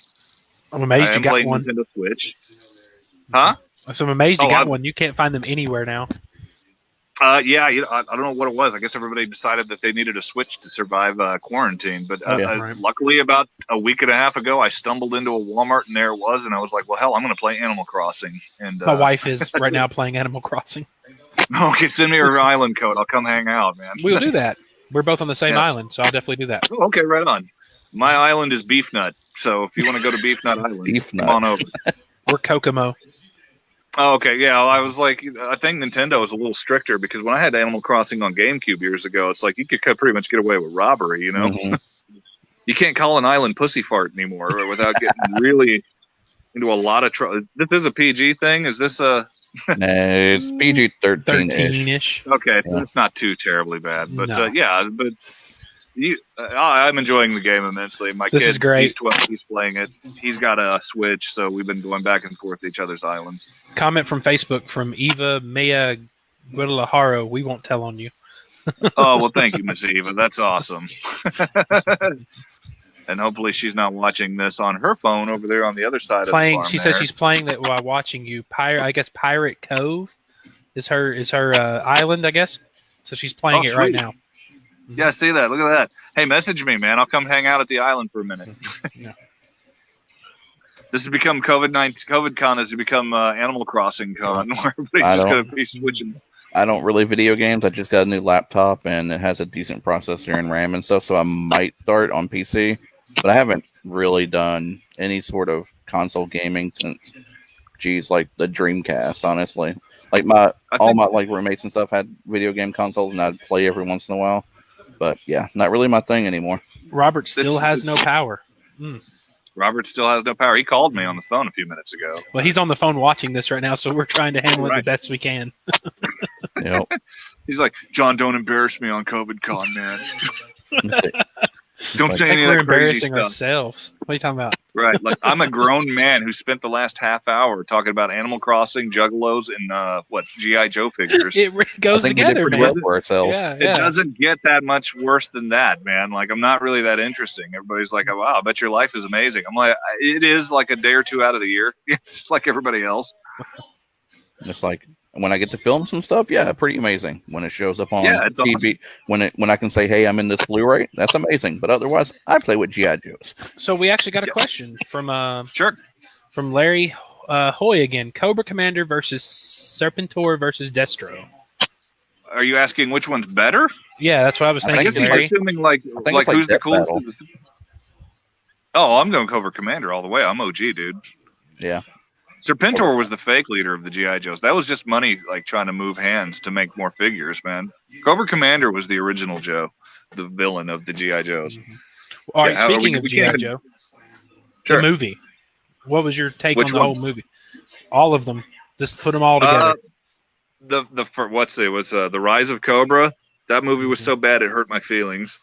I'm amazed you got playing one. Nintendo Switch. Huh? So I'm amazed you got one. You can't find them anywhere now. Yeah, I don't know what it was. I guess everybody decided that they needed a Switch to survive quarantine. But luckily, about a week and a half ago, I stumbled into a Walmart and there it was, and I was like, "Well, hell, I'm going to play Animal Crossing." And My wife is right now playing Animal Crossing. Okay, send me your island code. I'll come hang out, man. We'll do that. We're both on the same Yes. island, so I'll definitely do that. Oh, okay, right on. My island is Beef Nut, so if you want to go to Beef Nut Island, come on over. We're Kokomo. Oh, okay, yeah. Well, I was like, I think Nintendo is a little stricter because when I had Animal Crossing on GameCube years ago, it's like you could pretty much get away with robbery, you know? Mm-hmm. You can't call an island pussy fart anymore without getting really into a lot of trouble. This is a PG thing? Is this a... It's PG-13. 13-ish. Okay, so Yeah. it's not too terribly bad. But No. yeah, but I'm enjoying the game immensely. My This kid, is great. he's 12, he's playing it. He's got a Switch, so we've been going back and forth to each other's islands. Comment from Facebook from Eva Maya Guadalajara. We won't tell on you. Oh, well, thank you, Miss Eva. That's awesome. And hopefully she's not watching this on her phone over there on the other side Playing. of the farm She says there. she's playing that while watching you. I guess Pirate Cove is her island. I guess. So she's playing it right sweet. now. Yeah, see that. Look at that. Hey, message me, man. I'll come hang out at the island for a minute. Yeah. This has become COVIDCon has become Animal Crossing Con, where everybody's just going to be switching. I don't really video games. I just got a new laptop and it has a decent processor and RAM and stuff, so I might start on PC. But I haven't really done any sort of console gaming since, like the Dreamcast. Honestly, like all my roommates and stuff had video game consoles, and I'd play every once in a while. But yeah, not really my thing anymore. Robert still has no power. Robert still has no power. He called me on the phone a few minutes ago. Well, he's on the phone watching this right now, so we're trying to handle it the best we can. Yep. He's like, John, don't embarrass me on COVIDCon, man. Don't say any of we're that crazy embarrassing stuff. ourselves. What are you talking about? Right. Like, I'm a grown man who spent the last half hour talking about Animal Crossing, Juggalos, and G.I. Joe figures. It goes together, we did pretty man. well for ourselves. Yeah, It doesn't get that much worse than that, man. Like, I'm not really that interesting. Everybody's like, oh, wow, I bet your life is amazing. I'm like, it is like a day or two out of the year. It's like everybody else. It's like when I get to film some stuff, yeah, pretty amazing. When it shows up on it's TV, awesome. when I can say, hey, I'm in this Blu-ray, that's amazing. But otherwise, I play with G.I. Joes. So we actually got a question from Sure. from Larry Hoy again. Cobra Commander versus Serpentor versus Destro. Are you asking which one's better? Yeah, that's what I was I thinking. guess he's Larry. assuming like it's like who's the Death coolest. Battle. Oh, I'm going Cobra Commander all the way. I'm OG, dude. Yeah. Serpentor was the fake leader of the G.I. Joes. That was just money, like trying to move hands to make more figures, man. Cobra Commander was the original Joe, the villain of the G.I. Joes. All right, Yeah, speaking we of G.I. can't- Joe, The movie. What was your take Which on the one? whole movie? All of them. Just put them all together. The The Rise of Cobra. That movie was so bad it hurt my feelings.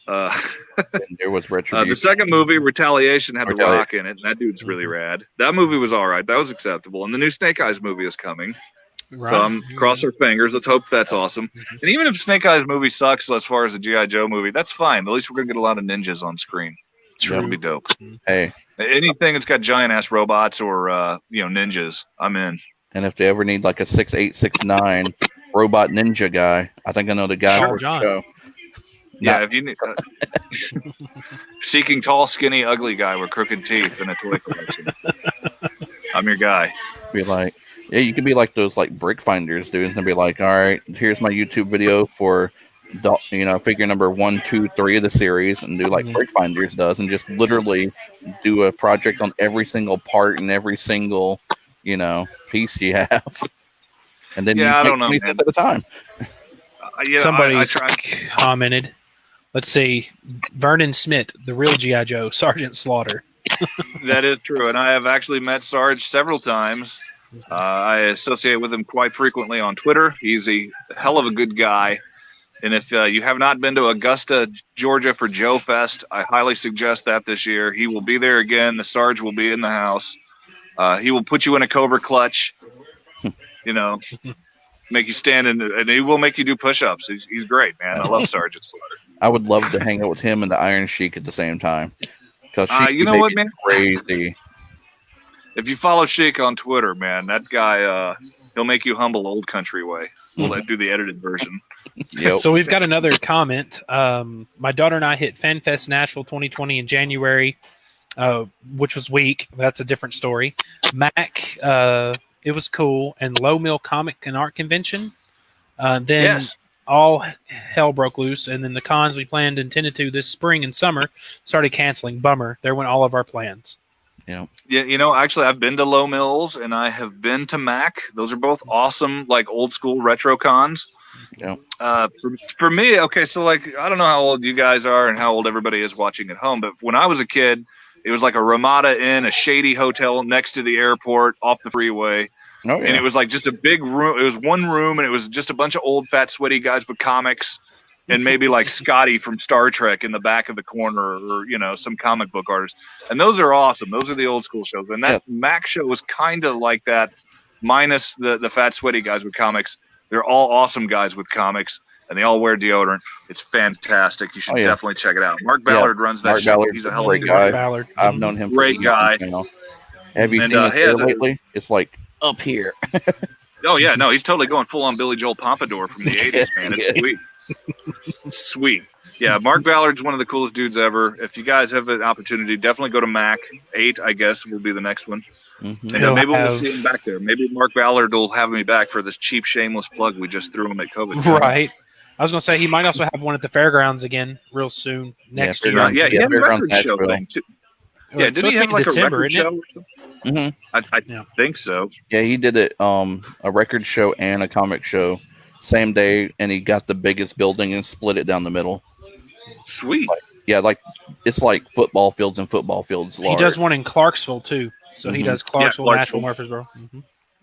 There was Retribution. The second movie, Retaliation, had The Rock in it, and that dude's really rad. That movie was all right. That was acceptable. And the new Snake Eyes movie is coming. Right. So I'm cross our fingers. Let's hope that's awesome. And even if Snake Eyes movie sucks as far as the G.I. Joe movie, that's fine. At least we're going to get a lot of ninjas on screen. That'll be dope. Hey. Anything that's got giant-ass robots or, ninjas, I'm in. And if they ever need like a 6'8", 6'9" robot ninja guy, I think I know the guy for the show. Yeah, if you need seeking tall, skinny, ugly guy with crooked teeth and a toy collection, I'm your guy. Be like, yeah, you could be like those like brick finders dudes and be like, all right, here's my YouTube video for, figure number 1, 2, 3 of the series, and do like brick finders does, and just literally do a project on every single part and every single, piece you have. And then I don't know, man. At a time. Somebody commented, let's see, Vernon Smith, the real G.I. Joe, Sergeant Slaughter. That is true, and I have actually met Sarge several times. I associate with him quite frequently on Twitter. He's a hell of a good guy. And if you have not been to Augusta, Georgia for Joe Fest, I highly suggest that this year. He will be there again. The Sarge will be in the house. He will put you in a cobra clutch, make you stand and he will make you do push-ups. He's great, man. I love Sergeant Slaughter. I would love to hang out with him and the Iron Sheik at the same time. Because you know what, man? Crazy. If you follow Sheik on Twitter, man, that guy, he'll make you humble old country way. We'll do the edited version. Yep. So we've got another comment. My daughter and I hit FanFest Nashville 2020 in January, which was weak. That's a different story. Mac, it was cool. And Low Mill Comic and Art Convention. Then all hell broke loose. And then the cons we planned and intended to this spring and summer started canceling. Bummer. There went all of our plans. Yeah. Yeah, actually, I've been to Low Mills and I have been to Mac. Those are both awesome, like old school retro cons. Yeah. For me, okay, so like I don't know how old you guys are and how old everybody is watching at home, but when I was a kid, it was like a Ramada Inn, a shady hotel next to the airport off the freeway. Oh, yeah. And it was like just a big room. It was one room and it was just a bunch of old, fat, sweaty guys with comics and maybe like Scotty from Star Trek in the back of the corner or, some comic book artist. And those are awesome. Those are the old school shows. And that Mac show was kind of like that, minus the fat, sweaty guys with comics. They're all awesome guys with comics, and they all wear deodorant. It's fantastic. You should definitely check it out. Mark Ballard runs that show. He's a hell of a guy. guy. I've known him. Great guy. Have you seen his hair lately? It's like up here. Oh, yeah. No, he's totally going full-on Billy Joel Pompadour from the 80s, man. It's sweet. Sweet. Yeah, Mark Ballard's one of the coolest dudes ever. If you guys have an opportunity, definitely go to Mac 8, I guess, will be the next one. Mm-hmm. And maybe we'll see him back there. Maybe Mark Ballard will have me back for this cheap, shameless plug we just threw him at COVID. Right. I was going to say he might also have one at the fairgrounds again real soon next year. Yeah, he had a record show thing, too. Yeah, did he have like December, a record show? Mm-hmm. I think so. Yeah, he did it. A record show and a comic show, same day, and he got the biggest building and split it down the middle. Sweet. It's like football fields and football fields. Large. He does one in Clarksville too. So he does Clarksville, Nashville, Murfreesboro. Mm-hmm.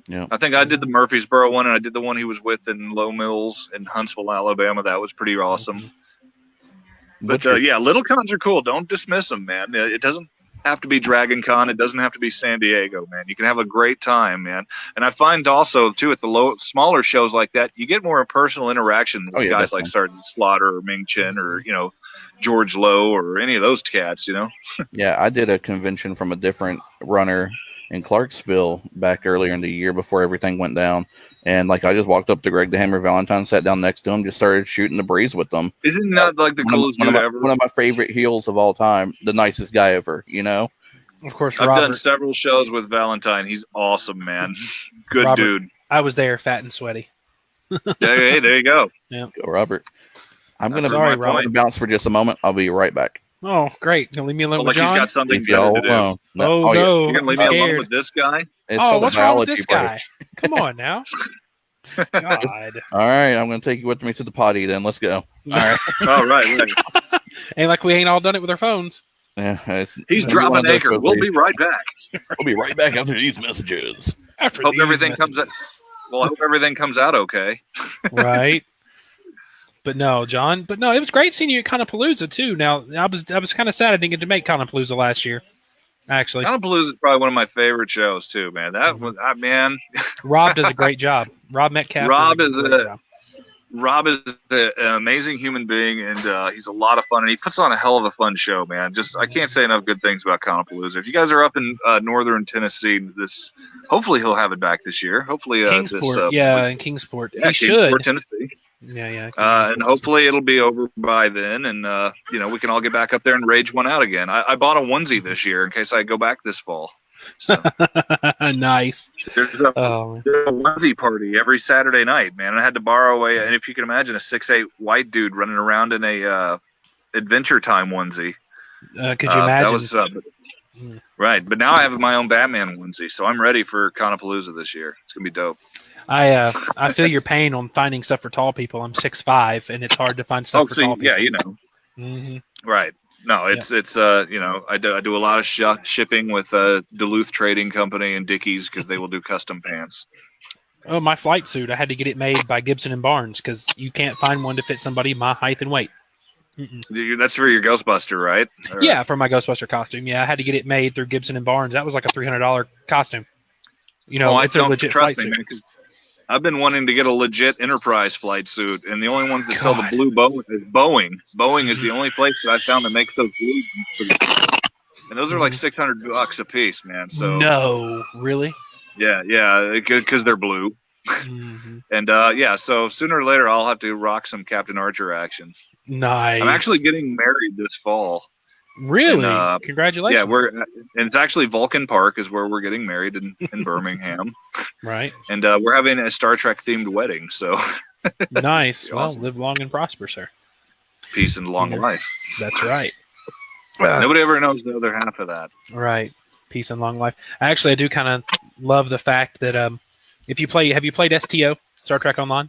Yeah. I think I did the Murfreesboro one, and I did the one he was with in Low Mills in Huntsville, Alabama. That was pretty awesome. But little cons are cool. Don't dismiss them, man. It doesn't have to be Dragon Con. It doesn't have to be San Diego, man. You can have a great time, man. And I find also, too, at the smaller shows like that, you get more personal interaction with guys like Sergeant Slaughter or Ming Chen or, George Lowe or any of those cats, Yeah, I did a convention from a different runner in Clarksville back earlier in the year before everything went down. And, I just walked up to Greg the Hammer Valentine, sat down next to him, just started shooting the breeze with them. Isn't that, the coolest dude ever? One of my favorite heels of all time, the nicest guy ever, Of course, I've Robert. done several shows with Valentine. He's awesome, man. Good Robert, dude. I was there, fat and sweaty. Hey, there you go. Yeah. Go, Robert. I'm going to bounce for just a moment. I'll be right back. Oh, great. You'll leave me alone with He's John? got something better to do. No. You're going to leave me alone with this guy? What's wrong with this guy? Come on now. God. All right, I'm going to take you with me to the potty then. Let's go. All right. All right. Ain't like we ain't all done it with our phones. Yeah, He's dropping anchor. We'll be right back. We'll be right back after these messages. Hope everything comes out. Well, I hope everything comes out okay. Right. But no, John. But no, it was great seeing you at Conapalooza too. Now I was kind of sad I didn't get to make Conapalooza last year. Actually, Conapalooza is probably one of my favorite shows too, man. That was, man. Rob does a great job. Rob Metcalf. Rob is an amazing human being, and he's a lot of fun, and he puts on a hell of a fun show, man. Just I can't say enough good things about Conapalooza. If you guys are up in northern Tennessee, hopefully he'll have it back this year. Hopefully, Kingsport, in Kingsport, yeah, he should. Tennessee. Yeah. And hopefully it'll be over by then, and we can all get back up there and rage one out again. I bought a onesie this year in case I go back this fall. So. Nice. There's a onesie party every Saturday night, man. I had to borrow and if you can imagine, a 6'8" white dude running around in a Adventure Time onesie. Could you imagine? That was right. But now I have my own Batman onesie, so I'm ready for Conapalooza this year. It's gonna be dope. I feel your pain on finding stuff for tall people. I'm 6'5", and it's hard to find stuff for tall people. Yeah, you know. Mm-hmm. Right. No, it's I do a lot of shipping with Duluth Trading Company and Dickies because they will do custom pants. Oh, my flight suit! I had to get it made by Gibson and Barnes because you can't find one to fit somebody my height and weight. That's for your Ghostbuster, right? Yeah, for my Ghostbuster costume. Yeah, I had to get it made through Gibson and Barnes. That was like a $300 costume. It's a legit flight suit. Man, I've been wanting to get a legit Enterprise flight suit, and the only ones that sell the blue Boeing is Boeing. Boeing is the only place that I found that makes those blue. And those are like $600 a piece, man. So no, really? Yeah, because they're blue. And so sooner or later I'll have to rock some Captain Archer action. Nice. I'm actually getting married this fall. Really? And, congratulations. Yeah, and it's actually Vulcan Park is where we're getting married in Birmingham. Right. And we're having a Star Trek themed wedding. So nice. Awesome. Well, live long and prosper, sir. Peace and long life. That's right. Nobody ever knows the other half of that. Right. Peace and long life. Actually, I do kind of love the fact that have you played STO, Star Trek Online?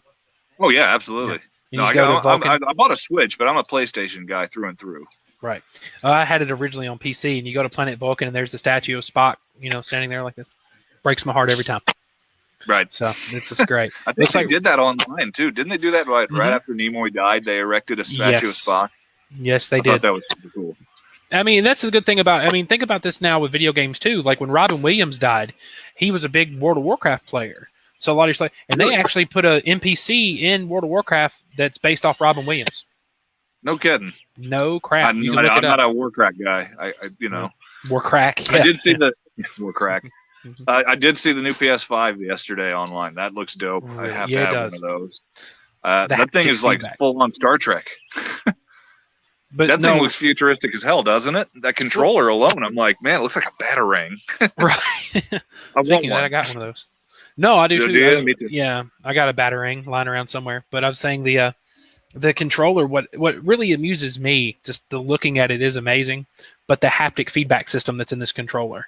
Oh yeah, absolutely. Yeah. No, I bought a Switch, but I'm a PlayStation guy through and through. Right. I had it originally on PC, and you go to Planet Vulcan, and there's the statue of Spock, standing there like this. Breaks my heart every time. Right. So it's just great. I think they did that online too. Didn't they do that right after Nimoy died? They erected a statue of Spock. Yes, they did. I thought that was super cool. I mean, that's the good thing about. Think about this now with video games too. Like when Robin Williams died, he was a big World of Warcraft player. So a lot of your and they actually put a NPC in World of Warcraft that's based off Robin Williams. No kidding. No crap. I'm not a Warcraft guy. Warcraft. Yeah. I did see the Warcraft. I did see the new PS5 yesterday online. That looks dope. I have to have one of those. That thing is like full on Star Trek. But that thing looks futuristic as hell, doesn't it? That controller alone, I'm like, man, it looks like a batarang. Right. I got one of those. No, I do too. Me too. Yeah, I got a batarang lying around somewhere. But I was saying the controller, what really amuses me, just the looking at it is amazing, but the haptic feedback system that's in this controller.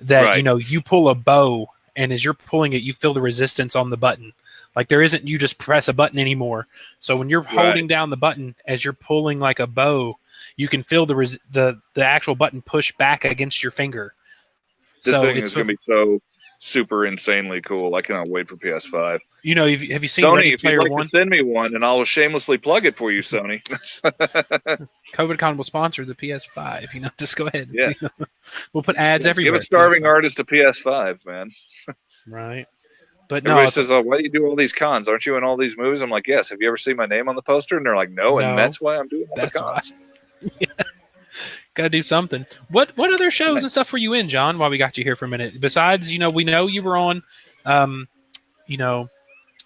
That you pull a bow, and as you're pulling it, you feel the resistance on the button. Like there isn't you just press a button anymore. So when you're holding down the button as you're pulling like a bow, you can feel the actual button push back against your finger. This thing is going to be so super insanely cool. I cannot wait for PS5. Have you seen Sony? Ready If Player you'd like One? to send me one, and I'll shamelessly plug it for you, Sony. COVIDCon will sponsor the PS5. Just go ahead. Yeah, we'll put ads everywhere. Give a starving artist a PS5, man. Right. But everybody says, "Oh, why do you do all these cons? Aren't you in all these movies?" I'm like, "Yes." Have you ever seen my name on the poster? And they're like, "No," and that's why I'm doing all the cons. Got to do something. What other shows and stuff were you in, John? While we got you here for a minute, besides we know you were on,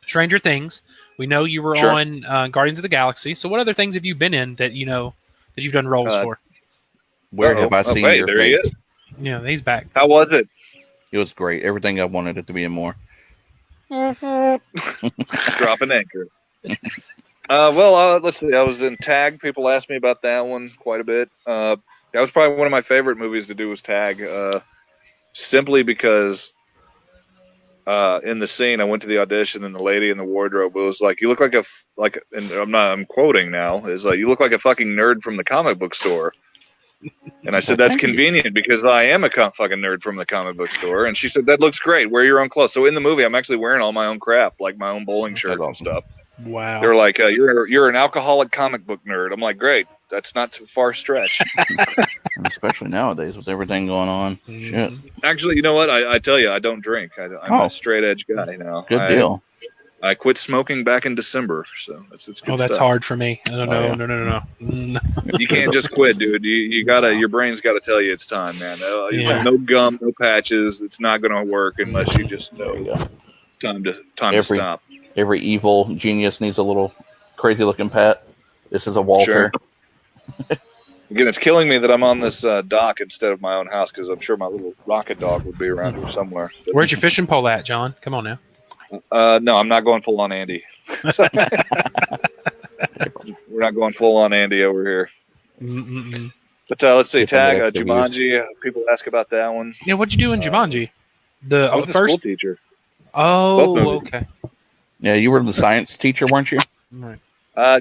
Stranger Things. We know you were on Guardians of the Galaxy. So what other things have you been in that that you've done roles for? Where have I seen your there face? He is. Yeah, he's back. How was it? It was great. Everything I wanted it to be and more. Drop an anchor. Let's see. I was in Tag. People asked me about that one quite a bit. That was probably one of my favorite movies to do was Tag, simply because in the scene I went to the audition and the lady in the wardrobe was like, "You look and I'm quoting now, is like, you look like a fucking nerd from the comic book store." And I said, that's convenient because I am a fucking nerd from the comic book store. And she said, that looks great. Wear your own clothes. So in the movie, I'm actually wearing all my own crap, like my own bowling shirt and stuff. Wow. They're like, you're an alcoholic comic book nerd. I'm like, great. That's not too far stretch. Especially nowadays with everything going on. Shit. Actually, you know what? I tell you, I don't drink. I'm a straight edge guy now. Good deal. I quit smoking back in December, so it's good that's stuff. hard for me. No. You can't just quit, dude. You gotta. Your brain's gotta tell you it's time, man. No gum, no patches. It's not gonna work unless you just know it's time to stop. Every evil genius needs a little crazy looking pet. This is a Walter. Sure. Again, it's killing me that I'm on this dock instead of my own house because I'm sure my little rocket dog would be around here somewhere. Where's your fishing pole at, John? Come on now. No, I'm not going full on Andy. We're not going full on Andy over here. But let's see, tag Jumanji. People ask about that one. Yeah, what'd you do in Jumanji? I was the first school teacher. Oh, okay. Yeah, you were the science teacher, weren't you? Right.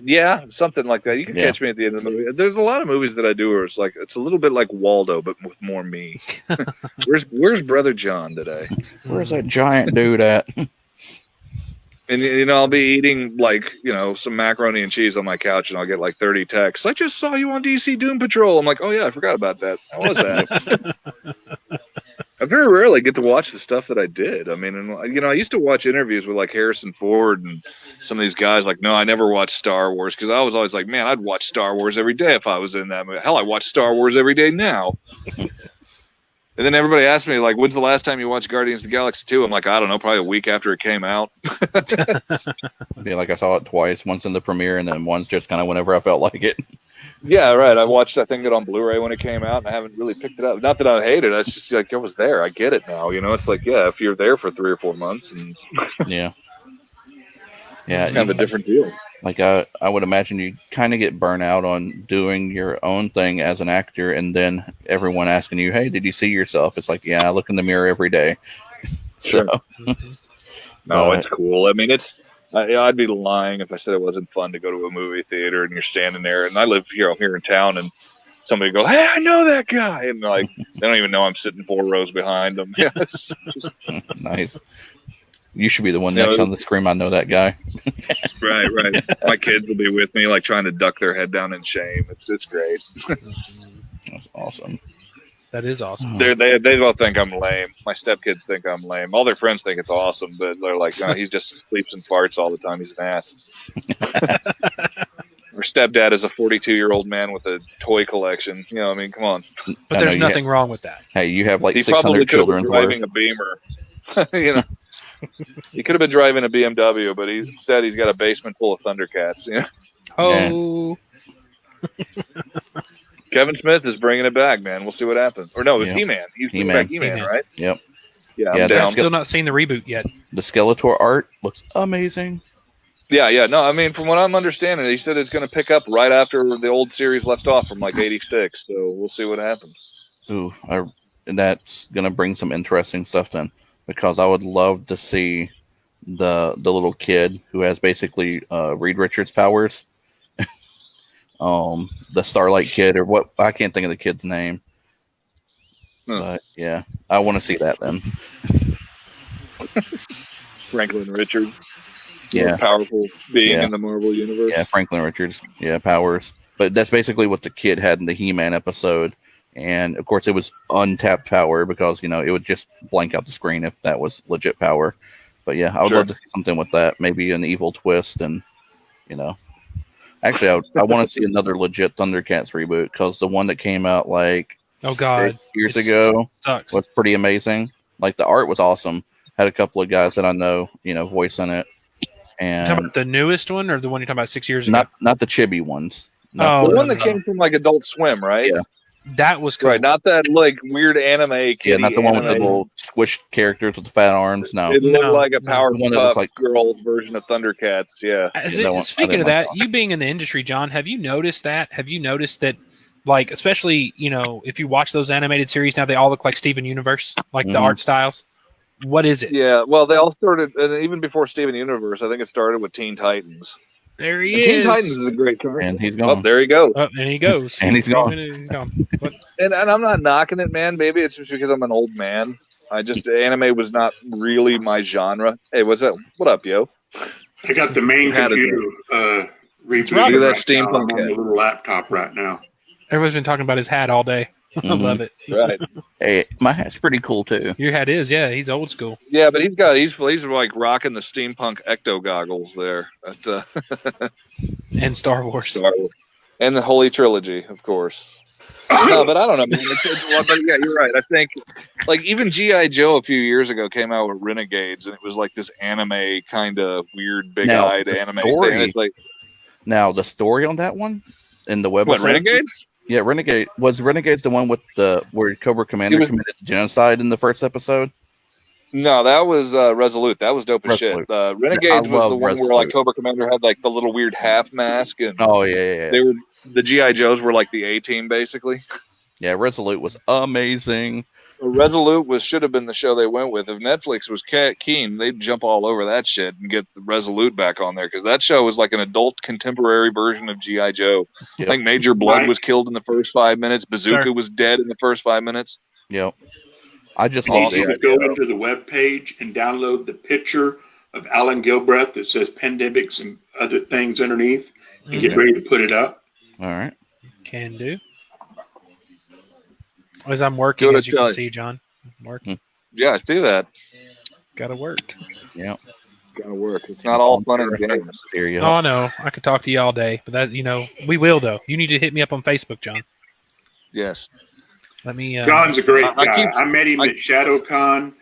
Yeah, something like that. You can catch me at the end of the movie. There's a lot of movies that I do where it's a little bit like Waldo, but with more me. Where's Brother John today? Where's that giant dude at? And I'll be eating some macaroni and cheese on my couch, and I'll get like 30 texts. I just saw you on DC Doom Patrol. I'm like, oh yeah, I forgot about that. How was that? I very rarely get to watch the stuff that I did. I mean, and I used to watch interviews with like Harrison Ford and some of these guys. Like, no, I never watched Star Wars because I was always like, man, I'd watch Star Wars every day if I was in that movie. Hell, I watch Star Wars every day now. And then everybody asked me, like, when's the last time you watched Guardians of the Galaxy 2? I'm like, I don't know, probably a week after it came out. Yeah, like I saw it twice, once in the premiere and then once just kind of whenever I felt like it. Yeah, right. I watched, I think, it on Blu-ray when it came out, and I haven't really picked it up. Not that I hate it. It's just like, I was there. I get it now. It's like, yeah, if you're there for 3 or 4 months. And yeah, kind of a different deal. Like I would imagine you kind of get burnt out on doing your own thing as an actor, and then everyone asking you, "Hey, did you see yourself?" It's like, yeah, I look in the mirror every day. Sure. No, it's cool. I mean, I'd be lying if I said it wasn't fun to go to a movie theater and you're standing there. And I live here in town, and somebody go, "Hey, I know that guy," and like they don't even know I'm sitting 4 rows behind them. Nice. You should be the one next on the screen. I know that guy. Right. My kids will be with me, like trying to duck their head down in shame. It's great. That's awesome. That is awesome. They all think I'm lame. My stepkids think I'm lame. All their friends think it's awesome, but they're like, no, he just sleeps and farts all the time. He's an ass. Our stepdad is a 42-year-old man with a toy collection. I mean, come on. But there's nothing wrong with that. Hey, you have like he 600 children. Driving a Beamer. He could have been driving a BMW, but instead he's got a basement full of Thundercats. Oh. Kevin Smith is bringing it back, man. We'll see what happens. Or no, it was He-Man. He's bringing back He-Man, right? Yep. Yeah, I'm down. I've still not seen the reboot yet. The Skeletor art looks amazing. Yeah. No, I mean, from what I'm understanding, he said it's going to pick up right after the old series left off from like 86. So we'll see what happens. Ooh, and that's going to bring some interesting stuff then. Because I would love to see the little kid who has basically Reed Richards powers. The Starlight Kid, or what, I can't think of the kid's name. But yeah, I want to see that then. Franklin Richards. Yeah. Powerful being in the Marvel universe. Yeah, Franklin Richards. Yeah, powers. But that's basically what the kid had in the He-Man episode. And of course, it was untapped power because it would just blank out the screen if that was legit power. But yeah, I would love to see something with that. Maybe an evil twist, and actually, I want to see another legit Thundercats reboot because the one that came out like 6 years ago was pretty amazing. Like the art was awesome. Had a couple of guys that I know, voicing it. And you talking about the newest one or the one you're talking about 6 years ago? Not the chibi ones. The one that came from like Adult Swim, right? Yeah. That was cool. Right, not that like weird anime kitty. Yeah, not the one with the little squished characters with the fat arms. No, it looked like a Powerpuff Girls version of Thundercats. Yeah. Speaking of that, you being in the industry, John, have you noticed that? Have you noticed that, like, especially if you watch those animated series now, they all look like Steven Universe, like the art styles. What is it? Yeah, well, they all started, and even before Steven Universe, I think it started with Teen Titans. There he And is. Teen Titans is a great commercial. And he's Oh, gone. there he goes. Oh, and he goes. And he's gone. He's gone. What? And I'm not knocking it, man. Maybe it's just because I'm an old man. Anime was not really my genre. Hey, what's up? What up, yo? I got the main Had it, computer rebooted. Look at that right steampunk now. I'm on head. the little laptop right now. Everybody's been talking about his hat all day. I love it. Right. Hey, my hat's pretty cool too. Your hat is, yeah. He's old school. Yeah, but he's like rocking the steampunk ecto goggles there. And Star Wars. And the Holy Trilogy, of course. No, but I don't know, man. But yeah, you're right. I think, like, even G.I. Joe a few years ago came out with Renegades, and it was like this anime kind of weird, big-eyed anime thing. It's like, now the story on that one in the website. what, Renegades? Yeah, Renegades the one with where Cobra Commander committed genocide in the first episode? No, that was Resolute. That was dope as shit. Renegades was the one where like Cobra Commander had like the little weird half mask, and they were the GI Joes were like the A team basically. Yeah, Resolute was amazing. Resolute should have been the show they went with. If Netflix was keen, they'd jump all over that shit and get the Resolute back on there because that show was like an adult contemporary version of G.I. Joe. Yep. I think Major Blood was killed in the first 5 minutes. Bazooka was dead in the first 5 minutes. Yep. I just need you to go into the web page and download the picture of Alan Gilbreth that says pandemics and other things underneath and get ready to put it up. All right. Can do. As I'm working, as you can see, John. I'm working. Yeah, I see that. Gotta work. Yeah. Gotta work. It's not all fun and games. Oh, no. I could talk to you all day. But that, we will, though. You need to hit me up on Facebook, John. Yes. Let me. John's a great guy. I met him at ShadowCon,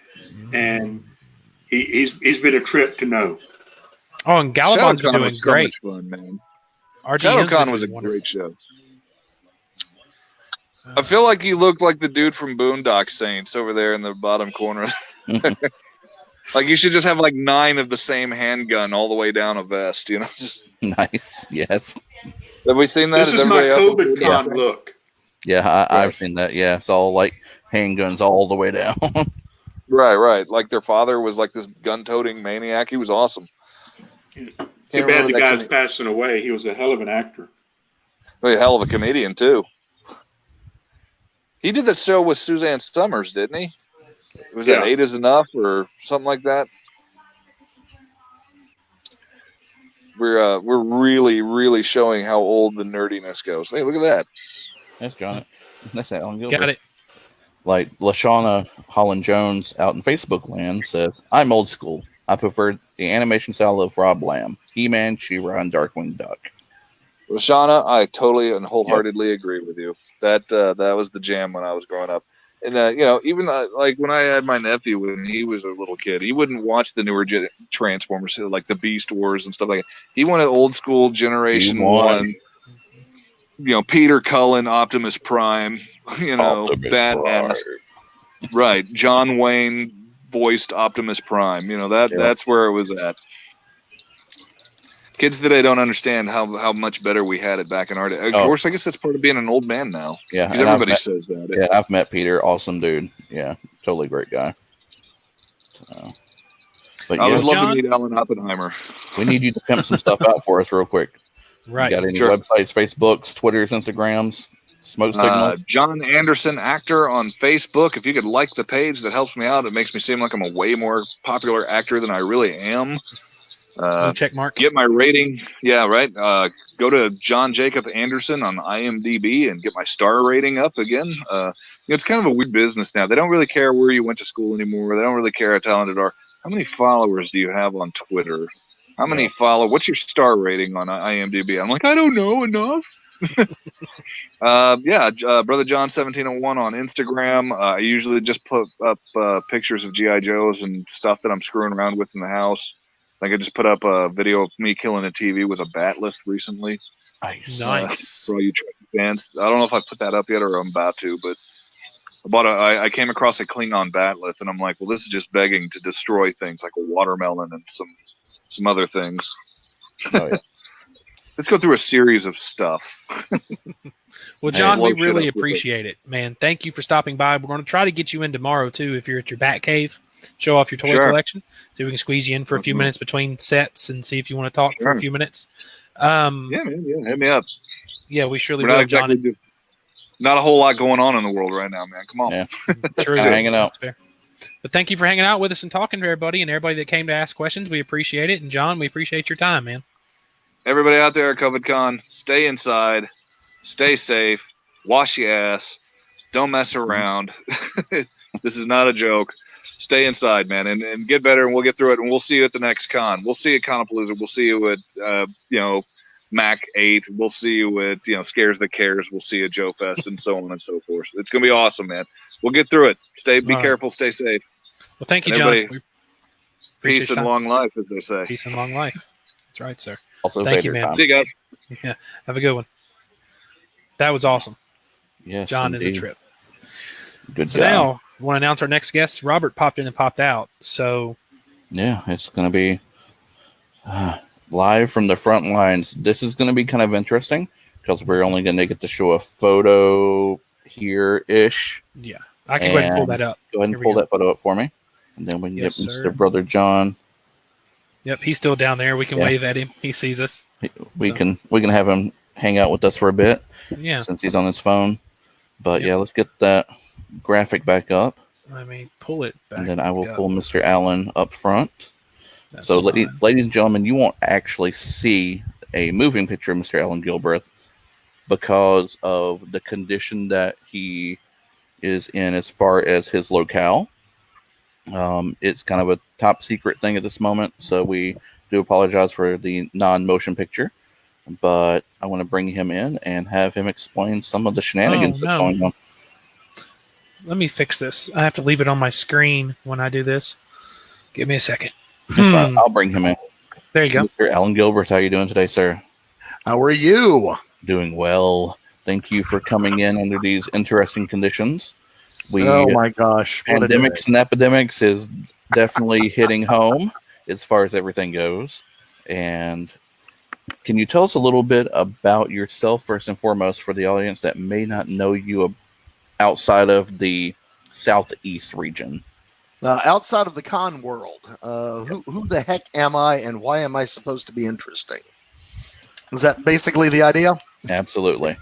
and he's been a trip to know. Oh, and Galabon's been doing so great. Much fun, man. RDM's ShadowCon was a great show. I feel like you look like the dude from Boondock Saints over there in the bottom corner. Like you should just have like 9 of the same handgun all the way down a vest, Just nice. Yes. Have we seen that? This is my COVIDCon look. Yeah, I've seen that. Yeah, it's all like handguns all the way down. Right. Like their father was like this gun-toting maniac. He was awesome. Too bad the guy's passing away. He was a hell of an actor. A hell of a comedian too. He did the show with Suzanne Summers, didn't he? Was that 8 is Enough or something like that? We're really, really showing how old the nerdiness goes. Hey, look at that. That's got it. That's Alan Gilbert. Got it. Like LaShawna Holland Jones out in Facebook land says, I'm old school. I prefer the animation style of Rob Lamb, He-Man, She-Ra, and Darkwing Duck. LaShawna, I totally and wholeheartedly agree with you. That was the jam when I was growing up. And, even like when I had my nephew when he was a little kid, he wouldn't watch the newer Transformers, like the Beast Wars and stuff like that. He wanted old school Generation 1. Peter Cullen, Optimus Prime, badass. Right. John Wayne voiced Optimus Prime. That's where it was at. Kids today don't understand how much better we had it back in our day. Of course, I guess that's part of being an old man now. Yeah, everybody says that. Yeah, I've met Peter. Awesome dude. Yeah, totally great guy. So, but I would love to meet Alan Oppenheimer. We need you to pimp some stuff out for us real quick. Right. You got any websites, Facebooks, Twitters, Instagrams, smoke signals? John Anderson, actor on Facebook. If you could like the page, that helps me out. It makes me seem like I'm a way more popular actor than I really am. Check mark. Get my rating. Yeah, right. Go to John Jacob Anderson on IMDb and get my star rating up again. It's kind of a weird business now. They don't really care where you went to school anymore. They don't really care how talented you are. How many followers do you have on Twitter? How many follow? What's your star rating on IMDb? I'm like, I don't know enough. Brother John 1701 on Instagram. I usually just put up pictures of GI Joes and stuff that I'm screwing around with in the house. Like I just put up a video of me killing a TV with a bat lift recently. Nice. For all you fans, I don't know if I put that up yet or I'm about to, but I came across a Klingon bat lift and I'm like, well, this is just begging to destroy things like a watermelon and some other things. Oh, yeah. Let's go through a series of stuff. Well, John, we really appreciate it, man. Thank you for stopping by. We're going to try to get you in tomorrow, too, if you're at your Bat Cave. Show off your toy collection. So we can squeeze you in for a few minutes between sets and see if you want to talk for a few minutes. Yeah, man. Yeah, hit me up. Yeah, we surely We're not will, exactly John. not a whole lot going on in the world right now, man. Come on. Yeah. True. Hanging out. That's fair. But thank you for hanging out with us and talking to everybody and everybody that came to ask questions. We appreciate it. And John, we appreciate your time, man. Everybody out there at COVIDCon, stay inside, stay safe, wash your ass, don't mess around. This is not a joke. Stay inside, man, and get better, and we'll get through it, and we'll see you at the next con. We'll see you at Conapalooza. We'll see you at, Mac 8. We'll see you at, Scares the Cares. We'll see you at Joe Fest, and so on and so forth. It's going to be awesome, man. We'll get through it. Be careful, stay safe. Well, thank you, and John. Peace and long life, as they say. Peace and long life. That's right, sir. Also, thank you, man. See you guys. Yeah, have a good one. That was awesome. Yes, John indeed. is a trip. Good so job. now, I want to announce our next guest. Robert popped in and popped out. So yeah, it's going to be live from the front lines. This is going to be kind of interesting because we're only going to get to show a photo here-ish. Yeah, I can go ahead and pull that up. Go ahead and pull that photo up for me, and then we can get Mr. Brother John. Yep, he's still down there. We can wave at him. He sees us. We can have him hang out with us for a bit. Yeah, since he's on his phone. But yeah, let's get that graphic back up. Let me pull it back. And then I will pull Mr. Allen up front. That's so, ladies and gentlemen, you won't actually see a moving picture of Mr. Allen Gilbreth because of the condition that he is in as far as his locale. It's kind of a top secret thing at this moment, so we do apologize for the non-motion picture. But I want to bring him in and have him explain some of the shenanigans that's going on. Let me fix this. I have to leave it on my screen when I do this. Give me a second. That's fine. I'll bring him in. There you go. Mr. Allen Gilbert, how are you doing today, sir? How are you? Doing well. Thank you for coming in under these interesting conditions. Oh my gosh. Pandemics and epidemics is definitely hitting home as far as everything goes. And can you tell us a little bit about yourself, first and foremost, for the audience that may not know you outside of the Southeast region? Outside of the con world, who the heck am I and why am I supposed to be interesting? Is that basically the idea? Absolutely.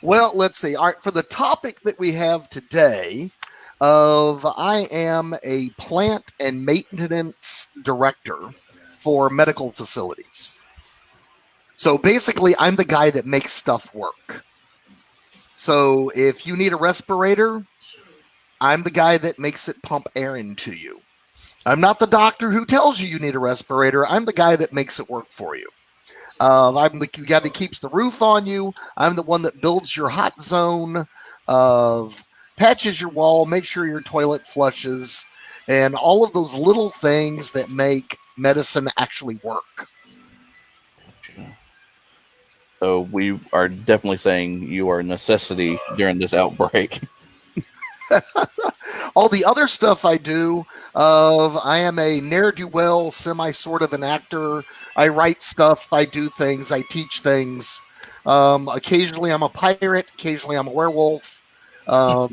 Well, let's see. All right, for the topic that we have today, I am a plant and maintenance director for medical facilities. So basically, I'm the guy that makes stuff work. So if you need a respirator, I'm the guy that makes it pump air into you. I'm not the doctor who tells you need a respirator. I'm the guy that makes it work for you. I'm the guy that keeps the roof on you. I'm the one that builds your hot zone, patches your wall, makes sure your toilet flushes, and all of those little things that make medicine actually work. So we are definitely saying you are a necessity during this outbreak. All the other stuff I do, I am a ne'er-do-well, sort of an actor. I write stuff, I do things, I teach things. Occasionally I'm a pirate, occasionally I'm a werewolf. I'll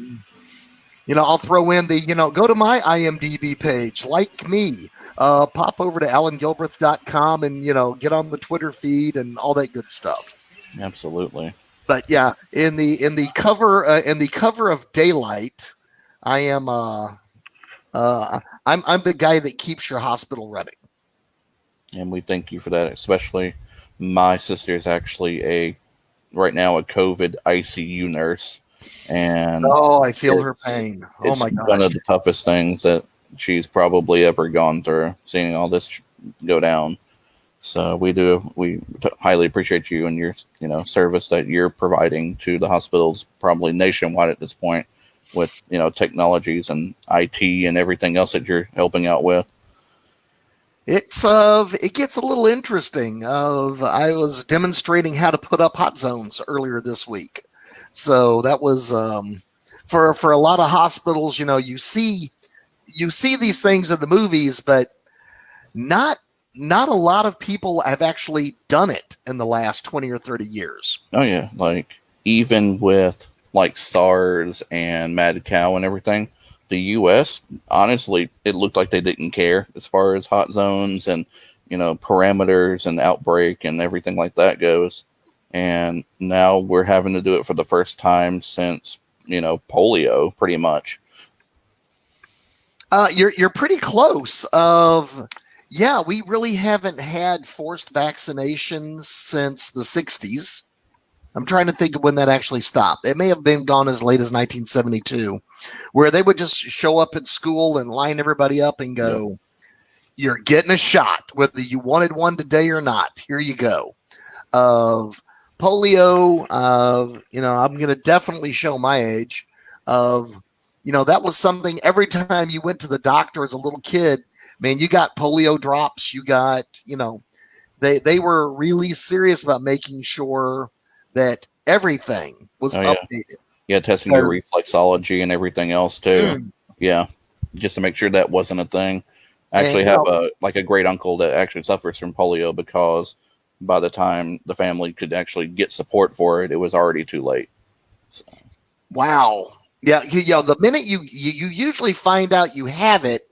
throw in the, go to my IMDb page, like me, pop over to allengilbreth.com and, get on the Twitter feed and all that good stuff. Absolutely. But yeah, in the cover of Daylight, I am I'm the guy that keeps your hospital running. And we thank you for that. Especially my sister is actually right now a COVID ICU nurse, and I feel her pain. Oh my God! One of the toughest things that she's probably ever gone through, seeing all this go down. So we highly appreciate you and your service that you're providing to the hospitals, probably nationwide at this point, with technologies and IT and everything else that you're helping out with. It gets a little interesting. I was demonstrating how to put up hot zones earlier this week, so that was for a lot of hospitals. You see these things in the movies, but not a lot of people have actually done it in the last 20 or 30 years. Oh yeah, like even with like SARS and Mad Cow and everything, the U.S., honestly, it looked like they didn't care as far as hot zones and parameters and outbreak and everything like that goes. And now we're having to do it for the first time since, polio, pretty much. You're pretty close. We really haven't had forced vaccinations since the 60s. I'm trying to think of when that actually stopped. It may have been gone as late as 1972, where they would just show up at school and line everybody up and go, "You're getting a shot, whether you wanted one today or not. Here you go." Of polio, I'm going to definitely show my age. That was something every time you went to the doctor as a little kid, man, you got polio drops. You got, they were really serious about making sure that everything was updated. Yeah, testing your reflexology and everything else too. Yeah, just to make sure that wasn't a thing. I actually have a great uncle that actually suffers from polio because by the time the family could actually get support for it, it was already too late. So. Wow. Yeah, the minute you usually find out you have it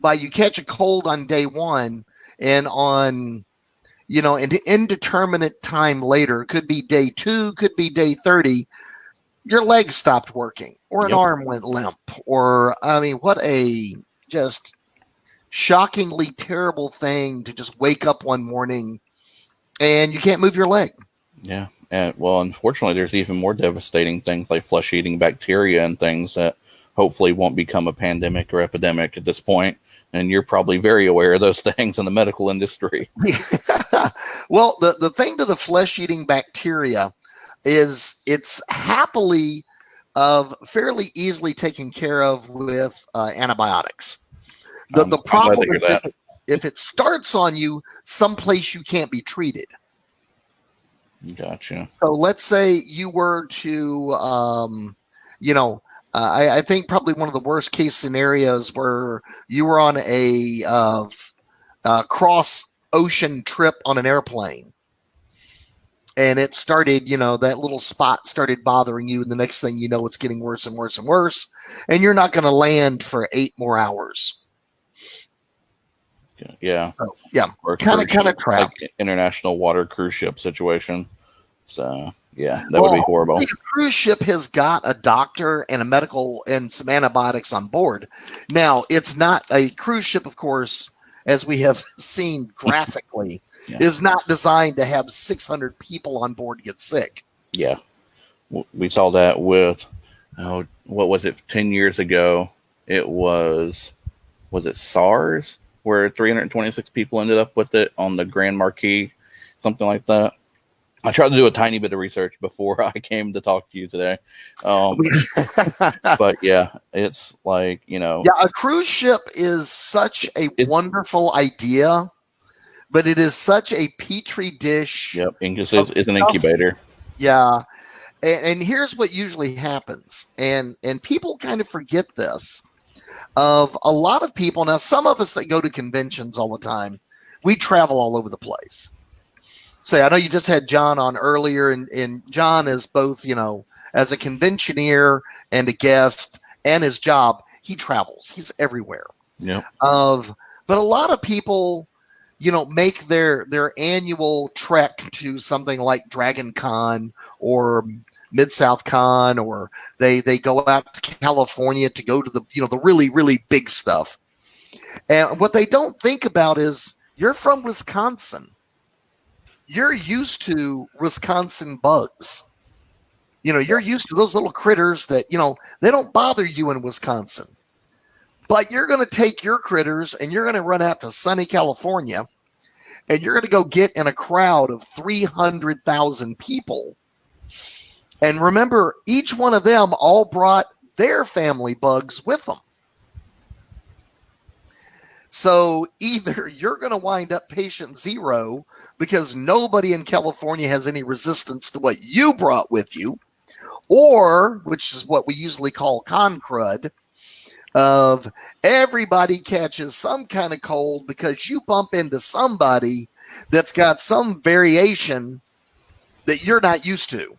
by you catch a cold on day one, and on an indeterminate time later, could be day 2, could be day 30, your leg stopped working or an arm went limp, or what a just shockingly terrible thing to just wake up one morning and you can't move your leg. Yeah. And unfortunately, there's even more devastating things like flesh-eating bacteria and things that hopefully won't become a pandemic or epidemic at this point. And you're probably very aware of those things in the medical industry. Well, the thing to the flesh-eating bacteria is it's happily fairly easily taken care of with antibiotics. The problem is if it starts on you someplace you can't be treated. Gotcha. So let's say you were to, I think probably one of the worst case scenarios where you were on a cross ocean trip on an airplane, and it started, that little spot started bothering you, and the next thing you know, it's getting worse and worse and worse, and you're not going to land for 8 more hours. Yeah. So, kind of trapped. Like international water cruise ship situation. So, that would be horrible. The cruise ship has got a doctor and a medical and some antibiotics on board. Now, it's not a cruise ship, of course, as we have seen graphically, is not designed to have 600 people on board get sick. Yeah. We saw that with, what was it, 10 years ago? It was it SARS? Where 326 people ended up with it on the Grand Marquis, something like that. I tried to do a tiny bit of research before I came to talk to you today. But it's like, a cruise ship is such a wonderful idea, but it is such a petri dish. Yep, it's an incubator. Yeah. And here's what usually happens. And people kind of forget this. Of a lot of people, now some of us that go to conventions all the time, we travel all over the place. So I know you just had John on earlier, and John is both, as a conventioneer and a guest, and his job, he travels. He's everywhere. Yeah. But a lot of people, make their annual trek to something like Dragon Con or Mid-South Con, or they go out to California to go to the the really, really big stuff. And what they don't think about is you're from Wisconsin. You're used to Wisconsin bugs. You're used to those little critters that, they don't bother you in Wisconsin. But you're going to take your critters and you're going to run out to sunny California, and you're going to go get in a crowd of 300,000 people. And remember, each one of them all brought their family bugs with them. So either you're going to wind up patient zero because nobody in California has any resistance to what you brought with you, or, which is what we usually call con crud, of everybody catches some kind of cold because you bump into somebody that's got some variation that you're not used to.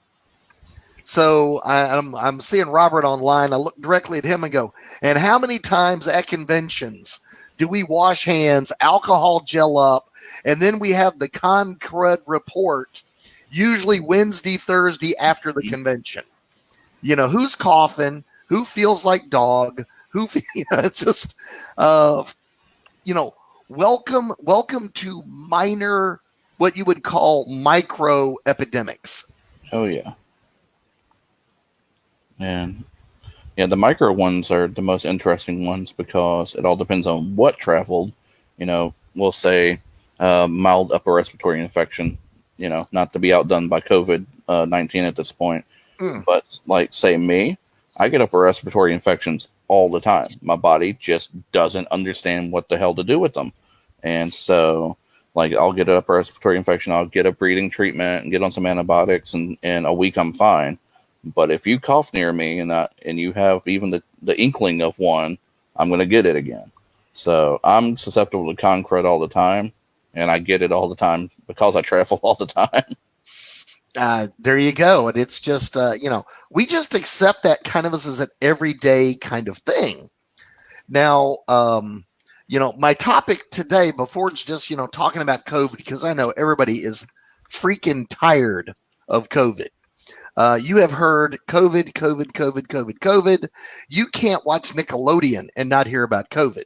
So I'm seeing Robert online. I look directly at him and go, and how many times at conventions do we wash hands, alcohol gel up, And then we have the Concred report, usually Wednesday, Thursday after the convention. You know, who's coughing, who feels like dog, who, it's just, you know, welcome to minor, what you would call micro epidemics. Oh yeah. And yeah, the micro ones are the most interesting ones because it all depends on what traveled. You know, we'll say mild upper respiratory infection, you know, not to be outdone by COVID-19 at this point. But like, say me, I get upper respiratory infections all the time. My body just doesn't understand what the hell to do with them. And so, like, I'll get an upper respiratory infection, I'll get a breathing treatment and get on some antibiotics, and in a week I'm fine. But if you cough near me and you have even the inkling of one, I'm going to get it again. So I'm susceptible to concrete all the time, and I get it all the time because I travel all the time. There you go. And it's just, you know, we just accept that kind of as an everyday kind of thing. Now, you know, my topic today, before it's just, you know, talking about COVID, because I know everybody is freaking tired of COVID. You have heard COVID, COVID, COVID, COVID, COVID. You can't watch Nickelodeon and not hear about COVID.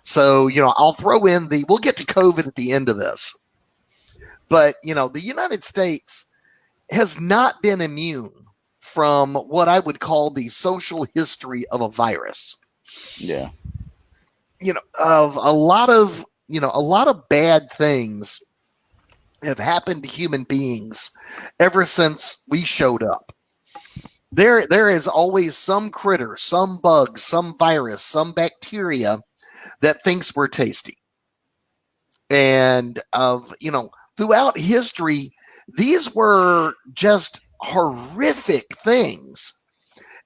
So, you know, I'll throw in we'll get to COVID at the end of this. But, you know, the United States has not been immune from what I would call the social history of a virus. Yeah. You know, of a lot of bad things have happened to human beings ever since we showed up. There is always some critter, some bug, some virus, some bacteria that thinks we're tasty. And you know, throughout history, these were just horrific things.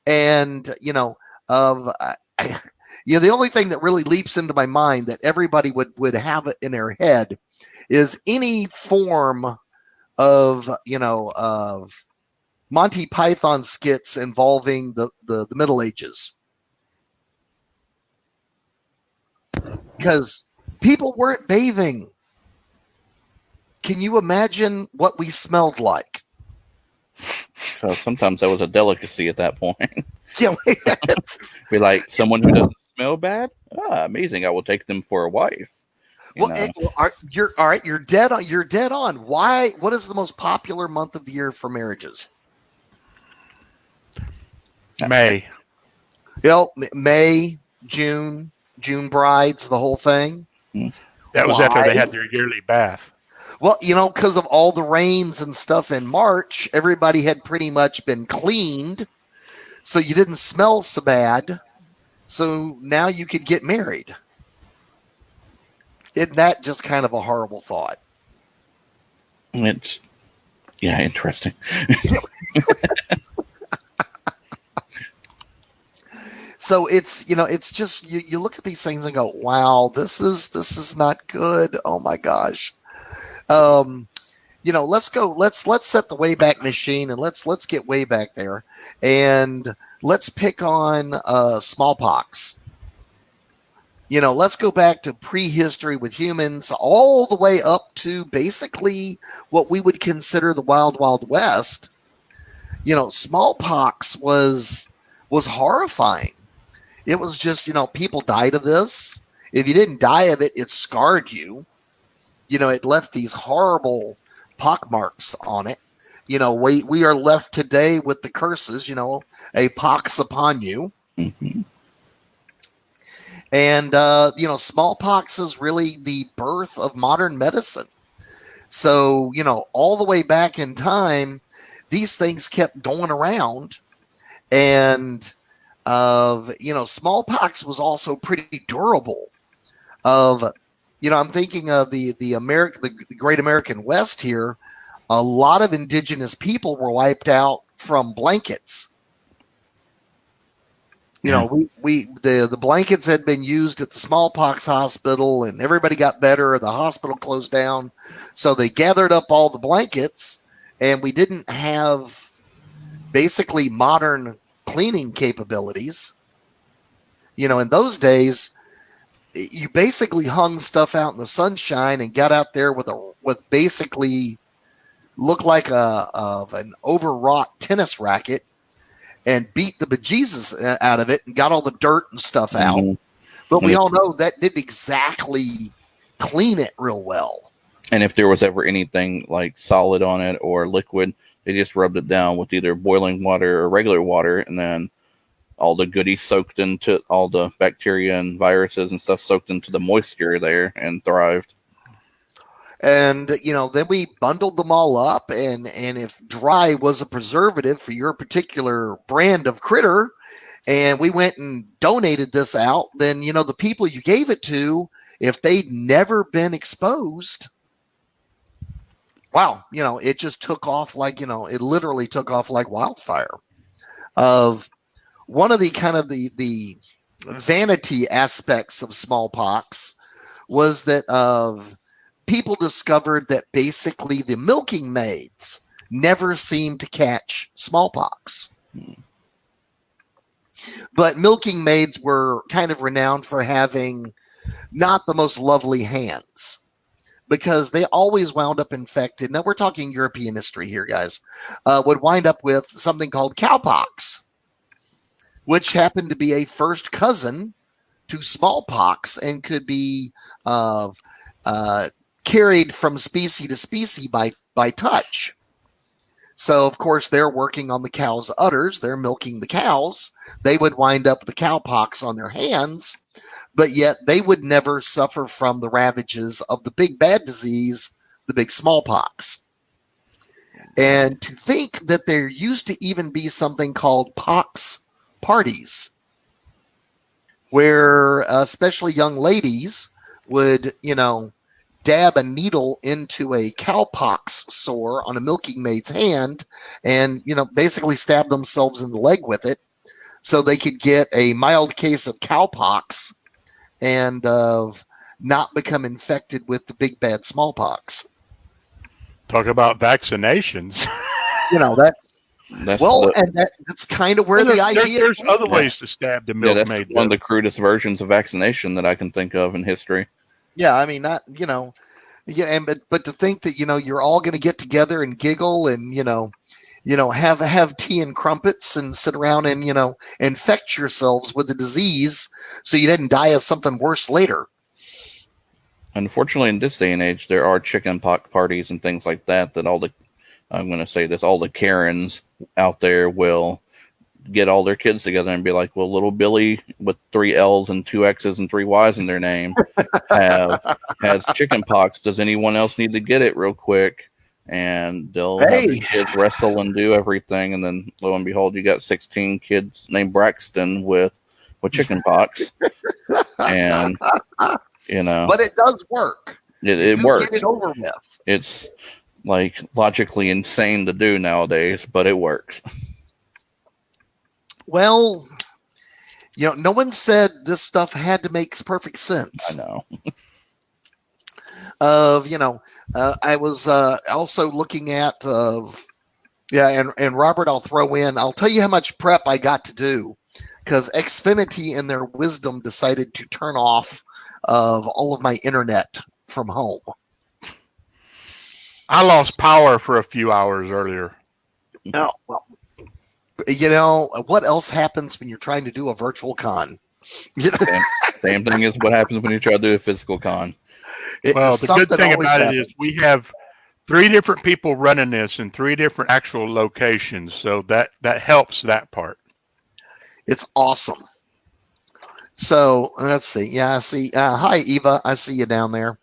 And, you know, the only thing that really leaps into my mind that everybody would have it in their head is any form of, you know, of Monty Python skits involving the Middle Ages. Because people weren't bathing. Can you imagine what we smelled like? Sometimes that was a delicacy at that point. Yeah, be like, someone who doesn't smell bad? Ah, amazing. I will take them for a wife. You're all right. You're dead on. You're dead on. Why? What is the most popular month of the year for marriages? May. You know, May, June brides, the whole thing. That was after they had their yearly bath. Well, you know, because of all the rains and stuff in March, everybody had pretty much been cleaned, so you didn't smell so bad. So now you could get married. Isn't that just kind of a horrible thought? It's, yeah, interesting. So it's, you know, it's just, you look at these things and go, wow, this is not good. Oh my gosh. You know, let's set the Wayback Machine and let's get way back there, and let's pick on smallpox. You know, let's go back to prehistory with humans all the way up to basically what we would consider the Wild Wild West. You know, smallpox was horrifying. It was just, you know, people died of this. If you didn't die of it, it scarred you. You know, it left these horrible pockmarks on it. You know, we are left today with the curses, you know, a pox upon you. Mm-hmm. And, you know, smallpox is really the birth of modern medicine. So, you know, all the way back in time, these things kept going around. And, you know, smallpox was also pretty durable. You know, I'm thinking of the Great American West here. A lot of indigenous people were wiped out from blankets. You know, the blankets had been used at the smallpox hospital, and everybody got better. The hospital closed down, so they gathered up all the blankets, and we didn't have basically modern cleaning capabilities. You know, in those days, you basically hung stuff out in the sunshine and got out there with basically looked like an overwrought tennis racket and beat the bejesus out of it and got all the dirt and stuff out. Mhm. But we And all know that didn't exactly clean it real well. And if there was ever anything like solid on it or liquid, they just rubbed it down with either boiling water or regular water, and then all the goodies soaked into all the bacteria and viruses and stuff soaked into the moisture there and thrived. And, you know, then we bundled them all up, and if dry was a preservative for your particular brand of critter, and we went and donated this out, then, you know, the people you gave it to, if they'd never been exposed, wow, you know, it just took off like, you know, it literally took off like wildfire. Of one of the kind of the vanity aspects of smallpox was that people discovered that basically the milking maids never seemed to catch smallpox. But milking maids were kind of renowned for having not the most lovely hands, because they always wound up infected. Now we're talking European history here, guys. Would wind up with something called cowpox, which happened to be a first cousin to smallpox and could be carried from species to species by touch. So, of course, they're working on the cow's udders. They're milking the cows. They would wind up with the cowpox on their hands, but yet they would never suffer from the ravages of the big bad disease, the big smallpox. And to think that there used to even be something called pox parties, where especially young ladies would, you know, dab a needle into a cowpox sore on a milking maid's hand and, you know, basically stab themselves in the leg with it so they could get a mild case of cowpox and not become infected with the big bad smallpox. Talk about vaccinations. You know, that's kind of where the idea. There's other ways to stab the milkmaid. That's one of the crudest versions of vaccination that I can think of in history. Yeah, I mean, not, you know, yeah, and but to think that, you know, you're all going to get together and giggle and, you know, have tea and crumpets and sit around and, you know, infect yourselves with the disease so you didn't die of something worse later. Unfortunately, in this day and age, there are chicken pox parties and things like that all the Karens out there will get all their kids together and be like, well, little Billy with 3 L's and 2 X's and 3 Y's in their name has chicken pox. Does anyone else need to get it real quick? And they'll have the kids wrestle and do everything. And then lo and behold, you got 16 kids named Braxton with chicken pox. And, you know, but it does work. It works. Get it over with. It's like logically insane to do nowadays, but it works. Well, you know, no one said this stuff had to make perfect sense. I know. You know, I was also looking at, and Robert, I'll throw in, I'll tell you how much prep I got to do, because Xfinity in their wisdom decided to turn off all of my internet from home. I lost power for a few hours earlier. No, well, you know, what else happens when you're trying to do a virtual con? Same thing as what happens when you try to do a physical con. Well, the good thing about it is we have 3 different people running this in 3 different actual locations, so that helps that part. It's awesome. So let's see. Yeah, I see. Hi, Eva. I see you down there.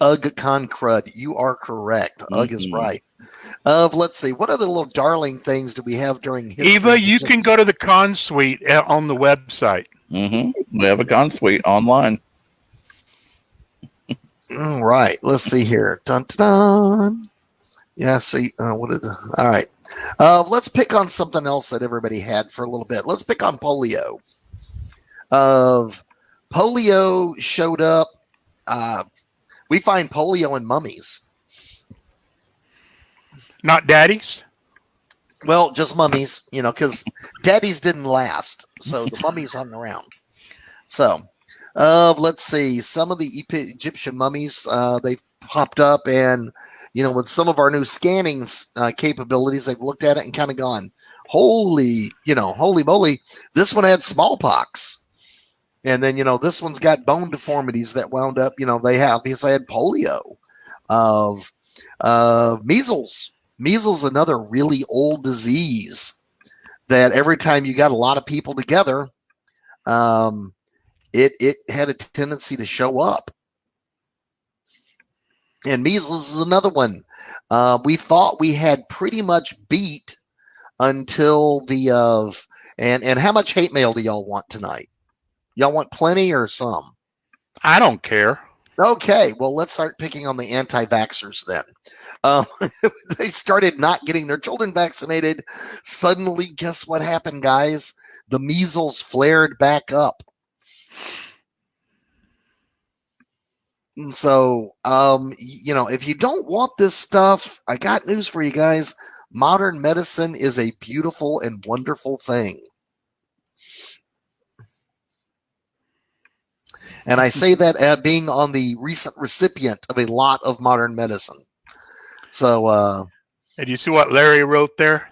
Ugh, con crud. You are correct. Ugh is right. Let's see. What other little darling things do we have during history? Eva, you can go to the con suite on the website. We have a con suite online. All right. Let's see here. Dun, dun, dun. Yeah, see. All right. Let's pick on something else that everybody had for a little bit. Let's pick on polio. Polio showed up. We find polio in mummies. Not daddies? Well, just mummies, you know, because daddies didn't last. So the mummies hung around. So, let's see. Some of the Egyptian mummies, they've popped up, and with some of our new scanning capabilities, they've looked at it and kind of gone, holy moly, this one had smallpox. And then, this one's got bone deformities that wound up, they had polio, of measles. Measles, another really old disease that every time you got a lot of people together, it had a tendency to show up. And measles is another one. We thought we had pretty much beat until and how much hate mail do y'all want tonight? Y'all want plenty or some? I don't care. Okay, well, let's start picking on the anti-vaxxers then. They started not getting their children vaccinated. Suddenly, guess what happened, guys? The measles flared back up. And so, if you don't want this stuff, I got news for you guys. Modern medicine is a beautiful and wonderful thing. And I say that being on the recent recipient of a lot of modern medicine. So, And you see what Larry wrote there?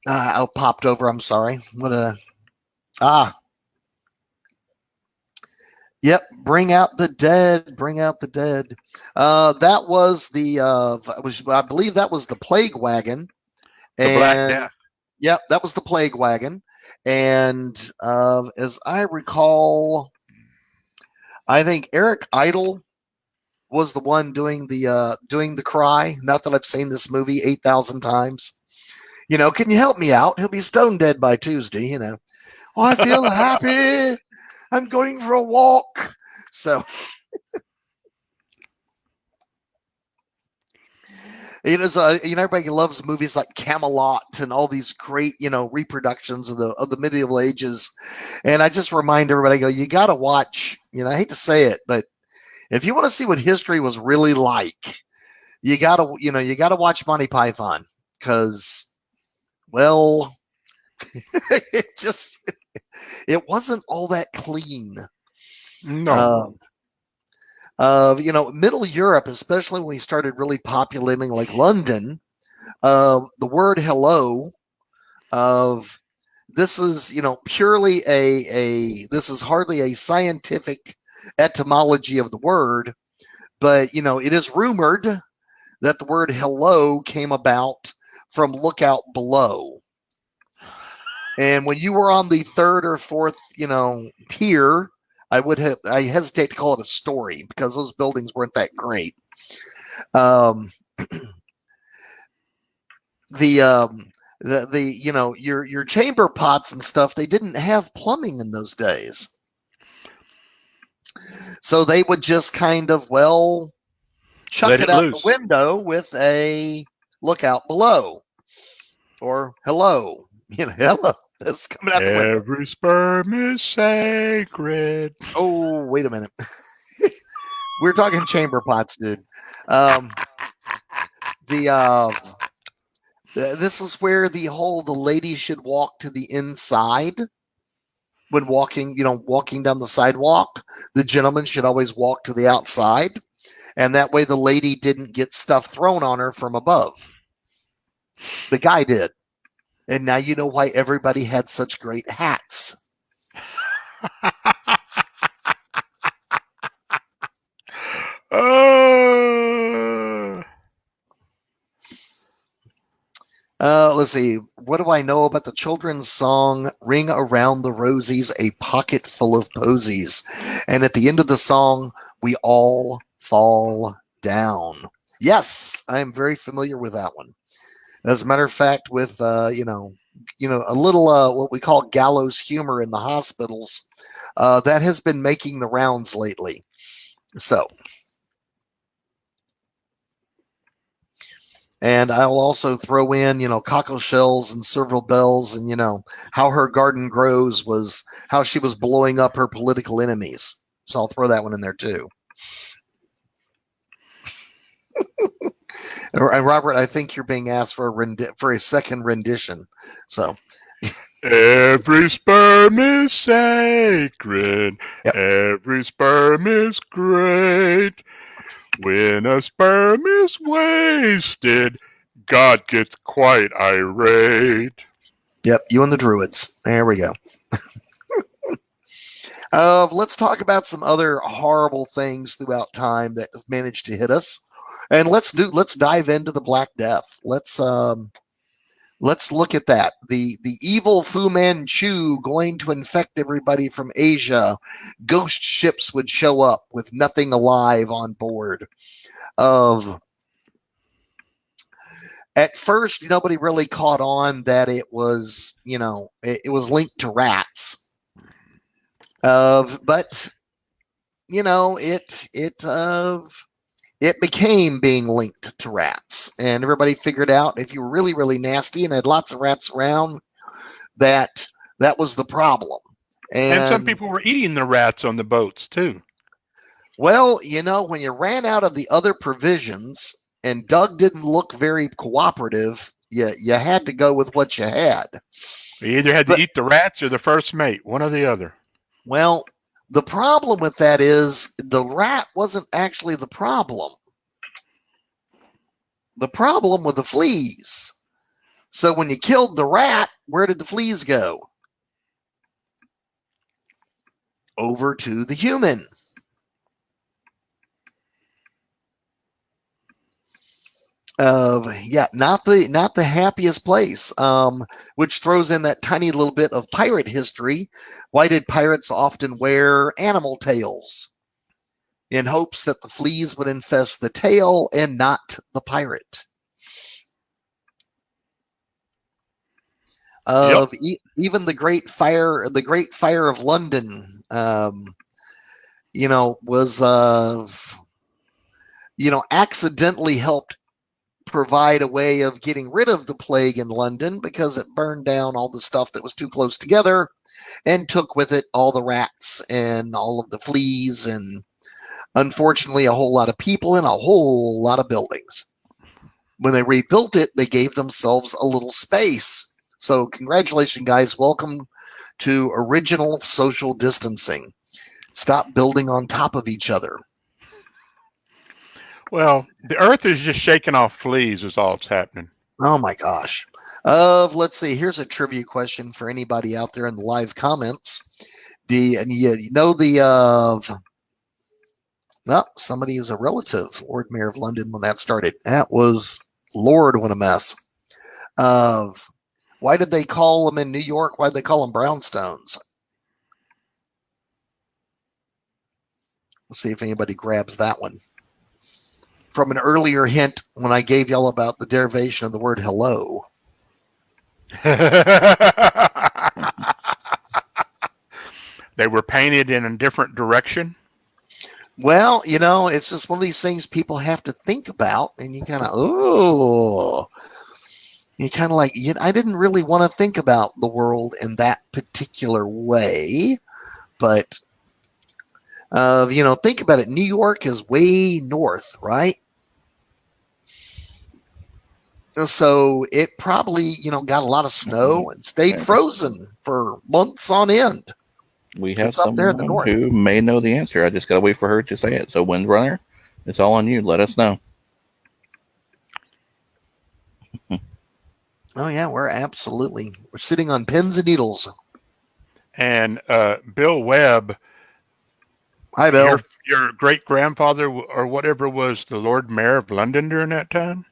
I popped over. I'm sorry. Yep. Bring out the dead. Bring out the dead. That was I believe that was the plague wagon. The Black Death. Yep, that was the plague wagon. And as I recall, I think Eric Idle was the one doing the cry. Not that I've seen this movie 8,000 times. Can you help me out? He'll be stone dead by Tuesday. Oh, I feel happy. I'm going for a walk. So, everybody loves movies like Camelot and all these great, reproductions of the medieval ages. And I just remind everybody, you got to watch, I hate to say it, but if you want to see what history was really like, you got to watch Monty Python, because, well, it wasn't all that clean. No. Middle Europe, especially when we started really populating like London, the word hello this is, purely this is hardly a scientific etymology of the word, but, it is rumored that the word hello came about from look out below. And when you were on the third or fourth, tier, I hesitate to call it a story because those buildings weren't that great. Your chamber pots and stuff, they didn't have plumbing in those days. So they would just kind of, chuck it out the window with a look out below or hello, hello. That's coming out the window. Every sperm is sacred. Oh, wait a minute. We're talking chamber pots, dude. This is where the lady should walk to the inside when walking down the sidewalk. The gentleman should always walk to the outside, and that way the lady didn't get stuff thrown on her from above. The guy did. And now you know why everybody had such great hats. Let's see. What do I know about the children's song, Ring Around the Rosies, a Pocket Full of Posies? And at the end of the song, we all fall down. Yes, I am very familiar with that one. As a matter of fact, with, a little what we call gallows humor in the hospitals, that has been making the rounds lately. So. And I'll also throw in, cockle shells and several bells, and, how her garden grows was how she was blowing up her political enemies. So I'll throw that one in there too. And Robert, I think you're being asked for a second rendition. So Every sperm is sacred. Yep. Every sperm is great. When a sperm is wasted, God gets quite irate. Yep, you and the Druids. There we go. Let's talk about some other horrible things throughout time that have managed to hit us, and let's dive into the Black Death. Let's look at that. The evil Fu Manchu going to infect everybody from Asia. Ghost ships would show up with nothing alive on board. At first, nobody really caught on that it was, it was linked to rats. But it became being linked to rats, and everybody figured out if you were really, really nasty and had lots of rats around, that was the problem. And some people were eating the rats on the boats too. Well, when you ran out of the other provisions and Doug didn't look very cooperative, you had to go with what you had. You either had to eat the rats or the first mate, one or the other. Well, the problem with that is the rat wasn't actually the problem. The problem were the fleas. So when you killed the rat, where did the fleas go? Over to the human. Not the happiest place, which throws in that tiny little bit of pirate history. Why did pirates often wear animal tails? In hopes that the fleas would infest the tail and not the pirate. Even the Great Fire of London, was accidentally helped provide a way of getting rid of the plague in London, because it burned down all the stuff that was too close together and took with it all the rats and all of the fleas and, unfortunately, a whole lot of people and a whole lot of buildings. When they rebuilt it, they gave themselves a little space. So congratulations, guys. Welcome to original social distancing. Stop building on top of each other. Well, the earth is just shaking off fleas is all that's happening. Oh my gosh. Let's see. Here's a trivia question for anybody out there in the live comments. Somebody who's a relative, Lord Mayor of London, when that started. That was, Lord, what a mess. Why did they call them in New York? Why did they call them brownstones? Let's see if anybody grabs that one. From an earlier hint when I gave y'all about the derivation of the word hello. They were painted in a different direction. Well, it's just one of these things people have to think about, and you kind of, I didn't really want to think about the world in that particular way, but, think about it. New York is way north, right? So it probably, got a lot of snow and stayed frozen for months on end. We have It's up there in the someone north. who may know the answer. I just got to wait for her to say it. So, Windrunner, it's all on you. Let us know. Oh, yeah, we're sitting on pins and needles. And Bill Webb. Hi, Bill. Your great-grandfather or whatever was the Lord Mayor of London during that time?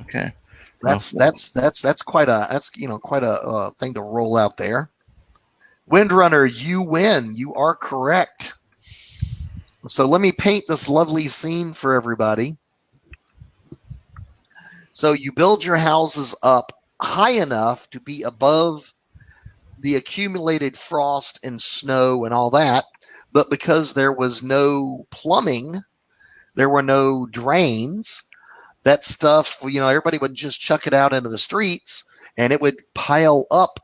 Okay. That's quite a thing to roll out there. Windrunner, you win. You are correct. So let me paint this lovely scene for everybody. So you build your houses up high enough to be above the accumulated frost and snow and all that, but because there was no plumbing, there were no drains, that stuff, everybody would just chuck it out into the streets, and it would pile up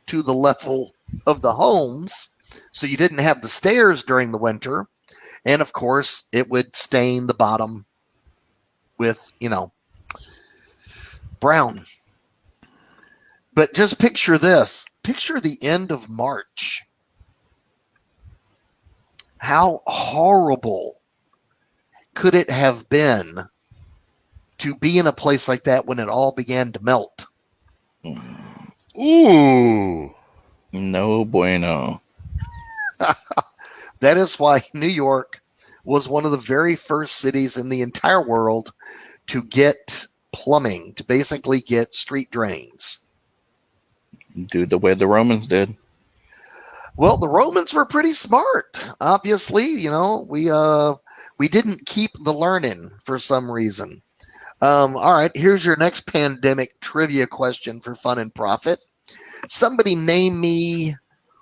to the level of the homes, so you didn't have the stairs during the winter, and of course, it would stain the bottom with, brown. But just picture this. Picture the end of March. How horrible could it have been to be in a place like that when it all began to melt? Ooh. No bueno. That is why New York was one of the very first cities in the entire world to get plumbing, to basically get street drains. Do the way the Romans did. Well, the Romans were pretty smart. Obviously, we didn't keep the learning for some reason. All right, here's your next pandemic trivia question for fun and profit. Somebody name me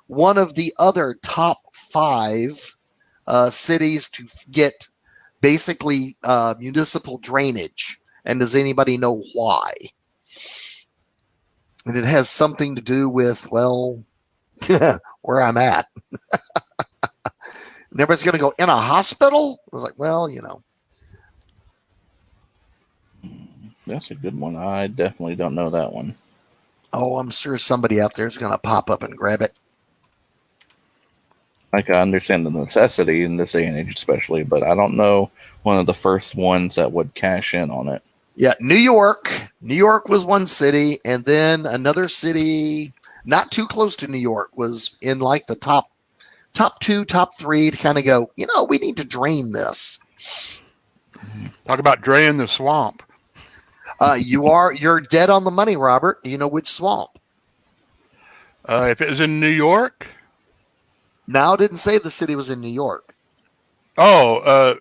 one of the other top 5 cities to get basically municipal drainage. And does anybody know why? And it has something to do with, well, where I'm at. And everybody's going to go, in a hospital? I was like, well, That's a good one. I definitely don't know that one. Oh, I'm sure somebody out there is going to pop up and grab it. Like, I understand the necessity in this day and age especially, but I don't know one of the first ones that would cash in on it. Yeah, New York. New York was one city, and then another city not too close to New York was in like the top 2, top 3 to kind of go, we need to drain this. Talk about draining the swamp. You're dead on the money, Robert. Do you know which swamp? If it was in New York? No, I didn't say the city was in New York. Oh,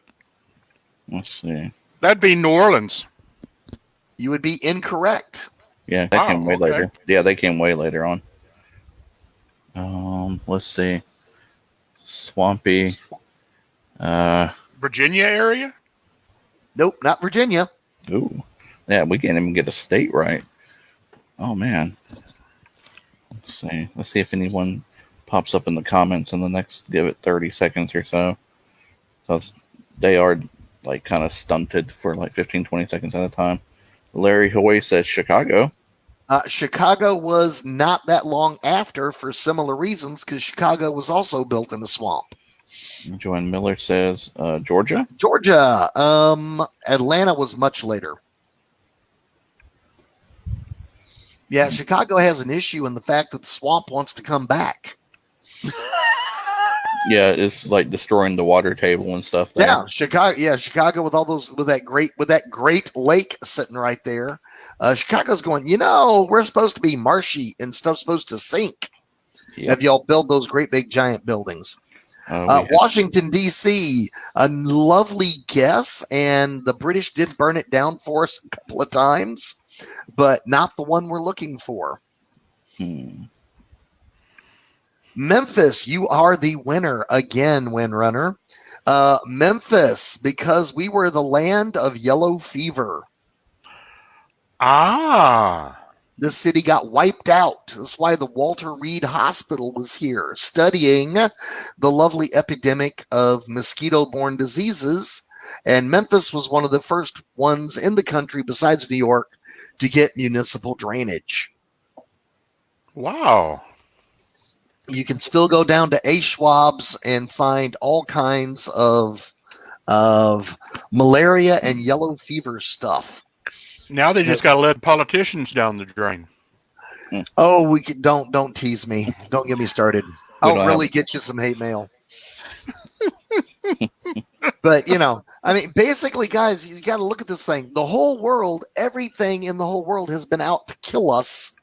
let's see. That'd be New Orleans. You would be incorrect. Yeah, that came way later. Yeah, they came way later on. Let's see. Swampy. Virginia area? Nope, not Virginia. Ooh. Yeah, we can't even get a state right. Oh, man. Let's see. Let's see if anyone pops up in the comments in the next, give it 30 seconds or so. Because they are, like, kind of stunted for, like, 15, 20 seconds at a time. Larry Hoy says Chicago. Chicago was not that long after for similar reasons because Chicago was also built in a swamp. Joanne Miller says Georgia. Georgia. Atlanta was much later. Yeah, Chicago has an issue in the fact that the swamp wants to come back. Yeah, it's like destroying the water table and stuff there. Yeah, Chicago with all those with that great lake sitting right there. Chicago's going, we're supposed to be marshy and stuff's supposed to sink. Yep. If y'all build those great big giant buildings. Washington, D.C., a lovely guess, and the British did burn it down for us a couple of times, but not the one we're looking for. Memphis, you are the winner again, Windrunner. Memphis, because we were the land of yellow fever. The city got wiped out. That's why the Walter Reed Hospital was here, studying the lovely epidemic of mosquito-borne diseases. And Memphis was one of the first ones in the country, besides New York, to get municipal drainage. Wow. You can still go down to A. Schwab's and find all kinds of malaria and yellow fever stuff. Now they just got to let politicians down the drain. Oh, don't tease me. Don't get me started. I'll really get you some hate mail. But basically, guys, you got to look at this thing. The whole world, everything in the whole world has been out to kill us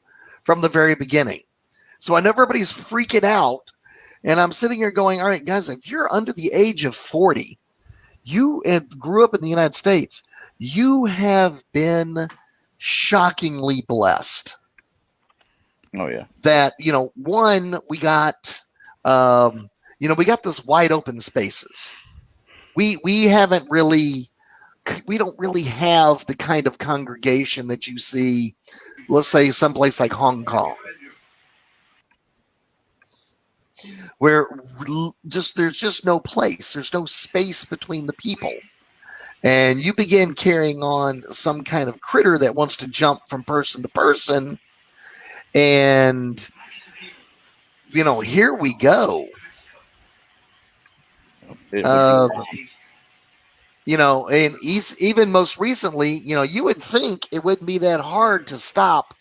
from the very beginning. So I know everybody's freaking out, and I'm sitting here going, all right, guys, if you're under the age of 40, you grew up in the United States, you have been shockingly blessed. Oh, yeah. That, one, we got, we got this wide open spaces. We don't really have the kind of congregation that you see, let's say, someplace like Hong Kong, where there's just no place. There's no space between the people. and you begin carrying on some kind of critter that wants to jump from person to person. And, here we go. And even most recently, you would think it wouldn't be that hard to stop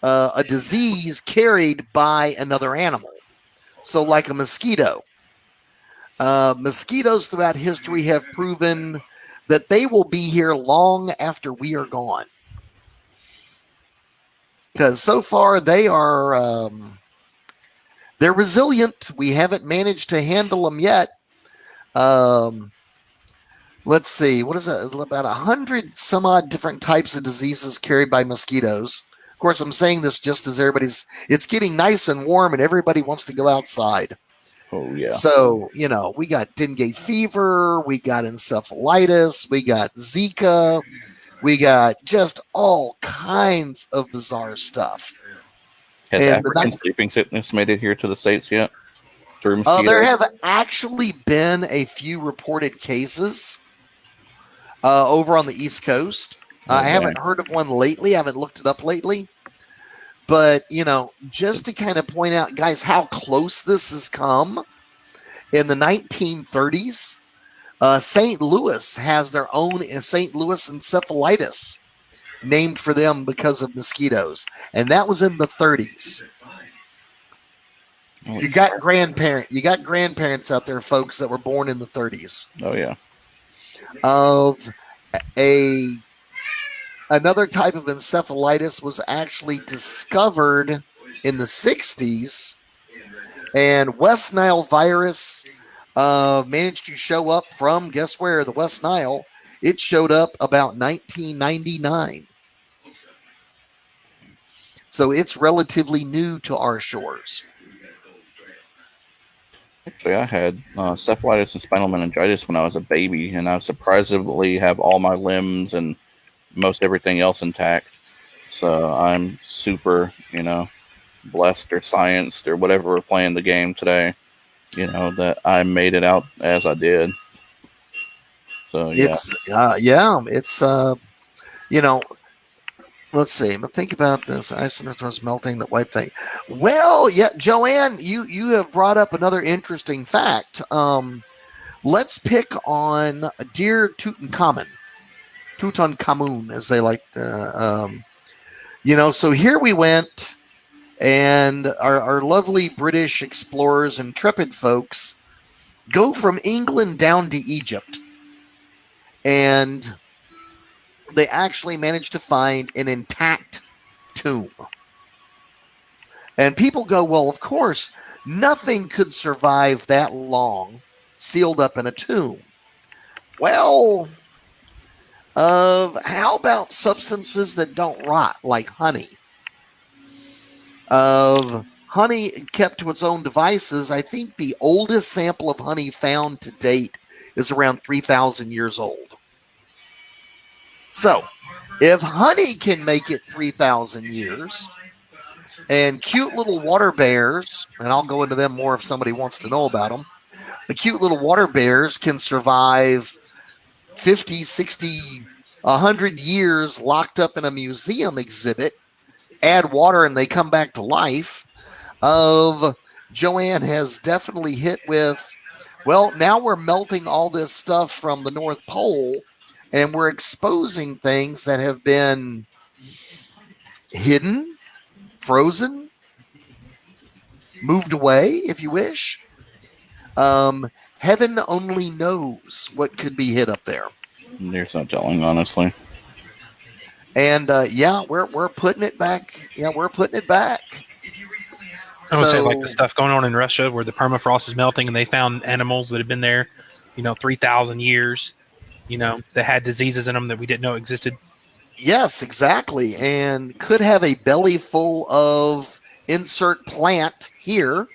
a disease carried by another animal. So like a mosquito. Mosquitoes throughout history have proven that they will be here long after we are gone. Because so far they are they're resilient. We haven't managed to handle them yet. Let's see, what is it? About 100 some odd different types of diseases carried by mosquitoes. Of course, I'm saying this just as it's getting nice and warm and everybody wants to go outside. Oh, yeah. So, we got dengue fever, we got encephalitis, we got Zika, we got just all kinds of bizarre stuff. Has African sleeping sickness made it here to the States yet? Through mosquitoes? There have actually been a few reported cases over on the East Coast. I haven't heard of one lately. I haven't looked it up lately. But, just to kind of point out, guys, how close this has come, in the 1930s, St. Louis has their own St. Louis encephalitis named for them because of mosquitoes. And that was in the 30s. You got grandparents out there, folks, that were born in the 30s. Oh, yeah. Of another type of encephalitis was actually discovered in the 60s, and West Nile virus managed to show up from, guess where, the West Nile. It showed up about 1999. So it's relatively new to our shores. Actually, I had encephalitis and spinal meningitis when I was a baby, and I surprisingly have all my limbs and most everything else intact. So I'm super, blessed or scienced or whatever we're playing the game today, that I made it out as I did. So, yeah. Let's see. But think about the ice was melting, that white thing. Well, yeah, Joanne, you have brought up another interesting fact. Let's pick on dear Tutankhamun, as they like to, so here we went, and our lovely British explorers, intrepid folks, go from England down to Egypt, and they actually managed to find an intact tomb. And people go, well, of course, nothing could survive that long sealed up in a tomb. Well, how about substances that don't rot, like honey? Honey kept to its own devices. I think the oldest sample of honey found to date is around 3,000 years old. So, if honey can make it 3,000 years, and cute little water bears, and I'll go into them more if somebody wants to know about them, the cute little water bears can survive 50, 60, 100 years locked up in a museum exhibit, add water and they come back to life. Joanne has definitely hit with, well, now we're melting all this stuff from the North Pole, and we're exposing things that have been hidden, frozen, moved away, if you wish. Heaven only knows what could be hid up there. There's no telling, honestly. And we're putting it back. Yeah, we're putting it back. I would say like the stuff going on in Russia where the permafrost is melting and they found animals that had been there, 3,000 years, that had diseases in them that we didn't know existed. Yes, exactly. And could have a belly full of insert plant here.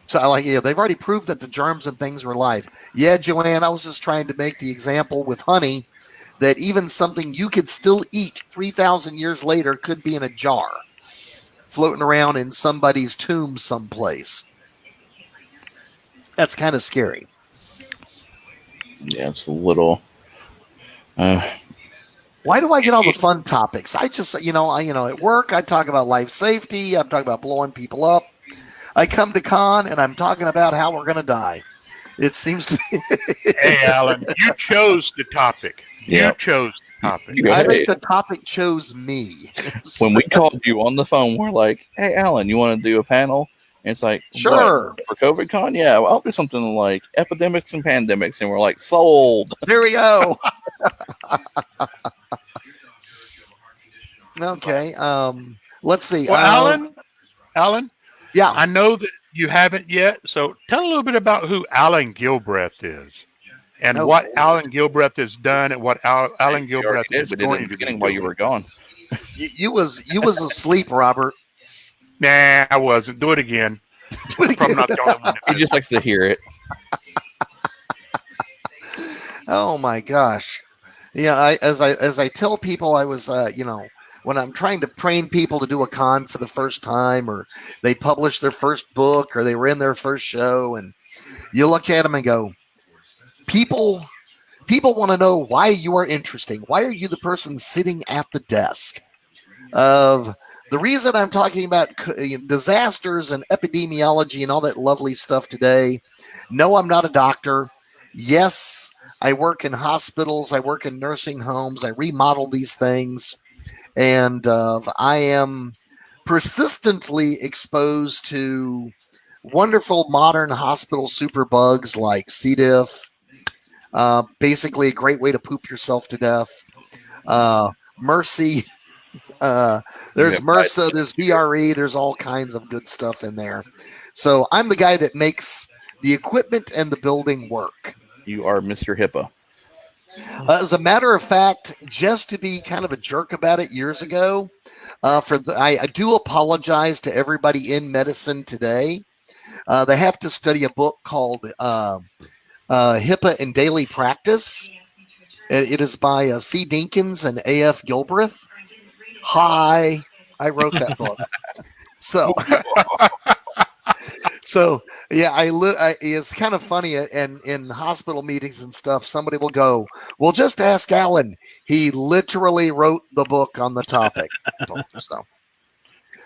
So they've already proved that the germs and things are alive. Yeah, Joanne, I was just trying to make the example with honey that even something you could still eat 3,000 years later could be in a jar, floating around in somebody's tomb someplace. That's kind of scary. Yeah, it's a little. Why do I get all the fun topics? I just, at work, I talk about life safety. I'm talking about blowing people up. I come to con and I'm talking about how we're going to die. It seems to be. Hey, Alan, you chose the topic. You Yep. chose the topic. I think the topic chose me. When we called you on the phone, we're like, "Hey, Alan, you want to do a panel?" And it's like, Sure. "What, for COVIDCon? Yeah, well, I'll do something like epidemics and pandemics." And we're like, "Sold." There we go. Okay. Let's see. Well, Alan. Yeah. I know that you haven't yet, so tell a little bit about who Alan Gilbreth is, and what Alan Gilbreth has done, and what Alan Gilbreth is going to beginning be while doing. you were gone. You was asleep, Robert. Nah, I wasn't. Do it again. I'm probably not the only one. He just likes to hear it. Oh my gosh. Yeah, as I tell people, I was when I'm trying to train people to do a con for the first time, or they publish their first book, or they were in their first show, and you look at them and go, people want to know why you are interesting. Why are you the person sitting at the desk? The reason I'm talking about disasters and epidemiology and all that lovely stuff today, no, I'm not a doctor. Yes, I work in hospitals. I work in nursing homes. I remodel these things. And I am persistently exposed to wonderful modern hospital superbugs like C. diff, basically a great way to poop yourself to death. Mercy. There's MRSA, there's VRE, there's all kinds of good stuff in there. So I'm the guy that makes the equipment and the building work. You are Mr. HIPAA. As a matter of fact, just to be kind of a jerk about it years ago, I do apologize to everybody in medicine today. They have to study a book called HIPAA in Daily Practice. It is by C. Dinkins and A.F. Gilbreth. Hi, I wrote that book. So yeah, it's kind of funny, and in hospital meetings and stuff, somebody will go, "Well, just ask Alan. He literally wrote the book on the topic." So,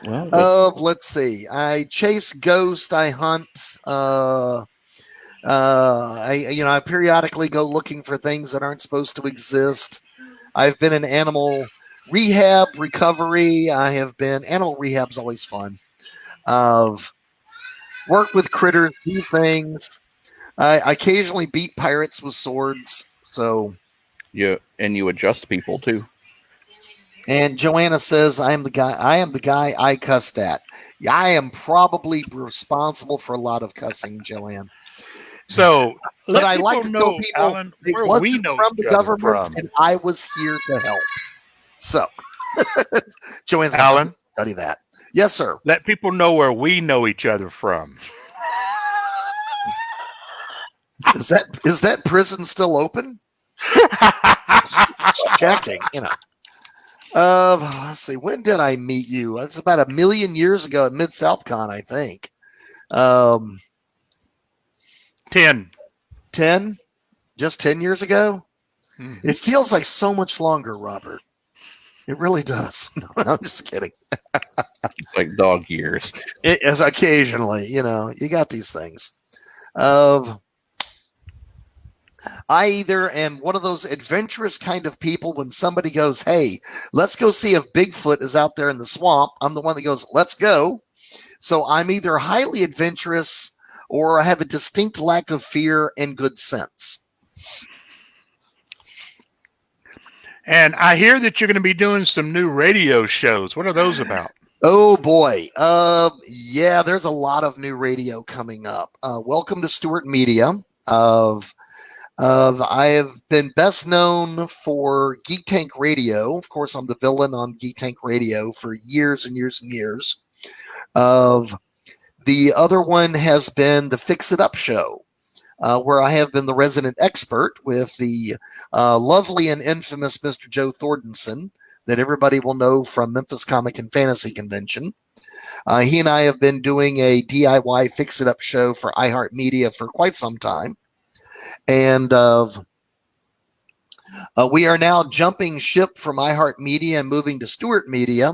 let's see. I chase ghosts. I hunt. I periodically go looking for things that aren't supposed to exist. I've been in animal rehab, recovery. Animal rehab's always fun. Work with critters, do things. I occasionally beat pirates with swords. So, yeah, and you adjust people too. And Joanna says, I am the guy I cussed at. Yeah, I am probably responsible for a lot of cussing, Joanne. So, but I like to know, tell people, Alan, it where wasn't we know from each the other government, from. and I was here to help. So, Joanne's Alan, study that. Yes, sir. Let people know where we know each other from. Is that prison still open? Checking, let's see. When did I meet you? It's about 1 million years ago at Mid South Con, I think. 10. 10? Just 10 years ago? It feels like so much longer, Robert. It really does. No, I'm just kidding. It's like dog years. As occasionally, you got these things. I either am one of those adventurous kind of people when somebody goes, "Hey, let's go see if Bigfoot is out there in the swamp." I'm the one that goes, "Let's go." So I'm either highly adventurous or I have a distinct lack of fear and good sense. And I hear that you're going to be doing some new radio shows. What are those about? Oh boy. Yeah, there's a lot of new radio coming up. Welcome to Stewart Media. I have been best known for Geek Tank Radio. Of course, I'm the villain on Geek Tank Radio for years and years and years. The other one has been the Fix It Up Show, where I have been the resident expert with the lovely and infamous Mr. Joe Thordenson that everybody will know from Memphis Comic and Fantasy Convention. He and I have been doing a DIY Fix It Up show for iHeartMedia for quite some time. And We are now jumping ship from iHeartMedia and moving to Stewart Media.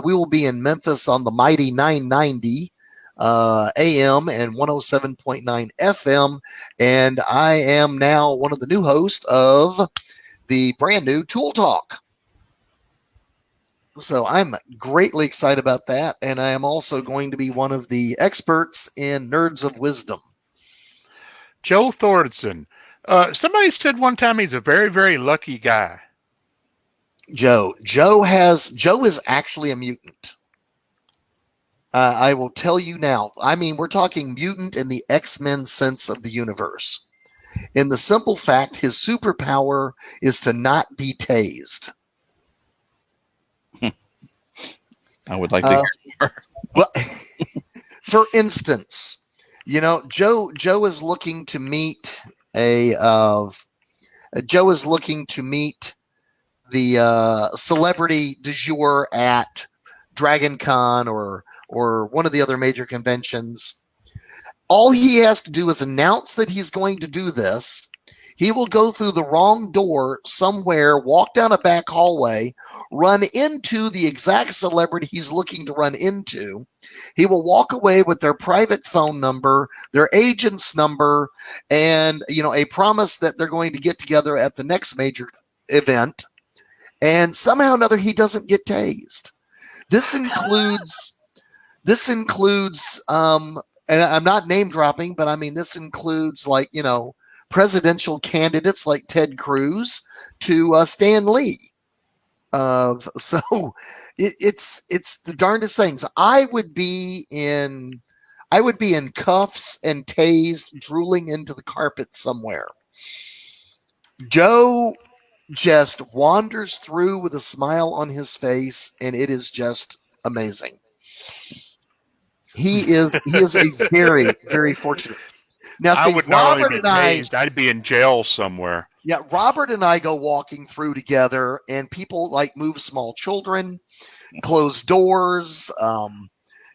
We will be in Memphis on the mighty 990 AM and 107.9 FM. And I am now one of the new hosts of the brand new Tool Talk. So I'm greatly excited about that. And I am also going to be one of the experts in Nerds of Wisdom. Joe Thornton. Somebody said one time he's a very, very lucky guy. Joe is actually a mutant. I will tell you now. I mean, we're talking mutant in the X-Men sense of the universe. In the simple fact, his superpower is to not be tased. I would like to hear more. Well, for instance, Joe is looking to meet the celebrity du jour at Dragon Con or one of the other major conventions. All he has to do is announce that he's going to do this. He will go through the wrong door somewhere, walk down a back hallway, run into the exact celebrity he's looking to run into. He will walk away with their private phone number, their agent's number, and a promise that they're going to get together at the next major event. And somehow or another, he doesn't get tased. This includes, and I'm not name dropping, but I mean, this includes presidential candidates like Ted Cruz to Stan Lee. So it's the darndest things. I would be in cuffs and tased, drooling into the carpet somewhere. Joe just wanders through with a smile on his face, and it is just amazing. He is a very, very fortunate. Now, I would not Robert only be tased, I'd be in jail somewhere. Yeah, Robert and I go walking through together, and people move small children, close doors.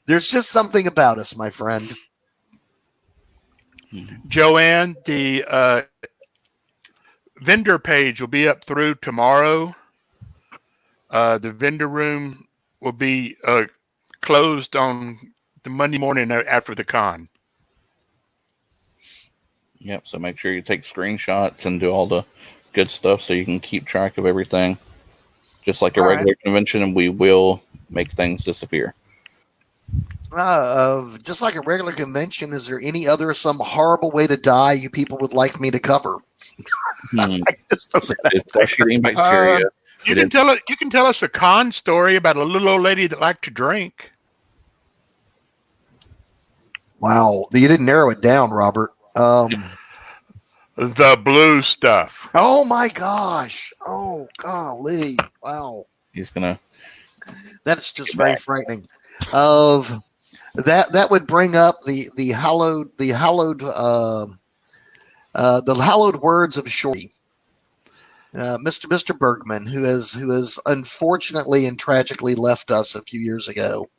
There's just something about us, my friend. Joanne, the vendor page will be up through tomorrow. The vendor room will be closed on the Monday morning after the con. Yep, so make sure you take screenshots and do all the good stuff so you can keep track of everything. Just like a regular convention, and we will make things disappear. Just like a regular convention, is there any other some horrible way to die you people would like me to cover? It's flesh-eating bacteria. You can tell us a con story about a little old lady that liked to drink. Wow, you didn't narrow it down, Robert. The blue stuff. Oh my gosh! Oh golly! Wow. That's just very frightening. That would bring up the hallowed words of Shorty, Mr. Bergman, who has unfortunately and tragically left us a few years ago.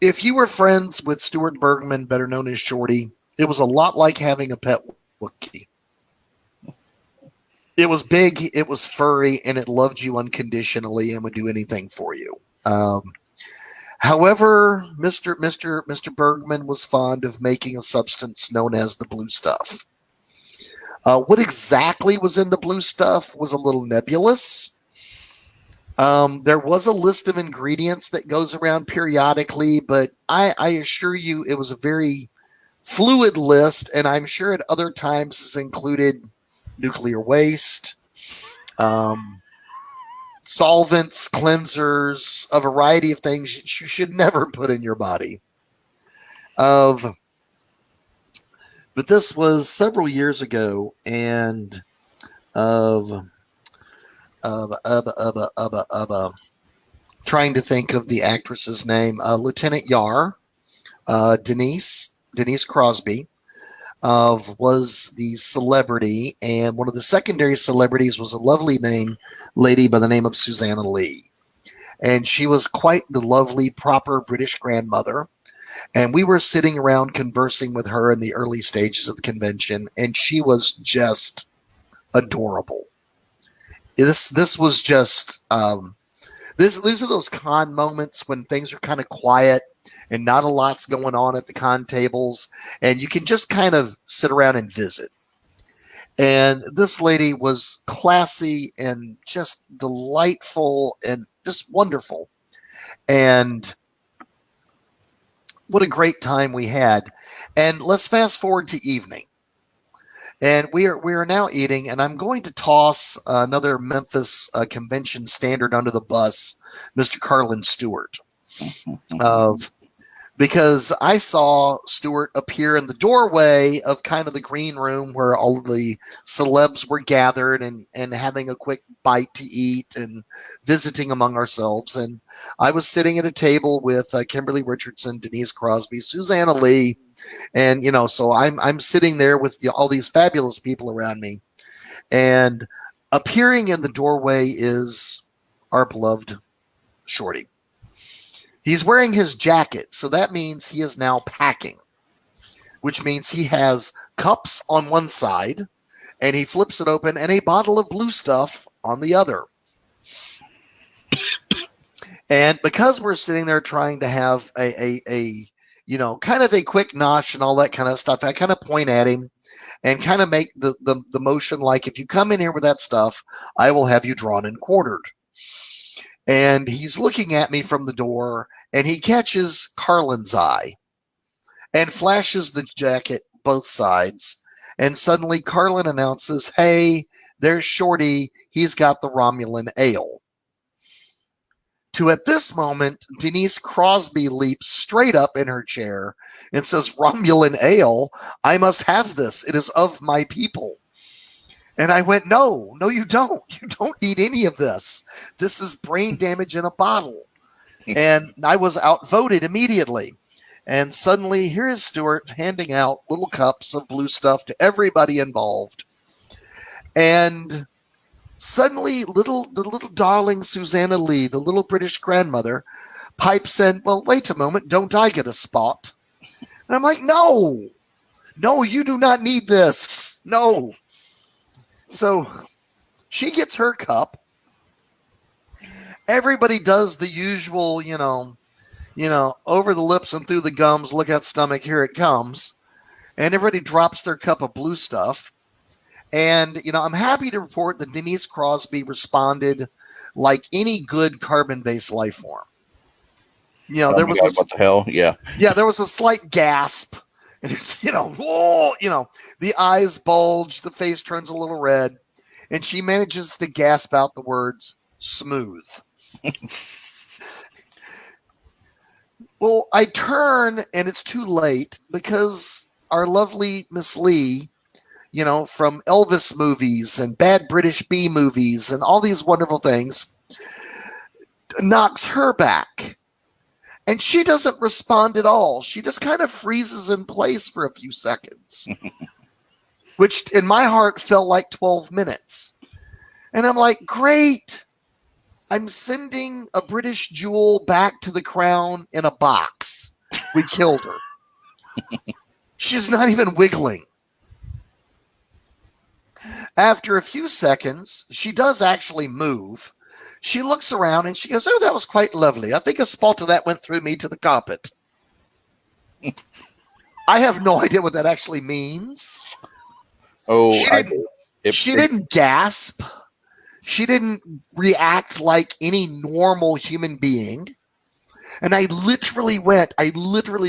If you were friends with Stuart Bergman, better known as Shorty, it was a lot like having a pet Wookiee. It was big, it was furry, and it loved you unconditionally and would do anything for you. However, Mr. Bergman was fond of making a substance known as the blue stuff. What exactly was in the blue stuff was a little nebulous. There was a list of ingredients that goes around periodically, but I assure you it was a very fluid list, and I'm sure at other times has included nuclear waste, solvents, cleansers, a variety of things that you should never put in your body. But this was several years ago, and trying to think of the actress's name, Lieutenant Yar, Denise Crosby, was the celebrity, and one of the secondary celebrities was a lovely lady by the name of Susanna Lee. And she was quite the lovely, proper British grandmother. And we were sitting around conversing with her in the early stages of the convention, and she was just adorable. This was just these are those con moments when things are kind of quiet and not a lot's going on at the con tables, and you can just kind of sit around and visit. And this lady was classy and just delightful and just wonderful. And what a great time we had. And let's fast forward to evening. And we are now eating, and I'm going to toss another Memphis convention standard under the bus, Mr. Carlin Stewart, because I saw Stewart appear in the doorway of kind of the green room where all of the celebs were gathered and having a quick bite to eat and visiting among ourselves. And I was sitting at a table with Kimberly Richardson, Denise Crosby, Susanna Lee, and so I'm sitting there with all these fabulous people around me, and appearing in the doorway is our beloved Shorty. He's wearing his jacket, so that means he is now packing, which means he has cups on one side, and he flips it open, and a bottle of blue stuff on the other. And because we're sitting there trying to have a kind of a quick nosh and all that kind of stuff, I kind of point at him and kind of make the motion like, if you come in here with that stuff, I will have you drawn and quartered. And he's looking at me from the door, and he catches Carlin's eye and flashes the jacket both sides. And suddenly Carlin announces, "Hey, there's Shorty. He's got the Romulan ale." To at this moment, Denise Crosby leaps straight up in her chair and says, "Romulan ale? I must have this. It is of my people." And I went, no, you don't. You don't need any of this. This is brain damage in a bottle. And I was outvoted immediately. And suddenly, here is Stuart handing out little cups of blue stuff to everybody involved. And suddenly, the little darling Susanna Lee, the little British grandmother, pipes in, "Well, wait a moment. Don't I get a spot?" And I'm like, no, you do not need this. No. So she gets her cup. Everybody does the usual, over the lips and through the gums, look at stomach, here it comes. And everybody drops their cup of blue stuff. And, I'm happy to report that Denise Crosby responded like any good carbon-based life form. There was what the hell? Yeah. Yeah, there was a slight gasp. And it's, whoa, the eyes bulge, the face turns a little red, and she manages to gasp out the words, "smooth." Well, I turn, and it's too late because our lovely Miss Lee, from Elvis movies and Bad British B movies and all these wonderful things, knocks her back. And she doesn't respond at all. She just kind of freezes in place for a few seconds, which in my heart felt like 12 minutes. And I'm like, great. I'm sending a British jewel back to the crown in a box. We killed her. She's not even wiggling. After a few seconds, she does actually move. She looks around and she goes, "Oh, that was quite lovely. I think a spot of that went through me to the carpet." I have no idea what that actually means. Oh, she didn't gasp. She didn't react like any normal human being. And I literally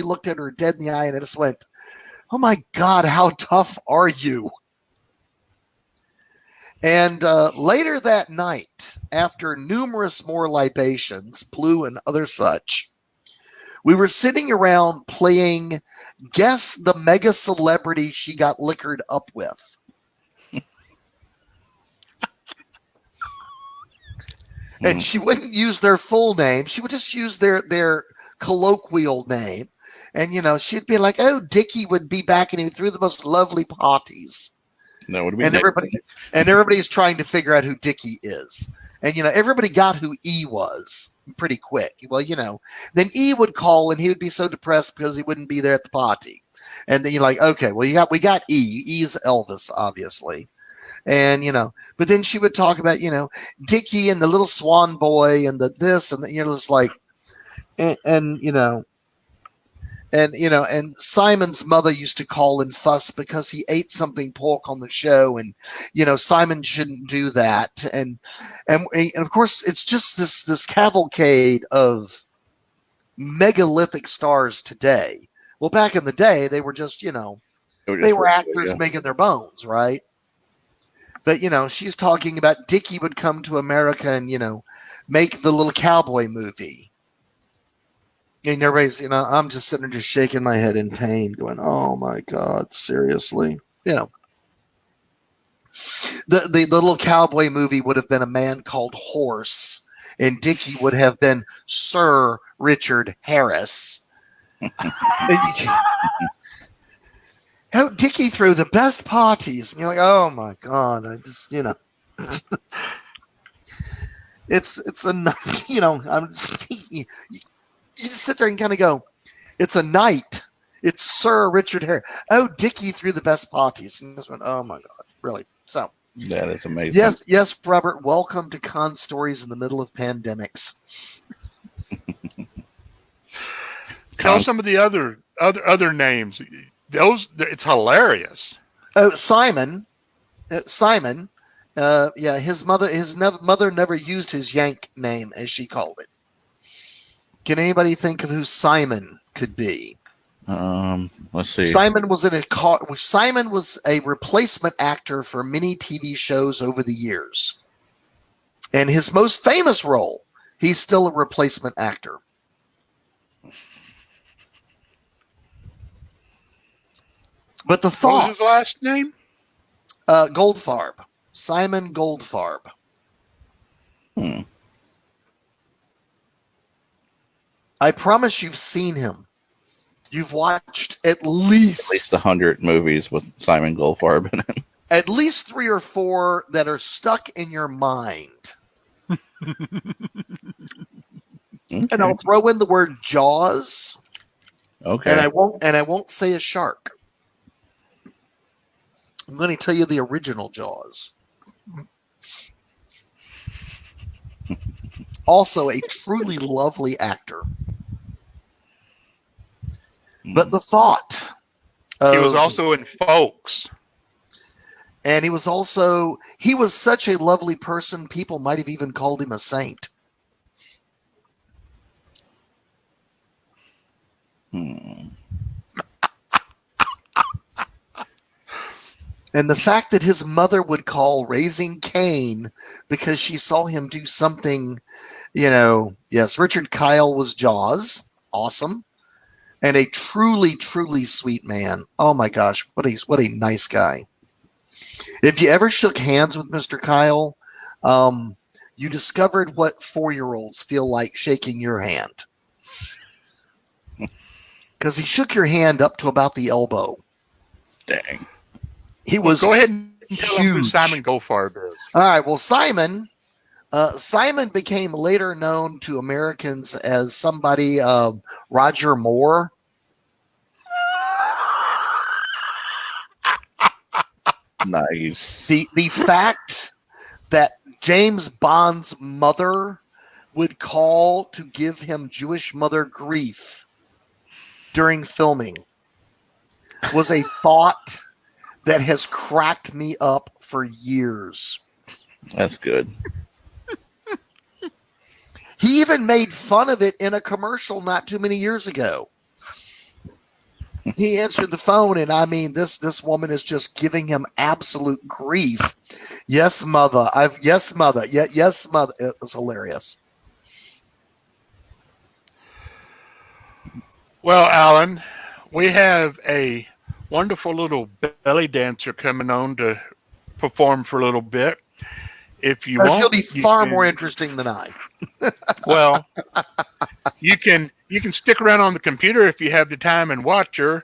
looked at her dead in the eye and I just went, "Oh my God, how tough are you?" And later that night, after numerous more libations, blue and other such, we were sitting around playing Guess the Mega Celebrity She Got Liquored Up With. And she wouldn't use their full name. She would just use their colloquial name. And, she'd be like, "Oh, Dickie would be back and he threw the most lovely parties." That would be and everybody's trying to figure out who Dickie is. And, everybody got who E was pretty quick. Well, then E would call and he would be so depressed because he wouldn't be there at the party. And then you're like, okay, well, we got E. E's Elvis, obviously. And, but then she would talk about, Dickie and the little swan boy and the this and the, it's like, and Simon's mother used to call and fuss because he ate something pork on the show, and Simon shouldn't do that, and of course it's just this cavalcade of megalithic stars today. Well, back in the day, they were just they were actors making their bones, right? But she's talking about Dickie would come to America and make the little cowboy movie. And everybody's, I'm just sitting there just shaking my head in pain, going, "Oh my God, seriously?" The little cowboy movie would have been A Man Called Horse, and Dickie would have been Sir Richard Harris. How Dickie threw the best parties, and you're like, "Oh my God, I just, it's a, I'm just." You just sit there and kind of go, it's a night. It's Sir Richard Harris. Oh, Dickie threw the best parties. And just went, oh my God, really? So yeah, that's amazing. Yes, Robert. Welcome to Con Stories in the middle of pandemics. Tell some of the other names. Those, it's hilarious. Oh, Simon. Yeah, his mother never used his Yank name, as she called it. Can anybody think of who Simon could be? Let's see. Simon was a replacement actor for many TV shows over the years. And his most famous role, he's still a replacement actor. But the thought... What was his last name? Goldfarb. Simon Goldfarb. I promise you've seen him. You've watched at least 100 movies with Simon Goldfarb in it. At least 3 or 4 that are stuck in your mind. Okay. And I'll throw in the word Jaws. Okay. And I won't say a shark. I'm going to tell you the original Jaws. Also a truly lovely actor. But the thought. He was also in Folks. And he was such a lovely person, people might have even called him a saint. And the fact that his mother would call Raising Cain because she saw him do something, yes, Richard Kyle was Jaws. Awesome. And a truly, truly sweet man. Oh my gosh, what a nice guy. If you ever shook hands with Mr. Kyle, you discovered what 4-year-olds feel like shaking your hand. Because he shook your hand up to about the elbow. Dang. He was Go ahead and tell huge. us who Simon Goldfarb is. All right, well, Simon became later known to Americans as somebody, Roger Moore. Nice. The fact that James Bond's mother would call to give him Jewish mother grief during filming was a thought that has cracked me up for years. That's good. He even made fun of it in a commercial not too many years ago. He answered the phone, and I mean, this woman is just giving him absolute grief. Yes, mother. Yes, mother. Yes, mother. It was hilarious. Well, Alan, we have a wonderful little belly dancer coming on to perform for a little bit. If you want, she'll be far more interesting than I. Well, you can stick around on the computer if you have the time and watch her,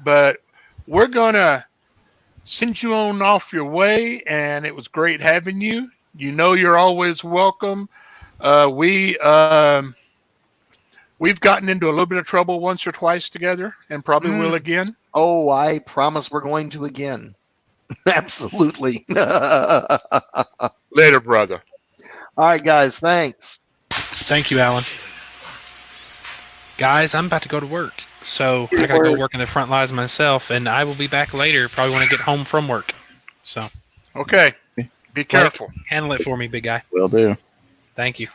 but we're gonna send you on off your way. And it was great having you. You know you're always welcome. We've gotten into a little bit of trouble once or twice together, and probably will again. Oh, I promise we're going to again. Absolutely. Later, brother. All right, guys. Thanks. Thank you, Alan. Guys, I'm about to go to work, so I gotta go work in the front lines myself, and I will be back later. Probably when I get home from work. So, okay, be careful. Handle it for me, big guy. Will do. Thank you.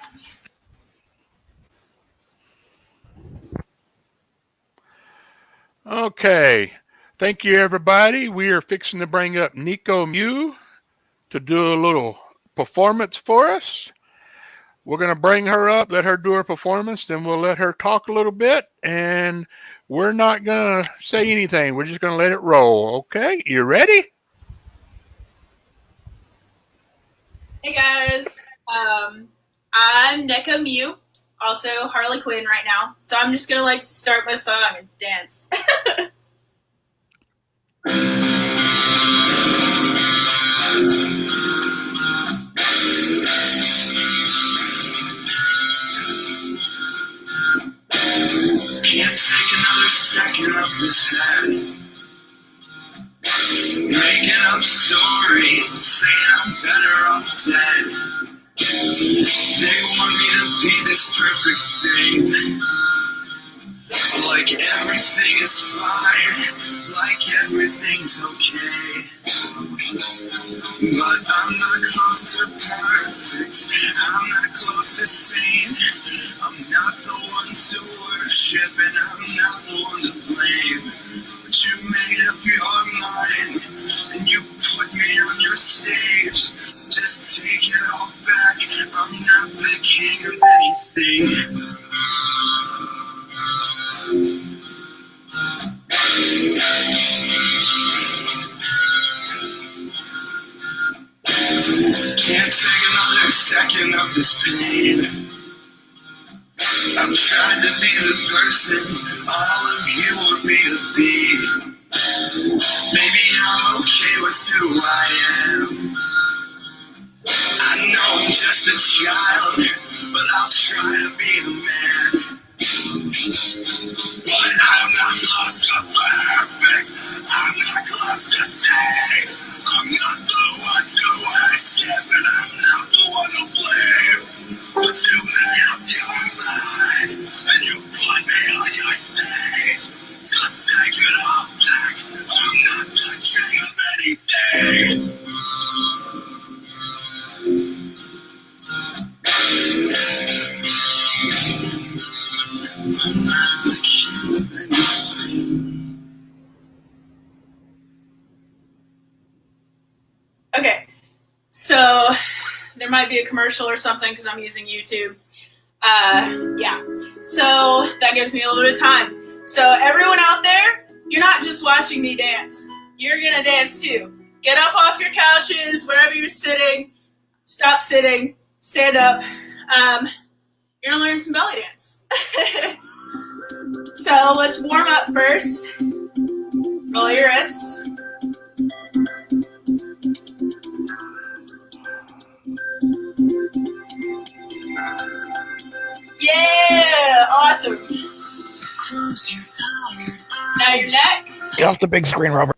Okay, thank you, everybody. We are fixing to bring up Nico Mew to do a little performance for us. We're going to bring her up, let her do her performance, then we'll let her talk a little bit, and we're not going to say anything. We're just going to let it roll, okay? You ready? Hey guys, I'm Neko Mew, also Harley Quinn right now. So I'm just gonna start my song and dance. Can't take another second of this bed. Making up stories and saying I'm better off dead. They want me to be this perfect thing. Like everything is fine, like everything's okay. But I'm not close to perfect, I'm not close to sane. I'm not the one to worship and I'm not the one to blame. But you made up your mind and you put me on your stage. Just take it all back, I'm not the king of anything. Can't take another second of this pain. I've tried to be the person all of you want me to be. Maybe I'm okay with who I am. I know I'm just a child, but I'll try to be the man. But I'm not close to perfect, I'm not close to sane. I'm not the one to worship and I'm not the one to blame. But you made up your mind and you put me on your stage. Just take it all back, I'm not the king of anything. I'm not the king of anything. Okay, so there might be a commercial or something because I'm using YouTube. Yeah, so that gives me a little bit of time. So everyone out there, you're not just watching me dance. You're gonna dance too. Get up off your couches, wherever you're sitting. Stop sitting. Stand up. You're gonna learn some belly dance. So let's warm up first. Roll your wrists. Yeah, awesome. Now your neck. Get off the big screen, Robert.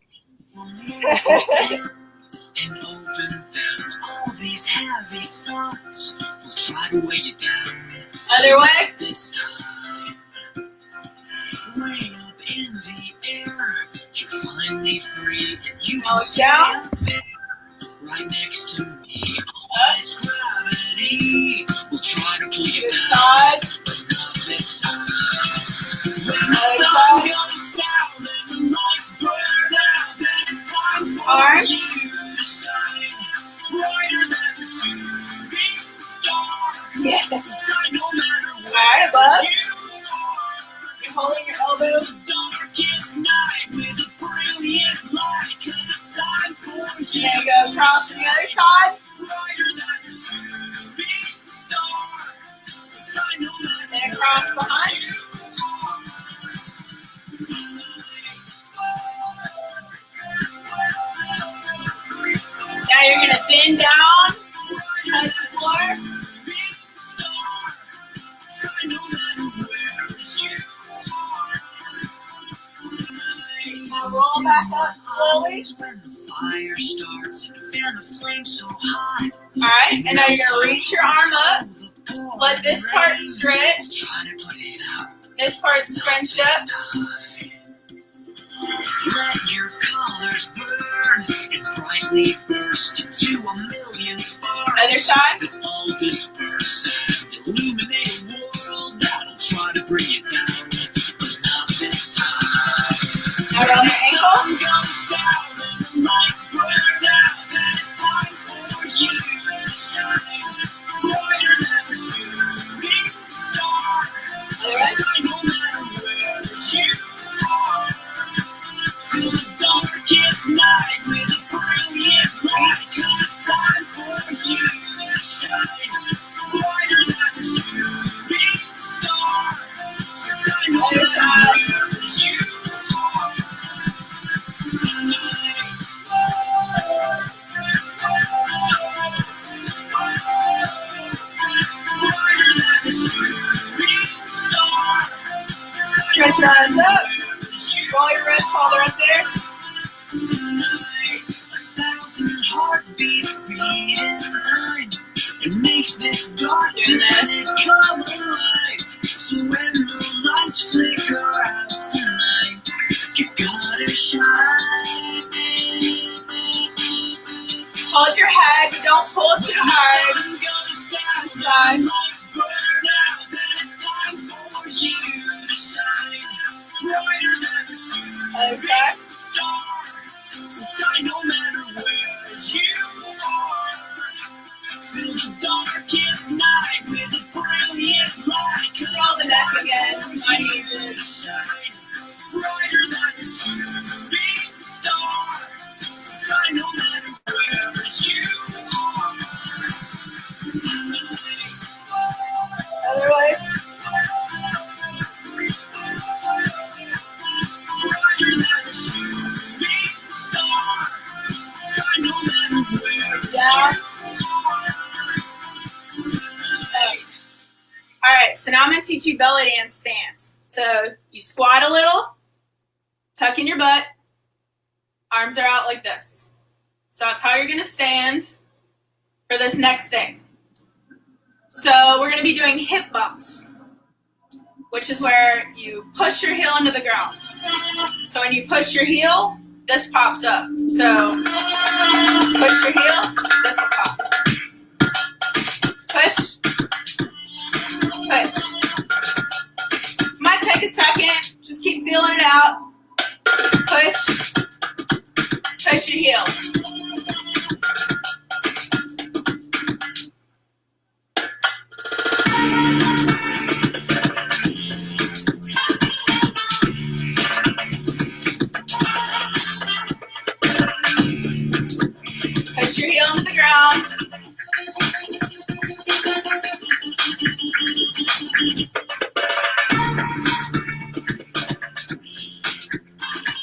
Other way. This time, way up in the air, you're finally free and you can stand right next to me. This gravity will try to pull you down, but not this time. When the sun goes down and the lights burn out, then it's time for you to shine brighter than a shooting star. Yes. Shine no matter where Alright, above. you're holding your elbows. Darkest night with a brilliant light, 'cause it's time for you. There you go, cross to the other side. Brighter than a shooting star. Shine no matter Then across behind. Now you're gonna bend down back up slowly. When the fire starts and fan the flame so hot. All right, and now you're gonna reach your arm up. Let this part stretch. This part scrunched up. Let your colors burn and brightly burst into a million sparks. Other side. That all disperse and illuminate a world that'll try to bring it down, but not this time. Now roll your ankle. The sun goes down and the lights burn out. Then it's time for you to shine brighter than a shooting star. Shine no matter where you are. Through the darkest night with a brilliant light. 'Cause it's time for you to shine brighter than a shooting star. Shine no matter where you are. Tonight. Brighter than a shooting star. Stretch your arms up. Roll your wrist while they're up there. Tonight, 1,000 heartbeats beat in time. It makes this darkness come alive. So when the lights flicker out tonight, you gotta shine. Hold your head, but don't pull too hard. Inside. It's time for you to shine brighter than a shooting star. Shine no matter where you are. Through the darkest night with a brilliant light. 'Cause roll the neck again. I need to shine brighter than a shooting star. Shine no matter where you are. Other way. Brighter than a shooting star. Shine no matter where Down. All right, so now I'm going to teach you belly dance stance. So you squat a little, tuck in your butt, arms are out like this. So that's how you're going to stand for this next thing. So we're going to be doing hip bumps, which is where you push your heel into the ground. So when you push your heel, this pops up. So push your heel, this will pop. Push, push. Might take a second, just keep feeling it out. Push, push your heel. Push your heel into the ground.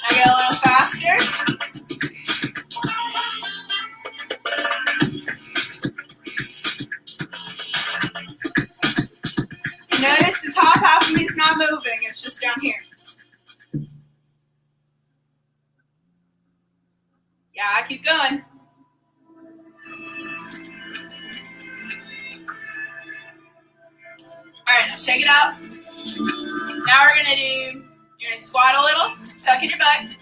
I go a little faster. Notice the top half of me is not moving, it's just down here. Yeah, I keep going. All right, now shake it out. Now we're gonna do, you're gonna squat a little, tuck in your butt.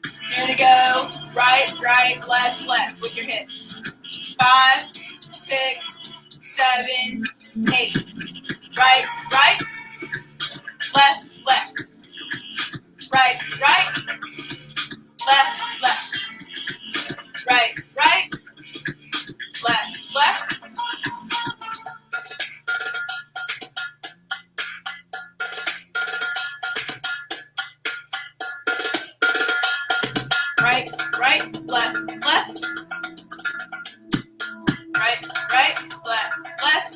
You're gonna go right, right, left, left with your hips. 5, 6, 7, 8. Right, right, left, left. Right, right, left, left. Right, right, left, left. Right, right, left, left. Right, right, left, left.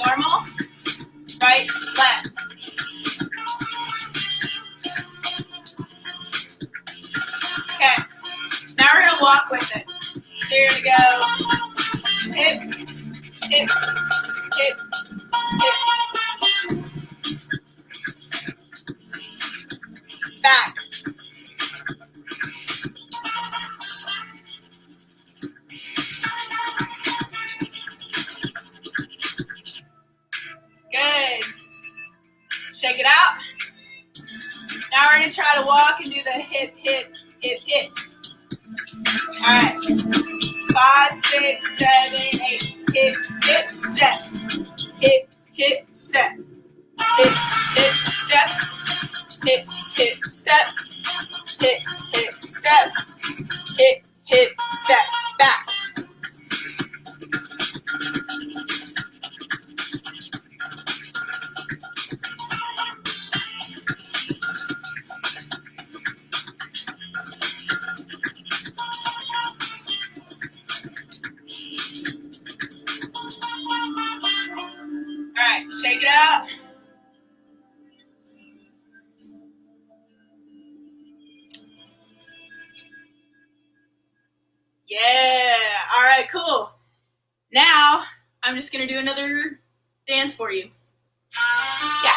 Normal. Right, left. Okay. Now we're gonna walk with it. So you're gonna go hip, hip, hip, hip. Back. Good. Shake it out. Now we're going to try to walk and do the hip, hip, hip, hip. All right. 5, 6, 7, 8. Hip, hip, step. Hip, hip, step. Hip, hip, step. Hip, hip, step. Hip, hip, step. Hip, hip, step. Back. All right, shake it out. Yeah. All right, cool. Now, I'm just going to do another dance for you. Yeah.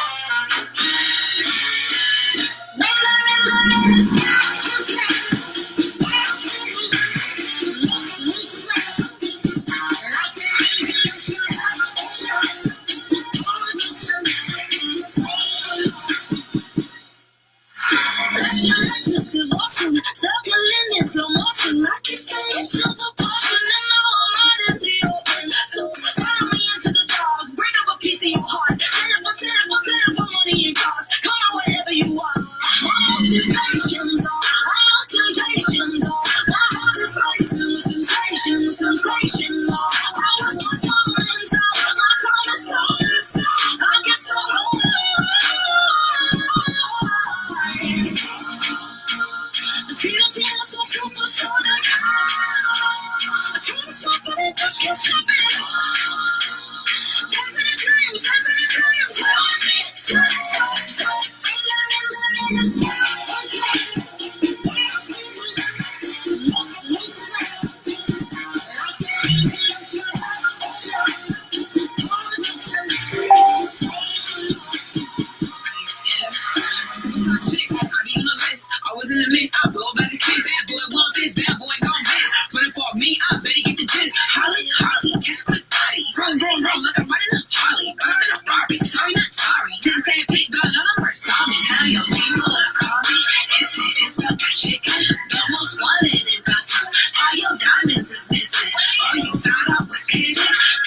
Slow motion, like it's a slow potion, and now I'm out in the open. So follow me into the dark, break up a piece of your heart. Send up for money and cars. Come on wherever you are. All temptations all temptations all. My heart is racing, the sensation, all. I was my diamonds out, my time is slow. I get so holy. Feeling so supersonic. I try to stop, but it just can't stop it. Dancing in dreams, I was in the mix, I blow back the kids. That boy want this, that boy gon' this. But if for me, I better get the gist. Holly, catch quick body. Vroom, like I'm riding a Harley. Burning a Barbie, sorry, not sorry. Didn't say pick, but I love them, sorry. Now your people wanna call me. It's about that chicken. The most wanted and got you. All your diamonds is missing. All you thought I was kidding.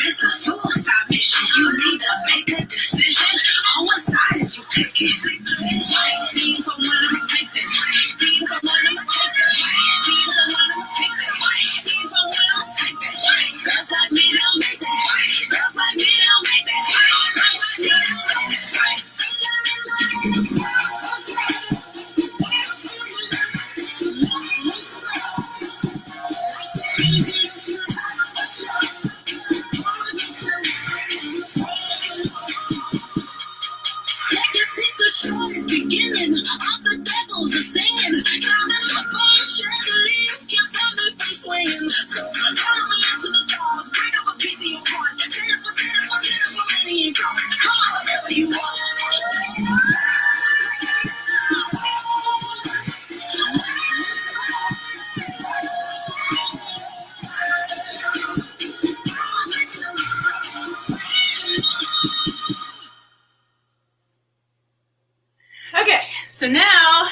This a suicide mission. You need to make a decision. On what side is you picking? See if I wanna take this. See if I wanna take this. See if I wanna take this. See if I wanna take this. Girls like me don't make this. Girls like me don't make this. The show is beginning. All the devils are singing. Climbing up on the chandelier. Can't stop me from swinging. So follow me into the dark. Break up a piece of your heart. Send up for money and cars. Come on, wherever you are. Okay, so now,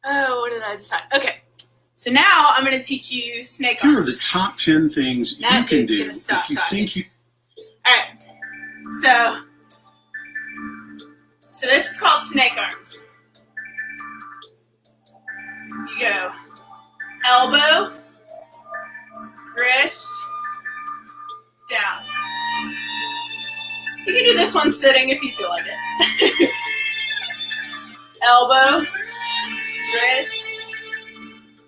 what did I decide? Okay, so now I'm going to teach you snake arms. Here are the top 10 things That you can dude's do gonna stop if you talking. think you. All right, so this is called snake arms. You go elbow, wrist, down. You can do this one sitting if you feel like it. Elbow, wrist,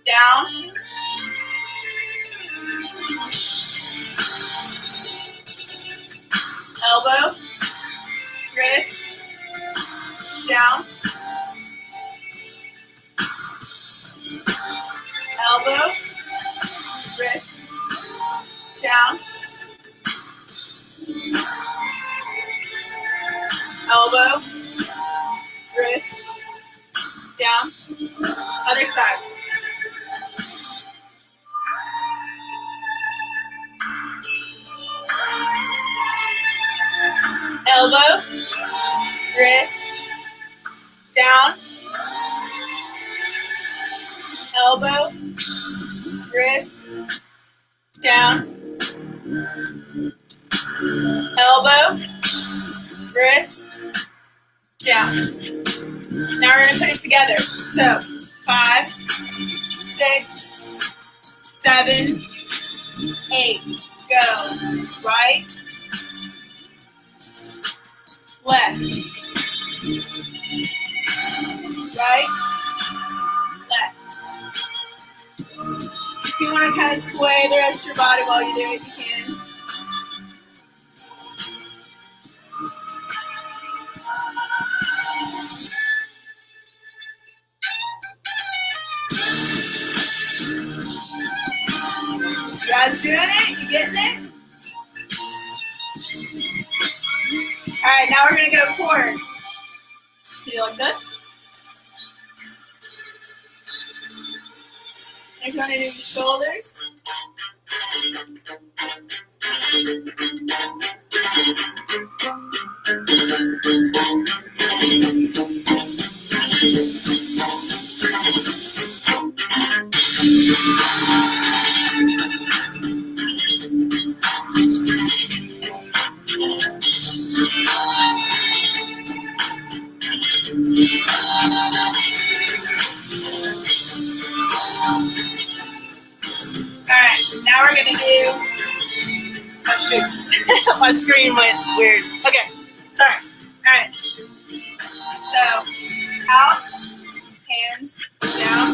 down. Elbow, wrist, down. Elbow, wrist, down. Elbow, wrist, down. Other side. Elbow, wrist, down. Elbow, wrist, down. Elbow, wrist, down. Now we're gonna put it together. So 5, 6, 7, 8. Go. Right, left, right, left. If you want to kind of sway the rest of your body while you do it, you can. You guys doing it? You getting it? All right, now we're gonna go forward. So you like this. And you're gonna do the shoulders. Alright, now we're gonna do my screen went weird. Okay, sorry. Alright. So out, hands down,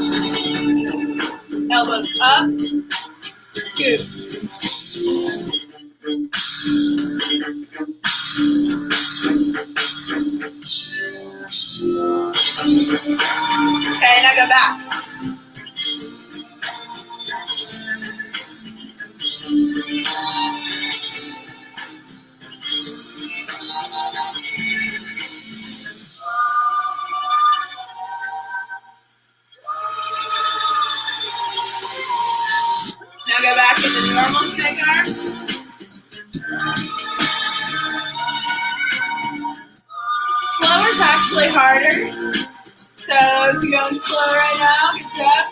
elbows up, scoop. Okay, now go back. Now go back into normal snake arms. Slower is actually harder. So if you're going slow right now, good job.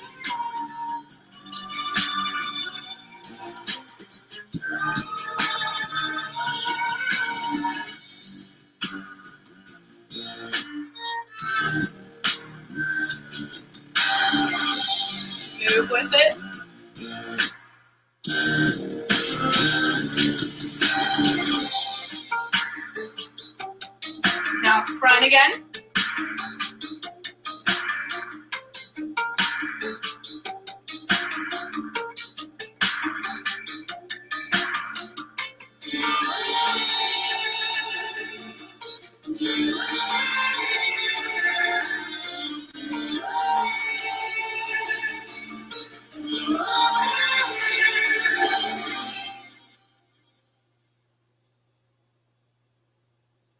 Move with it. Now front again.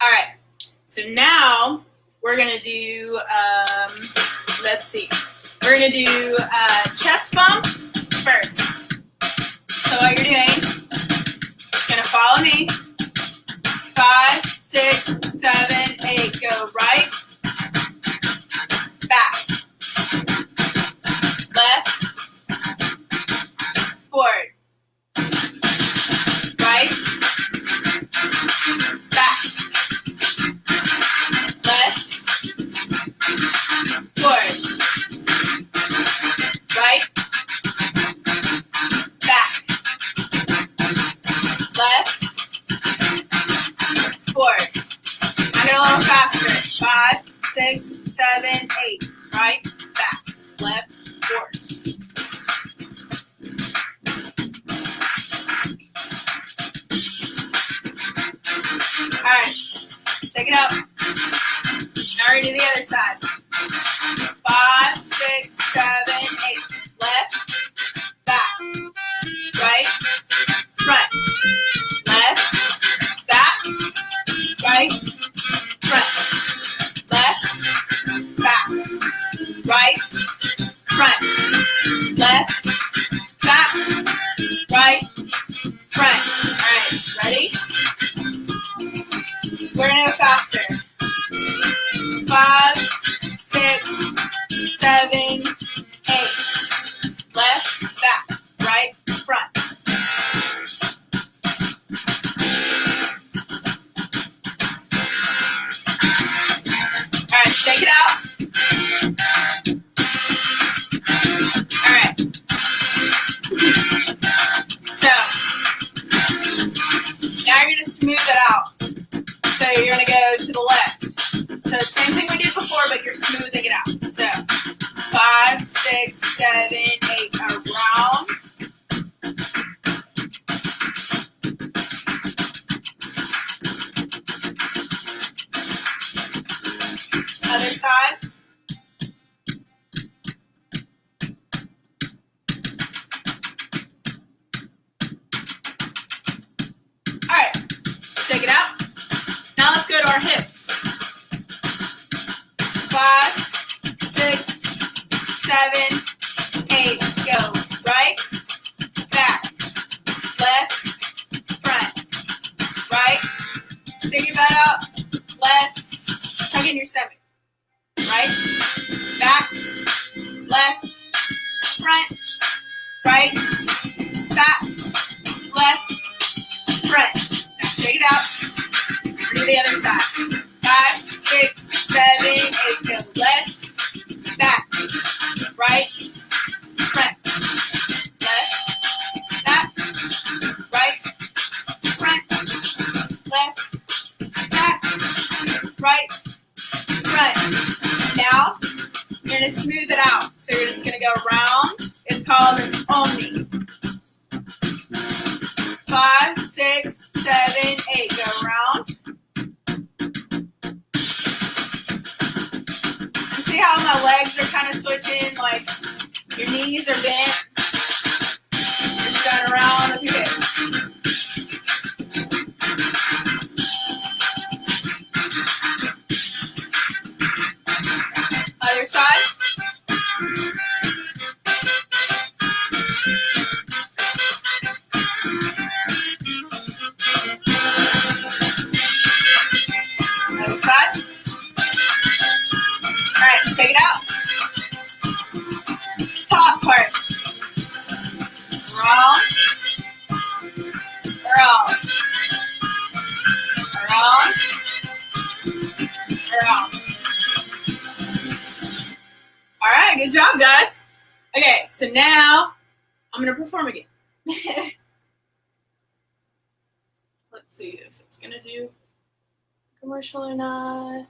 All right, so now we're gonna do, let's see, we're gonna do chest bumps first. So what you're doing, you're gonna follow me. 5, 6, 7, 8, go right, back, left, forward, right, back, left, forward, right, back, left, forward. I get a little faster. 5, 6, 7, 8. Right, back, left, forward. All right, check it out. Now we're gonna do the other side. 5, 6, 7, 8. Left, back, right, front. Shake it out. Now let's go to our hips. 5, 6, 7, 8. Go. Right, back, left, front. Right. Stick your butt out. Left. Tuck in your stomach. Right, back, left, front. Right, back, left, front. Now shake it out. Do the other side. 5, 6, 7, 8. Go. Left, back, right, front. Left, back, right, front. Left, back, right, front. Now you're gonna smooth it out. So you're just gonna go round. It's called an omni. 5, 6, 7, 8. Go round. You see how my legs are kind of switching? Like your knees are bent. You're just going around with your hips. Other side. Other side. All right, check it out. Top part. Round. Round. Round. Round. All right, good job, guys. Okay, so now I'm going to perform again. Let's see if it's going to do commercial or not.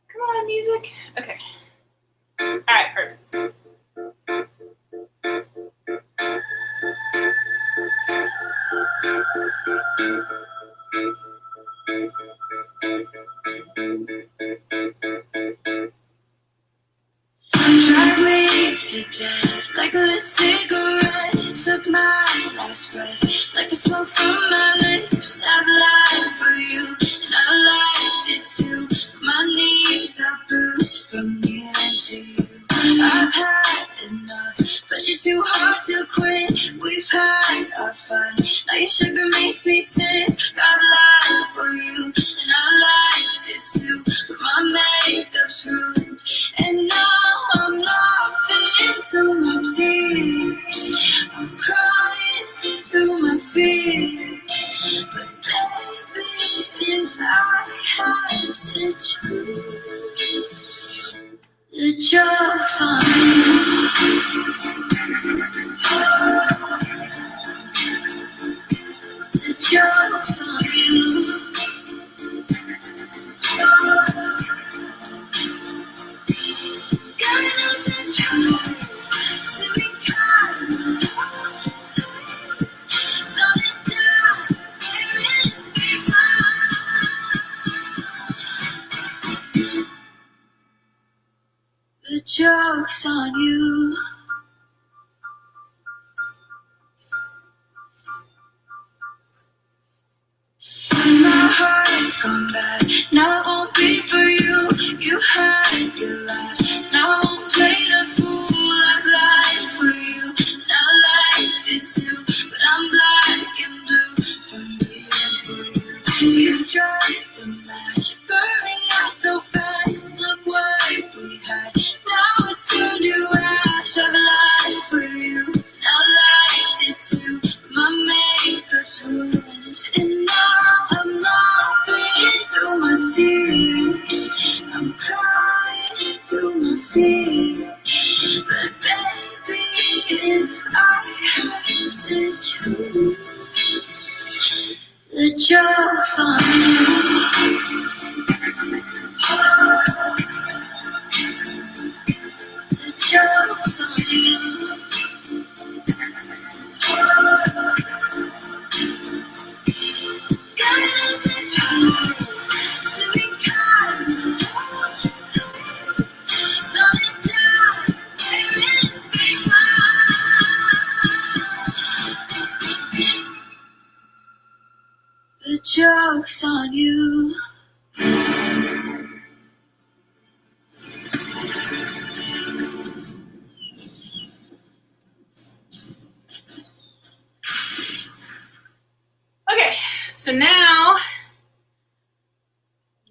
Come on, music. Okay. All right, perfect. Drive me to death like a lit cigarette. Took my last breath like the smoke from my lips. I've lied for you and I liked it too. My knees are bruised from giving to you. I've had enough, but you're too hard to quit. We've had our fun, now your sugar makes me sick. I've lied for you and I liked it too, but my makeup's ruined and now I'm laughing through my tears. I'm crying through my fear. But baby, if I had to choose, the joke's on you. The joke's on you. Got nothing to be kind, but I'll just slow it down, everything's fine. The joke's on you. My heart's gone bad, now it won't be for you. You had your life, now I won't play the fool. I've lied for you, and I liked it too, but I'm black and blue from being for you. You struck the match, burn me out so fast. Look what we had, now it's turned to ash. I've lied for you, and I liked it too, but my makeup's ruined, and now I'm laughing through my tears. I'm crying through my fear. But baby, if I had to choose, the joke's on you. The joke's on you. Got nothing to be kind, but I'll just joke's on you. Okay, so now,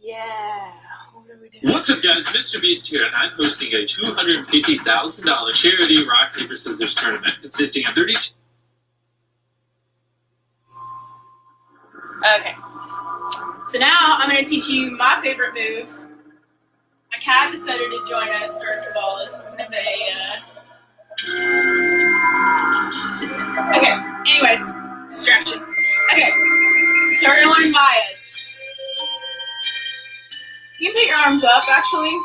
yeah. What are we doing? What's up, guys? Mr. Beast here, and I'm hosting a $250,000 charity rock, paper, scissors tournament consisting of 30. Okay. So now I'm going to teach you my favorite move. My cat decided to join us first of all. This is going to be okay, anyways, distraction. Okay, so we're going to learn Maya's. You can put your arms up, actually.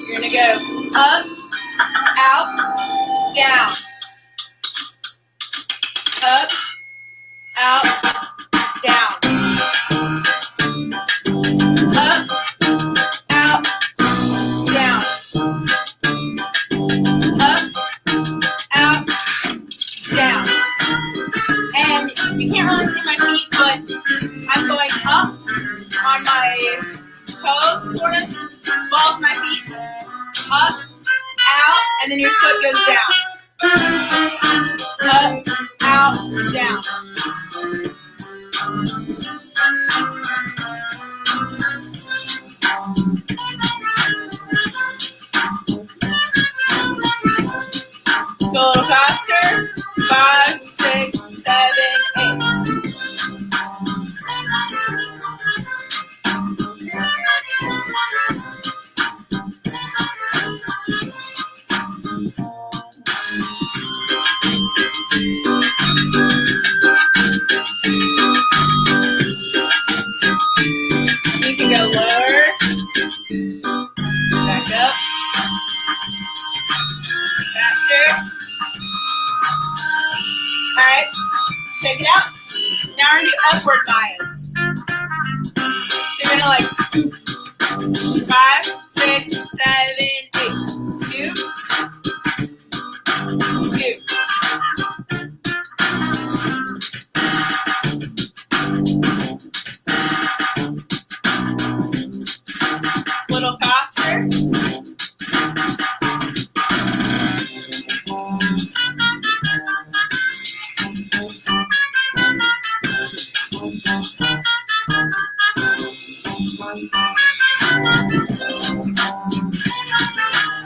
You're going to go up, out, down. Up, out, down. Up, out, down. Up, out, down. And you can't really see my feet, but I'm going up on my toes, sort of. Balls my feet. Up, out, and then your foot goes down. Up, out, down. Go a little faster. 5, 6, 7, 8. You can go lower, back up, faster. Alright, check it out. Now we're going to do upward bias. So you're going to like scoop. 5, 6, 7, 8. Scoop. Scoop. A little faster.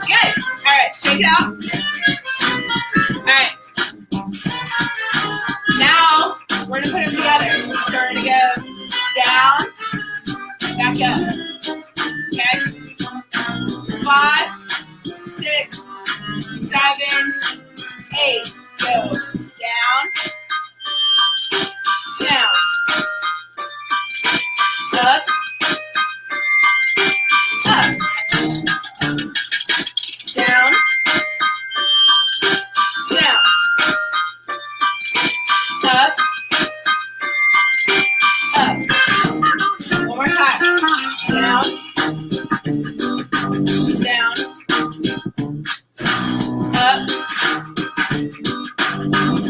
Good. Alright, shake it out. Alright. Now, we're going to put them together. So we're going to go down, back up. Okay? 5, 6, 7, 8. Go down, down, up, up, down, down, up, up. One more time. Down, down, up,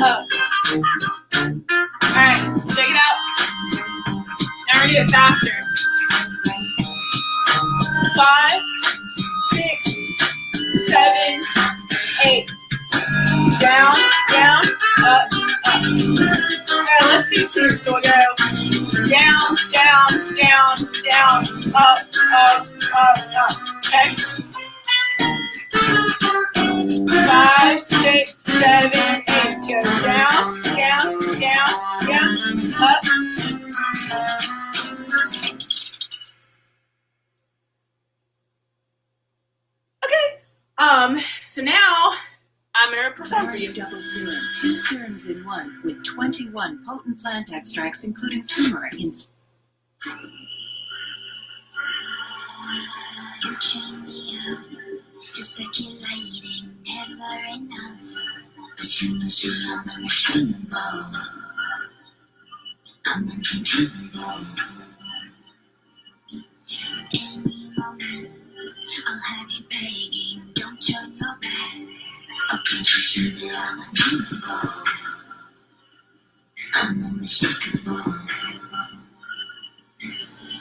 up. Alright, shake it out. Now we're gonna do it faster. 5, 6, 7, 8. Down, down, up, up. Alright, let's do 2. So we'll go down, down, down, down, up, up, up, up. Okay? 5, 6, 7, 8. Go down, down, down, down, up. Okay. So now I'm gonna perform for you. Double serum, 2 serums in 1 with 21 potent plant extracts, including turmeric. You turn me up, still speculating, never enough. But you know I'm unrestrainable. I'm uncontainable. Any moment, I'll have you begging, don't turn your back. Oh, can't you see that I'm untamable? I'm unmistakable.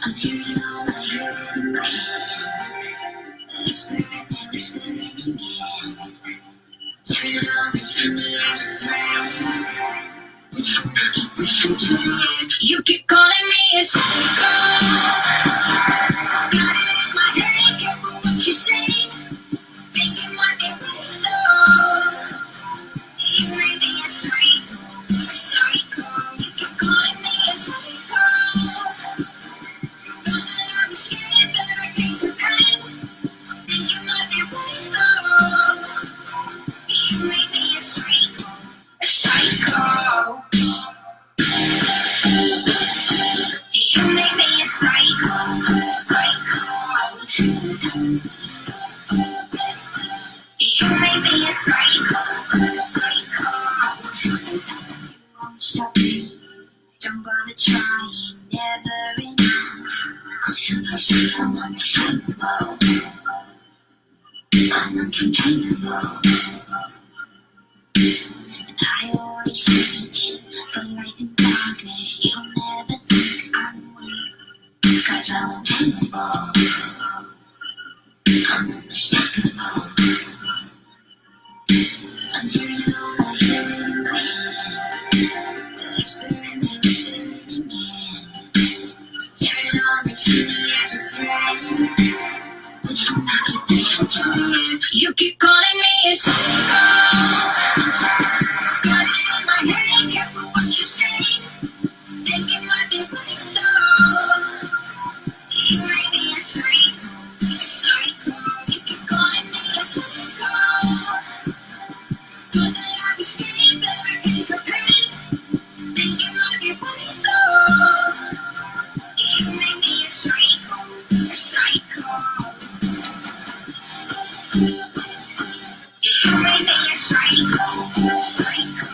I'm hearing all I heard in my head. Whispering and whispering again. Hearing it all makes me as a friend. You keep calling me a psycho. Got it in my head, careful what you say. Think you might get with love. You may be a psycho, a psycho. You keep calling me a psycho. Thought that I was scared, but I can't compare. Think you might get with love. You may be a psycho, a psycho. You make me a psycho, psycho. You make me a psycho, psycho. You won't stop me, don't bother trying, never enough. 'Cause you're uncontainable, I'm uncontainable. I always search for light and darkness. You'll never think I'm weak, 'cause I'm untamable. I'm unmistakable. I'm hearing all I hear in my head. Whispering and whispering again. Hearing it all makes me as a friend. You keep calling me a psycho. Got it in my head, careful what you say. Think you might be with love. You may be a psycho, a psycho. You keep calling me a psycho. Thought that I was scared, but I can't compare. Think you might be with love. You may be a psycho, a psycho. You may be a psycho, psycho.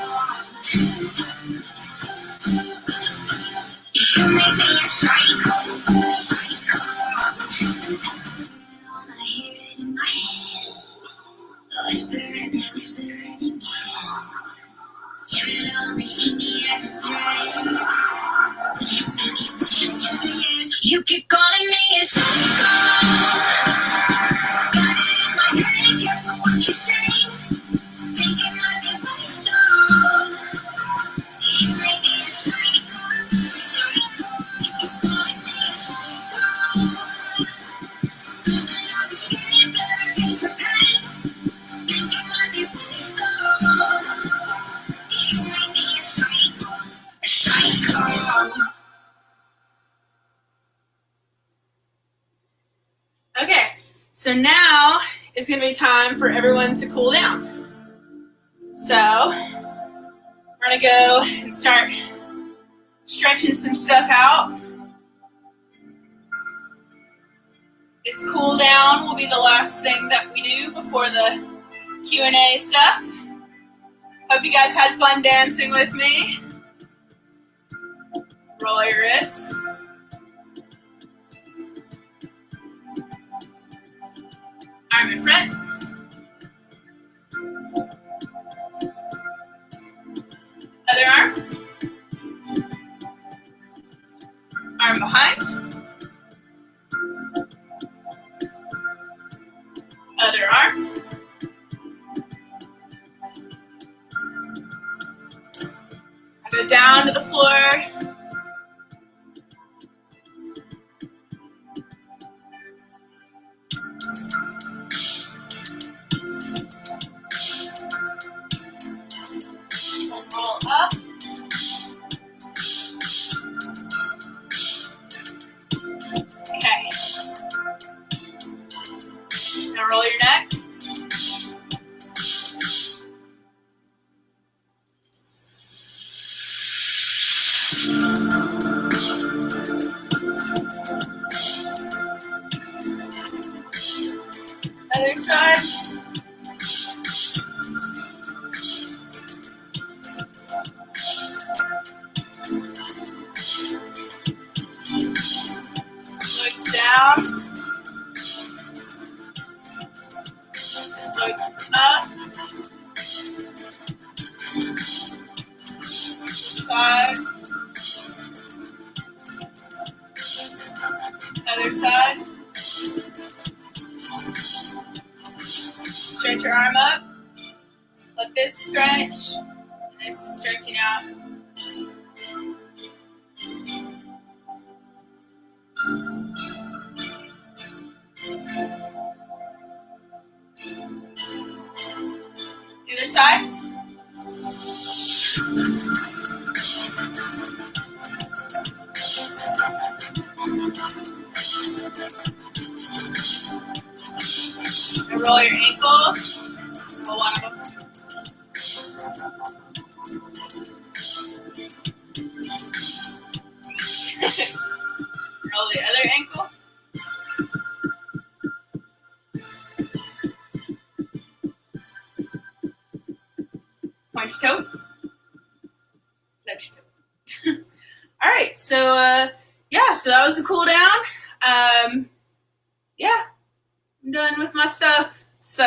You may be a psycho, psycho. All I hear it in my head. Whispering and whispering again. Hearing it all makes me as a friend. You keep calling me a psycho. Got it in my head, careful what you say. Think you might be with love. You may be a psycho, a psycho. You keep calling me a psycho. Thought that I was scared, but I can't compare. Think you might be with love. You may be a psycho, a psycho. Okay, so now it's going to be time for everyone to cool down. So we're going to go and start stretching some stuff out. This cool down will be the last thing that we do before the Q&A stuff. Hope you guys had fun dancing with me. Roll your wrists. Arm in front. Other arm. Arm behind. Other arm. I go down to the floor. And roll up. Other side. Stretch your arm up. Let this stretch. And this is stretching out. The other side. And roll your ankles. Roll one of them. Roll the other ankle. Point your toe. Touch your toe. All right, so yeah, so that was a cool down. Yeah, I'm done with my stuff. So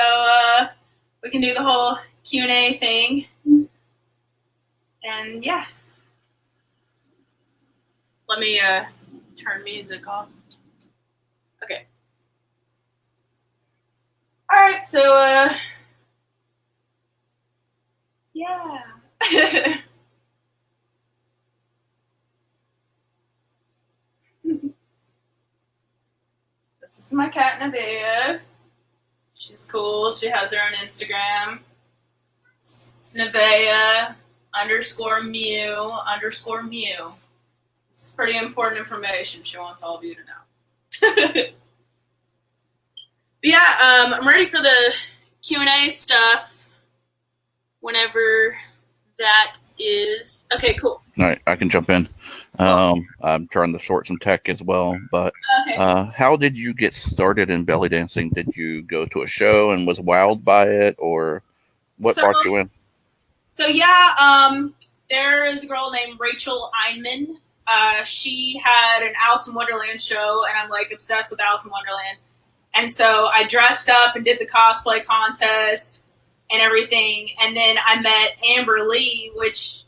we can do the whole Q&A thing. And yeah. Let me turn music off. Okay. All right, so yeah. This is my cat Nevaeh. She's cool. She has her own Instagram. It's Nevaeh_Mew_Mew. This is pretty important information she wants all of you to know. But yeah, I'm ready for the Q&A stuff whenever that is. Okay, cool. All right, I can jump in. I'm trying to sort some tech as well, but Okay. how did you get started in belly dancing? Did you go to a show and was wowed by it, or what brought you in? So yeah, there is a girl named Rachel Einman. She had an Alice in Wonderland show, and I'm like obsessed with Alice in Wonderland. And so I dressed up and did the cosplay contest and everything. And then I met Amber Lee, which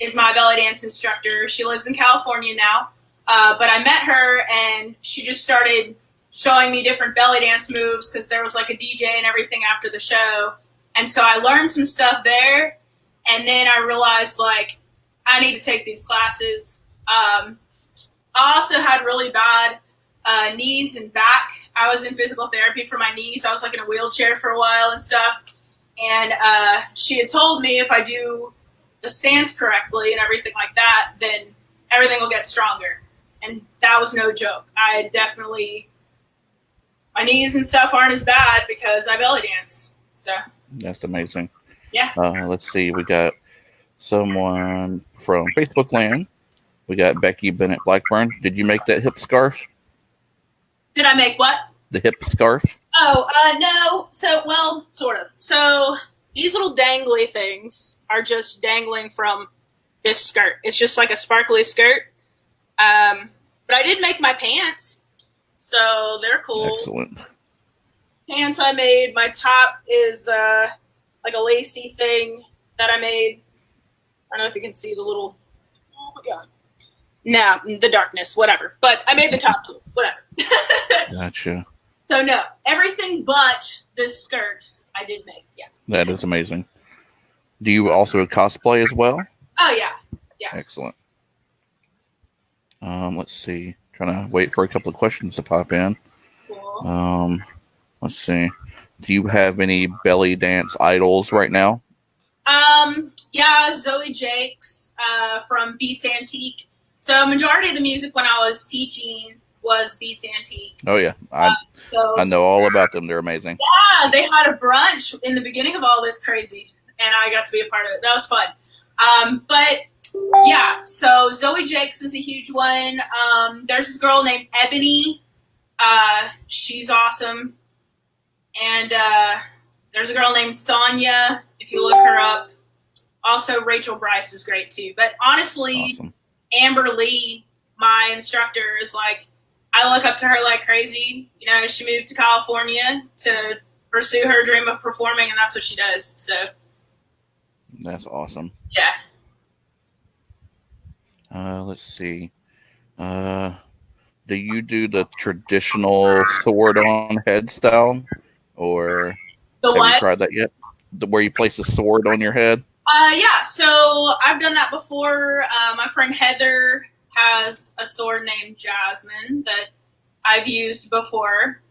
is my belly dance instructor. She lives in California now. But I met her, and she just started showing me different belly dance moves because there was like a DJ and everything after the show. And so I learned some stuff there. And then I realized, like, I need to take these classes. I also had really bad knees and back. I was in physical therapy for my knees. I was like in a wheelchair for a while and stuff. And she had told me if I do the stance correctly and everything like that, then everything will get stronger. And that was no joke. I definitely, my knees and stuff aren't as bad because I belly dance. So That's amazing. yeah. Let's see. We got someone from Facebook land. We got Becky Bennett Blackburn. Did you make that hip scarf? Did I make what? The hip scarf? Oh, no. So, well, sort of. So these little dangly things are just dangling from this skirt. It's just like a sparkly skirt. But I did make my pants. So they're cool. Excellent. Pants I made. My top is like a lacy thing that I made. I don't know if you can see the little, oh my God. No, the darkness, whatever. But I made the top too, whatever. Gotcha. So no, everything but this skirt I did make, yeah. That is amazing. Do you also cosplay as well? Oh yeah, yeah. Excellent. Let's see. Trying to wait for a couple of questions to pop in. Cool. Let's see. Do you have any belly dance idols right now? Yeah, Zoe Jakes from Beats Antique. So majority of the music when I was teaching was Beats Antique. Oh yeah, I know all about them. They're amazing. Yeah, they had a brunch in the beginning of all this crazy, and I got to be a part of it. That was fun. But yeah, so Zoe Jakes is a huge one. There's this girl named Ebony. She's awesome. And there's a girl named Sonia, if you look her up. Also, Rachel Bryce is great too. But honestly, awesome. Amber Lee, my instructor, is like, I look up to her like crazy. You know, she moved to California to pursue her dream of performing, and that's what she does. So that's awesome. Yeah. Let's see. do you do the traditional sword on head style, or The have you what? tried that yet? Where you place a sword on your head? Yeah, so I've done that before. My friend Heather has a sword named Jasmine that I've used before.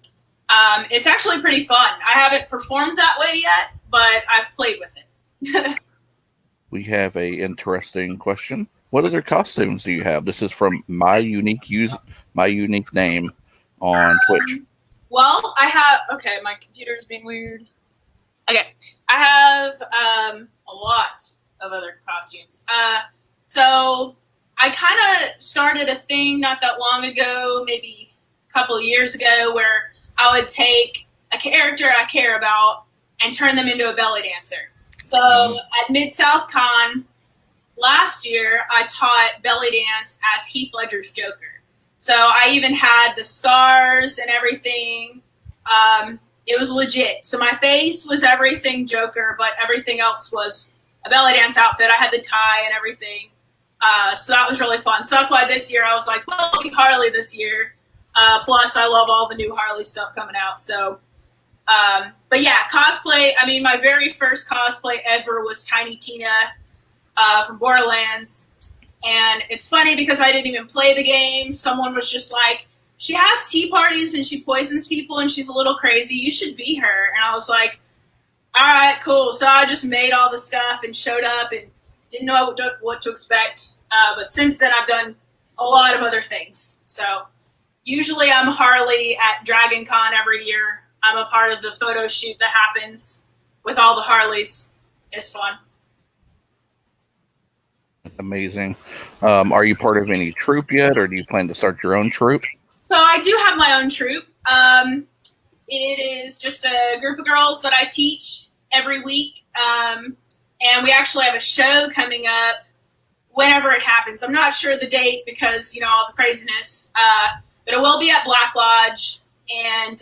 It's actually pretty fun. I haven't performed that way yet, but I've played with it. We have a interesting question. What other costumes do you have? This is from my unique name on Twitch. Well, I have. Okay, my computer's being weird. Okay, I have a lot of other costumes. So I kind of started a thing not that long ago, maybe a couple of years ago, where I would take a character I care about and turn them into a belly dancer. So at Mid-South Con last year, I taught belly dance as Heath Ledger's Joker. So I even had the scars and everything. It was legit. So my face was everything Joker, but everything else was a belly dance outfit. I had the tie and everything. So that was really fun. So that's why this year I was like, well, I'll be Harley this year. Plus, I love all the new Harley stuff coming out. So, but yeah, cosplay. I mean, my very first cosplay ever was Tiny Tina from Borderlands. And it's funny because I didn't even play the game. Someone was just like, she has tea parties and she poisons people and she's a little crazy. You should be her. And I was like, all right, cool. So I just made all the stuff and showed up and didn't know what to expect. But since then, I've done a lot of other things. So usually I'm Harley at Dragon Con every year. I'm a part of the photo shoot that happens with all the Harleys. It's fun. Amazing. Are you part of any troupe yet, or do you plan to start your own troupe? So I do have my own troupe. It is just a group of girls that I teach every week. And we actually have a show coming up whenever it happens. I'm not sure the date because, all the craziness. But it will be at Black Lodge. And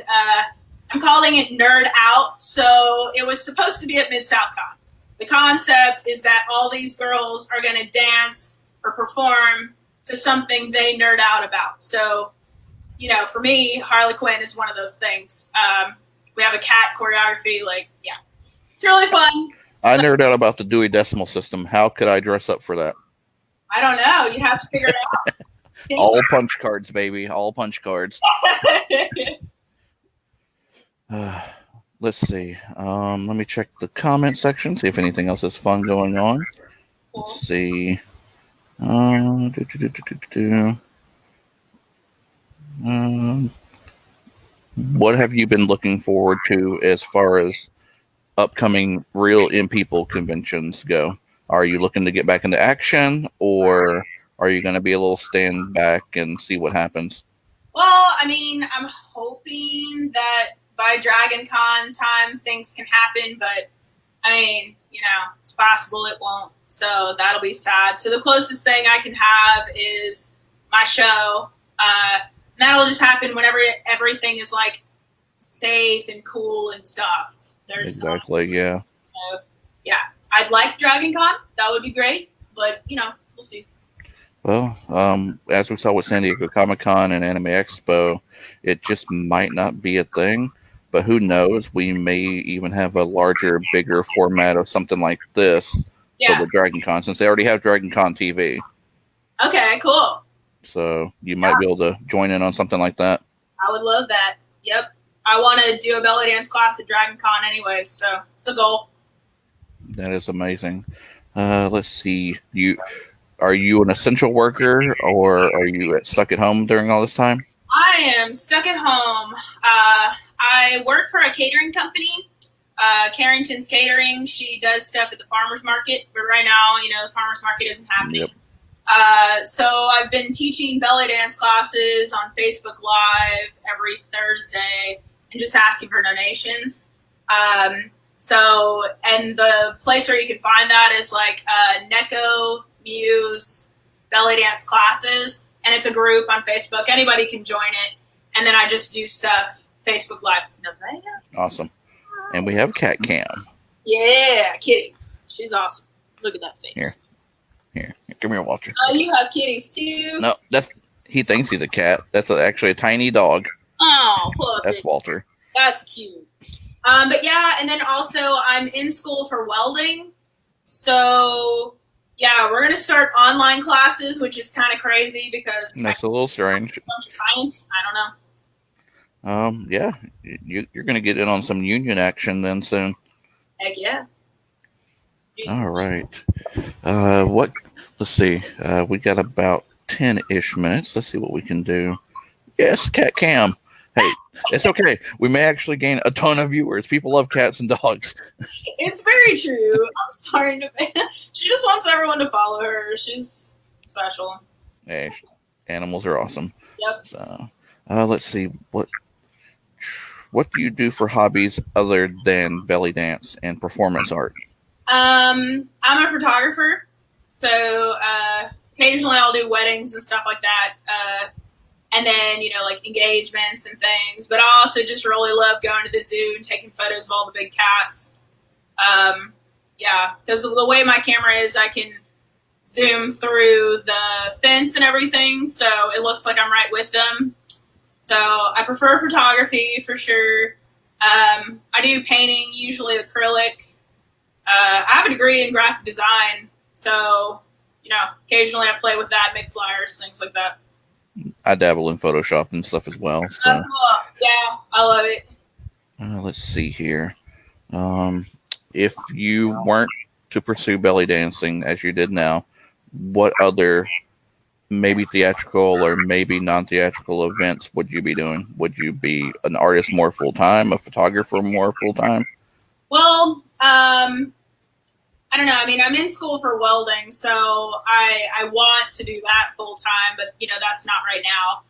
I'm calling it Nerd Out. So it was supposed to be at Mid-South Con. The concept is that all these girls are going to dance or perform to something they nerd out about. So, for me, Harley Quinn is one of those things. We have a cat choreography. It's really fun. I nerd out about the Dewey Decimal System. How could I dress up for that? I don't know. You'd have to figure it out. All punch cards, baby. All punch cards. Let's see. Let me check the comment section, see if anything else is fun going on. Cool. Let's see. What have you been looking forward to as far as upcoming real in-people conventions go? Are you looking to get back into action, or are you going to be a little stand back and see what happens? Well, I'm hoping that by Dragon Con time things can happen, but it's possible it won't. So that'll be sad. So the closest thing I can have is my show. That'll just happen whenever everything is safe and cool and stuff. Exactly, yeah. Yeah, I'd like Dragon Con. That would be great, but we'll see. Well, as we saw with San Diego Comic-Con and Anime Expo, it just might not be a thing. But who knows? We may even have a larger, bigger format of something like this for the Dragon Con, since they already have Dragon Con TV. Okay, cool. So you might be able to join in on something like that. I would love that. Yep. I want to do a belly dance class at Dragon Con anyways, so it's a goal. That is amazing. Let's see. Are you an essential worker, or are you stuck at home during all this time? I am stuck at home. I work for a catering company, Carrington's Catering. She does stuff at the farmer's market, but right now, the farmer's market isn't happening. Yep. So I've been teaching belly dance classes on Facebook Live every Thursday and just asking for donations. And the place where you can find that is Neko Muse belly dance classes, and it's a group on Facebook. Anybody can join it, and then I just do stuff Facebook Live. Awesome. And we have Cat Cam. Yeah, Kitty. She's awesome. Look at that face. Here. Come here, Walter. Oh, you have kitties too? No, He thinks he's a cat. That's actually a tiny dog. Oh, puppy. That's Walter. That's cute. But yeah, and then also I'm in school for welding. So yeah, we're gonna start online classes, which is kind of crazy because That's a little strange. a bunch of science. I don't know. Yeah, you're going to get in on some union action then soon. Heck yeah. All right. Let's see. We got about 10-ish minutes. Let's see what we can do. Yes, Cat Cam. Hey, it's okay. We may actually gain a ton of viewers. People love cats and dogs. It's very true. I'm sorry. She just wants everyone to follow her. She's special. Hey, animals are awesome. Yep. So, let's see. What do you do for hobbies other than belly dance and performance art? I'm a photographer, so occasionally I'll do weddings and stuff like that, and then like engagements and things. But I also just really love going to the zoo and taking photos of all the big cats. Yeah, because the way my camera is, I can zoom through the fence and everything, so it looks like I'm right with them. So I prefer photography for sure. I do painting, usually acrylic. I have a degree in graphic design, so occasionally I play with that, make flyers, things like that. I dabble in Photoshop and stuff as well. So. Yeah, I love it. Let's see here. If you weren't to pursue belly dancing as you did now, what other maybe theatrical or maybe non-theatrical events would you be doing? Would you be an artist more full-time, a photographer more full-time? Well, I don't know. I mean, I'm in school for welding, so I want to do that full-time, but that's not right now.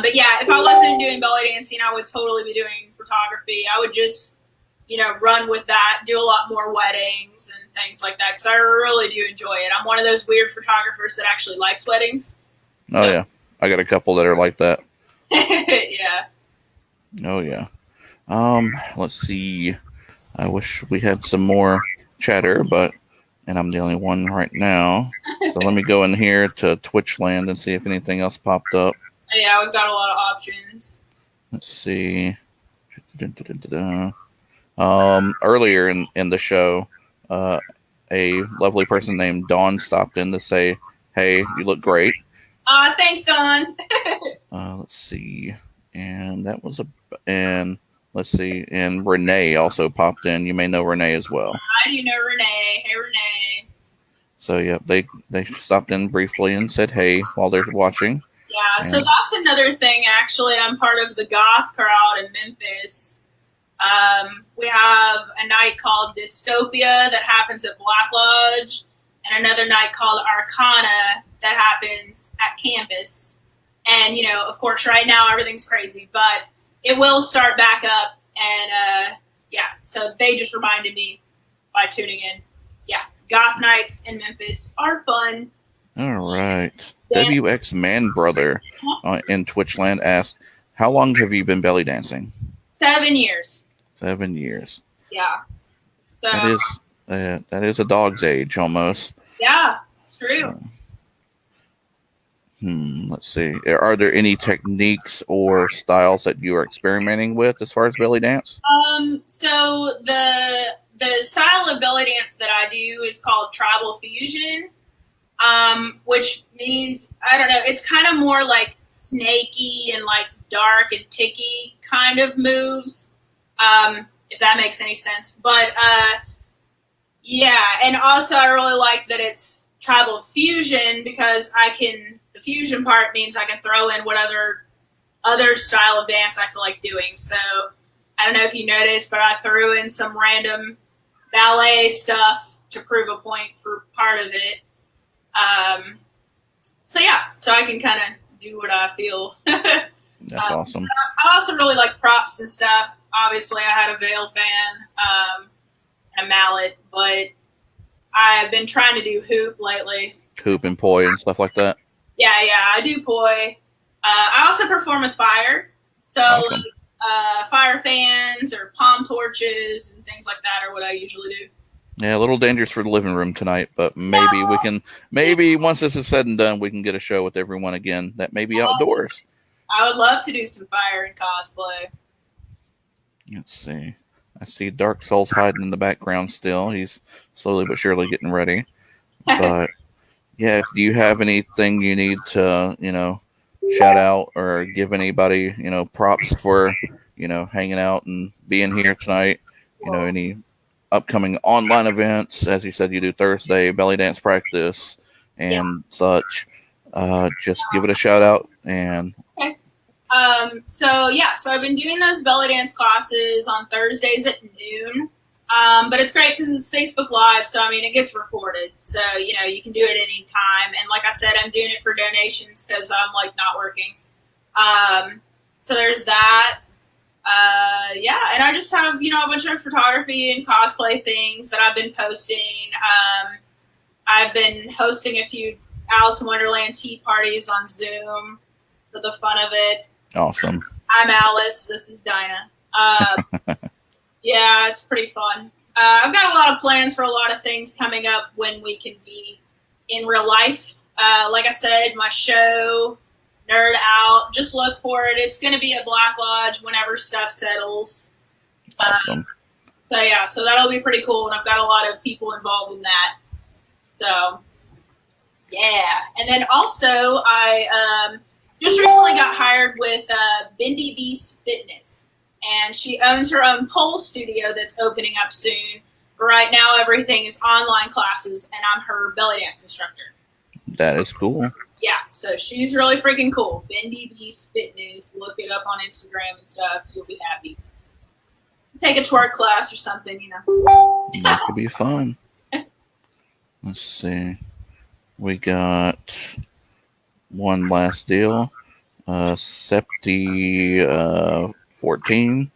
But yeah, if I wasn't doing belly dancing, I would totally be doing photography. I would just run with that, do a lot more weddings and things like that, because I really do enjoy it. I'm one of those weird photographers that actually likes weddings. Oh, yeah. I got a couple that are like that. Yeah. Oh, yeah. Let's see. I wish we had some more chatter, and I'm the only one right now. So let me go in here to Twitch land and see if anything else popped up. Yeah, we've got a lot of options. Let's see. Earlier in the show, a lovely person named Dawn stopped in to say, "Hey, you look great." Thanks, Dawn. Let's see, and let's see, and Renee also popped in. You may know Renee as well. I do know Renee. Hey, Renee. So yeah, they stopped in briefly and said hey while they're watching. Yeah, so that's another thing. Actually, I'm part of the goth crowd in Memphis. We have a night called Dystopia that happens at Black Lodge, and another night called Arcana that happens at campus. And, of course, right now everything's crazy, but it will start back up. And, yeah, so they just reminded me by tuning in. Yeah, goth nights in Memphis are fun. All right. WX Man Brother in Twitchland asked, how long have you been belly dancing? 7 years. 7 years. Yeah. So that is a dog's age almost. Yeah, it's true. So, let's see. Are there any techniques or styles that you are experimenting with as far as belly dance? So the style of belly dance that I do is called tribal fusion, which means, I don't know, it's kind of more like snaky and like dark and ticky kind of moves, if that makes any sense. But yeah, and also I really like that it's tribal fusion because the fusion part means I can throw in what other style of dance I feel like doing. So I don't know if you noticed, but I threw in some random ballet stuff to prove a point for part of it. So yeah, so I can kind of do what I feel. That's awesome. I also really like props and stuff. Obviously, I had a veil fan and a mallet, but I've been trying to do hoop lately. Hoop and poi and stuff like that? Yeah, I do poi. I also perform with fire. So awesome. Fire fans or palm torches and things like that are what I usually do. Yeah, a little dangerous for the living room tonight, but maybe we can. Maybe once this is said and done, we can get a show with everyone again. That may be outdoors. I would love to do some fire and cosplay. Let's see. I see Dark Souls hiding in the background still. He's slowly but surely getting ready. But yeah, do you have anything you need to, shout out or give anybody, props for, hanging out and being here tonight? Any upcoming online events? As you said, you do Thursday belly dance practice and such. Just give it a shout out and. Okay. So I've been doing those belly dance classes on Thursdays at noon. But it's great because it's Facebook Live, so I mean it gets recorded, so you can do it any time. And like I said, I'm doing it for donations because I'm like not working. So there's that. And I just have a bunch of photography and cosplay things that I've been posting. I've been hosting a few Alice in Wonderland tea parties on Zoom for the fun of it. Awesome. I'm Alice. This is Dinah. Yeah, it's pretty fun. I've got a lot of plans for a lot of things coming up when we can be in real life. Like I said, my show, Nerd Out, just look for it. It's going to be at Black Lodge whenever stuff settles. Awesome. So that'll be pretty cool, and I've got a lot of people involved in that. So, yeah. And then also, I just recently got hired with Bendy Beast Fitness. And she owns her own pole studio that's opening up soon. But right now, everything is online classes, and I'm her belly dance instructor. That is cool. Yeah, so she's really freaking cool. Bendy Beast Fitness. Look it up on Instagram and stuff. You'll be happy. Take a twerk class or something, That could be fun. Let's see. We got one last deal. Septi 14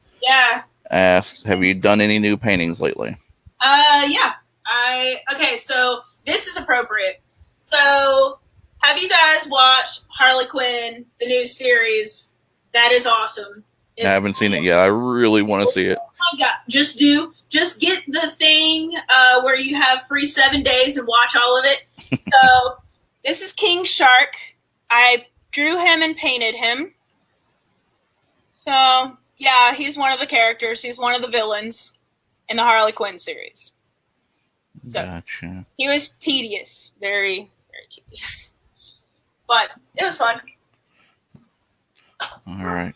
asks, have you done any new paintings lately? Yeah. Okay, so this is appropriate. So, have you guys watched Harley Quinn, the new series? That is awesome. I haven't seen it yet. I really want to see it. Oh my god! Just get the thing where you have free 7 days and watch all of it. So, this is King Shark. I drew him and painted him. So, yeah, he's one of the characters. He's one of the villains in the Harley Quinn series. So, Gotcha. he was tedious. Very, very tedious. But it was fun. All right.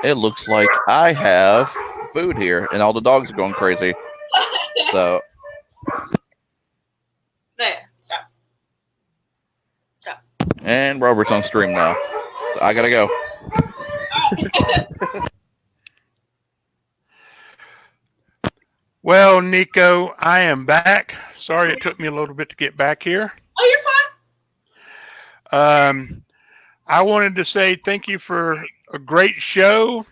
It looks like I have food here, and all the dogs are going crazy. So. There, stop. Stop. And Robert's on stream now. So I gotta go. Well, Nico, I am back. Sorry it took me a little bit to get back here. Oh, you're fine. I wanted to say thank you for a great show,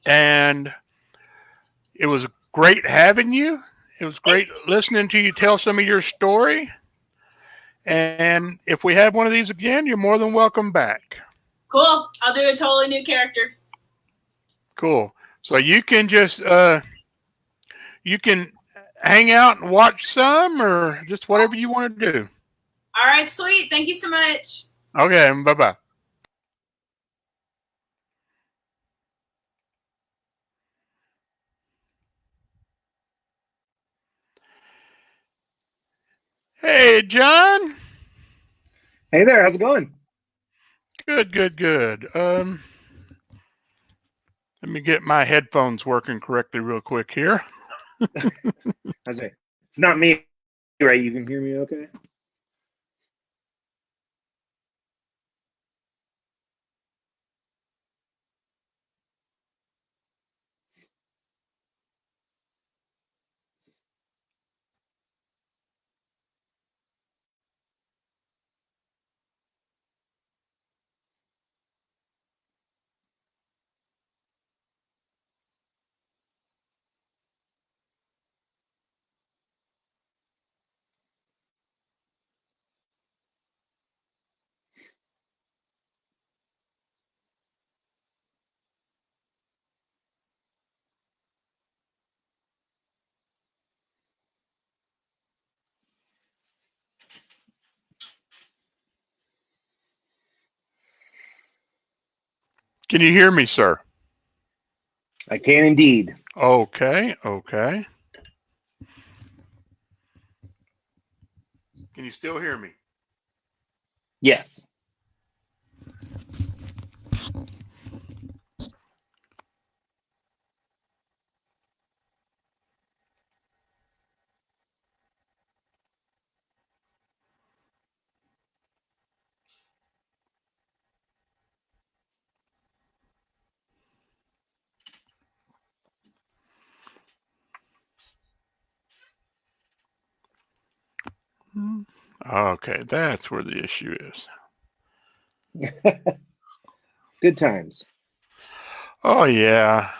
and it was great having you. It was great listening to you tell some of your story. And if we have one of these again, you're more than welcome back. Cool. I'll do a totally new character. Cool. So you can just you can hang out and watch some, or just whatever you want to do. All right, sweet. Thank you so much. Okay, bye-bye. Hey, John. Hey there. How's it going? Good. Let me get my headphones working correctly real quick here. How's it? It's not me, right? You can hear me okay? Can you hear me, sir? I can indeed. Okay, okay. Can you still hear me? Yes. Okay, that's where the issue is. Good times. Oh, yeah.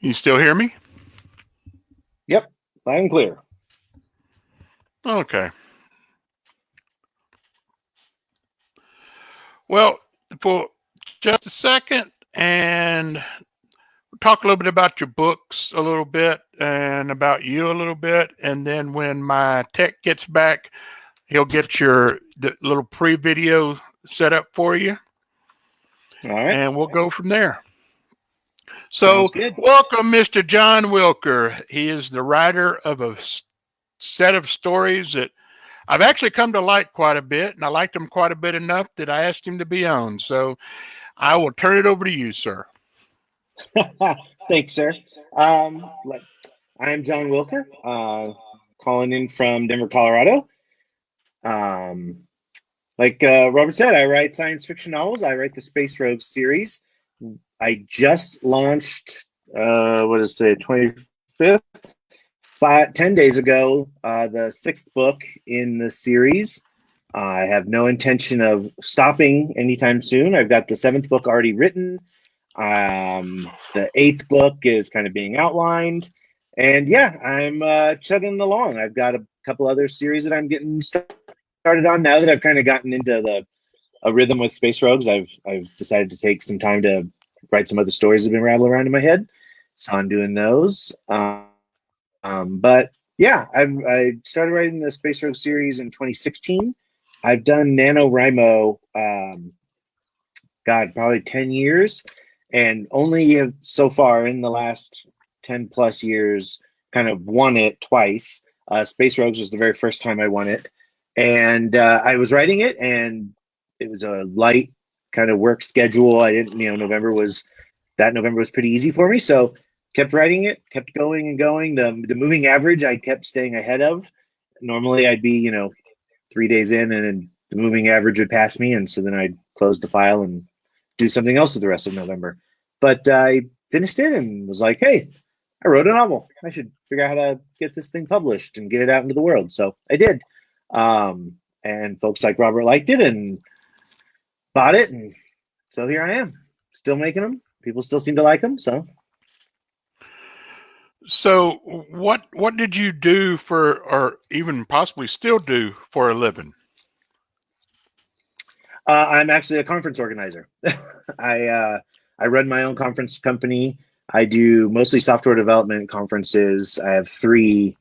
You still hear me? Yep, loud and clear. Okay. Well, for just a second, and talk a little bit about your books a little bit and about you a little bit, and then when my tech gets back, he'll get the little pre-video set up for you. All right. And we'll go from there. So, Sounds good. welcome, Mr. John Wilker. He is the writer of a set of stories that I've actually come to like quite a bit, and I liked him quite a bit enough that I asked him to be on. So I will turn it over to you, sir. Thanks, sir. I am John Wilker, calling in from Denver, Colorado. Like Robert said, I write science fiction novels. I write the Space Rogue series. I just launched, what is today, 25th? 10 days ago, the 6th book in the series. I have no intention of stopping anytime soon. I've got the 7th book already written. The 8th book is kind of being outlined. And yeah, I'm chugging along. I've got a couple other series that I'm getting started on now that I've kind of gotten into a rhythm with Space Rogues. I've decided to take some time to write some other stories that have been rattling around in my head. So I'm doing those. But yeah, I started writing the Space Rogue series in 2016. I've done NaNoWriMo, probably 10 years, and only so far in the last 10 plus years kind of won it twice. Space Rogues was the very first time I won it. And I was writing it, and it was a light kind of work schedule. I didn't, November was pretty easy for me. So kept writing it, kept going and going. The moving average I kept staying ahead of. Normally I'd be, 3 days in, and the moving average would pass me. And so then I'd close the file and do something else with the rest of November. But I finished it and was like, hey, I wrote a novel. I should figure out how to get this thing published and get it out into the world. So I did. And folks like Robert liked it and bought it. And so here I am, still making them. People still seem to like them. So what did you do for, or even possibly still do for a living? I'm actually a conference organizer. I run my own conference company. I do mostly software development conferences. I have 3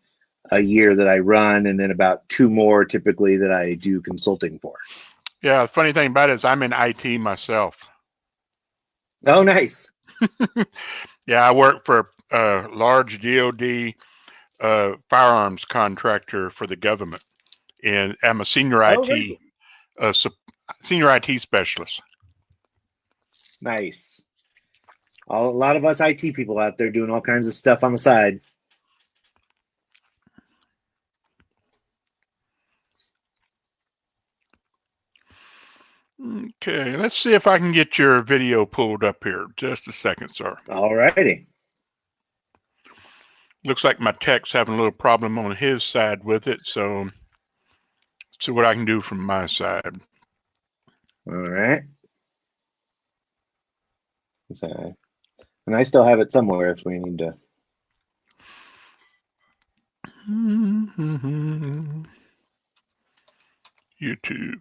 a year that I run, and then about 2 more typically that I do consulting for. Yeah, the funny thing about it is I'm in IT myself. Oh, nice. Yeah, I work for a large DoD firearms contractor for the government, and I'm a senior senior IT specialist. Nice. A lot of us IT people out there doing all kinds of stuff on the side. Okay, let's see if I can get your video pulled up here. Just a second, sir. All righty. Looks like my tech's having a little problem on his side with it, so let's see what I can do from my side. All right. And I still have it somewhere if we need to. YouTube.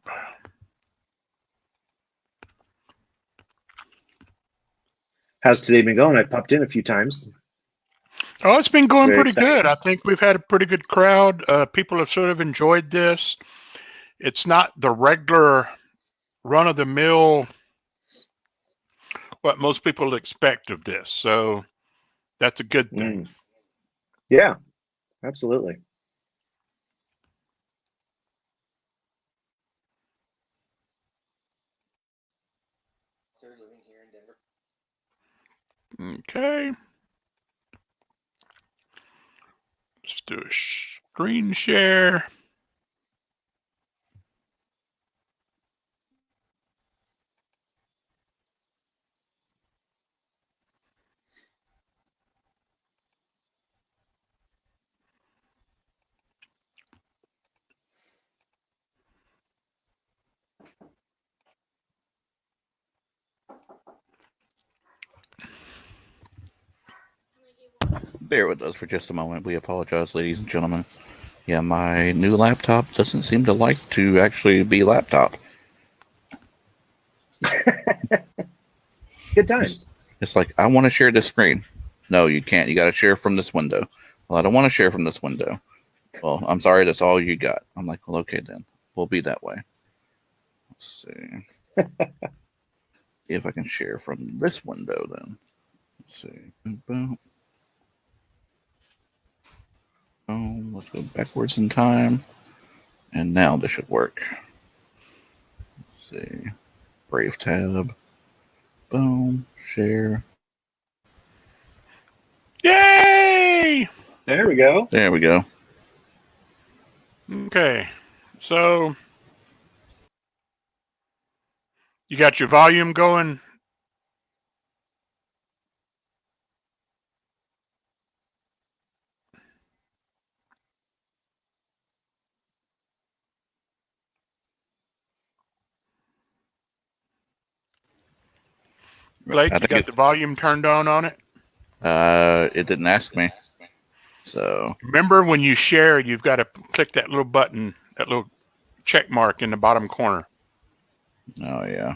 How's today been going? I popped in a few times. Oh, it's been going Very pretty exciting. good. I think we've had a pretty good crowd. People have sort of enjoyed this. It's not the regular run of the mill what most people expect of this. So that's a good thing. Yeah, absolutely. Okay. Let's do a screen share. Bear with us for just a moment. We apologize, ladies and gentlemen. Yeah, my new laptop doesn't seem to like to actually be laptop. Good times. It's like, I want to share this screen. No, you can't. You got to share from this window. Well, I don't want to share from this window. Well, I'm sorry, that's all you got. I'm like, well, okay then. We'll be that way. Let's see. If I can share from this window then. Let's see. Boom. Oh, let's go backwards in time. And now this should work. Let's see. Brave tab. Boom. Share. Yay! There we go. There we go. Okay. So you got your volume going. Blake, you got the volume turned on it? It didn't ask me. So remember, when you share, you've got to click that little button, that little check mark in the bottom corner. Oh yeah,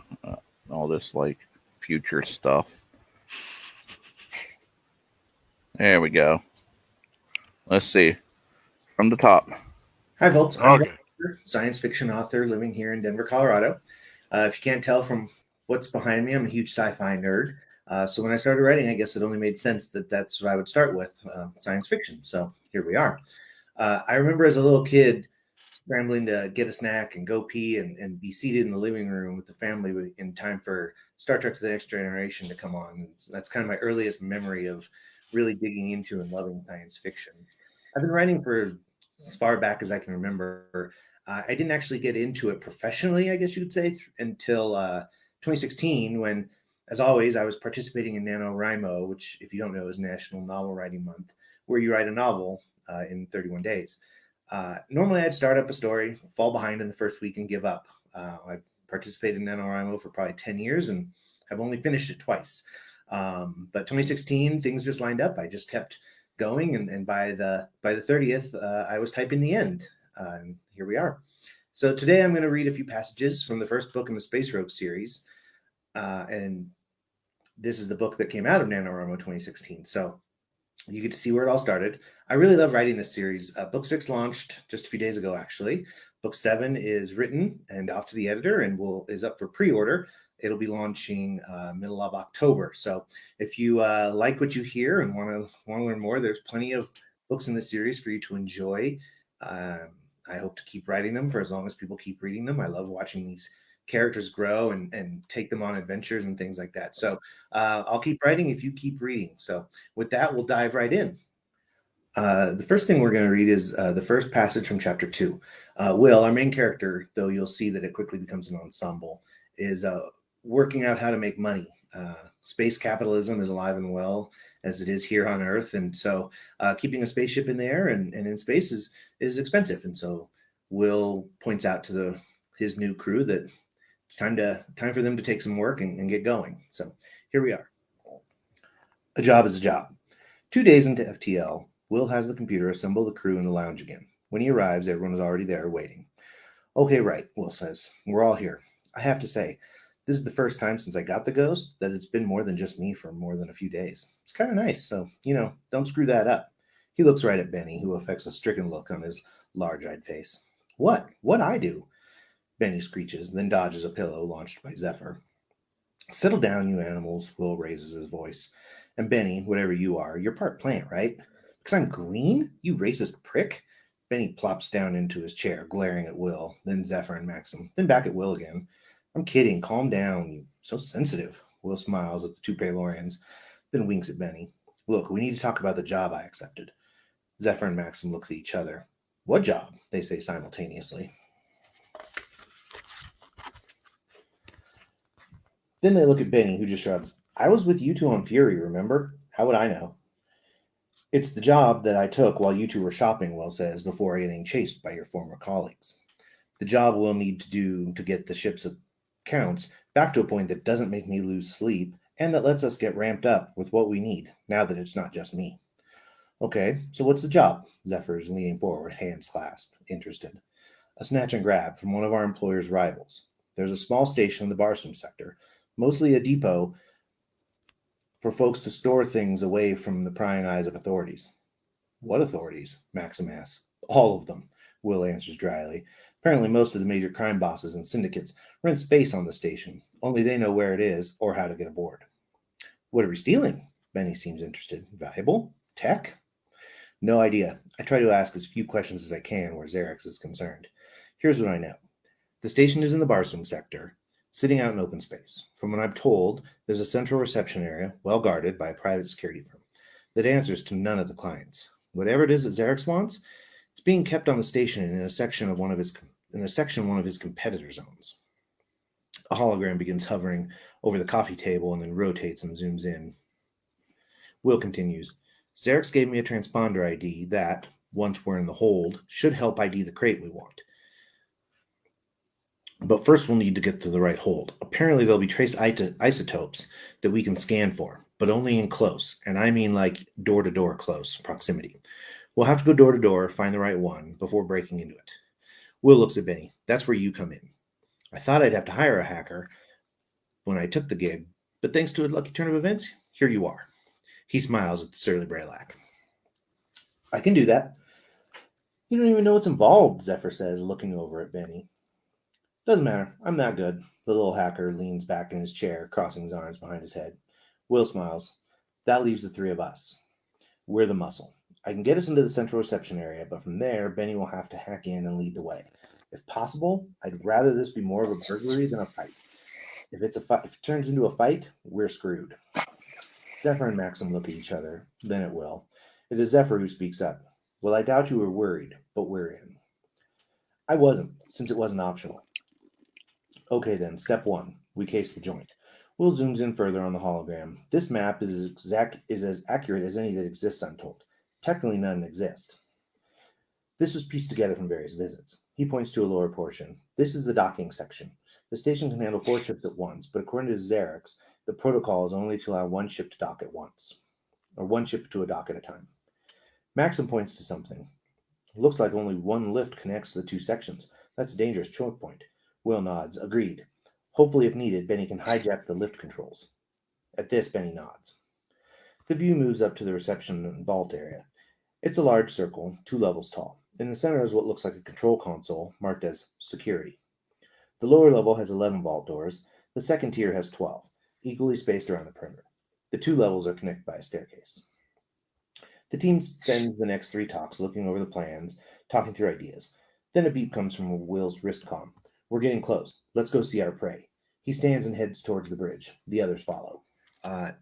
all this like future stuff. There we go. Let's see from the top. Hi, folks. I'm a science fiction author living here in Denver, Colorado. If you can't tell from what's behind me, I'm a huge sci-fi nerd. So when I started writing, I guess it only made sense that that's what I would start with, science fiction. So here we are. I remember as a little kid scrambling to get a snack and go pee and be seated in the living room with the family in time for Star Trek: The Next Generation to come on. And that's kind of my earliest memory of really digging into and loving science fiction. I've been writing for as far back as I can remember. I didn't actually get into it professionally, I guess you could say, until 2016, when, as always, I was participating in NaNoWriMo, which, if you don't know, is National Novel Writing Month, where you write a novel in 31 days. Normally, I'd start up a story, fall behind in the first week, and give up. I've participated in NaNoWriMo for probably 10 years and have only finished it twice. But 2016, things just lined up. I just kept going, and by the 30th, I was typing the end. And here we are. So today I'm going to read a few passages from the first book in the Space Rogue series. And this is the book that came out of NaNoWriMo 2016. So you get to see where it all started. I really love writing this series. Book 6 launched just a few days ago, actually. Book 7 is written and off to the editor and is up for pre-order. It'll be launching middle of October. So if you like what you hear and want to learn more, there's plenty of books in this series for you to enjoy. I hope to keep writing them for as long as people keep reading them. I love watching these characters grow and take them on adventures and things like that. So I'll keep writing if you keep reading. So with that, we'll dive right in. The first thing we're going to read is the first passage from chapter 2. Will, our main character, though you'll see that it quickly becomes an ensemble, is working out how to make money. Space capitalism is alive and well as it is here on Earth. And so keeping a spaceship in the air and in space is expensive. And so Will points out to his new crew that it's time for them to take some work and get going. So here we are. A job is a job. 2 days into FTL, Will has the computer assemble the crew in the lounge again. When he arrives, everyone is already there waiting. Okay, right, Will says. We're all here. I have to say, This is the first time since I got the ghost that it's been more than just me for more than a few days. It's kind of nice, so, don't screw that up. He looks right at Benny, who affects a stricken look on his large-eyed face. What? What I do? Benny screeches, then dodges a pillow launched by Zephyr. Settle down, you animals, Will raises his voice. And Benny, whatever you are, you're part plant, right? Because I'm green? You racist prick. Benny plops down into his chair, glaring at Will, then Zephyr and Maxim, then back at Will again. I'm kidding. Calm down. You're so sensitive. Will smiles at the two Paylorians, then winks at Benny. Look, we need to talk about the job I accepted. Zephyr and Maxim look at each other. What job? They say simultaneously. Then they look at Benny, who just shrugs. I was with you two on Fury, remember? How would I know? It's the job that I took while you two were shopping, Will says, before getting chased by your former colleagues. The job we'll need to do to get the ship's accounts back to a point that doesn't make me lose sleep and that lets us get ramped up with what we need, now that it's not just me. Okay, so what's the job? Zephyr is leaning forward, hands clasped, interested. A snatch and grab from one of our employer's rivals. There's a small station in the Barsoom sector, mostly a depot for folks to store things away from the prying eyes of authorities. What authorities? Maxim asks. All of them, Will answers dryly. Apparently most of the major crime bosses and syndicates rent space on the station. Only they know where it is or how to get aboard. What are we stealing? Benny seems interested. Valuable? Tech? No idea. I try to ask as few questions as I can where Xerix is concerned. Here's what I know. The station is in the Barsoom sector, sitting out in open space. From what I'm told, there's a central reception area, well guarded by a private security firm, that answers to none of the clients. Whatever it is that Xerix wants, it's being kept on the station in a section one of his competitors owns. A hologram begins hovering over the coffee table and then rotates and zooms in. Will continues. Xerix gave me a transponder ID that, once we're in the hold, should help ID the crate we want. But first we'll need to get to the right hold. Apparently there'll be trace isotopes that we can scan for, but only in close, and I mean like door-to-door close proximity. We'll have to go door-to-door, find the right one, before breaking into it. Will looks at Benny. That's where you come in. I thought I'd have to hire a hacker when I took the gig, but thanks to a lucky turn of events, here you are. He smiles at the surly Braylac. I can do that. You don't even know what's involved, Zephyr says, looking over at Benny. Doesn't matter. I'm that good. The little hacker leans back in his chair, crossing his arms behind his head. Will smiles. That leaves the three of us. We're the muscle. I can get us into the central reception area, but from there, Benny will have to hack in and lead the way. If possible, I'd rather this be more of a burglary than a fight. If it turns into a fight, we're screwed. Zephyr and Maxim look at each other, then at Will. It is Zephyr who speaks up. Well, I doubt you were worried, but we're in. I wasn't, since it wasn't optional. Okay then, step one. We case the joint. Will zooms in further on the hologram. This map is as accurate as any that exists, I'm told. Technically none exist. This was pieced together from various visits. He points to a lower portion. This is the docking section. The station can handle 4 ships at once, but according to Xerix, the protocol is only to allow 1 ship to dock at once, or 1 ship to a dock at a time. Maxim points to something. It looks like only 1 lift connects the 2 sections. That's a dangerous choke point. Will nods. Agreed. Hopefully, if needed, Benny can hijack the lift controls. At this, Benny nods. The view moves up to the reception and vault area. It's a large circle, 2 levels tall. In the center is what looks like a control console marked as security. The lower level has 11 vault doors. The second tier has 12, equally spaced around the perimeter. The 2 levels are connected by a staircase. The team spends the next 3 talks looking over the plans, talking through ideas. Then a beep comes from Will's wrist comm. We're getting close. Let's go see our prey. He stands and heads towards the bridge. The others follow.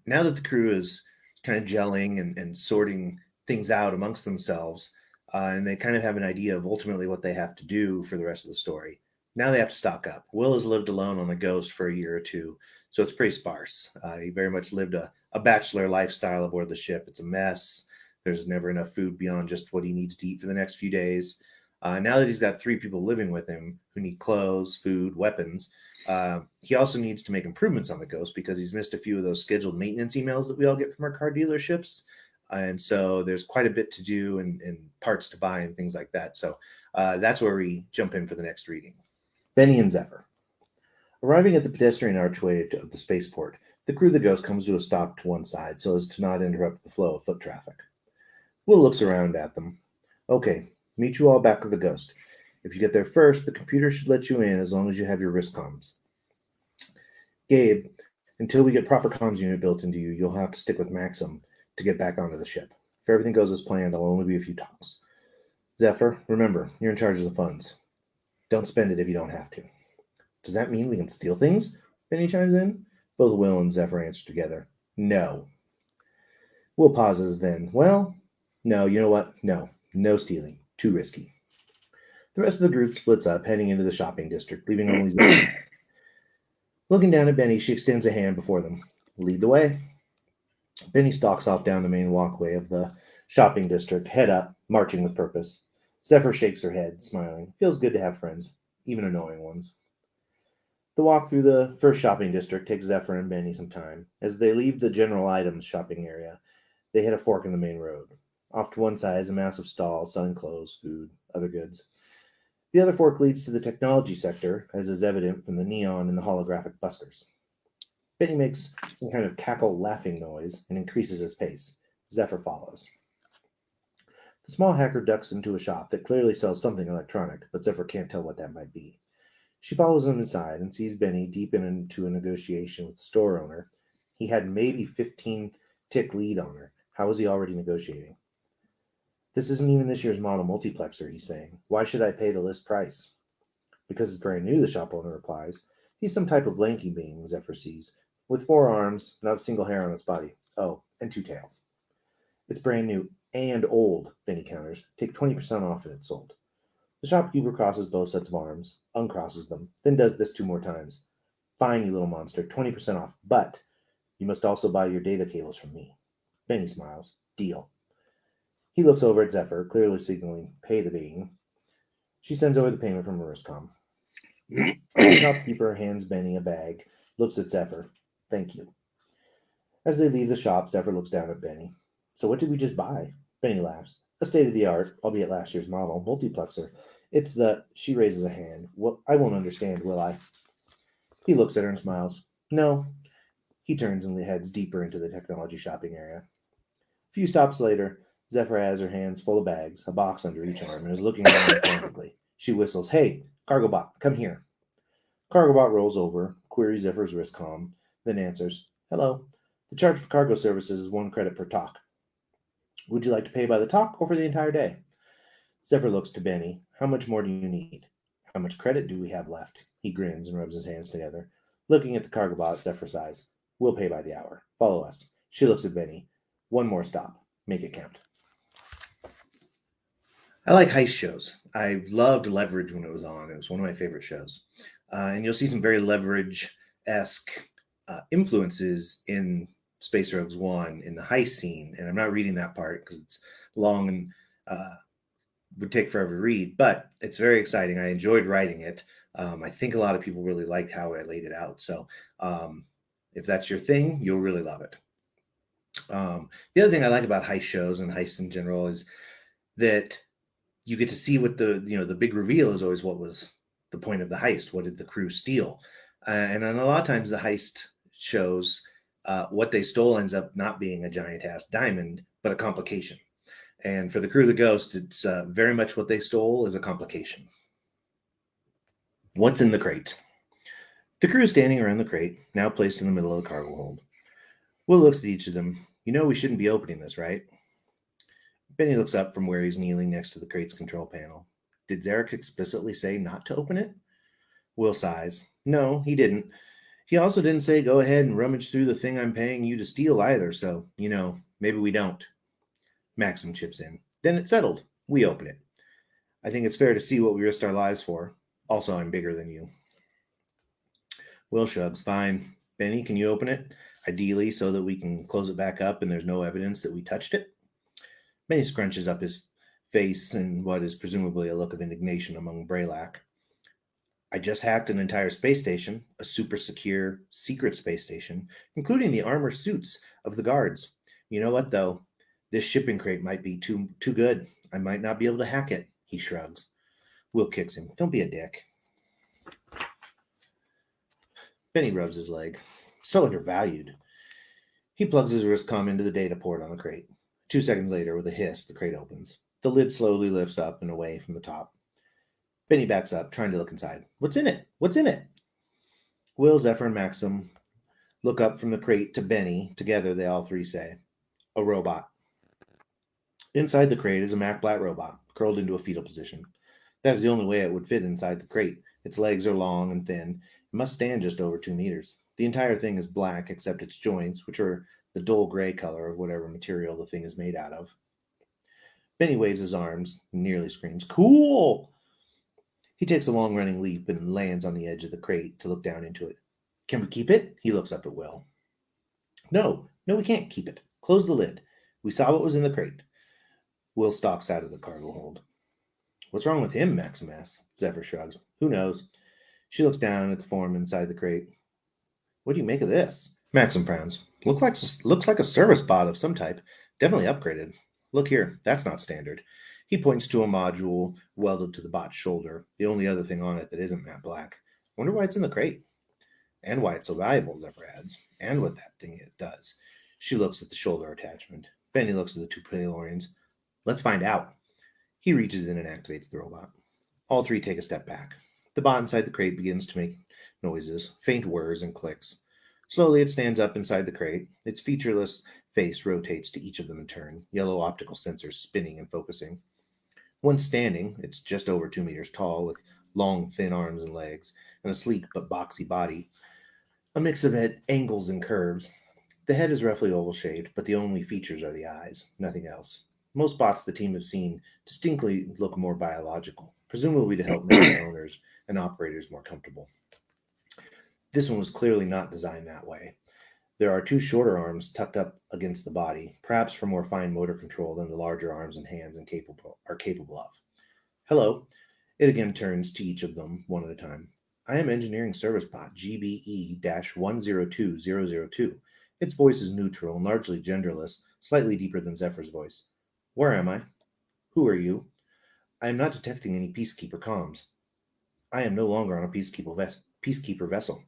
Now that the crew is kind of gelling and sorting things out amongst themselves, and they kind of have an idea of ultimately what they have to do for the rest of the story, now they have to stock up. Will has lived alone on the Ghost for a year or 2, so it's pretty sparse. He very much lived a bachelor lifestyle aboard the ship. It's a mess. There's never enough food beyond just what he needs to eat for the next few days. Now that he's got 3 people living with him who need clothes, food, weapons, he also needs to make improvements on the Ghost because he's missed a few of those scheduled maintenance emails that we all get from our car dealerships. And so there's quite a bit to do and parts to buy and things like that. So that's where we jump in for the next reading. Benny and Zephyr. Arriving at the pedestrian archway of the spaceport, the crew of the Ghost comes to a stop to one side so as to not interrupt the flow of foot traffic. Will looks around at them. Okay, meet you all back at the Ghost. If you get there first, the computer should let you in as long as you have your wrist comms. Gabe, until we get proper comms unit built into you, you'll have to stick with Maxim to get back onto the ship. If everything goes as planned, there'll only be a few talks. Zephyr, remember, you're in charge of the funds. Don't spend it if you don't have to. Does that mean we can steal things? Benny chimes in. Both Will and Zephyr answer together. No. Will pauses then. Well, no, you know what? No stealing. Too risky. The rest of the group splits up, heading into the shopping district, leaving only Zephyr. Looking down at Benny, she extends a hand before them. Lead the way. Benny stalks off down the main walkway of the shopping district, head up, marching with purpose. Zephyr shakes her head, smiling. Feels good to have friends, even annoying ones. The walk through the first shopping district takes Zephyr and Benny some time. As they leave the general items shopping area, they hit a fork in the main road. Off to one side is a massive stall selling clothes, food, other goods. The other fork leads to the technology sector, as is evident from the neon and the holographic buskers. Benny makes some kind of cackle laughing noise and increases his pace. Zephyr follows. The small hacker ducks into a shop that clearly sells something electronic, but Zephyr can't tell what that might be. She follows him inside and sees Benny deep into a negotiation with the store owner. He had maybe 15-tick lead on her. How is he already negotiating? This isn't even this year's model multiplexer, he's saying. Why should I pay the list price? Because it's brand new, the shop owner replies. He's some type of lanky being, Zephyr sees, with 4 arms, not a single hair on its body. Oh, and 2 tails. It's brand new and old, Benny counters. Take 20% off and it's sold. The shopkeeper crosses both sets of arms, uncrosses them, then does this 2 more times. Fine, you little monster, 20% off, but you must also buy your data cables from me. Benny smiles. Deal. He looks over at Zephyr, clearly signaling, pay the being. She sends over the payment from Mariscom. The shopkeeper hands Benny a bag, looks at Zephyr. Thank you. As they leave the shop, Zephyr looks down at Benny. So what did we just buy? Benny laughs. A state-of-the-art, albeit last year's model, multiplexer. It's the... She raises a hand. Well, I won't understand, will I? He looks at her and smiles. No. He turns and heads deeper into the technology shopping area. A few stops later, Zephyr has her hands full of bags, a box under each arm, and is looking around frantically. She whistles, Hey, Cargobot, come here. Cargobot rolls over, queries Zephyr's wrist comm, then answers, Hello. The charge for cargo services is 1 credit per talk. Would you like to pay by the talk or for the entire day? Zephyr looks to Benny. How much more do you need? How much credit do we have left? He grins and rubs his hands together. Looking at the Cargobot, Zephyr sighs. We'll pay by the hour. Follow us. She looks at Benny. 1 more stop. Make it count. I like heist shows. I loved Leverage when it was on. It was one of my favorite shows. And you'll see some very Leverage-esque influences in Space Rogues 1 in the heist scene. And I'm not reading that part because it's long and would take forever to read. But it's very exciting. I enjoyed writing it. I think a lot of people really liked how I laid it out. So if that's your thing, you'll really love it. The other thing I like about heist shows and heists in general is that you get to see what the big reveal is always what was the point of the heist. What did the crew steal? And a lot of times the heist shows what they stole ends up not being a giant ass diamond, but a complication. And for the crew of the Ghost, it's very much what they stole is a complication. What's in the crate? The crew is standing around the crate, now placed in the middle of the cargo hold. Will looks at each of them. You know we shouldn't be opening this, right? Benny looks up from where he's kneeling next to the crate's control panel. Did Zarek explicitly say not to open it? Will sighs. No, he didn't. He also didn't say go ahead and rummage through the thing I'm paying you to steal either, so, maybe we don't. Maxim chips in. Then it's settled. We open it. I think it's fair to see what we risked our lives for. Also, I'm bigger than you. Will shrugs. Fine. Benny, can you open it? Ideally, so that we can close it back up and there's no evidence that we touched it. Benny scrunches up his face in what is presumably a look of indignation among Braylac. I just hacked an entire space station, a super secure, secret space station, including the armor suits of the guards. You know what, though? This shipping crate might be too good. I might not be able to hack it, he shrugs. Will kicks him. Don't be a dick. Benny rubs his leg. So undervalued. He plugs his wristcom into the data port on the crate. 2 seconds later, with a hiss, the crate opens. The lid slowly lifts up and away from the top. Benny backs up, trying to look inside. What's in it? What's in it? Will, Zephyr, and Maxim look up from the crate to Benny. Together, they all three say, a robot. Inside the crate is a Mac Blatt robot, curled into a fetal position. That is the only way it would fit inside the crate. Its legs are long and thin. It must stand just over 2 meters. The entire thing is black except its joints, which are the dull gray color of whatever material the thing is made out of. Benny waves his arms and nearly screams, cool! He takes a long-running leap and lands on the edge of the crate to look down into it. Can we keep it? He looks up at Will. No, we can't keep it. Close the lid. We saw what was in the crate. Will stalks out of the cargo hold. What's wrong with him? Maxim asks. Zephyr shrugs. Who knows? She looks down at the form inside the crate. What do you make of this? Maxim frowns. Looks like a service bot of some type. Definitely upgraded. Look here. That's not standard. He points to a module welded to the bot's shoulder, the only other thing on it that isn't matte black. Wonder why it's in the crate. And why it's so valuable, Zephyr adds. And what that thing it does. She looks at the shoulder attachment. Benny looks at the 2 Palorians. Let's find out. He reaches in and activates the robot. All three take a step back. The bot inside the crate begins to make noises, faint whirs and clicks. Slowly it stands up inside the crate. Its featureless face rotates to each of them in turn, yellow optical sensors spinning and focusing. Once standing, it's just over 2 meters tall with long, thin arms and legs, and a sleek but boxy body. A mix of angles and curves. The head is roughly oval-shaped, but the only features are the eyes, nothing else. Most bots the team have seen distinctly look more biological, presumably to help make their owners and operators more comfortable. This one was clearly not designed that way. There are 2 shorter arms tucked up against the body, perhaps for more fine motor control than the larger arms and hands are capable of. Hello. It again turns to each of them, one at a time. I am Engineering Service Bot GBE-102002. Its voice is neutral and largely genderless, slightly deeper than Zephyr's voice. Where am I? Who are you? I am not detecting any peacekeeper comms. I am no longer on a peacekeeper vessel.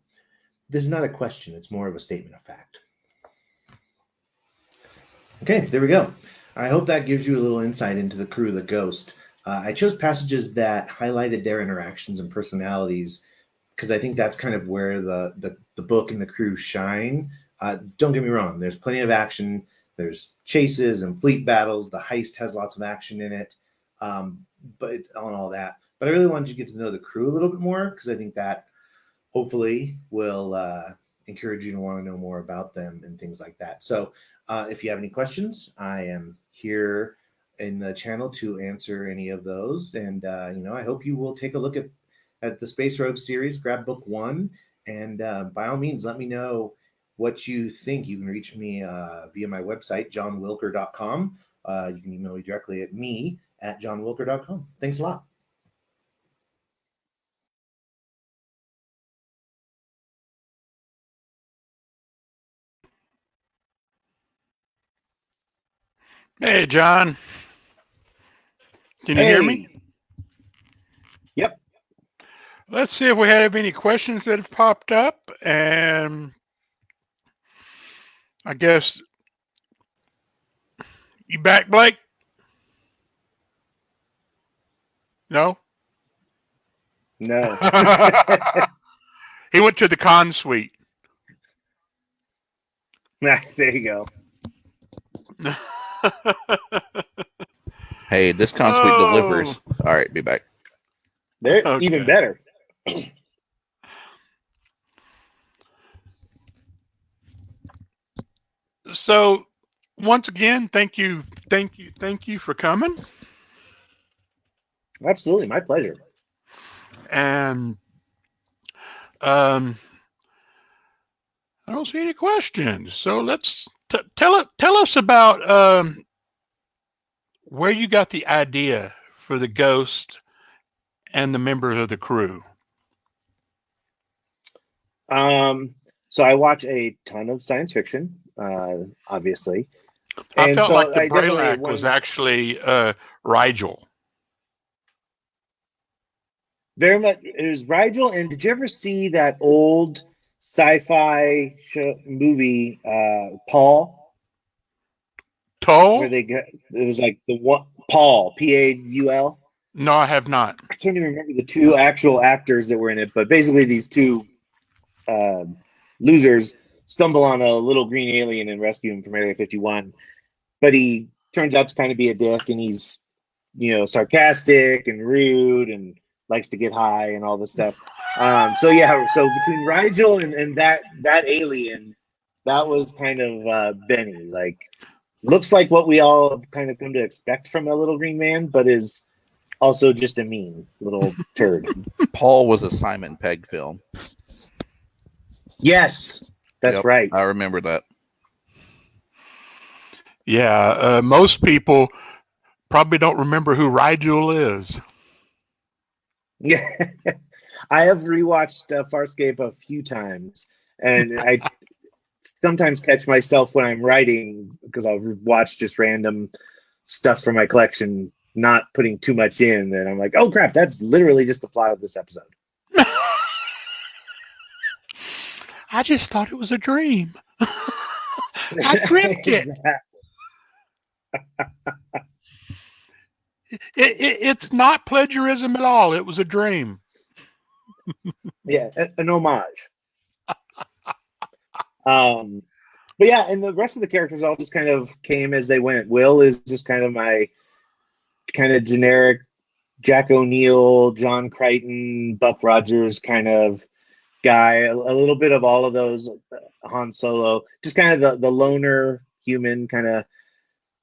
This is not a question, it's more of a statement of fact. Okay, there we go. I hope that gives you a little insight into the crew of the Ghost. I chose passages that highlighted their interactions and personalities because I think that's kind of where the book and the crew shine. Don't get me wrong, there's plenty of action. There's chases and fleet battles. The heist has lots of action in it, but on all that. But I really wanted you to get to know the crew a little bit more because I think that hopefully will encourage you to want to know more about them and things like that. So if you have any questions, I am here in the channel to answer any of those. And, I hope you will take a look at the Space Rogue series, grab book 1, and by all means, let me know what you think. You can reach me via my website, johnwilker.com. You can email me directly at me@johnwilker.com. Thanks a lot. Hey, John. Can you hear me? Yep. Let's see if we have any questions that have popped up. And I guess you back, Blake? No? No. He went to the con suite. There you go. Hey, this con suite delivers. All right, be back. They're Okay. even better. So, once again, thank you for coming. Absolutely, my pleasure. And I don't see any questions. So let's tell us about where you got the idea for the Ghost and the members of the crew. So I watch a ton of science fiction, obviously. I And felt so like the I definitely Braylac was actually Rigel. very much. It was Rigel. And did you ever see that old sci-fi movie, Paul, where Toll? they got it was like the one Paul, Paul. No, I have not. I can't even remember the two actual actors that were in it, but basically these two losers stumble on a little green alien and rescue him from Area 51. But he turns out to kind of be a dick, and he's, sarcastic and rude and likes to get high and all this stuff. So between Rigel and that alien, that was kind of Benny. Like, looks like what we all have kind of come to expect from a little green man, but is also just a mean little turd. Paul was a Simon Pegg film. Yes, that's right. I remember that. Yeah, most people probably don't remember who Rigel is. Yeah, I have rewatched Farscape a few times, and I sometimes catch myself when I'm writing, because I'll watch just random stuff from my collection, not putting too much in, and I'm like, oh crap, that's literally just the plot of this episode. I just thought it was a dream. I dreamt it. It's not plagiarism at all. It was a dream. Yeah, an homage. But yeah, and the rest of the characters all just kind of came as they went. Will is just kind of my kind of generic Jack O'Neill, John Crichton, Buck Rogers kind of guy. A little bit of all of those. Han Solo, just kind of the loner human, kind of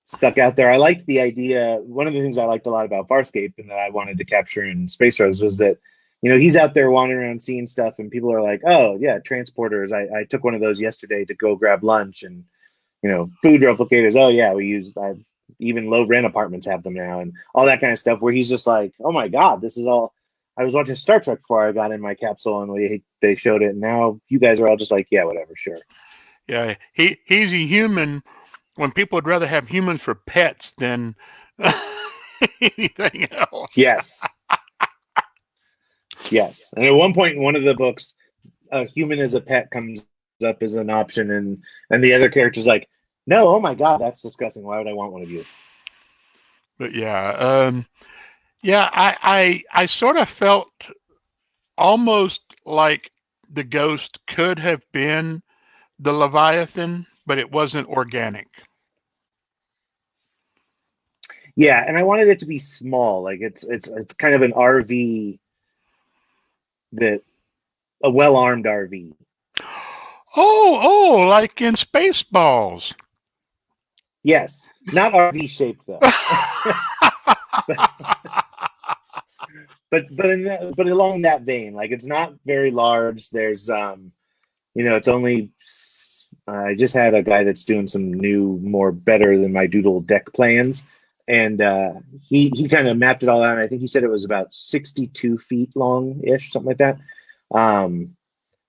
stuck out there. I liked the idea. One of the things I liked a lot about Farscape and that I wanted to capture in Space Rose was that, he's out there wandering around seeing stuff, and people are like, oh yeah, transporters. I took one of those yesterday to go grab lunch, and food replicators. Oh yeah, even low rent apartments have them now, and all that kind of stuff, where he's just like, oh my God, this is all. I was watching Star Trek before I got in my capsule, and they showed it, and now you guys are all just like, yeah, whatever, sure. Yeah, he's a human when people would rather have humans for pets than anything else. Yes. Yes. And at one point in one of the books, a human as a pet comes up as an option, and the other character's like, no, oh my God, that's disgusting. Why would I want one of you? But yeah, I sort of felt almost like the ghost could have been the Leviathan, but it wasn't organic. Yeah, and I wanted it to be small. Like it's kind of an RV, a well-armed RV. Oh, like in Spaceballs. Yes, not RV shaped though. but along that vein, like it's not very large. There's it's only. I just had a guy that's doing some new, more better than my doodle deck plans, and he kind of mapped it all out. And I think he said it was about 62 feet long ish, something like that.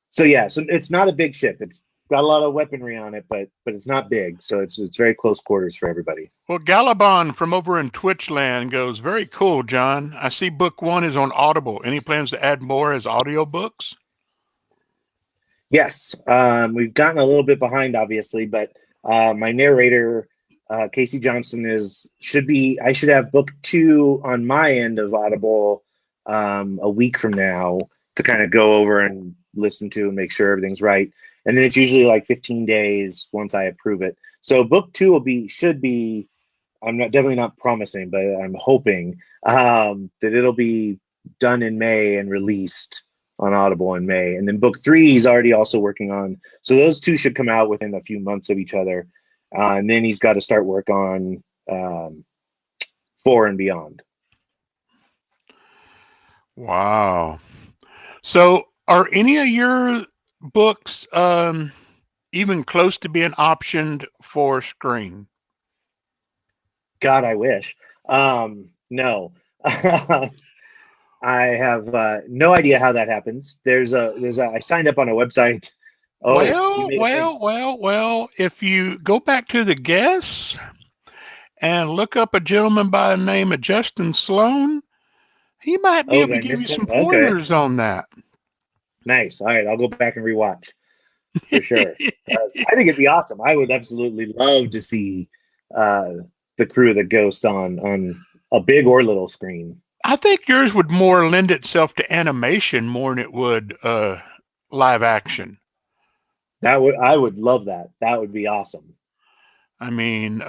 So it's not a big ship. It's got a lot of weaponry on it, but it's not big, so it's very close quarters for everybody. Well, Galabon from over in Twitchland goes, very cool, John. I see book 1 is on Audible. Any plans to add more as audiobooks? Yes, we've gotten a little bit behind, obviously, but my narrator, Casey Johnson, I should have book 2 on my end of Audible a week from now to kind of go over and listen to and make sure everything's right. And then it's usually like 15 days once I approve it. So book 2 should be, I'm definitely not promising, but I'm hoping that it'll be done in May and released on Audible in May. And then book 3 he's already also working on. So those 2 should come out within a few months of each other. And then he's got to start work on 4 and beyond. Wow. So are any of your books even close to being optioned for screen? God, I wish. No. I have no idea how that happens. I signed up on a website. Well, if you go back to the guests and look up a gentleman by the name of Justin Sloan, he might be able to give you some pointers on that. Nice. All right, I'll go back and rewatch. for sure. I think it'd be awesome. I would absolutely love to see the crew of the Ghost on a big or little screen. I think yours would more lend itself to animation more than it would live action. I would love that. That would be awesome. I mean,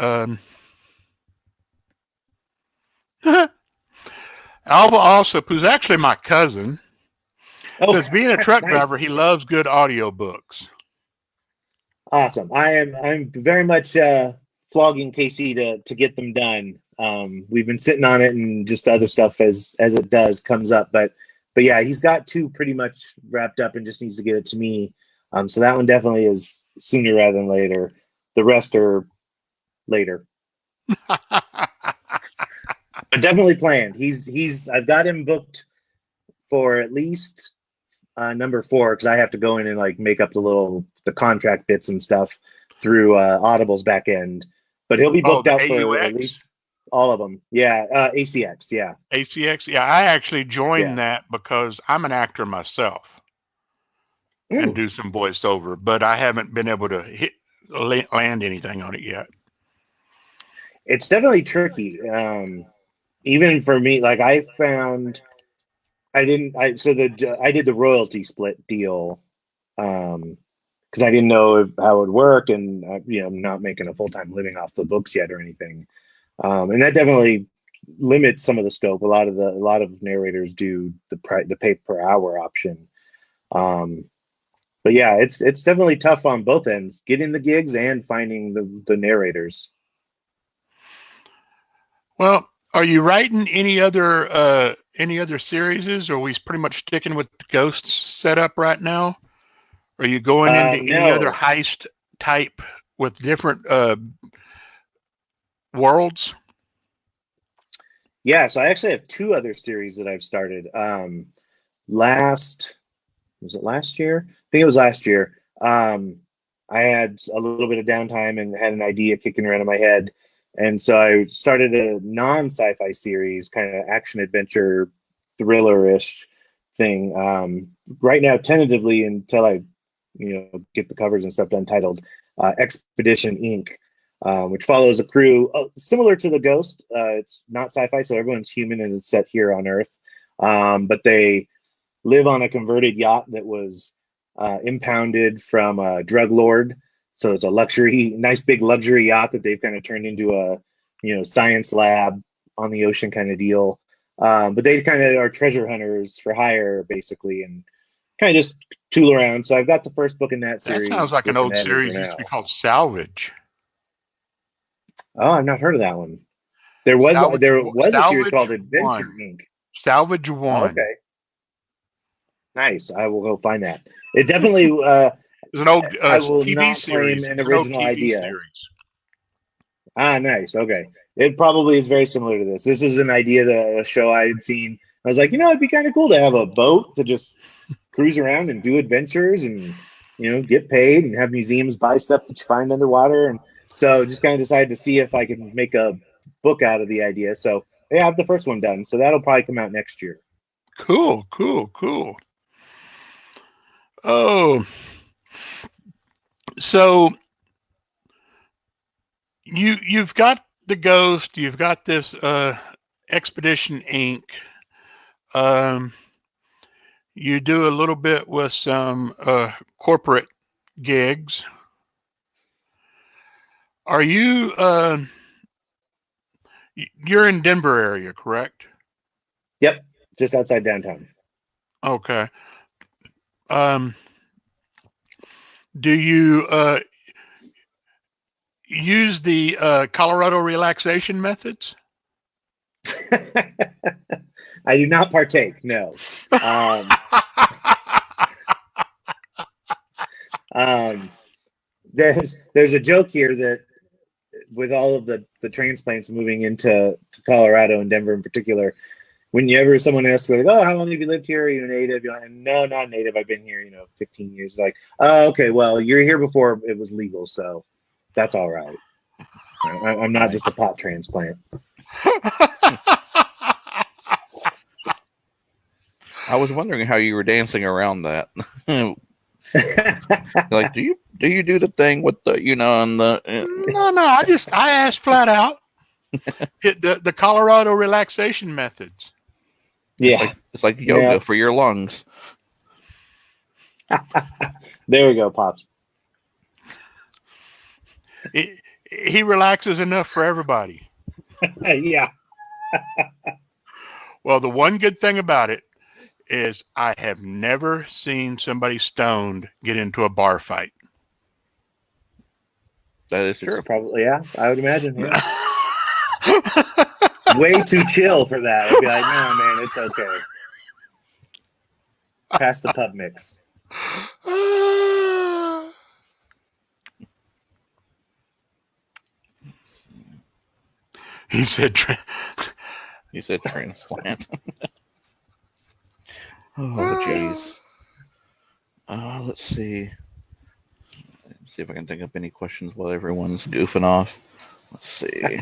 Alva Alsop, who's actually my cousin, says being a truck driver, he loves good audiobooks. Awesome. I'm very much flogging Casey to get them done. We've been sitting on it, and just other stuff as it comes up. But yeah, he's got 2 pretty much wrapped up and just needs to get it to me. So that one definitely is sooner rather than later. The rest are later. But definitely planned. I've got him booked for at least number 4, because I have to go in and like make up the contract bits and stuff through Audible's back end. But he'll be booked out for at least all of them. Yeah, ACX. Yeah, ACX. Yeah, I actually joined that because I'm an actor myself and do some voiceover, but I haven't been able to land anything on it yet. It's definitely tricky. Even for me, like I did the royalty split deal because I didn't know how it would work, and I'm not making a full-time living off the books yet or anything. And that definitely limits some of the scope. A lot of narrators do the pay per hour option. But yeah, it's definitely tough on both ends, getting the gigs and finding the narrators. Well, are you writing any other series, or are we pretty much sticking with the Ghosts setup right now? Are you going into any other heist type with different worlds? Yeah, so I actually have 2 other series that I've started. Was it last year? I think it was last year. I had a little bit of downtime and had an idea kicking around in my head. And so I started a non-sci-fi series, kind of action-adventure, thriller-ish thing. Right now, tentatively, until I get the covers and stuff done, titled Expedition Inc., which follows a crew similar to the Ghost. It's not sci-fi, so everyone's human and it's set here on Earth. But they live on a converted yacht that was impounded from a drug lord. So it's a nice big luxury yacht that they've kind of turned into a science lab on the ocean kind of deal. But they kind of are treasure hunters for hire, basically, and kind of just tool around. So I've got the first book in that series. That sounds like an old series used to be called Salvage. Oh, I've not heard of that one. There was a series called Adventure Inc. Salvage 1. Okay. Nice. I will go find that. It definitely it's an old I will TV not series. claim an original idea. Series. Nice. Okay. It probably is very similar to this. This was an idea that a show I had seen. I was like, it'd be kind of cool to have a boat to just cruise around and do adventures and, get paid and have museums buy stuff that you find underwater. And so just kind of decided to see if I can make a book out of the idea. So I have the first one done. So that'll probably come out next year. Cool. Oh, so you've got the Ghost, you've got this Expedition Inc. You do a little bit with some corporate gigs. Are you you're in Denver area, correct? Yep, just outside downtown. Okay. Do you use the Colorado relaxation methods? I do not partake, no. There's a joke here that with all of the transplants moving into Colorado and Denver in particular, whenever someone asks, like, "Oh, how long have you lived here? Are you a native?" You're like, "No, not native. I've been here, 15 years." Like, "Oh, okay. Well, you're here before it was legal, so that's all right." I'm not just a pot transplant. I was wondering how you were dancing around that. Like, do you do the thing with the and the No. I asked flat out. Hit the Colorado relaxation methods. Yeah. It's like yoga for your lungs. There we go, Pops. He relaxes enough for everybody. Yeah. Well, the one good thing about it is I have never seen somebody stoned get into a bar fight. That is true. Probably, I would imagine. Yeah. Way too chill for that. I'd be like, no, man, it's okay. Pass the pub mix. He said transplant. Oh, jeez. Let's see. See if I can think of any questions while everyone's goofing off. Let's see.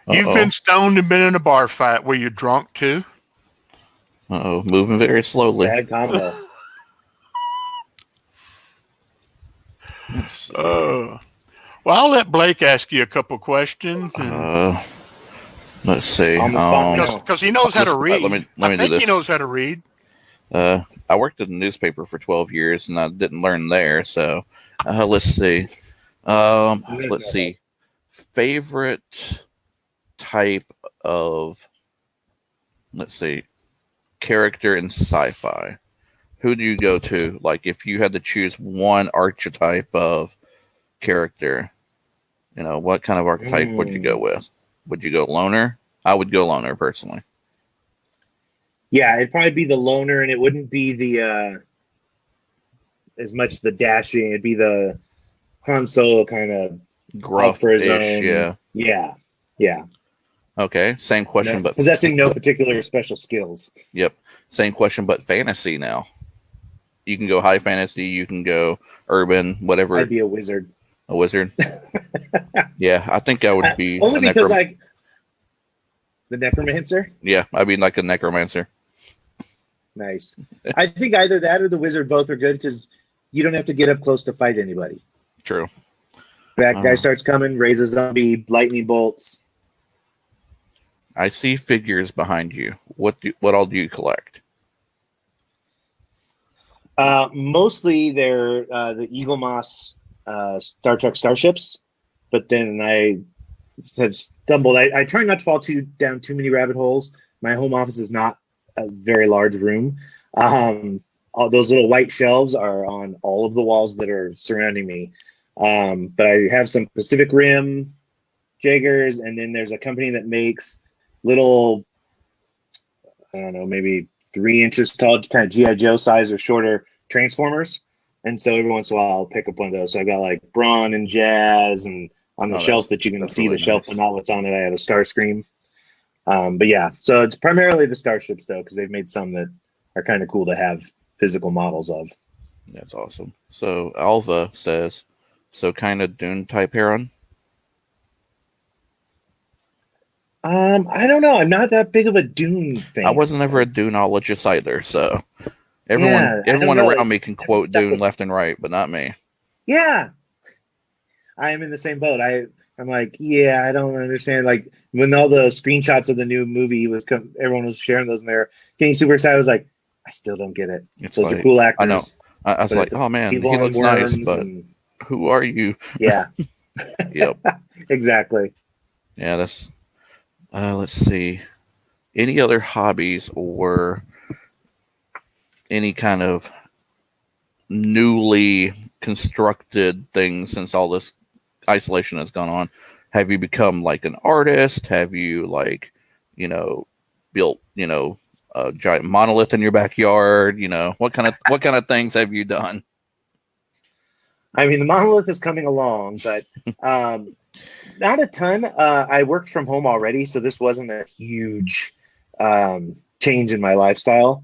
You've been stoned and been in a bar fight. Were you drunk too? Moving very slowly. Bad combo. Well, I'll let Blake ask you a couple questions. Let's see. Because he knows how to read. Let me I do think this. he knows how to read. I worked at a newspaper for 12 years, and I didn't learn there. So, let's see. Let's see. Favorite type of, let's see, character in sci-fi. Who do you go to? Like, if you had to choose one archetype of character, what kind of archetype would you go with? Would you go loner? I would go loner personally. Yeah, it'd probably be the loner, and it wouldn't be the as much the dashing. It'd be the Han Solo kind of gruff for his ish, own. Yeah. Okay, same question, but possessing no particular special skills. Yep, same question, but fantasy now. You can go high fantasy. You can go urban, whatever. I'd be a wizard. A wizard. Yeah, I think I would be only because the necromancer. Yeah, I'd be like a necromancer. Nice. I think either that or the wizard, both are good because you don't have to get up close to fight anybody. True. Bad guy starts coming, raises zombie, lightning bolts. I see figures behind you. What all do you collect? Mostly they're the Eagle Moss Star Trek starships, but then I have stumbled. I try not to fall down too many rabbit holes. My home office is not a very large room. All those little white shelves are on all of the walls that are surrounding me. But I have some Pacific Rim Jaegers, and then there's a company that makes little, I don't know, maybe 3 inches tall, kind of G.I. Joe size or shorter Transformers. And so every once in a while I'll pick up one of those. So I got like Brawn and Jazz, and on the shelf that you can see really the shelf, but not what's on it. I have a Starscream. But yeah, so it's primarily the starships though, because they've made some that are kind of cool to have physical models of. That's awesome. So Alva says, so kind of Dune type Heron? I don't know. I'm not that big of a Dune fan. I wasn't ever a Duneologist either, so everyone around me can quote Dune left and right, but not me. Yeah. I am in the same boat. I'm like, I don't understand. Like when all the screenshots of the new movie everyone was sharing those, and they're getting super excited. I was like, I still don't get it. Those are cool actors. I know. I was like, oh man, he looks nice, but who are you? Yeah. Yep. Exactly. Yeah, that's. Let's see. Any other hobbies or any kind of newly constructed things since all this isolation has gone on? Have you become like an artist? Have you built a giant monolith in your backyard? What kind of things have you done? I mean, the monolith is coming along, but not a ton. I worked from home already, so this wasn't a huge change in my lifestyle,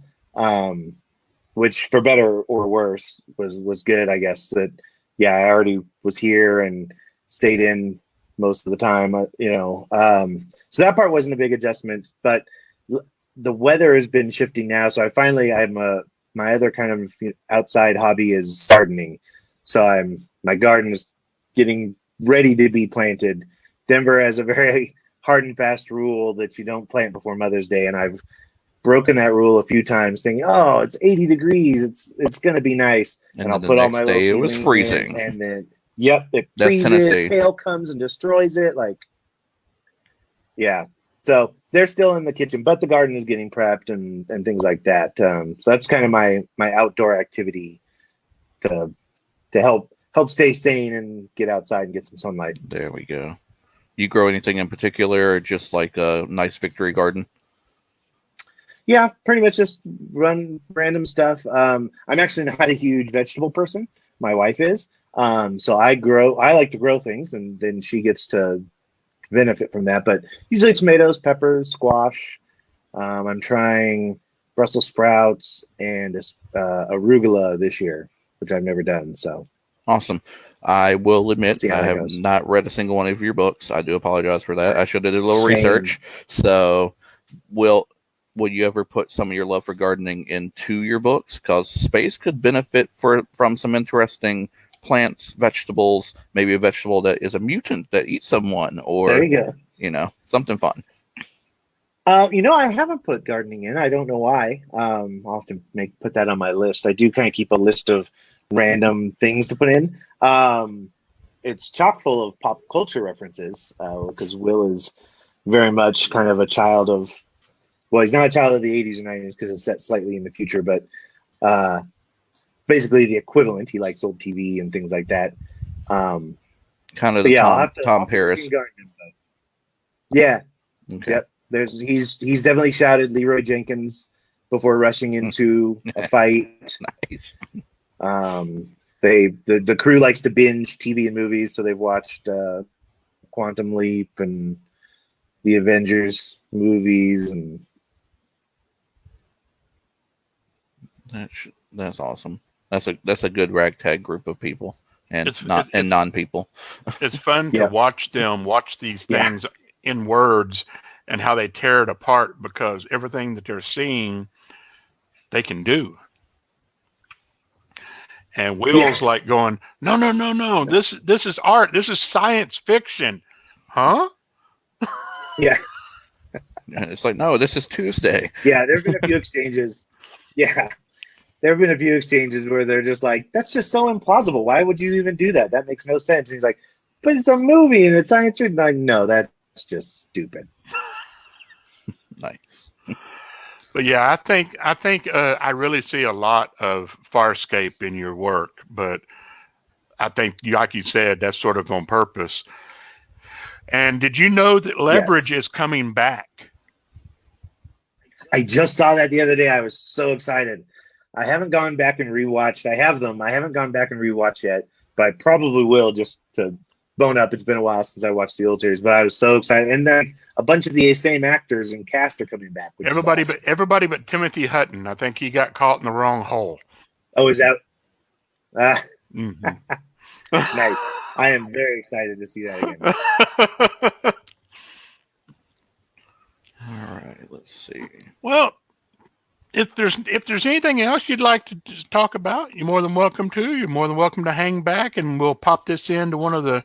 which for better or worse was good, I guess. That I already was here and stayed in most of the time, so that part wasn't a big adjustment. But the weather has been shifting now, so I'm my other kind of outside hobby is gardening. So my garden is getting ready to be planted. Denver has a very hard and fast rule that you don't plant before Mother's Day, and I've broken that rule a few times, thinking, "Oh, it's 80 degrees, it's going to be nice," and I'll then put the all next my little day it was seedlings freezing. in, and then yep, it That's freezes. Tennessee. Hail comes and destroys it. Like, yeah. So they're still in the kitchen, but the garden is getting prepped and things like that. So that's kind of my outdoor activity to help stay sane and get outside and get some sunlight. There we go. You grow anything in particular, or just like a nice victory garden? Yeah, pretty much just run random stuff. I'm actually not a huge vegetable person. My wife is. So I like to grow things, and then she gets to benefit from that. But usually tomatoes, peppers, squash. I'm trying Brussels sprouts and arugula this year, which I've never done. So awesome. I will admit I have goes. not read a single one of your books. I do apologize for that. I should have did a little Shame. research. So will you ever put some of your love for gardening into your books? Because space could benefit from some interesting plants, vegetables, maybe a vegetable that is a mutant that eats someone, or there you go. Something fun. I haven't put gardening in. I don't know why. I'll have to put that on my list. I do kind of keep a list of random things to put in. It's chock full of pop culture references because Will is very much kind of a child of, well, he's not a child of the 80s or 90s because it's set slightly in the future, but basically the equivalent. He likes old TV and things like that. Kind of the Tom Paris. Yeah. Okay. Yep. He's definitely shouted Leroy Jenkins before rushing into a fight. Nice. The crew likes to binge TV and movies, so they've watched Quantum Leap and the Avengers movies, and that's awesome. That's a good ragtag group of people, and It's non-people. It's fun to watch them watch these things in words and how they tear it apart, because everything that they're seeing they can do. And Will's like going, no, this is art, this is science fiction. Huh? Yeah. It's like, no, this is Tuesday. Yeah, there have been a few exchanges. Yeah. There have been a few exchanges where they're just like, that's just so implausible. Why would you even do that? That makes no sense. And he's like, but it's a movie and it's science fiction. Like, no, that's just stupid. Nice. But yeah, I think I really see a lot of Farscape in your work, but I think, like you said, that's sort of on purpose. And did you know that Leverage is coming back? I just saw that the other day. I was so excited. I haven't gone back and rewatched. I have them. I haven't gone back and rewatched yet, but I probably will, just to bone up. It's been a while since I watched the old series, but I was so excited. And then a bunch of the same actors and cast are coming back. Everybody but Timothy Hutton. I think he got caught in the wrong hole. Oh, is that? Mm-hmm. Nice. I am very excited to see that again. All right, let's see. Well, if there's anything else you'd like to just talk about, you're more than welcome to. You're more than welcome to hang back, and we'll pop this into one of the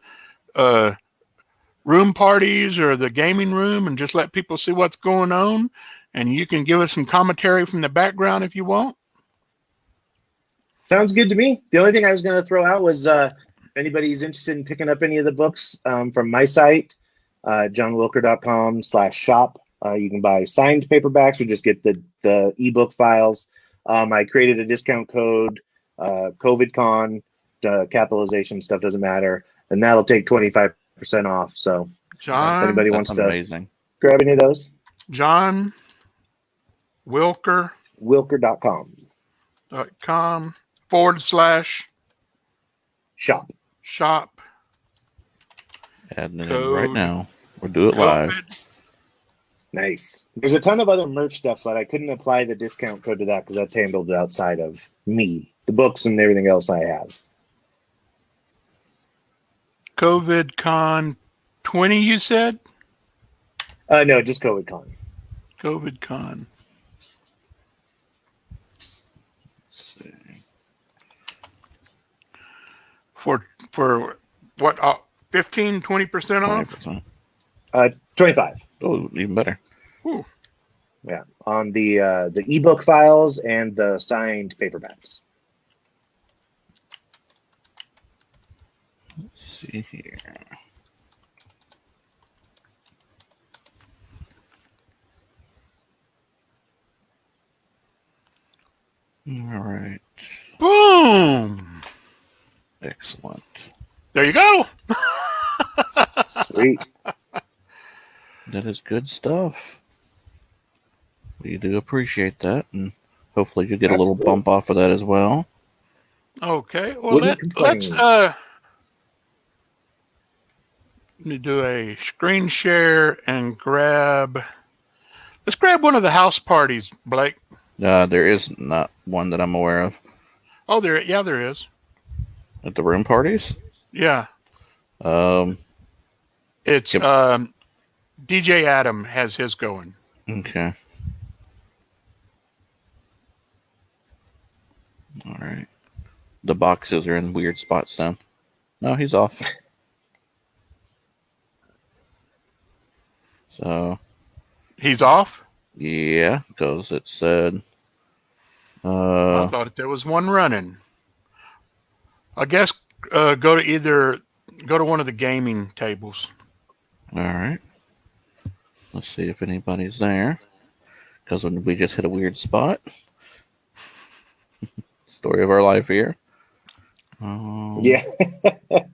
room parties or the gaming room and just let people see what's going on. And you can give us some commentary from the background if you want. Sounds good to me. The only thing I was going to throw out was if anybody's interested in picking up any of the books from my site, johnwilker.com/shop. You can buy signed paperbacks or just get the ebook files. I created a discount code, COVIDCon, capitalization stuff doesn't matter, and that'll take 25% off. So John, if anybody wants amazing. To grab any of those, John Wilker, wilker.com/shop. Adding it in right now. We'll do it live. Nice. There's a ton of other merch stuff, but I couldn't apply the discount code to that because that's handled outside of me, the books and everything else I have. COVIDCon20, you said? No, just COVIDCon. COVIDCon. for what? 15, 20% off? 20%. 25. Oh, even better. Whew. Yeah, on the ebook files and the signed paperbacks. Let's see here. All right. Boom. Excellent. There you go. Sweet. That is good stuff. We do appreciate that, and hopefully you get a little bump off of that as well. Okay. Well, let's let me do a screen share and grab. Let's grab one of the house parties, Blake. There is not one that I'm aware of. Oh, there is. At the room parties? Yeah. It's DJ Adam has his going. Okay. All right. The boxes are in weird spots then. No, he's off. So. He's off? Yeah, because it said. I thought there was one running. I guess go to one of the gaming tables. All right. Let's see if anybody's there. Because we just hit a weird spot. Story of our life here. Yeah. I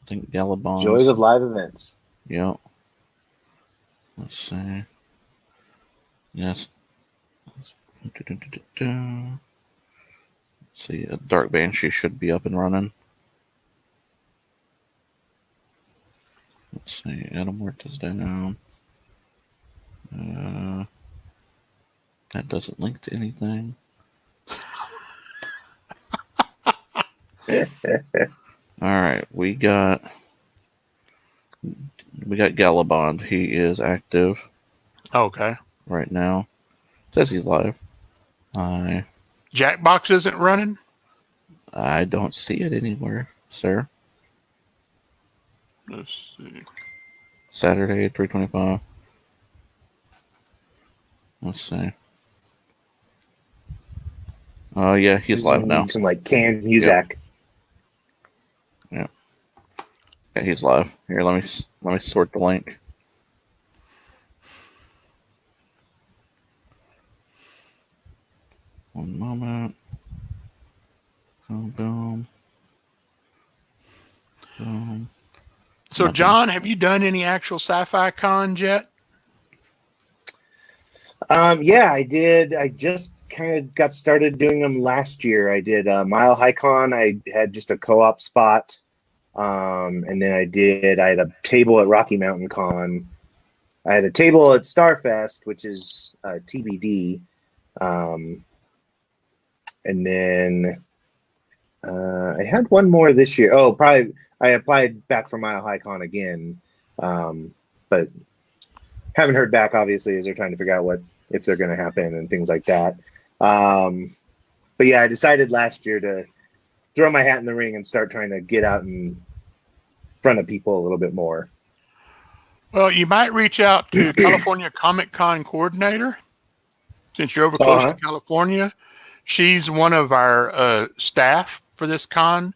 think Galabon. Joys of live events. Yep. Let's see. Yes. Let's see, a Dark Banshee should be up and running. Let's see, Adam Huerta's down. That doesn't link to anything. Alright, we got Galabond. He is active. Okay. Right now. Says he's live. Jackbox isn't running? I don't see it anywhere, sir. Let's see. Saturday, 3:25. Let's see. Oh, yeah, he's live now. Some like canned music. Yeah. Yeah, he's live. Here, let me sort the link. One moment. Boom, boom. Boom. So, Nothing. John, have you done any actual sci-fi cons yet? Yeah, I did. I just kind of got started doing them last year. I did Mile High Con. I had just a co-op spot. And then I had a table at Rocky Mountain Con. I had a table at Starfest, which is TBD. And then I had one more this year. Oh, probably I applied back for Mile High Con again, but haven't heard back, obviously, as they're trying to figure out if they're going to happen and things like that. But yeah, I decided last year to throw my hat in the ring and start trying to get out in front of people a little bit more. Well, you might reach out to California Comic Con coordinator, since you're over close to California. She's one of our staff for this con,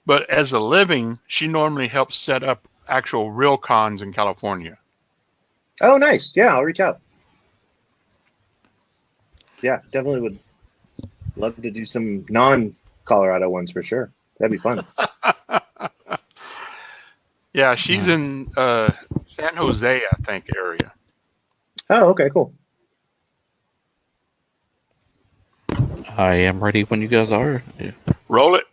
but as a living, she normally helps set up actual real cons in California. Oh, nice. Yeah, I'll reach out. Yeah, definitely would love to do some non-Colorado ones for sure. That'd be fun. Yeah, she's in San Jose, I think, area. Oh, okay, cool. I am ready when you guys are. Yeah. Roll it.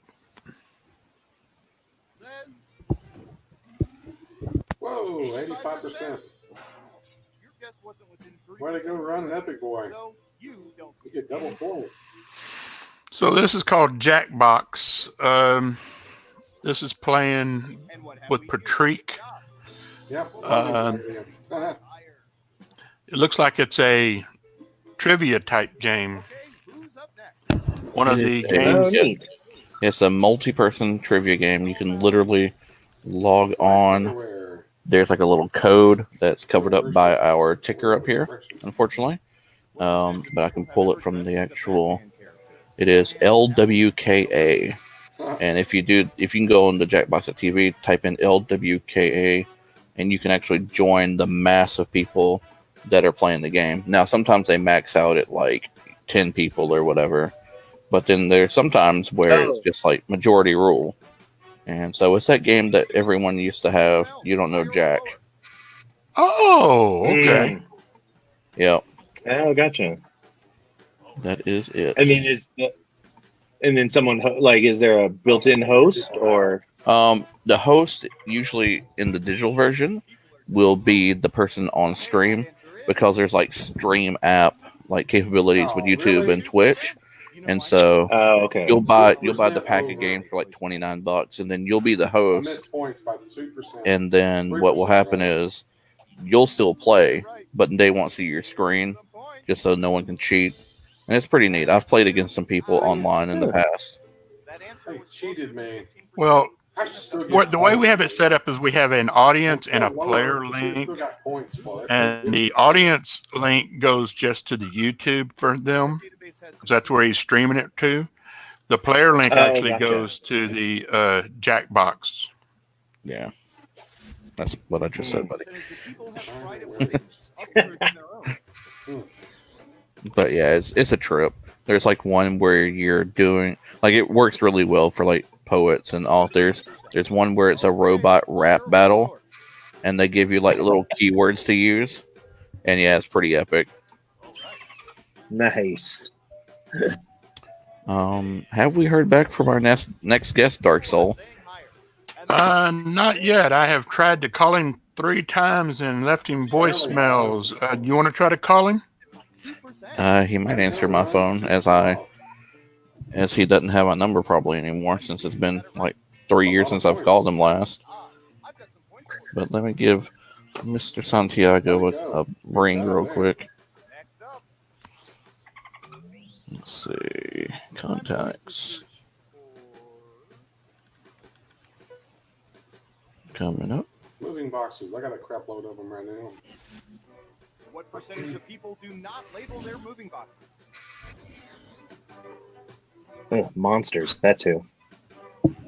Whoa, 85%. Way to go run, Epic Boy. You get double forward. So this is called Jackbox. This is playing with Patrick. Yep. It looks like it's a trivia type game. One of the games. It It's a multi-person trivia game. You can literally log on. There's like a little code that's covered up by our ticker up here, unfortunately. But I can pull it from the actual. It is LWKA. And if you can go on the Jackbox.tv, type in LWKA, and you can actually join the mass of people that are playing the game. Now, sometimes they max out at like 10 people or whatever, but then there's sometimes where it's just like majority rule. And so it's that game that everyone used to have. You don't know Jack. Oh, okay. Yep. Oh, gotcha. That is it. I mean, and then someone is there a built-in host or? The host usually in the digital version will be the person on stream, because there's like stream app like capabilities with YouTube and Twitch, and so okay. you'll buy the pack of game for like $29, and then you'll be the host. And then what will happen is you'll still play, but they won't see your screen, just so no one can cheat. And it's pretty neat. I've played against some people online in the past. Hey, cheated, man. Well, the way we have it set up is we have an audience and a player link, and the audience link goes just to the YouTube for them, because that's where he's streaming it to. The player link actually goes to the Jackbox. Yeah, that's what I just said, buddy. But yeah, it's a trip. There's like one where you're doing like, it works really well for like poets and authors. There's one where it's a robot rap battle, and they give you like little keywords to use, and yeah, it's pretty epic. Nice. Have we heard back from our next guest, Dark Soul? Not yet. I have tried to call him 3 times and left him voicemails. You want to try to call him? He might answer my phone, as he doesn't have my number probably anymore, since it's been like 3 years since I've called him last. But let me give Mr. Santiago a ring real quick. Let's see. Contacts. Coming up. Moving boxes. I got a crap load of them right now. What percentage of people do not label their moving boxes? Oh, monsters. That's who. 18%.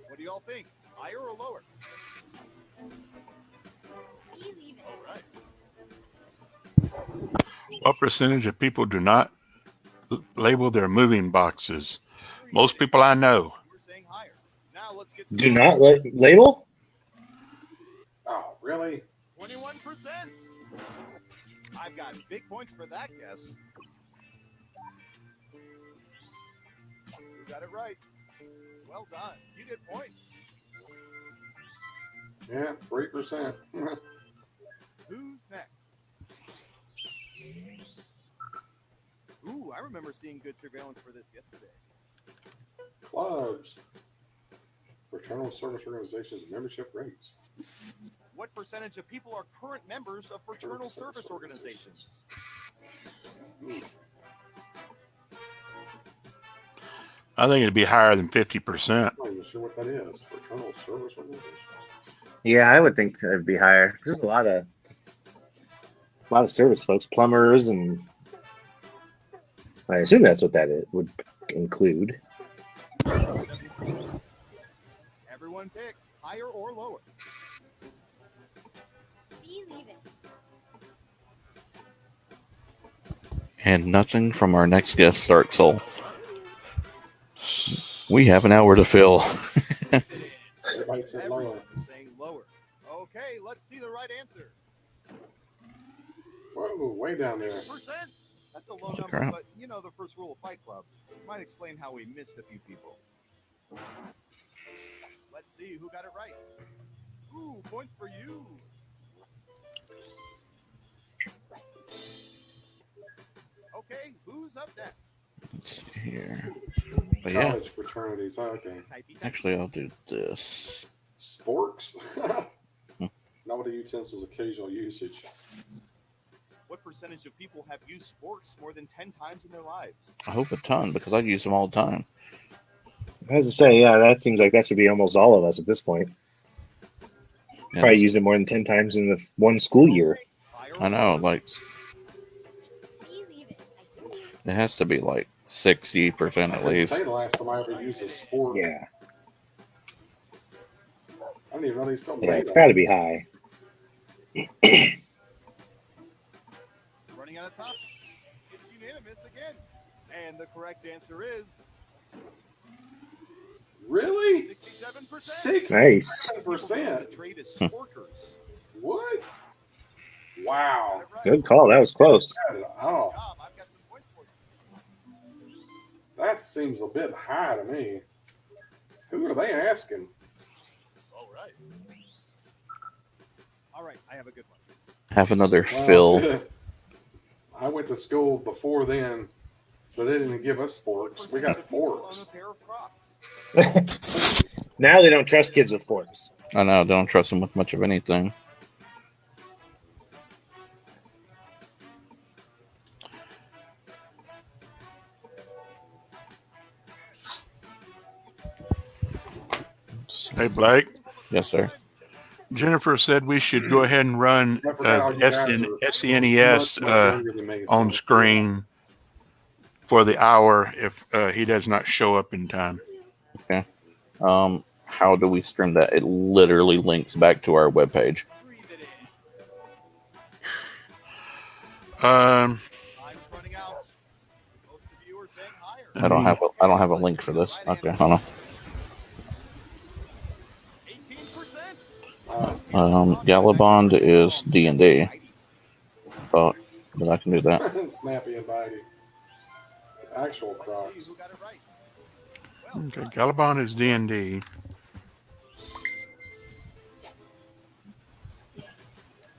What do y'all think? Higher or lower? All right. What percentage of people do not label their moving boxes? Most people I know. Do not label? Oh, really? 21%. I've got big points for that guess. You got it right. Well done. You get points. Yeah, 3%. Who's next? Ooh, I remember seeing good surveillance for this yesterday. Clubs. Fraternal service organizations membership rates. What percentage of people are current members of fraternal service organizations? I think it'd be higher than 50%. I'm not even sure what that is. Fraternal service organization. Yeah, I would think it'd be higher. There's a lot of service folks, plumbers, and I assume that's what that would include. Everyone pick higher or lower. And nothing from our next guest, Dark Soul. We have an hour to fill. Everybody said lower. Saying lower. Okay, let's see the right answer. Whoa, way down there. 6%. That's a low number, crap. but you know the first rule of Fight Club might explain how we missed a few people. Let's see who got it right. Ooh, points for you. Okay, who's up next? Let's see here. But yeah, College fraternities. Okay. actually, I'll do this. Sporks. Not with the utensils occasional usage. What percentage of people have used sporks more than 10 times in their lives? I hope a ton because I use them all the time. As I say, yeah, that seems like that should be almost all of us at this point. Yeah, Probably used it more than 10 times in the one school year. I know, like it has to be like 60% at I least. say the last time I ever used a sport. Yeah. I don't even know they still Yeah, made it's them. got to be high. Running out of time. It's unanimous again. And the correct answer is Really? 67%. Nice. 67%. Trade is sporkers. What? Wow. Good call. That was close. Oh. That seems a bit high to me. Who are they asking? All right, I have a good one. Have another Well, Phil. I went to school before then, so they didn't give us sporks. We got forks. Now they don't trust kids with forks. I know, don't trust them with much of anything. Hey, Blake. Yes, sir. Jennifer said we should go ahead and run I forgot how you guys are SNES much younger than me, so- on screen for the hour if he does not show up in time. Okay. How do we stream that? It literally links back to our webpage. I don't have a link for this. Okay, hold on. Galabond is D&D. But I can do that. Snappy and bitey. Actual Crocs. Okay, Galabon is D&D.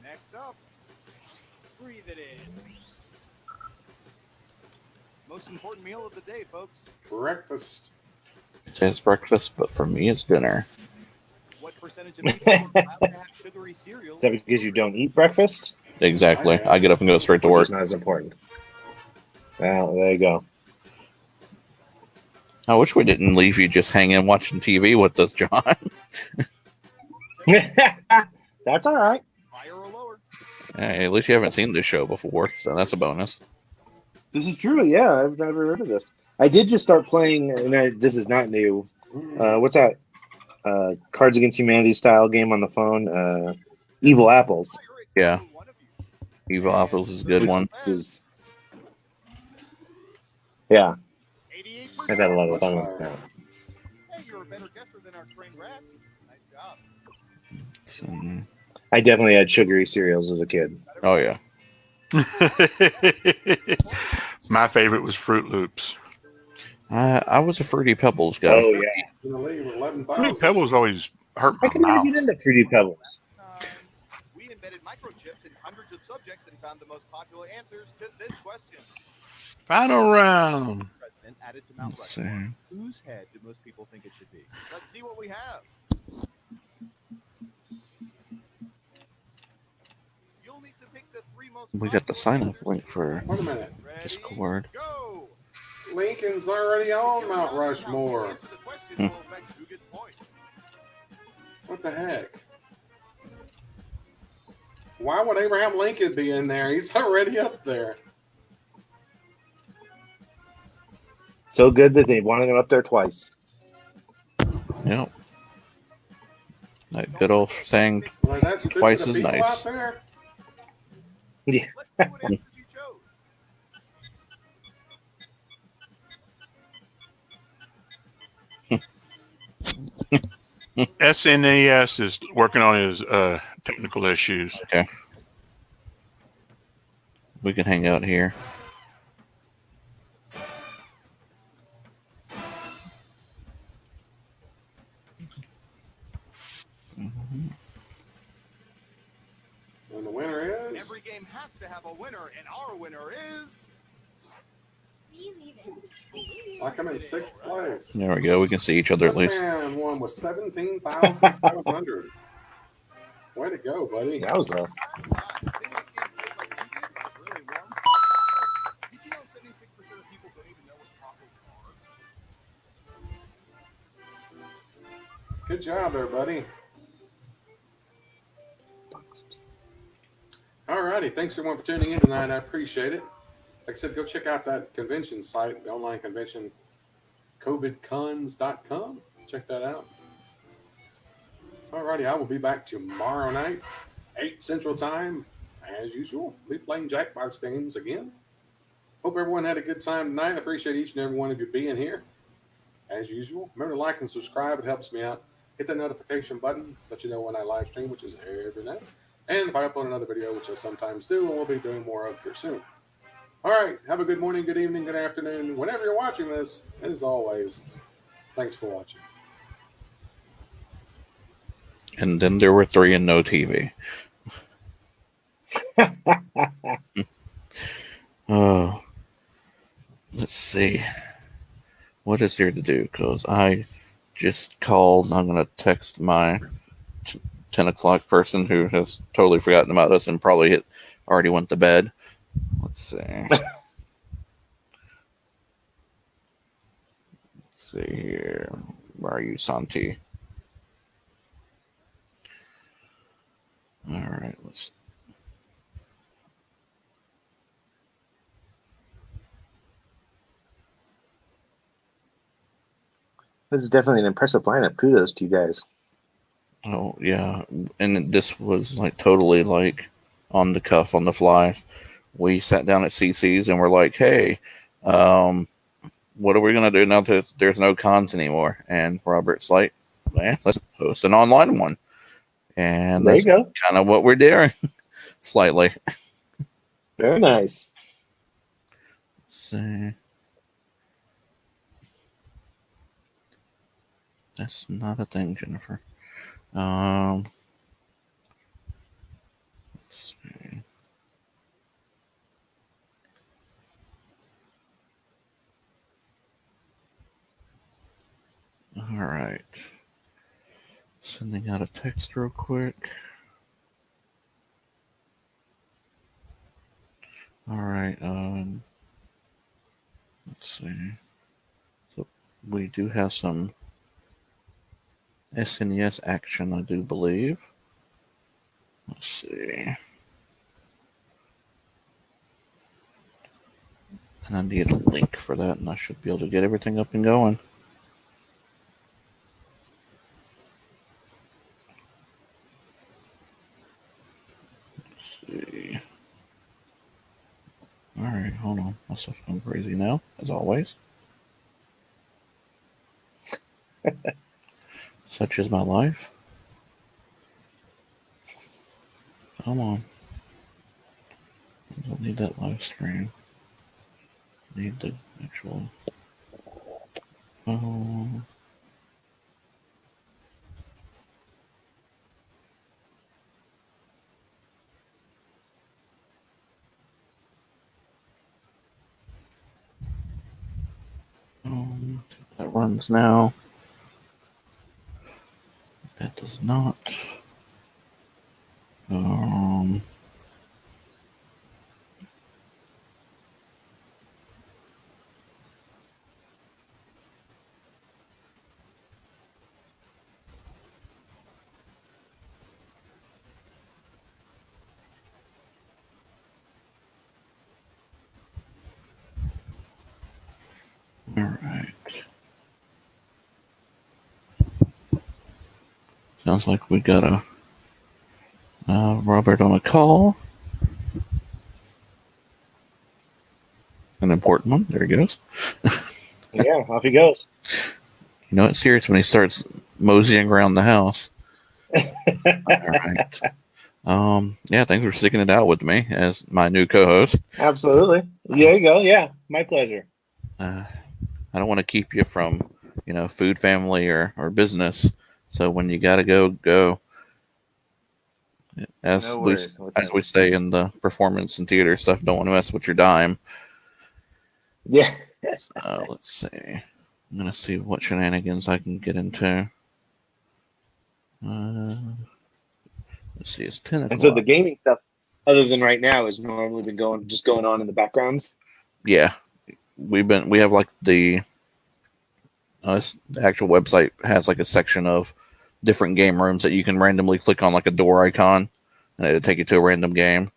Next up, breathe it in. Most important meal of the day, folks. Breakfast. It says breakfast, but for me it's dinner. What percentage of people are allowed to have sugary cereals? Is that because you don't eat breakfast? Exactly. I get up and go straight to work. It's not as important. Well, there you go. I wish we didn't leave you just hanging watching TV with us, John. That's all right. Higher or lower? Hey, at least you haven't seen this show before, so that's a bonus. This is true. Yeah, I've never heard of this. I did just start playing, and this is not new. What's that? Cards Against Humanity style game on the phone. Evil Apples. Yeah. Evil Apples is a good one. Yeah. I've had a lot of fun with that. Hey, you're a better guesser than our trained rats. Nice job. I definitely had sugary cereals as a kid. Oh, yeah. My favorite was Fruit Loops. I was a Fruity Pebbles guy. Oh, yeah. Fruity Pebbles always hurt my I can never mouth. get into Fruity Pebbles. We embedded microchips in hundreds of subjects and found the most popular answers to this question. Final round. President added to Mount Let's Rushmore. Whose head do most people think it should be? Let's see what we have. You'll need to pick the three most We got the sign-up link for Wait a minute. Discord. Lincoln's already on Mount Rushmore. What the heck? Why would Abraham Lincoln be in there? He's already up there. So good that they wanted him up there twice. Yep. That good old saying, Like, that's twice the as people nice. out there? Yeah. SNES is working on his technical issues. Okay. We can hang out here. And the winner is? Every game has to have a winner, and our winner is. Like I'm in sixth place. There we go. We can see each other at This least. man won with 17,700. Way to go, buddy. That was Good job, everybody. All righty. Thanks, everyone, for tuning in tonight. I appreciate it. Like I said, go check out that convention site, the online convention, COVIDCON2020.com. Check that out. All righty. I will be back tomorrow night, 8 Central Time, as usual. We'll be playing Jackbox games again. Hope everyone had a good time tonight. I appreciate each and every one of you being here, as usual. Remember to like and subscribe. It helps me out. Hit that notification button. Let you know when I live stream, which is every night. And if I upload another video, which I sometimes do, and we'll be doing more of here soon. All right. Have a good morning, good evening, good afternoon, whenever you're watching this. And as always, thanks for watching. And then there were 3 and no TV. Oh, let's see. What is there to do? Because I just called. I'm going to text my 10 o'clock person who has totally forgotten about us and probably already went to bed. Let's see. Let's see here. Where are you, Santi? All right, let's. This is definitely an impressive lineup. Kudos to you guys. Oh yeah, and this was like totally like on the cuff, on the fly. We sat down at CC's and we're like, "Hey, what are we gonna do now that there's no cons anymore?" And Robert's like, "Man, let's host an online one." And there that's you go. kind of what we're doing, slightly. Very nice. Let's see. That's not a thing, Jennifer. Let's see. All right. Sending out a text real quick. All right. Let's see. So we do have some SNES action, I do believe. Let's see. And I need a link for that, and I should be able to get everything up and going. Let's see. Alright, hold on. My stuff's going crazy now, as always. Such is my life. Come on. I don't need that live stream. I need the actual. That runs now. That does not. All right. Sounds like we got a Robert on a call. An important one. There he goes. Yeah, off he goes. You know it's serious when he starts moseying around the house. All right. Yeah, thanks for sticking it out with me as my new co-host. Absolutely. There you go. Yeah, my pleasure. I don't want to keep you from, food, family, or business. So when you gotta go, go. As No we worries. we say in the performance and theater stuff, don't want to mess with your dime. Yeah. Let's see. I'm gonna see what shenanigans I can get into. Let's see. It's 10 o'clock. And so the gaming stuff, other than right now, is normally been going on in the backgrounds. Yeah, we have like the actual website has like a section of different game rooms that you can randomly click on, like a door icon, and it'll take you to a random game.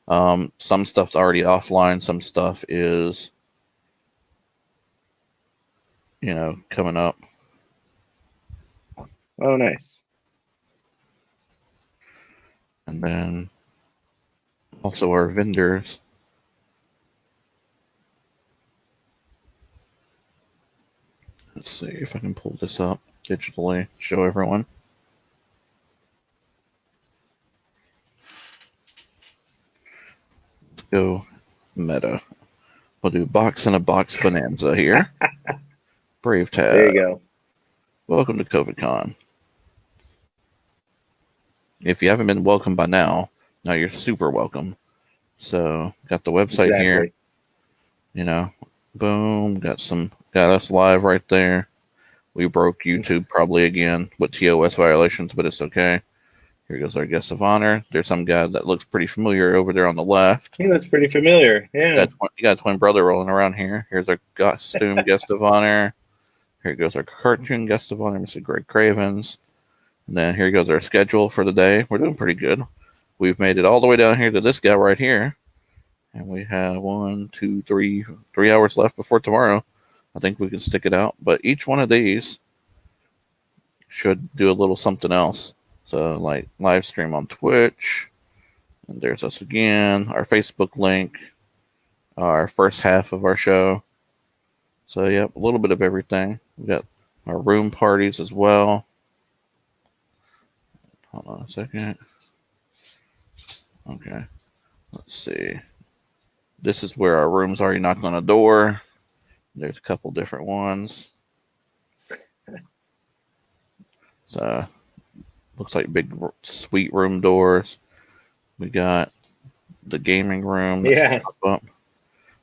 Some stuff's already offline. Some stuff is, coming up. Oh, nice. And then also our vendors. Let's see if I can pull this up digitally, show everyone. Let's go meta. We'll do box in a box bonanza here. Brave tab. There you go. Welcome to COVIDCon. If you haven't been welcome by now you're super welcome. So got the website here. Boom, got us live right there. We broke YouTube probably again with TOS violations, but it's okay. Here goes our guest of honor. There's some guy that looks pretty familiar over there on the left. He looks pretty familiar. Yeah. You got a twin brother rolling around here. Here's our costume guest of honor. Here goes our cartoon guest of honor, Mr. Greg Cravens. And then here goes our schedule for the day. We're doing pretty good. We've made it all the way down here to this guy right here. And we have 3 hours left before tomorrow. I think we can stick it out. But each one of these should do a little something else. So, like, live stream on Twitch. And there's us again. Our Facebook link. Our first half of our show. So, yep, a little bit of everything. We got our room parties as well. Hold on a second. Okay. Let's see. This is where our rooms are. You knock on a door. There's a couple different ones. So, looks like big suite room doors. We got the gaming room. Yeah.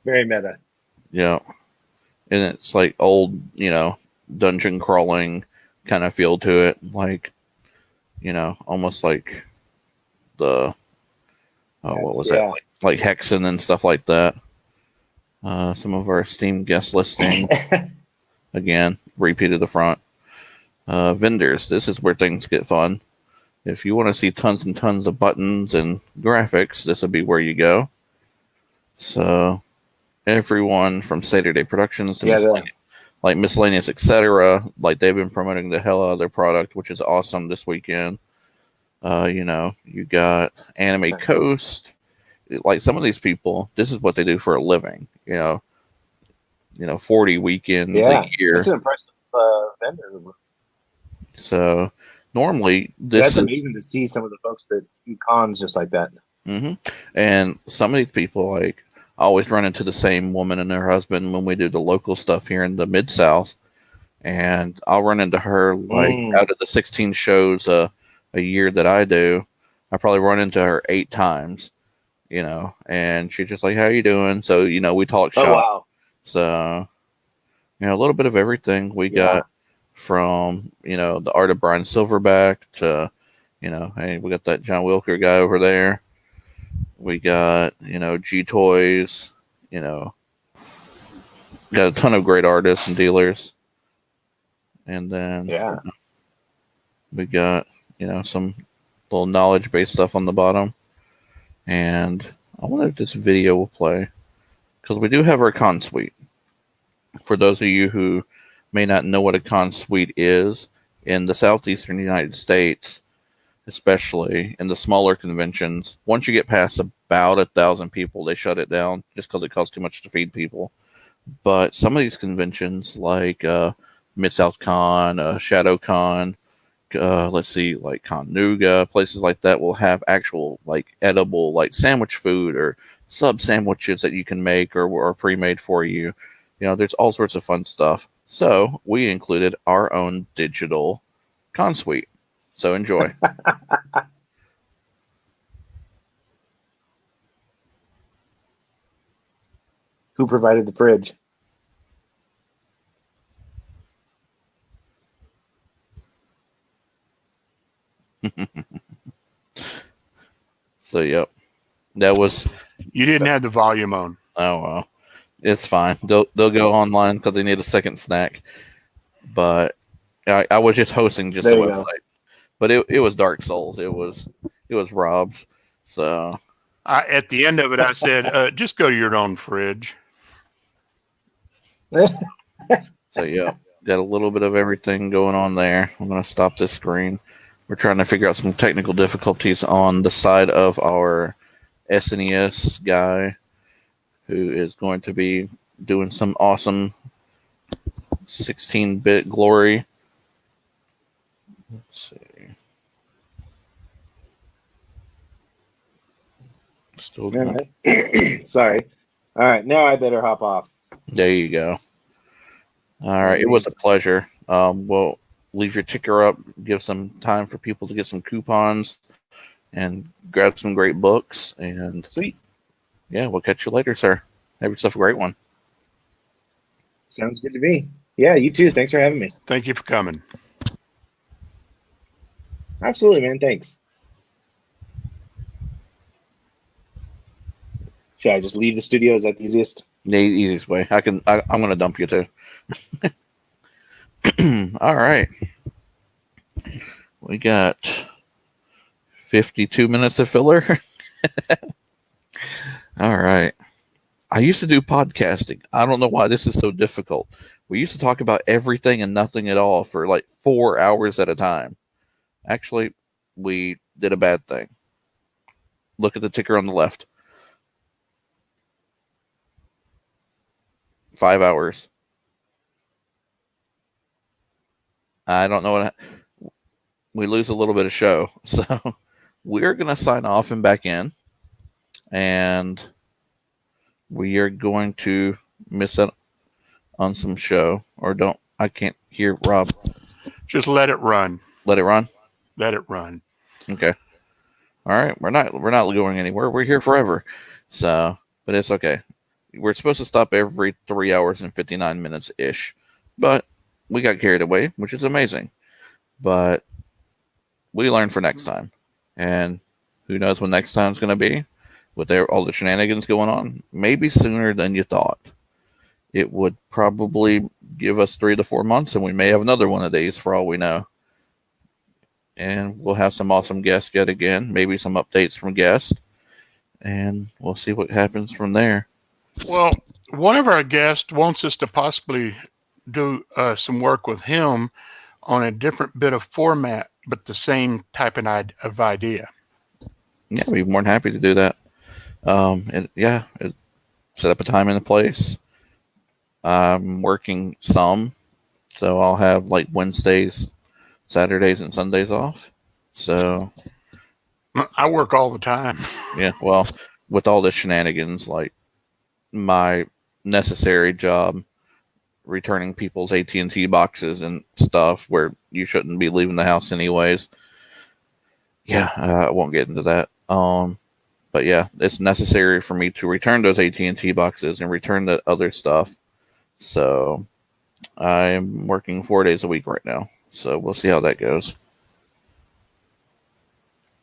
Very meta. Yeah. And it's like old, dungeon crawling kind of feel to it. Like, almost like the, what was that? Like Hexen and stuff like that. Some of our esteemed guest listings. Again, repeated the front. Vendors. This is where things get fun. If you want to see tons and tons of buttons and graphics, this will be where you go. So, everyone from Saturday Productions to miscellaneous, etc. Like, they've been promoting the hell out of their product, which is awesome this weekend. You got Anime Coast. Like, some of these people, this is what they do for a living. 40 weekends a year. That's an impressive vendor. So normally that's amazing to see some of the folks that do cons just like that. Mm-hmm. And some of these people, like, I always run into the same woman and her husband when we do the local stuff here in the Mid-South. And I'll run into her, like, out of the 16 shows a year that I do, I probably run into her 8 times, and she's just like, how you doing? So, we talk shop. Oh, wow. So, a little bit of everything. We got from, the art of Brian Silverback to, hey, we got that John Wilker guy over there. We got, G Toys, got a ton of great artists and dealers. And then we got, some little knowledge-based stuff on the bottom. And I wonder if this video will play. Because we do have our con suite. For those of you who may not know what a con suite is, in the southeastern United States, especially in the smaller conventions, once you get past about 1,000 people, they shut it down just because it costs too much to feed people. But some of these conventions, like Mid-South Con, Shadow Con, let's see, like Conuga, places like that will have actual, like, edible, like, sandwich food or sub sandwiches that you can make or pre-made for you. There's all sorts of fun stuff. So we included our own digital con suite. So enjoy. Who provided the fridge? So, yep. That was... You didn't have the volume on. Oh, well. It's fine. They'll go online because they need a second snack. But I was just hosting just the website. but it was Dark Souls. It was Rob's. So At the end of it, I said, just go to your own fridge. So yeah, got a little bit of everything going on there. I'm gonna stop this screen. We're trying to figure out some technical difficulties on the side of our SNES guy, who is going to be doing some awesome 16-bit glory. Let's see. Still going. Sorry. All right, now I better hop off. There you go. All right, it was a pleasure. We'll leave your ticker up, give some time for people to get some coupons, and grab some great books. And sweet. Yeah, we'll catch you later, sir. Have yourself a great one. Sounds good to me. Yeah, you too. Thanks for having me. Thank you for coming. Absolutely, man. Thanks. Should I just leave the studio? Is that the easiest? The easiest way. I'm going to dump you too. All right. We got 52 minutes of filler. All right. I used to do podcasting. I don't know why this is so difficult. We used to talk about everything and nothing at all for like 4 hours at a time. Actually, we did a bad thing. Look at the ticker on the left. 5 hours. I don't know what we lose a little bit of show. So we're going to sign off and back in. And we are going to miss out on some show. Or don't. I can't hear Rob. Just let it run. Let it run? Let it run. Okay. All right. We're not going anywhere. We're here forever. So, but it's okay. We're supposed to stop every 3 hours and 59 minutes ish, but we got carried away, which is amazing. But we learn for next time, and who knows when next time's going to be with all the shenanigans going on? Maybe sooner than you thought. It would probably give us 3 to 4 months, and we may have another one of these for all we know. And we'll have some awesome guests yet again, maybe some updates from guests, and we'll see what happens from there. Well, one of our guests wants us to possibly do some work with him on a different bit of format, but the same type of idea. Yeah, we'd be more than happy to do that. Set up a time and a place. I'm working some, so I'll have like Wednesdays, Saturdays, and Sundays off. So I work all the time. Yeah, well, with all the shenanigans, like my necessary job, returning people's AT&T boxes and stuff where you shouldn't be leaving the house anyways. Yeah, I won't get into that. But yeah, it's necessary for me to return those AT&T boxes and return the other stuff. So I'm working 4 days a week right now. So we'll see how that goes.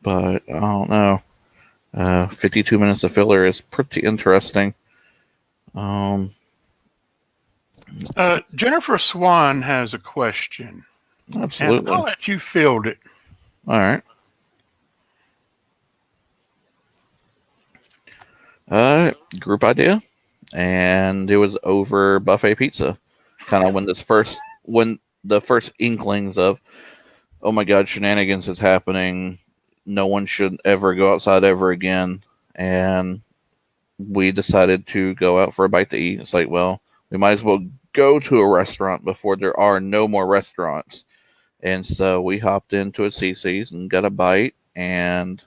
But I don't know. 52 minutes of filler is pretty interesting. Jennifer Swan has a question. Absolutely. And I'll let you field it. All right. Group idea, and it was over buffet pizza. Kind of when the first inklings of, oh my God, shenanigans is happening. No one should ever go outside ever again. And we decided to go out for a bite to eat. It's like, well, we might as well go to a restaurant before there are no more restaurants. And so we hopped into a CC's and got a bite. And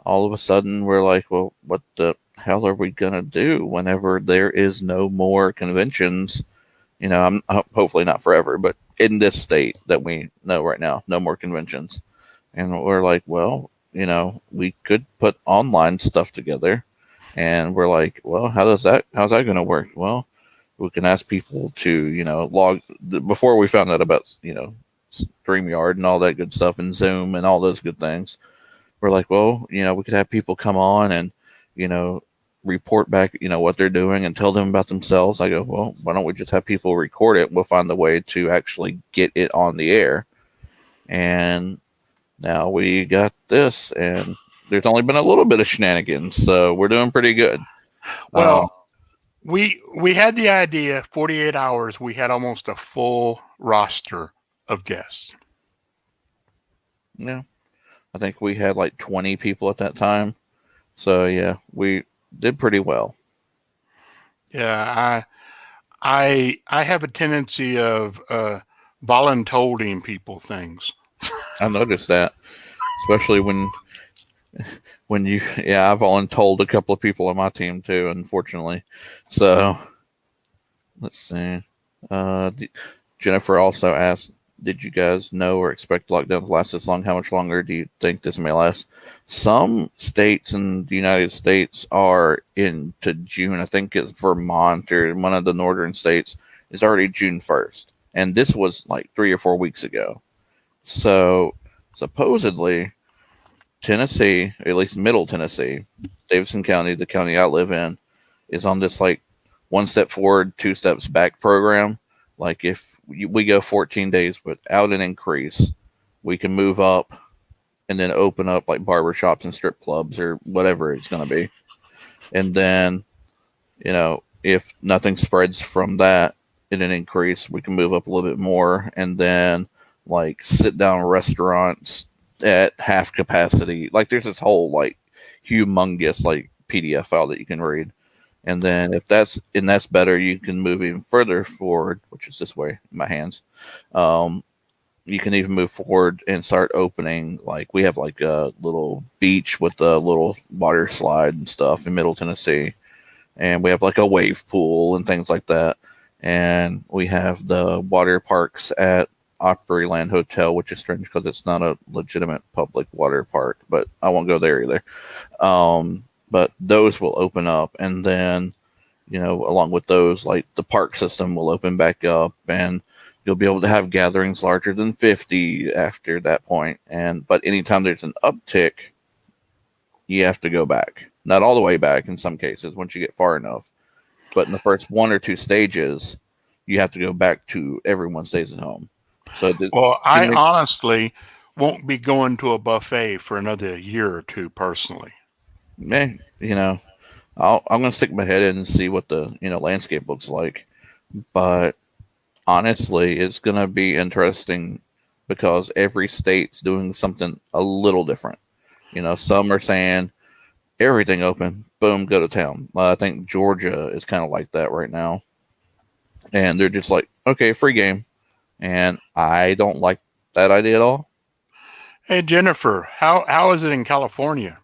all of a sudden we're like, well, what the hell are we going to do whenever there is no more conventions? You know, I'm hopefully not forever, but in this state that we know right now, no more conventions. And we're like, well, you know, we could put online stuff together. And we're like, well, how's that going to work? Well, we can ask people to, you know, log before we found out about, you know, StreamYard and all that good stuff and Zoom and all those good things. We're like, well, you know, we could have people come on and, you know, report back, you know, what they're doing and tell them about themselves. I go, well, why don't we just have people record it? We'll find a way to actually get it on the air. And now we got this, and there's only been a little bit of shenanigans, so we're doing pretty good. Well, we had the idea. 48 hours, we had almost a full roster of guests. Yeah, I think we had like 20 people at that time. So yeah, we did pretty well. Yeah, I have a tendency of voluntolding people things. I noticed that, especially when you, yeah, I've voluntold a couple of people on my team too, unfortunately. So let's see. Jennifer also asked, did you guys know or expect lockdown to last this long? How much longer do you think this may last? Some states in the United States are into June. I think it's Vermont or one of the northern states is already June 1st. And this was like 3 or 4 weeks ago. So supposedly Tennessee, at least Middle Tennessee, Davidson County, the county I live in, is on this like 1 step forward, 2 steps back program. Like if we go 14 days without an increase, we can move up and then open up like barber shops and strip clubs or whatever it's going to be. And then, you know, if nothing spreads from that in an increase, we can move up a little bit more, and then like sit down restaurants at half capacity. Like there's this whole like humongous like PDF file that you can read. And then if that's better, you can move even further forward, which is this way in my hands. You can even move forward and start opening. Like we have like a little beach with a little water slide and stuff in Middle Tennessee. And we have like a wave pool and things like that. And we have the water parks at Opryland Hotel, which is strange because it's not a legitimate public water park, but I won't go there either. But those will open up, and then, you know, along with those, like the park system will open back up, and you'll be able to have gatherings larger than 50 after that point. But anytime there's an uptick, you have to go back. Not all the way back in some cases once you get far enough. But in the first 1 or 2 stages, you have to go back to everyone stays at home. So I honestly won't be going to a buffet for another year or two personally. You know, I'm going to stick my head in and see what the, you know, landscape looks like. But honestly, it's going to be interesting because every state's doing something a little different. You know, some are saying everything open, boom, go to town. I think Georgia is kind of like that right now. And they're just like, okay, free game. And I don't like that idea at all. Hey, Jennifer, how is it in California?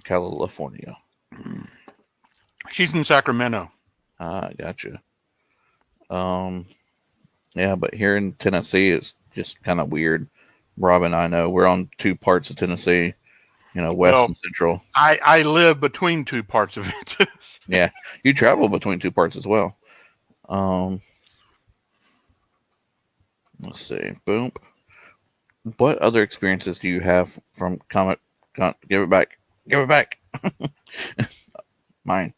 California. She's in Sacramento. Ah, gotcha. Yeah, but here in Tennessee, it's just kind of weird. Rob and I know we're on 2 parts of Tennessee, you know, west and central. I live between 2 parts of it. Yeah, you travel between 2 parts as well. Let's see. Boom. What other experiences do you have from Comic-Con? Give it back. Give it back. Mine.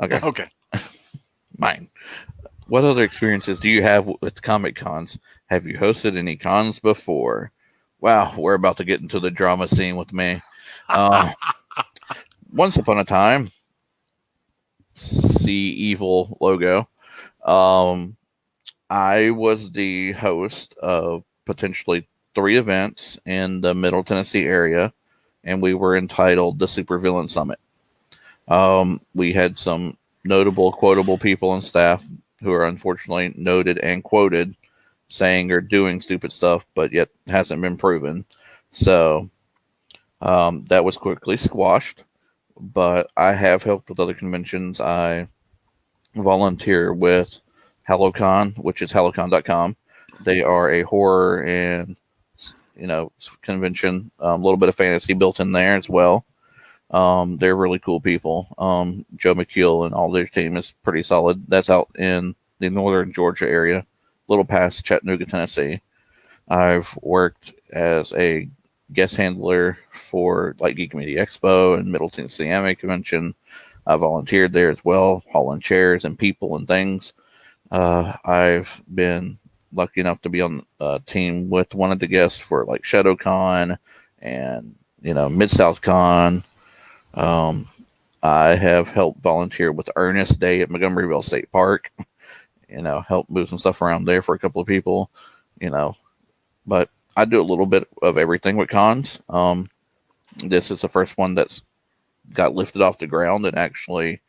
Okay. Okay. Mine. What other experiences do you have with Comic-Cons? Have you hosted any cons before? Wow, we're about to get into the drama scene with me. Once upon a time, see evil logo. I was the host of potentially 3 events in the Middle Tennessee area, and we were entitled the Supervillain Summit. We had some notable, quotable people and staff who are unfortunately noted and quoted saying or doing stupid stuff, but yet hasn't been proven. So that was quickly squashed. But I have helped with other conventions. I volunteer with HalloCon, which is hallocon.com. They are a horror and, you know, convention. A little bit of fantasy built in there as well. They're really cool people. Joe McKeel and all their team is pretty solid. That's out in the northern Georgia area, a little past Chattanooga, Tennessee. I've worked as a guest handler for like Geek Media Expo and Middle Tennessee Anime Convention. I volunteered there as well, hauling chairs and people and things. I've been lucky enough to be on a team with one of the guests for like ShadowCon and Mid South Con. I have helped volunteer with Ernest Day at Montgomeryville State Park. Help move some stuff around there for a couple of people. But I do a little bit of everything with cons. This is the first one that's got lifted off the ground, and actually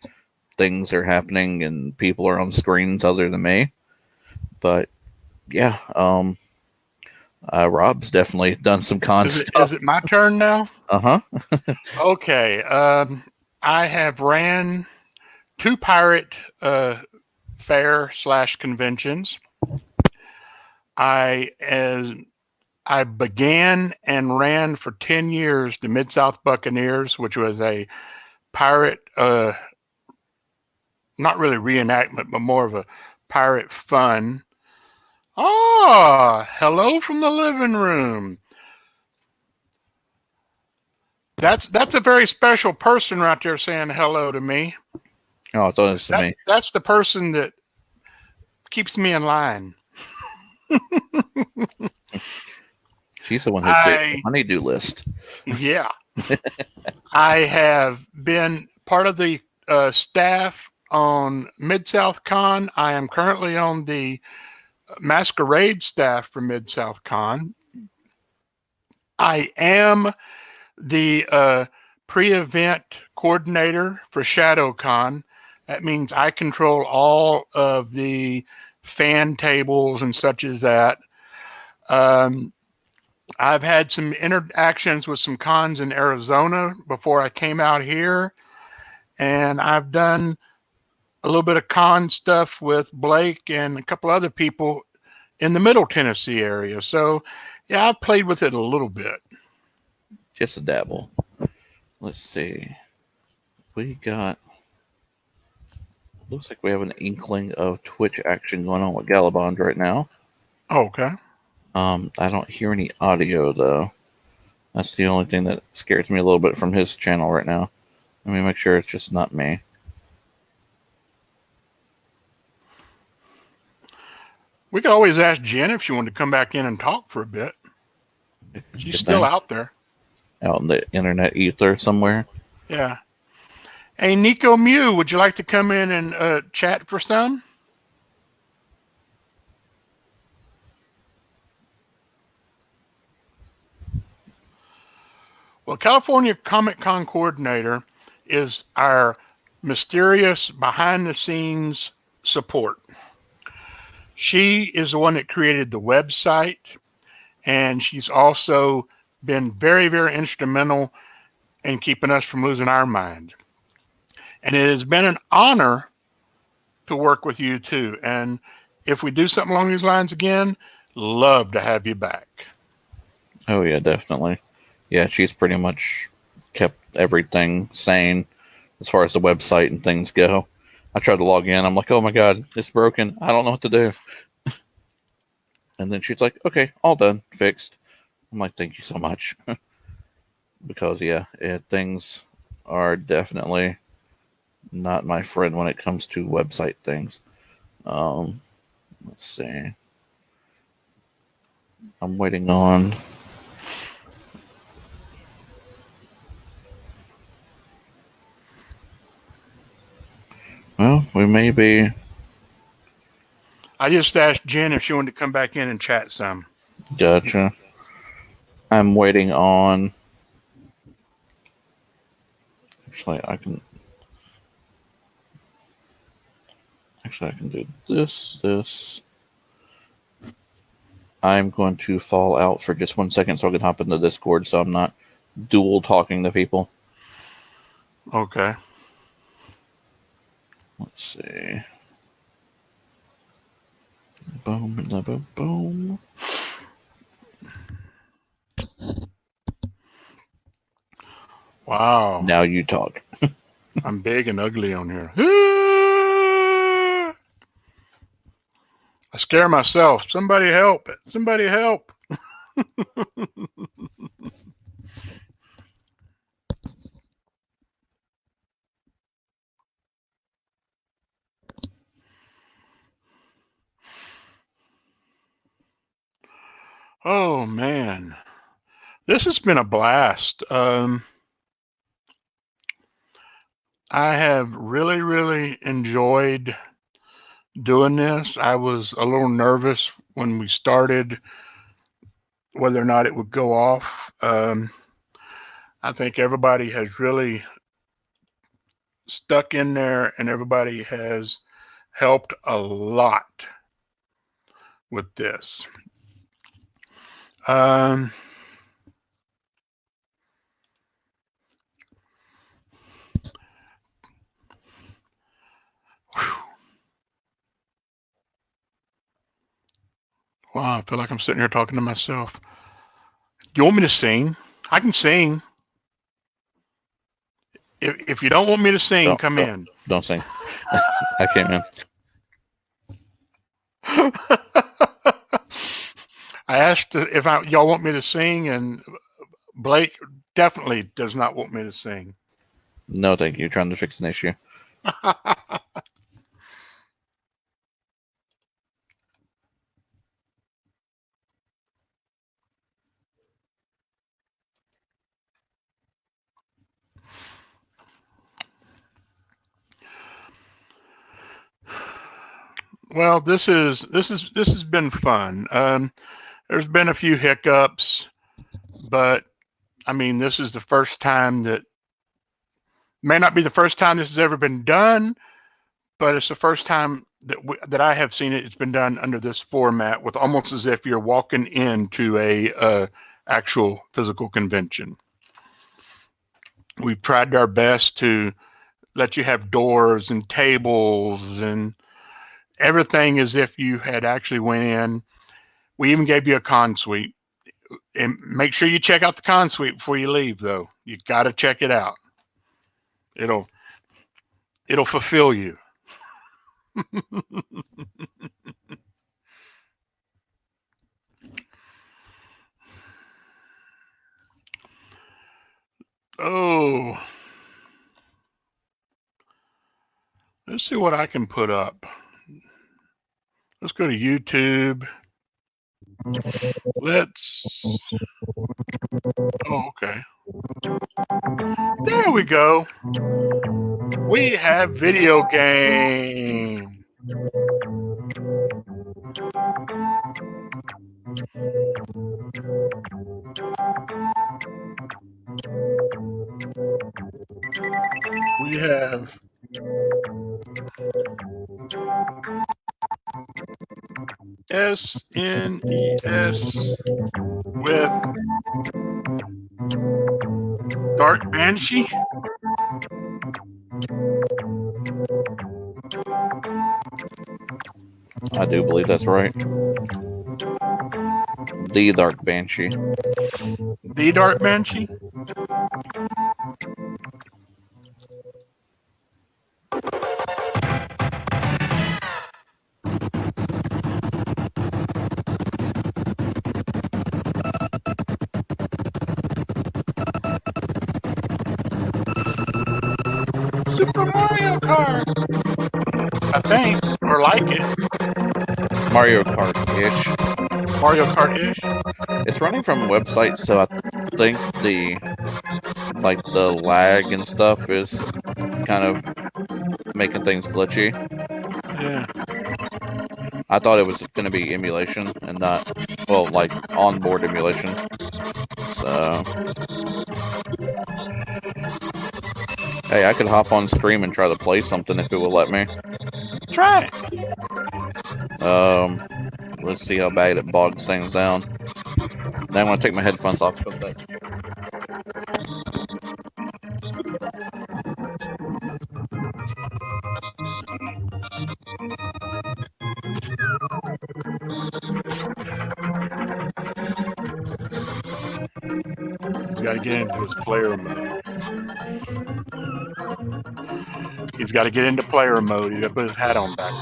things are happening and people are on screens other than me. But yeah, Rob's definitely done some con stuff. Is it my turn now? Uh-huh. Okay. I have ran 2 pirate fair / conventions. I began and ran for 10 years the Mid-South Buccaneers, which was a pirate, not really reenactment, but more of a pirate fun. Hello from the living room. That's a very special person right there saying hello to me. Oh, I thought it was to me. That's the person that keeps me in line. She's the one who created the honeydew list. Yeah. I have been part of the staff on Mid-South Con. I am currently on the Masquerade staff for Mid-South Con. I am the pre-event coordinator for ShadowCon. That means I control all of the fan tables and such as that. I've had some interactions with some cons in Arizona before I came out here, and I've done a little bit of con stuff with Blake and a couple other people in the Middle Tennessee area. So, yeah, I've played with it a little bit. Just a dabble. Let's see. Looks like we have an inkling of Twitch action going on with Galabond right now. Okay. I don't hear any audio, though. That's the only thing that scares me a little bit from his channel right now. Let me make sure it's just not me. We could always ask Jen if she wanted to come back in and talk for a bit. She's still out there. Out in the internet ether somewhere. Yeah. Hey, Nico Mew, would you like to come in and chat for some? Well, California Comic Con coordinator is our mysterious behind-the-scenes support. She is the one that created the website, and she's also been very, very instrumental in keeping us from losing our mind. And it has been an honor to work with you, too. And if we do something along these lines again, love to have you back. Oh, yeah, definitely. Yeah, she's pretty much kept everything sane as far as the website and things go. I tried to log in. I'm like, oh my God, it's broken. I don't know what to do. And then she's like, okay, all done, fixed. I'm like, thank you so much. Because, yeah, things are definitely not my friend when it comes to website things. Let's see. I'm waiting on... Well, we may be... I just asked Jen if she wanted to come back in and chat some. Gotcha. I'm waiting on... Actually, I can do this. I'm going to fall out for just 1 second so I can hop into Discord so I'm not dual talking to people. Okay. Let's see. Boom, boom. Wow. Now you talk. I'm big and ugly on here. I scare myself. Somebody help. Somebody help. This has been a blast. I have really, really enjoyed doing this. I was a little nervous when we started whether or not it would go off. I think everybody has really stuck in there, and everybody has helped a lot with this. Wow, I feel like I'm sitting here talking to myself. Do you want me to sing? I can sing. If you don't want me to sing, come in. Don't sing. I can't, man. I asked if y'all want me to sing, and Blake definitely does not want me to sing. No, thank you. Trying to fix an issue. Well, this has been fun. There's been a few hiccups, but I mean, this is the first time that may not be the first time this has ever been done, but it's the first time that I have seen it. It's been done under this format, with almost as if you're walking into a actual physical convention. We've tried our best to let you have doors and tables and everything as if you had actually went in. We even gave you a con suite. And make sure you check out the con suite before you leave, though. You got to check it out. It'll fulfill you. Oh, let's see what I can put up. Let's go to YouTube. Oh, okay. There we go. We have video game. We have SNES with Dark Banshee. I do believe that's right. The Dark Banshee. The Dark Banshee? Super Mario Kart, I think, or like it. Mario Kart-ish. Mario Kart-ish? It's running from a website, so I think the lag and stuff is kind of making things glitchy. Yeah. I thought it was going to be emulation and not, well, like onboard emulation. So, hey, I could hop on stream and try to play something if it will let me. Try it. Let's see how bad it bogs things down. Now I'm going to take my headphones off for a sec. He's got to get into his player mode. He's got to get into player mode. He's got to put his hat on back.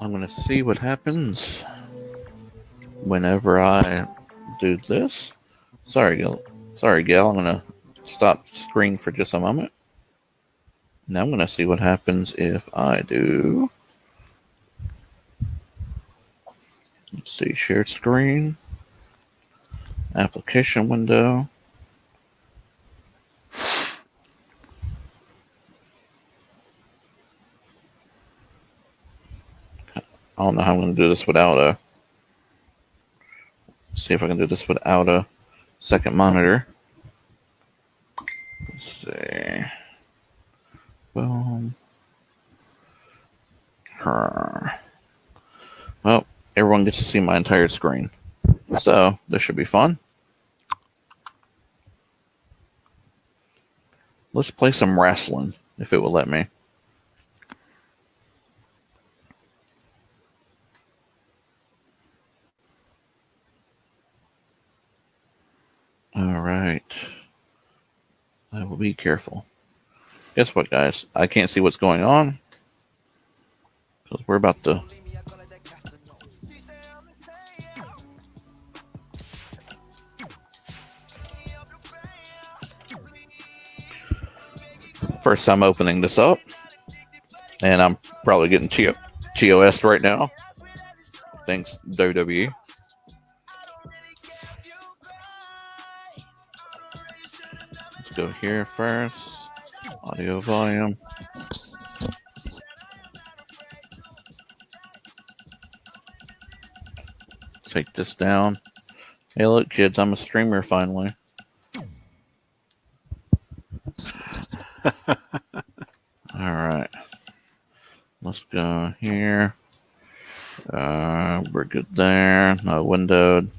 I'm going to see what happens whenever I do this. Sorry, Gal. I'm going to stop the screen for just a moment. Now I'm going to see what happens if I do. Let's see, share screen, application window. I don't know how I'm going to do this without a. See if I can do this without a second monitor. Let's see. Boom. Well, everyone gets to see my entire screen. So, this should be fun. Let's play some wrestling, if it will let me. Alright. I will be careful. Guess what, guys? I can't see what's going on. Because we're about to... First time opening this up. And I'm probably getting TOS right now. Thanks, WWE. Let's go here first. Audio volume. Take this down. Hey, look, kids, I'm a streamer finally. Alright. Let's go here. We're good there. No windowed.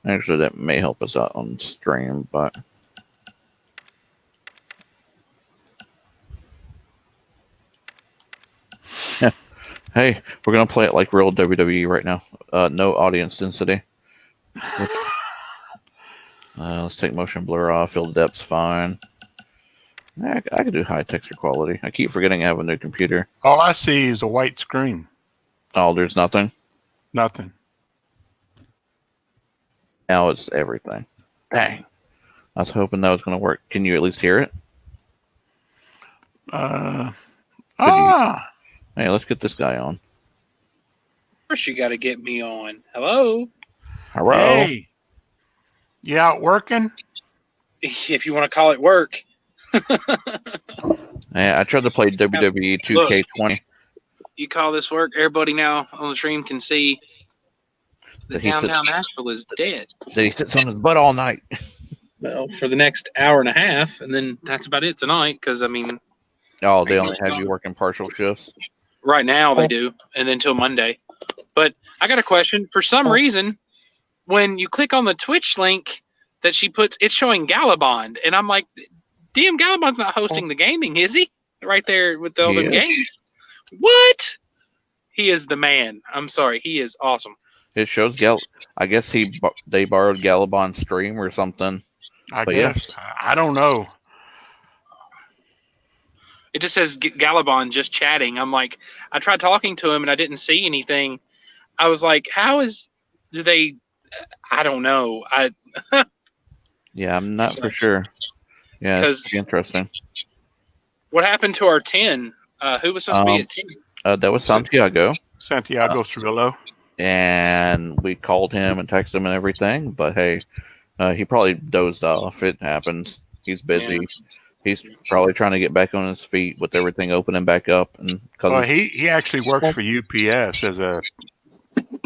Actually, that may help us out on stream, but... Hey, we're going to play it like real WWE right now. No audience density. Let's take motion blur off. Fill depth's fine. I could do high texture quality. I keep forgetting I have a new computer. All I see is a white screen. Oh, there's nothing? Nothing. Now it's everything. Dang. I was hoping that was going to work. Can you at least hear it? Hey, let's get this guy on. First, you got to get me on. Hello? Hello? Hey. You out working? If you want to call it work. Yeah, I tried to play WWE 2K20. You call this work? Everybody now on the stream can see that downtown Nashville is dead. That he sits on his butt all night. Well, for the next hour and a half, and then that's about it tonight, because, I mean... Oh, they only have you working partial shifts? Right now they do, and then till Monday. But I got a question. For some reason, when you click on the Twitch link that she puts, it's showing Galabond, and I'm like, DM Galabond's not hosting the gaming, is he? Right there with all the games. What? He is the man. I'm sorry. He is awesome. It shows I guess they borrowed Galabond's stream or something. I guess. Yeah. I don't know. It just says Galabond just chatting. I'm like, I tried talking to him and I didn't see anything. I was like, I don't know. Yeah, I'm not for sure. Yeah, it's interesting. What happened to our 10? Who was supposed to be at 10? That was Santiago. Santiago Cirillo. And we called him and texted him and everything, but hey, he probably dozed off. It happens. He's busy. Yeah. He's probably trying to get back on his feet with everything opening back up. And he actually works for UPS as a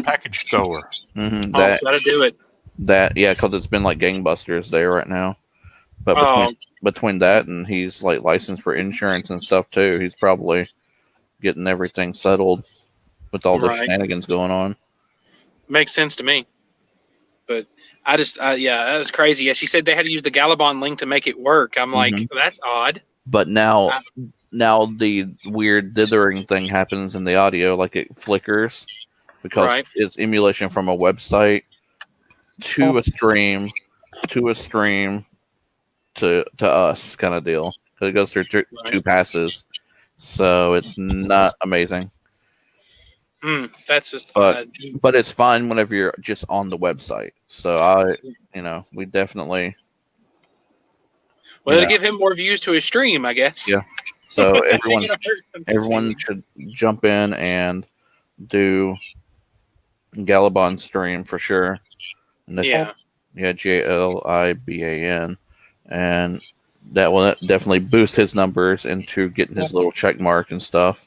package store. Mm-hmm, that'll do it. Because it's been like gangbusters there right now. But between that and he's like licensed for insurance and stuff too, he's probably getting everything settled with all the shenanigans going on. Makes sense to me. But Yeah, that was crazy. Yeah, she said they had to use the Galabon link to make it work. I'm like, that's odd. But now the weird dithering thing happens in the audio, like it flickers because it's emulation from a website to a stream to us kind of deal. It goes through two passes, so it's not amazing. That's just but it's fine whenever you're just on the website. So we definitely. Well, to give him more views to his stream, I guess. Yeah. So everyone should jump in and do Galiban stream for sure. And that's Galiban, and that will definitely boost his numbers into getting his little check mark and stuff.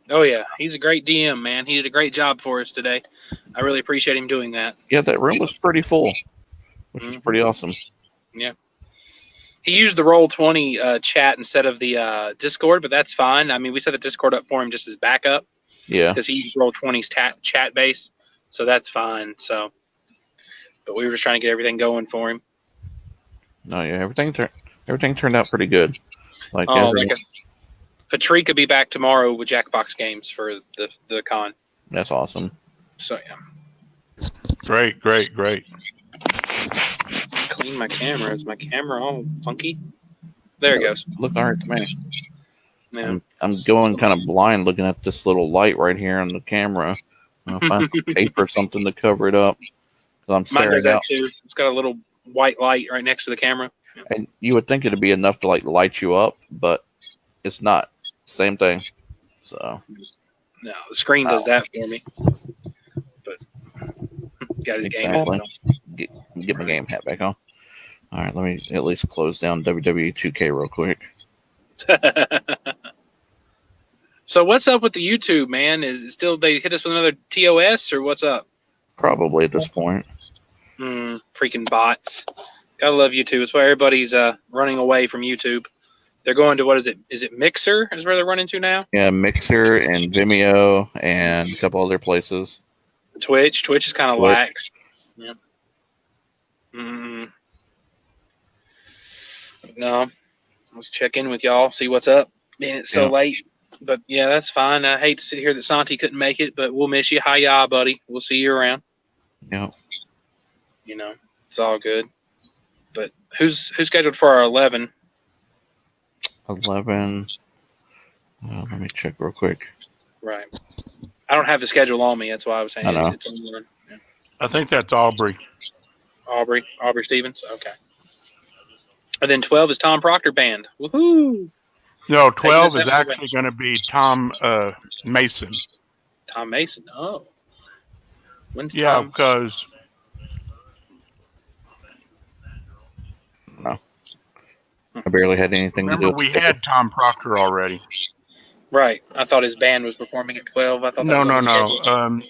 Oh yeah, he's a great DM, man. He did a great job for us today. I really appreciate him doing that. Yeah, that room was pretty full, which is pretty awesome. Yeah. He used the Roll20 chat instead of the Discord, but that's fine. I mean, we set the Discord up for him just as backup. Yeah. Because he used Roll20's chat base, so that's fine. So, but we were just trying to get everything going for him. No, yeah, everything turned out pretty good. Patrick could be back tomorrow with Jackbox games for the con. That's awesome. So yeah. Great. Clean my camera. Is my camera all funky? There it goes. Look all right to me. Yeah. I'm going kind of blind looking at this little light right here on the camera. I'll find tape or something to cover it up. I'm Mine does staring that out. too. It's got a little white light right next to the camera. And you would think it'd be enough to light you up, but it's not. Same thing. So. No, the screen does that for me. But got his game hat on. Get my game hat back on. All right, let me at least close down WWE 2K real quick. So what's up with the YouTube, man? Is it still they hit us with another TOS or what's up? Probably at this point. Freaking bots. Gotta love YouTube. It's why everybody's running away from YouTube. They're going to, what is it? Is it Mixer is where they're running to now? Yeah, Mixer and Vimeo and a couple other places. Twitch is kind of lax. Yeah. No. Let's check in with y'all, see what's up. Man, it's so late. But yeah, that's fine. I hate to sit here that Santi couldn't make it, but we'll miss you. Hi-ya, buddy. We'll see you around. Yeah. It's all good. But who's scheduled for our 11? 11. Let me check real quick. Right. I don't have the schedule on me. That's why I was saying it's on one. Yeah. I think that's Aubrey. Aubrey Stevens? Okay. And then 12 is Tom Proctor Band. Woohoo! No, 12 is actually going to be Tom Mason. Tom Mason? Oh. When's Tom? Because... No. I barely had anything to do with we had Tom Proctor already. Right. I thought his band was performing at 12. I thought No.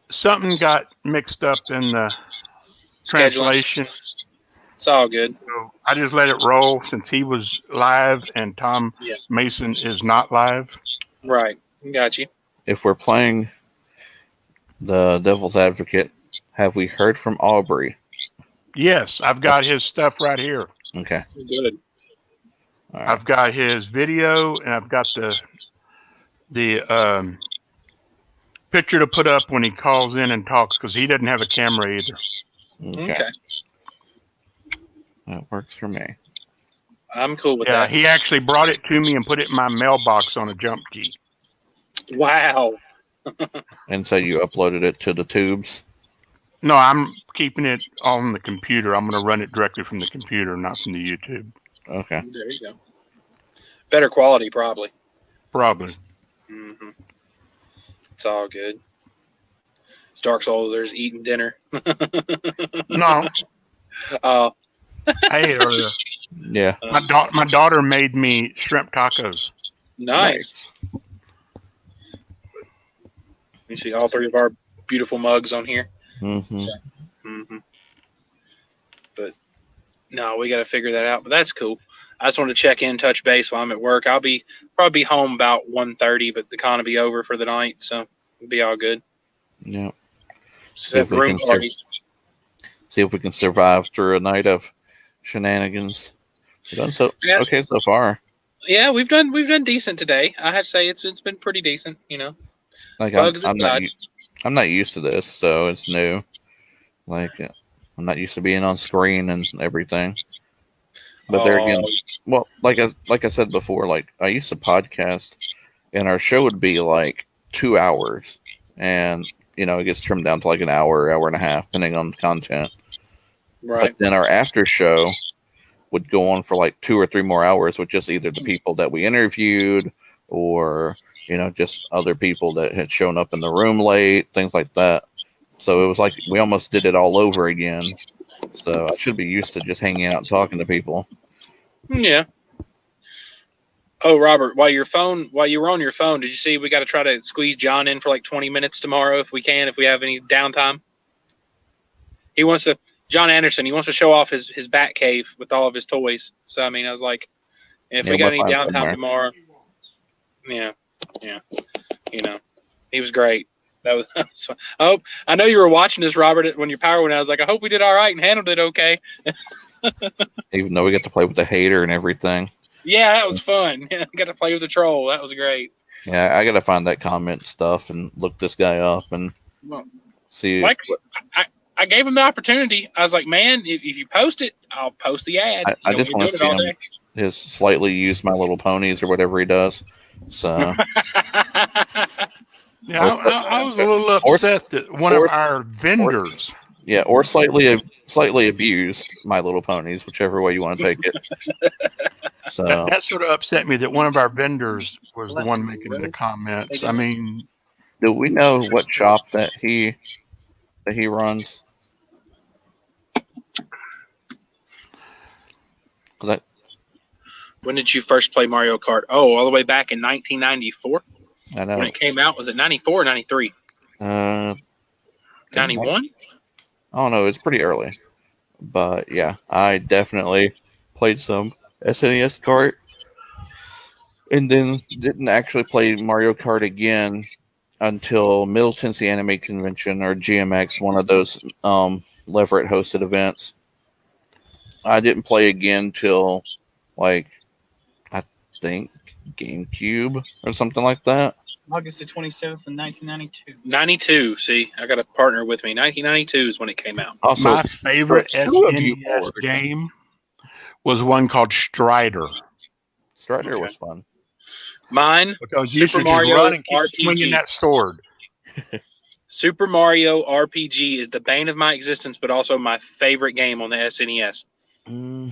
Something got mixed up in the translation. It's all good. So I just let it roll since he was live and Tom Mason is not live. Right. Got you. If we're playing the Devil's Advocate, have we heard from Aubrey? Yes, I've got his stuff right here. Okay. Good. Right. I've got his video and I've got the picture to put up when he calls in and talks because he doesn't have a camera either. Okay. That works for me. I'm cool with that. Yeah, he actually brought it to me and put it in my mailbox on a jump key. Wow. And so you uploaded it to the tubes? No, I'm keeping it on the computer. I'm going to run it directly from the computer, not from the YouTube. Okay. There you go. Better quality, probably. Probably. Mm-hmm. It's all good. It's Dark Souls. There's eating dinner. No. Oh. I ate earlier. Yeah. My daughter made me shrimp tacos. Nice. You see all three of our beautiful mugs on here. Mm-hmm. So, But no, we got to figure that out. But that's cool. I just wanted to check in, touch base while I'm at work. I'll probably be home about 1:30, but the con will be over for the night, so it'll be all good. Yeah. See if we can see if we can survive through a night of shenanigans. We've done okay so far. Yeah, we've done decent today. I have to say it's been pretty decent. Like bugs I'm aside. I'm not used to this, so it's new. Like I'm not used to being on screen and everything. But there again, well, like I said before, like I used to podcast, and our show would be like 2 hours, and it gets trimmed down to like an hour, hour and a half, depending on the content. Right. But then our after show would go on for like 2 or 3 more hours with just either the people that we interviewed or just other people that had shown up in the room late, things like that. So it was like we almost did it all over again. So I should be used to just hanging out and talking to people. Yeah. Oh, Robert, while you were on your phone, did you see we got to try to squeeze John in for like 20 minutes tomorrow if we can, if we have any downtime? John Anderson, he wants to show off his bat cave with all of his toys. So, I mean, I was like, if we got any downtime tomorrow, yeah. He was great. That was fun. Oh, I know you were watching this, Robert, when your power went out. I was like, I hope we did all right and handled it okay. Even though we got to play with the hater and everything. Yeah, that was fun. Yeah, got to play with the troll. That was great. Yeah, I got to find that comment stuff and look this guy up and see. Like, I gave him the opportunity. I was like, man, if you post it, I'll post the ad. I just want to see him his slightly use My Little Ponies or whatever he does. So. Yeah, I was a little upset that one of our vendors. Or slightly abused My Little Ponies, whichever way you want to take it. So that sort of upset me that one of our vendors was the one making the comments. I mean, do we know what shop that he runs? When did you first play Mario Kart? Oh, all the way back in 1994. I know. When it came out, was it 94 or 93? 91? I don't know. It's pretty early. But yeah, I definitely played some SNES Kart. And then didn't actually play Mario Kart again until Middle Tennessee Anime Convention or GMX, one of those Leverett hosted events. I didn't play again till I think GameCube or something like that. August the 27th in 1992. 92. See, I got a partner with me. 1992 is when it came out. Also, my favorite SNES game was one called Strider. Strider was fun. Mine, because you should just run and keep swinging that sword. Super Mario RPG is the bane of my existence, but also my favorite game on the SNES.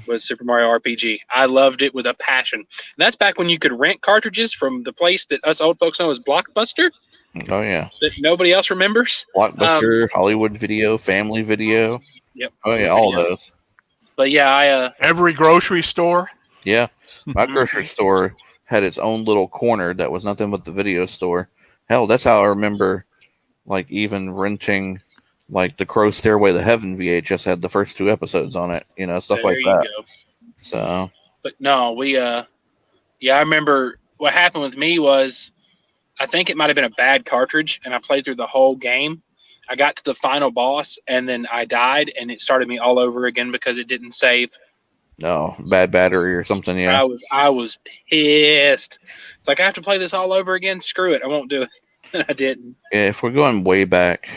Was Super Mario RPG. I loved it with a passion. And that's back when you could rent cartridges from the place that us old folks know as Blockbuster. Oh, yeah. That nobody else remembers. Blockbuster, Hollywood Video, Family Video. Yep. Oh, yeah, all those. But yeah, every grocery store. Yeah. My grocery store had its own little corner that was nothing but the video store. Hell, that's how I remember, even renting... the Crow Stairway to Heaven VHS had the first 2 episodes on it, stuff there like you that. Go. So, but no, I remember what happened with me was, I think it might have been a bad cartridge, and I played through the whole game. I got to the final boss, and then I died, and it started me all over again because it didn't save. No, bad battery or something. Yeah, I was pissed. It's like I have to play this all over again. Screw it, I won't do it. I didn't. Yeah, if we're going way back,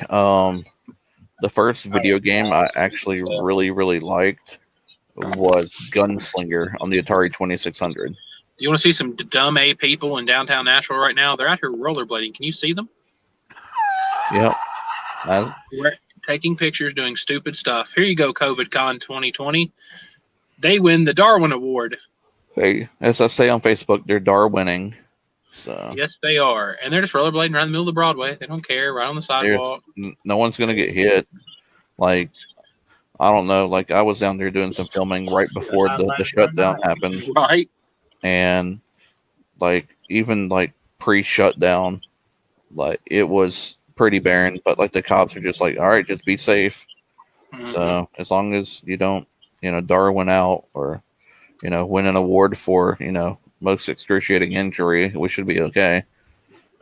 the first video game I actually really, really liked was Gunslinger on the Atari 2600. Do you want to see some dumb A people in downtown Nashville right now? They're out here rollerblading. Can you see them? Yep. We're taking pictures, doing stupid stuff. Here you go, COVIDCon2020. They win the Darwin Award. Hey, as I say on Facebook, they're Darwining. So yes, they are, and they're just rollerblading around the middle of Broadway. They don't care. Right on the sidewalk. No one's gonna get hit. I don't know. I was down there doing some filming right before the shutdown happened. Right. And even pre-shutdown, it was pretty barren. But the cops are just all right, just be safe. Mm-hmm. So as long as you don't, Darwin out or, win an award for, most excruciating injury, we should be okay.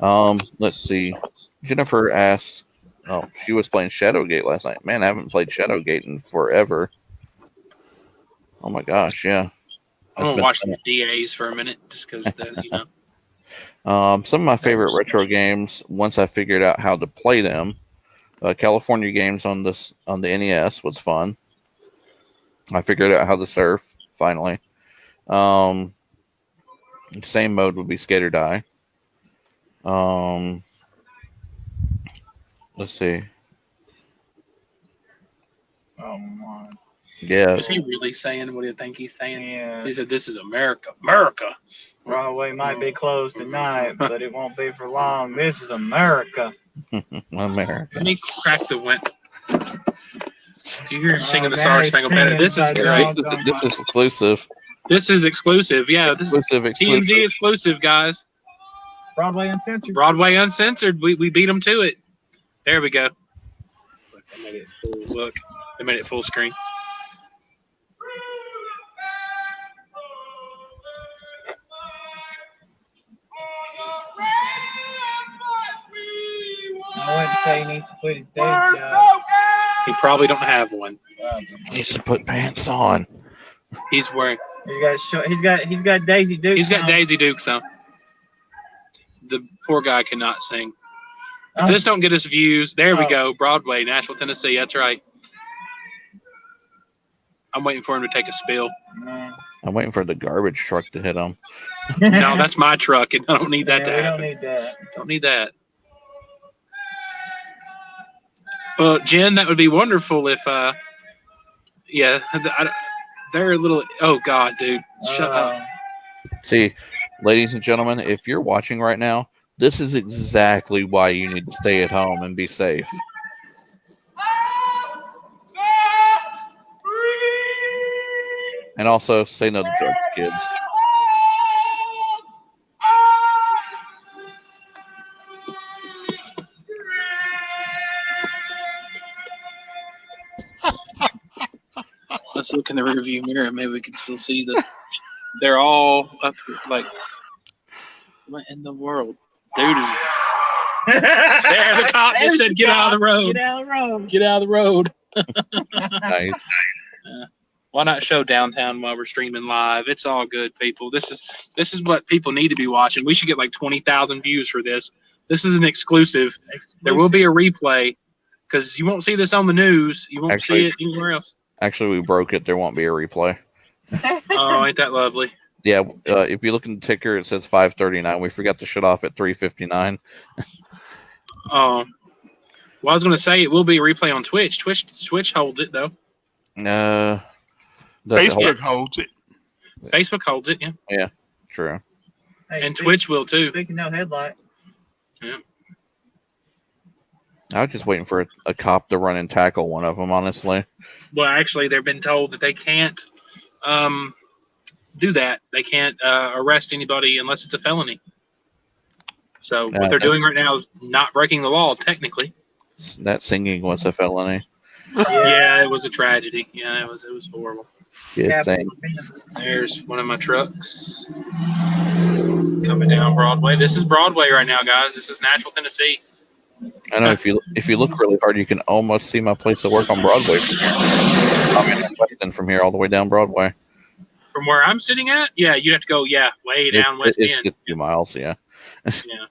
Let's see. Jennifer asks, Oh, she was playing Shadowgate last night. Man, I haven't played Shadowgate in forever. Oh my gosh, yeah. I'm gonna watch these DAs for a minute, just because some of my favorite retro games. Once I figured out how to play them, California games on the NES was fun. I figured out how to surf finally. Same mode would be Skate or Die. Let's see. Oh my. Yeah. Is he really saying what do you think he's saying? Yeah. He said, "This is America. America." Broadway might be closed tonight, but it won't be for long. This is America. America. Let me crack the window. Do you hear him singing the Star Spangled Banner? This is great. This is exclusive. This is exclusive. Yeah, this Exclusive, is TMZ exclusive, guys. Broadway Uncensored. Broadway Uncensored. We beat them to it. There we go. Look, they made it full. Look, they made it full screen. I wouldn't say he needs to quit his day job. He probably don't have one. He needs to put pants on. He's wearing. He's got Daisy Dukes. He's got on. Daisy Dukes on. The poor guy cannot sing. If this don't get us views, there we go. Broadway, Nashville, Tennessee. That's right. I'm waiting for him to take a spill. I'm waiting for the garbage truck to hit him. No, that's my truck, and I don't need that to We happen. don't need that. Don't need that. Well, Jen, that would be wonderful if, they're a little. Oh God, dude, shut up. See, ladies and gentlemen, if you're watching right now, this is exactly why you need to stay at home and be safe. And also, say no to drugs, kids. Let's look in the rearview mirror. Maybe we can still see that they're all up. Like, what in the world, dude? There, the cop just said, "Get out of the road. Get out of the road. Get out of the road." Nice. Why not show downtown while we're streaming live? It's all good, people. This is what people need to be watching. We should get like 20,000 views for this. This is an exclusive. There will be a replay because you won't see this on the news. You won't see it anywhere else. Actually, we broke it. There won't be a replay. Oh, ain't that lovely? Yeah, if you look in the ticker, it says 5:39. We forgot to shut off at 3:59. Well, I was going to say it will be a replay on Twitch. Twitch holds it though. Facebook holds it. Facebook holds it. Yeah. Yeah, true. Hey, and Twitch will too. Speaking of headlight. Yeah. I was just waiting for a cop to run and tackle one of them, honestly. Well, actually, they've been told that they can't do that. They can't arrest anybody unless it's a felony. So what they're doing right now is not breaking the law, technically. That singing was a felony. Yeah, it was a tragedy. Yeah, it was horrible. Yeah, There's one of my trucks coming down Broadway. This is Broadway right now, guys. This is Nashville, Tennessee. I know if you look really hard, you can almost see my place of work on Broadway. I'm in Weston from here all the way down Broadway. From where I'm sitting at, yeah, you'd have to go, way down West End. It's 2 miles, yeah. Yeah.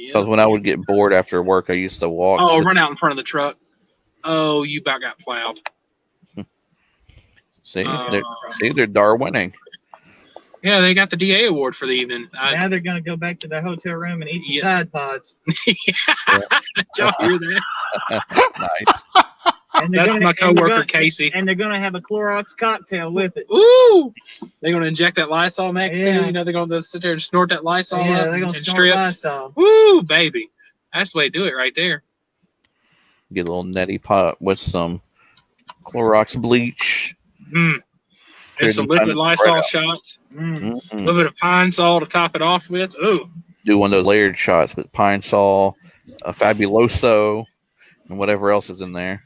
Because when I would get bored after work, I used to walk. Oh, run out in front of the truck. Oh, you about got plowed. See, they're Darwining. Yeah, they got the DA award for the evening. Now they're going to go back to the hotel room and eat some Tide Pods. Did y'all hear that? Nice. And that's my coworker Casey. And they're going to have a Clorox cocktail with it. Ooh! They're going to inject that Lysol next to Yeah. you. You know, they're going to sit there and snort that Lysol Yeah, up they're going to in snort strips. Lysol. Woo, baby. That's the way to do it right there. Get a little neti pot with some Clorox bleach. And some liquid Lysol shots. A little bit of Pine Sol to top it off with. Ooh. Do one of those layered shots with Pine Sol, Fabuloso, and whatever else is in there.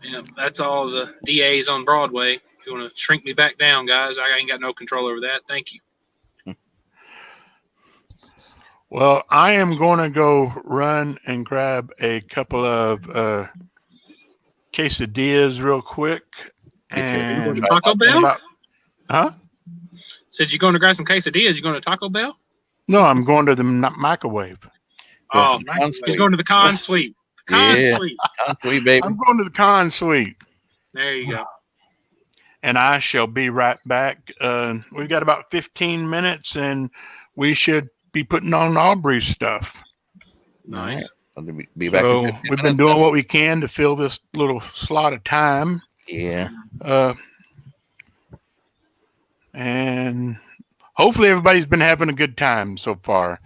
Yeah, that's all the DAs on Broadway. If you want to shrink me back down, guys, I ain't got no control over that. Thank you. Well, I am going to go run and grab a couple of quesadillas real quick. And Taco Bell? Huh? Said you're going to grab some quesadillas. You going to Taco Bell? No, I'm going to the microwave. Oh, he's going to the con suite. Con suite. Con suite, baby. I'm going to the con suite. There you go. And I shall be right back. We've got about 15 minutes, and we should be putting on Aubrey's stuff. Nice. I'll be back. So in 15 we've been minutes. doing what we can to fill this little slot of time. Yeah. And hopefully everybody's been having a good time so far.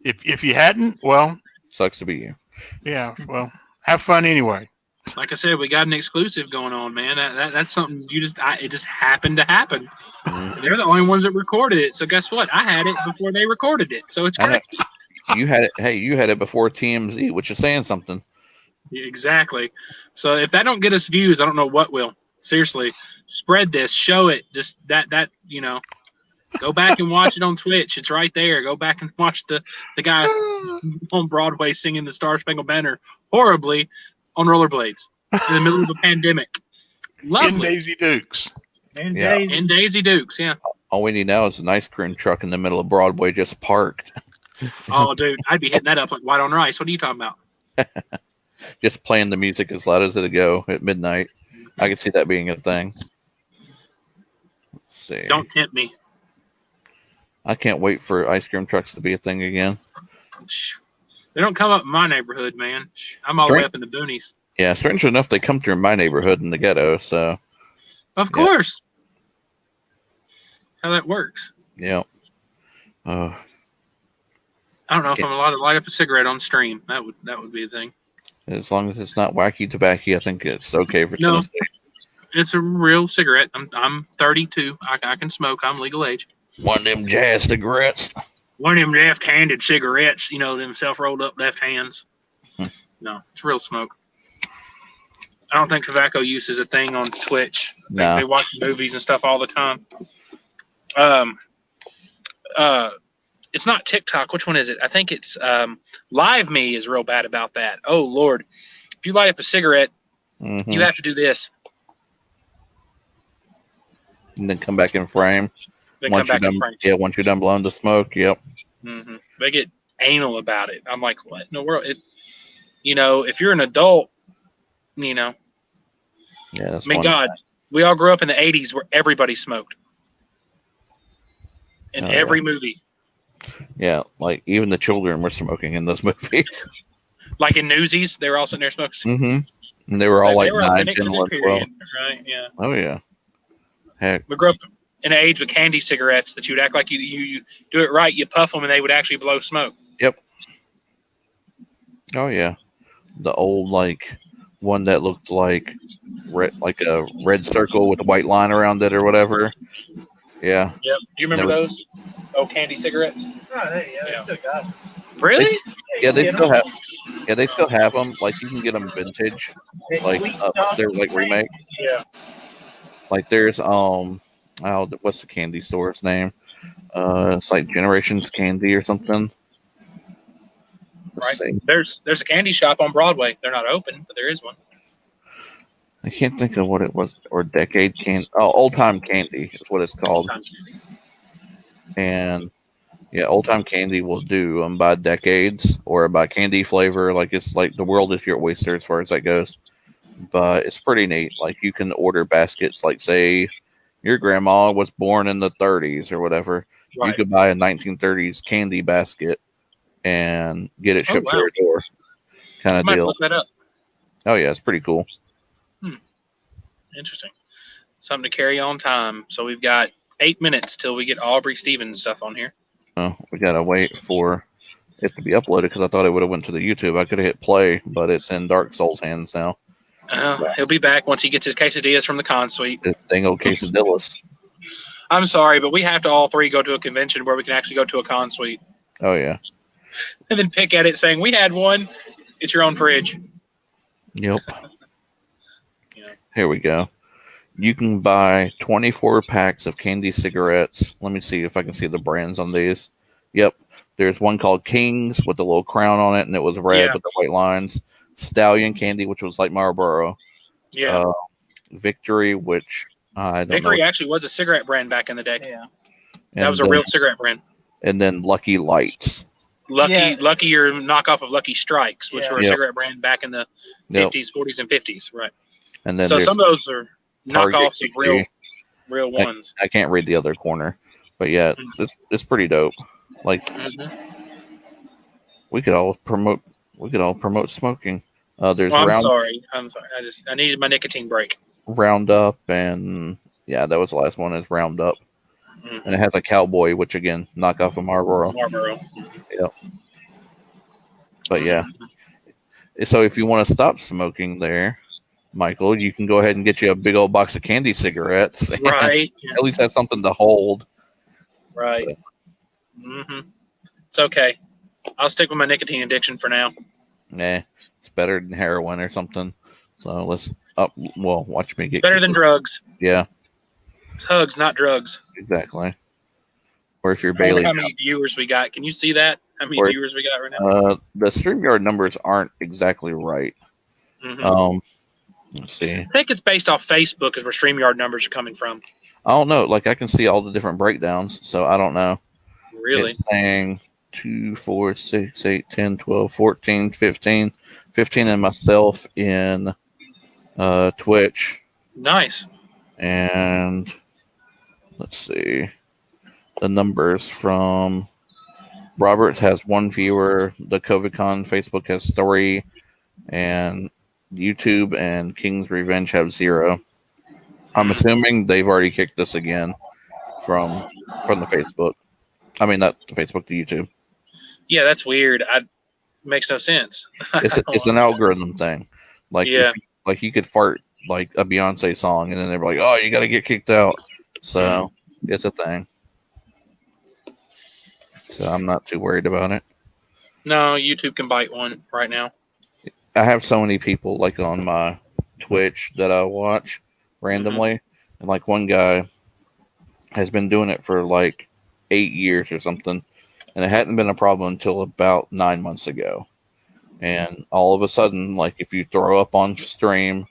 If you hadn't, well, sucks to be you. Yeah, well, have fun anyway. Like I said, we got an exclusive going on, man. That's something it just happened to happen. They're the only ones that recorded it. So guess what? I had it before they recorded it. So it's great. You had it. Hey, you had it before TMZ, which is saying something. Yeah, exactly. So if that don't get us views, I don't know what will. Seriously, spread this, show it. Just that go back and watch it on Twitch. It's right there. Go back and watch the guy on Broadway singing the Star Spangled Banner horribly on rollerblades in the middle of a pandemic. Lovely. In Daisy Dukes. In Daisy Dukes, yeah. All we need now is an ice cream truck in the middle of Broadway just parked. Oh, dude, I'd be hitting that up like white on rice. What are you talking about? Just playing the music as loud as it'll go at midnight. I can see that being a thing. Let's see. Don't tempt me. I can't wait for ice cream trucks to be a thing again. They don't come up in my neighborhood, man. I'm all the way up in the boonies. Yeah, strangely enough, they come through my neighborhood in the ghetto, so. Of course. That's how that works. Yeah. I don't know if I'm allowed to light up a cigarette on stream. That would be a thing. As long as it's not wacky tobacco, I think it's okay for Tennessee. It's a real cigarette. I'm 32. I can smoke. I'm legal age. One of them jazz cigarettes. One of them left-handed cigarettes, them self-rolled up left hands. No, it's real smoke. I don't think tobacco use is a thing on Twitch. I think they watch movies and stuff all the time. It's not TikTok. Which one is it? I think it's Live Me is real bad about that. Oh, Lord. If you light up a cigarette, you have to do this. And then come back in frame. Then come back in frame. Yeah, once you're done blowing the smoke, yep. Mm-hmm. They get anal about it. I'm like, what in the world? If you're an adult, Yeah, that's God, we all grew up in the 80s where everybody smoked. In every movie. Yeah, like even the children were smoking in those movies. Like in Newsies, they were all sitting there smoking. Mm-hmm. And they were all like 9, 10, 11, 12. Right, yeah. Oh, yeah. Heck. We grew up in an age with candy cigarettes that you'd act like you do it right, you puff them, and they would actually blow smoke. Yep. Oh, yeah. The old, one that looked like a red circle with a white line around it or whatever. Yeah. Yep. Do you remember those? Oh, candy cigarettes? Oh, they still got them. Really? They still have. Yeah, they still have them. Like you can get them vintage, they're like remakes. Yeah. Like there's what's the candy store's name? It's like Generations Candy or something. Right. There's a candy shop on Broadway. They're not open, but there is one. I can't think of what it was, or Decade Candy. Oh, Old Time Candy is what it's called. And yeah, Old Time Candy will do them by decades or by candy flavor. Like it's like the world is your oyster as far as that goes. But it's pretty neat. Like you can order baskets. Like say your grandma was born in the 30s or whatever. Right. You could buy a 1930s candy basket and get it shipped to your door. Kind of deal. Look that up. Oh yeah, it's pretty cool. Interesting. Something to carry on time. So we've got 8 minutes till we get Aubrey Stevens stuff on here. Oh, we gotta wait for it to be uploaded because I thought it would have went to the YouTube. I could have hit play, but it's in Dark Soul's hands now. He'll be back once he gets his quesadillas from the con suite. This dang old quesadillas. I'm sorry, but we have to all three go to a convention where we can actually go to a con suite. Oh yeah. And then pick at it saying, we had one. It's your own fridge. Yep. Here we go. You can buy 24 packs of candy cigarettes. Let me see if I can see the brands on these. Yep. There's one called Kings with the little crown on it, and it was red Yeah. with the white lines. Stallion Candy, which was like Marlboro. Yeah. Victory, which I don't Victory know. actually was a cigarette brand back in the day. Yeah. That was a real cigarette brand. And then Lucky Lights. Lucky, your knockoff of Lucky Strikes, which were a Yep. cigarette brand back in the Yep. 50s, 40s, and 50s, right? And then So there's some of those are Target knockoffs of real Victory. ones. I can't read the other corner, but yeah, it's pretty dope. Like we could all promote smoking. There's I'm sorry. I needed my nicotine break. Roundup, and yeah, that was the last one. Is Roundup, and it has a cowboy, which again, knockoff of Marlboro. Yep. But yeah, so if you want to stop smoking, there, Michael, you can go ahead and get you a big old box of candy cigarettes. and Right. At least have something to hold. Right. So, It's okay. I'll stick with my nicotine addiction for now. nah, it's better than heroin or something. So let's watch me get Better than drugs. Yeah, It's hugs, not drugs. exactly. Or if you're I wonder Bailey, how many viewers we got. Can you see that? How many Or- viewers we got right now? the StreamYard numbers aren't exactly right. Let's see. I think it's based off Facebook is where StreamYard numbers are coming from. I don't know. Like I can see all the different breakdowns, so I don't know. Really? It's saying 2, 4, 6, 8, 10, 12, 14, 15. 15 in myself in Twitch. Nice. And let's see. The numbers from Roberts has 1 viewer. The COVIDCon Facebook has 3. And YouTube and King's Revenge have 0. I'm assuming they've already kicked this again from the Facebook. I mean, not the Facebook to YouTube. Yeah, that's weird. Makes no sense. It's an algorithm thing. Like, Yeah. like you could fart like a Beyonce song, and then they're like, "Oh, you got to get kicked out." So it's a thing. So I'm not too worried about it. No, YouTube can bite one right now. I have so many people like on my Twitch that I watch randomly, and like one guy has been doing it for like 8 years or something, and it hadn't been a problem until about 9 months ago. And all of a sudden, like if you throw up on stream,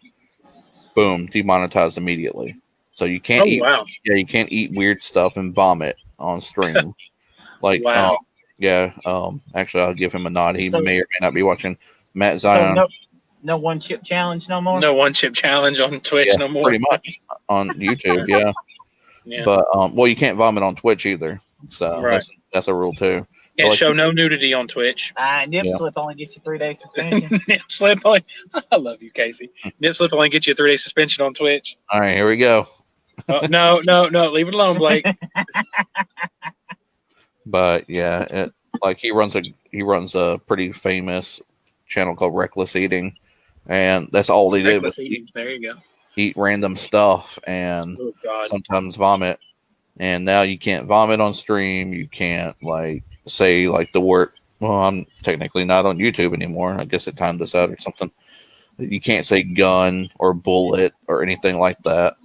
boom, demonetized immediately. So you can't eat. Wow. Yeah, you can't eat weird stuff and vomit on stream. Like, Wow. actually, I'll give him a nod. He So- may or may not be watching. Matt So Zion. no one chip challenge no more. No one chip challenge on Twitch no more. Pretty much on YouTube, yeah. Yeah. But you can't vomit on Twitch either. So Right. that's a rule too. Can't Like- show no nudity on Twitch. Nip Yeah. slip only gets you 3-day suspension. Nip slip only. I love you, Casey. Nip slip only gets you a 3-day suspension on Twitch. All right, here we go. No, leave it alone, Blake. But yeah, he runs a pretty famous channel called Reckless Eating, and that's all he did Reckless was eating. There you go. eat random stuff and Oh God. sometimes vomit. And now you can't vomit on stream. You can't like say like the word. Well, I'm technically not on YouTube anymore. I guess it timed us out or something. You can't say gun or bullet or anything like that.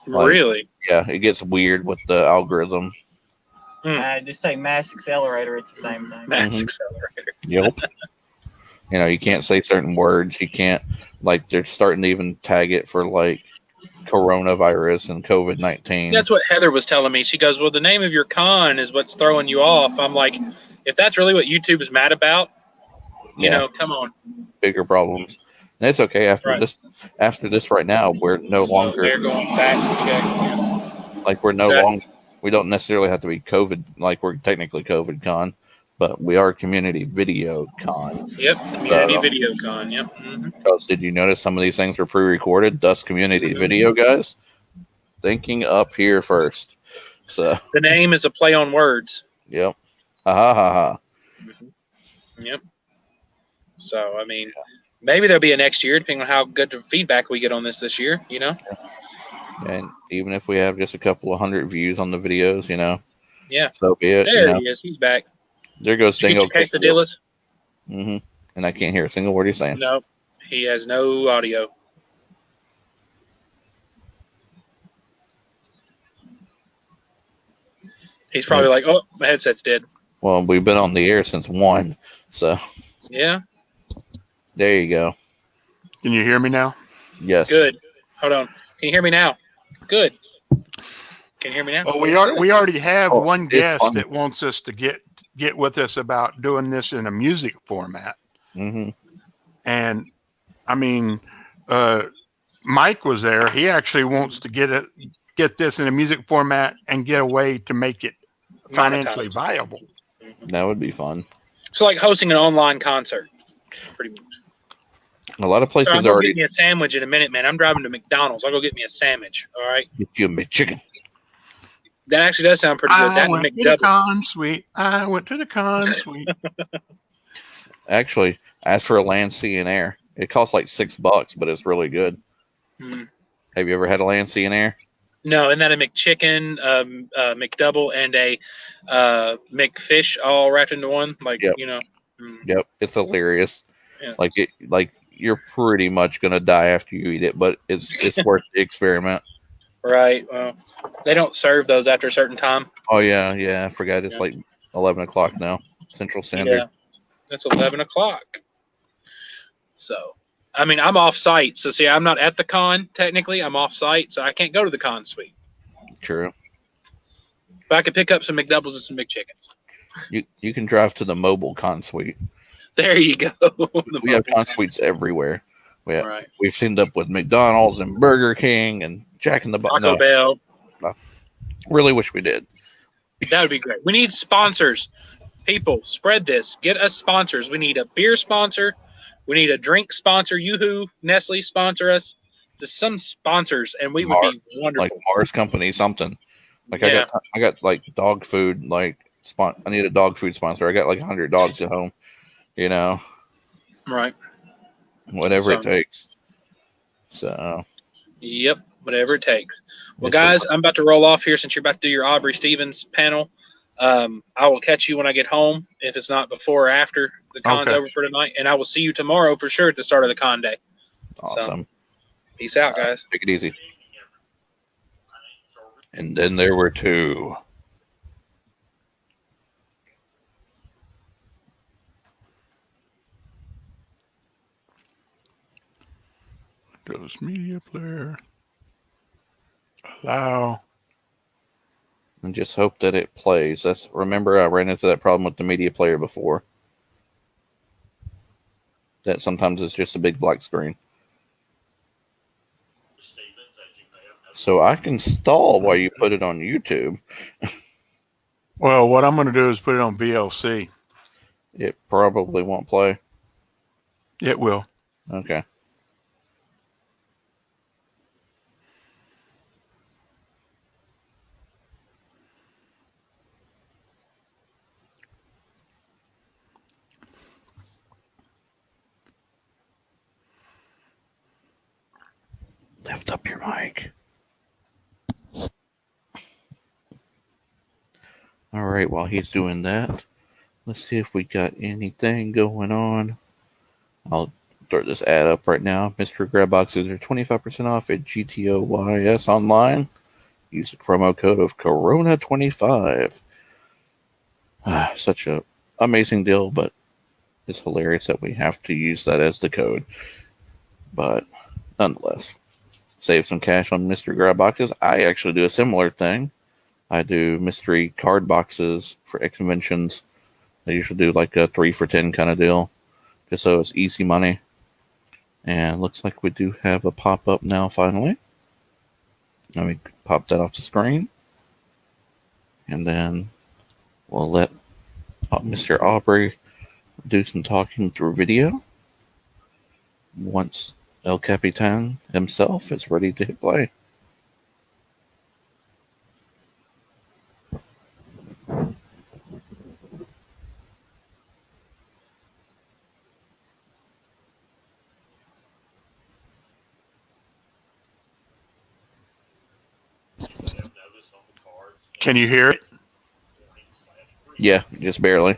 Like, Really? Yeah, it gets weird with the algorithm. Just say mass accelerator. It's the same thing. Mass Mhm. accelerator. Yep. You can't say certain words. You can't, like, they're starting to even tag it for, like, coronavirus and COVID-19. That's what Heather was telling me. She goes, well, the name of your con is what's throwing you off. I'm like, if that's really what YouTube is mad about, you know, come on. Bigger problems. And it's okay after Right. this. After this, right now, we're no So longer they're going back to check. Yeah. like we're no Exactly. longer. We don't necessarily have to be COVID. Like we're technically COVID con, but we are community video con. Yep. Community So- video con. Yep. hmm Because did you notice some of these things were pre-recorded? Thus, community video guys. Thinking up here first. So The name is a play on words. yep. Ha ha ha ha. Yep. So, I mean, maybe there'll be a next year, depending on how good the feedback we get on this year, you know? And even if we have just a couple of 100 views on the videos, Yeah. so be it. There he is. He's back. There goes Did you Dingo. get your quesadillas? Mm-hmm. And I can't hear a single word he's saying. No. He has no audio. He's probably like, oh, my headset's dead. Well, we've been on the air since 1, so Yeah. there you go. Can you hear me now? Yes. Good. Hold on. Can you hear me now? Good. Can you hear me now? Well, we already have one it's guest fun. that wants us to get with us about doing this in a music format. Mm-hmm. And I mean, Mike was there. He actually wants to get this in a music format and get a way to make it financially viable. That would be fun. It's like hosting an online concert, pretty much. A lot of So places I'm gonna already get me a sandwich in a minute, man. I'm driving to McDonald's. I'll go get me a sandwich. All right. get you a McChicken. That actually does sound pretty good. I That went and to the McDouble. con suite. I went to the con suite. Actually, ask for a land, sea, and air. It costs like $6, but it's really good. Hmm. Have you ever had a land, sea, and air? No, isn't that a McChicken, McDouble, and a McFish all wrapped into one? Like, Yep. you know. Yep, it's hilarious. Yeah. Like you're pretty much gonna die after you eat it, but it's worth the experiment. Right. Well, they don't serve those after a certain time. Oh yeah, I forgot it's like 11 o'clock now, Central Standard. Yeah, that's 11 o'clock. So, I mean, I'm off site. So, see, I'm not at the con, technically. I'm off site, so I can't go to the con suite. True. But I could pick up some McDoubles and some McChickens. You can drive to the mobile con suite. There you go. We have con suites everywhere. Right. We've teamed up with McDonald's and Burger King and Jack in the Box. Taco Bell. Really wish we did. That would be great. We need sponsors. People, spread this. Get us sponsors. We need a beer sponsor. We need a drink sponsor. Yoo-hoo, Nestle sponsor us. Just some sponsors, and we would be wonderful. Like Mars Company, something. Like Yeah. I got like dog food. Like I need a dog food sponsor. I got like 100 dogs at home. You know. Right. Whatever So- it takes. So. Yep, whatever it takes. Well, Yes, guys, I'm about to roll off here since you're about to do your Aubrey Stevens panel. I will catch you when I get home, if it's not before or after the con's Okay. over for tonight. And I will see you tomorrow for sure at the start of the con day. Awesome. Peace out, guys. Take it easy. And then there were 2. Windows Media Player. Allow. And just hope that it plays. Remember I ran into that problem with the media player before. That sometimes it's just a big black screen. So I can stall while you put it on YouTube. Well, what I'm going to do is put it on VLC. It probably won't play. It will. Okay. Lift up your mic. All right, while he's doing that, let's see if we got anything going on. I'll throw this ad up right now. Mystery Grab Boxes are 25% off at GTOYS online. Use the promo code of Corona25. Such a amazing deal, but it's hilarious that we have to use that as the code. But nonetheless, save some cash on mystery grab boxes. I actually do a similar thing. I do mystery card boxes for conventions. I usually do like a 3 for $10 kind of deal, just so it's easy money. And looks like we do have a pop-up now finally. Let me pop that off the screen. And then we'll let Mr. Aubrey do some talking through video. Once El Capitan himself is ready to hit play. Can you hear it? Yeah, just barely.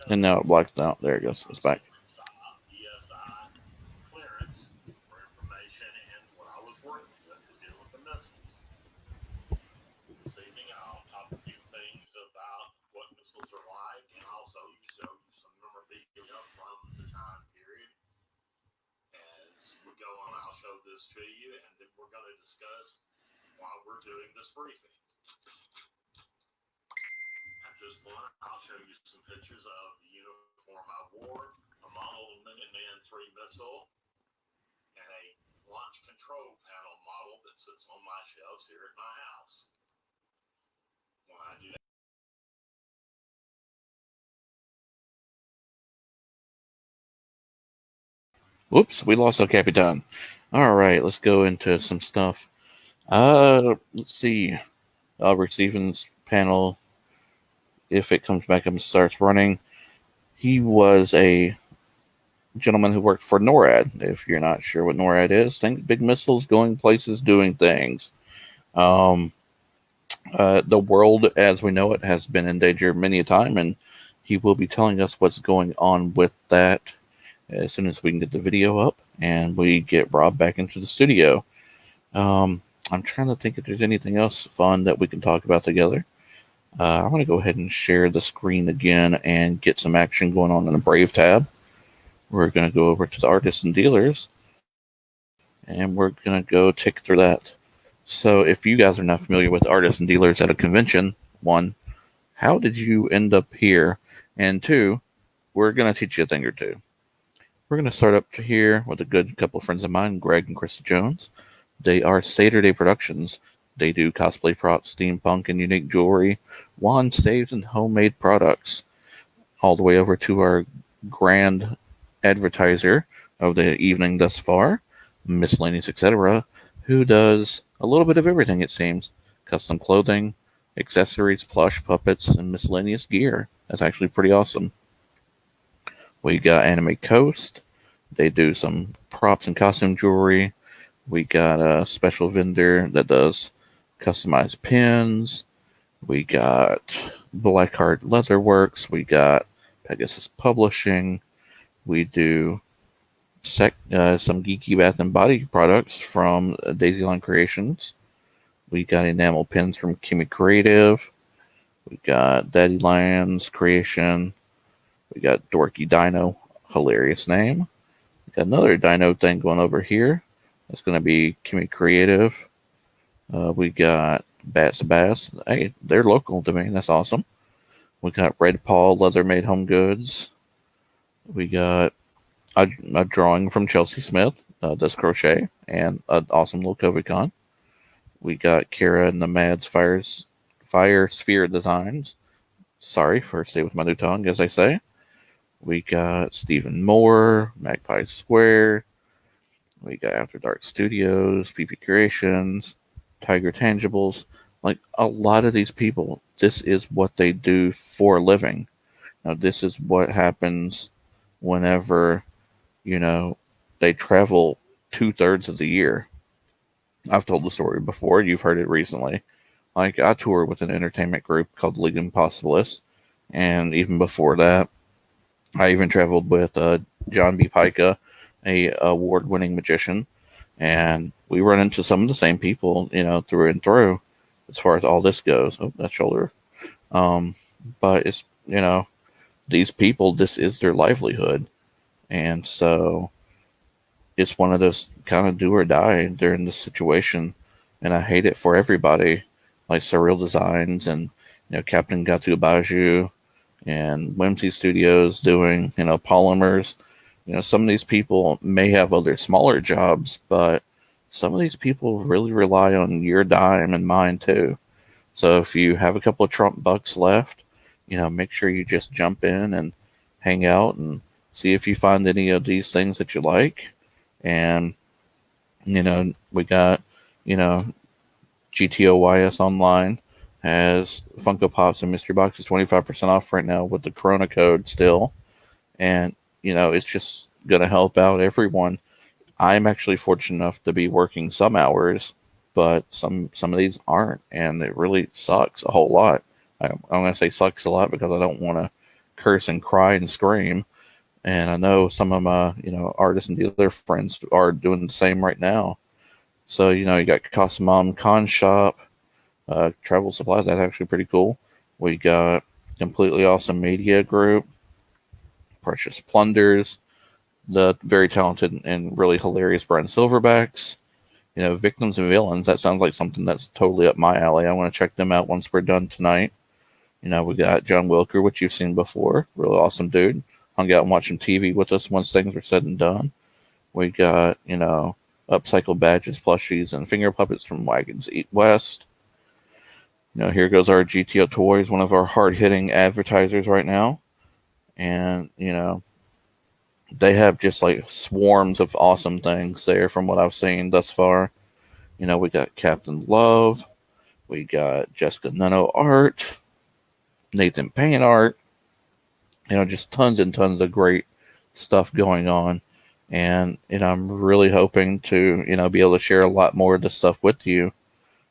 And now it blacked out. There it goes. It's back. show this to you, and then we're going to discuss why we're doing this briefing. At this point, I'll show you some pictures of the uniform I wore, a model Minuteman III missile, and a launch control panel model that sits on my shelves here at my house. When I do that, Whoops, we lost El Capitan. All right, let's go into some stuff. Let's see. Albert Stevens' panel, if it comes back up and starts running, he was a gentleman who worked for NORAD. If you're not sure what NORAD is, think big missiles going places, doing things. The world as we know it has been in danger many a time, and he will be telling us what's going on with that as soon as we can get the video up and we get Rob back into the studio. I'm trying to think if there's anything else fun that we can talk about together. I want to go ahead and share the screen again and get some action going on in the Brave tab. We're going to go over to the artists and dealers, and we're going to go tick through that. So if you guys are not familiar with artists and dealers at a convention, one, how did you end up here? And two, we're going to teach you a thing or two. We're going to start up here with a good couple of friends of mine, Greg and Krista Jones. They are Saturday Productions. They do cosplay props, steampunk, and unique jewelry, wand staves, and homemade products. All the way over to our grand advertiser of the evening thus far, Miscellaneous Etc., who does a little bit of everything, it seems. Custom clothing, accessories, plush, puppets, and miscellaneous gear. That's actually pretty awesome. We got Anime Coast. They do some props and costume jewelry. We got a special vendor that does customized pins. We got Blackheart Leatherworks. We got Pegasus Publishing. We do some geeky bath and body products from Daisyline Creations. We got enamel pins from Kimmy Creative. We got Daddy Lion's Creation. We got Dorky Dino, hilarious name. We got another dino thing going over here. That's going to be Kimmy Creative. We got Bats Bass. Hey, they're local to me. That's awesome. We got Red Paw Leather Made Home Goods. We got a drawing from Chelsea Smith, does crochet, and an awesome little COVIDCon. We got Kara and the Mads Fire Sphere Designs. Sorry for stay with my new tongue, as I say. We got Stephen Moore, Magpie Square. We got After Dark Studios, PP Creations, Tiger Tangibles. Like, a lot of these people, this is what they do for a living. Now, this is what happens whenever, they travel 2/3 of the year. I've told the story before. You've heard it recently. Like, I tour with an entertainment group called League Impossibilists. And even before that, I even traveled with John B. Pica, a award-winning magician, and we run into some of the same people, through and through, as far as all this goes. Oh, that shoulder. But it's, these people, this is their livelihood, and so it's one of those kind of do or die during this situation, and I hate it for everybody, like Surreal Designs and Captain Gatu Baju, and Whimsy Studios doing, polymers. Some of these people may have other smaller jobs, but some of these people really rely on your dime and mine too. So if you have a couple of Trump bucks left, make sure you just jump in and hang out and see if you find any of these things that you like. And, we got, GTOYS Online has Funko Pops and mystery boxes 25% off right now with the Corona code still. And, it's just going to help out everyone. I'm actually fortunate enough to be working some hours, but some of these aren't. And it really sucks a whole lot. I'm going to say sucks a lot because I don't want to curse and cry and scream. And I know some of my, artists and dealer friends are doing the same right now. So, you got Cosmom Con Shop, Travel Supplies. That's actually pretty cool. We got Completely Awesome Media Group, Precious Plunders, the very talented and really hilarious Brian Silverbacks. You know, Victims and Villains, that sounds like something that's totally up my alley. I want to check them out once we're done tonight. You know, we got John Wilker, which you've seen before. Really awesome dude. Hung out and watched some TV with us once things were said and done. We got, you know, upcycled badges, plushies, and finger puppets from Wagons Eat West. You know, here goes our GTO Toys, one of our hard-hitting advertisers right now. And, you know, they have just like swarms of awesome things there from what I've seen thus far. You know, we got Captain Love. We got Jessica Nuno art. Nathan Payne art. You know, just tons and tons of great stuff going on. And, you know, I'm really hoping to, you know, be able to share a lot more of this stuff with you,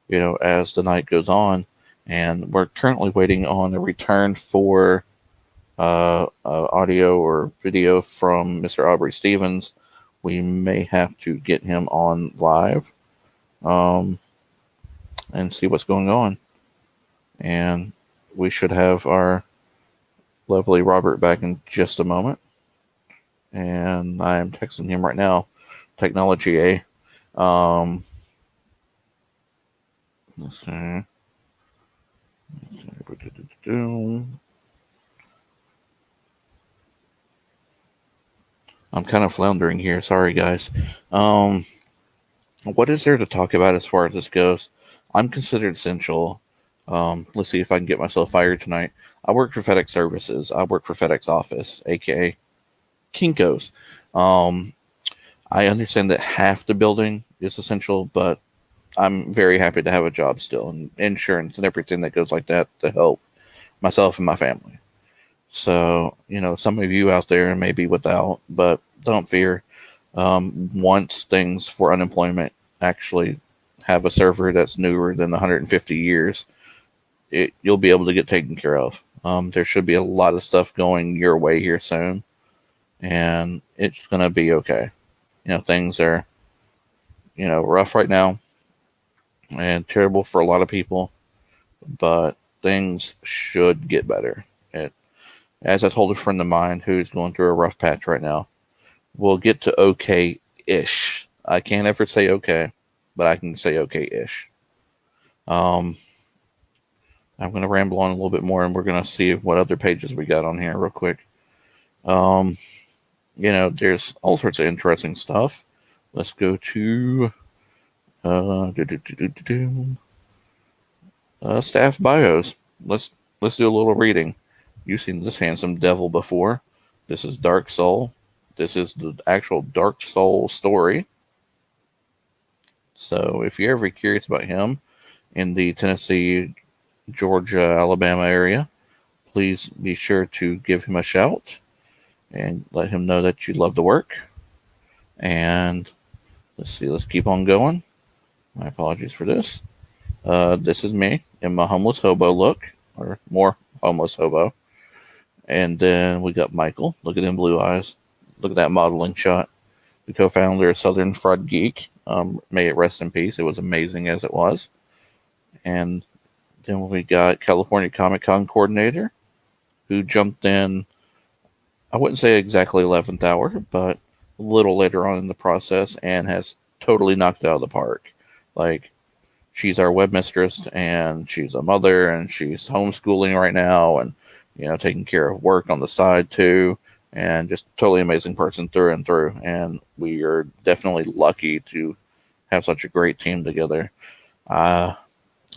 you know, as the night goes on. And we're currently waiting on a return for audio or video from Mr. Aubrey Stevens. We may have to get him on live and see what's going on. And we should have our lovely Robert back in just a moment. And I am texting him right now. Technology, eh? Let's see. I'm kind of floundering here. Sorry, guys. What is there to talk about as far as this goes? I'm considered essential. Let's see if I can get myself fired tonight. I work for FedEx Services. I work for FedEx Office, aka Kinko's. I understand that half the building is essential, but I'm very happy to have a job still, and insurance and everything that goes like that to help myself and my family. So, you know, some of you out there may be without, but don't fear. Once things for unemployment actually have a server that's newer than 150 years, you'll be able to get taken care of. There should be a lot of stuff going your way here soon, and it's going to be okay. You know, things are, you know, rough right now and terrible for a lot of people, but things should get better. As I told a friend of mine who's going through a rough patch right now, we'll get to okay-ish. I can't ever say okay, but I can say okay-ish. I'm going to ramble on a little bit more, and we're going to see what other pages we got on here real quick. You know, there's all sorts of interesting stuff. Let's go to staff bios. Let's do a little reading. You've seen this handsome devil before. This is Dark Soul. This is the actual Dark Soul story. So if you're ever curious about him in the Tennessee, Georgia, Alabama area, please be sure to give him a shout and let him know that you love the work. And let's see, let's keep on going. My apologies for this. This is me in my homeless hobo look, or more homeless hobo. And then we got Michael. Look at them blue eyes. Look at that modeling shot. The co-founder of Southern Fried Geek. May it rest in peace. It was amazing as it was. And then we got California Comic Con coordinator, who jumped in, I wouldn't say exactly 11th hour, but a little later on in the process, and has totally knocked it out of the park. Like, she's our webmistress, and she's a mother, and she's homeschooling right now, and, you know, taking care of work on the side too, and just totally amazing person through and through. And we are definitely lucky to have such a great team together.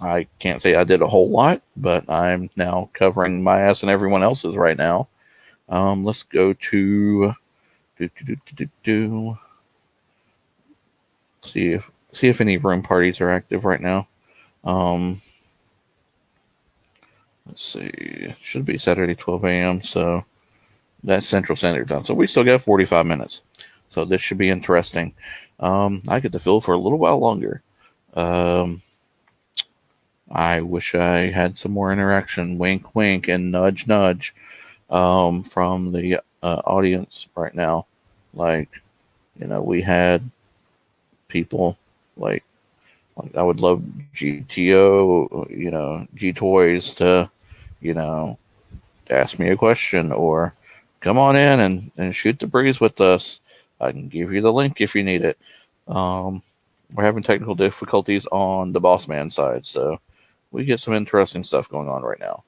I can't say I did a whole lot, but I'm now covering my ass and everyone else's right now. Let's go to see if any room parties are active right now. Let's see. It should be Saturday, 12 a.m. So that's Central Standard Time. So we still got 45 minutes. So this should be interesting. I get to fill for a little while longer. I wish I had some more interaction. Wink, wink, and nudge, nudge from the audience right now. Like, you know, we had people like I would love GTO, you know, G Toys to, you know, ask me a question or come on in and shoot the breeze with us. I can give you the link if you need it. We're having technical difficulties on the boss man side, so we get some interesting stuff going on right now.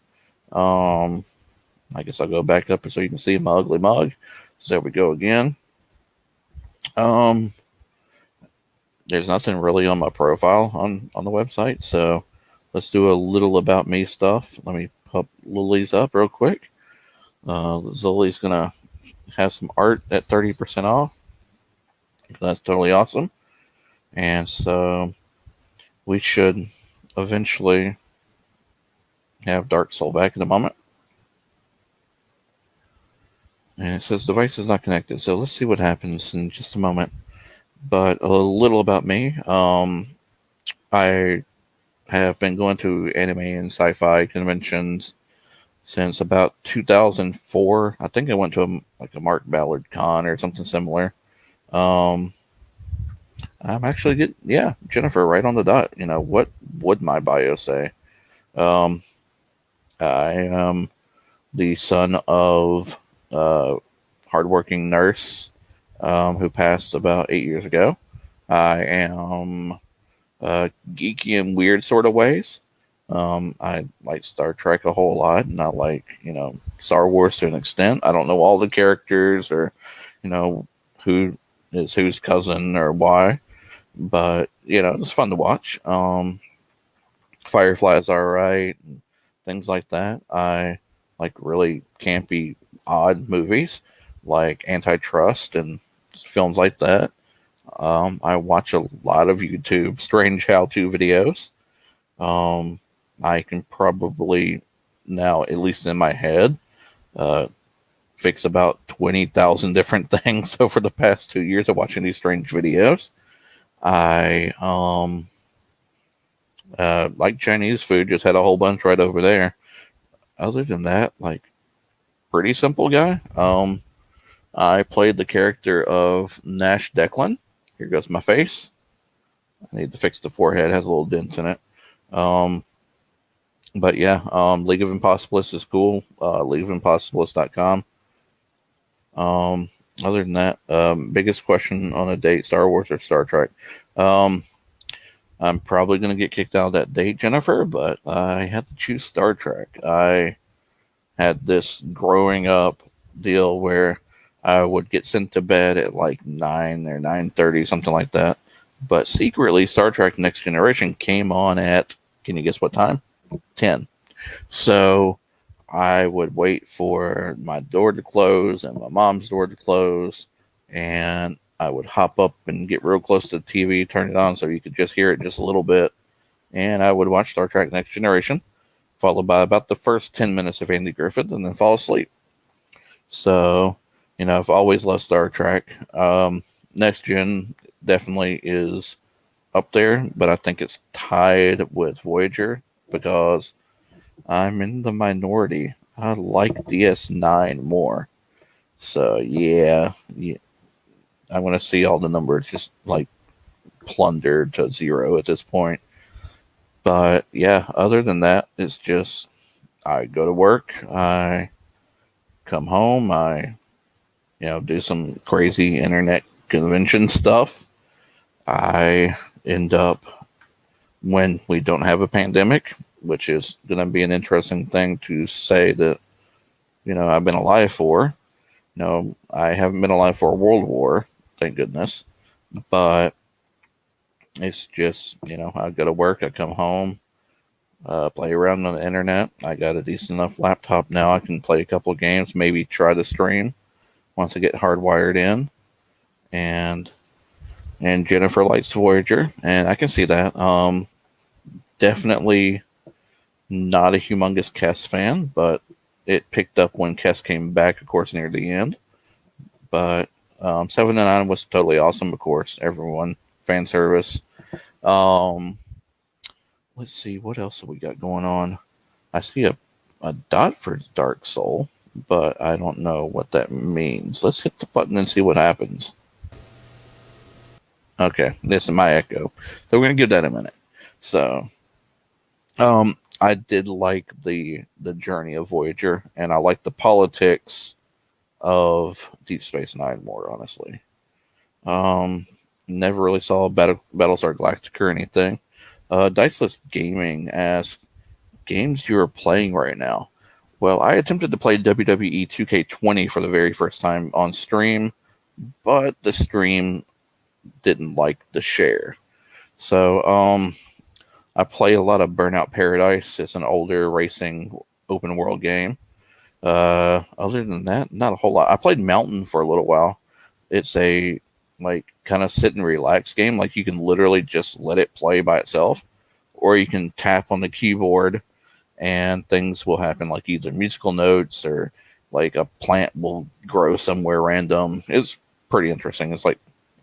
I guess I'll go back up so you can see my ugly mug. So there we go again. There's nothing really on my profile on the website, so let's do a little about me stuff. Let me pop Lily's up real quick. Lily's gonna have some art at 30% off. That's totally awesome. And so we should eventually have Dark Soul back in a moment. And it says device is not connected. So let's see what happens in just a moment. But a little about me. I have been going to anime and sci-fi conventions since about 2004. I think I went to a Mark Ballard con or something similar. I'm actually good. Yeah, Jennifer, right on the dot. What would my bio say? I am the son of a hardworking nurse who passed about 8 years ago. I am geeky in weird sort of ways. I like Star Trek a whole lot, and I like, Star Wars to an extent. I don't know all the characters or, who is whose cousin or why, but, it's fun to watch. Firefly's alright, and things like that. I like really campy, odd movies like Antitrust and films like that. I watch a lot of YouTube strange how-to videos. I can probably now, at least in my head, fix about 20,000 different things over the past 2 years of watching these strange videos. I like Chinese food, just had a whole bunch right over there. Other than that, pretty simple guy. I played the character of Nash Declan. Here goes my face. I need to fix the forehead. It has a little dent in it. But yeah, League of Impossibilists is cool. LeagueofImpossibilists.com. Other than that, biggest question on a date, Star Wars or Star Trek? I'm probably going to get kicked out of that date, Jennifer, but I had to choose Star Trek. I had this growing up deal where I would get sent to bed at 9 or 9:30, something like that. But secretly, Star Trek Next Generation came on at, can you guess what time? 10. So I would wait for my door to close and my mom's door to close, and I would hop up and get real close to the TV, turn it on so you could just hear it just a little bit, and I would watch Star Trek Next Generation, followed by about the first 10 minutes of Andy Griffith, and then fall asleep. So, I've always loved Star Trek. Next Gen definitely is up there, but I think it's tied with Voyager because I'm in the minority. I like DS9 more. So, yeah. I want to see all the numbers just plundered to zero at this point. But yeah, other than that, it's just I go to work, I come home, I do some crazy internet convention stuff. I end up, when we don't have a pandemic, which is going to be an interesting thing to say that I've been alive for. I haven't been alive for a world war, thank goodness. But it's just, I go to work, I come home, play around on the internet. I got a decent enough laptop now. I can play a couple of games, maybe try to stream once I get hardwired in. And Jennifer likes Voyager, and I can see that. Definitely not a humongous Kess fan, but it picked up when Kess came back, of course, near the end. But 7 to 9 was totally awesome, of course. Everyone, fan service. Let's see, what else have we got going on? I see a dot for Dark Soul, but I don't know what that means. Let's hit the button and see what happens. Okay, this is my echo. So we're going to give that a minute. So, I did like the journey of Voyager, and I like the politics of Deep Space Nine more, honestly. Never really saw Battlestar Galactica or anything. Diceless Gaming asks, games you are playing right now. Well, I attempted to play WWE 2K20 for the very first time on stream, but the stream didn't like the share. So, I play a lot of Burnout Paradise. It's an older racing open world game. Other than that, not a whole lot. I played Mountain for a little while. It's a kind of sit and relax game. Like, you can literally just let it play by itself, or you can tap on the keyboard and things will happen, like either musical notes or like a plant will grow somewhere random. It's pretty interesting. It's like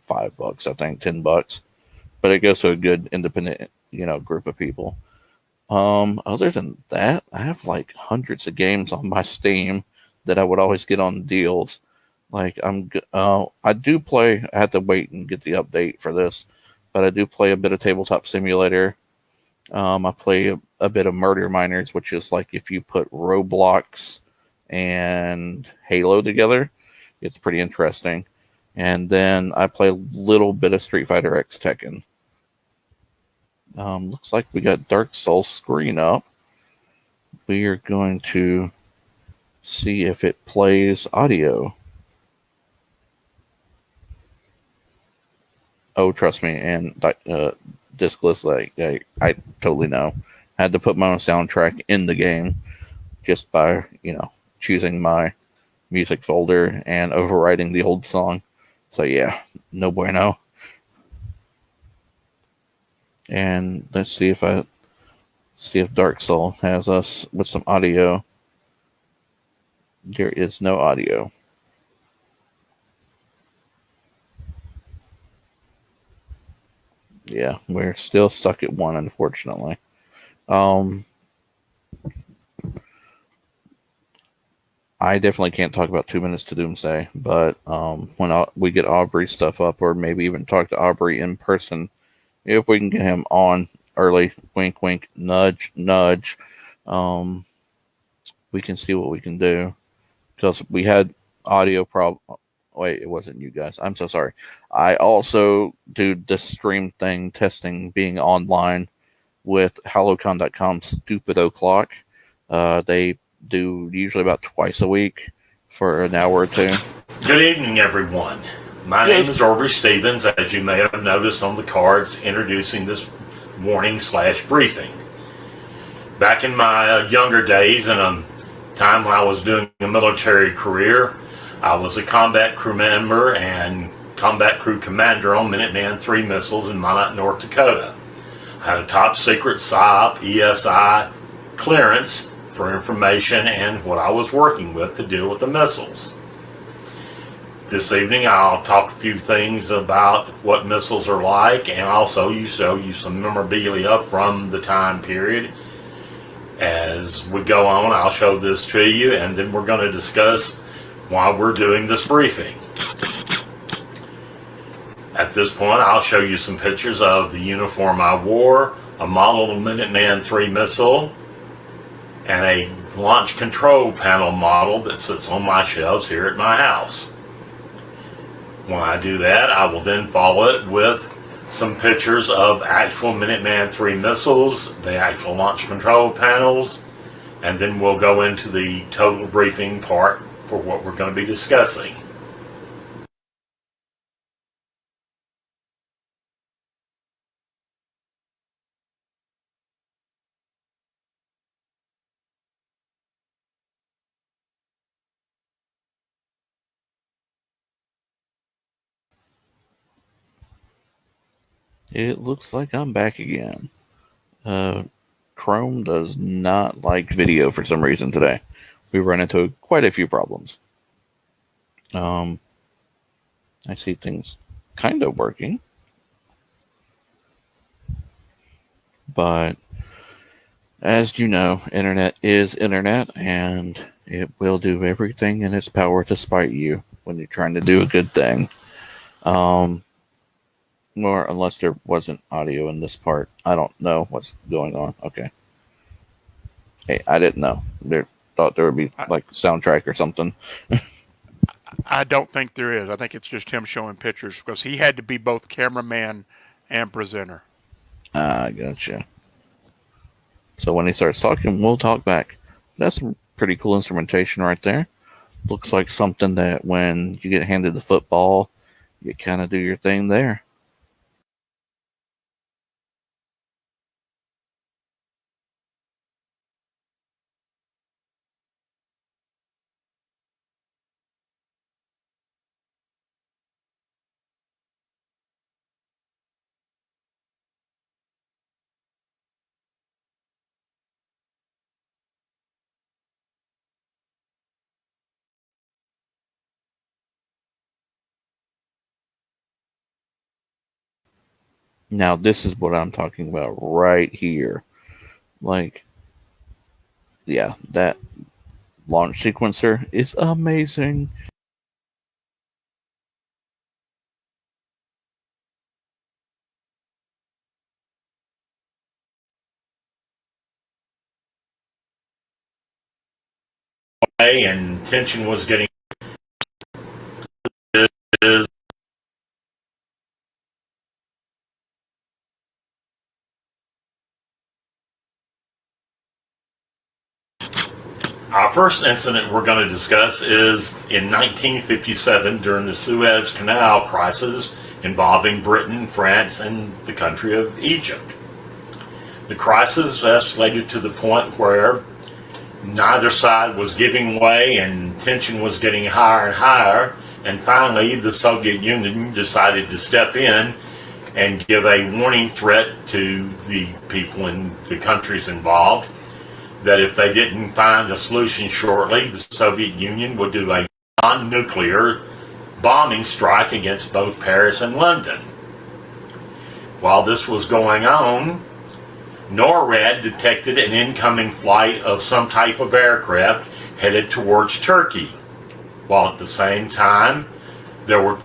$5, I think, $10, but it goes to a good independent, group of people. Other than that, I have like hundreds of games on my Steam that I would always get on deals. Like, I do play. I had to wait and get the update for this, but I do play a bit of Tabletop Simulator. I play a bit of Murder Miners, which is like if you put Roblox and Halo together, it's pretty interesting. And then I play a little bit of Street Fighter X Tekken. Looks like we got Dark Souls screen up. We are going to see if it plays audio. Oh, trust me, and discless, I totally know. I had to put my own soundtrack in the game just by, choosing my music folder and overwriting the old song. So yeah, no bueno. And let's see if Dark Soul has us with some audio. There is no audio. Yeah, we're still stuck at 1, unfortunately. I definitely can't talk about 2 Minutes to Doomsday, but when we get Aubrey's stuff up, or maybe even talk to Aubrey in person, if we can get him on early, wink, wink, nudge, nudge, we can see what we can do. Because we had audio problem. Wait, it wasn't you guys. I'm so sorry. I also do this stream thing, testing being online with HalloCon.com's Stupid O'Clock. They do usually about twice a week for an hour or two. Good evening, everyone. My name is Aubrey Stevens, as you may have noticed on the cards introducing this warning/briefing. Back in my younger days, in a time when I was doing a military career, I was a combat crew member and combat crew commander on Minuteman III missiles in Minot, North Dakota. I had a top secret SIOP, ESI clearance for information and what I was working with to deal with the missiles. This evening I'll talk a few things about what missiles are like, and also show you some memorabilia from the time period. As we go on, I'll show this to you, and then we're going to discuss why we're doing this briefing. At this point, I'll show you some pictures of the uniform I wore, a model of Minuteman III missile, and a launch control panel model that sits on my shelves here at my house. When I do that, I will then follow it with some pictures of actual Minuteman III missiles, the actual launch control panels, and then we'll go into the total briefing part for what we're going to be discussing. It looks like I'm back again. Chrome does not like video for some reason today. We run into quite a few problems. I see things kind of working. But as you know, internet is internet, and it will do everything in its power to spite you when you're trying to do a good thing. Or unless there wasn't audio in this part. I don't know what's going on. Okay. Hey, I didn't know. Thought there would be like soundtrack or something. I don't think there is. I think it's just him showing pictures because he had to be both cameraman and presenter. I gotcha. So when he starts talking, we'll talk back. That's some pretty cool instrumentation right there. Looks like something that when you get handed the football, you kind of do your thing there. Now, this is what I'm talking about right here. Like, yeah, that launch sequencer is amazing. And tension was getting Our first incident we're going to discuss is in 1957 during the Suez Canal crisis involving Britain, France, and the country of Egypt. The crisis escalated to the point where neither side was giving way and tension was getting higher and higher, and finally the Soviet Union decided to step in and give a warning threat to the people in the countries involved that if they didn't find a solution shortly, the Soviet Union would do a non-nuclear bombing strike against both Paris and London. While this was going on, NORAD detected an incoming flight of some type of aircraft headed towards Turkey, while at the same time there were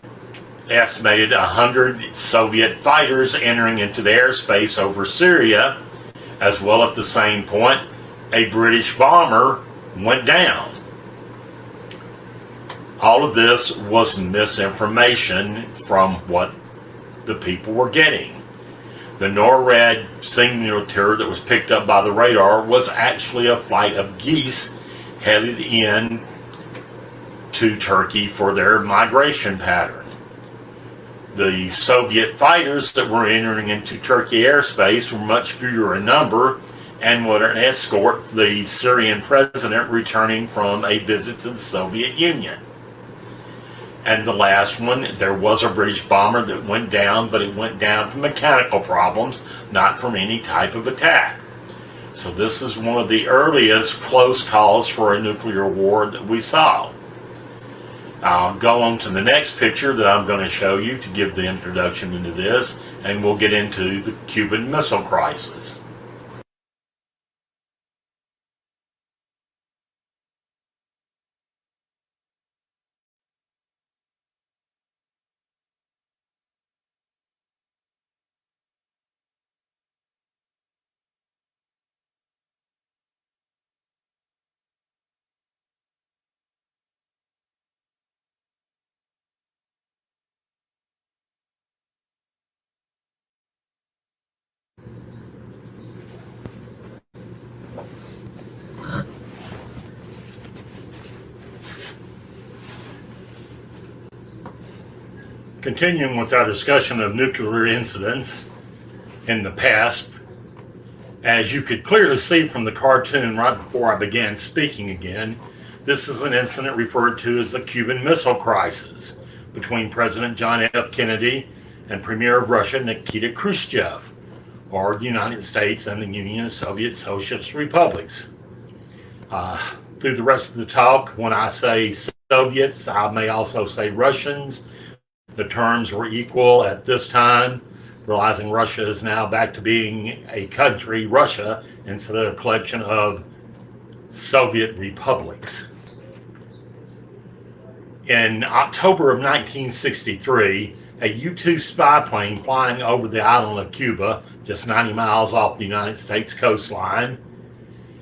estimated 100 Soviet fighters entering into the airspace over Syria, as well at the same point a British bomber went down. All of this was misinformation from what the people were getting. The NORAD signature that was picked up by the radar was actually a flight of geese headed in to Turkey for their migration pattern. The Soviet fighters that were entering into Turkey airspace were much fewer in number and would escort the Syrian president returning from a visit to the Soviet Union. And the last one, there was a British bomber that went down, but it went down from mechanical problems, not from any type of attack. So this is one of the earliest close calls for a nuclear war that we saw. I'll go on to the next picture that I'm going to show you to give the introduction into this, and we'll get into the Cuban Missile Crisis. Continuing with our discussion of nuclear incidents in the past, as you could clearly see from the cartoon right before I began speaking again, this is an incident referred to as the Cuban Missile Crisis between President John F. Kennedy and Premier of Russia Nikita Khrushchev, or the United States and the Union of Soviet Socialist Republics. Through the rest of the talk, when I say Soviets, I may also say Russians. The terms were equal at this time, realizing Russia is now back to being a country, Russia, instead of a collection of Soviet republics. In October of 1963, a U-2 spy plane flying over the island of Cuba, just 90 miles off the United States coastline,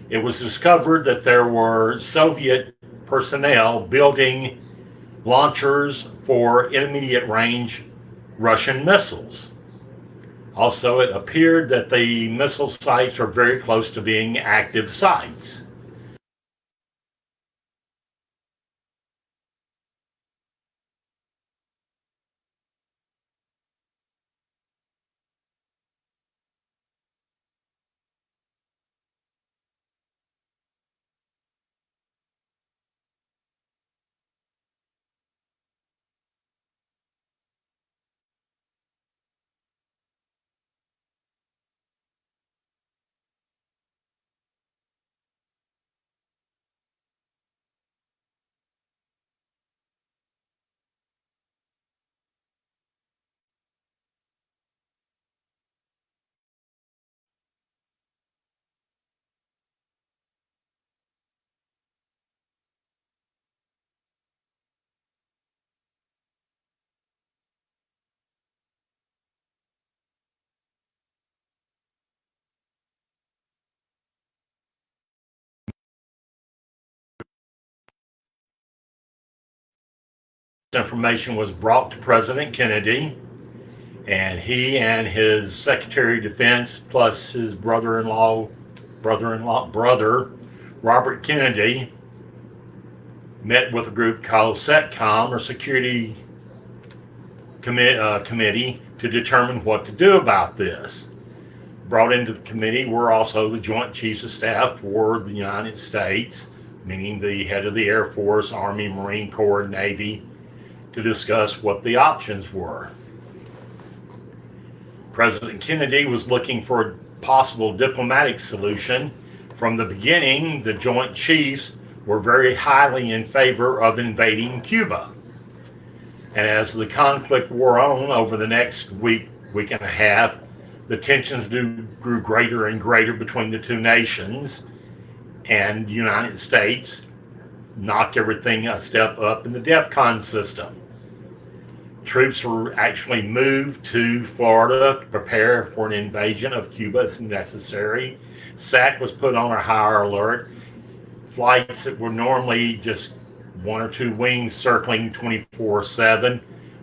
it was discovered that there were Soviet personnel building launchers for intermediate range Russian missiles. Also, it appeared that the missile sites are very close to being active sites. Information was brought to President Kennedy, and he and his Secretary of Defense, plus his brother Robert Kennedy, met with a group called SETCOM, or Security Committee, to determine what to do about this. Brought into the committee were also the Joint Chiefs of Staff for the United States, meaning the head of the Air Force, Army, Marine Corps, Navy, to discuss what the options were. President Kennedy was looking for a possible diplomatic solution. From the beginning, the Joint Chiefs were very highly in favor of invading Cuba. And as the conflict wore on over the next week and a half, the tensions grew greater and greater between the two nations, and the United States knocked everything a step up in the DEFCON system. Troops were actually moved to Florida to prepare for an invasion of Cuba if necessary. SAC was put on a higher alert. Flights that were normally just one or two wings circling 24/7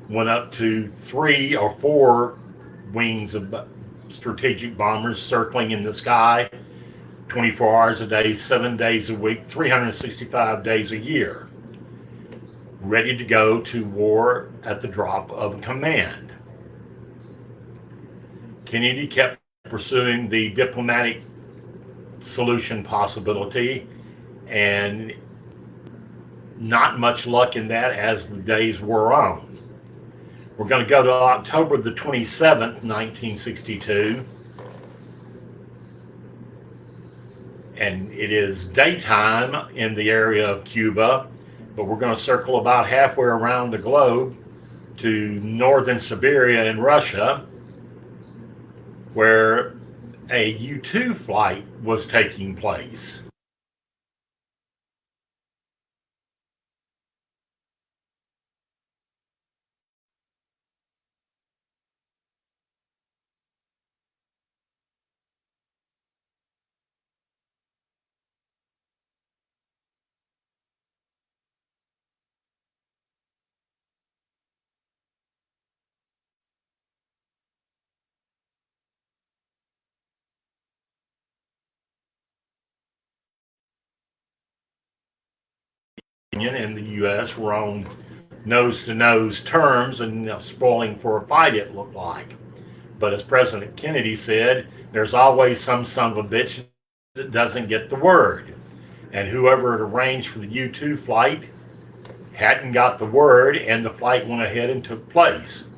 went up to 3 or 4 wings of strategic bombers circling in the sky 24 hours a day, 7 days a week, 365 days a year, ready to go to war at the drop of a command. Kennedy kept pursuing the diplomatic solution possibility, and not much luck in that as the days wore on. We're going to go to October the 27th, 1962, and it is daytime in the area of Cuba, but we're going to circle about halfway around the globe to northern Siberia in Russia, where a U-2 flight was taking place. And the U.S. were on nose-to-nose terms and spoiling for a fight, it looked like. But as President Kennedy said, there's always some son of a bitch that doesn't get the word. And whoever had arranged for the U-2 flight hadn't got the word, and the flight went ahead and took place.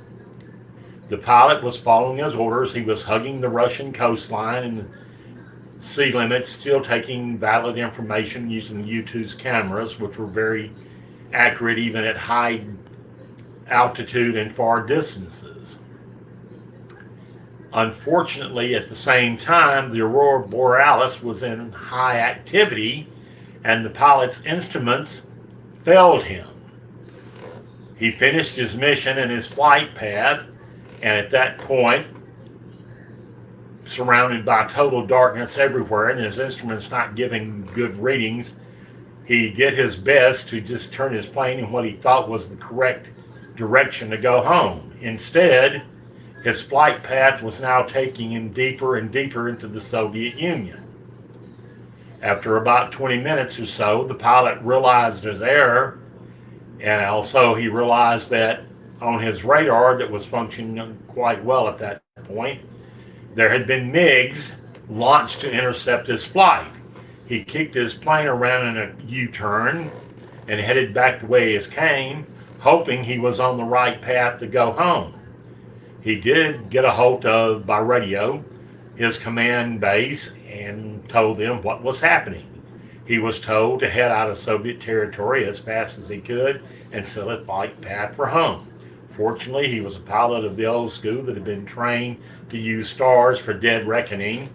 The pilot was following his orders. He was hugging the Russian coastline and sea limits, still taking valid information using the U-2's cameras, which were very accurate even at high altitude and far distances. Unfortunately, at the same time, the aurora borealis was in high activity, and the pilot's instruments failed him. He finished his mission and his flight path, and at that point, surrounded by total darkness everywhere and his instruments not giving good readings, he did his best to just turn his plane in what he thought was the correct direction to go home. Instead, his flight path was now taking him deeper and deeper into the Soviet Union. After about 20 minutes or so, the pilot realized his error, and also he realized that on his radar that was functioning quite well at that point, there had been MiGs launched to intercept his flight. He kicked his plane around in a U-turn and headed back the way he came, hoping he was on the right path to go home. He did get a hold of, by radio, his command base and told them what was happening. He was told to head out of Soviet territory as fast as he could and set a flight path for home. Fortunately, he was a pilot of the old school that had been trained to use stars for dead reckoning,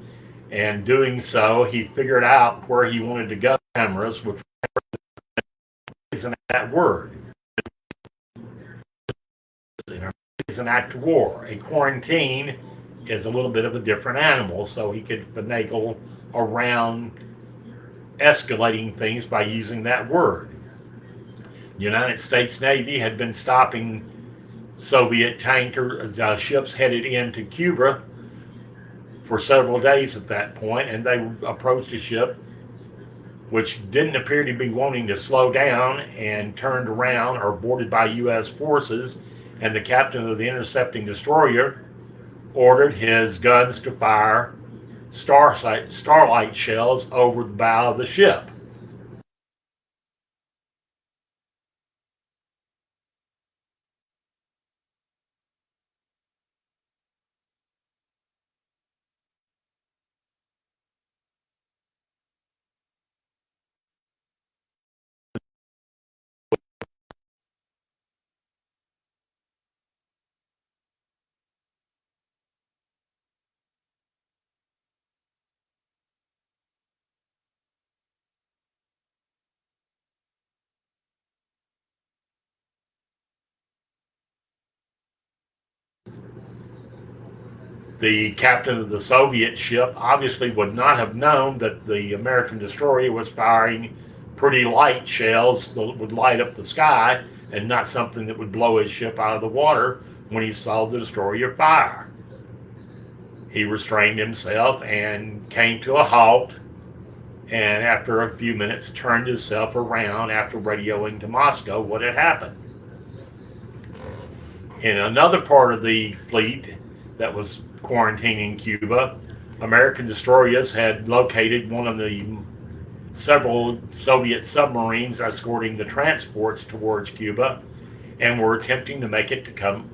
and doing so, he figured out where he wanted to go. Cameras, which isn't that word. It's an act of war. A quarantine is a little bit of a different animal, so he could finagle around escalating things by using that word. The United States Navy had been stopping Soviet tanker ships headed into Cuba for several days at that point, and they approached a ship which didn't appear to be wanting to slow down and turned around or boarded by U.S. forces, and the captain of the intercepting destroyer ordered his guns to fire starlight shells over the bow of the ship. The captain of the Soviet ship obviously would not have known that the American destroyer was firing pretty light shells that would light up the sky and not something that would blow his ship out of the water when he saw the destroyer fire. He restrained himself and came to a halt, and after a few minutes turned himself around after radioing to Moscow what had happened. In another part of the fleet that was quarantining Cuba, American destroyers had located one of the several Soviet submarines escorting the transports towards Cuba and were attempting to make it to come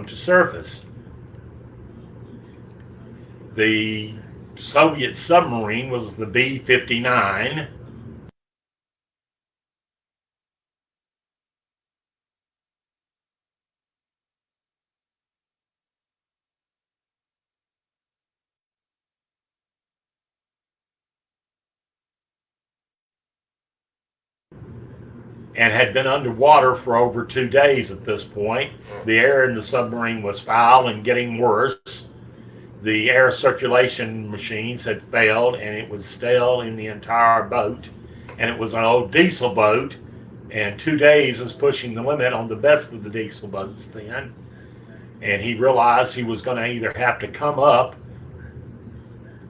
to surface. The Soviet submarine was the B-59, and had been underwater for over 2 days at this point. The air in the submarine was foul and getting worse. The air circulation machines had failed, and it was stale in the entire boat. And it was an old diesel boat, and 2 days is pushing the limit on the best of the diesel boats then. And he realized he was going to either have to come up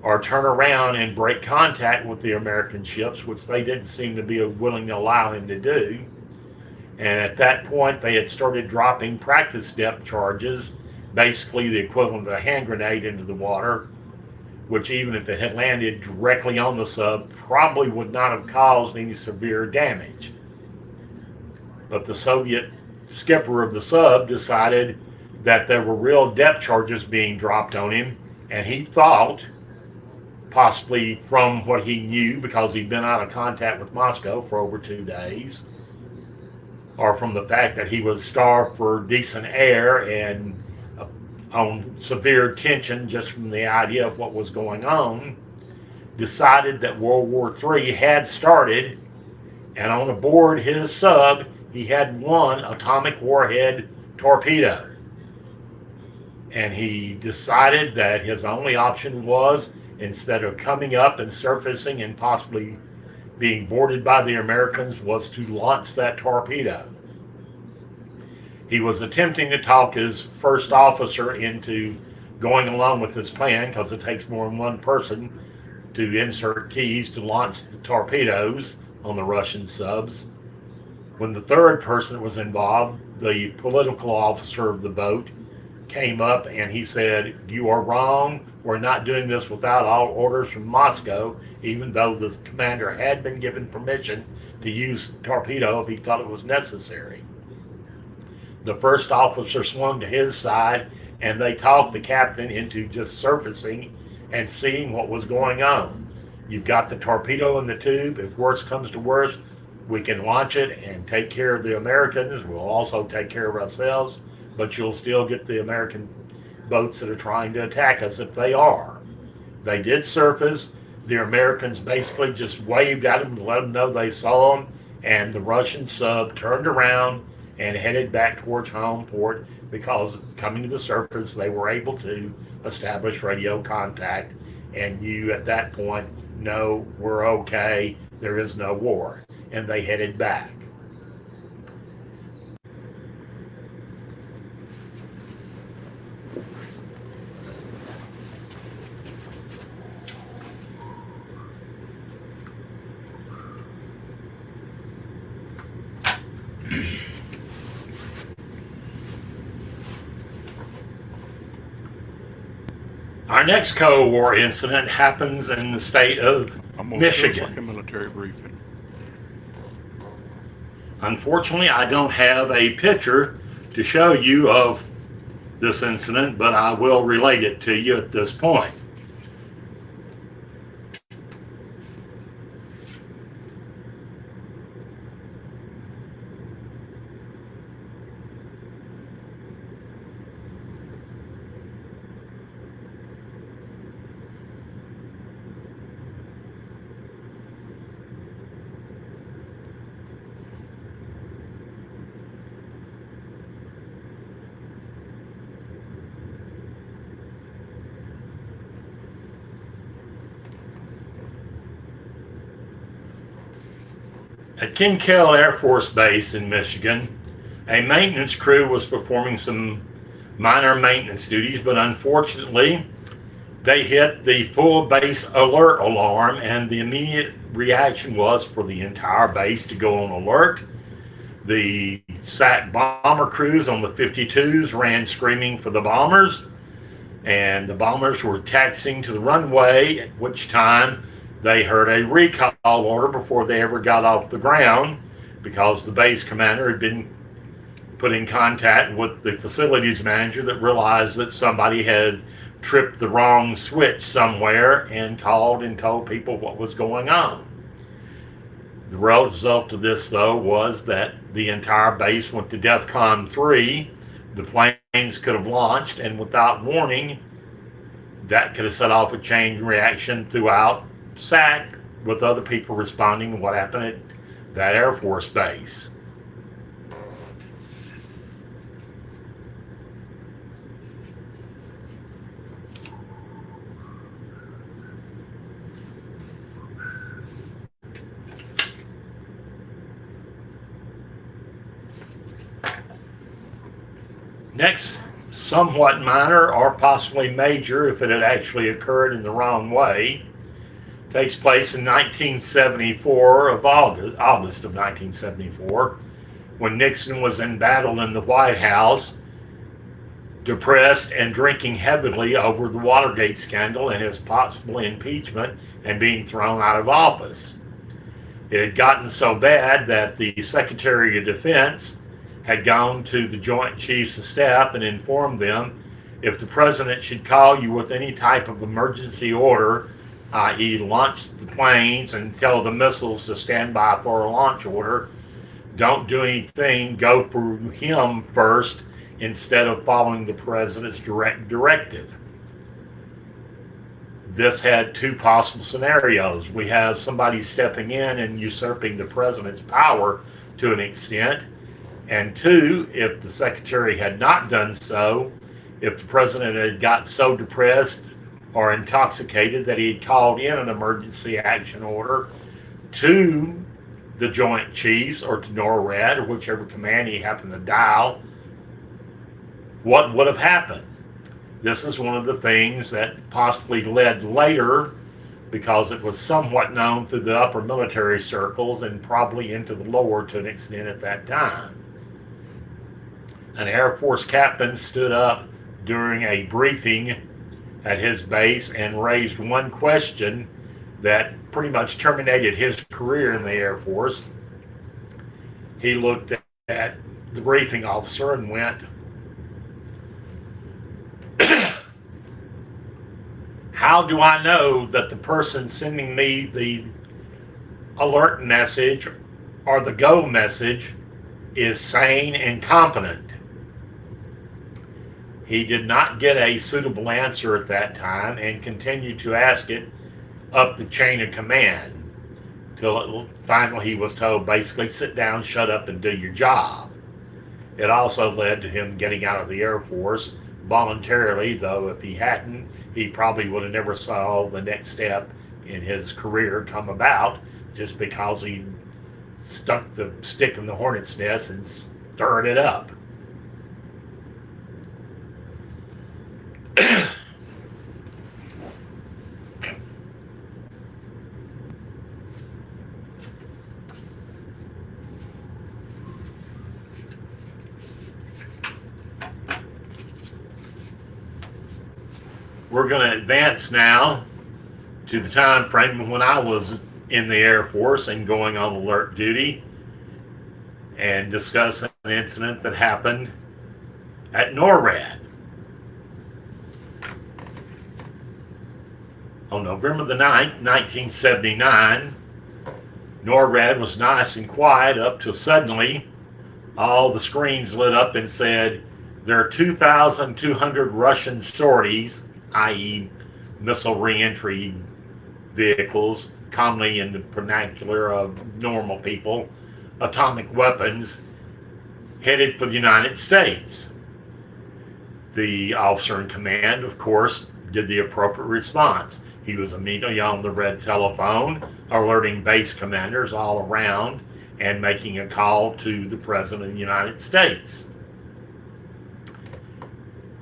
or turn around and break contact with the American ships, which they didn't seem to be willing to allow him to do. And at that point, they had started dropping practice depth charges, basically the equivalent of a hand grenade into the water, which even if it had landed directly on the sub, probably would not have caused any severe damage. But the Soviet skipper of the sub decided that there were real depth charges being dropped on him, and he thought, possibly from what he knew because he'd been out of contact with Moscow for over 2 days, or from the fact that he was starved for decent air and on severe tension just from the idea of what was going on, decided that World War III had started, and on aboard his sub, he had one atomic warhead torpedo. And he decided that his only option was, instead of coming up and surfacing and possibly being boarded by the Americans was to launch that torpedo. He was attempting to talk his first officer into going along with this plan, because it takes more than one person to insert keys to launch the torpedoes on the Russian subs. When the third person that was involved, the political officer of the boat, came up and he said, "You are wrong. We're not doing this without all orders from Moscow," even though the commander had been given permission to use the torpedo if he thought it was necessary. The first officer swung to his side, and they talked the captain into just surfacing and seeing what was going on. You've got the torpedo in the tube. If worst comes to worst, we can launch it and take care of the Americans. We'll also take care of ourselves, but you'll still get the American boats that are trying to attack us if they are. They did surface. The Americans basically just waved at them to let them know they saw them, and the Russian sub turned around and headed back towards home port, because coming to the surface they were able to establish radio contact, and you at that point know we're okay, there is no war, and they headed back. Our next Cold War incident happens in the state of Michigan. Like a military briefing. Unfortunately, I don't have a picture to show you of this incident, but I will relate it to you at this point. At Kinkel Air Force Base in Michigan, a maintenance crew was performing some minor maintenance duties, but unfortunately, they hit the full base alert alarm, and the immediate reaction was for the entire base to go on alert. The SAC bomber crews on the 52s ran screaming for the bombers, and the bombers were taxiing to the runway, at which time they heard a recall order before they ever got off the ground, because the base commander had been put in contact with the facilities manager that realized that somebody had tripped the wrong switch somewhere and called and told people what was going on. The result of this, though, was that the entire base went to DEFCON 3. The planes could have launched, and without warning, that could have set off a chain reaction throughout SAC, with other people responding to what happened at that Air Force base. Next, somewhat minor or possibly major if it had actually occurred in the wrong way, takes place in 1974 of August of 1974, when Nixon was embattled in the White House, depressed and drinking heavily over the Watergate scandal and his possible impeachment and being thrown out of office. It had gotten so bad that the Secretary of Defense had gone to the Joint Chiefs of Staff and informed them, if the President should call you with any type of emergency order, i.e. launch the planes and tell the missiles to stand by for a launch order, don't do anything, go for him first instead of following the President's direct directive. This had two possible scenarios. We have somebody stepping in and usurping the President's power to an extent, and two, if the Secretary had not done so, if the President had got so depressed or intoxicated that he had called in an emergency action order, to the Joint Chiefs or to NORAD or whichever command he happened to dial, what would have happened? This is one of the things that possibly led later, because it was somewhat known through the upper military circles and probably into the lower to an extent at that time. An Air Force captain stood up during a briefing at his base and raised one question that pretty much terminated his career in the Air Force. He looked at the briefing officer and went, "How do I know that the person sending me the alert message or the go message is sane and competent?" He did not get a suitable answer at that time and continued to ask it up the chain of command till finally he was told, basically, sit down, shut up, and do your job. It also led to him getting out of the Air Force voluntarily, though if he hadn't, he probably would have never saw the next step in his career come about, just because he stuck the stick in the hornet's nest and stirred it up. We're going to advance now to the time frame when I was in the Air Force and going on alert duty, and discuss an incident that happened at NORAD. On November the 9th, 1979, NORAD was nice and quiet up till suddenly all the screens lit up and said, there are 2,200 Russian sorties, i.e. missile reentry vehicles, commonly in the vernacular of normal people, atomic weapons, headed for the United States. The officer in command, of course, did the appropriate response. He was immediately on the red telephone, alerting base commanders all around and making a call to the President of the United States.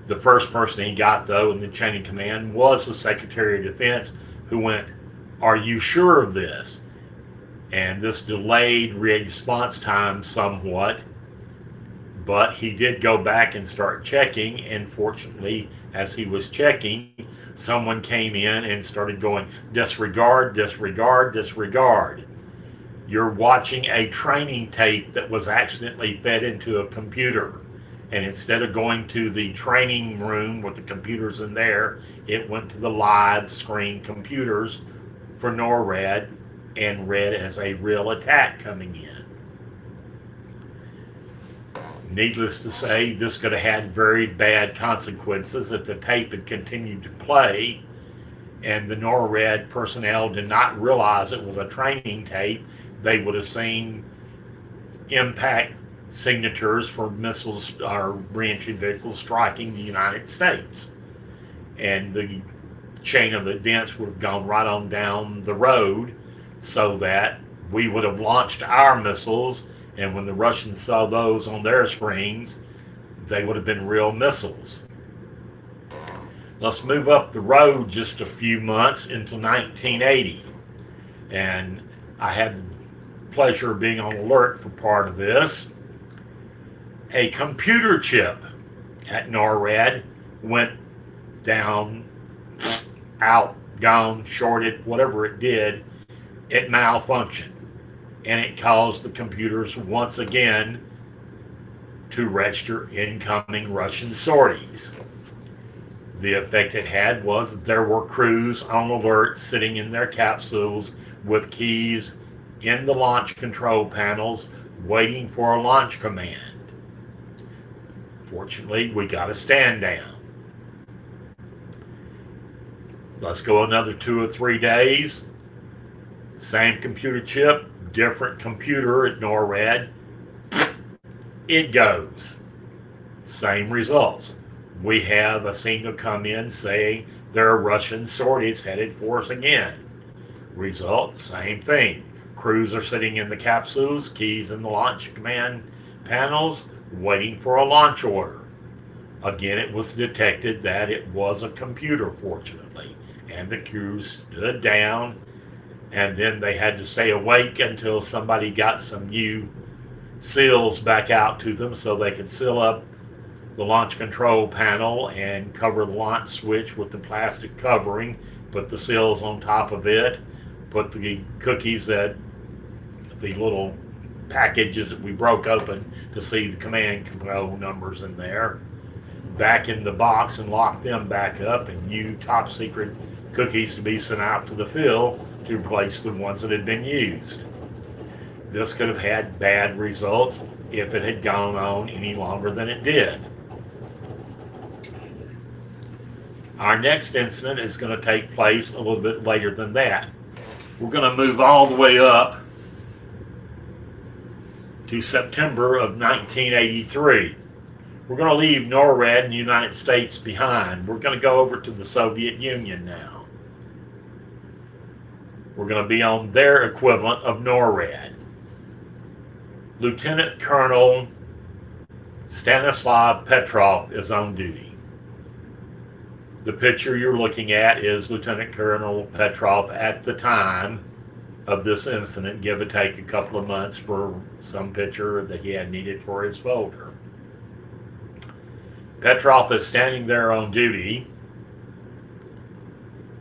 The first person he got, though, in the chain of command was the Secretary of Defense, who went, "Are you sure of this?" And this delayed response time somewhat, but he did go back and start checking, and fortunately, as he was checking, someone came in and started going, disregard, disregard, disregard. You're watching a training tape that was accidentally fed into a computer. And instead of going to the training room with the computers in there, it went to the live screen computers for NORAD and read as a real attack coming in. Needless to say, this could have had very bad consequences if the tape had continued to play and the NORAD personnel did not realize it was a training tape. They would have seen impact signatures for missiles or reentry vehicles striking the United States. And the chain of events would have gone right on down the road, so that we would have launched our missiles, and when the Russians saw those on their screens, they would have been real missiles. Let's move up the road just a few months into 1980. And I had the pleasure of being on alert for part of this. A computer chip at NORAD went down, out, gone, shorted, whatever it did, it malfunctioned. And it caused the computers once again to register incoming Russian sorties. The effect it had was there were crews on alert sitting in their capsules with keys in the launch control panels waiting for a launch command. Fortunately, we got a stand down. Let's go another 2 or 3 days. Same computer chip, different computer at NORAD. It goes. Same results. We have a signal come in saying there are Russian sorties headed for us again. Result, same thing. Crews are sitting in the capsules, keys in the launch command panels, waiting for a launch order. Again, it was detected that it was a computer, fortunately, and the crews stood down, and then they had to stay awake until somebody got some new seals back out to them so they could seal up the launch control panel and cover the launch switch with the plastic covering, put the seals on top of it, put the cookies, that the little packages that we broke open to see the command control numbers in there, back in the box, and lock them back up, and new top secret cookies to be sent out to the field to replace the ones that had been used. This could have had bad results if it had gone on any longer than it did. Our next incident is going to take place a little bit later than that. We're going to move all the way up to September of 1983. We're going to leave NORAD and the United States behind. We're going to go over to the Soviet Union now. We're going to be on their equivalent of NORAD. Lieutenant Colonel Stanislav Petrov is on duty. The picture you're looking at is Lieutenant Colonel Petrov at the time of this incident, give or take a couple of months for some picture that he had needed for his folder. Petrov is standing there on duty.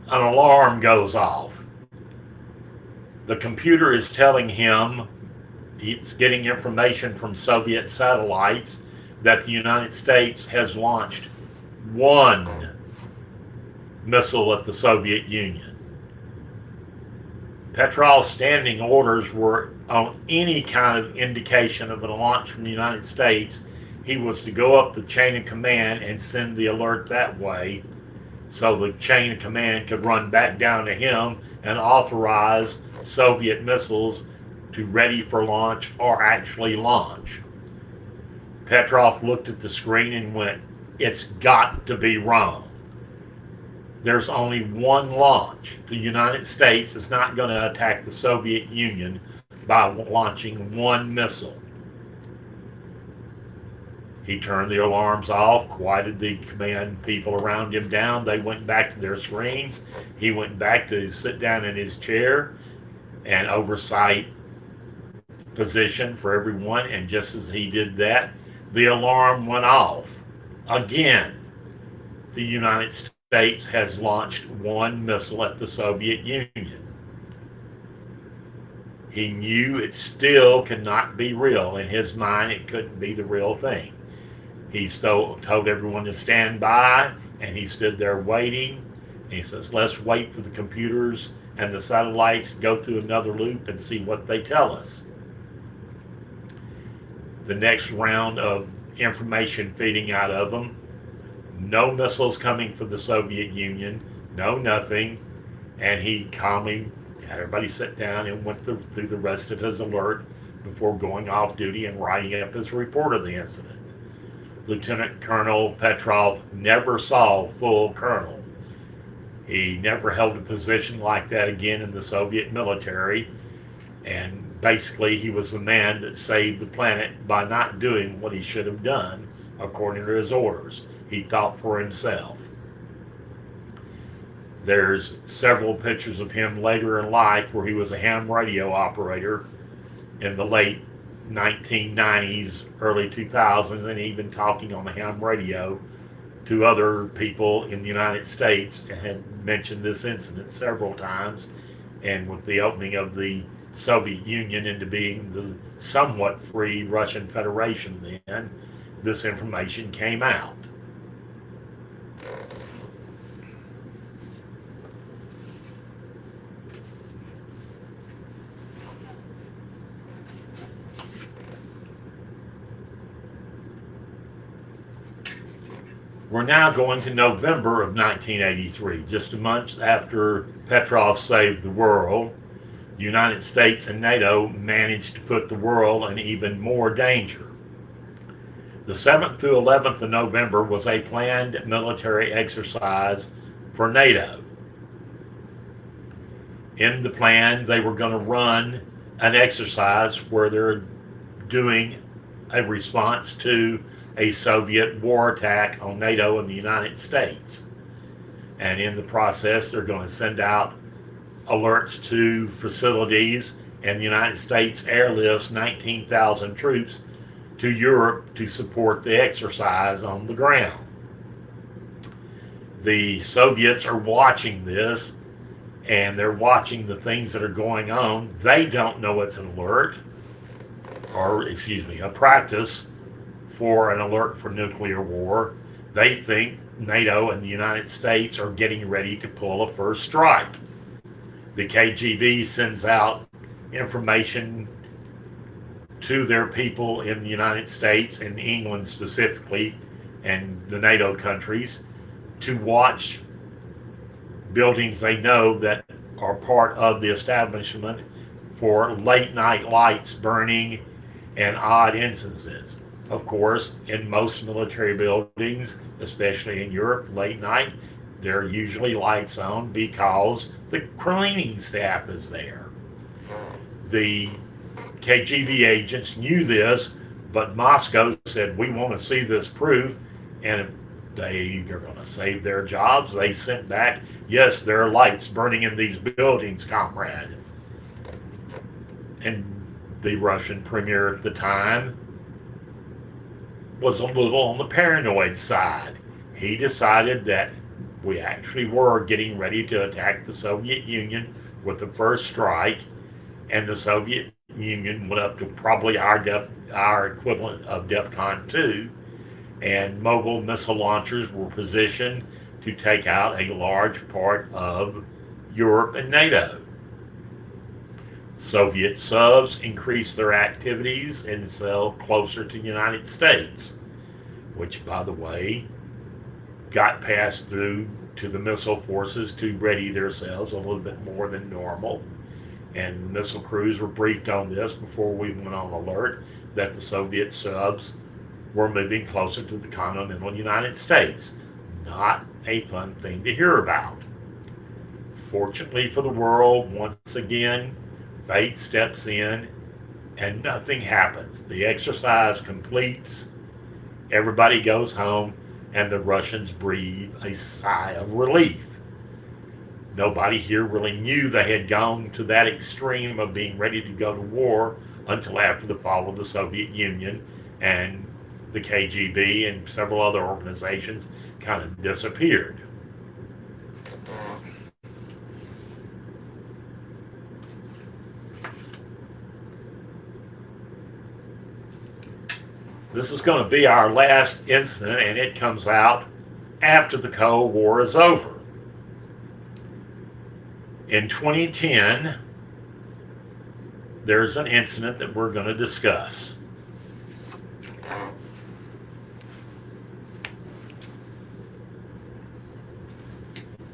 An alarm goes off. The computer is telling him, he's getting information from Soviet satellites, that the United States has launched one missile at the Soviet Union. Petrov's standing orders were on any kind of indication of a launch from the United States. He was to go up the chain of command and send the alert that way, so the chain of command could run back down to him and authorize Soviet missiles to ready for launch or actually launch. Petrov looked at the screen and went, "It's got to be wrong. There's only one launch. The United States is not going to attack the Soviet Union by launching one missile." He turned the alarms off, quieted the command people around him down. They went back to their screens. He went back to sit down in his chair and oversight position for everyone, and just as he did that, the alarm went off. Again, the United States has launched one missile at the Soviet Union. He knew it still could not be real. In his mind, it couldn't be the real thing. He told everyone to stand by, and he stood there waiting. And he says, "Let's wait for the computers and the satellites to go through another loop and see what they tell us." The next round of information feeding out of them, no missiles coming for the Soviet Union, no nothing, and he calmly had everybody sit down and went through the rest of his alert before going off duty and writing up his report of the incident. Lieutenant Colonel Petrov never saw full colonel. He never held a position like that again in the Soviet military, and basically he was the man that saved the planet by not doing what he should have done according to his orders. He thought for himself. There's several pictures of him later in life where he was a ham radio operator in the late 1990s, early 2000s, and even talking on the ham radio to other people in the United States, and had mentioned this incident several times. And with the opening of the Soviet Union into being the somewhat free Russian Federation then, this information came out. We're now going to November of 1983, just a month after Petrov saved the world. The United States and NATO managed to put the world in even more danger. The 7th through 11th of November was a planned military exercise for NATO. In the plan, they were going to run an exercise where they're doing a response to a Soviet war attack on NATO and the United States. And in the process, they're going to send out alerts to facilities, and the United States airlifts 19,000 troops to Europe to support the exercise on the ground. The Soviets are watching this, and they're watching the things that are going on. They don't know it's an alert, or excuse me, a practice for an alert for nuclear war. They think NATO and the United States are getting ready to pull a first strike. The KGB sends out information to their people in the United States and England specifically, and the NATO countries, to watch buildings they know that are part of the establishment for late night lights burning and odd instances. Of course, in most military buildings, especially in Europe, late night, there are usually lights on because the cleaning staff is there. The KGB agents knew this, but Moscow said, we want to see this proof, and if they are going to save their jobs, they sent back, yes, there are lights burning in these buildings, comrade. And the Russian premier at the time was a little on the paranoid side. He decided that we actually were getting ready to attack the Soviet Union with the first strike, and the Soviet Union went up to probably our equivalent of DEFCON 2, and mobile missile launchers were positioned to take out a large part of Europe and NATO. Soviet subs increased their activities and sailed closer to the United States, which, by the way, got passed through to the missile forces to ready themselves a little bit more than normal. And missile crews were briefed on this before we went on alert that the Soviet subs were moving closer to the continental United States. Not a fun thing to hear about. Fortunately for the world, once again, fate steps in and nothing happens. The exercise completes, everybody goes home, and the Russians breathe a sigh of relief. Nobody here really knew they had gone to that extreme of being ready to go to war until after the fall of the Soviet Union, and the KGB and several other organizations kind of disappeared. This is going to be our last incident, and it comes out after the Cold War is over. In 2010, there's an incident that we're going to discuss.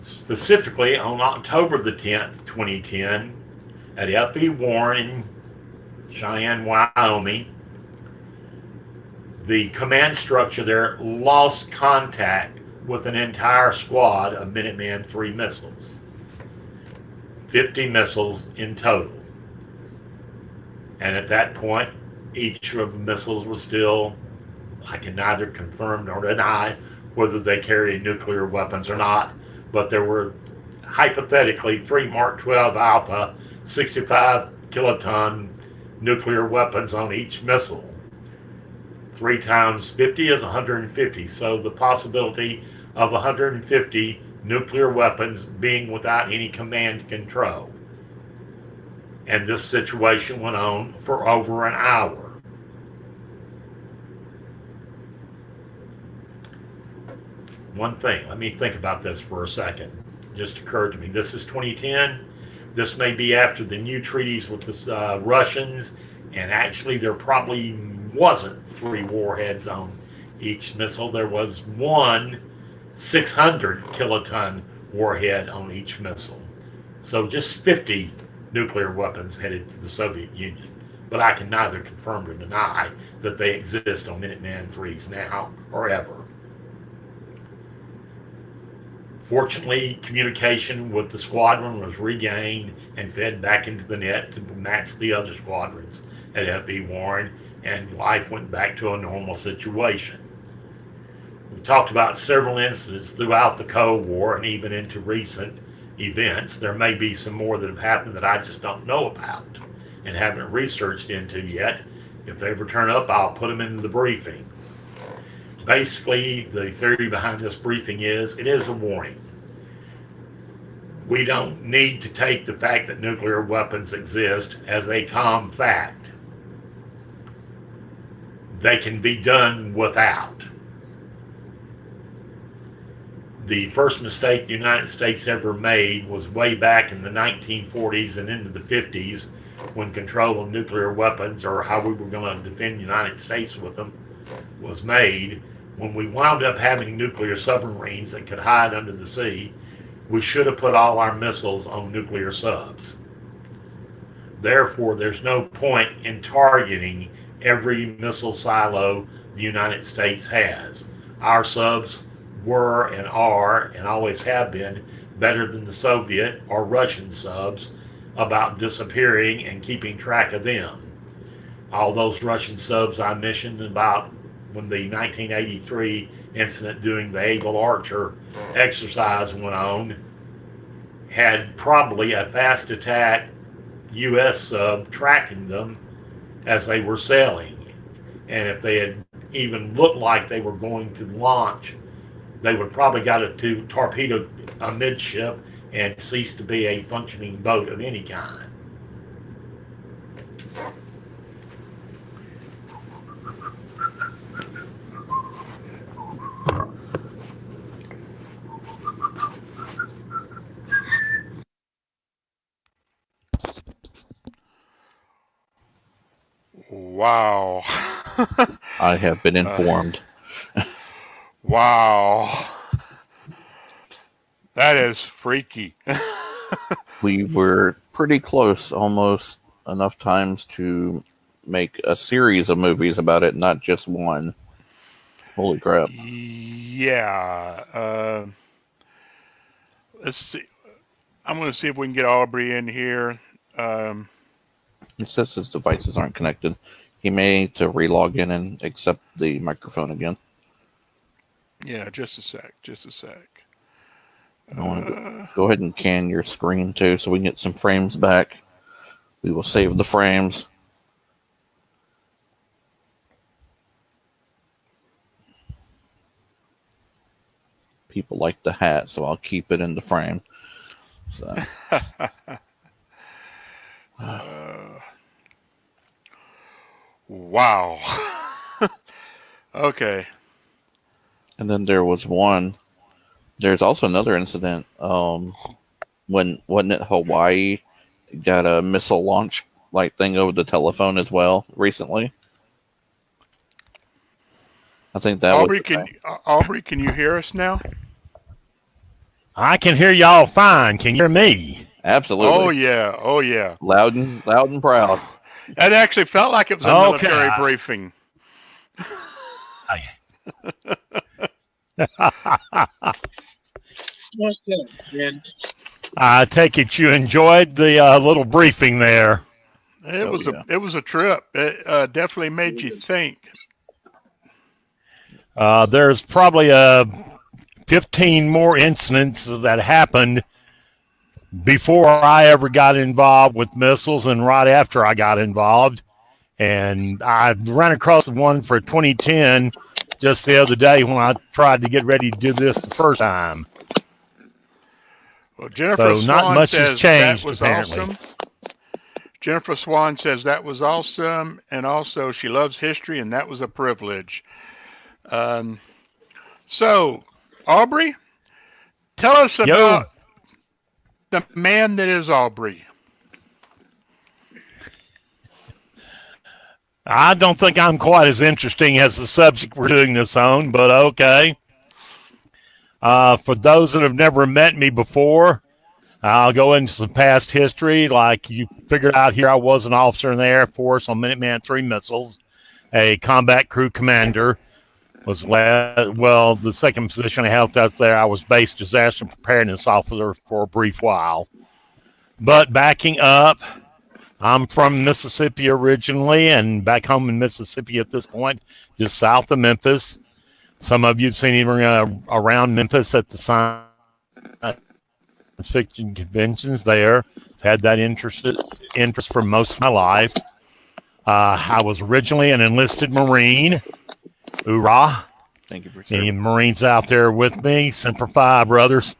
Specifically, on October the 10th, 2010, at F.E. Warren in Cheyenne, Wyoming, the command structure there lost contact with an entire squad of Minuteman III missiles. 50 missiles in total. And at that point, each of the missiles was still, I can neither confirm nor deny whether they carried nuclear weapons or not, but there were hypothetically 3 Mark 12 Alpha 65 kiloton nuclear weapons on each missile. 3 times 50 is 150, so the possibility of 150 nuclear weapons being without any command control. And this situation went on for over an hour. One thing, let me think about this for a second. It just occurred to me. This is 2010. This may be after the new treaties with the Russians, and actually there probably wasn't 3 warheads on each missile. There was 1 600 kiloton warhead on each missile. So just 50 nuclear weapons headed to the Soviet Union. But I can neither confirm or deny that they exist on Minuteman IIIs now or ever. Fortunately, communication with the squadron was regained and fed back into the net to match the other squadrons at F.E. Warren, and life went back to a normal situation. We talked about several incidents throughout the Cold War and even into recent events. There may be some more that have happened that I just don't know about and haven't researched into yet. If they ever turn up, I'll put them into the briefing. Basically, the theory behind this briefing is it is a warning. We don't need to take the fact that nuclear weapons exist as a calm fact. They can be done without. The first mistake the United States ever made was way back in the 1940s and into the 50s, when control of nuclear weapons, or how we were going to defend the United States with them, was made. When we wound up having nuclear submarines that could hide under the sea, we should have put all our missiles on nuclear subs. Therefore, there's no point in targeting every missile silo the United States has. Our subs were and are and always have been better than the Soviet or Russian subs about disappearing and keeping track of them. All those Russian subs I mentioned about when the 1983 incident doing the Able Archer exercise went on had probably a fast attack U.S. sub tracking them as they were sailing. And if they had even looked like they were going to launch, they would probably got it to torpedo amidship and cease to be a functioning boat of any kind. Wow. I have been informed. Wow. That is freaky. We were pretty close, almost enough times to make a series of movies about it, not just one. Holy crap. Yeah. Let's see. I'm going to see if we can get Aubrey in here. It says his devices aren't connected. He may need to relog in and accept the microphone again. Yeah, just a sec. I want to go ahead and can your screen too so we can get some frames back. We will save the frames. People like the hat, so I'll keep it in the frame. So. Wow. Okay. And then there was one. There's also another incident. When wasn't it Hawaii got a missile launch like thing over the telephone as well recently? I think that Aubrey, was Aubrey, can you hear us now? I can hear y'all fine. Can you hear me? Absolutely. Oh yeah. Loud and proud. That actually felt like it was a military briefing. What's up, Jen? I take it you enjoyed the little briefing there. It was a trip. It definitely made you think. There's probably 15 more incidents that happened before I ever got involved with missiles and right after I got involved. And I ran across one for 2010 just the other day when I tried to get ready to do this the first time. Well, Jennifer So Swan not much says has changed, that was apparently. awesome. Jennifer Swan says that was awesome, and also she loves history, and that was a privilege. So, Aubrey, tell us about the man that is Aubrey. I don't think I'm quite as interesting as the subject we're doing this on, but okay. For those that have never met me before, I'll go into some past history. Like you figured out here, I was an officer in the Air Force on Minuteman III missiles, a combat crew commander. was the second position I held up there. I was base disaster preparedness officer for a brief while. But backing up, I'm from Mississippi originally, and back home in Mississippi at this point, just south of Memphis. Some of you have seen me around Memphis at the science fiction conventions there. I've had that interest for most of my life. I was originally an enlisted Marine. Hoorah. Thank you for any Marines out there with me. Semper Fi, brothers.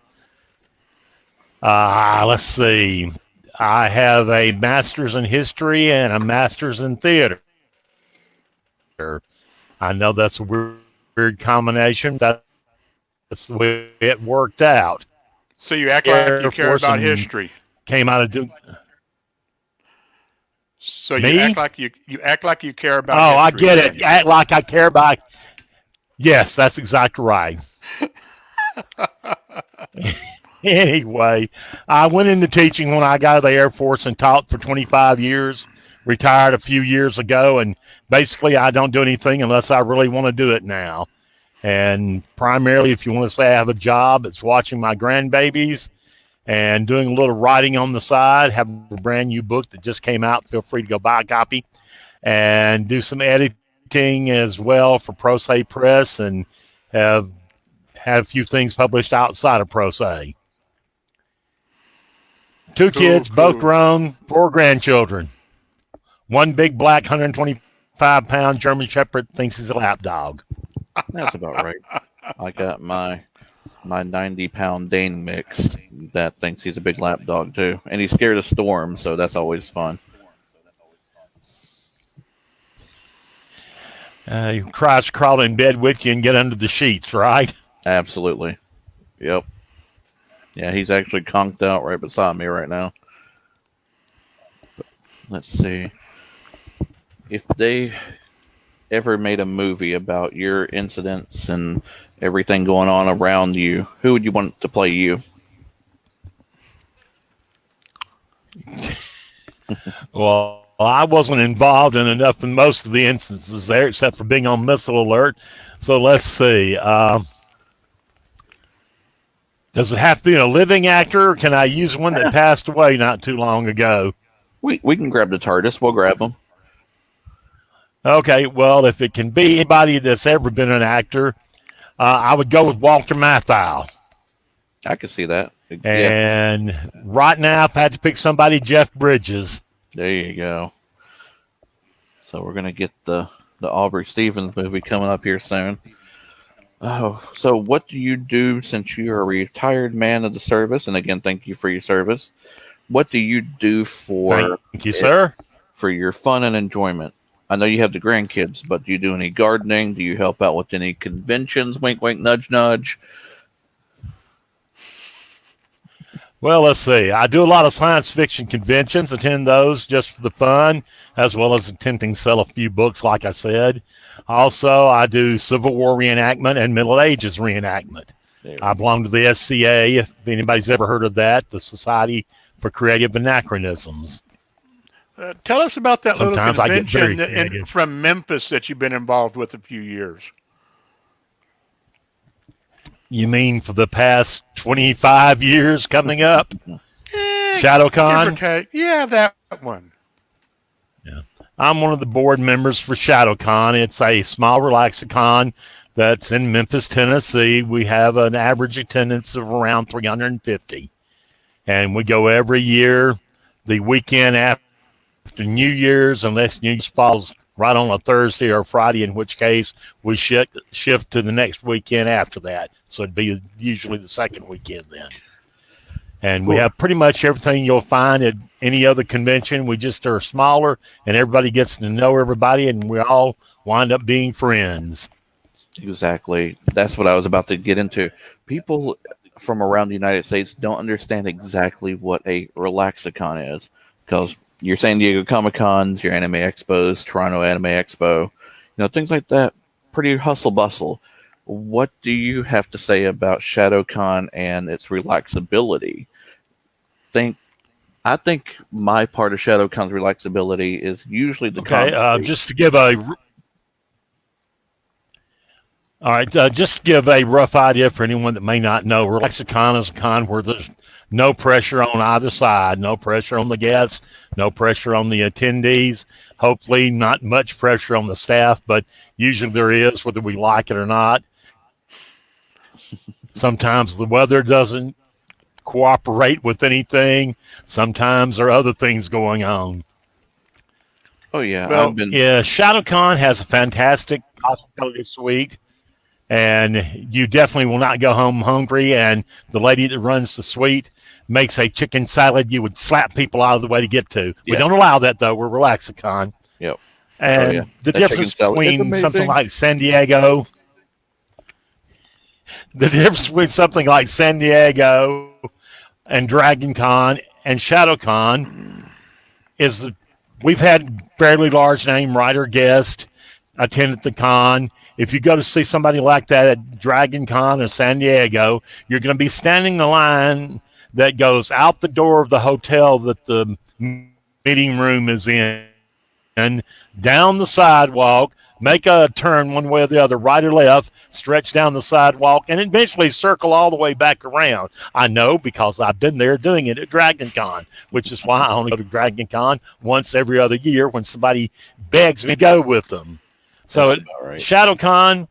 Let's see. I have a master's in history and a master's in theater. I know that's a weird combination. That's the way it worked out. So you act like you care about history. Came out of So you act like you care about history. I get it. You? Act like I care about. Yes, that's exactly right. Anyway, I went into teaching when I got out of the Air Force and taught for 25 years. Retired a few years ago, and basically I don't do anything unless I really want to do it now. And primarily, if you want to say I have a job, it's watching my grandbabies and doing a little writing on the side. Have a brand new book that just came out. Feel free to go buy a copy. And do some editing as well for Pro Se Press, and have a few things published outside of Pro Se. Two kids, both grown, 4 grandchildren. One big black 125-pound German Shepherd thinks he's a lap dog. That's about right. I got my 90-pound Dane mix that thinks he's a big lap dog too, and he's scared of storms, so that's always fun. He tries to crawl in bed with you and get under the sheets, right? Absolutely. Yep. Yeah, he's actually conked out right beside me right now. But let's see. If they ever made a movie about your incidents and everything going on around you, who would you want to play you? Well, I wasn't involved in enough in most of the instances there, except for being on Missile Alert. So let's see. Does it have to be a living actor, or can I use one that passed away not too long ago? We can grab the TARDIS. We'll grab them. Okay, well, if it can be anybody that's ever been an actor, I would go with Walter Matthau. I could see that. And right now, if I had to pick somebody, Jeff Bridges. There you go. So we're going to get the Aubrey Stevens movie coming up here soon. Oh, so what do you do since you're a retired man of the service? And again, thank you for your service. What do you do for... Thank you, sir. For your fun and enjoyment? I know you have the grandkids, but do you do any gardening? Do you help out with any conventions? Wink, wink, nudge, nudge. Well, let's see. I do a lot of science fiction conventions, attend those just for the fun, as well as attempting to sell a few books, like I said. Also, I do Civil War reenactment and Middle Ages reenactment. I belong to the SCA, if anybody's ever heard of that, the Society for Creative Anachronisms. Tell us about that Sometimes little convention from Memphis that you've been involved with a few years. You mean for the past 25 years coming up? ShadowCon? Yeah, that one. Yeah. I'm one of the board members for ShadowCon. It's a small relaxicon that's in Memphis, Tennessee. We have an average attendance of around 350. And we go every year, the weekend after New Year's, unless New Year's falls right on a Thursday or Friday, in which case we shift to the next weekend after that. So it'd be usually the second weekend then. And we have pretty much everything you'll find at any other convention. We just are smaller, and everybody gets to know everybody, and we all wind up being friends. Exactly. That's what I was about to get into. People from around the United States don't understand exactly what a relaxicon is, because your San Diego Comic-Cons, your Anime Expos, Toronto Anime Expo, things like that, pretty hustle bustle. What do you have to say about ShadowCon and its relaxability? I think my part of ShadowCon's relaxability is usually the just to give a All right, just to give a rough idea for anyone that may not know, Relaxicon is a con where there's no pressure on either side, no pressure on the guests, no pressure on the attendees, hopefully not much pressure on the staff, but usually there is, whether we like it or not. Sometimes the weather doesn't cooperate with anything. Sometimes there are other things going on. Oh, yeah. Well, Yeah, ShadowCon has a fantastic hospitality suite. And you definitely will not go home hungry. And the lady that runs the suite makes a chicken salad you would slap people out of the way to get to. We don't allow that, though. We're Relaxicon. Yep. And the That difference chicken salad is between something amazing. like San Diego, and DragonCon and ShadowCon is that we've had fairly large name writer guests attend at the con. If you go to see somebody like that at Dragon Con or San Diego, you're going to be standing in the line that goes out the door of the hotel that the meeting room is in, down the sidewalk, make a turn one way or the other, right or left, stretch down the sidewalk, and eventually circle all the way back around. I know because I've been there doing it at Dragon Con, which is why I only go to Dragon Con once every other year when somebody begs me to go with them. So at ShadowCon,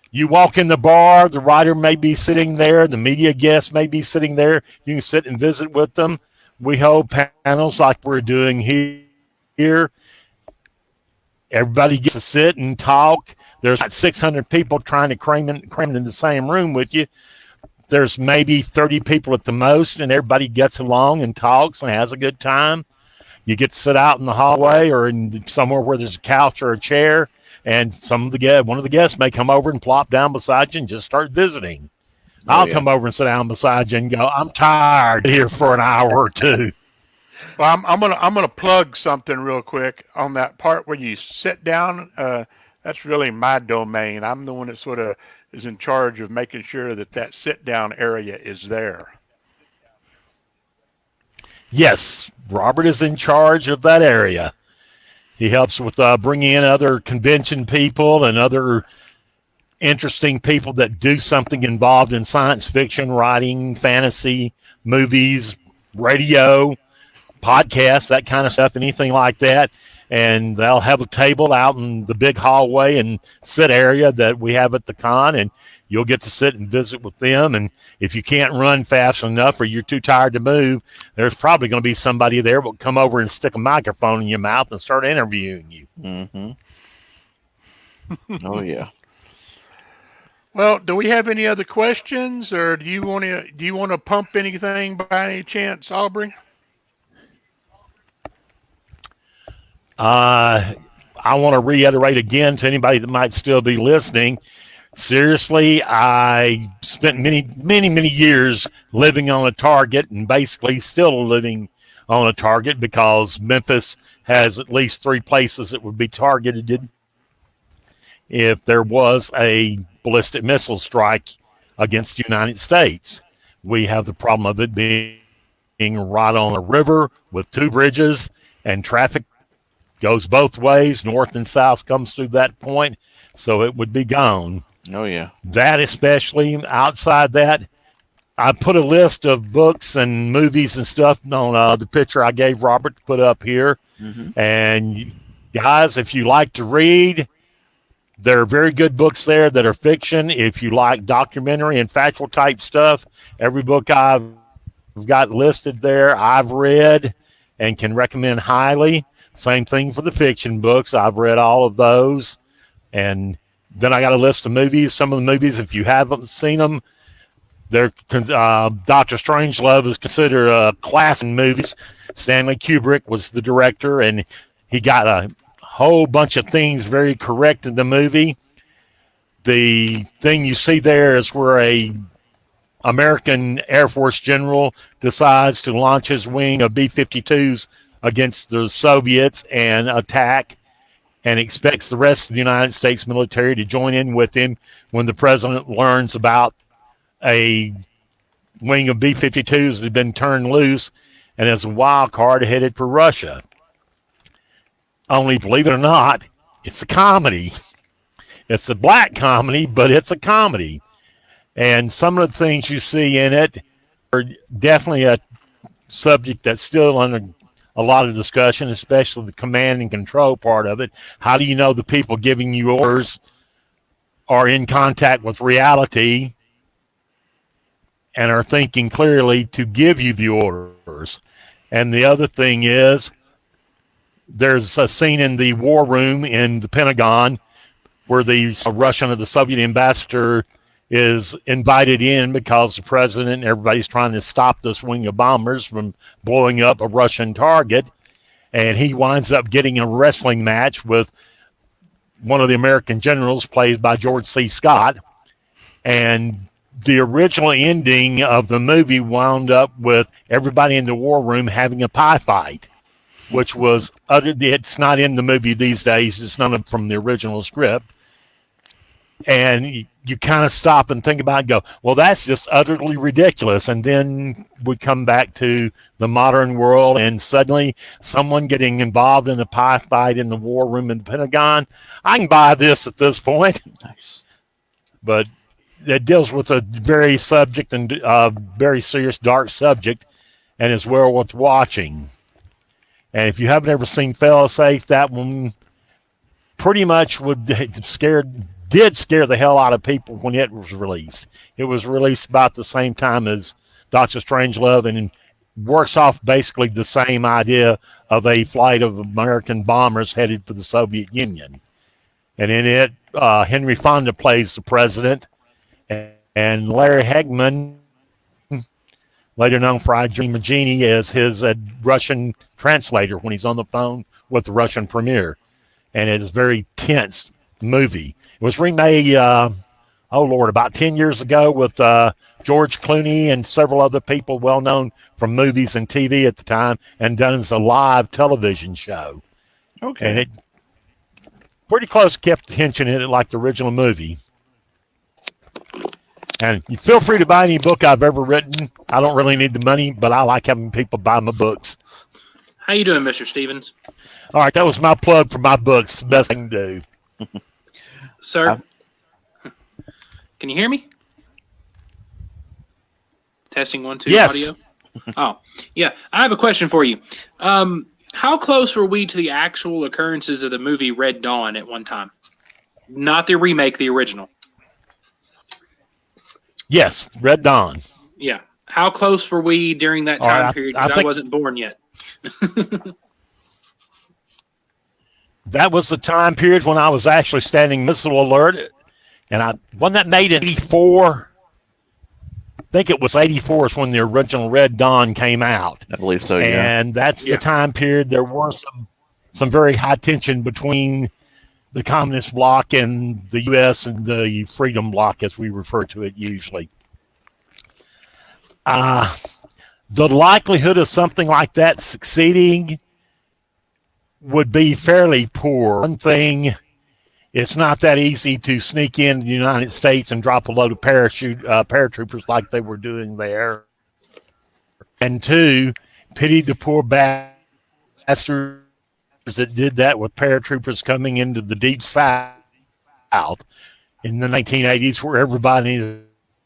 you walk in the bar, the writer may be sitting there, the media guest may be sitting there. You can sit and visit with them. We hold panels like we're doing here. Everybody gets to sit and talk. There's like 600 people trying to cram in the same room with you. There's maybe 30 people at the most, and everybody gets along and talks and has a good time. You get to sit out in the hallway or in somewhere where there's a couch or a chair. And one of the guests may come over and plop down beside you and just start visiting. I'll come over and sit down beside you and go, I'm tired here for an hour or two. Well, I'm gonna plug something real quick on that part where you sit down. That's really my domain. I'm the one that sort of is in charge of making sure that sit down area is there. Yes, Robert is in charge of that area. He helps with bringing in other convention people and other interesting people that do something involved in science fiction, writing, fantasy, movies, radio, podcasts, that kind of stuff, anything like that. And they'll have a table out in the big hallway and sit area that we have at the con, and you'll get to sit and visit with them. And if you can't run fast enough or you're too tired to move, there's probably going to be somebody there that will come over and stick a microphone in your mouth and start interviewing you. Mm-hmm. Oh, yeah. Well, do we have any other questions, or do you want to pump anything by any chance, Aubrey? I want to reiterate again to anybody that might still be listening. Seriously, I spent many years living on a target and basically still living on a target because Memphis has at least 3 places that would be targeted if there was a ballistic missile strike against the United States. We have the problem of it being right on a river with 2 bridges, and traffic goes both ways, north and south comes through that point, so it would be gone. Oh, yeah. That especially. Outside that, I put a list of books and movies and stuff on the picture I gave Robert to put up here. Mm-hmm. And guys, if you like to read, there are very good books there that are fiction. If you like documentary and factual type stuff, every book I've got listed there I've read and can recommend highly. Same thing for the fiction books. I've read all of those. And then I got a list of movies. Some of the movies, if you haven't seen them, they're Dr. Strangelove is considered a class in movies. Stanley Kubrick was the director, and he got a whole bunch of things very correct in the movie. The thing you see there is where a American Air Force general decides to launch his wing of B-52s against the Soviets and attack, and expects the rest of the United States military to join in with him when the president learns about a wing of B-52s that had been turned loose and as a wild card headed for Russia. Only, believe it or not, it's a comedy. It's a black comedy, but it's a comedy. And some of the things you see in it are definitely a subject that's still under a lot of discussion, especially the command and control part of it. How do you know the people giving you orders are in contact with reality and are thinking clearly to give you the orders? And the other thing is, there's a scene in the war room in the Pentagon where the Russian or the Soviet ambassador is invited in because the president and everybody's trying to stop this wing of bombers from blowing up a Russian target. And he winds up getting a wrestling match with one of the American generals, played by George C. Scott. And the original ending of the movie wound up with everybody in the war room having a pie fight, which was it's not in the movie these days. It's not from the original script. And you kind of stop and think about it and go, well, that's just utterly ridiculous. And then we come back to the modern world, and suddenly someone getting involved in a pie fight in the war room in the Pentagon. I can buy this at this point. Nice. But it deals with a very subject and very serious, dark subject, and is well worth watching. And if you haven't ever seen Fail-Safe, that one pretty much did scare the hell out of people when it was released. It was released about the same time as Doctor Strangelove, and works off basically the same idea of a flight of American bombers headed for the Soviet Union. And in it, Henry Fonda plays the president, and Larry Hagman, later known for I Dream of Jeannie, is his Russian translator when he's on the phone with the Russian premier. And it is a very tense movie. It was remade, about 10 years ago with George Clooney and several other people well known from movies and TV at the time, and done as a live television show. Okay. And it pretty close kept attention in it like the original movie. And you feel free to buy any book I've ever written. I don't really need the money, but I like having people buy my books. How you doing, Mr. Stevens? All right, that was my plug for my books. It's the best I can do. Sir, can you hear me? Testing 1, 2, yes. Audio. Oh, yeah. I have a question for you. How close were we to the actual occurrences of the movie Red Dawn at one time? Not the remake, the original. Yes, Red Dawn. Yeah. How close were we during that time period? Because I wasn't born yet. That was the time period when I was actually standing missile alert. And wasn't that made in 84? I think it was 84 is when the original Red Dawn came out. I believe so, yeah. And that's the time period. There were some very high tension between the communist bloc and the U.S. and the freedom bloc, as we refer to it usually. The likelihood of something like that succeeding would be fairly poor. One thing, it's not that easy to sneak into the United States and drop a load of paratroopers like they were doing there. And two, pity the poor bastards that did that with paratroopers coming into the deep south in the 1980s, where everybody,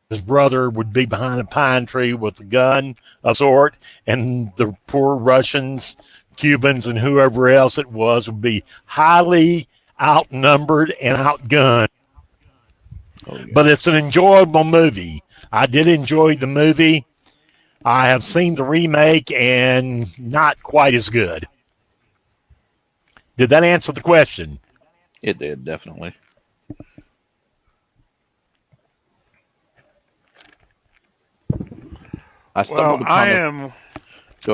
his brother, would be behind a pine tree with a gun of sort, and the poor Russians, Cubans, and whoever else it was would be highly outnumbered and outgunned. Oh, yeah. But it's an enjoyable movie. I did enjoy the movie. I have seen the remake, and not quite as good. Did that answer the question? It did, definitely. Go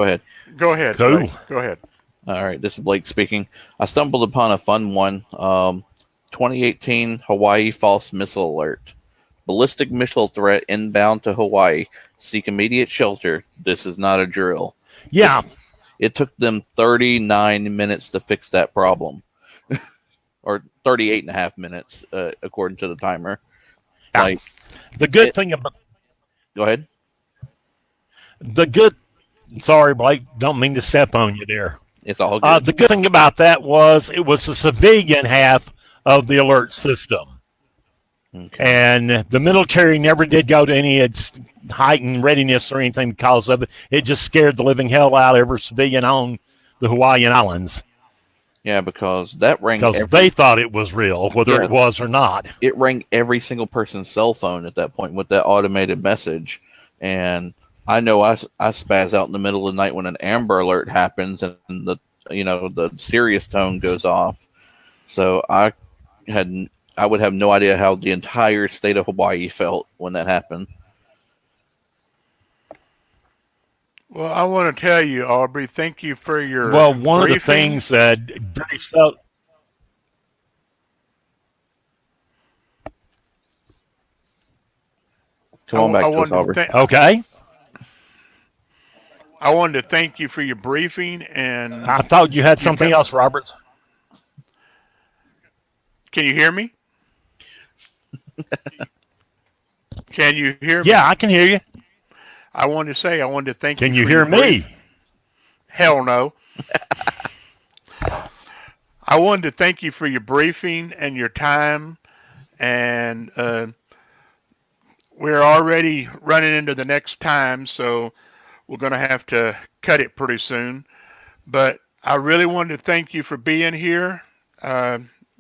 ahead. Go ahead. Cool. Blake. Go ahead. All right, this is Blake speaking. I stumbled upon a fun one. 2018 Hawaii false missile alert. Ballistic missile threat inbound to Hawaii. Seek immediate shelter. This is not a drill. Yeah. It took them 39 minutes to fix that problem. Or 38 and a half minutes, according to the timer. Yeah. Like, the good thing about... Go ahead. Sorry, Blake, don't mean to step on you there. It's all good. The good thing about that was it was the civilian half of the alert system. And the military never did go to any heightened readiness or anything because of it. It just scared the living hell out of every civilian on the Hawaiian Islands. Yeah, because that rang. Because they thought it was real, whether it was or not. It rang every single person's cell phone at that point with that automated message. And I know I spaz out in the middle of the night when an Amber Alert happens and the serious tone goes off. So I would have no idea how the entire state of Hawaii felt when that happened. Well, I want to tell you, Aubrey, thank you for your one briefing. of the things that very seldom. Come on back to us, Aubrey. Okay. I wanted to thank you for your briefing, and I thought you had something else, Roberts. Can you hear me? Can you hear me? Yeah, I can hear you. I wanted to thank you. Can you for hear your me? briefing. Hell no. I wanted to thank you for your briefing and your time, and we're already running into the next time, so we're going to have to cut it pretty soon. But I really wanted to thank you for being here.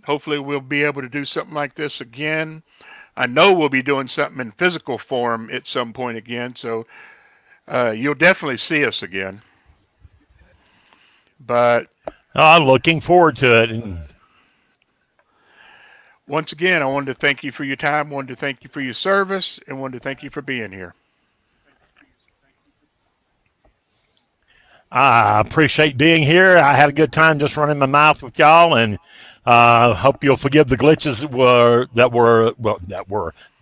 Hopefully we'll be able to do something like this again. I know we'll be doing something in physical form at some point again, so you'll definitely see us again. But I'm looking forward to it. Once again, I wanted to thank you for your time, wanted to thank you for your service, and wanted to thank you for being here. I appreciate being here. I had a good time just running my mouth with y'all, and hope you'll forgive the glitches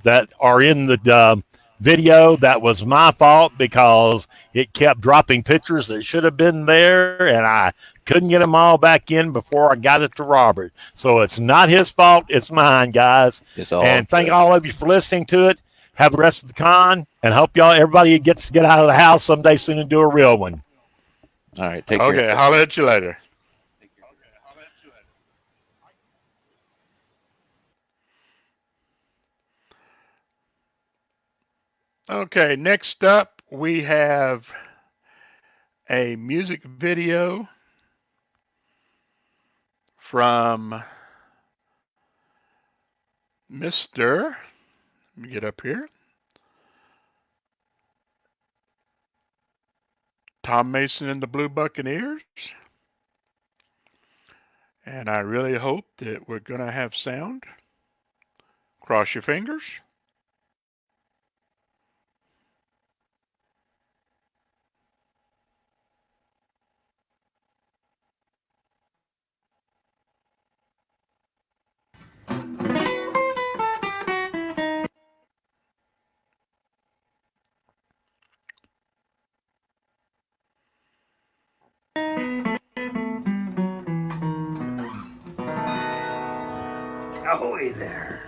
that are in the video. That was my fault because it kept dropping pictures that should have been there, and I couldn't get them all back in before I got it to Robert. So it's not his fault; it's mine, guys. And thank all of you for listening to it. Have the rest of the con, and hope everybody gets to get out of the house someday soon and do a real one. All right, take care. Okay, holler at you later. Okay, next up we have a music video from Mr. Let me get up here. Tom Mason and the Blue Buccaneers. And I really hope that we're going to have sound. Cross your fingers. Ahoy there,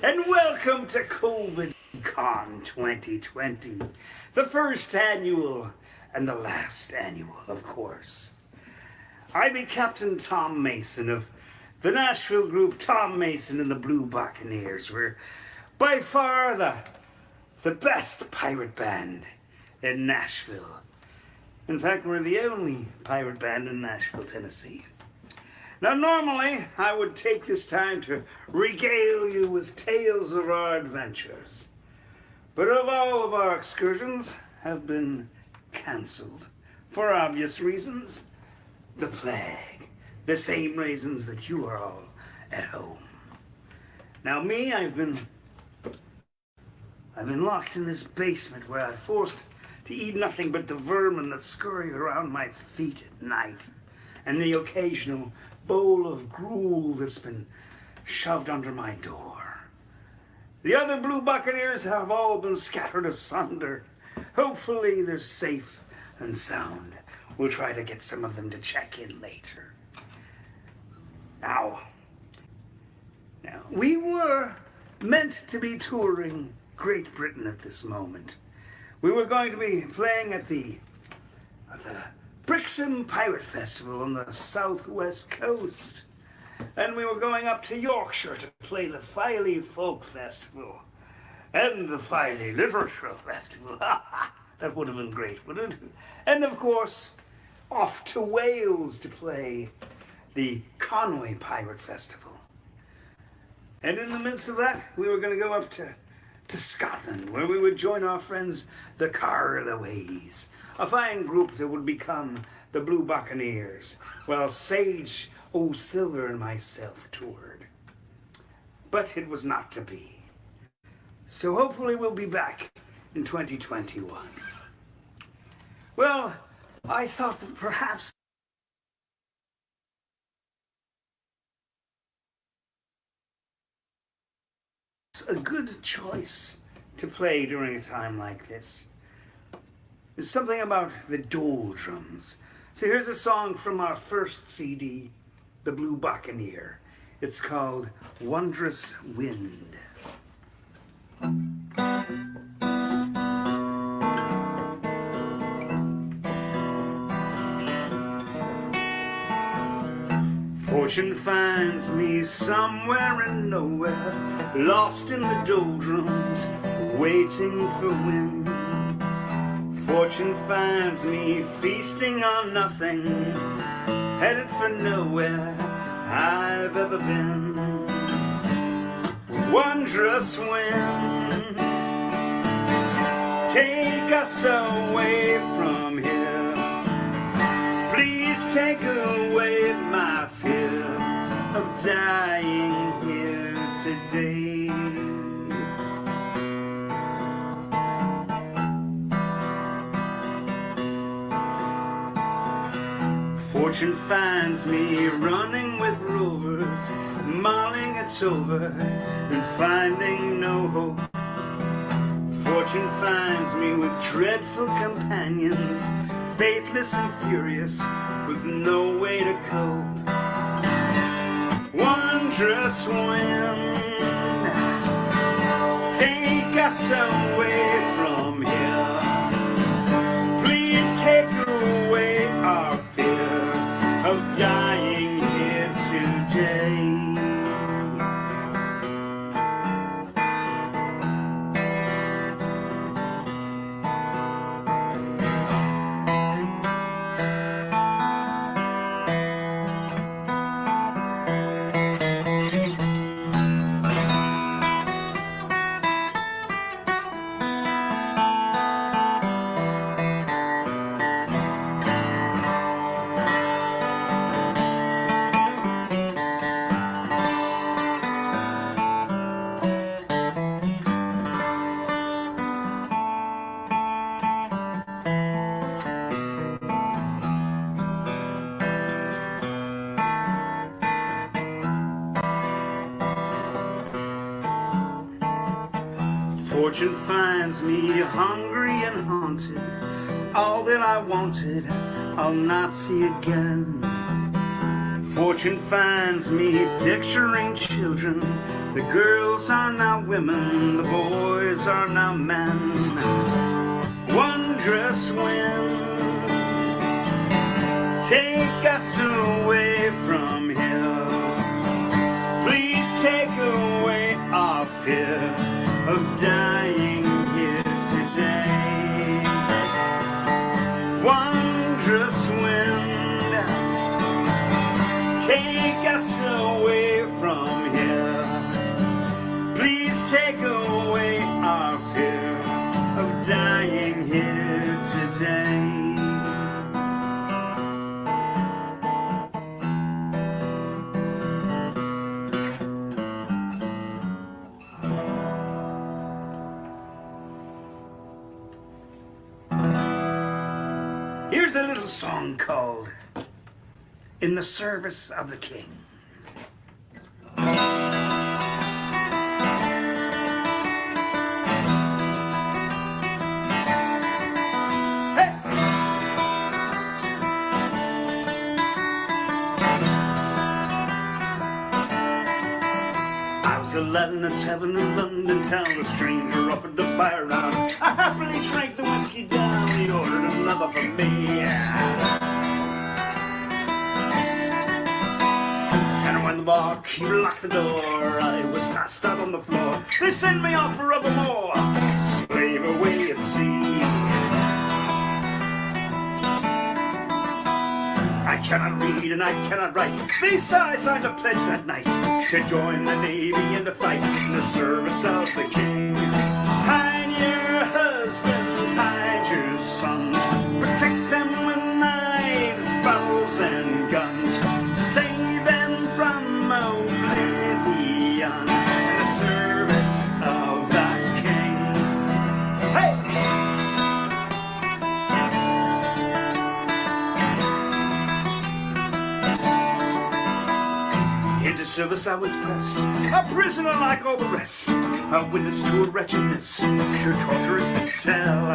and welcome to COVIDCon2020, the first annual and the last annual, of course. I be Captain Tom Mason of the Nashville group Tom Mason and the Blue Buccaneers. We're by far the best pirate band in Nashville. In fact, we're the only pirate band in Nashville, Tennessee. Now, normally, I would take this time to regale you with tales of our adventures. But all of our excursions have been cancelled. For obvious reasons. The plague. The same reasons that you are all at home. Now, me, I've been locked in this basement where I'm forced to eat nothing but the vermin that scurry around my feet at night. And the occasional bowl of gruel that's been shoved under my door. The other Blue Buccaneers have all been scattered asunder. Hopefully they're safe and sound. We'll try to get some of them to check in later. Now, we were meant to be touring Great Britain at this moment. We were going to be playing at the Brixham Pirate Festival on the southwest coast. and we were going up to Yorkshire to play the Filey Folk Festival and the Filey Literature Festival. That would have been great, wouldn't it? And of course, off to Wales to play the Conway Pirate Festival. And in the midst of that, we were going to go up to Scotland, where we would join our friends, the Carlaways, a fine group that would become the Blue Buccaneers, while Sage O'Silver and myself toured. But it was not to be. So hopefully we'll be back in 2021. Well, I thought that perhaps a good choice to play during a time like this. There's something about the doldrums. So here's a song from our first CD, The Blue Buccaneer. It's called Wondrous Wind. Fortune finds me somewhere and nowhere, lost in the doldrums, waiting for wind. Fortune finds me feasting on nothing, headed for nowhere I've ever been. Wondrous wind, take us away from here. Please take away my fear of dying here today. Fortune finds me running with rovers, mulling it's over and finding no hope. Fortune finds me with dreadful companions, faithless and furious, with no way to cope. Wondrous wind, take us away from here. Please take away our fear of dying here today. Fortune finds me hungry and haunted. All that I wanted, I'll not see again. Fortune finds me picturing children. The girls are now women, the boys are now men. Wondrous wind, take us away from here. Please take away our fear of dying here today. Wondrous wind, take us away from here. Please take away our fear of dying here today. Here's a little song called In the Service of the King. A Latin at tavern in London town, a stranger offered to buy a round. I happily drank the whiskey down, he ordered another for me. And when the lock, you locked the door. I was passed out on the floor. They sent me off for rubber more. Slave away at sea. I cannot read and I cannot write. They said I signed a pledge that night to join the Navy and to fight in the service of the King. Hide your husbands, hide your sons, protect them with knives, bottles, and guns. Save them from oblivion in the service of the King. Hey! Into service I was pressed, a prisoner like all the rest, a witness to a wretchedness too torturous to tell.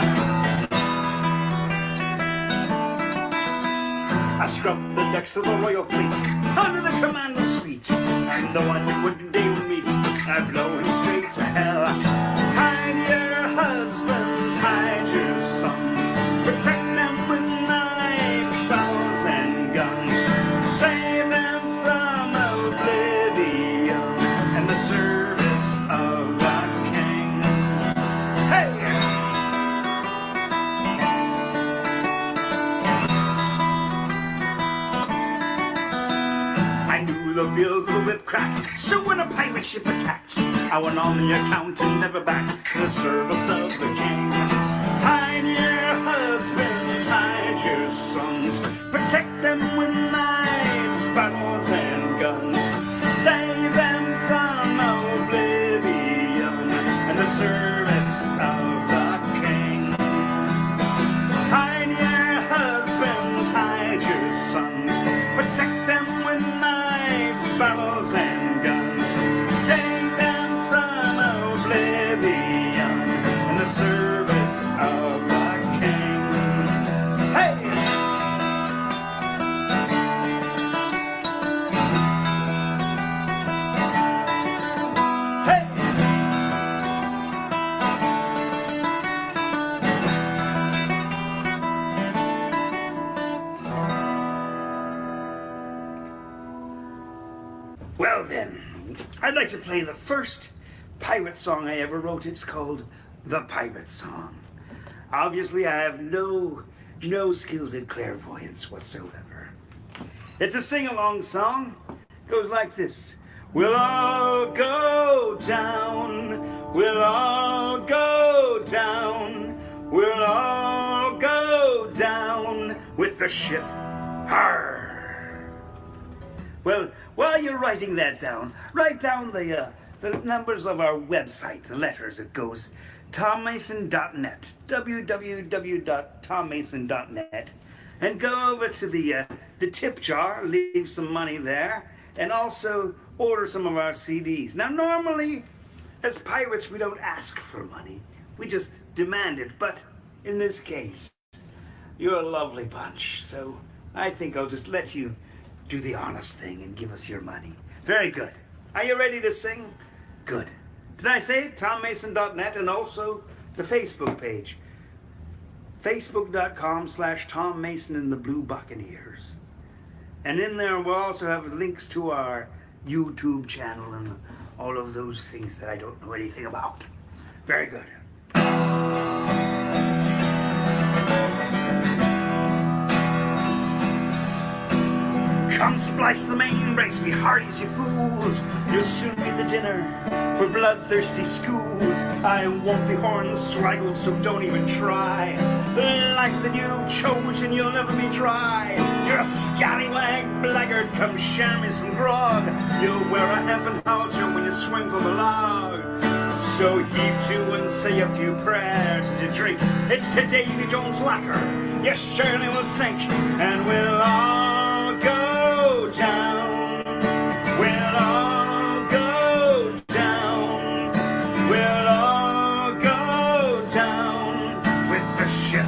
I scrubbed the decks of the Royal Fleet under the commander's feet, and the one who wouldn't dare meet, I blow him straight to hell. Hide your husbands, hide your sons, protect them with knives, bows, and guns. Save them from oblivion and the service of the King. Hey! I knew the feel of the whip crack, so when a pirate ship attacked, I went on the account and never back to the service of the King. Hide your husbands, hide your sons, protect them with knives, battles, and guns. Save them from oblivion and the service of the King. Hide your husbands, hide your sons, protect them with knives, battles, and guns. Save them from oblivion and the service of the King. Hey! Well then, I'd like to play the first pirate song I ever wrote. It's called The Pirate Song. Obviously, I have no skills at clairvoyance whatsoever. It's a sing-along song. Goes like this. We'll all go down. We'll all go down. We'll all go down with the ship. Arr! Well, while you're writing that down, write down the numbers of our website, the letters. It goes tommason.net, www.tommason.net, and go over to the tip jar, leave some money there, and also order some of our CDs. Now, normally, as pirates, we don't ask for money. We just demand it. But in this case, you're a lovely bunch, so I think I'll just let you do the honest thing and give us your money. Very good. Are you ready to sing? Good. Did I say it? TomMason.net, and also the Facebook page. Facebook.com/Tom Mason and the Blue Buccaneers. And in there we'll also have links to our YouTube channel and all of those things that I don't know anything about. Very good. Come splice the main brace, be hearties, you fools. You'll soon be the dinner for bloodthirsty schools. I won't be hornswaggled, so don't even try. The life that you chose and you'll never be dry. You're a scallywag blackguard, come share me some grog. You'll wear a hempen halter when you swing from the log. So heave to and say a few prayers as you drink. It's to Davy Jones' lacquer, you surely will sink, and we'll all go down. We'll all go down. We'll all go down with the ship.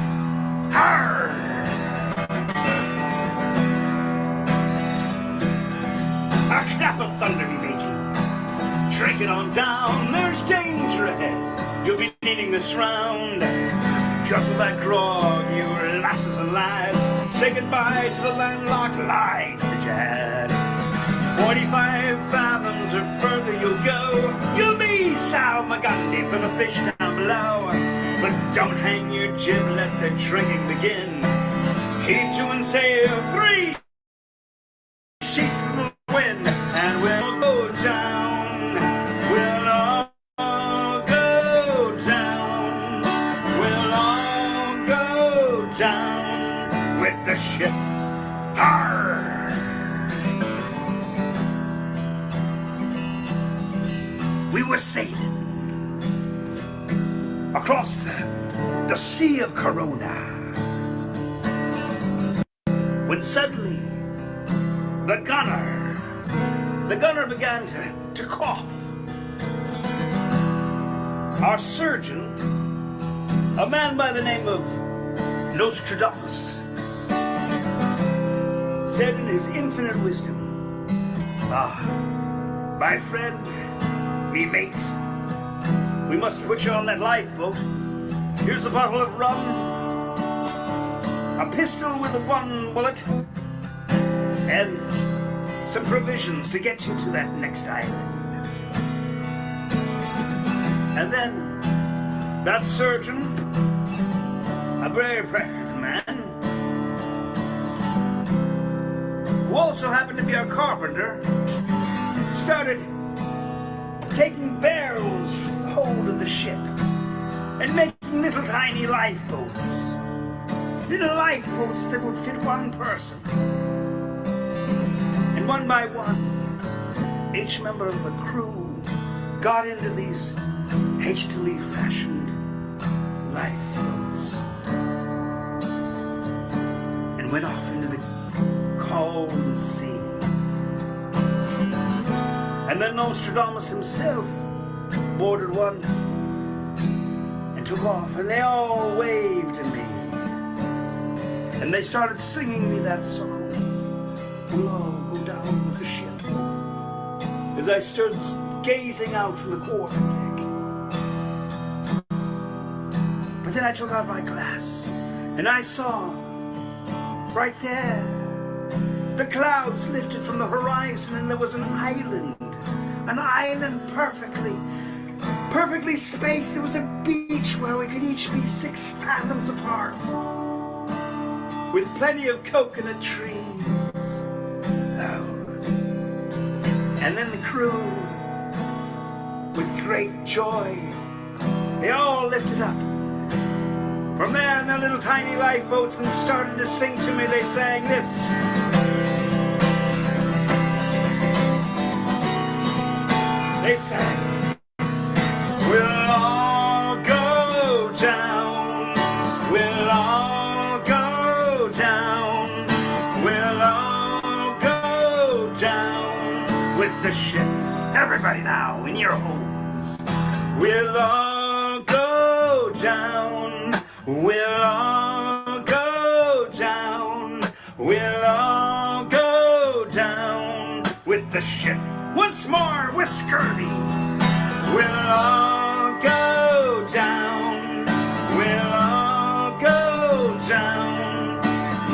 Arr! A clap of thunder, me matey. Drink it on down, there's danger ahead. You'll be needing this round. Guzzle that grog, you lasses and lads. Say goodbye to the landlocked lives that you had. 45 fathoms or further you'll go. You'll be Salmagundi for the fish down below. But don't hang your jib, let the drinking begin. Heave to and sail 3 sheets to the wind, and we'll go down. We'll all go down. We'll all go down with the ship. Arr! We were sailing across the Sea of Corona when suddenly the gunner began to cough. Our surgeon, a man by the name of Nostradamus, said in his infinite wisdom, my friend, me mate, we must put you on that lifeboat. Here's a bottle of rum, a pistol with a 1 bullet, and some provisions to get you to that next island. And then that surgeon, a very practical man, who also happened to be a carpenter, started taking barrels from the hold of the ship and making little tiny lifeboats. Little lifeboats that would fit 1 person. And one by one, each member of the crew got into these hastily fashioned lifeboats and went off into the calm sea. And then Nostradamus himself boarded one and took off, and they all waved to me. And they started singing me that song, "We'll all go down with the ship," as I stood gazing out from the quarterdeck. But then I took out my glass, and I saw right there the clouds lifted from the horizon, and there was an island perfectly spaced. There was a beach where we could each be 6 fathoms apart, with plenty of coconut trees. And then the crew, with great joy, they all lifted up from there in their little tiny lifeboats and started to sing to me. They sang this. They sang, "We'll all go down, we'll all go down, we'll all go down with the ship." Everybody now in your homes. We'll all go down, we'll all go down, we'll all go down with the ship. Once more with scurvy. We'll all go down. We'll all go down.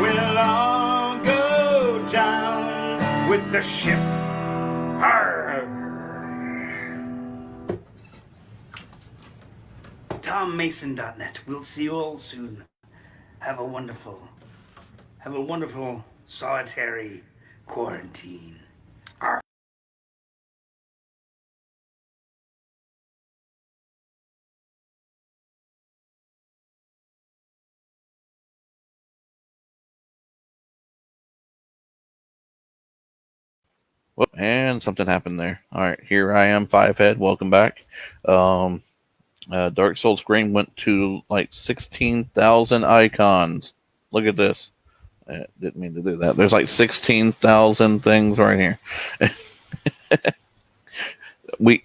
We'll all go down with the ship. Arr! TomMason.net. We'll see you all soon. Have a wonderful solitary quarantine. Arr! Whoop, and something happened there. All right, here I am, Fivehead. Welcome back. Dark Souls screen went to like 16,000 icons. Look at this. I didn't mean to do that. There's like 16,000 things right here. we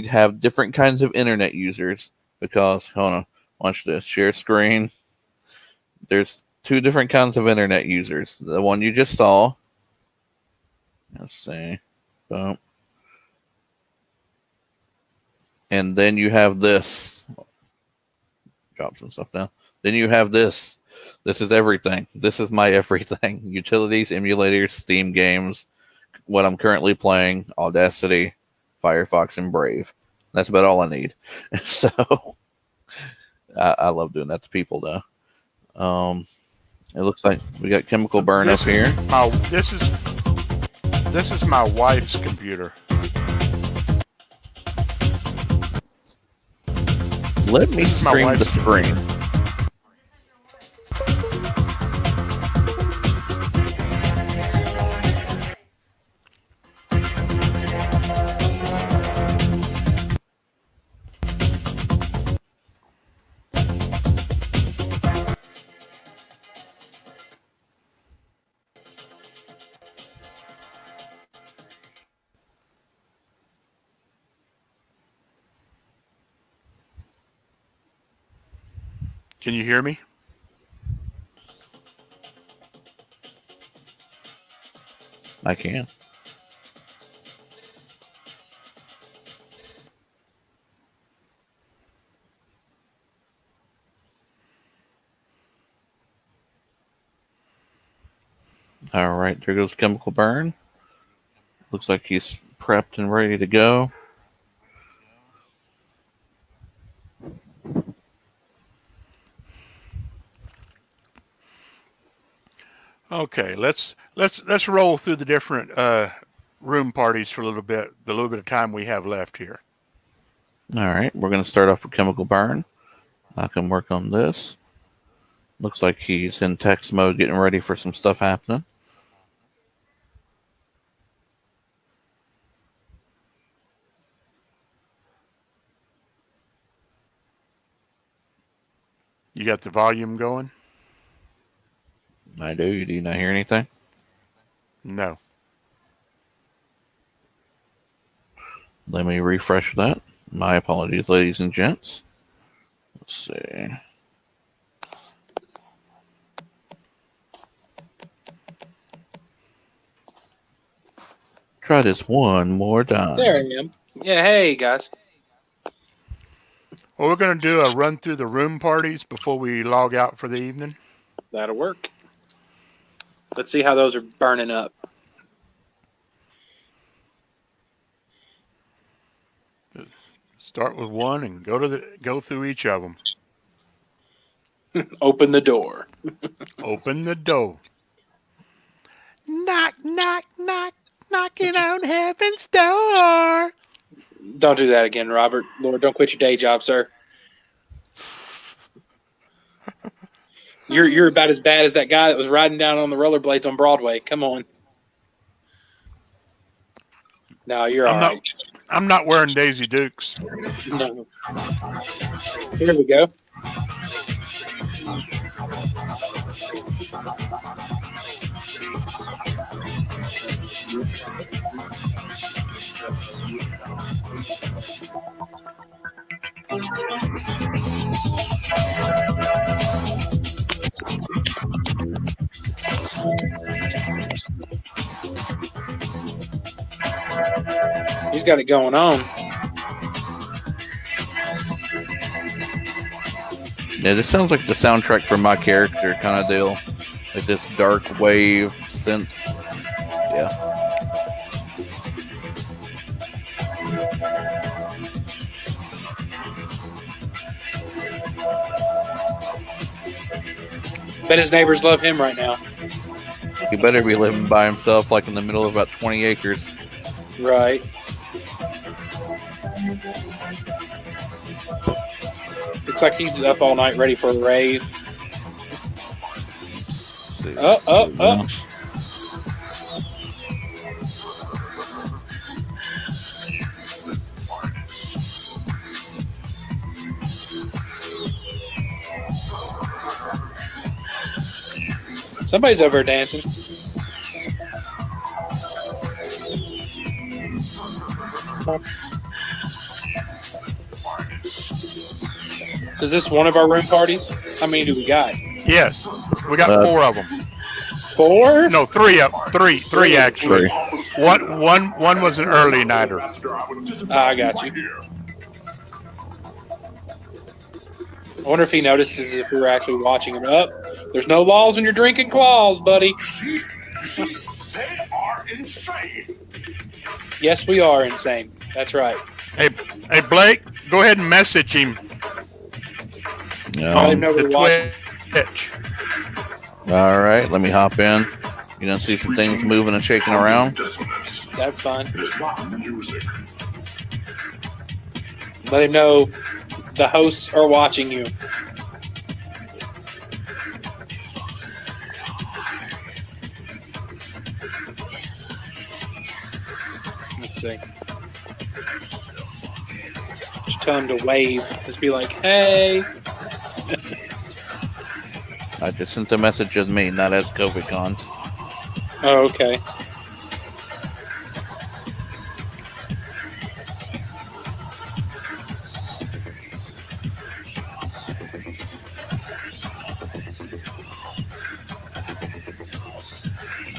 have different kinds of internet users because, hold on, watch this. Share screen. There's 2 different kinds of internet users. The one you just saw. Let's see. Boom. And then you have this. Drop some stuff down. Then you have this. This is everything. This is my everything. Utilities, emulators, Steam games, what I'm currently playing, Audacity, Firefox, and Brave. That's about all I need. So I love doing that to people, though. It looks like we got chemical burn up here. This is my wife's computer. Let me stream the screen. Can you hear me? I can. All right, there goes chemical burn. Looks like he's prepped and ready to go. Okay, let's roll through the different room parties for a little bit. The little bit of time we have left here. All right, we're going to start off with chemical burn. I can work on this. Looks like he's in text mode, getting ready for some stuff happening. You got the volume going? I do. Do you not hear anything? No. Let me refresh that. My apologies, ladies and gents. Let's see. Try this one more time. There I am. Yeah, hey, guys. Well, we're going to do a run through the room parties before we log out for the evening. That'll work. Let's see how those are burning up. Start with one and go through each of them. Open the door. Open the door. Knock, knock, knock, knocking on heaven's door. Don't do that again, Robert. Lord, don't quit your day job, sir. You're about as bad as that guy that was riding down on the rollerblades on Broadway. Come on. No, you're all right. I'm not wearing Daisy Dukes. No. Here we go. He's got it going on. Yeah, this sounds like the soundtrack for My Character kind of deal. Like this dark wave synth. Yeah. Bet his neighbors love him right now. He better be living by himself, like in the middle of about 20 acres. Right. Looks like he's up all night ready for a rave. Oh. Somebody's over there dancing. Is this one of our room parties? How many do we got? Yes, we got 4 of them. 4? No, 3 actually. One was an early nighter. I got you. I wonder if he notices if we were actually watching him. Up. There's no laws when you're drinking claws, buddy. They are insane. Yes, we are insane. That's right. Hey, Blake, go ahead and message him. No. The Twitch. All right, let me hop in. You're gonna see some things moving and shaking around. That's fine. Let him know the hosts are watching you. Let's see. Just tell him to wave. Just be like, hey. I just sent the message as me, not as COVIDCons. Oh, okay.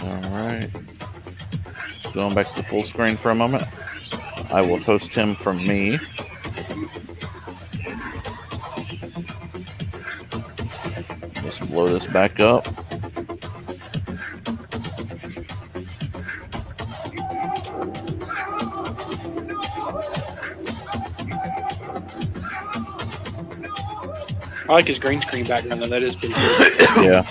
Alright. Going back to the full screen for a moment. I will host him from me. Just blow this back up. I like his green screen background though. That is pretty good. Yeah.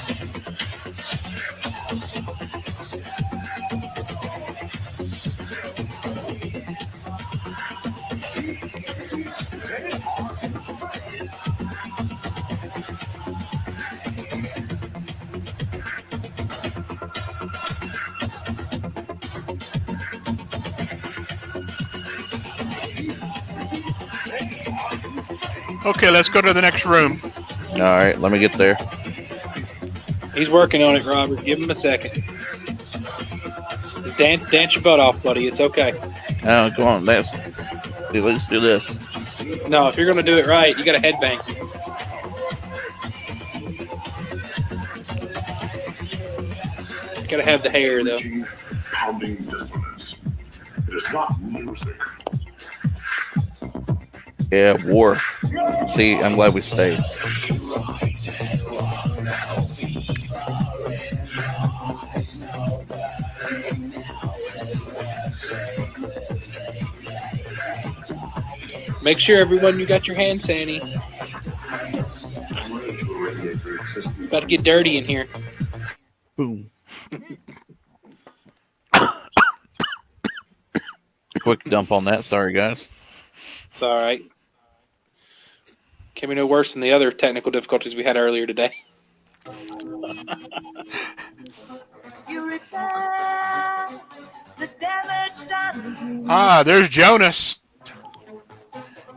Okay, let's go to the next room. All right, let me get there. He's working on it, Robert. Give him a second. Just dance your butt off, buddy. It's okay. Oh, come on, let's do this. No, if you're gonna do it right, you gotta headbang. You gotta have the hair though. Pounding dissonance. It is not music. Yeah, war. See, I'm glad we stayed. Make sure everyone you got your hand sanny. About to get dirty in here. Boom. Quick dump on that. Sorry, guys. It's all right. Can be no worse than the other technical difficulties we had earlier today. Ah, there's Jonas.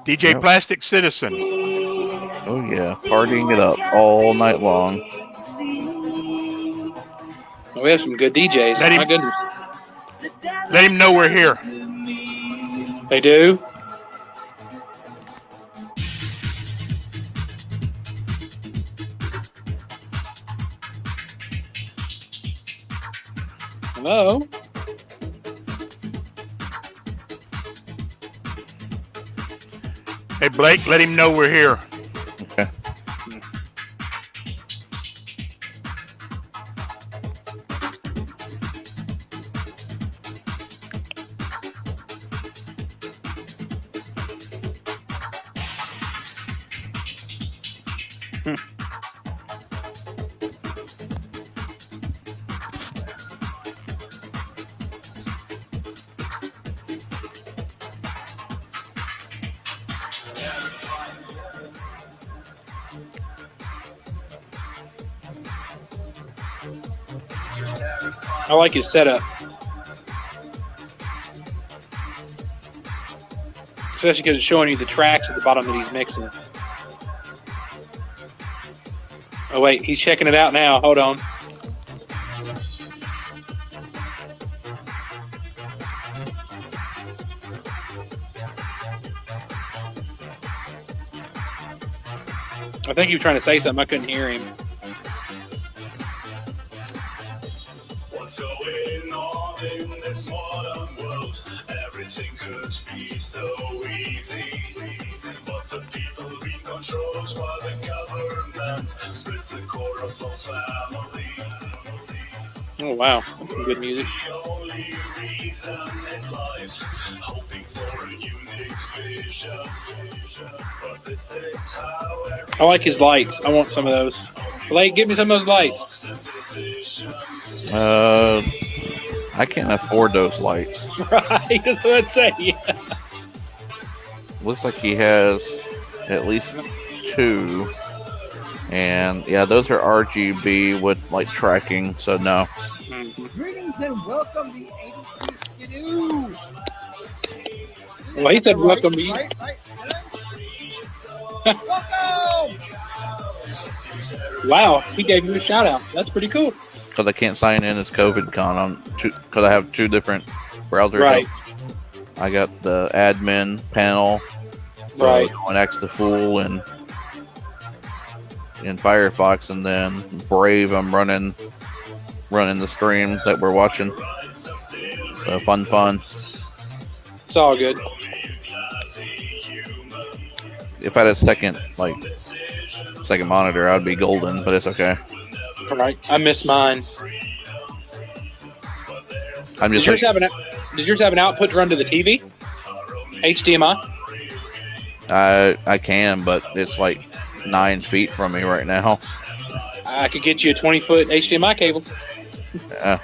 DJ Yep. Plastic Citizen. Oh yeah, partying it up all night long. We have some good DJs. My goodness. Let him know we're here. They do? Hello? Hey, Blake, let him know we're here. Okay. I like his setup. Especially because it's showing you the tracks at the bottom that he's mixing. Oh wait, he's checking it out now. Hold on. I think he was trying to say something. I couldn't hear him. What's going on in this modern world? Everything could be so easy. But the people being controlled while the government splits the core of our family. Oh wow, that's some good music. I like his lights. I want some of those. Blake, give me some of those lights. I can't afford those lights. Right, that's what I'd say. Looks like he has at least 2. And yeah, those are RGB with like tracking, so no. Greetings and welcome to 83 Skidoo. Well, he said welcome to you. Welcome! Wow, he gave you a shout out. That's pretty cool. Because I can't sign in as COVIDCon on because I have 2 different browsers. Right. I got the admin panel, so right, on X the Fool and in Firefox, and then Brave. I'm running the stream that we're watching. So fun. It's all good. If I had a second monitor, I'd be golden, but it's okay. All right, I missed mine. I'm just. Does yours have an output to run to the TV? HDMI? I can, but it's like 9 feet from me right now. I could get you a 20-foot HDMI cable. Yeah,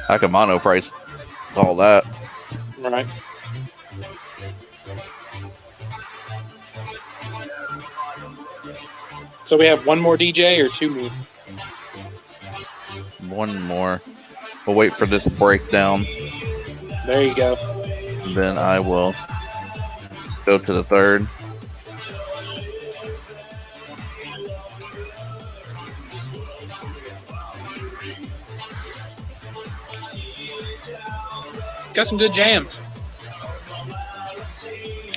I could mono price all that. Right. So we have one more DJ or 2 more? One more. We'll wait for this breakdown. There you go. Then I will go to the third. Got some good jams.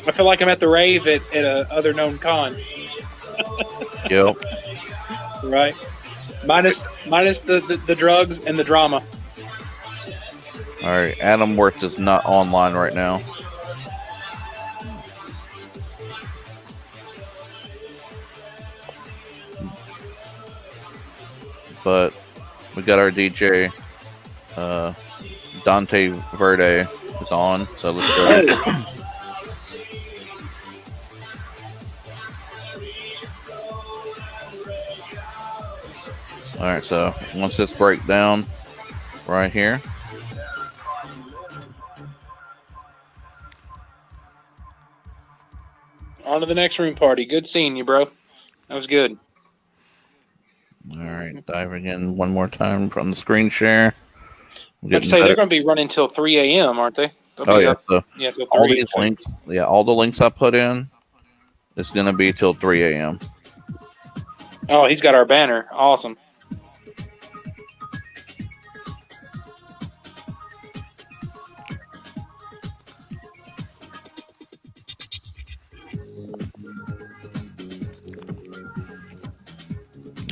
I feel like I'm at the rave at a other known con. Yep. Right. Minus the drugs and the drama. All right. Adam Worth is not online right now. But we got our DJ, Dante Verde is on, so let's go. All right, so once this breaks down right here. On to the next room party. Good seeing you, bro. That was good. All right, diving in one more time from the screen share. Let's say they're going to be running till 3 a.m., aren't they? Oh yeah, so till 3. all these links, all the links I put in, it's going to be till 3 a.m. Oh, he's got our banner. Awesome.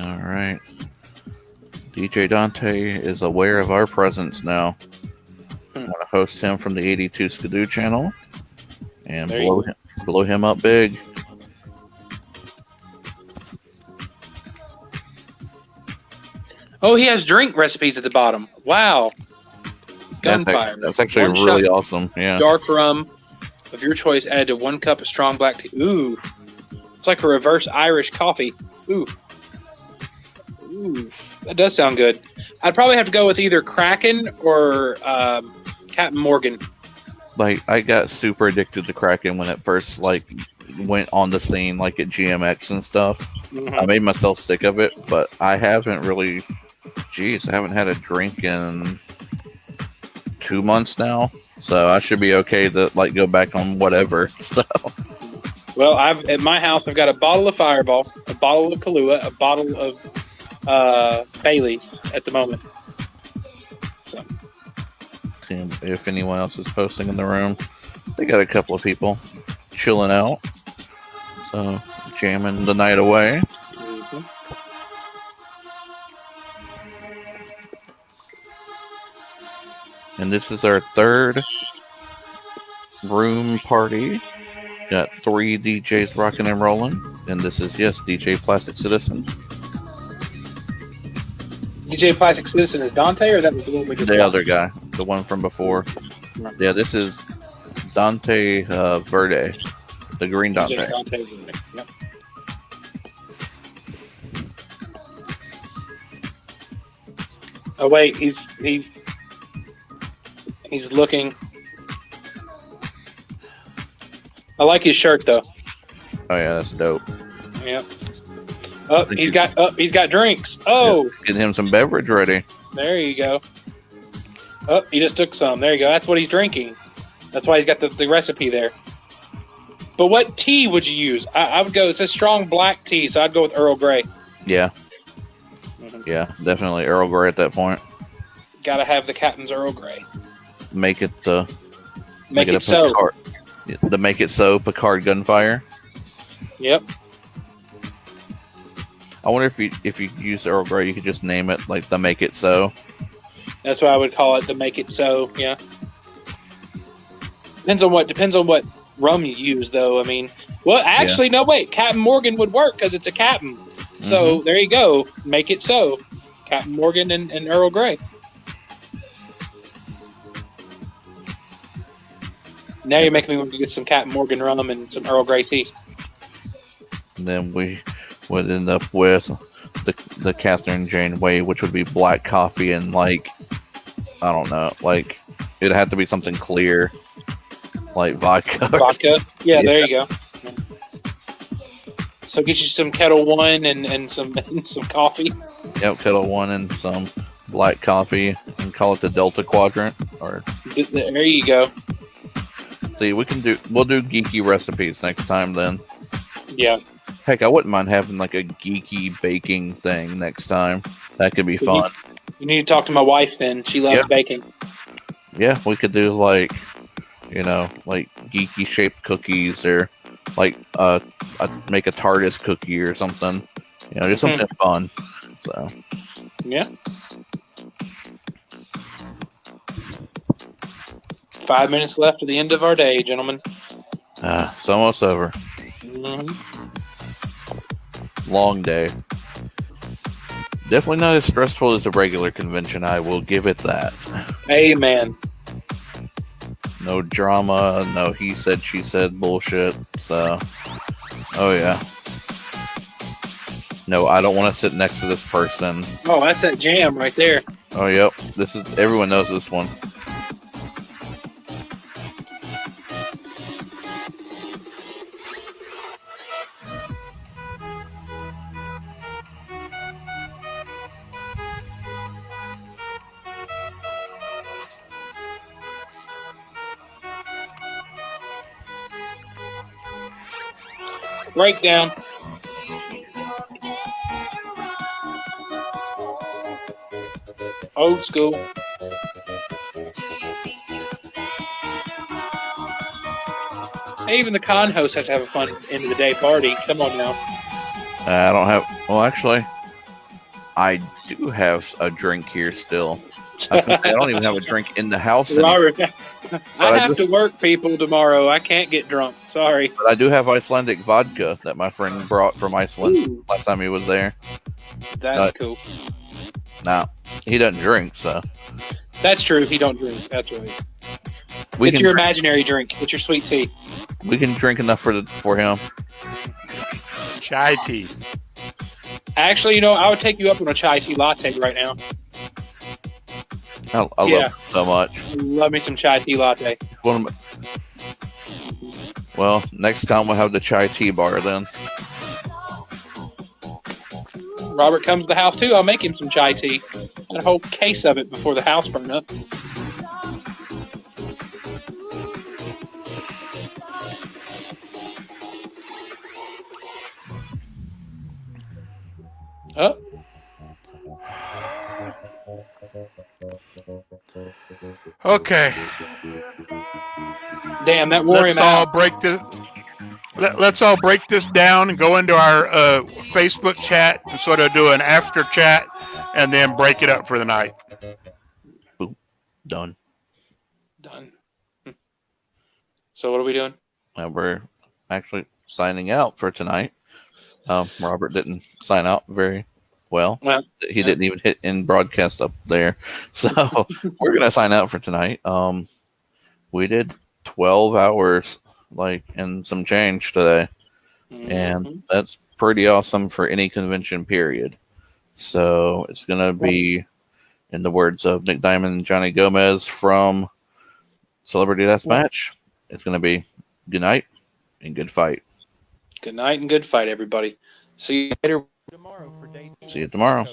All right. DJ Dante is aware of our presence now. I'm going to host him from the 82 Skidoo channel and blow him up big. Oh, he has drink recipes at the bottom. Wow. Gunfire. That's actually really awesome. Yeah. Dark rum of your choice added to 1 cup of strong black tea. Ooh. It's like a reverse Irish coffee. Ooh. Ooh. That does sound good. I'd probably have to go with either Kraken or Captain Morgan. Like, I got super addicted to Kraken when it first went on the scene, like at GMX and stuff. Mm-hmm. I made myself sick of it, but I haven't really. I haven't had a drink in 2 months now, so I should be okay to go back on whatever. So. Well, at my house I've got a bottle of Fireball, a bottle of Kahlua, a bottle of Bailey's at the moment. So. If anyone else is posting in the room, they got a couple of people chilling out, so jamming the night away. Mm-hmm. And this is our third room party. Got 3 DJs rocking and rolling, and this is DJ Plastic Citizen. DJ Plastic Citizen is Dante, or that was the one we just The watched? other guy, the one from before. Yeah, this is Dante Verde, the green DJ Dante. Dante Verde. Yep. Oh wait, he's looking. I like his shirt though. Oh yeah, that's dope. Yep. He's got drinks. Oh, Get him some beverage ready. there you go. Oh, he just took some. There you go. That's what he's drinking. That's why he's got the recipe there. But what tea would you use? I would go. It's a strong black tea, so I'd go with Earl Grey. Yeah. Yeah, definitely Earl Grey at that point. Got to have the Captain's Earl Grey. Make it Make it a so. Picard. The Make It So Picard Gunfire. Yep. I wonder if you use Earl Grey, you could just name it like the Make It So. That's what I would call it. The Make It So. Yeah. Depends on what rum you use, though. I mean, well, actually, no, wait. Captain Morgan would work because it's a captain. So there you go. Make It So. Captain Morgan and Earl Grey. Now you're making me want to get some Captain Morgan rum and some Earl Grey tea. And then we would end up with the Catherine Jane Way, which would be black coffee and like, I don't know, like it'd have to be something clear, like vodka. Vodka? Yeah, there you go. So get you some Kettle One and some coffee. Yep, Kettle One and some black coffee, and call it the Delta Quadrant. Or There you go. see, we'll do geeky recipes next time then. Yeah. Heck, I wouldn't mind having like a geeky baking thing next time. That could be fun. You need to talk to my wife then. She loves baking. Yeah, we could do like, like geeky shaped cookies, or like make a TARDIS cookie or something. Just something fun. So yeah. 5 minutes left to the end of our day, gentlemen. it's almost over. Long day. Definitely not as stressful as a regular convention. I will give it that. Amen. No drama, no he said, she said bullshit. So, oh yeah. No, I don't want to sit next to this person. Oh, that's that jam right there. Oh, yep. Everyone knows this one. Breakdown. Old school. Even the con host has to have a fun end of the day party. Come on now. I don't have. Well, actually, I do have a drink here still. I don't even have a drink in the house anymore. Robert, I have to work, people, tomorrow. I can't get drunk. Sorry. But I do have Icelandic vodka that my friend brought from Iceland last time he was there. That's cool. Now, he doesn't drink, so. That's true. He don't drink. That's right. We It's can your drink- imaginary drink. It's your sweet tea. We can drink enough for him. Chai tea. Actually, I would take you up on a chai tea latte right now. I love it so much. Love me some chai tea latte. Well, next time we'll have the chai tea bar then. Robert comes to the house too. I'll make him some chai tea. Got a whole case of it before the house burned up. Oh. Okay. Damn, that wore him out. Let's all break this down and go into our Facebook chat and sort of do an after chat, and then break it up for the night. Boom. Done. So what are we doing? We're actually signing out for tonight. Robert didn't sign out very Well, he didn't even hit in broadcast up there. So we're going to sign out for tonight. We did 12 hours, and some change today. And that's pretty awesome for any convention period. So it's going to be, in the words of Nick Diamond and Johnny Gomez from Celebrity Deathmatch, it's going to be good night and good fight. Good night and good fight, everybody. See you later tomorrow for day 2. See you tomorrow.